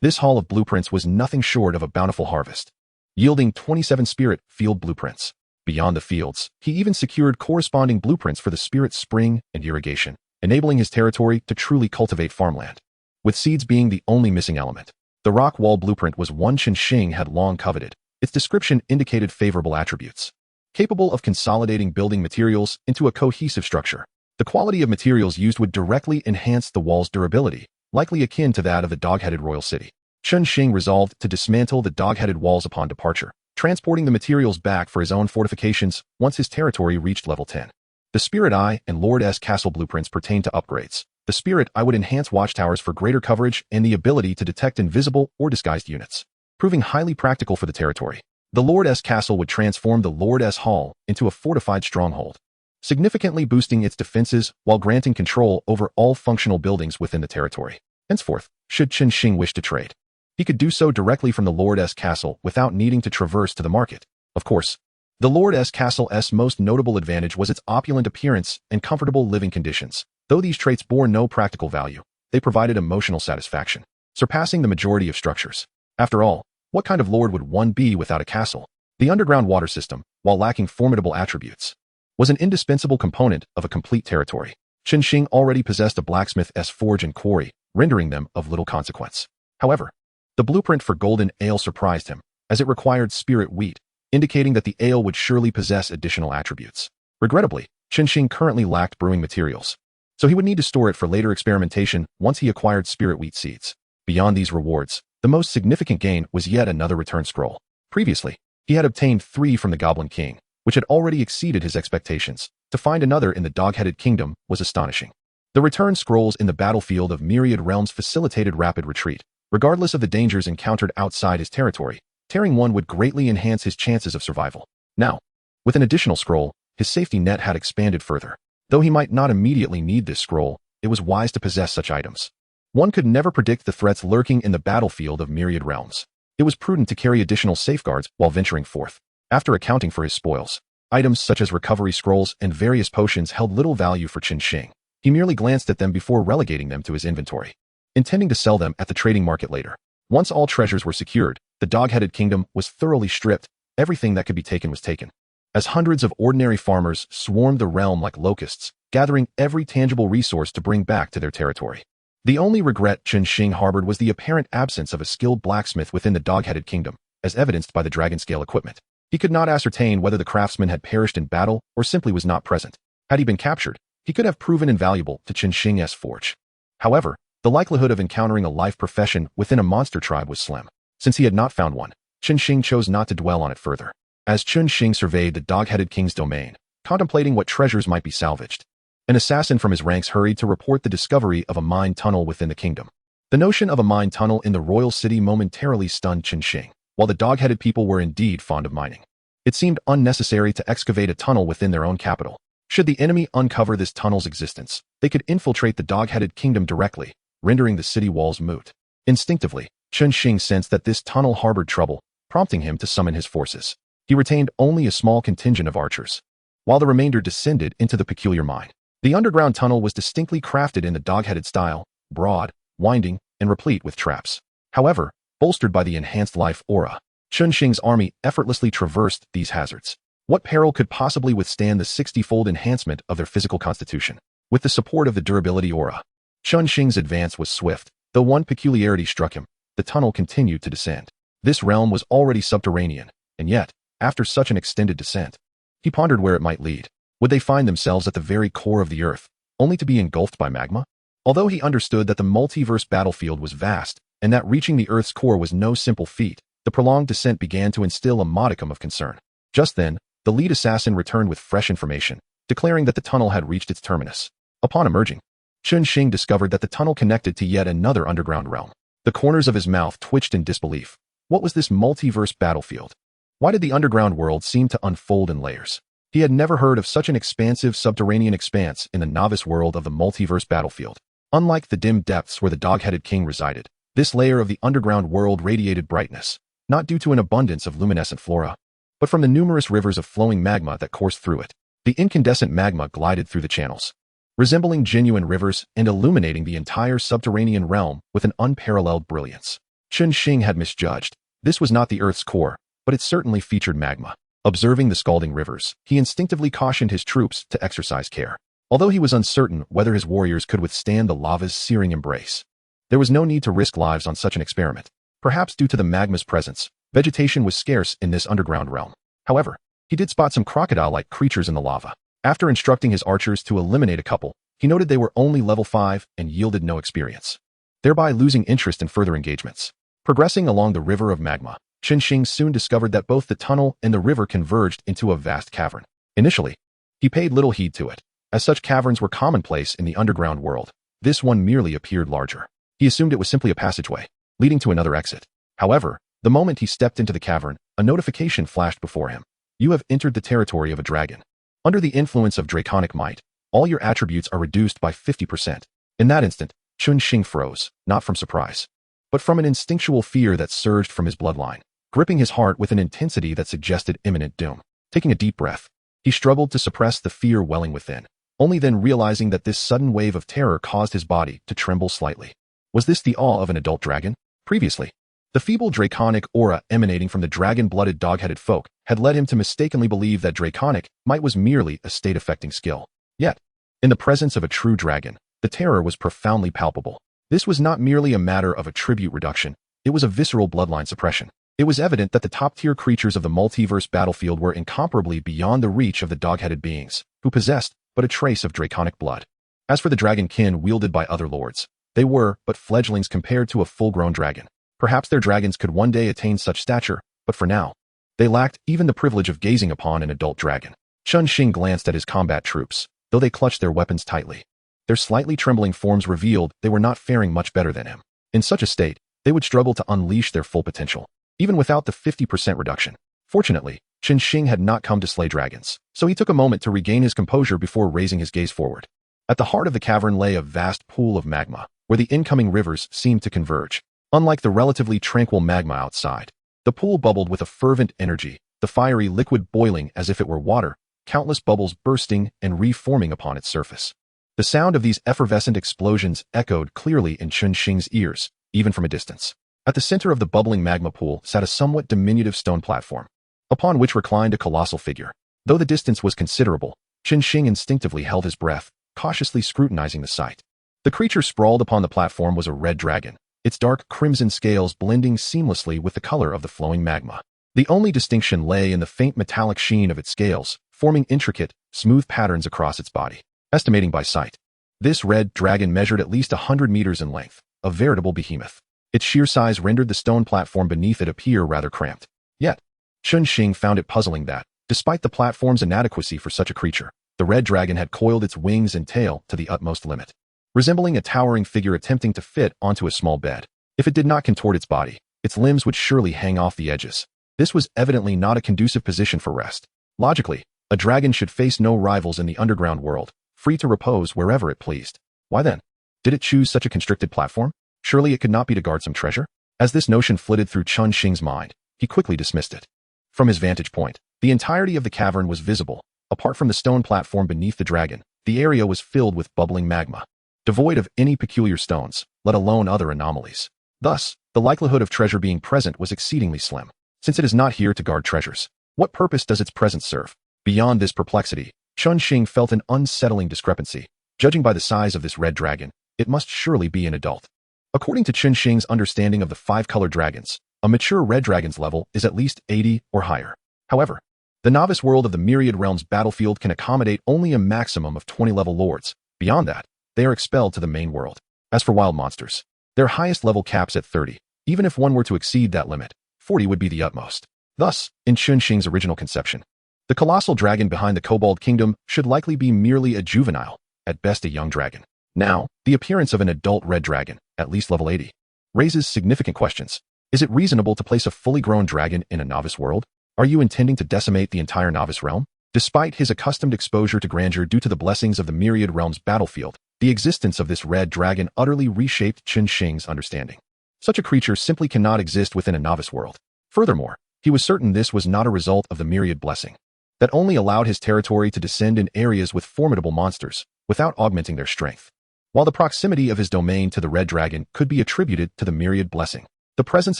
This haul of blueprints was nothing short of a bountiful harvest, yielding 27 spirit field blueprints. Beyond the fields, he even secured corresponding blueprints for the spirit spring and irrigation, enabling his territory to truly cultivate farmland. With seeds being the only missing element, the rock wall blueprint was one Chen Xing had long coveted. Its description indicated favorable attributes, capable of consolidating building materials into a cohesive structure. The quality of materials used would directly enhance the wall's durability, likely akin to that of the dog-headed royal city. Chen Xing resolved to dismantle the dog-headed walls upon departure, transporting the materials back for his own fortifications once his territory reached level 10. The Spirit Eye and Lord S Castle blueprints pertain to upgrades. The Spirit Eye would enhance watchtowers for greater coverage and the ability to detect invisible or disguised units, proving highly practical for the territory. The Lord S Castle would transform the Lord S Hall into a fortified stronghold, significantly boosting its defenses while granting control over all functional buildings within the territory. Henceforth, should Chen Xing wish to trade, he could do so directly from the Lord S Castle without needing to traverse to the market. Of course, the Lord S Castle's most notable advantage was its opulent appearance and comfortable living conditions. Though these traits bore no practical value, they provided emotional satisfaction, surpassing the majority of structures. After all, what kind of lord would one be without a castle? The underground water system, while lacking formidable attributes, was an indispensable component of a complete territory. Chen Xing already possessed a blacksmith's forge and quarry, rendering them of little consequence. However, the blueprint for golden ale surprised him, as it required spirit wheat, indicating that the ale would surely possess additional attributes. Regrettably, Chen Xing currently lacked brewing materials, so he would need to store it for later experimentation once he acquired spirit wheat seeds. Beyond these rewards, the most significant gain was yet another return scroll. Previously, he had obtained 3 from the Goblin King, which had already exceeded his expectations. To find another in the Dog-Headed Kingdom was astonishing. The return scrolls in the battlefield of myriad realms facilitated rapid retreat. Regardless of the dangers encountered outside his territory, tearing one would greatly enhance his chances of survival. Now, with an additional scroll, his safety net had expanded further. Though he might not immediately need this scroll, it was wise to possess such items. One could never predict the threats lurking in the battlefield of myriad realms. It was prudent to carry additional safeguards while venturing forth. After accounting for his spoils, items such as recovery scrolls and various potions held little value for Chen Xing. He merely glanced at them before relegating them to his inventory, intending to sell them at the trading market later. Once all treasures were secured, the Dog-Headed Kingdom was thoroughly stripped. Everything that could be taken was taken. As hundreds of ordinary farmers swarmed the realm like locusts, gathering every tangible resource to bring back to their territory. The only regret Chen Xing harbored was the apparent absence of a skilled blacksmith within the Dog-Headed Kingdom, as evidenced by the dragon-scale equipment. He could not ascertain whether the craftsman had perished in battle or simply was not present. Had he been captured, he could have proven invaluable to Chen Xing's forge. However, the likelihood of encountering a life profession within a monster tribe was slim. Since he had not found one, Chen Xing chose not to dwell on it further. As Chen Xing surveyed the Dog-Headed King's domain, contemplating what treasures might be salvaged, an assassin from his ranks hurried to report the discovery of a mine tunnel within the kingdom. The notion of a mine tunnel in the royal city momentarily stunned Chen Xing. While the dog-headed people were indeed fond of mining, it seemed unnecessary to excavate a tunnel within their own capital. Should the enemy uncover this tunnel's existence, they could infiltrate the Dog-Headed Kingdom directly, rendering the city walls moot. Instinctively, Chen Xing sensed that this tunnel harbored trouble, prompting him to summon his forces. He retained only a small contingent of archers, while the remainder descended into the peculiar mine. The underground tunnel was distinctly crafted in the dog-headed style, broad, winding, and replete with traps. However, bolstered by the enhanced life aura, Chen Xing's army effortlessly traversed these hazards. What peril could possibly withstand the 60-fold enhancement of their physical constitution? With the support of the durability aura, Chen Xing's advance was swift. Though one peculiarity struck him, the tunnel continued to descend. This realm was already subterranean, and yet, after such an extended descent, he pondered where it might lead. Would they find themselves at the very core of the earth, only to be engulfed by magma? Although he understood that the multiverse battlefield was vast, and that reaching the earth's core was no simple feat, the prolonged descent began to instill a modicum of concern. Just then, the lead assassin returned with fresh information, declaring that the tunnel had reached its terminus. Upon emerging, Chen Xing discovered that the tunnel connected to yet another underground realm. The corners of his mouth twitched in disbelief. What was this multiverse battlefield? Why did the underground world seem to unfold in layers? He had never heard of such an expansive subterranean expanse in the novice world of the multiverse battlefield. Unlike the dim depths where the dog-headed king resided, this layer of the underground world radiated brightness, not due to an abundance of luminescent flora, but from the numerous rivers of flowing magma that coursed through it. The incandescent magma glided through the channels, resembling genuine rivers and illuminating the entire subterranean realm with an unparalleled brilliance. Chen Xing had misjudged. This was not the Earth's core, but it certainly featured magma. Observing the scalding rivers, he instinctively cautioned his troops to exercise care. Although he was uncertain whether his warriors could withstand the lava's searing embrace, there was no need to risk lives on such an experiment. Perhaps due to the magma's presence, vegetation was scarce in this underground realm. However, he did spot some crocodile-like creatures in the lava. After instructing his archers to eliminate a couple, he noted they were only level 5 and yielded no experience, thereby losing interest in further engagements. Progressing along the river of magma, Chen Xing soon discovered that both the tunnel and the river converged into a vast cavern. Initially, he paid little heed to it, as such caverns were commonplace in the underground world. This one merely appeared larger. He assumed it was simply a passageway, leading to another exit. However, the moment he stepped into the cavern, a notification flashed before him. You have entered the territory of a dragon. Under the influence of draconic might, all your attributes are reduced by 50%. In that instant, Chen Xing froze, not from surprise, but from an instinctual fear that surged from his bloodline, gripping his heart with an intensity that suggested imminent doom. Taking a deep breath, he struggled to suppress the fear welling within, only then realizing that this sudden wave of terror caused his body to tremble slightly. Was this the awe of an adult dragon? Previously, The feeble draconic aura emanating from the dragon-blooded dog-headed folk had led him to mistakenly believe that draconic might was merely a state-affecting skill. Yet, in the presence of a true dragon, the terror was profoundly palpable. This was not merely a matter of attribute reduction, it was a visceral bloodline suppression. It was evident that the top-tier creatures of the multiverse battlefield were incomparably beyond the reach of the dog-headed beings, who possessed but a trace of draconic blood. As for the dragon kin wielded by other lords, they were but fledglings compared to a full-grown dragon. Perhaps their dragons could one day attain such stature, but for now, they lacked even the privilege of gazing upon an adult dragon. Chen Xing glanced at his combat troops, though they clutched their weapons tightly. Their slightly trembling forms revealed they were not faring much better than him. In such a state, they would struggle to unleash their full potential, even without the 50% reduction. Fortunately, Chen Xing had not come to slay dragons, so he took a moment to regain his composure before raising his gaze forward. At the heart of the cavern lay a vast pool of magma, where the incoming rivers seemed to converge. Unlike the relatively tranquil magma outside, the pool bubbled with a fervent energy, the fiery liquid boiling as if it were water, countless bubbles bursting and reforming upon its surface. The sound of these effervescent explosions echoed clearly in Chen Xing's ears, even from a distance. At the center of the bubbling magma pool sat a somewhat diminutive stone platform, upon which reclined a colossal figure. Though the distance was considerable, Chen Xing instinctively held his breath, cautiously scrutinizing the sight. The creature sprawled upon the platform was a red dragon, its dark crimson scales blending seamlessly with the color of the flowing magma. The only distinction lay in the faint metallic sheen of its scales, forming intricate, smooth patterns across its body. Estimating by sight, this red dragon measured at least 100 meters in length, a veritable behemoth. Its sheer size rendered the stone platform beneath it appear rather cramped. Yet, Chen Xing found it puzzling that, despite the platform's inadequacy for such a creature, the red dragon had coiled its wings and tail to the utmost limit, resembling a towering figure attempting to fit onto a small bed. If it did not contort its body, its limbs would surely hang off the edges. This was evidently not a conducive position for rest. Logically, a dragon should face no rivals in the underground world, free to repose wherever it pleased. Why then? Did it choose such a constricted platform? Surely it could not be to guard some treasure? As this notion flitted through Chen Xing's mind, he quickly dismissed it. From his vantage point, the entirety of the cavern was visible. Apart from the stone platform beneath the dragon, the area was filled with bubbling magma, devoid of any peculiar stones, let alone other anomalies. Thus, the likelihood of treasure being present was exceedingly slim. Since it is not here to guard treasures, what purpose does its presence serve? Beyond this perplexity, Chen Xing felt an unsettling discrepancy. Judging by the size of this red dragon, it must surely be an adult. According to Chen Xing's understanding of the 5-colored dragons, a mature red dragon's level is at least 80 or higher. However, the novice world of the Myriad Realms battlefield can accommodate only a maximum of 20-level lords. Beyond that, they are expelled to the main world. As for wild monsters, their highest level caps at 30. Even if one were to exceed that limit, 40 would be the utmost. Thus, in Chen Xing's original conception, the colossal dragon behind the Kobold Kingdom should likely be merely a juvenile, at best a young dragon. Now, the appearance of an adult red dragon, at least level 80, raises significant questions. Is it reasonable to place a fully grown dragon in a novice world? Are you intending to decimate the entire novice realm? Despite his accustomed exposure to grandeur due to the blessings of the Myriad Realms battlefield, the existence of this red dragon utterly reshaped Chen Xing's understanding. Such a creature simply cannot exist within a novice world. Furthermore, he was certain this was not a result of the Myriad blessing, that only allowed his territory to descend in areas with formidable monsters, without augmenting their strength. While the proximity of his domain to the red dragon could be attributed to the Myriad blessing, the presence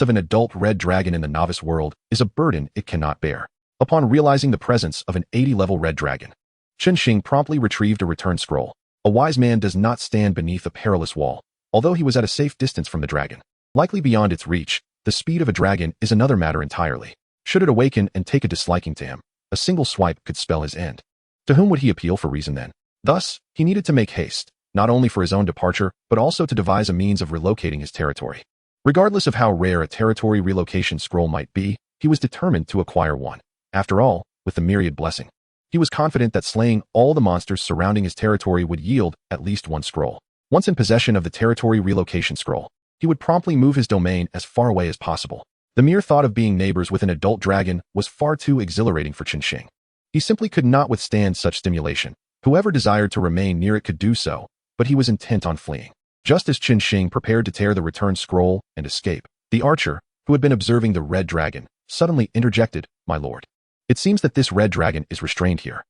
of an adult red dragon in the novice world is a burden it cannot bear. Upon realizing the presence of an 80-level red dragon, Chen Xing promptly retrieved a return scroll. A wise man does not stand beneath a perilous wall. Although he was at a safe distance from the dragon, likely beyond its reach, the speed of a dragon is another matter entirely. Should it awaken and take a disliking to him, a single swipe could spell his end. To whom would he appeal for reason then? Thus, he needed to make haste, not only for his own departure, but also to devise a means of relocating his territory. Regardless of how rare a territory relocation scroll might be, he was determined to acquire one. After all, with the Myriad blessing, he was confident that slaying all the monsters surrounding his territory would yield at least one scroll. Once in possession of the territory relocation scroll, he would promptly move his domain as far away as possible. The mere thought of being neighbors with an adult dragon was far too exhilarating for Chen Xing. He simply could not withstand such stimulation. Whoever desired to remain near it could do so, but he was intent on fleeing. Just as Chen Xing prepared to tear the return scroll and escape, the archer, who had been observing the red dragon, suddenly interjected, "My lord, it seems that this red dragon is restrained here."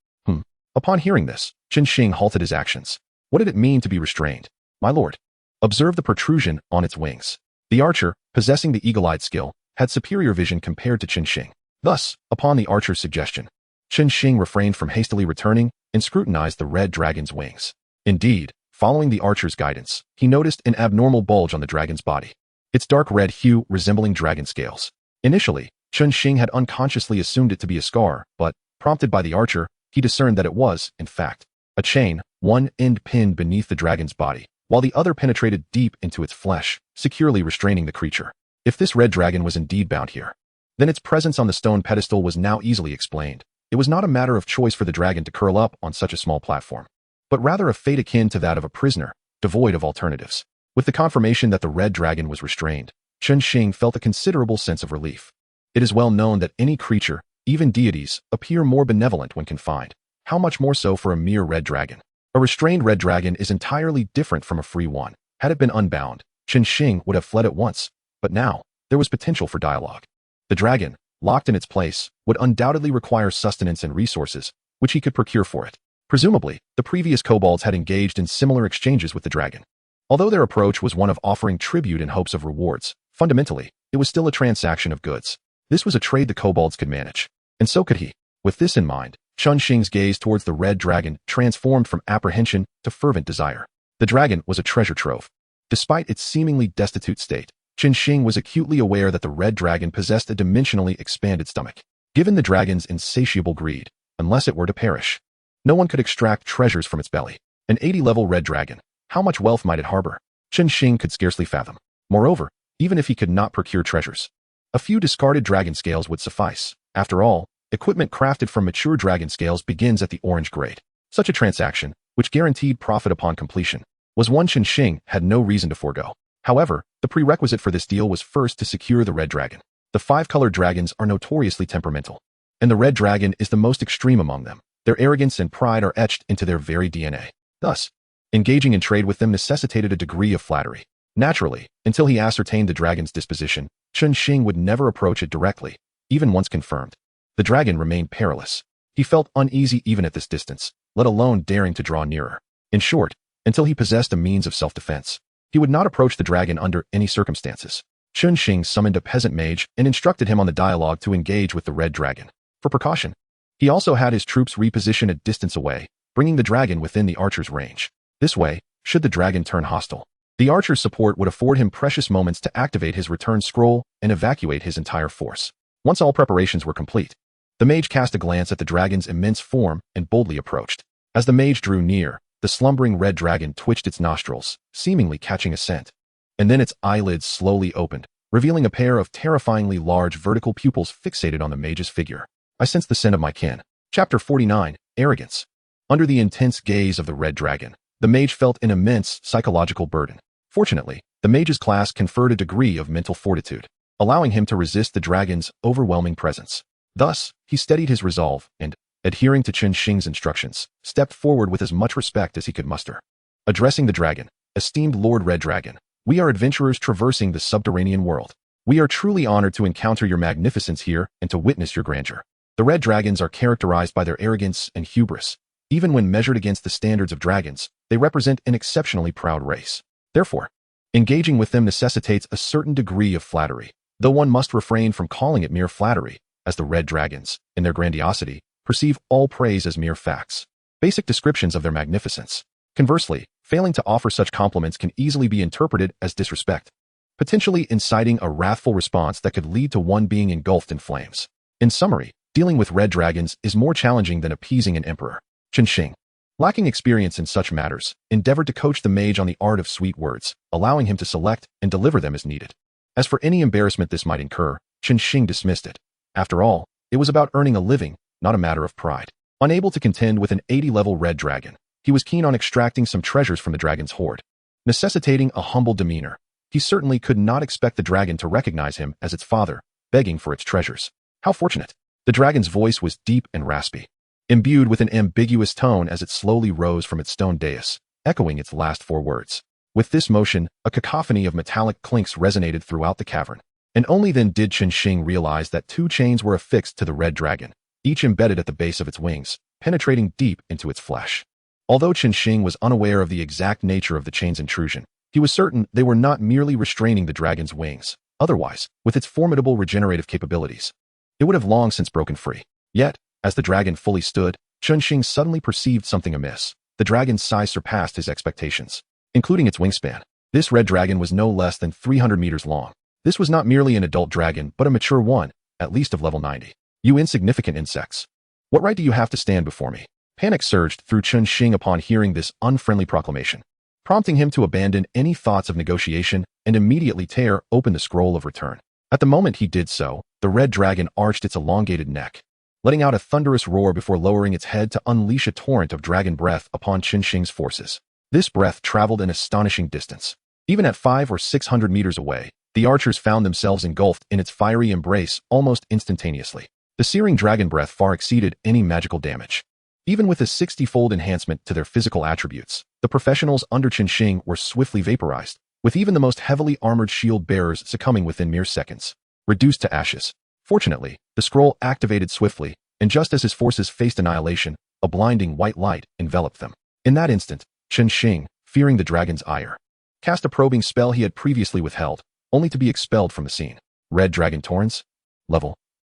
Upon hearing this, Chen Xing halted his actions. What did it mean to be restrained? "My lord, observe the protrusion on its wings." The archer, possessing the eagle-eyed skill, had superior vision compared to Chen Xing. Thus, upon the archer's suggestion, Chen Xing refrained from hastily returning and scrutinized the red dragon's wings. Indeed, following the archer's guidance, he noticed an abnormal bulge on the dragon's body, its dark red hue resembling dragon scales. Initially, Chen Xing had unconsciously assumed it to be a scar, but, prompted by the archer, he discerned that it was, in fact, a chain, one end pinned beneath the dragon's body, while the other penetrated deep into its flesh, securely restraining the creature. If this red dragon was indeed bound here, then its presence on the stone pedestal was now easily explained. It was not a matter of choice for the dragon to curl up on such a small platform, but rather a fate akin to that of a prisoner, devoid of alternatives. With the confirmation that the red dragon was restrained, Chen Xing felt a considerable sense of relief. It is well known that any creature, even deities, appear more benevolent when confined. How much more so for a mere red dragon? A restrained red dragon is entirely different from a free one. Had it been unbound, Chen Xing would have fled at once, but now, there was potential for dialogue. The dragon, locked in its place, would undoubtedly require sustenance and resources, which he could procure for it. Presumably, the previous kobolds had engaged in similar exchanges with the dragon. Although their approach was one of offering tribute in hopes of rewards, fundamentally, it was still a transaction of goods. This was a trade the kobolds could manage, and so could he. With this in mind, Chen Xing's gaze towards the red dragon transformed from apprehension to fervent desire. The dragon was a treasure trove. Despite its seemingly destitute state, Chen Xing was acutely aware that the red dragon possessed a dimensionally expanded stomach. Given the dragon's insatiable greed, unless it were to perish, no one could extract treasures from its belly. An 80-level red dragon, how much wealth might it harbor? Chen Xing could scarcely fathom. Moreover, even if he could not procure treasures, a few discarded dragon scales would suffice. After all, equipment crafted from mature dragon scales begins at the orange grade. Such a transaction, which guaranteed profit upon completion, was one Chen Xing had no reason to forego. However, the prerequisite for this deal was first to secure the red dragon. The five-colored dragons are notoriously temperamental, and the red dragon is the most extreme among them. Their arrogance and pride are etched into their very DNA. Thus, engaging in trade with them necessitated a degree of flattery. Naturally, until he ascertained the dragon's disposition, Chen Xing would never approach it directly, even once confirmed. The dragon remained perilous. He felt uneasy even at this distance, let alone daring to draw nearer. In short, until he possessed a means of self-defense, he would not approach the dragon under any circumstances. Chen Xing summoned a peasant mage and instructed him on the dialogue to engage with the red dragon. For precaution, he also had his troops reposition a distance away, bringing the dragon within the archer's range. This way, should the dragon turn hostile, the archer's support would afford him precious moments to activate his return scroll and evacuate his entire force. Once all preparations were complete, the mage cast a glance at the dragon's immense form and boldly approached. As the mage drew near, the slumbering red dragon twitched its nostrils, seemingly catching a scent. And then its eyelids slowly opened, revealing a pair of terrifyingly large vertical pupils fixated on the mage's figure. I sense the scent of my kin. Chapter 49, Arrogance. Under the intense gaze of the red dragon, the mage felt an immense psychological burden. Fortunately, the mage's class conferred a degree of mental fortitude, allowing him to resist the dragon's overwhelming presence. Thus, he steadied his resolve and, adhering to Chen Xing's instructions, stepped forward with as much respect as he could muster. Addressing the dragon, "Esteemed Lord Red Dragon, we are adventurers traversing the subterranean world. We are truly honored to encounter your magnificence here and to witness your grandeur." The red dragons are characterized by their arrogance and hubris. Even when measured against the standards of dragons, they represent an exceptionally proud race. Therefore, engaging with them necessitates a certain degree of flattery, though one must refrain from calling it mere flattery, as the red dragons, in their grandiosity, perceive all praise as mere facts, basic descriptions of their magnificence. Conversely, failing to offer such compliments can easily be interpreted as disrespect, potentially inciting a wrathful response that could lead to one being engulfed in flames. In summary, dealing with red dragons is more challenging than appeasing an emperor. Chen Xing, lacking experience in such matters, endeavored to coach the mage on the art of sweet words, allowing him to select and deliver them as needed. As for any embarrassment this might incur, Chen Xing dismissed it. After all, it was about earning a living, not a matter of pride. Unable to contend with an 80-level red dragon, he was keen on extracting some treasures from the dragon's hoard. Necessitating a humble demeanor, he certainly could not expect the dragon to recognize him as its father, begging for its treasures. How fortunate! The dragon's voice was deep and raspy, imbued with an ambiguous tone as it slowly rose from its stone dais, echoing its last four words. With this motion, a cacophony of metallic clinks resonated throughout the cavern, and only then did Chen Xing realize that two chains were affixed to the red dragon, each embedded at the base of its wings, penetrating deep into its flesh. Although Chen Xing was unaware of the exact nature of the chain's intrusion, he was certain they were not merely restraining the dragon's wings. Otherwise, with its formidable regenerative capabilities, it would have long since broken free. Yet, as the dragon fully stood, Chen Xing suddenly perceived something amiss. The dragon's size surpassed his expectations, including its wingspan. This red dragon was no less than 300 meters long. This was not merely an adult dragon, but a mature one, at least of level 90. You insignificant insects. What right do you have to stand before me? Panic surged through Chen Xing upon hearing this unfriendly proclamation, prompting him to abandon any thoughts of negotiation and immediately tear open the scroll of return. At the moment he did so, the red dragon arched its elongated neck, letting out a thunderous roar before lowering its head to unleash a torrent of dragon breath upon Chen Xing's forces. This breath traveled an astonishing distance. Even at 500 or 600 meters away, the archers found themselves engulfed in its fiery embrace almost instantaneously. The searing dragon breath far exceeded any magical damage. Even with a 60-fold enhancement to their physical attributes, the professionals under Chen Xing were swiftly vaporized, with even the most heavily armored shield bearers succumbing within mere seconds, reduced to ashes. Fortunately, the scroll activated swiftly, and just as his forces faced annihilation, a blinding white light enveloped them. In that instant, Chen Xing, fearing the dragon's ire, cast a probing spell he had previously withheld, only to be expelled from the scene. Red Dragon Torrents. Level.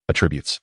Attributes.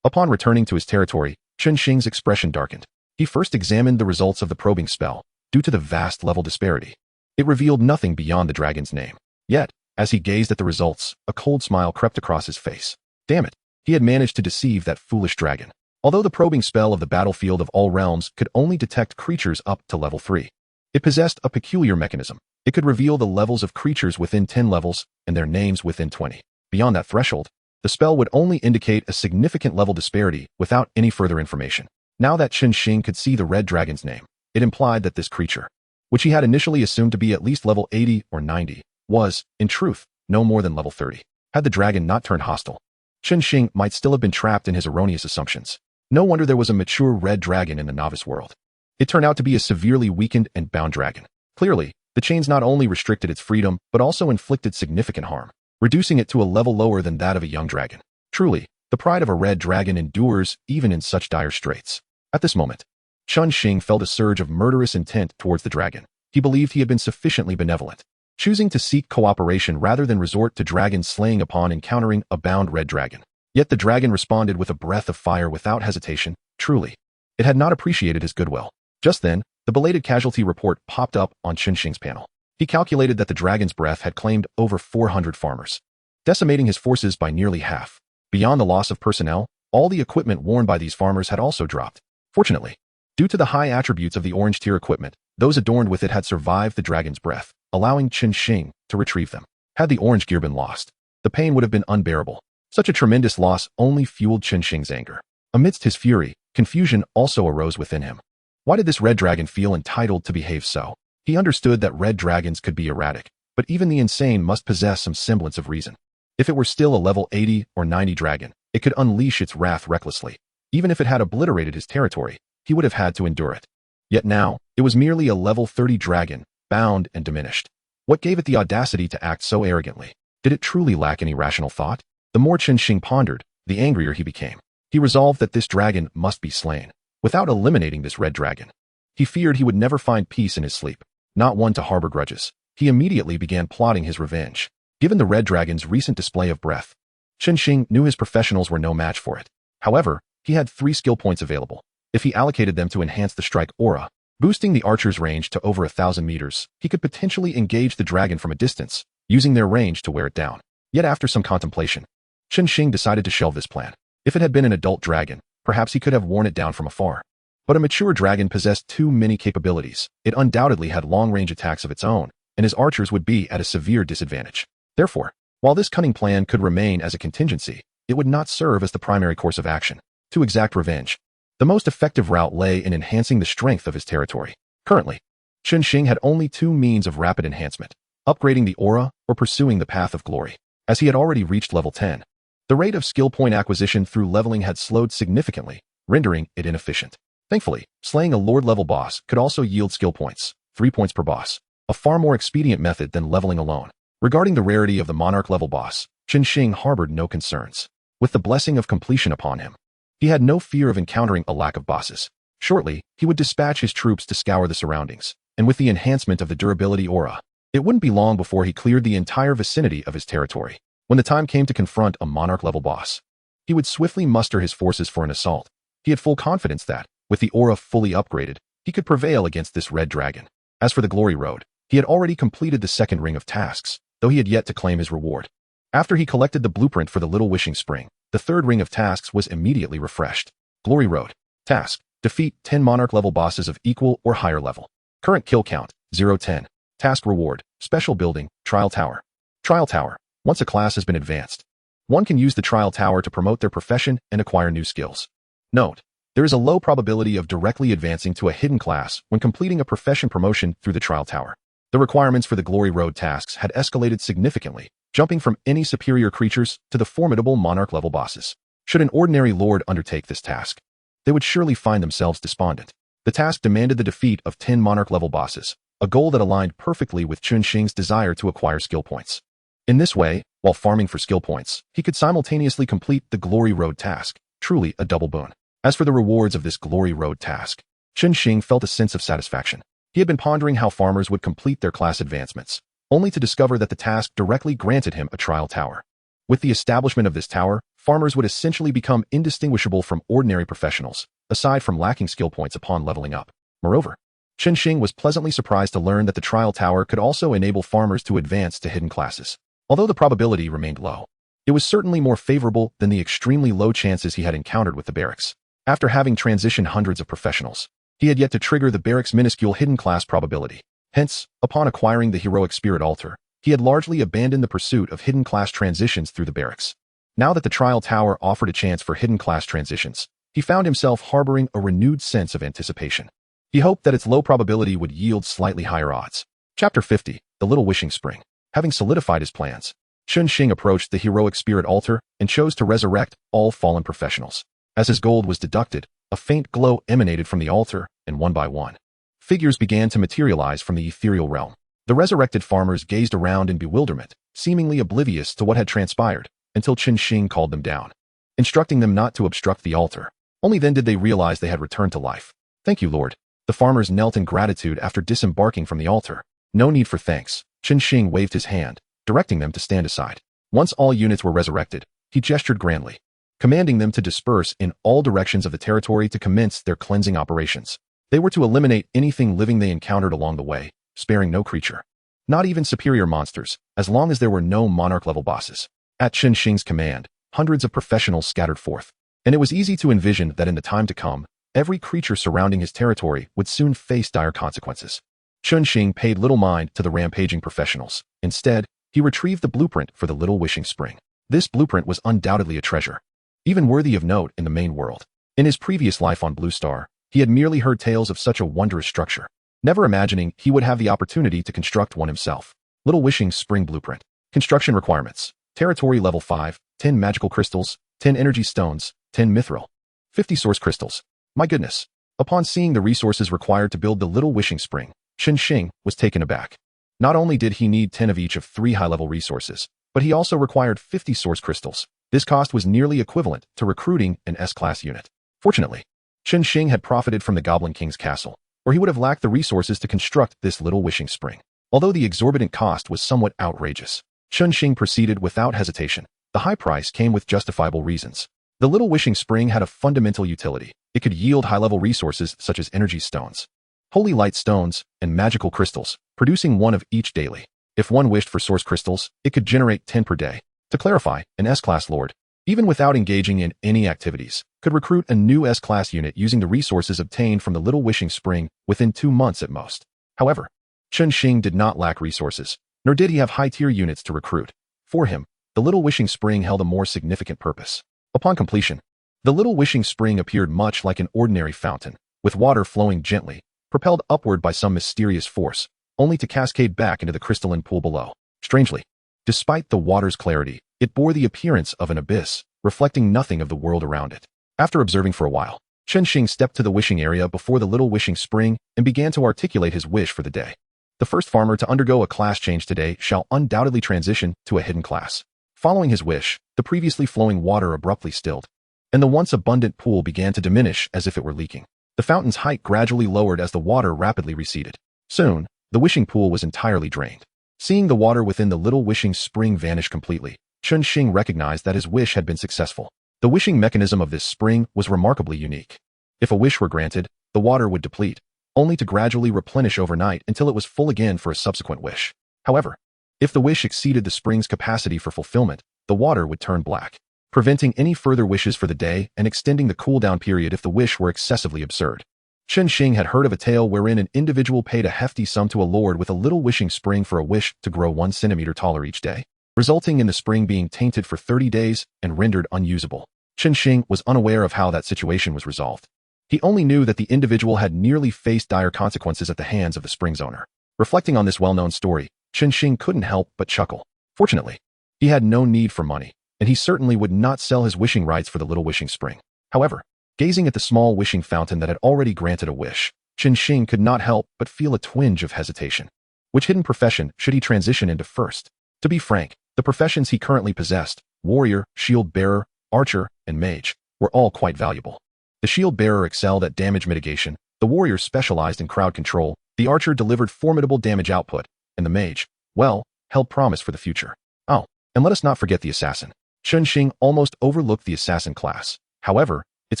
Upon returning to his territory, Chen Xing's expression darkened. He first examined the results of the probing spell. Due to the vast level disparity, it revealed nothing beyond the dragon's name. Yet, as he gazed at the results, a cold smile crept across his face. Damn it, he had managed to deceive that foolish dragon. Although the probing spell of the battlefield of all realms could only detect creatures up to level 3, it possessed a peculiar mechanism. It could reveal the levels of creatures within 10 levels and their names within 20. Beyond that threshold, the spell would only indicate a significant level disparity without any further information. Now that Chen Xing could see the red dragon's name, it implied that this creature, which he had initially assumed to be at least level 80 or 90, was, in truth, no more than level 30. Had the dragon not turned hostile, Chen Xing might still have been trapped in his erroneous assumptions. No wonder there was a mature red dragon in the novice world. It turned out to be a severely weakened and bound dragon. Clearly, the chains not only restricted its freedom, but also inflicted significant harm, reducing it to a level lower than that of a young dragon. Truly, the pride of a red dragon endures even in such dire straits. At this moment, Chen Xing felt a surge of murderous intent towards the dragon. He believed he had been sufficiently benevolent, choosing to seek cooperation rather than resort to dragon slaying upon encountering a bound red dragon. Yet the dragon responded with a breath of fire without hesitation. Truly, it had not appreciated his goodwill. Just then, the belated casualty report popped up on Chen Xing's panel. He calculated that the dragon's breath had claimed over 400 farmers, decimating his forces by nearly half. Beyond the loss of personnel, all the equipment worn by these farmers had also dropped. Fortunately, due to the high attributes of the orange tier equipment, those adorned with it had survived the dragon's breath, allowing Chen Xing to retrieve them. Had the orange gear been lost, the pain would have been unbearable. Such a tremendous loss only fueled Chen Xing's anger. Amidst his fury, confusion also arose within him. Why did this red dragon feel entitled to behave so? He understood that red dragons could be erratic, but even the insane must possess some semblance of reason. If it were still a level 80 or 90 dragon, it could unleash its wrath recklessly. Even if it had obliterated his territory, he would have had to endure it. Yet now, it was merely a level 30 dragon, bound and diminished. What gave it the audacity to act so arrogantly? Did it truly lack any rational thought? The more Chen Xing pondered, the angrier he became. He resolved that this dragon must be slain. Without eliminating this red dragon, he feared he would never find peace in his sleep. Not one to harbor grudges, he immediately began plotting his revenge. Given the red dragon's recent display of breath, Chen Xing knew his professionals were no match for it. However, he had 3 skill points available. If he allocated them to enhance the strike aura, boosting the archer's range to over 1,000 meters, he could potentially engage the dragon from a distance, using their range to wear it down. Yet after some contemplation, Chen Xing decided to shelve this plan. If it had been an adult dragon, perhaps he could have worn it down from afar. But a mature dragon possessed too many capabilities. It undoubtedly had long-range attacks of its own, and his archers would be at a severe disadvantage. Therefore, while this cunning plan could remain as a contingency, it would not serve as the primary course of action. To exact revenge, the most effective route lay in enhancing the strength of his territory. Currently, Chen Xing had only 2 means of rapid enhancement: upgrading the aura or pursuing the path of glory. As he had already reached level 10, the rate of skill point acquisition through leveling had slowed significantly, rendering it inefficient. Thankfully, slaying a Lord-level boss could also yield skill points, 3 points per boss, a far more expedient method than leveling alone. Regarding the rarity of the Monarch-level boss, Chen Xing harbored no concerns. With the blessing of completion upon him, he had no fear of encountering a lack of bosses. Shortly, he would dispatch his troops to scour the surroundings, and with the enhancement of the durability aura, It wouldn't be long before he cleared the entire vicinity of his territory. When the time came to confront a monarch-level boss, he would swiftly muster his forces for an assault. He had full confidence that, with the aura fully upgraded, he could prevail against this red dragon. As for the Glory Road, he had already completed the second ring of tasks, though he had yet to claim his reward. After he collected the blueprint for the Little Wishing Spring, the third ring of tasks was immediately refreshed. Glory Road. Task: defeat 10 monarch-level bosses of equal or higher level. Current kill count, 0-10. Task reward: special building, Trial Tower. Trial Tower. Once a class has been advanced, one can use the Trial Tower to promote their profession and acquire new skills. Note: there is a low probability of directly advancing to a hidden class when completing a profession promotion through the Trial Tower. The requirements for the Glory Road tasks had escalated significantly, jumping from any superior creatures to the formidable monarch-level bosses. Should an ordinary lord undertake this task, they would surely find themselves despondent. The task demanded the defeat of 10 monarch-level bosses, a goal that aligned perfectly with Chen Xing's desire to acquire skill points. In this way, while farming for skill points, he could simultaneously complete the Glory Road task, truly a double boon. As for the rewards of this Glory Road task, Chen Xing felt a sense of satisfaction. He had been pondering how farmers would complete their class advancements, only to discover that the task directly granted him a Trial Tower. With the establishment of this tower, farmers would essentially become indistinguishable from ordinary professionals, aside from lacking skill points upon leveling up. Moreover, Chen Xing was pleasantly surprised to learn that the Trial Tower could also enable farmers to advance to hidden classes. Although the probability remained low, it was certainly more favorable than the extremely low chances he had encountered with the barracks. After having transitioned hundreds of professionals, he had yet to trigger the barracks' minuscule hidden class probability. Hence, upon acquiring the heroic spirit altar, he had largely abandoned the pursuit of hidden class transitions through the barracks. Now that the Trial Tower offered a chance for hidden class transitions, he found himself harboring a renewed sense of anticipation. He hoped that its low probability would yield slightly higher odds. Chapter 50, The Little Wishing Spring. Having solidified his plans, Chen Xing approached the heroic spirit altar and chose to resurrect all fallen professionals. As his gold was deducted, a faint glow emanated from the altar, and one by one, figures began to materialize from the ethereal realm. The resurrected farmers gazed around in bewilderment, seemingly oblivious to what had transpired, until Chen Xing called them down, instructing them not to obstruct the altar. Only then did they realize they had returned to life. "Thank you, Lord." The farmers knelt in gratitude after disembarking from the altar. "No need for thanks." Chen Xing waved his hand, directing them to stand aside. Once all units were resurrected, he gestured grandly, commanding them to disperse in all directions of the territory to commence their cleansing operations. They were to eliminate anything living they encountered along the way, sparing no creature, not even superior monsters, as long as there were no monarch-level bosses. At Chen Xing's command, hundreds of professionals scattered forth, and it was easy to envision that in the time to come, every creature surrounding his territory would soon face dire consequences. Chen Xing paid little mind to the rampaging professionals. Instead, he retrieved the blueprint for the Little Wishing Spring. This blueprint was undoubtedly a treasure, even worthy of note in the main world. In his previous life on Blue Star, he had merely heard tales of such a wondrous structure, never imagining he would have the opportunity to construct one himself. Little Wishing Spring Blueprint. Construction requirements. Territory level 5, 10 magical crystals, 10 energy stones, 10 mithril, 50 source crystals. My goodness. Upon seeing the resources required to build the Little Wishing Spring, Chen Xing was taken aback. Not only did he need 10 of each of 3 high-level resources, but he also required 50 source crystals. This cost was nearly equivalent to recruiting an S-class unit. Fortunately, Chen Xing had profited from the Goblin King's castle, or he would have lacked the resources to construct this Little Wishing Spring. Although the exorbitant cost was somewhat outrageous, Chen Xing proceeded without hesitation. The high price came with justifiable reasons. The Little Wishing Spring had a fundamental utility. It could yield high-level resources such as energy stones, holy light stones, and magical crystals, producing 1 of each daily. If one wished for source crystals, it could generate 10 per day. To clarify, an S-class lord, even without engaging in any activities, could recruit a new S-class unit using the resources obtained from the Little Wishing Spring within 2 months at most. However, Chen Xing did not lack resources, nor did he have high-tier units to recruit. For him, the Little Wishing Spring held a more significant purpose. Upon completion, the Little Wishing Spring appeared much like an ordinary fountain, with water flowing gently, propelled upward by some mysterious force, only to cascade back into the crystalline pool below. Strangely, despite the water's clarity, it bore the appearance of an abyss, reflecting nothing of the world around it. After observing for a while, Chen Xing stepped to the wishing area before the Little Wishing Spring and began to articulate his wish for the day. The first farmer to undergo a class change today shall undoubtedly transition to a hidden class. Following his wish, the previously flowing water abruptly stilled, and the once abundant pool began to diminish as if it were leaking. The fountain's height gradually lowered as the water rapidly receded. Soon, the wishing pool was entirely drained. Seeing the water within the little wishing spring vanish completely, Chen Xing recognized that his wish had been successful. The wishing mechanism of this spring was remarkably unique. If a wish were granted, the water would deplete, only to gradually replenish overnight until it was full again for a subsequent wish. However, if the wish exceeded the spring's capacity for fulfillment, the water would turn black, preventing any further wishes for the day and extending the cooldown period if the wish were excessively absurd. Chen Xing had heard of a tale wherein an individual paid a hefty sum to a lord with a little wishing spring for a wish to grow 1 centimeter taller each day, resulting in the spring being tainted for 30 days and rendered unusable. Chen Xing was unaware of how that situation was resolved. He only knew that the individual had nearly faced dire consequences at the hands of the spring's owner. Reflecting on this well-known story, Chen Xing couldn't help but chuckle. Fortunately, he had no need for money, and he certainly would not sell his wishing rights for the little wishing spring. However, gazing at the small wishing fountain that had already granted a wish, Chen Xing could not help but feel a twinge of hesitation. Which hidden profession should he transition into first? To be frank, the professions he currently possessed, warrior, shield bearer, archer, and mage, were all quite valuable. The shield bearer excelled at damage mitigation, the warrior specialized in crowd control, the archer delivered formidable damage output, and the mage, well, held promise for the future. Oh, and let us not forget the assassin. Chen Xing almost overlooked the assassin class. However, its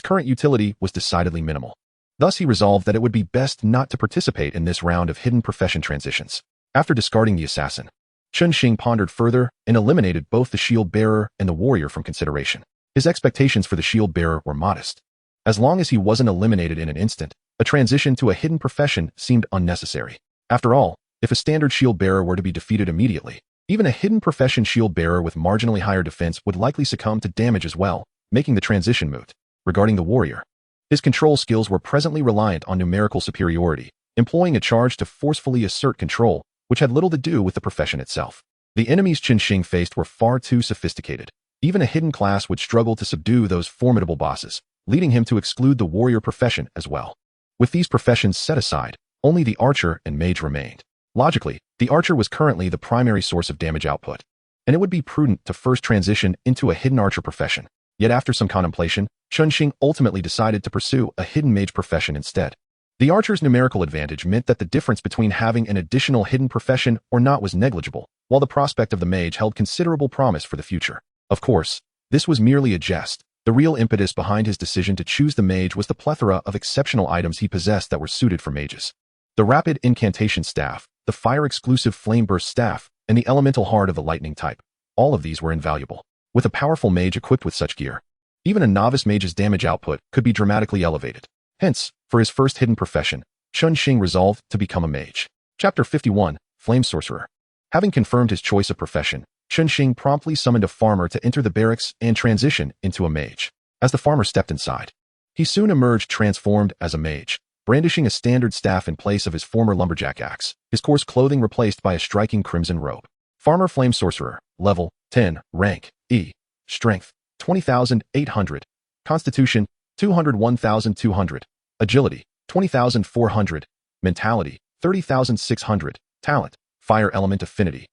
current utility was decidedly minimal. Thus he resolved that it would be best not to participate in this round of hidden profession transitions. After discarding the assassin, Chen Xing pondered further and eliminated both the shield bearer and the warrior from consideration. His expectations for the shield bearer were modest. As long as he wasn't eliminated in an instant, a transition to a hidden profession seemed unnecessary. After all, if a standard shield bearer were to be defeated immediately, even a hidden profession shield bearer with marginally higher defense would likely succumb to damage as well, making the transition moot. Regarding the warrior, his control skills were presently reliant on numerical superiority, employing a charge to forcefully assert control, which had little to do with the profession itself. The enemies Chen Xing faced were far too sophisticated. Even a hidden class would struggle to subdue those formidable bosses, leading him to exclude the warrior profession as well. With these professions set aside, only the archer and mage remained. Logically, the archer was currently the primary source of damage output, and it would be prudent to first transition into a hidden archer profession. Yet after some contemplation, Chen Xing ultimately decided to pursue a hidden mage profession instead. The archer's numerical advantage meant that the difference between having an additional hidden profession or not was negligible, while the prospect of the mage held considerable promise for the future. Of course, this was merely a jest. The real impetus behind his decision to choose the mage was the plethora of exceptional items he possessed that were suited for mages. The rapid incantation staff, the fire-exclusive flame burst staff, and the elemental heart of the lightning type. All of these were invaluable. With a powerful mage equipped with such gear, even a novice mage's damage output could be dramatically elevated. Hence, for his first hidden profession, Chen Xing resolved to become a mage. Chapter 51, Flame Sorcerer. Having confirmed his choice of profession, Chen Xing promptly summoned a farmer to enter the barracks and transition into a mage. As the farmer stepped inside, he soon emerged transformed as a mage, brandishing a standard staff in place of his former lumberjack axe, his coarse clothing replaced by a striking crimson robe. Farmer Flame Sorcerer, level 10, rank E, strength 20,800, constitution 201,200, agility 20,400, mentality 30,600, talent fire element affinity,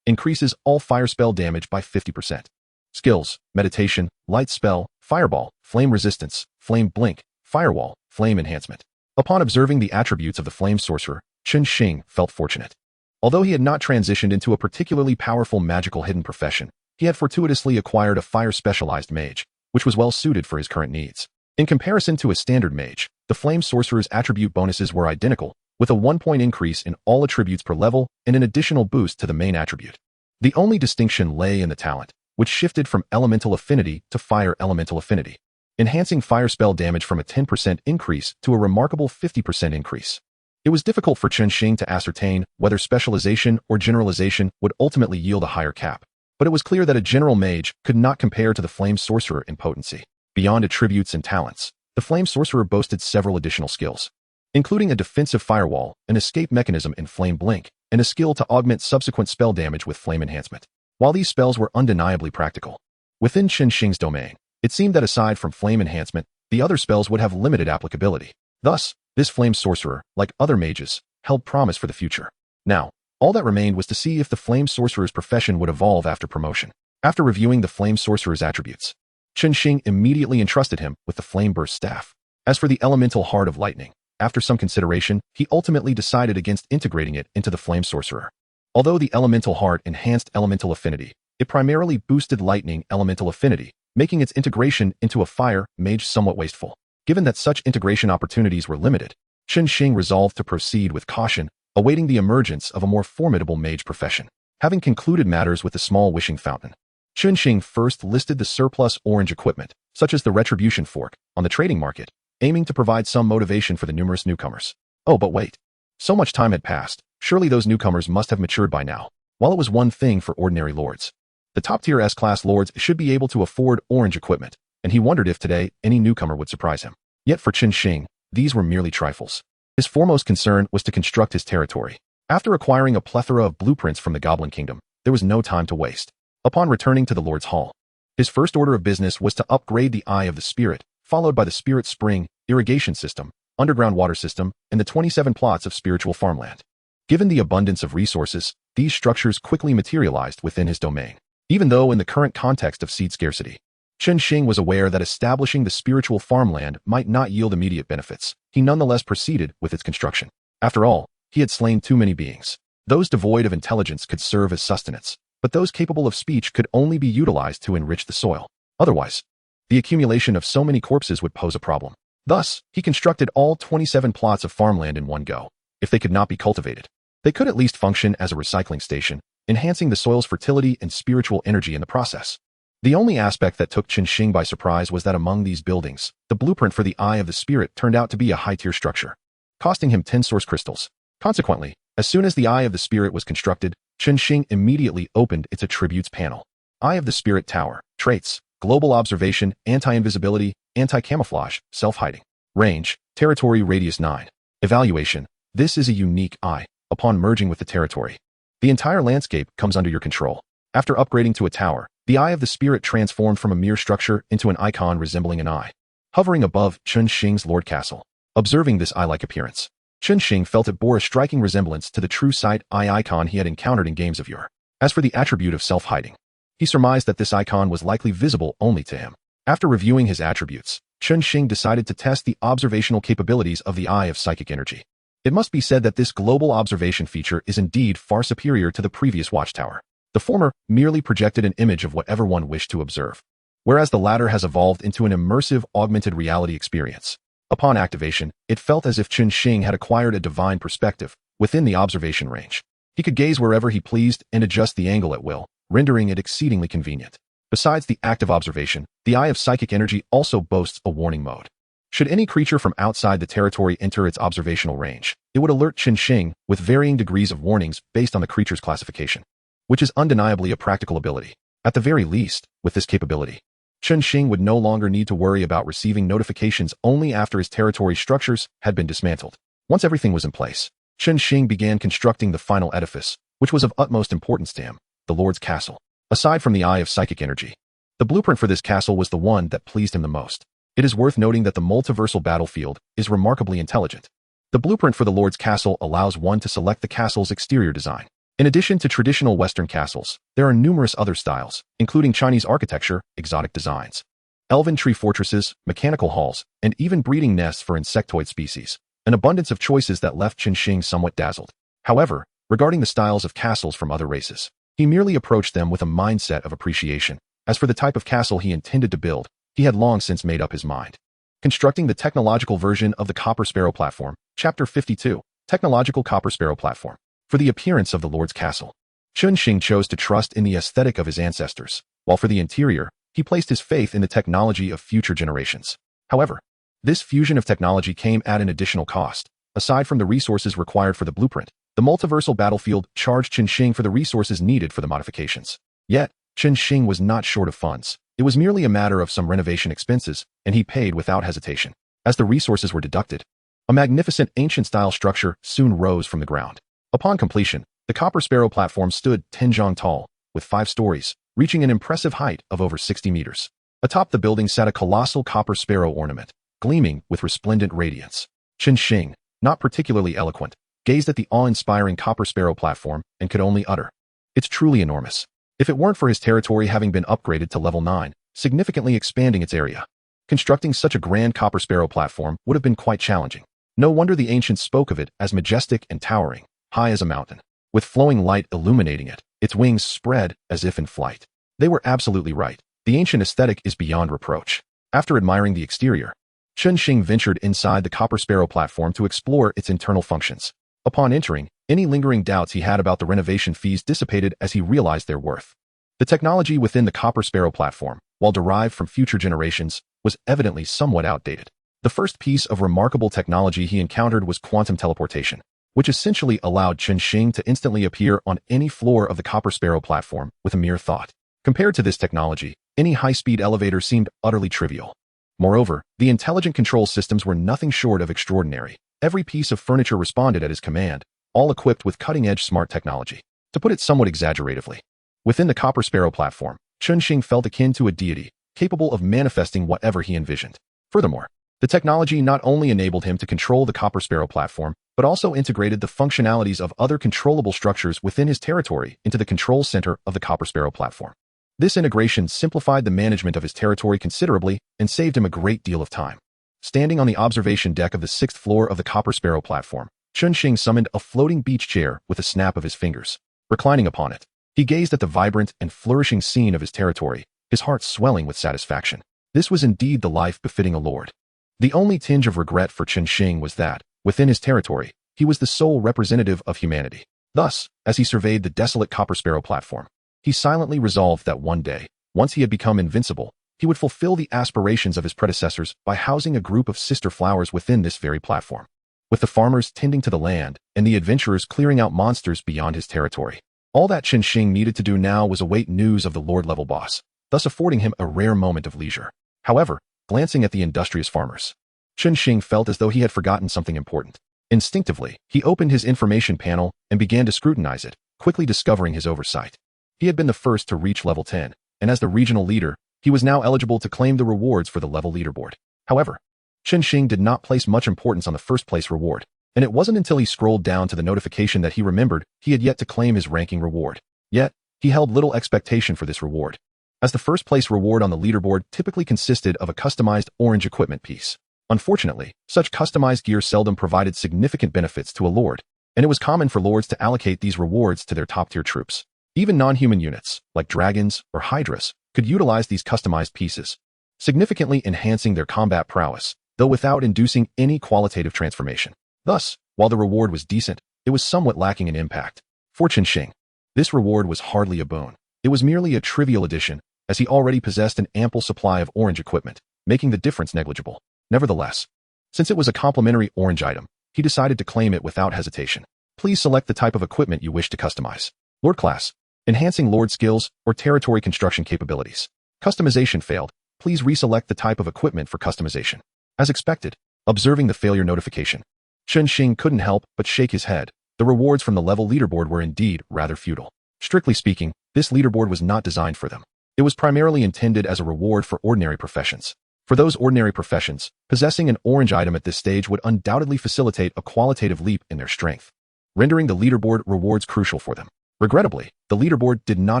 increases all fire spell damage by 50%. Skills, meditation, light spell, fireball, flame resistance, flame blink, firewall, flame enhancement. Upon observing the attributes of the flame sorcerer, Chen Xing felt fortunate. Although he had not transitioned into a particularly powerful magical hidden profession, he had fortuitously acquired a fire-specialized mage, which was well suited for his current needs. In comparison to a standard mage, the flame sorcerer's attribute bonuses were identical, with a 1-point increase in all attributes per level and an additional boost to the main attribute. The only distinction lay in the talent, which shifted from elemental affinity to fire elemental affinity, enhancing fire spell damage from a 10% increase to a remarkable 50% increase. It was difficult for Chen Xing to ascertain whether specialization or generalization would ultimately yield a higher cap, but it was clear that a general mage could not compare to the flame sorcerer in potency. Beyond attributes and talents, the flame sorcerer boasted several additional skills, including a defensive firewall, an escape mechanism in flame blink, and a skill to augment subsequent spell damage with flame enhancement. While these spells were undeniably practical, within Chen Xing's domain, it seemed that aside from flame enhancement, the other spells would have limited applicability. Thus, this flame sorcerer, like other mages, held promise for the future. Now, all that remained was to see if the flame sorcerer's profession would evolve after promotion. After reviewing the flame sorcerer's attributes, Chen Xing immediately entrusted him with the flame burst staff. As for the elemental heart of lightning, after some consideration, he ultimately decided against integrating it into the flame sorcerer. Although the elemental heart enhanced elemental affinity, it primarily boosted lightning elemental affinity, making its integration into a fire mage somewhat wasteful. Given that such integration opportunities were limited, Chen Xing resolved to proceed with caution, awaiting the emergence of a more formidable mage profession. Having concluded matters with the small wishing fountain, Chen Xing first listed the surplus orange equipment, such as the retribution fork, on the trading market, aiming to provide some motivation for the numerous newcomers. Oh, but wait. So much time had passed, surely those newcomers must have matured by now. While it was one thing for ordinary lords, the top-tier S-class lords should be able to afford orange equipment, and he wondered if today any newcomer would surprise him. Yet for Chen Xing, these were merely trifles. His foremost concern was to construct his territory. After acquiring a plethora of blueprints from the Goblin Kingdom, there was no time to waste. Upon returning to the Lord's Hall, his first order of business was to upgrade the Eye of the Spirit, followed by the Spirit Spring, irrigation system, underground water system, and the 27 plots of spiritual farmland. Given the abundance of resources, these structures quickly materialized within his domain. Even though in the current context of seed scarcity, Chen Xing was aware that establishing the spiritual farmland might not yield immediate benefits. He nonetheless proceeded with its construction. After all, he had slain too many beings. Those devoid of intelligence could serve as sustenance, but those capable of speech could only be utilized to enrich the soil. Otherwise, the accumulation of so many corpses would pose a problem. Thus, he constructed all 27 plots of farmland in one go. If they could not be cultivated, they could at least function as a recycling station, enhancing the soil's fertility and spiritual energy in the process. The only aspect that took Chen Xing by surprise was that among these buildings, the blueprint for the Eye of the Spirit turned out to be a high-tier structure, costing him 10 source crystals. Consequently, as soon as the Eye of the Spirit was constructed, Chen Xing immediately opened its attributes panel. Eye of the Spirit Tower, traits, global observation, anti-invisibility, anti-camouflage, self-hiding. Range, territory radius 9. Evaluation, this is a unique eye. Upon merging with the territory, the entire landscape comes under your control. After upgrading to a tower, the Eye of the Spirit transformed from a mere structure into an icon resembling an eye, hovering above Chen Xing's Lord Castle. Observing this eye-like appearance, Chen Xing felt it bore a striking resemblance to the true sight eye icon he had encountered in games of yore. As for the attribute of self-hiding, he surmised that this icon was likely visible only to him. After reviewing his attributes, Chen Xing decided to test the observational capabilities of the Eye of Psychic Energy. It must be said that this global observation feature is indeed far superior to the previous watchtower. The former merely projected an image of whatever one wished to observe, whereas the latter has evolved into an immersive augmented reality experience. Upon activation, it felt as if Chen Xing had acquired a divine perspective within the observation range. He could gaze wherever he pleased and adjust the angle at will, rendering it exceedingly convenient. Besides the active observation, the Eye of Psychic Energy also boasts a warning mode. Should any creature from outside the territory enter its observational range, it would alert Chen Xing with varying degrees of warnings based on the creature's classification, which is undeniably a practical ability. At the very least, with this capability, Chen Xing would no longer need to worry about receiving notifications only after his territory structures had been dismantled. Once everything was in place, Chen Xing began constructing the final edifice, which was of utmost importance to him, the Lord's Castle. Aside from the Eye of Psychic Energy, the blueprint for this castle was the one that pleased him the most. It is worth noting that the Multiversal Battlefield is remarkably intelligent. The blueprint for the Lord's Castle allows one to select the castle's exterior design. In addition to traditional Western castles, there are numerous other styles, including Chinese architecture, exotic designs, elven tree fortresses, mechanical halls, and even breeding nests for insectoid species. An abundance of choices that left Chen Xing somewhat dazzled. However, regarding the styles of castles from other races, he merely approached them with a mindset of appreciation. As for the type of castle he intended to build, he had long since made up his mind. Constructing the technological version of the Copper Sparrow platform, Chapter 52, Technological Copper Sparrow Platform. For the appearance of the Lord's Castle, Chen Xing chose to trust in the aesthetic of his ancestors, while for the interior, he placed his faith in the technology of future generations. However, this fusion of technology came at an additional cost. Aside from the resources required for the blueprint, the Multiversal Battlefield charged Chen Xing for the resources needed for the modifications. Yet, Chen Xing was not short of funds. It was merely a matter of some renovation expenses, and he paid without hesitation. As the resources were deducted, a magnificent ancient-style structure soon rose from the ground. Upon completion, the Copper Sparrow platform stood 10 zhang tall, with 5 stories, reaching an impressive height of over 60 meters. Atop the building sat a colossal Copper Sparrow ornament, gleaming with resplendent radiance. Chen Xing, not particularly eloquent, gazed at the awe-inspiring Copper Sparrow platform and could only utter, "It's truly enormous." If it weren't for his territory having been upgraded to level 9, significantly expanding its area, constructing such a grand Copper Sparrow platform would have been quite challenging. No wonder the ancients spoke of it as majestic and towering, high as a mountain. with flowing light illuminating it, its wings spread as if in flight. They were absolutely right. The ancient aesthetic is beyond reproach. After admiring the exterior, Chen Xing ventured inside the Copper Sparrow platform to explore its internal functions. Upon entering, any lingering doubts he had about the renovation fees dissipated as he realized their worth. The technology within the Copper Sparrow platform, while derived from future generations, was evidently somewhat outdated. The first piece of remarkable technology he encountered was quantum teleportation, which essentially allowed Chen Xing to instantly appear on any floor of the Copper Sparrow platform with a mere thought. Compared to this technology, any high-speed elevator seemed utterly trivial. Moreover, the intelligent control systems were nothing short of extraordinary. Every piece of furniture responded at his command, all equipped with cutting-edge smart technology. To put it somewhat exaggeratively, within the Copper Sparrow platform, Chen Xing felt akin to a deity, capable of manifesting whatever he envisioned. Furthermore, the technology not only enabled him to control the Copper Sparrow platform, but also integrated the functionalities of other controllable structures within his territory into the control center of the Copper Sparrow platform. This integration simplified the management of his territory considerably and saved him a great deal of time. Standing on the observation deck of the 6th floor of the Copper Sparrow platform, Chen Xing summoned a floating beach chair with a snap of his fingers. Reclining upon it, he gazed at the vibrant and flourishing scene of his territory, his heart swelling with satisfaction. This was indeed the life befitting a lord. The only tinge of regret for Chen Xing was that, within his territory, he was the sole representative of humanity. Thus, as he surveyed the desolate Copper Sparrow platform, he silently resolved that one day, once he had become invincible, he would fulfill the aspirations of his predecessors by housing a group of sister flowers within this very platform, with the farmers tending to the land and the adventurers clearing out monsters beyond his territory. All that Chen Xing needed to do now was await news of the Lord-level boss, thus affording him a rare moment of leisure. However, glancing at the industrious farmers, Chen Xing felt as though he had forgotten something important. Instinctively, he opened his information panel and began to scrutinize it, quickly discovering his oversight. He had been the first to reach level 10, and as the regional leader, he was now eligible to claim the rewards for the level leaderboard. However, Chen Xing did not place much importance on the first-place reward, and it wasn't until he scrolled down to the notification that he remembered he had yet to claim his ranking reward. Yet, he held little expectation for this reward, as the first-place reward on the leaderboard typically consisted of a customized orange equipment piece. Unfortunately, such customized gear seldom provided significant benefits to a lord, and it was common for lords to allocate these rewards to their top-tier troops. Even non-human units, like dragons or hydras, could utilize these customized pieces, significantly enhancing their combat prowess, though without inducing any qualitative transformation. Thus, while the reward was decent, it was somewhat lacking in impact. For Chen Xing, this reward was hardly a boon. It was merely a trivial addition, as he already possessed an ample supply of orange equipment, making the difference negligible. Nevertheless, since it was a complimentary orange item, he decided to claim it without hesitation. Please select the type of equipment you wish to customize. Lord class, enhancing lord skills or territory construction capabilities. Customization failed. Please reselect the type of equipment for customization. As expected, observing the failure notification, Chen Xing couldn't help but shake his head. The rewards from the level leaderboard were indeed rather futile. Strictly speaking, this leaderboard was not designed for them. It was primarily intended as a reward for ordinary professions. For those ordinary professions, possessing an orange item at this stage would undoubtedly facilitate a qualitative leap in their strength, rendering the leaderboard rewards crucial for them. Regrettably, the leaderboard did not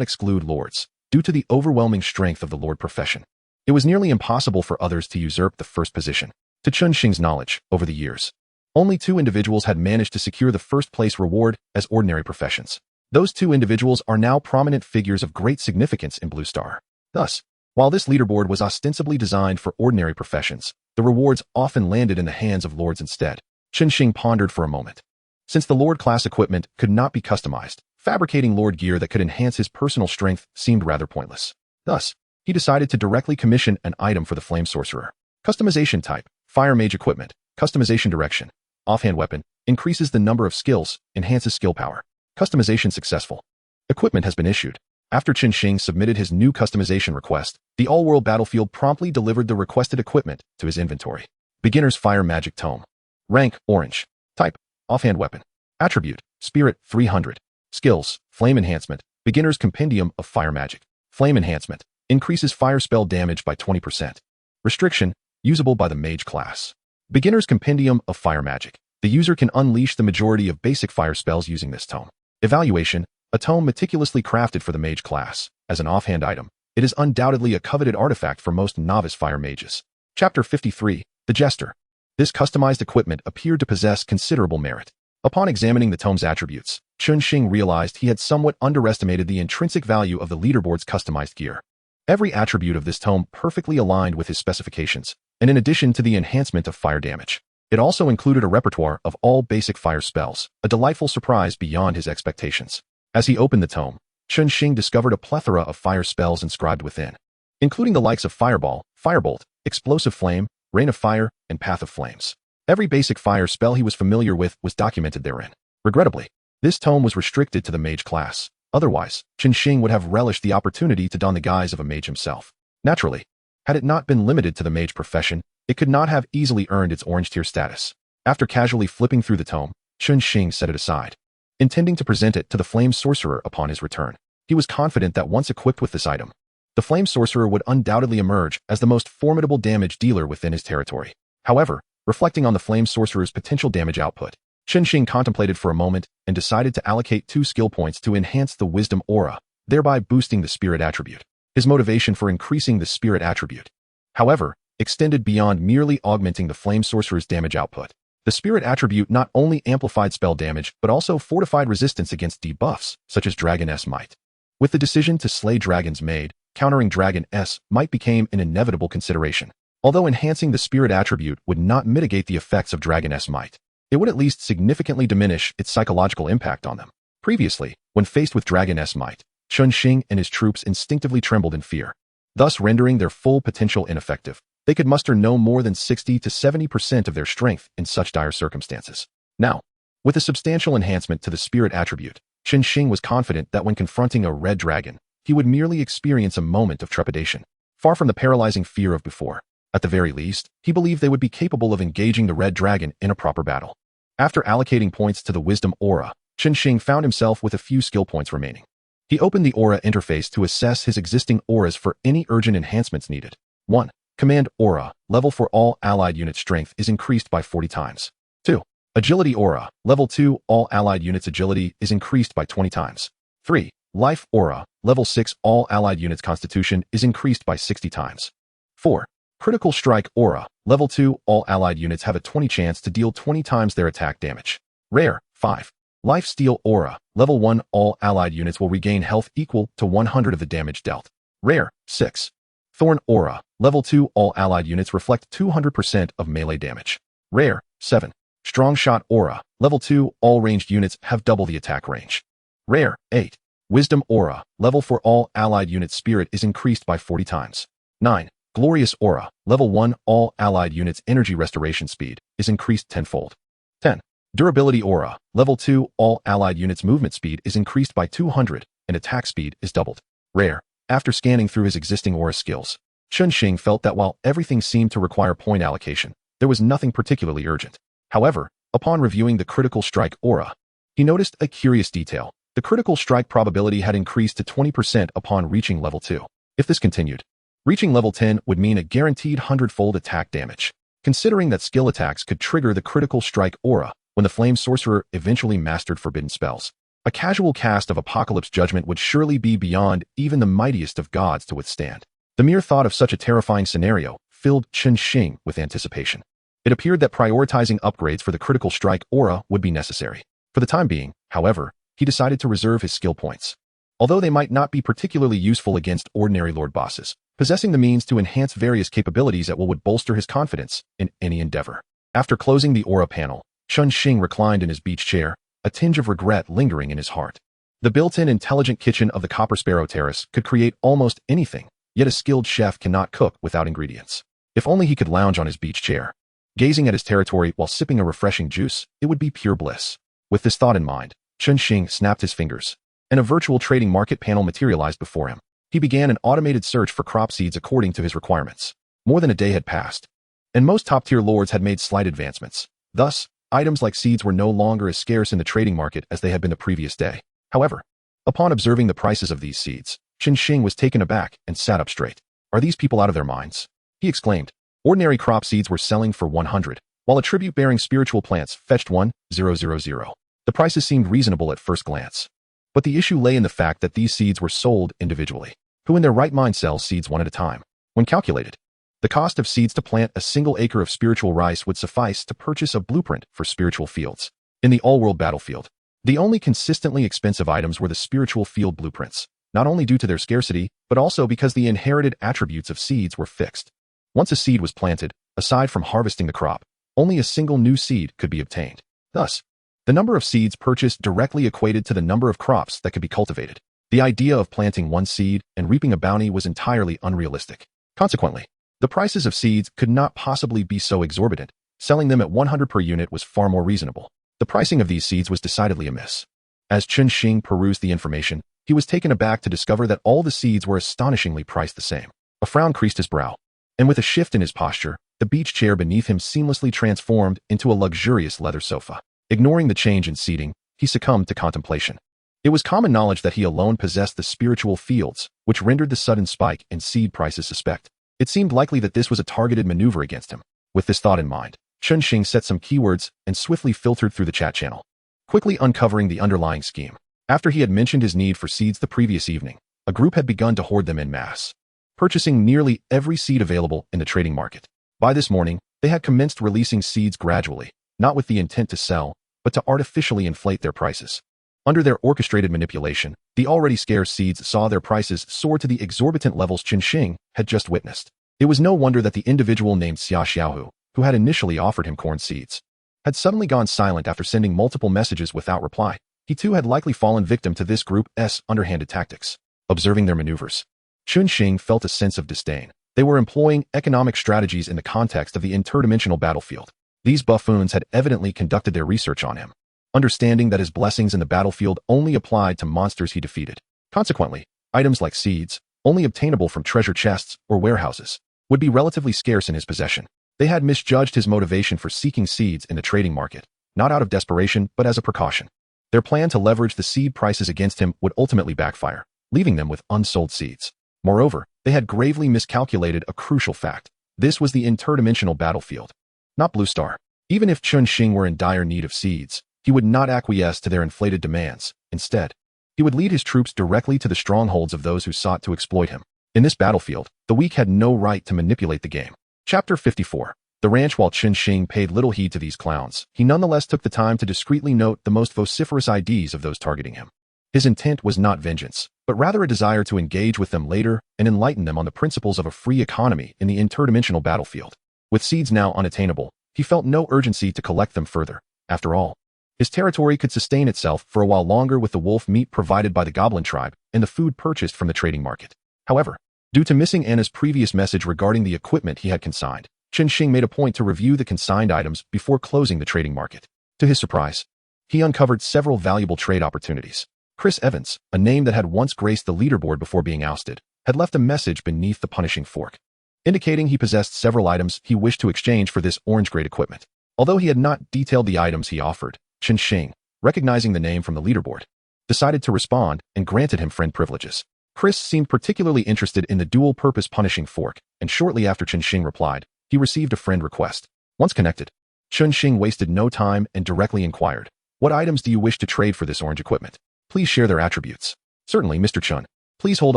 exclude lords, due to the overwhelming strength of the lord profession. It was nearly impossible for others to usurp the first position. To Chen Xing's knowledge, over the years, only 2 individuals had managed to secure the first-place reward as ordinary professions. Those 2 individuals are now prominent figures of great significance in Blue Star. Thus, while this leaderboard was ostensibly designed for ordinary professions, the rewards often landed in the hands of lords instead. Chen Xing pondered for a moment. Since the lord-class equipment could not be customized, fabricating lord gear that could enhance his personal strength seemed rather pointless. Thus, he decided to directly commission an item for the Flame Sorcerer. Customization type, Fire Mage equipment. Customization direction, offhand weapon, increases the number of skills, enhances skill power. Customization successful. Equipment has been issued. After Chen Xing submitted his new customization request, the all-world battlefield promptly delivered the requested equipment to his inventory. Beginner's Fire Magic Tome. Rank, Orange. Type, offhand weapon. Attribute, Spirit, 300. Skills, Flame Enhancement. Beginner's Compendium of Fire Magic. Flame Enhancement. Increases fire spell damage by 20%. Restriction, usable by the Mage class. Beginner's Compendium of Fire Magic. The user can unleash the majority of basic fire spells using this tome. Evaluation, a tome meticulously crafted for the Mage class. As an offhand item, it is undoubtedly a coveted artifact for most novice fire mages. Chapter 53, The Jester. This customized equipment appeared to possess considerable merit. Upon examining the tome's attributes, Chen Xing realized he had somewhat underestimated the intrinsic value of the leaderboard's customized gear. Every attribute of this tome perfectly aligned with his specifications, and in addition to the enhancement of fire damage, it also included a repertoire of all basic fire spells, a delightful surprise beyond his expectations. As he opened the tome, Chen Xing discovered a plethora of fire spells inscribed within, including the likes of Fireball, Firebolt, Explosive Flame, Rain of Fire, and Path of Flames. Every basic fire spell he was familiar with was documented therein. Regrettably, this tome was restricted to the mage class. Otherwise, Chen Xing would have relished the opportunity to don the guise of a mage himself. Naturally, had it not been limited to the mage profession, it could not have easily earned its orange tier status. After casually flipping through the tome, Chen Xing set it aside, intending to present it to the Flame Sorcerer upon his return. He was confident that once equipped with this item, the Flame Sorcerer would undoubtedly emerge as the most formidable damage dealer within his territory. However, reflecting on the Flame Sorcerer's potential damage output, Chen Xing contemplated for a moment and decided to allocate 2 skill points to enhance the Wisdom Aura, thereby boosting the Spirit attribute. His motivation for increasing the Spirit attribute, however, extended beyond merely augmenting the Flame Sorcerer's damage output. The Spirit attribute not only amplified spell damage but also fortified resistance against debuffs, such as Dragon S Might. With the decision to slay dragons made, countering Dragon S Might became an inevitable consideration. Although enhancing the Spirit attribute would not mitigate the effects of Dragon S Might, it would at least significantly diminish its psychological impact on them. Previously, when faced with Dragon S Might, Chen Xing and his troops instinctively trembled in fear, thus rendering their full potential ineffective. They could muster no more than 60 to 70% of their strength in such dire circumstances. Now, with a substantial enhancement to the Spirit attribute, Chen Xing was confident that when confronting a red dragon, he would merely experience a moment of trepidation, far from the paralyzing fear of before. At the very least, he believed they would be capable of engaging the red dragon in a proper battle. After allocating points to the Wisdom Aura, Chen Xing found himself with a few skill points remaining. He opened the Aura interface to assess his existing auras for any urgent enhancements needed. 1. Command Aura, level for all allied unit strength is increased by 40 times. 2. Agility Aura, level 2, all allied units agility is increased by 20 times. 3. Life Aura, level 6, all allied units constitution is increased by 60 times. 4. Critical Strike Aura, level 2, all allied units have a 20 chance to deal 20 times their attack damage. Rare, 5. Life Steal Aura, level 1, all allied units will regain health equal to 100 of the damage dealt. Rare, 6. Thorn Aura, level 2, all allied units reflect 200% of melee damage. Rare, 7. Strong Shot Aura, level 2, all ranged units have double the attack range. Rare, 8. Wisdom Aura, level for all allied units spirit is increased by 40 times. 9. Glorious Aura, level 1, all allied units energy restoration speed is increased tenfold. 10. Durability Aura, level 2, all allied units movement speed is increased by 200 and attack speed is doubled. Rare. After scanning through his existing aura skills, Chen Xing felt that while everything seemed to require point allocation, there was nothing particularly urgent. However, upon reviewing the Critical Strike Aura, he noticed a curious detail. The critical strike probability had increased to 20% upon reaching level 2. If this continued, reaching level 10 would mean a guaranteed 100-fold attack damage. Considering that skill attacks could trigger the Critical Strike Aura when the Flame Sorcerer eventually mastered forbidden spells, a casual cast of Apocalypse Judgment would surely be beyond even the mightiest of gods to withstand. The mere thought of such a terrifying scenario filled Chen Xing with anticipation. It appeared that prioritizing upgrades for the Critical Strike Aura would be necessary. For the time being, however, he decided to reserve his skill points. Although they might not be particularly useful against ordinary lord bosses, possessing the means to enhance various capabilities at will would bolster his confidence in any endeavor. After closing the aura panel, Chen Xing reclined in his beach chair, a tinge of regret lingering in his heart. The built-in intelligent kitchen of the Copper Sparrow Terrace could create almost anything, yet a skilled chef cannot cook without ingredients. If only he could lounge on his beach chair, gazing at his territory while sipping a refreshing juice, it would be pure bliss. With this thought in mind, Chen Xing snapped his fingers, and a virtual trading market panel materialized before him. He began an automated search for crop seeds according to his requirements. More than a day had passed, and most top-tier lords had made slight advancements. Thus, items like seeds were no longer as scarce in the trading market as they had been the previous day. However, upon observing the prices of these seeds, Chen Xing was taken aback and sat up straight. "Are these people out of their minds?" he exclaimed. Ordinary crop seeds were selling for 100, while attribute-bearing spiritual plants fetched 1,000. The prices seemed reasonable at first glance. But the issue lay in the fact that these seeds were sold individually. Who in their right mind sells seeds one at a time? When calculated, the cost of seeds to plant a single acre of spiritual rice would suffice to purchase a blueprint for spiritual fields. In the all-world battlefield, The only consistently expensive items were the spiritual field blueprints, not only due to their scarcity, but also because the inherited attributes of seeds were fixed. Once a seed was planted, aside from harvesting the crop, only a single new seed could be obtained. Thus, the number of seeds purchased directly equated to the number of crops that could be cultivated. The idea of planting one seed and reaping a bounty was entirely unrealistic. Consequently, the prices of seeds could not possibly be so exorbitant. Selling them at 100 per unit was far more reasonable. The pricing of these seeds was decidedly amiss. As Chen Xing perused the information, he was taken aback to discover that all the seeds were astonishingly priced the same. A frown creased his brow, and with a shift in his posture, the beach chair beneath him seamlessly transformed into a luxurious leather sofa. Ignoring the change in seating, he succumbed to contemplation. It was common knowledge that he alone possessed the spiritual fields, which rendered the sudden spike in seed prices suspect. It seemed likely that this was a targeted maneuver against him. With this thought in mind, Chen Xing set some keywords and swiftly filtered through the chat channel, quickly uncovering the underlying scheme. After he had mentioned his need for seeds the previous evening, a group had begun to hoard them en masse, purchasing nearly every seed available in the trading market. By this morning, they had commenced releasing seeds gradually, not with the intent to sell, but to artificially inflate their prices. Under their orchestrated manipulation, the already scarce seeds saw their prices soar to the exorbitant levels Chen Xing had just witnessed. It was no wonder that the individual named Xia Xiaohu, who had initially offered him corn seeds, had suddenly gone silent after sending multiple messages without reply. He too had likely fallen victim to this group's underhanded tactics. Observing their maneuvers, Chen Xing felt a sense of disdain. They were employing economic strategies in the context of the interdimensional battlefield. These buffoons had evidently conducted their research on him, understanding that his blessings in the battlefield only applied to monsters he defeated. Consequently, items like seeds, only obtainable from treasure chests or warehouses, would be relatively scarce in his possession. They had misjudged his motivation for seeking seeds in the trading market, not out of desperation but as a precaution. Their plan to leverage the seed prices against him would ultimately backfire, leaving them with unsold seeds. Moreover, they had gravely miscalculated a crucial fact. This was the interdimensional battlefield, not Blue Star. Even if Chen Xing were in dire need of seeds, he would not acquiesce to their inflated demands. Instead, he would lead his troops directly to the strongholds of those who sought to exploit him. In this battlefield, the weak had no right to manipulate the game. Chapter 54. The ranch. While Chen Xing paid little heed to these clowns, he nonetheless took the time to discreetly note the most vociferous IDs of those targeting him. His intent was not vengeance, but rather a desire to engage with them later and enlighten them on the principles of a free economy in the interdimensional battlefield. With seeds now unattainable, he felt no urgency to collect them further. After all, his territory could sustain itself for a while longer with the wolf meat provided by the goblin tribe and the food purchased from the trading market. However, due to missing Anna's previous message regarding the equipment he had consigned, Chen Xing made a point to review the consigned items before closing the trading market. To his surprise, he uncovered several valuable trade opportunities. Chris Evans, a name that had once graced the leaderboard before being ousted, had left a message beneath the punishing fork, indicating he possessed several items he wished to exchange for this orange-grade equipment. Although he had not detailed the items he offered, Chen Xing, recognizing the name from the leaderboard, decided to respond and granted him friend privileges. Chris seemed particularly interested in the dual-purpose punishing fork, and shortly after Chen Xing replied, he received a friend request. Once connected, Chen Xing wasted no time and directly inquired, "What items do you wish to trade for this orange equipment? Please share their attributes." "Certainly, Mr. Chen. Please hold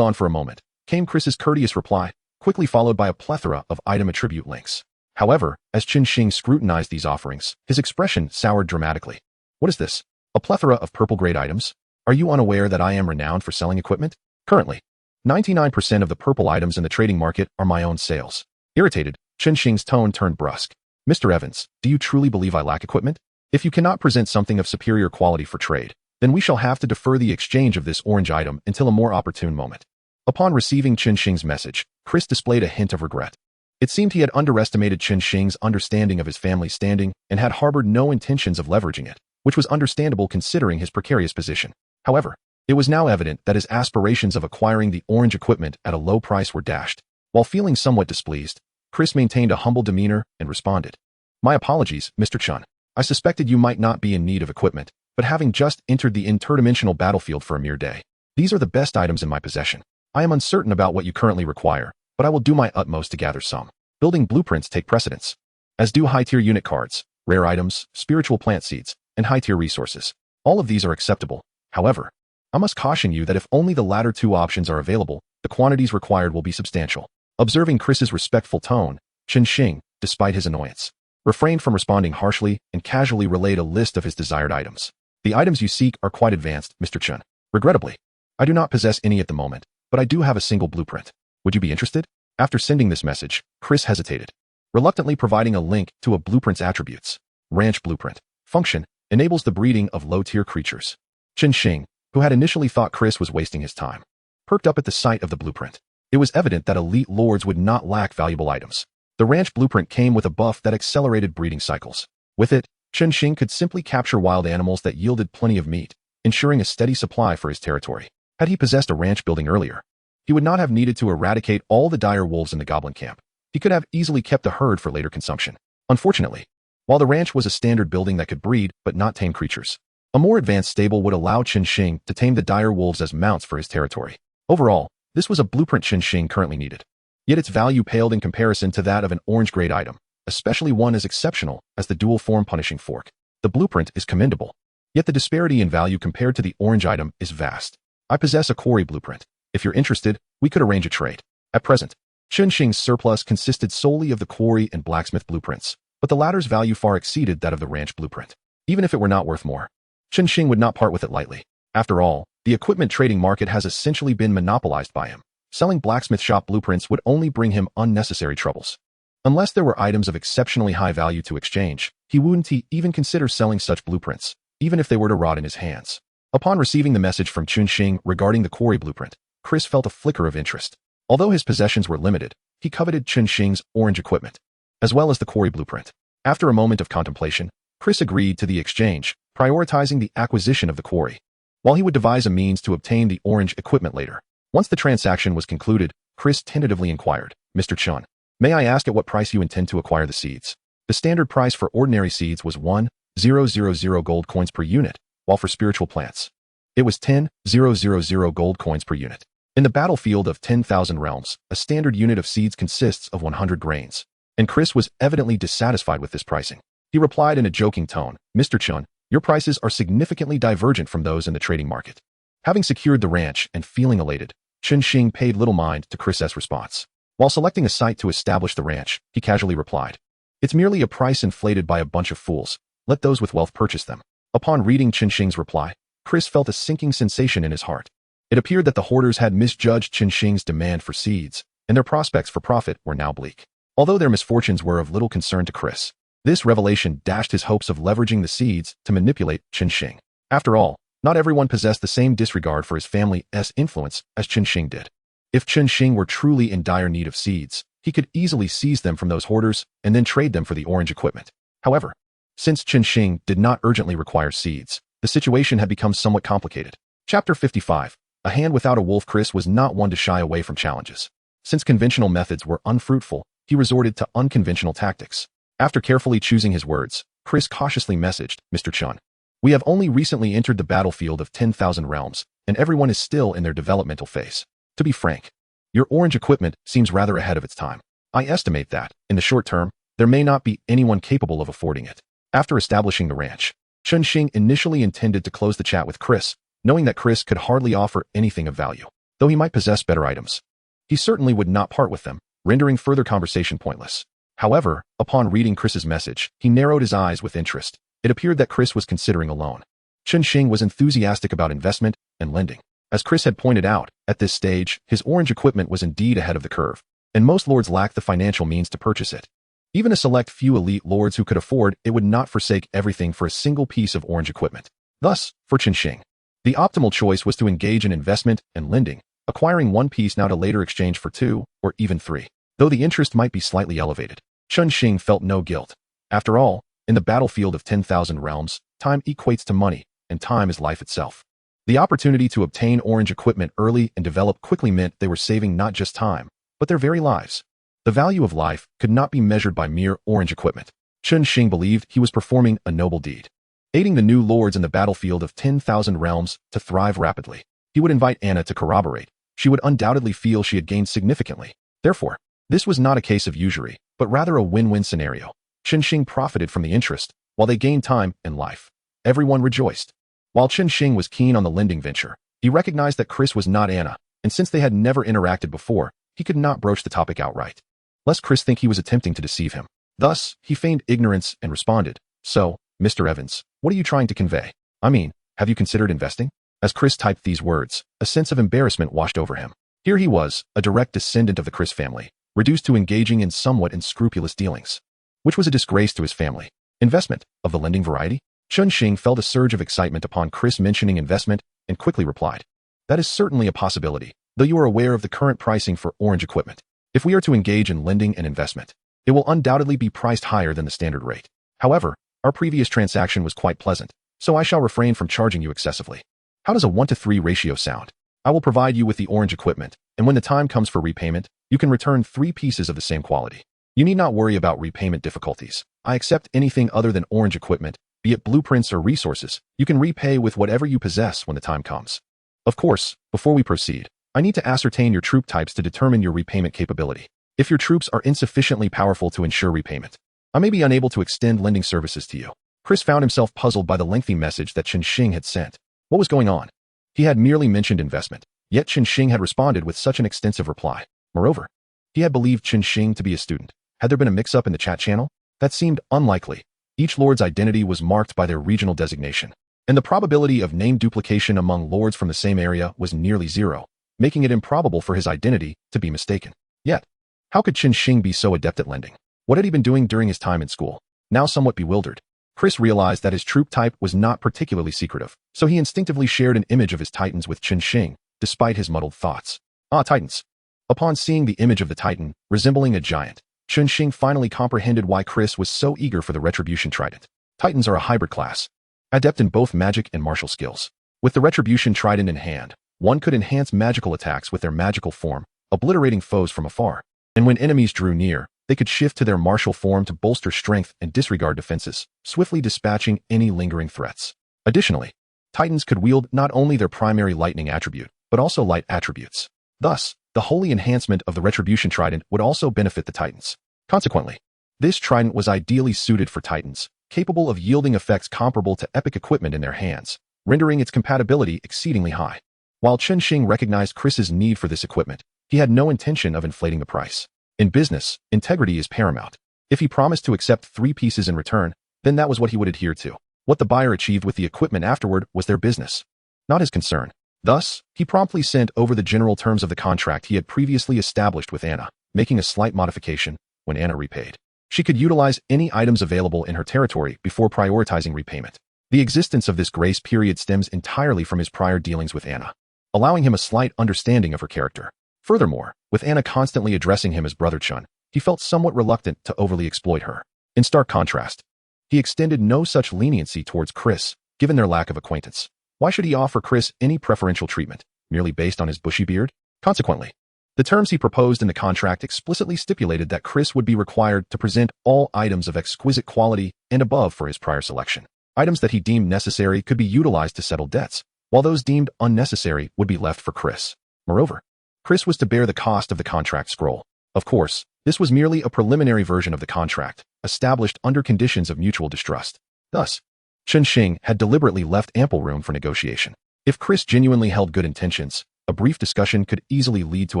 on for a moment," came Chris's courteous reply, quickly followed by a plethora of item attribute links. However, as Chen Xing scrutinized these offerings, his expression soured dramatically. "What is this? A plethora of purple-grade items? Are you unaware that I am renowned for selling equipment? Currently, 99% of the purple items in the trading market are my own sales." Irritated, Chen Xing's tone turned brusque. "Mr. Evans, do you truly believe I lack equipment? If you cannot present something of superior quality for trade, then we shall have to defer the exchange of this orange item until a more opportune moment." Upon receiving Chen Xing's message, Chris displayed a hint of regret. It seemed he had underestimated Chen Xing's understanding of his family's standing and had harbored no intentions of leveraging it, which was understandable considering his precarious position. However, it was now evident that his aspirations of acquiring the orange equipment at a low price were dashed. While feeling somewhat displeased, Chris maintained a humble demeanor and responded, "My apologies, Mr. Chen. I suspected you might not be in need of equipment, but having just entered the interdimensional battlefield for a mere day, these are the best items in my possession. I am uncertain about what you currently require, but I will do my utmost to gather some. Building blueprints take precedence, as do high-tier unit cards, rare items, spiritual plant seeds, and high-tier resources. All of these are acceptable. However, I must caution you that if only the latter two options are available, the quantities required will be substantial." Observing Chris's respectful tone, Chen Xing, despite his annoyance, refrained from responding harshly and casually relayed a list of his desired items. The items you seek are quite advanced, Mr. Chen. Regrettably, I do not possess any at the moment, but I do have a single blueprint. Would you be interested? After sending this message, Chris hesitated, reluctantly providing a link to a blueprint's attributes. Ranch Blueprint. Function: enables the breeding of low-tier creatures. Chen Xing, who had initially thought Chris was wasting his time, perked up at the sight of the blueprint. It was evident that elite lords would not lack valuable items. The ranch blueprint came with a buff that accelerated breeding cycles. With it, Chen Xing could simply capture wild animals that yielded plenty of meat, ensuring a steady supply for his territory. Had he possessed a ranch building earlier, he would not have needed to eradicate all the dire wolves in the goblin camp. He could have easily kept the herd for later consumption. Unfortunately, while the ranch was a standard building that could breed but not tame creatures, a more advanced stable would allow Chen Xing to tame the dire wolves as mounts for his territory. Overall, this was a blueprint Chen Xing currently needed. Yet its value paled in comparison to that of an orange-grade item, especially one as exceptional as the dual-form punishing fork. The blueprint is commendable, yet the disparity in value compared to the orange item is vast. I possess a quarry blueprint. If you're interested, we could arrange a trade. At present, Chen Xing's surplus consisted solely of the quarry and blacksmith blueprints, but the latter's value far exceeded that of the ranch blueprint. Even if it were not worth more, Chen Xing would not part with it lightly. After all, the equipment trading market has essentially been monopolized by him. Selling blacksmith shop blueprints would only bring him unnecessary troubles. Unless there were items of exceptionally high value to exchange, he wouldn't even consider selling such blueprints, even if they were to rot in his hands. Upon receiving the message from Chen Xing regarding the quarry blueprint, Chris felt a flicker of interest. Although his possessions were limited, he coveted Chen Xing's orange equipment, as well as the quarry blueprint. After a moment of contemplation, Chris agreed to the exchange, prioritizing the acquisition of the quarry, while he would devise a means to obtain the orange equipment later. Once the transaction was concluded, Chris tentatively inquired, Mr. Chen, may I ask at what price you intend to acquire the seeds? The standard price for ordinary seeds was 1,000 gold coins per unit, while for spiritual plants, it was 10,000 gold coins per unit. In the battlefield of 10,000 realms, a standard unit of seeds consists of 100 grains, and Chris was evidently dissatisfied with this pricing. He replied in a joking tone, Mr. Chen, your prices are significantly divergent from those in the trading market. Having secured the ranch and feeling elated, Chen Xing paid little mind to Chris's response. While selecting a site to establish the ranch, he casually replied, it's merely a price inflated by a bunch of fools. Let those with wealth purchase them. Upon reading Chen Xing's reply, Chris felt a sinking sensation in his heart. It appeared that the hoarders had misjudged Chen Xing's demand for seeds, and their prospects for profit were now bleak. Although their misfortunes were of little concern to Chris, this revelation dashed his hopes of leveraging the seeds to manipulate Chen Xing. After all, not everyone possessed the same disregard for his family's influence as Chen Xing did. If Chen Xing were truly in dire need of seeds, he could easily seize them from those hoarders and then trade them for the orange equipment. However, since Chen Xing did not urgently require seeds, the situation had become somewhat complicated. Chapter 55. A hand without a wolf. Chris was not one to shy away from challenges. Since conventional methods were unfruitful, he resorted to unconventional tactics. After carefully choosing his words, Chris cautiously messaged, Mr. Chen, we have only recently entered the battlefield of 10,000 realms, and everyone is still in their developmental phase. To be frank, your orange equipment seems rather ahead of its time. I estimate that, in the short term, there may not be anyone capable of affording it. After establishing the ranch, Chen Xing initially intended to close the chat with Chris, knowing that Chris could hardly offer anything of value. Though he might possess better items, he certainly would not part with them, rendering further conversation pointless. However, upon reading Chris's message, he narrowed his eyes with interest. It appeared that Chris was considering a loan. Chen Xing was enthusiastic about investment and lending. As Chris had pointed out, at this stage, his orange equipment was indeed ahead of the curve, and most lords lacked the financial means to purchase it. Even a select few elite lords who could afford it would not forsake everything for a single piece of orange equipment. Thus, for Chen Xing, the optimal choice was to engage in investment and lending, acquiring one piece now to later exchange for two or even three. Though the interest might be slightly elevated, Chen Xing felt no guilt. After all, in the battlefield of 10,000 realms, time equates to money, and time is life itself. The opportunity to obtain orange equipment early and develop quickly meant they were saving not just time, but their very lives. The value of life could not be measured by mere orange equipment. Chen Xing believed he was performing a noble deed, aiding the new lords in the battlefield of 10,000 realms to thrive rapidly. He would invite Anna to corroborate. She would undoubtedly feel she had gained significantly. Therefore, this was not a case of usury, but rather a win-win scenario. Chen Xing profited from the interest, while they gained time and life. Everyone rejoiced. While Chen Xing was keen on the lending venture, he recognized that Chris was not Anna, and since they had never interacted before, he could not broach the topic outright, lest Chris think he was attempting to deceive him. Thus, he feigned ignorance and responded, So, Mr. Evans, what are you trying to convey? I mean, have you considered investing? As Chris typed these words, a sense of embarrassment washed over him. Here he was, a direct descendant of the Chris family, reduced to engaging in somewhat unscrupulous dealings, which was a disgrace to his family. Investment, of the lending variety? Chen Xing felt a surge of excitement upon Chris mentioning investment and quickly replied, "That is certainly a possibility, though you are aware of the current pricing for orange equipment. If we are to engage in lending and investment, it will undoubtedly be priced higher than the standard rate. However, our previous transaction was quite pleasant, so I shall refrain from charging you excessively. How does a 1-to-3 ratio sound? I will provide you with the orange equipment, and when the time comes for repayment, you can return 3 pieces of the same quality. You need not worry about repayment difficulties. I accept anything other than orange equipment, be it blueprints or resources. You can repay with whatever you possess when the time comes. Of course, before we proceed, I need to ascertain your troop types to determine your repayment capability. If your troops are insufficiently powerful to ensure repayment, I may be unable to extend lending services to you." Chris found himself puzzled by the lengthy message that Chen Xing had sent. What was going on? He had merely mentioned investment, yet Chen Xing had responded with such an extensive reply. Moreover, he had believed Chen Xing to be a student. Had there been a mix-up in the chat channel? That seemed unlikely. Each lord's identity was marked by their regional designation, and the probability of name duplication among lords from the same area was nearly zero, making it improbable for his identity to be mistaken. Yet, how could Chen Xing be so adept at lending? What had he been doing during his time in school? Now somewhat bewildered, Chris realized that his troop type was not particularly secretive, so he instinctively shared an image of his titans with Chen Xing, despite his muddled thoughts. Ah, titans. Upon seeing the image of the titan, resembling a giant, Chen Xing finally comprehended why Chris was so eager for the Retribution Trident. Titans are a hybrid class, adept in both magic and martial skills. With the Retribution Trident in hand, one could enhance magical attacks with their magical form, obliterating foes from afar. And when enemies drew near, they could shift to their martial form to bolster strength and disregard defenses, swiftly dispatching any lingering threats. Additionally, Titans could wield not only their primary lightning attribute, but also light attributes. Thus, the holy enhancement of the Retribution Trident would also benefit the Titans. Consequently, this trident was ideally suited for Titans, capable of yielding effects comparable to epic equipment in their hands, rendering its compatibility exceedingly high. While Chen Xing recognized Chris's need for this equipment, he had no intention of inflating the price. In business, integrity is paramount. If he promised to accept 3 pieces in return, then that was what he would adhere to. What the buyer achieved with the equipment afterward was their business, not his concern. Thus, he promptly sent over the general terms of the contract he had previously established with Anna, making a slight modification when Anna repaid. She could utilize any items available in her territory before prioritizing repayment. The existence of this grace period stems entirely from his prior dealings with Anna, allowing him a slight understanding of her character. Furthermore, with Anna constantly addressing him as Brother Chun, he felt somewhat reluctant to overly exploit her. In stark contrast, he extended no such leniency towards Chris, given their lack of acquaintance. Why should he offer Chris any preferential treatment, merely based on his bushy beard? Consequently, the terms he proposed in the contract explicitly stipulated that Chris would be required to present all items of exquisite quality and above for his prior selection. Items that he deemed necessary could be utilized to settle debts, while those deemed unnecessary would be left for Chris. Moreover, Chris was to bear the cost of the contract scroll. Of course, this was merely a preliminary version of the contract, established under conditions of mutual distrust. Thus, Chen Xing had deliberately left ample room for negotiation. If Chris genuinely held good intentions, a brief discussion could easily lead to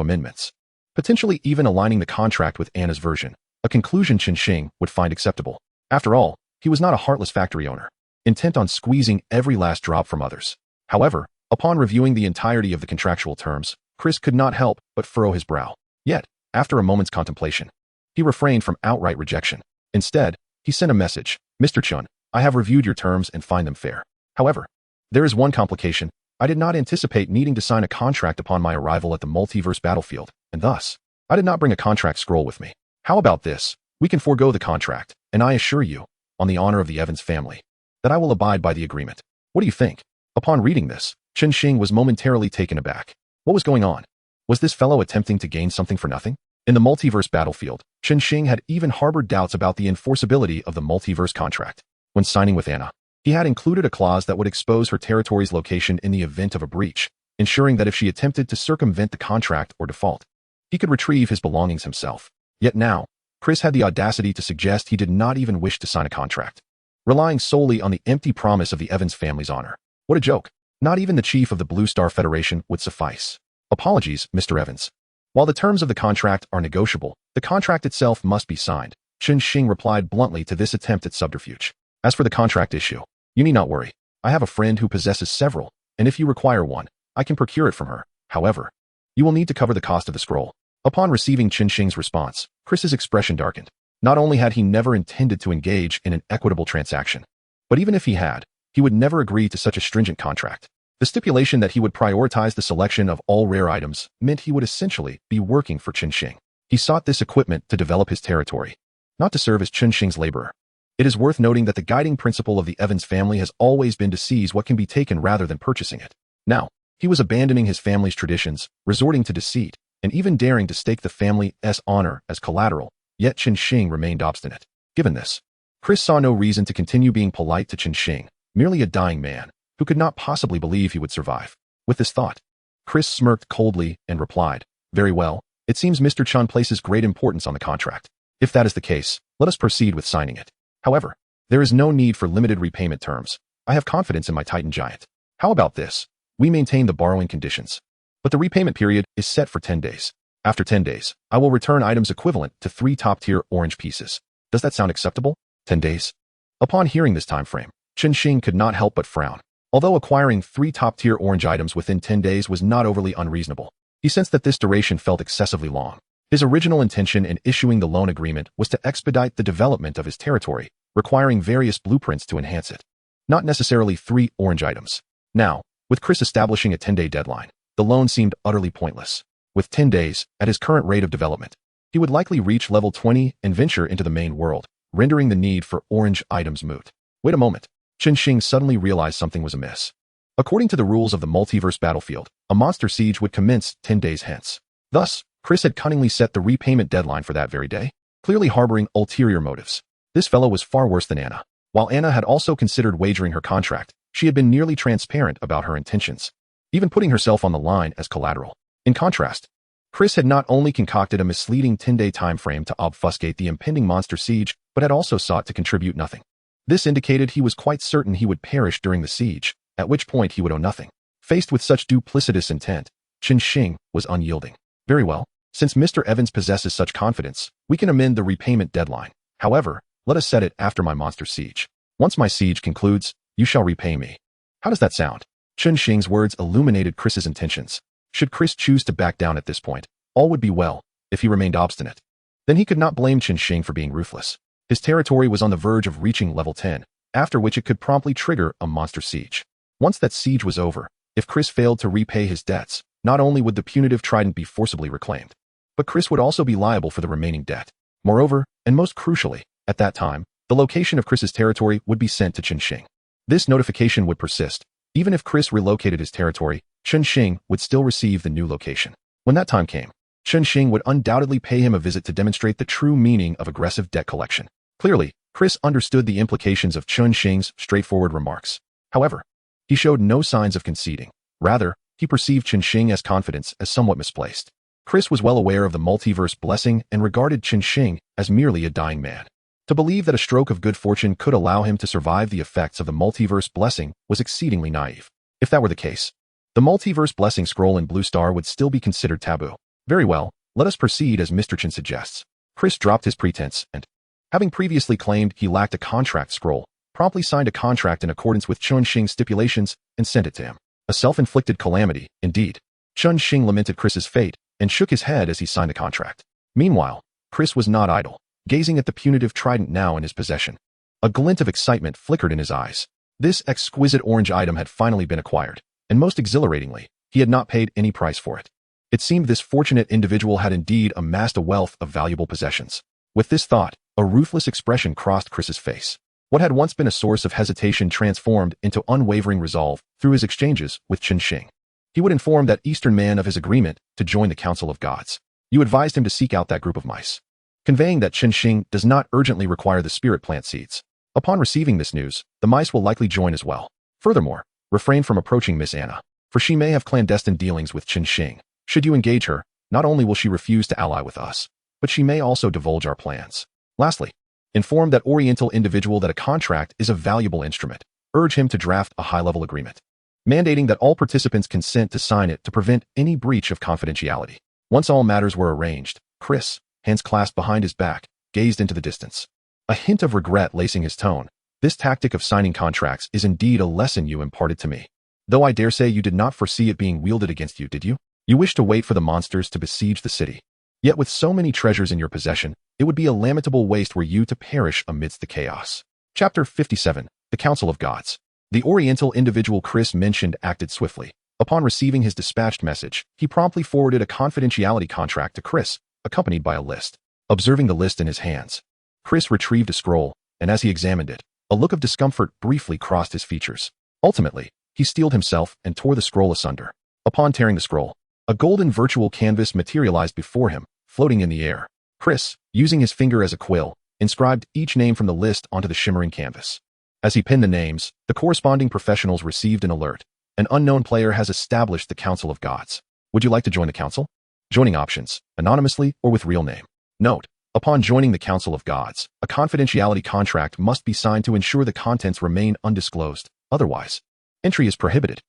amendments, potentially even aligning the contract with Anna's version, a conclusion Chen Xing would find acceptable. After all, he was not a heartless factory owner, intent on squeezing every last drop from others. However, upon reviewing the entirety of the contractual terms, Chris could not help but furrow his brow. Yet, after a moment's contemplation, he refrained from outright rejection. Instead, he sent a message, "Mr. Chun, I have reviewed your terms and find them fair. However, there is one complication. I did not anticipate needing to sign a contract upon my arrival at the Multiverse Battlefield, and thus, I did not bring a contract scroll with me. How about this? We can forego the contract, and I assure you, on the honor of the Evans family, that I will abide by the agreement. What do you think?" Upon reading this, Chen Xing was momentarily taken aback. What was going on? Was this fellow attempting to gain something for nothing? In the Multiverse Battlefield, Chen Xing had even harbored doubts about the enforceability of the Multiverse contract. When signing with Anna, he had included a clause that would expose her territory's location in the event of a breach, ensuring that if she attempted to circumvent the contract or default, he could retrieve his belongings himself. Yet now, Chris had the audacity to suggest he did not even wish to sign a contract, relying solely on the empty promise of the Evans family's honor. What a joke. Not even the chief of the Blue Star Federation would suffice. Apologies, Mr. Evans. While the terms of the contract are negotiable, the contract itself must be signed. Chen Xing replied bluntly to this attempt at subterfuge. As for the contract issue, you need not worry. I have a friend who possesses several, and if you require one, I can procure it from her. However, you will need to cover the cost of the scroll. Upon receiving Chen Xing's response, Chris's expression darkened. Not only had he never intended to engage in an equitable transaction, but even if he had, he would never agree to such a stringent contract. The stipulation that he would prioritize the selection of all rare items meant he would essentially be working for Chen Xing. He sought this equipment to develop his territory, not to serve as Chen Xing's laborer. It is worth noting that the guiding principle of the Evans family has always been to seize what can be taken rather than purchasing it. Now, he was abandoning his family's traditions, resorting to deceit, and even daring to stake the family's honor as collateral, yet Chen Xing remained obstinate. Given this, Chris saw no reason to continue being polite to Chen Xing, merely a dying man, who could not possibly believe he would survive. With this thought, Chris smirked coldly and replied, "Very well, it seems Mr. Chen places great importance on the contract. If that is the case, let us proceed with signing it. However, there is no need for limited repayment terms. I have confidence in my Titan giant. How about this? We maintain the borrowing conditions, but the repayment period is set for 10 days. After 10 days, I will return items equivalent to 3 top-tier orange pieces. Does that sound acceptable? 10 days?" Upon hearing this time frame, Chen Xing could not help but frown. Although acquiring 3 top-tier orange items within 10 days was not overly unreasonable, he sensed that this duration felt excessively long. His original intention in issuing the loan agreement was to expedite the development of his territory, requiring various blueprints to enhance it, not necessarily 3 orange items. Now, with Chris establishing a 10-day deadline, the loan seemed utterly pointless. With 10 days, at his current rate of development, he would likely reach level 20 and venture into the main world, rendering the need for orange items moot. Wait a moment. Chen Xing suddenly realized something was amiss. According to the rules of the Multiverse Battlefield, a monster siege would commence 10 days hence. Thus, Chris had cunningly set the repayment deadline for that very day, clearly harboring ulterior motives. This fellow was far worse than Anna. While Anna had also considered wagering her contract, she had been nearly transparent about her intentions, even putting herself on the line as collateral. In contrast, Chris had not only concocted a misleading 10-day time frame to obfuscate the impending monster siege, but had also sought to contribute nothing. This indicated he was quite certain he would perish during the siege, at which point he would owe nothing. Faced with such duplicitous intent, Chen Xing was unyielding. Very well, since Mr. Evans possesses such confidence, we can amend the repayment deadline. However, let us set it after my monster siege. Once my siege concludes, you shall repay me. How does that sound? Chen Xing's words illuminated Chris's intentions. Should Chris choose to back down at this point, all would be well. If he remained obstinate, then he could not blame Chen Xing for being ruthless. His territory was on the verge of reaching level 10, after which it could promptly trigger a monster siege. Once that siege was over, if Chris failed to repay his debts, not only would the punitive trident be forcibly reclaimed, but Chris would also be liable for the remaining debt. Moreover, and most crucially, at that time, the location of Chris's territory would be sent to Chen Xing. This notification would persist. Even if Chris relocated his territory, Chen Xing would still receive the new location. When that time came, Chen Xing would undoubtedly pay him a visit to demonstrate the true meaning of aggressive debt collection. Clearly, Chris understood the implications of Chen Xing's straightforward remarks. However, he showed no signs of conceding. Rather, he perceived Chen Xing's confidence as somewhat misplaced. Chris was well aware of the multiverse blessing and regarded Chen Xing as merely a dying man. To believe that a stroke of good fortune could allow him to survive the effects of the multiverse blessing was exceedingly naive. If that were the case, the multiverse blessing scroll in Blue Star would still be considered taboo. Very well, let us proceed as Mr. Chen suggests. Chris dropped his pretense and, having previously claimed he lacked a contract scroll, promptly signed a contract in accordance with Chen Xing's stipulations and sent it to him. A self-inflicted calamity, indeed. Chen Xing lamented Chris's fate and shook his head as he signed the contract. Meanwhile, Chris was not idle, gazing at the punitive trident now in his possession. A glint of excitement flickered in his eyes. This exquisite orange item had finally been acquired, and most exhilaratingly, he had not paid any price for it. It seemed this fortunate individual had indeed amassed a wealth of valuable possessions. With this thought, a ruthless expression crossed Chris's face. What had once been a source of hesitation transformed into unwavering resolve through his exchanges with Chen Xing. He would inform that Eastern man of his agreement to join the Council of Gods. You advised him to seek out that group of mice, conveying that Chen Xing does not urgently require the spirit plant seeds. Upon receiving this news, the mice will likely join as well. Furthermore, refrain from approaching Miss Anna, for she may have clandestine dealings with Chen Xing. Should you engage her, not only will she refuse to ally with us, but she may also divulge our plans. Lastly, inform that Oriental individual that a contract is a valuable instrument. Urge him to draft a high-level agreement, mandating that all participants consent to sign it to prevent any breach of confidentiality. Once all matters were arranged, Chris, hands clasped behind his back, gazed into the distance. A hint of regret lacing his tone, This tactic of signing contracts is indeed a lesson you imparted to me. Though I dare say you did not foresee it being wielded against you, did you? You wished to wait for the monsters to besiege the city. Yet with so many treasures in your possession, it would be a lamentable waste were you to perish amidst the chaos. Chapter 57. The Council of Gods. The Oriental individual Chris mentioned acted swiftly. Upon receiving his dispatched message, he promptly forwarded a confidentiality contract to Chris, accompanied by a list. Observing the list in his hands, Chris retrieved a scroll, and as he examined it, a look of discomfort briefly crossed his features. Ultimately, he steeled himself and tore the scroll asunder. Upon tearing the scroll, a golden virtual canvas materialized before him, floating in the air. Chris, using his finger as a quill, inscribed each name from the list onto the shimmering canvas. As he pinned the names, the corresponding professionals received an alert. An unknown player has established the Council of Gods. Would you like to join the council? Joining options, anonymously or with real name. Note: upon joining the Council of Gods, a confidentiality contract must be signed to ensure the contents remain undisclosed. Otherwise, entry is prohibited.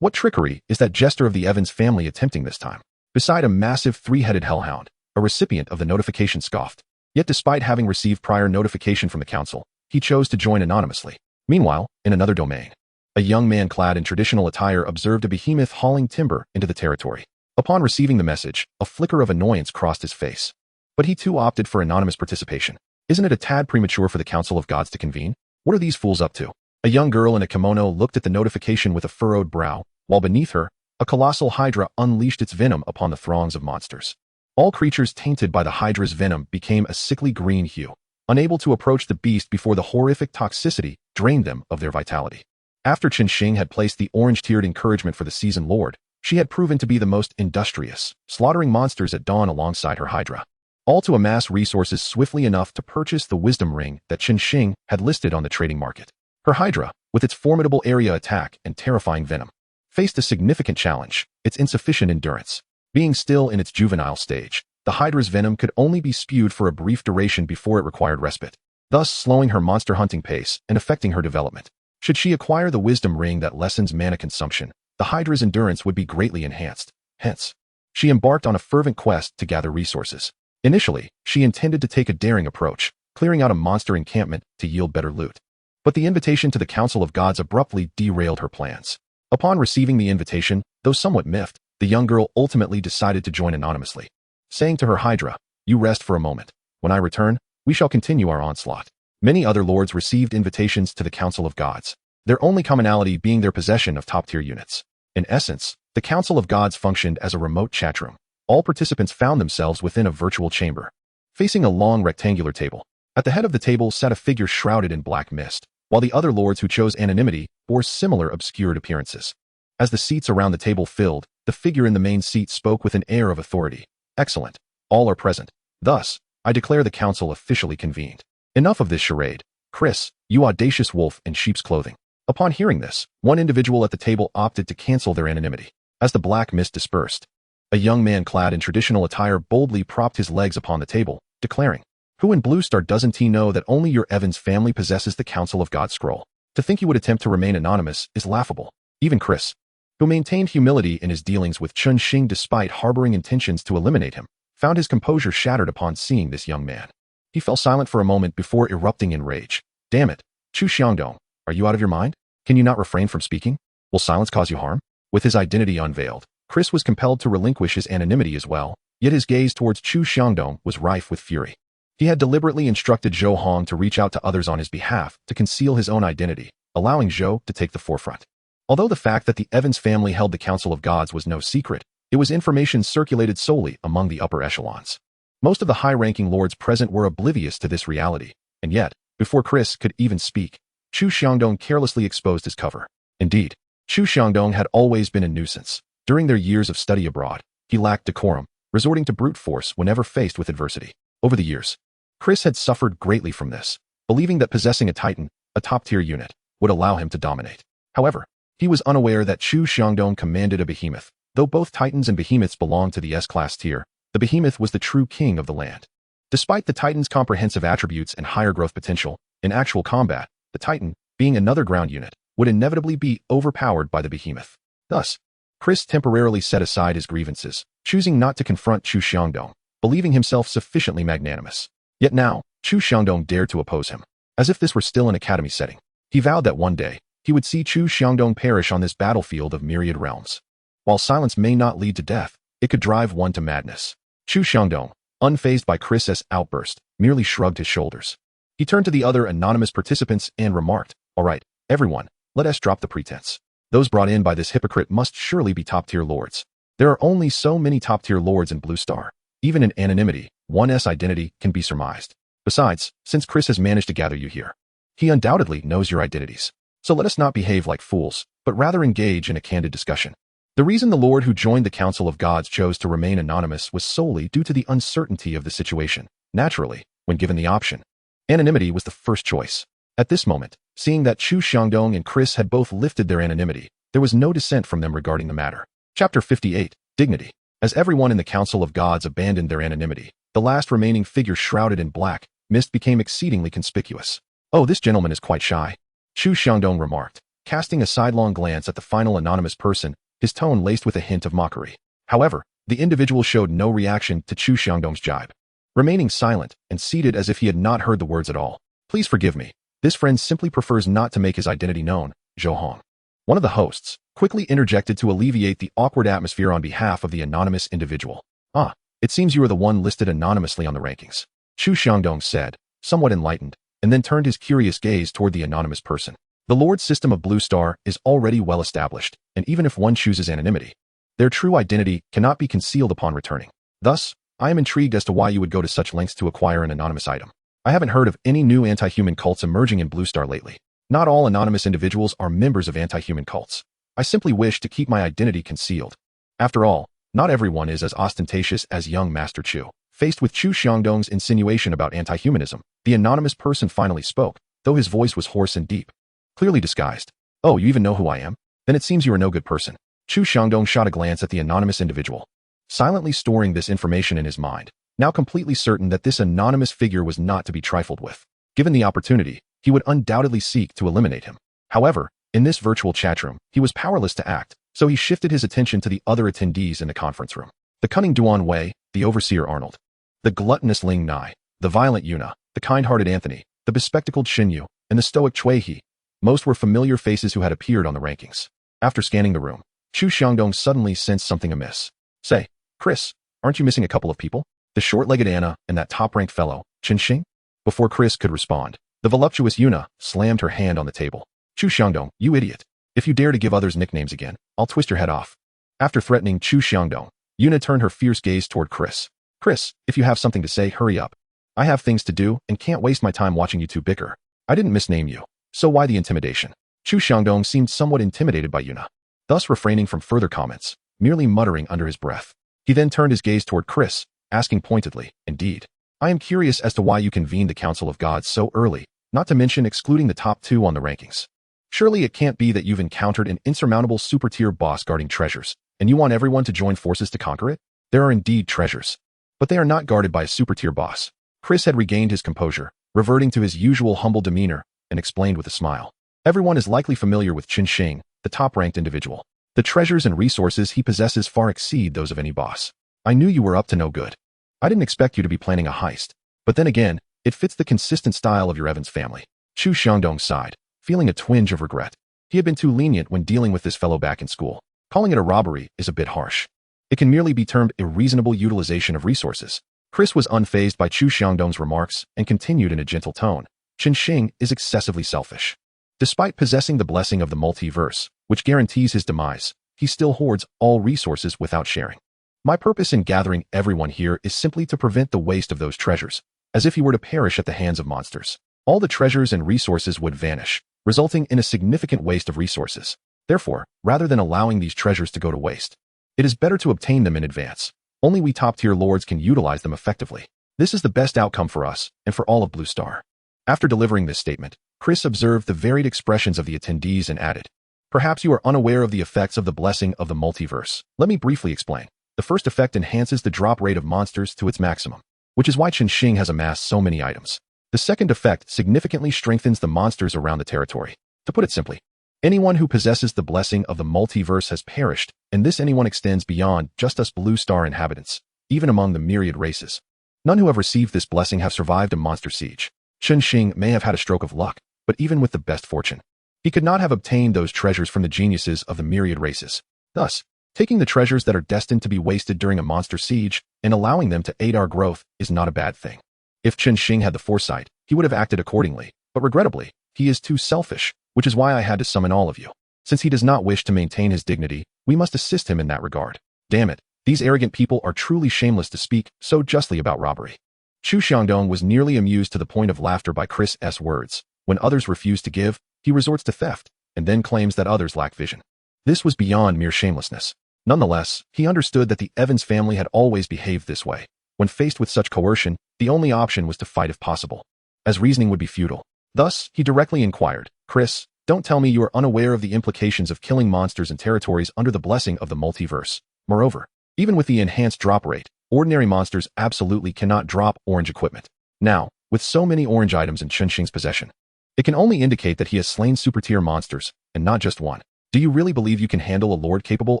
What trickery is that jester of the Evans family attempting this time? Beside a massive three-headed hellhound, a recipient of the notification scoffed. Yet despite having received prior notification from the council, he chose to join anonymously. Meanwhile, in another domain, a young man clad in traditional attire observed a behemoth hauling timber into the territory. Upon receiving the message, a flicker of annoyance crossed his face. But he too opted for anonymous participation. Isn't it a tad premature for the Council of Gods to convene? What are these fools up to? A young girl in a kimono looked at the notification with a furrowed brow, while beneath her, a colossal hydra unleashed its venom upon the throngs of monsters. All creatures tainted by the hydra's venom became a sickly green hue, unable to approach the beast before the horrific toxicity drained them of their vitality. After Chen Xing had placed the orange-tiered encouragement for the season lord, she had proven to be the most industrious, slaughtering monsters at dawn alongside her hydra. All to amass resources swiftly enough to purchase the wisdom ring that Chen Xing had listed on the trading market. Her hydra, with its formidable area attack and terrifying venom, faced a significant challenge: its insufficient endurance. Being still in its juvenile stage, the hydra's venom could only be spewed for a brief duration before it required respite, thus slowing her monster hunting pace and affecting her development. Should she acquire the wisdom ring that lessens mana consumption, the hydra's endurance would be greatly enhanced. Hence, she embarked on a fervent quest to gather resources. Initially, she intended to take a daring approach, clearing out a monster encampment to yield better loot. But the invitation to the Council of Gods abruptly derailed her plans. Upon receiving the invitation, though somewhat miffed, the young girl ultimately decided to join anonymously, saying to her hydra, "You rest for a moment. When I return, we shall continue our onslaught." Many other lords received invitations to the Council of Gods, their only commonality being their possession of top-tier units. In essence, the Council of Gods functioned as a remote chatroom. All participants found themselves within a virtual chamber, facing a long rectangular table. At the head of the table sat a figure shrouded in black mist, while the other lords who chose anonymity bore similar obscured appearances. As the seats around the table filled, the figure in the main seat spoke with an air of authority. "Excellent. All are present. Thus, I declare the council officially convened. Enough of this charade. Chris, you audacious wolf in sheep's clothing." Upon hearing this, one individual at the table opted to cancel their anonymity. As the black mist dispersed, a young man clad in traditional attire boldly propped his legs upon the table, declaring, "Who in Blue Star doesn't he know that only your Evans family possesses the Council of God scroll? To think you would attempt to remain anonymous is laughable." Even Chris, who maintained humility in his dealings with Chen Xing despite harboring intentions to eliminate him, found his composure shattered upon seeing this young man. He fell silent for a moment before erupting in rage. "Damn it, Chu Xiangdong, are you out of your mind? Can you not refrain from speaking? Will silence cause you harm?" With his identity unveiled, Chris was compelled to relinquish his anonymity as well, yet his gaze towards Chu Xiangdong was rife with fury. He had deliberately instructed Zhou Hong to reach out to others on his behalf to conceal his own identity, allowing Zhou to take the forefront. Although the fact that the Evans family held the Council of Gods was no secret, it was information circulated solely among the upper echelons. Most of the high-ranking lords present were oblivious to this reality, and yet, before Chris could even speak, Chu Xiangdong carelessly exposed his cover. Indeed, Chu Xiangdong had always been a nuisance. During their years of study abroad, he lacked decorum, resorting to brute force whenever faced with adversity. Over the years, Chris had suffered greatly from this, believing that possessing a Titan, a top-tier unit, would allow him to dominate. However, he was unaware that Chu Xiangdong commanded a behemoth. Though both Titans and behemoths belonged to the S-class tier, the behemoth was the true king of the land. Despite the Titan's comprehensive attributes and higher growth potential, in actual combat, the Titan, being another ground unit, would inevitably be overpowered by the behemoth. Thus, Chris temporarily set aside his grievances, choosing not to confront Chu Xiangdong, believing himself sufficiently magnanimous. Yet now, Chu Xiangdong dared to oppose him. as if this were still an academy setting. He vowed that one day, he would see Chu Xiangdong perish on this battlefield of myriad realms. While silence may not lead to death, it could drive one to madness. Chu Xiangdong, unfazed by Chris's outburst, merely shrugged his shoulders. He turned to the other anonymous participants and remarked, "All right, everyone, let us drop the pretense. Those brought in by this hypocrite must surely be top-tier lords. There are only so many top-tier lords in Blue Star. Even in anonymity, one's identity can be surmised. Besides, since Chris has managed to gather you here, he undoubtedly knows your identities. So let us not behave like fools, but rather engage in a candid discussion." The reason the Lord who joined the Council of Gods chose to remain anonymous was solely due to the uncertainty of the situation. Naturally, when given the option, anonymity was the first choice. At this moment, seeing that Chu Xiangdong and Chris had both lifted their anonymity, there was no dissent from them regarding the matter. Chapter 58, Dignity. As everyone in the Council of Gods abandoned their anonymity, the last remaining figure shrouded in black mist became exceedingly conspicuous. "Oh, this gentleman is quite shy," Chu Xiangdong remarked, casting a sidelong glance at the final anonymous person, his tone laced with a hint of mockery. However, the individual showed no reaction to Chu Xiangdong's jibe, remaining silent and seated as if he had not heard the words at all. "Please forgive me. This friend simply prefers not to make his identity known," Zhou Hong, one of the hosts, quickly interjected to alleviate the awkward atmosphere on behalf of the anonymous individual. "Ah, it seems you are the one listed anonymously on the rankings," Chu Xiangdong said, somewhat enlightened, and then turned his curious gaze toward the anonymous person. The Lord system of Blue Star is already well established, and even if one chooses anonymity, their true identity cannot be concealed upon returning. Thus, I am intrigued as to why you would go to such lengths to acquire an anonymous item. I haven't heard of any new anti-human cults emerging in Blue Star lately. Not all anonymous individuals are members of anti-human cults. I simply wish to keep my identity concealed. After all, not everyone is as ostentatious as young Master Chu. Faced with Chu Xiangdong's insinuation about anti-humanism, the anonymous person finally spoke, though his voice was hoarse and deep. Clearly disguised. "Oh, you even know who I am? Then it seems you are no good person." Chu Xiangdong shot a glance at the anonymous individual, silently storing this information in his mind, now completely certain that this anonymous figure was not to be trifled with. Given the opportunity, he would undoubtedly seek to eliminate him. However, in this virtual chatroom, he was powerless to act, so he shifted his attention to the other attendees in the conference room. The cunning Duan Wei, the overseer Arnold, the gluttonous Ling Nai, the violent Yuna, the kind-hearted Anthony, the bespectacled Xin Yu, and the stoic Cui He. Most were familiar faces who had appeared on the rankings. After scanning the room, Chu Xiangdong suddenly sensed something amiss. "Say, Chris, aren't you missing a couple of people? The short-legged Anna and that top-ranked fellow, Chen Xing?" Before Chris could respond, the voluptuous Yuna slammed her hand on the table. "Chu Xiangdong, you idiot. If you dare to give others nicknames again, I'll twist your head off." After threatening Chu Xiangdong, Yuna turned her fierce gaze toward Chris. "Chris, if you have something to say, hurry up. I have things to do and can't waste my time watching you two bicker. I didn't misname you. So why the intimidation?" Chu Xiangdong seemed somewhat intimidated by Yuna, thus refraining from further comments, merely muttering under his breath. He then turned his gaze toward Chris, asking pointedly, "Indeed. I am curious as to why you convened the Council of Gods so early, not to mention excluding the top two on the rankings. Surely it can't be that you've encountered an insurmountable super-tier boss guarding treasures, and you want everyone to join forces to conquer it? There are indeed treasures, but they are not guarded by a super-tier boss." Chris had regained his composure, reverting to his usual humble demeanor, and explained with a smile. "Everyone is likely familiar with Chen Xing, the top-ranked individual. The treasures and resources he possesses far exceed those of any boss. I knew you were up to no good. I didn't expect you to be planning a heist. But then again, it fits the consistent style of your Evans family." Chu Xiangdong sighed, feeling a twinge of regret. He had been too lenient when dealing with this fellow back in school. Calling it a robbery is a bit harsh. It can merely be termed a reasonable utilization of resources. Chris was unfazed by Chu Xiangdong's remarks and continued in a gentle tone. "Chen Xing is excessively selfish. Despite possessing the blessing of the multiverse, which guarantees his demise, he still hoards all resources without sharing. My purpose in gathering everyone here is simply to prevent the waste of those treasures, as if he were to perish at the hands of monsters. All the treasures and resources would vanish, resulting in a significant waste of resources. Therefore, rather than allowing these treasures to go to waste, it is better to obtain them in advance. Only we top-tier lords can utilize them effectively. This is the best outcome for us and for all of Blue Star." After delivering this statement, Chris observed the varied expressions of the attendees and added, "Perhaps you are unaware of the effects of the blessing of the multiverse. Let me briefly explain. The first effect enhances the drop rate of monsters to its maximum, which is why Chen Xing has amassed so many items. The second effect significantly strengthens the monsters around the territory. To put it simply, anyone who possesses the blessing of the multiverse has perished, and this anyone extends beyond just us Blue Star inhabitants, even among the myriad races. None who have received this blessing have survived a monster siege." Chen Xing may have had a stroke of luck, but even with the best fortune, he could not have obtained those treasures from the geniuses of the myriad races. Thus, taking the treasures that are destined to be wasted during a monster siege and allowing them to aid our growth is not a bad thing. If Chen Xing had the foresight, he would have acted accordingly, but regrettably, he is too selfish, which is why I had to summon all of you. Since he does not wish to maintain his dignity, we must assist him in that regard. Damn it, these arrogant people are truly shameless to speak so justly about robbery. Chu Xiangdong was nearly amused to the point of laughter by Chris's words. When others refuse to give, he resorts to theft, and then claims that others lack vision. This was beyond mere shamelessness. Nonetheless, he understood that the Evans family had always behaved this way. When faced with such coercion, the only option was to fight if possible, as reasoning would be futile. Thus, he directly inquired, Chris, don't tell me you are unaware of the implications of killing monsters in territories under the blessing of the multiverse. Moreover, even with the enhanced drop rate, ordinary monsters absolutely cannot drop orange equipment. Now, with so many orange items in Chen Xing's possession, it can only indicate that he has slain super-tier monsters, and not just one. Do you really believe you can handle a lord capable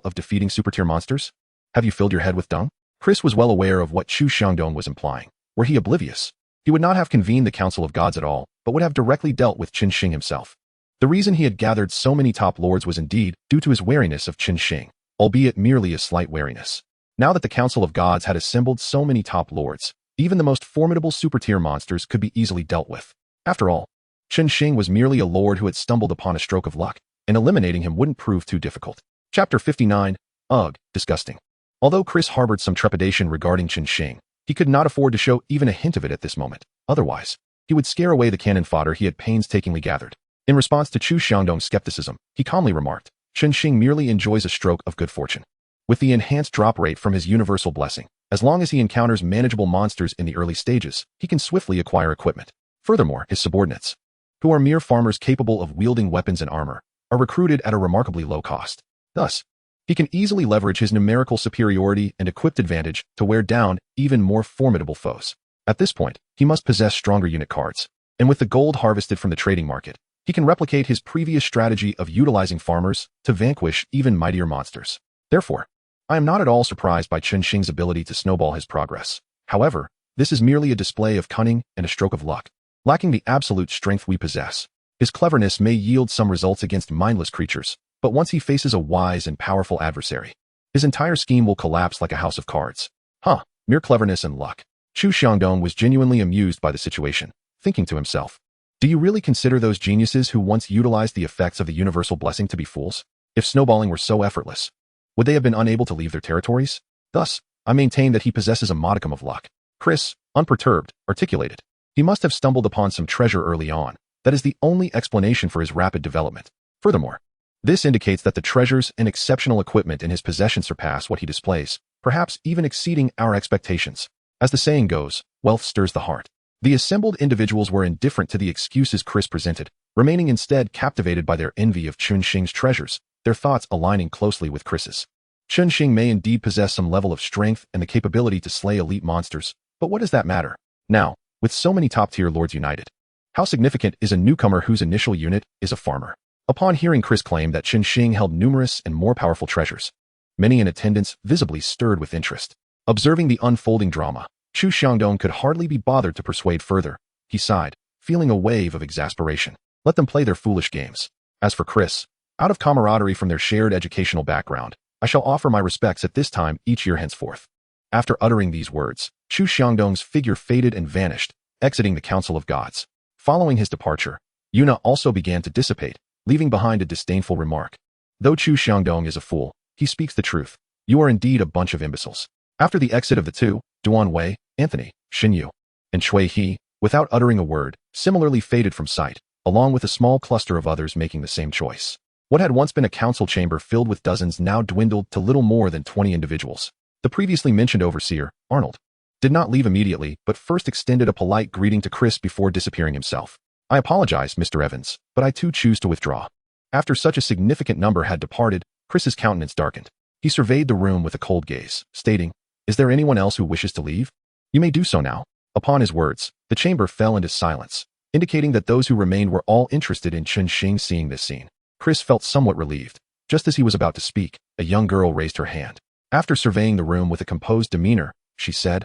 of defeating super-tier monsters? Have you filled your head with dung? Chris was well aware of what Chu Xiangdong was implying. Were he oblivious, he would not have convened the Council of Gods at all, but would have directly dealt with Chen Xing himself. The reason he had gathered so many top lords was indeed due to his wariness of Chen Xing, albeit merely a slight wariness. Now that the Council of Gods had assembled so many top lords, even the most formidable super-tier monsters could be easily dealt with. After all, Chen Xing was merely a lord who had stumbled upon a stroke of luck, and eliminating him wouldn't prove too difficult. Chapter 59. Ugh, disgusting. Although Chris harbored some trepidation regarding Chen Xing, he could not afford to show even a hint of it at this moment. Otherwise, he would scare away the cannon fodder he had painstakingly gathered. In response to Chu Xiangdong's skepticism, he calmly remarked, Chen Xing merely enjoys a stroke of good fortune. With the enhanced drop rate from his universal blessing, as long as he encounters manageable monsters in the early stages, he can swiftly acquire equipment. Furthermore, his subordinates, who are mere farmers capable of wielding weapons and armor, are recruited at a remarkably low cost. Thus, he can easily leverage his numerical superiority and equipped advantage to wear down even more formidable foes. At this point, he must possess stronger unit cards, and with the gold harvested from the trading market, he can replicate his previous strategy of utilizing farmers to vanquish even mightier monsters. Therefore, I am not at all surprised by Chen Xing's ability to snowball his progress. However, this is merely a display of cunning and a stroke of luck. Lacking the absolute strength we possess, his cleverness may yield some results against mindless creatures, but once he faces a wise and powerful adversary, his entire scheme will collapse like a house of cards. Mere cleverness and luck. Chu Xiangdong was genuinely amused by the situation, thinking to himself, do you really consider those geniuses who once utilized the effects of the universal blessing to be fools? If snowballing were so effortless, would they have been unable to leave their territories? Thus, I maintain that he possesses a modicum of luck. Chris, unperturbed, articulated. He must have stumbled upon some treasure early on. That is the only explanation for his rapid development. Furthermore, this indicates that the treasures and exceptional equipment in his possession surpass what he displays, perhaps even exceeding our expectations. As the saying goes, wealth stirs the heart. The assembled individuals were indifferent to the excuses Chris presented, remaining instead captivated by their envy of Chen Xing's treasures, their thoughts aligning closely with Chris's. Chen Xing may indeed possess some level of strength and the capability to slay elite monsters, but what does that matter? Now, with so many top-tier lords united, how significant is a newcomer whose initial unit is a farmer? Upon hearing Chris claim that Chen Xing held numerous and more powerful treasures, many in attendance visibly stirred with interest. Observing the unfolding drama, Chu Xiangdong could hardly be bothered to persuade further. He sighed, feeling a wave of exasperation. Let them play their foolish games. As for Chris, out of camaraderie from their shared educational background, I shall offer my respects at this time each year henceforth. After uttering these words, Chu Xiangdong's figure faded and vanished, exiting the Council of Gods. Following his departure, Yuna also began to dissipate, leaving behind a disdainful remark. Though Chu Xiangdong is a fool, he speaks the truth. You are indeed a bunch of imbeciles. After the exit of the two, Duan Wei, Anthony, Xin Yu, and Chui He, without uttering a word, similarly faded from sight, along with a small cluster of others making the same choice. What had once been a council chamber filled with dozens now dwindled to little more than 20 individuals. The previously mentioned overseer, Arnold, did not leave immediately, but first extended a polite greeting to Chris before disappearing himself. I apologize, Mr. Evans, but I too choose to withdraw. After such a significant number had departed, Chris's countenance darkened. He surveyed the room with a cold gaze, stating, Is there anyone else who wishes to leave? You may do so now. Upon his words, the chamber fell into silence, indicating that those who remained were all interested in Chen Xing. Seeing this scene, Chris felt somewhat relieved. Just as he was about to speak, a young girl raised her hand. After surveying the room with a composed demeanor, she said,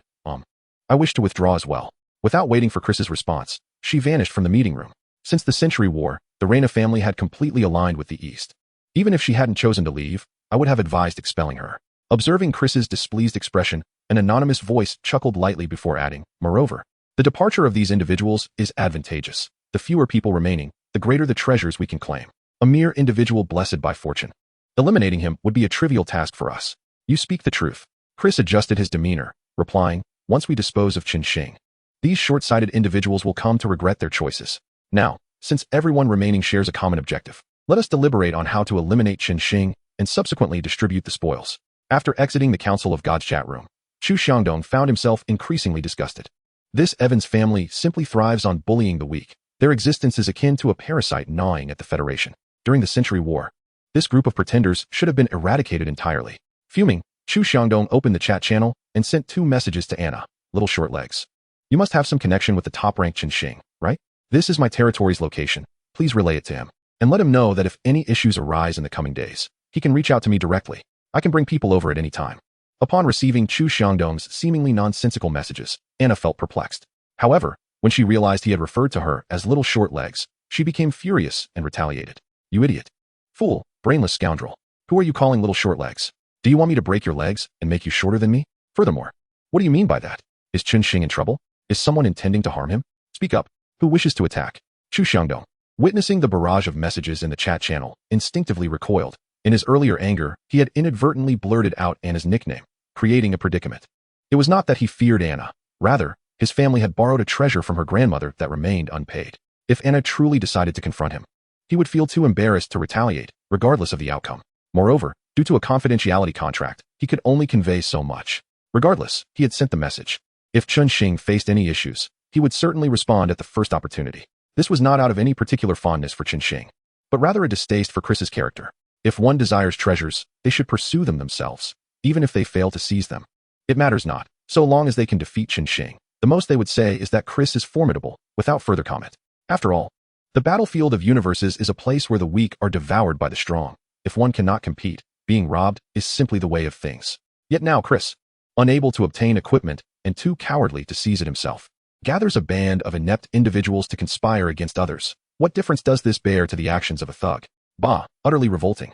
I wish to withdraw as well. Without waiting for Chris's response, she vanished from the meeting room. Since the Century War, the Reina family had completely aligned with the East. Even if she hadn't chosen to leave, I would have advised expelling her. Observing Chris's displeased expression, an anonymous voice chuckled lightly before adding, moreover, the departure of these individuals is advantageous. The fewer people remaining, the greater the treasures we can claim. A mere individual blessed by fortune. Eliminating him would be a trivial task for us. You speak the truth. Chris adjusted his demeanor, replying, once we dispose of Chen Xing, these short-sighted individuals will come to regret their choices. Now, since everyone remaining shares a common objective, let us deliberate on how to eliminate Chen Xing and subsequently distribute the spoils. After exiting the Council of Gods chat room, Chu Xiangdong found himself increasingly disgusted. This Evans family simply thrives on bullying the weak. Their existence is akin to a parasite gnawing at the Federation. During the Century War, this group of pretenders should have been eradicated entirely. Fuming, Chu Xiangdong opened the chat channel and sent 2 messages to Anna, little short legs. You must have some connection with the top-ranked Chen Xing, right? This is my territory's location. Please relay it to him. And let him know that if any issues arise in the coming days, he can reach out to me directly. I can bring people over at any time. Upon receiving Chu Xiangdong's seemingly nonsensical messages, Anna felt perplexed. However, when she realized he had referred to her as little short legs, she became furious and retaliated. You idiot. Fool, brainless scoundrel. Who are you calling little short legs? Do you want me to break your legs and make you shorter than me? Furthermore, what do you mean by that? Is Chen Xing in trouble? Is someone intending to harm him? Speak up. Who wishes to attack? Chu Xiangdong, witnessing the barrage of messages in the chat channel, instinctively recoiled. In his earlier anger, he had inadvertently blurted out Anna's nickname, creating a predicament. It was not that he feared Anna. Rather, his family had borrowed a treasure from her grandmother that remained unpaid. If Anna truly decided to confront him, he would feel too embarrassed to retaliate, regardless of the outcome. Moreover, due to a confidentiality contract, he could only convey so much. Regardless, he had sent the message. If Chen Xing faced any issues, he would certainly respond at the first opportunity. This was not out of any particular fondness for Chen Xing, but rather a distaste for Chris's character. If one desires treasures, they should pursue them themselves, even if they fail to seize them. It matters not, so long as they can defeat Chen Xing. The most they would say is that Chris is formidable, without further comment. After all, the battlefield of universes is a place where the weak are devoured by the strong. If one cannot compete, being robbed is simply the way of things. Yet now Chris, unable to obtain equipment and too cowardly to seize it himself, gathers a band of inept individuals to conspire against others. What difference does this bear to the actions of a thug? Bah, utterly revolting.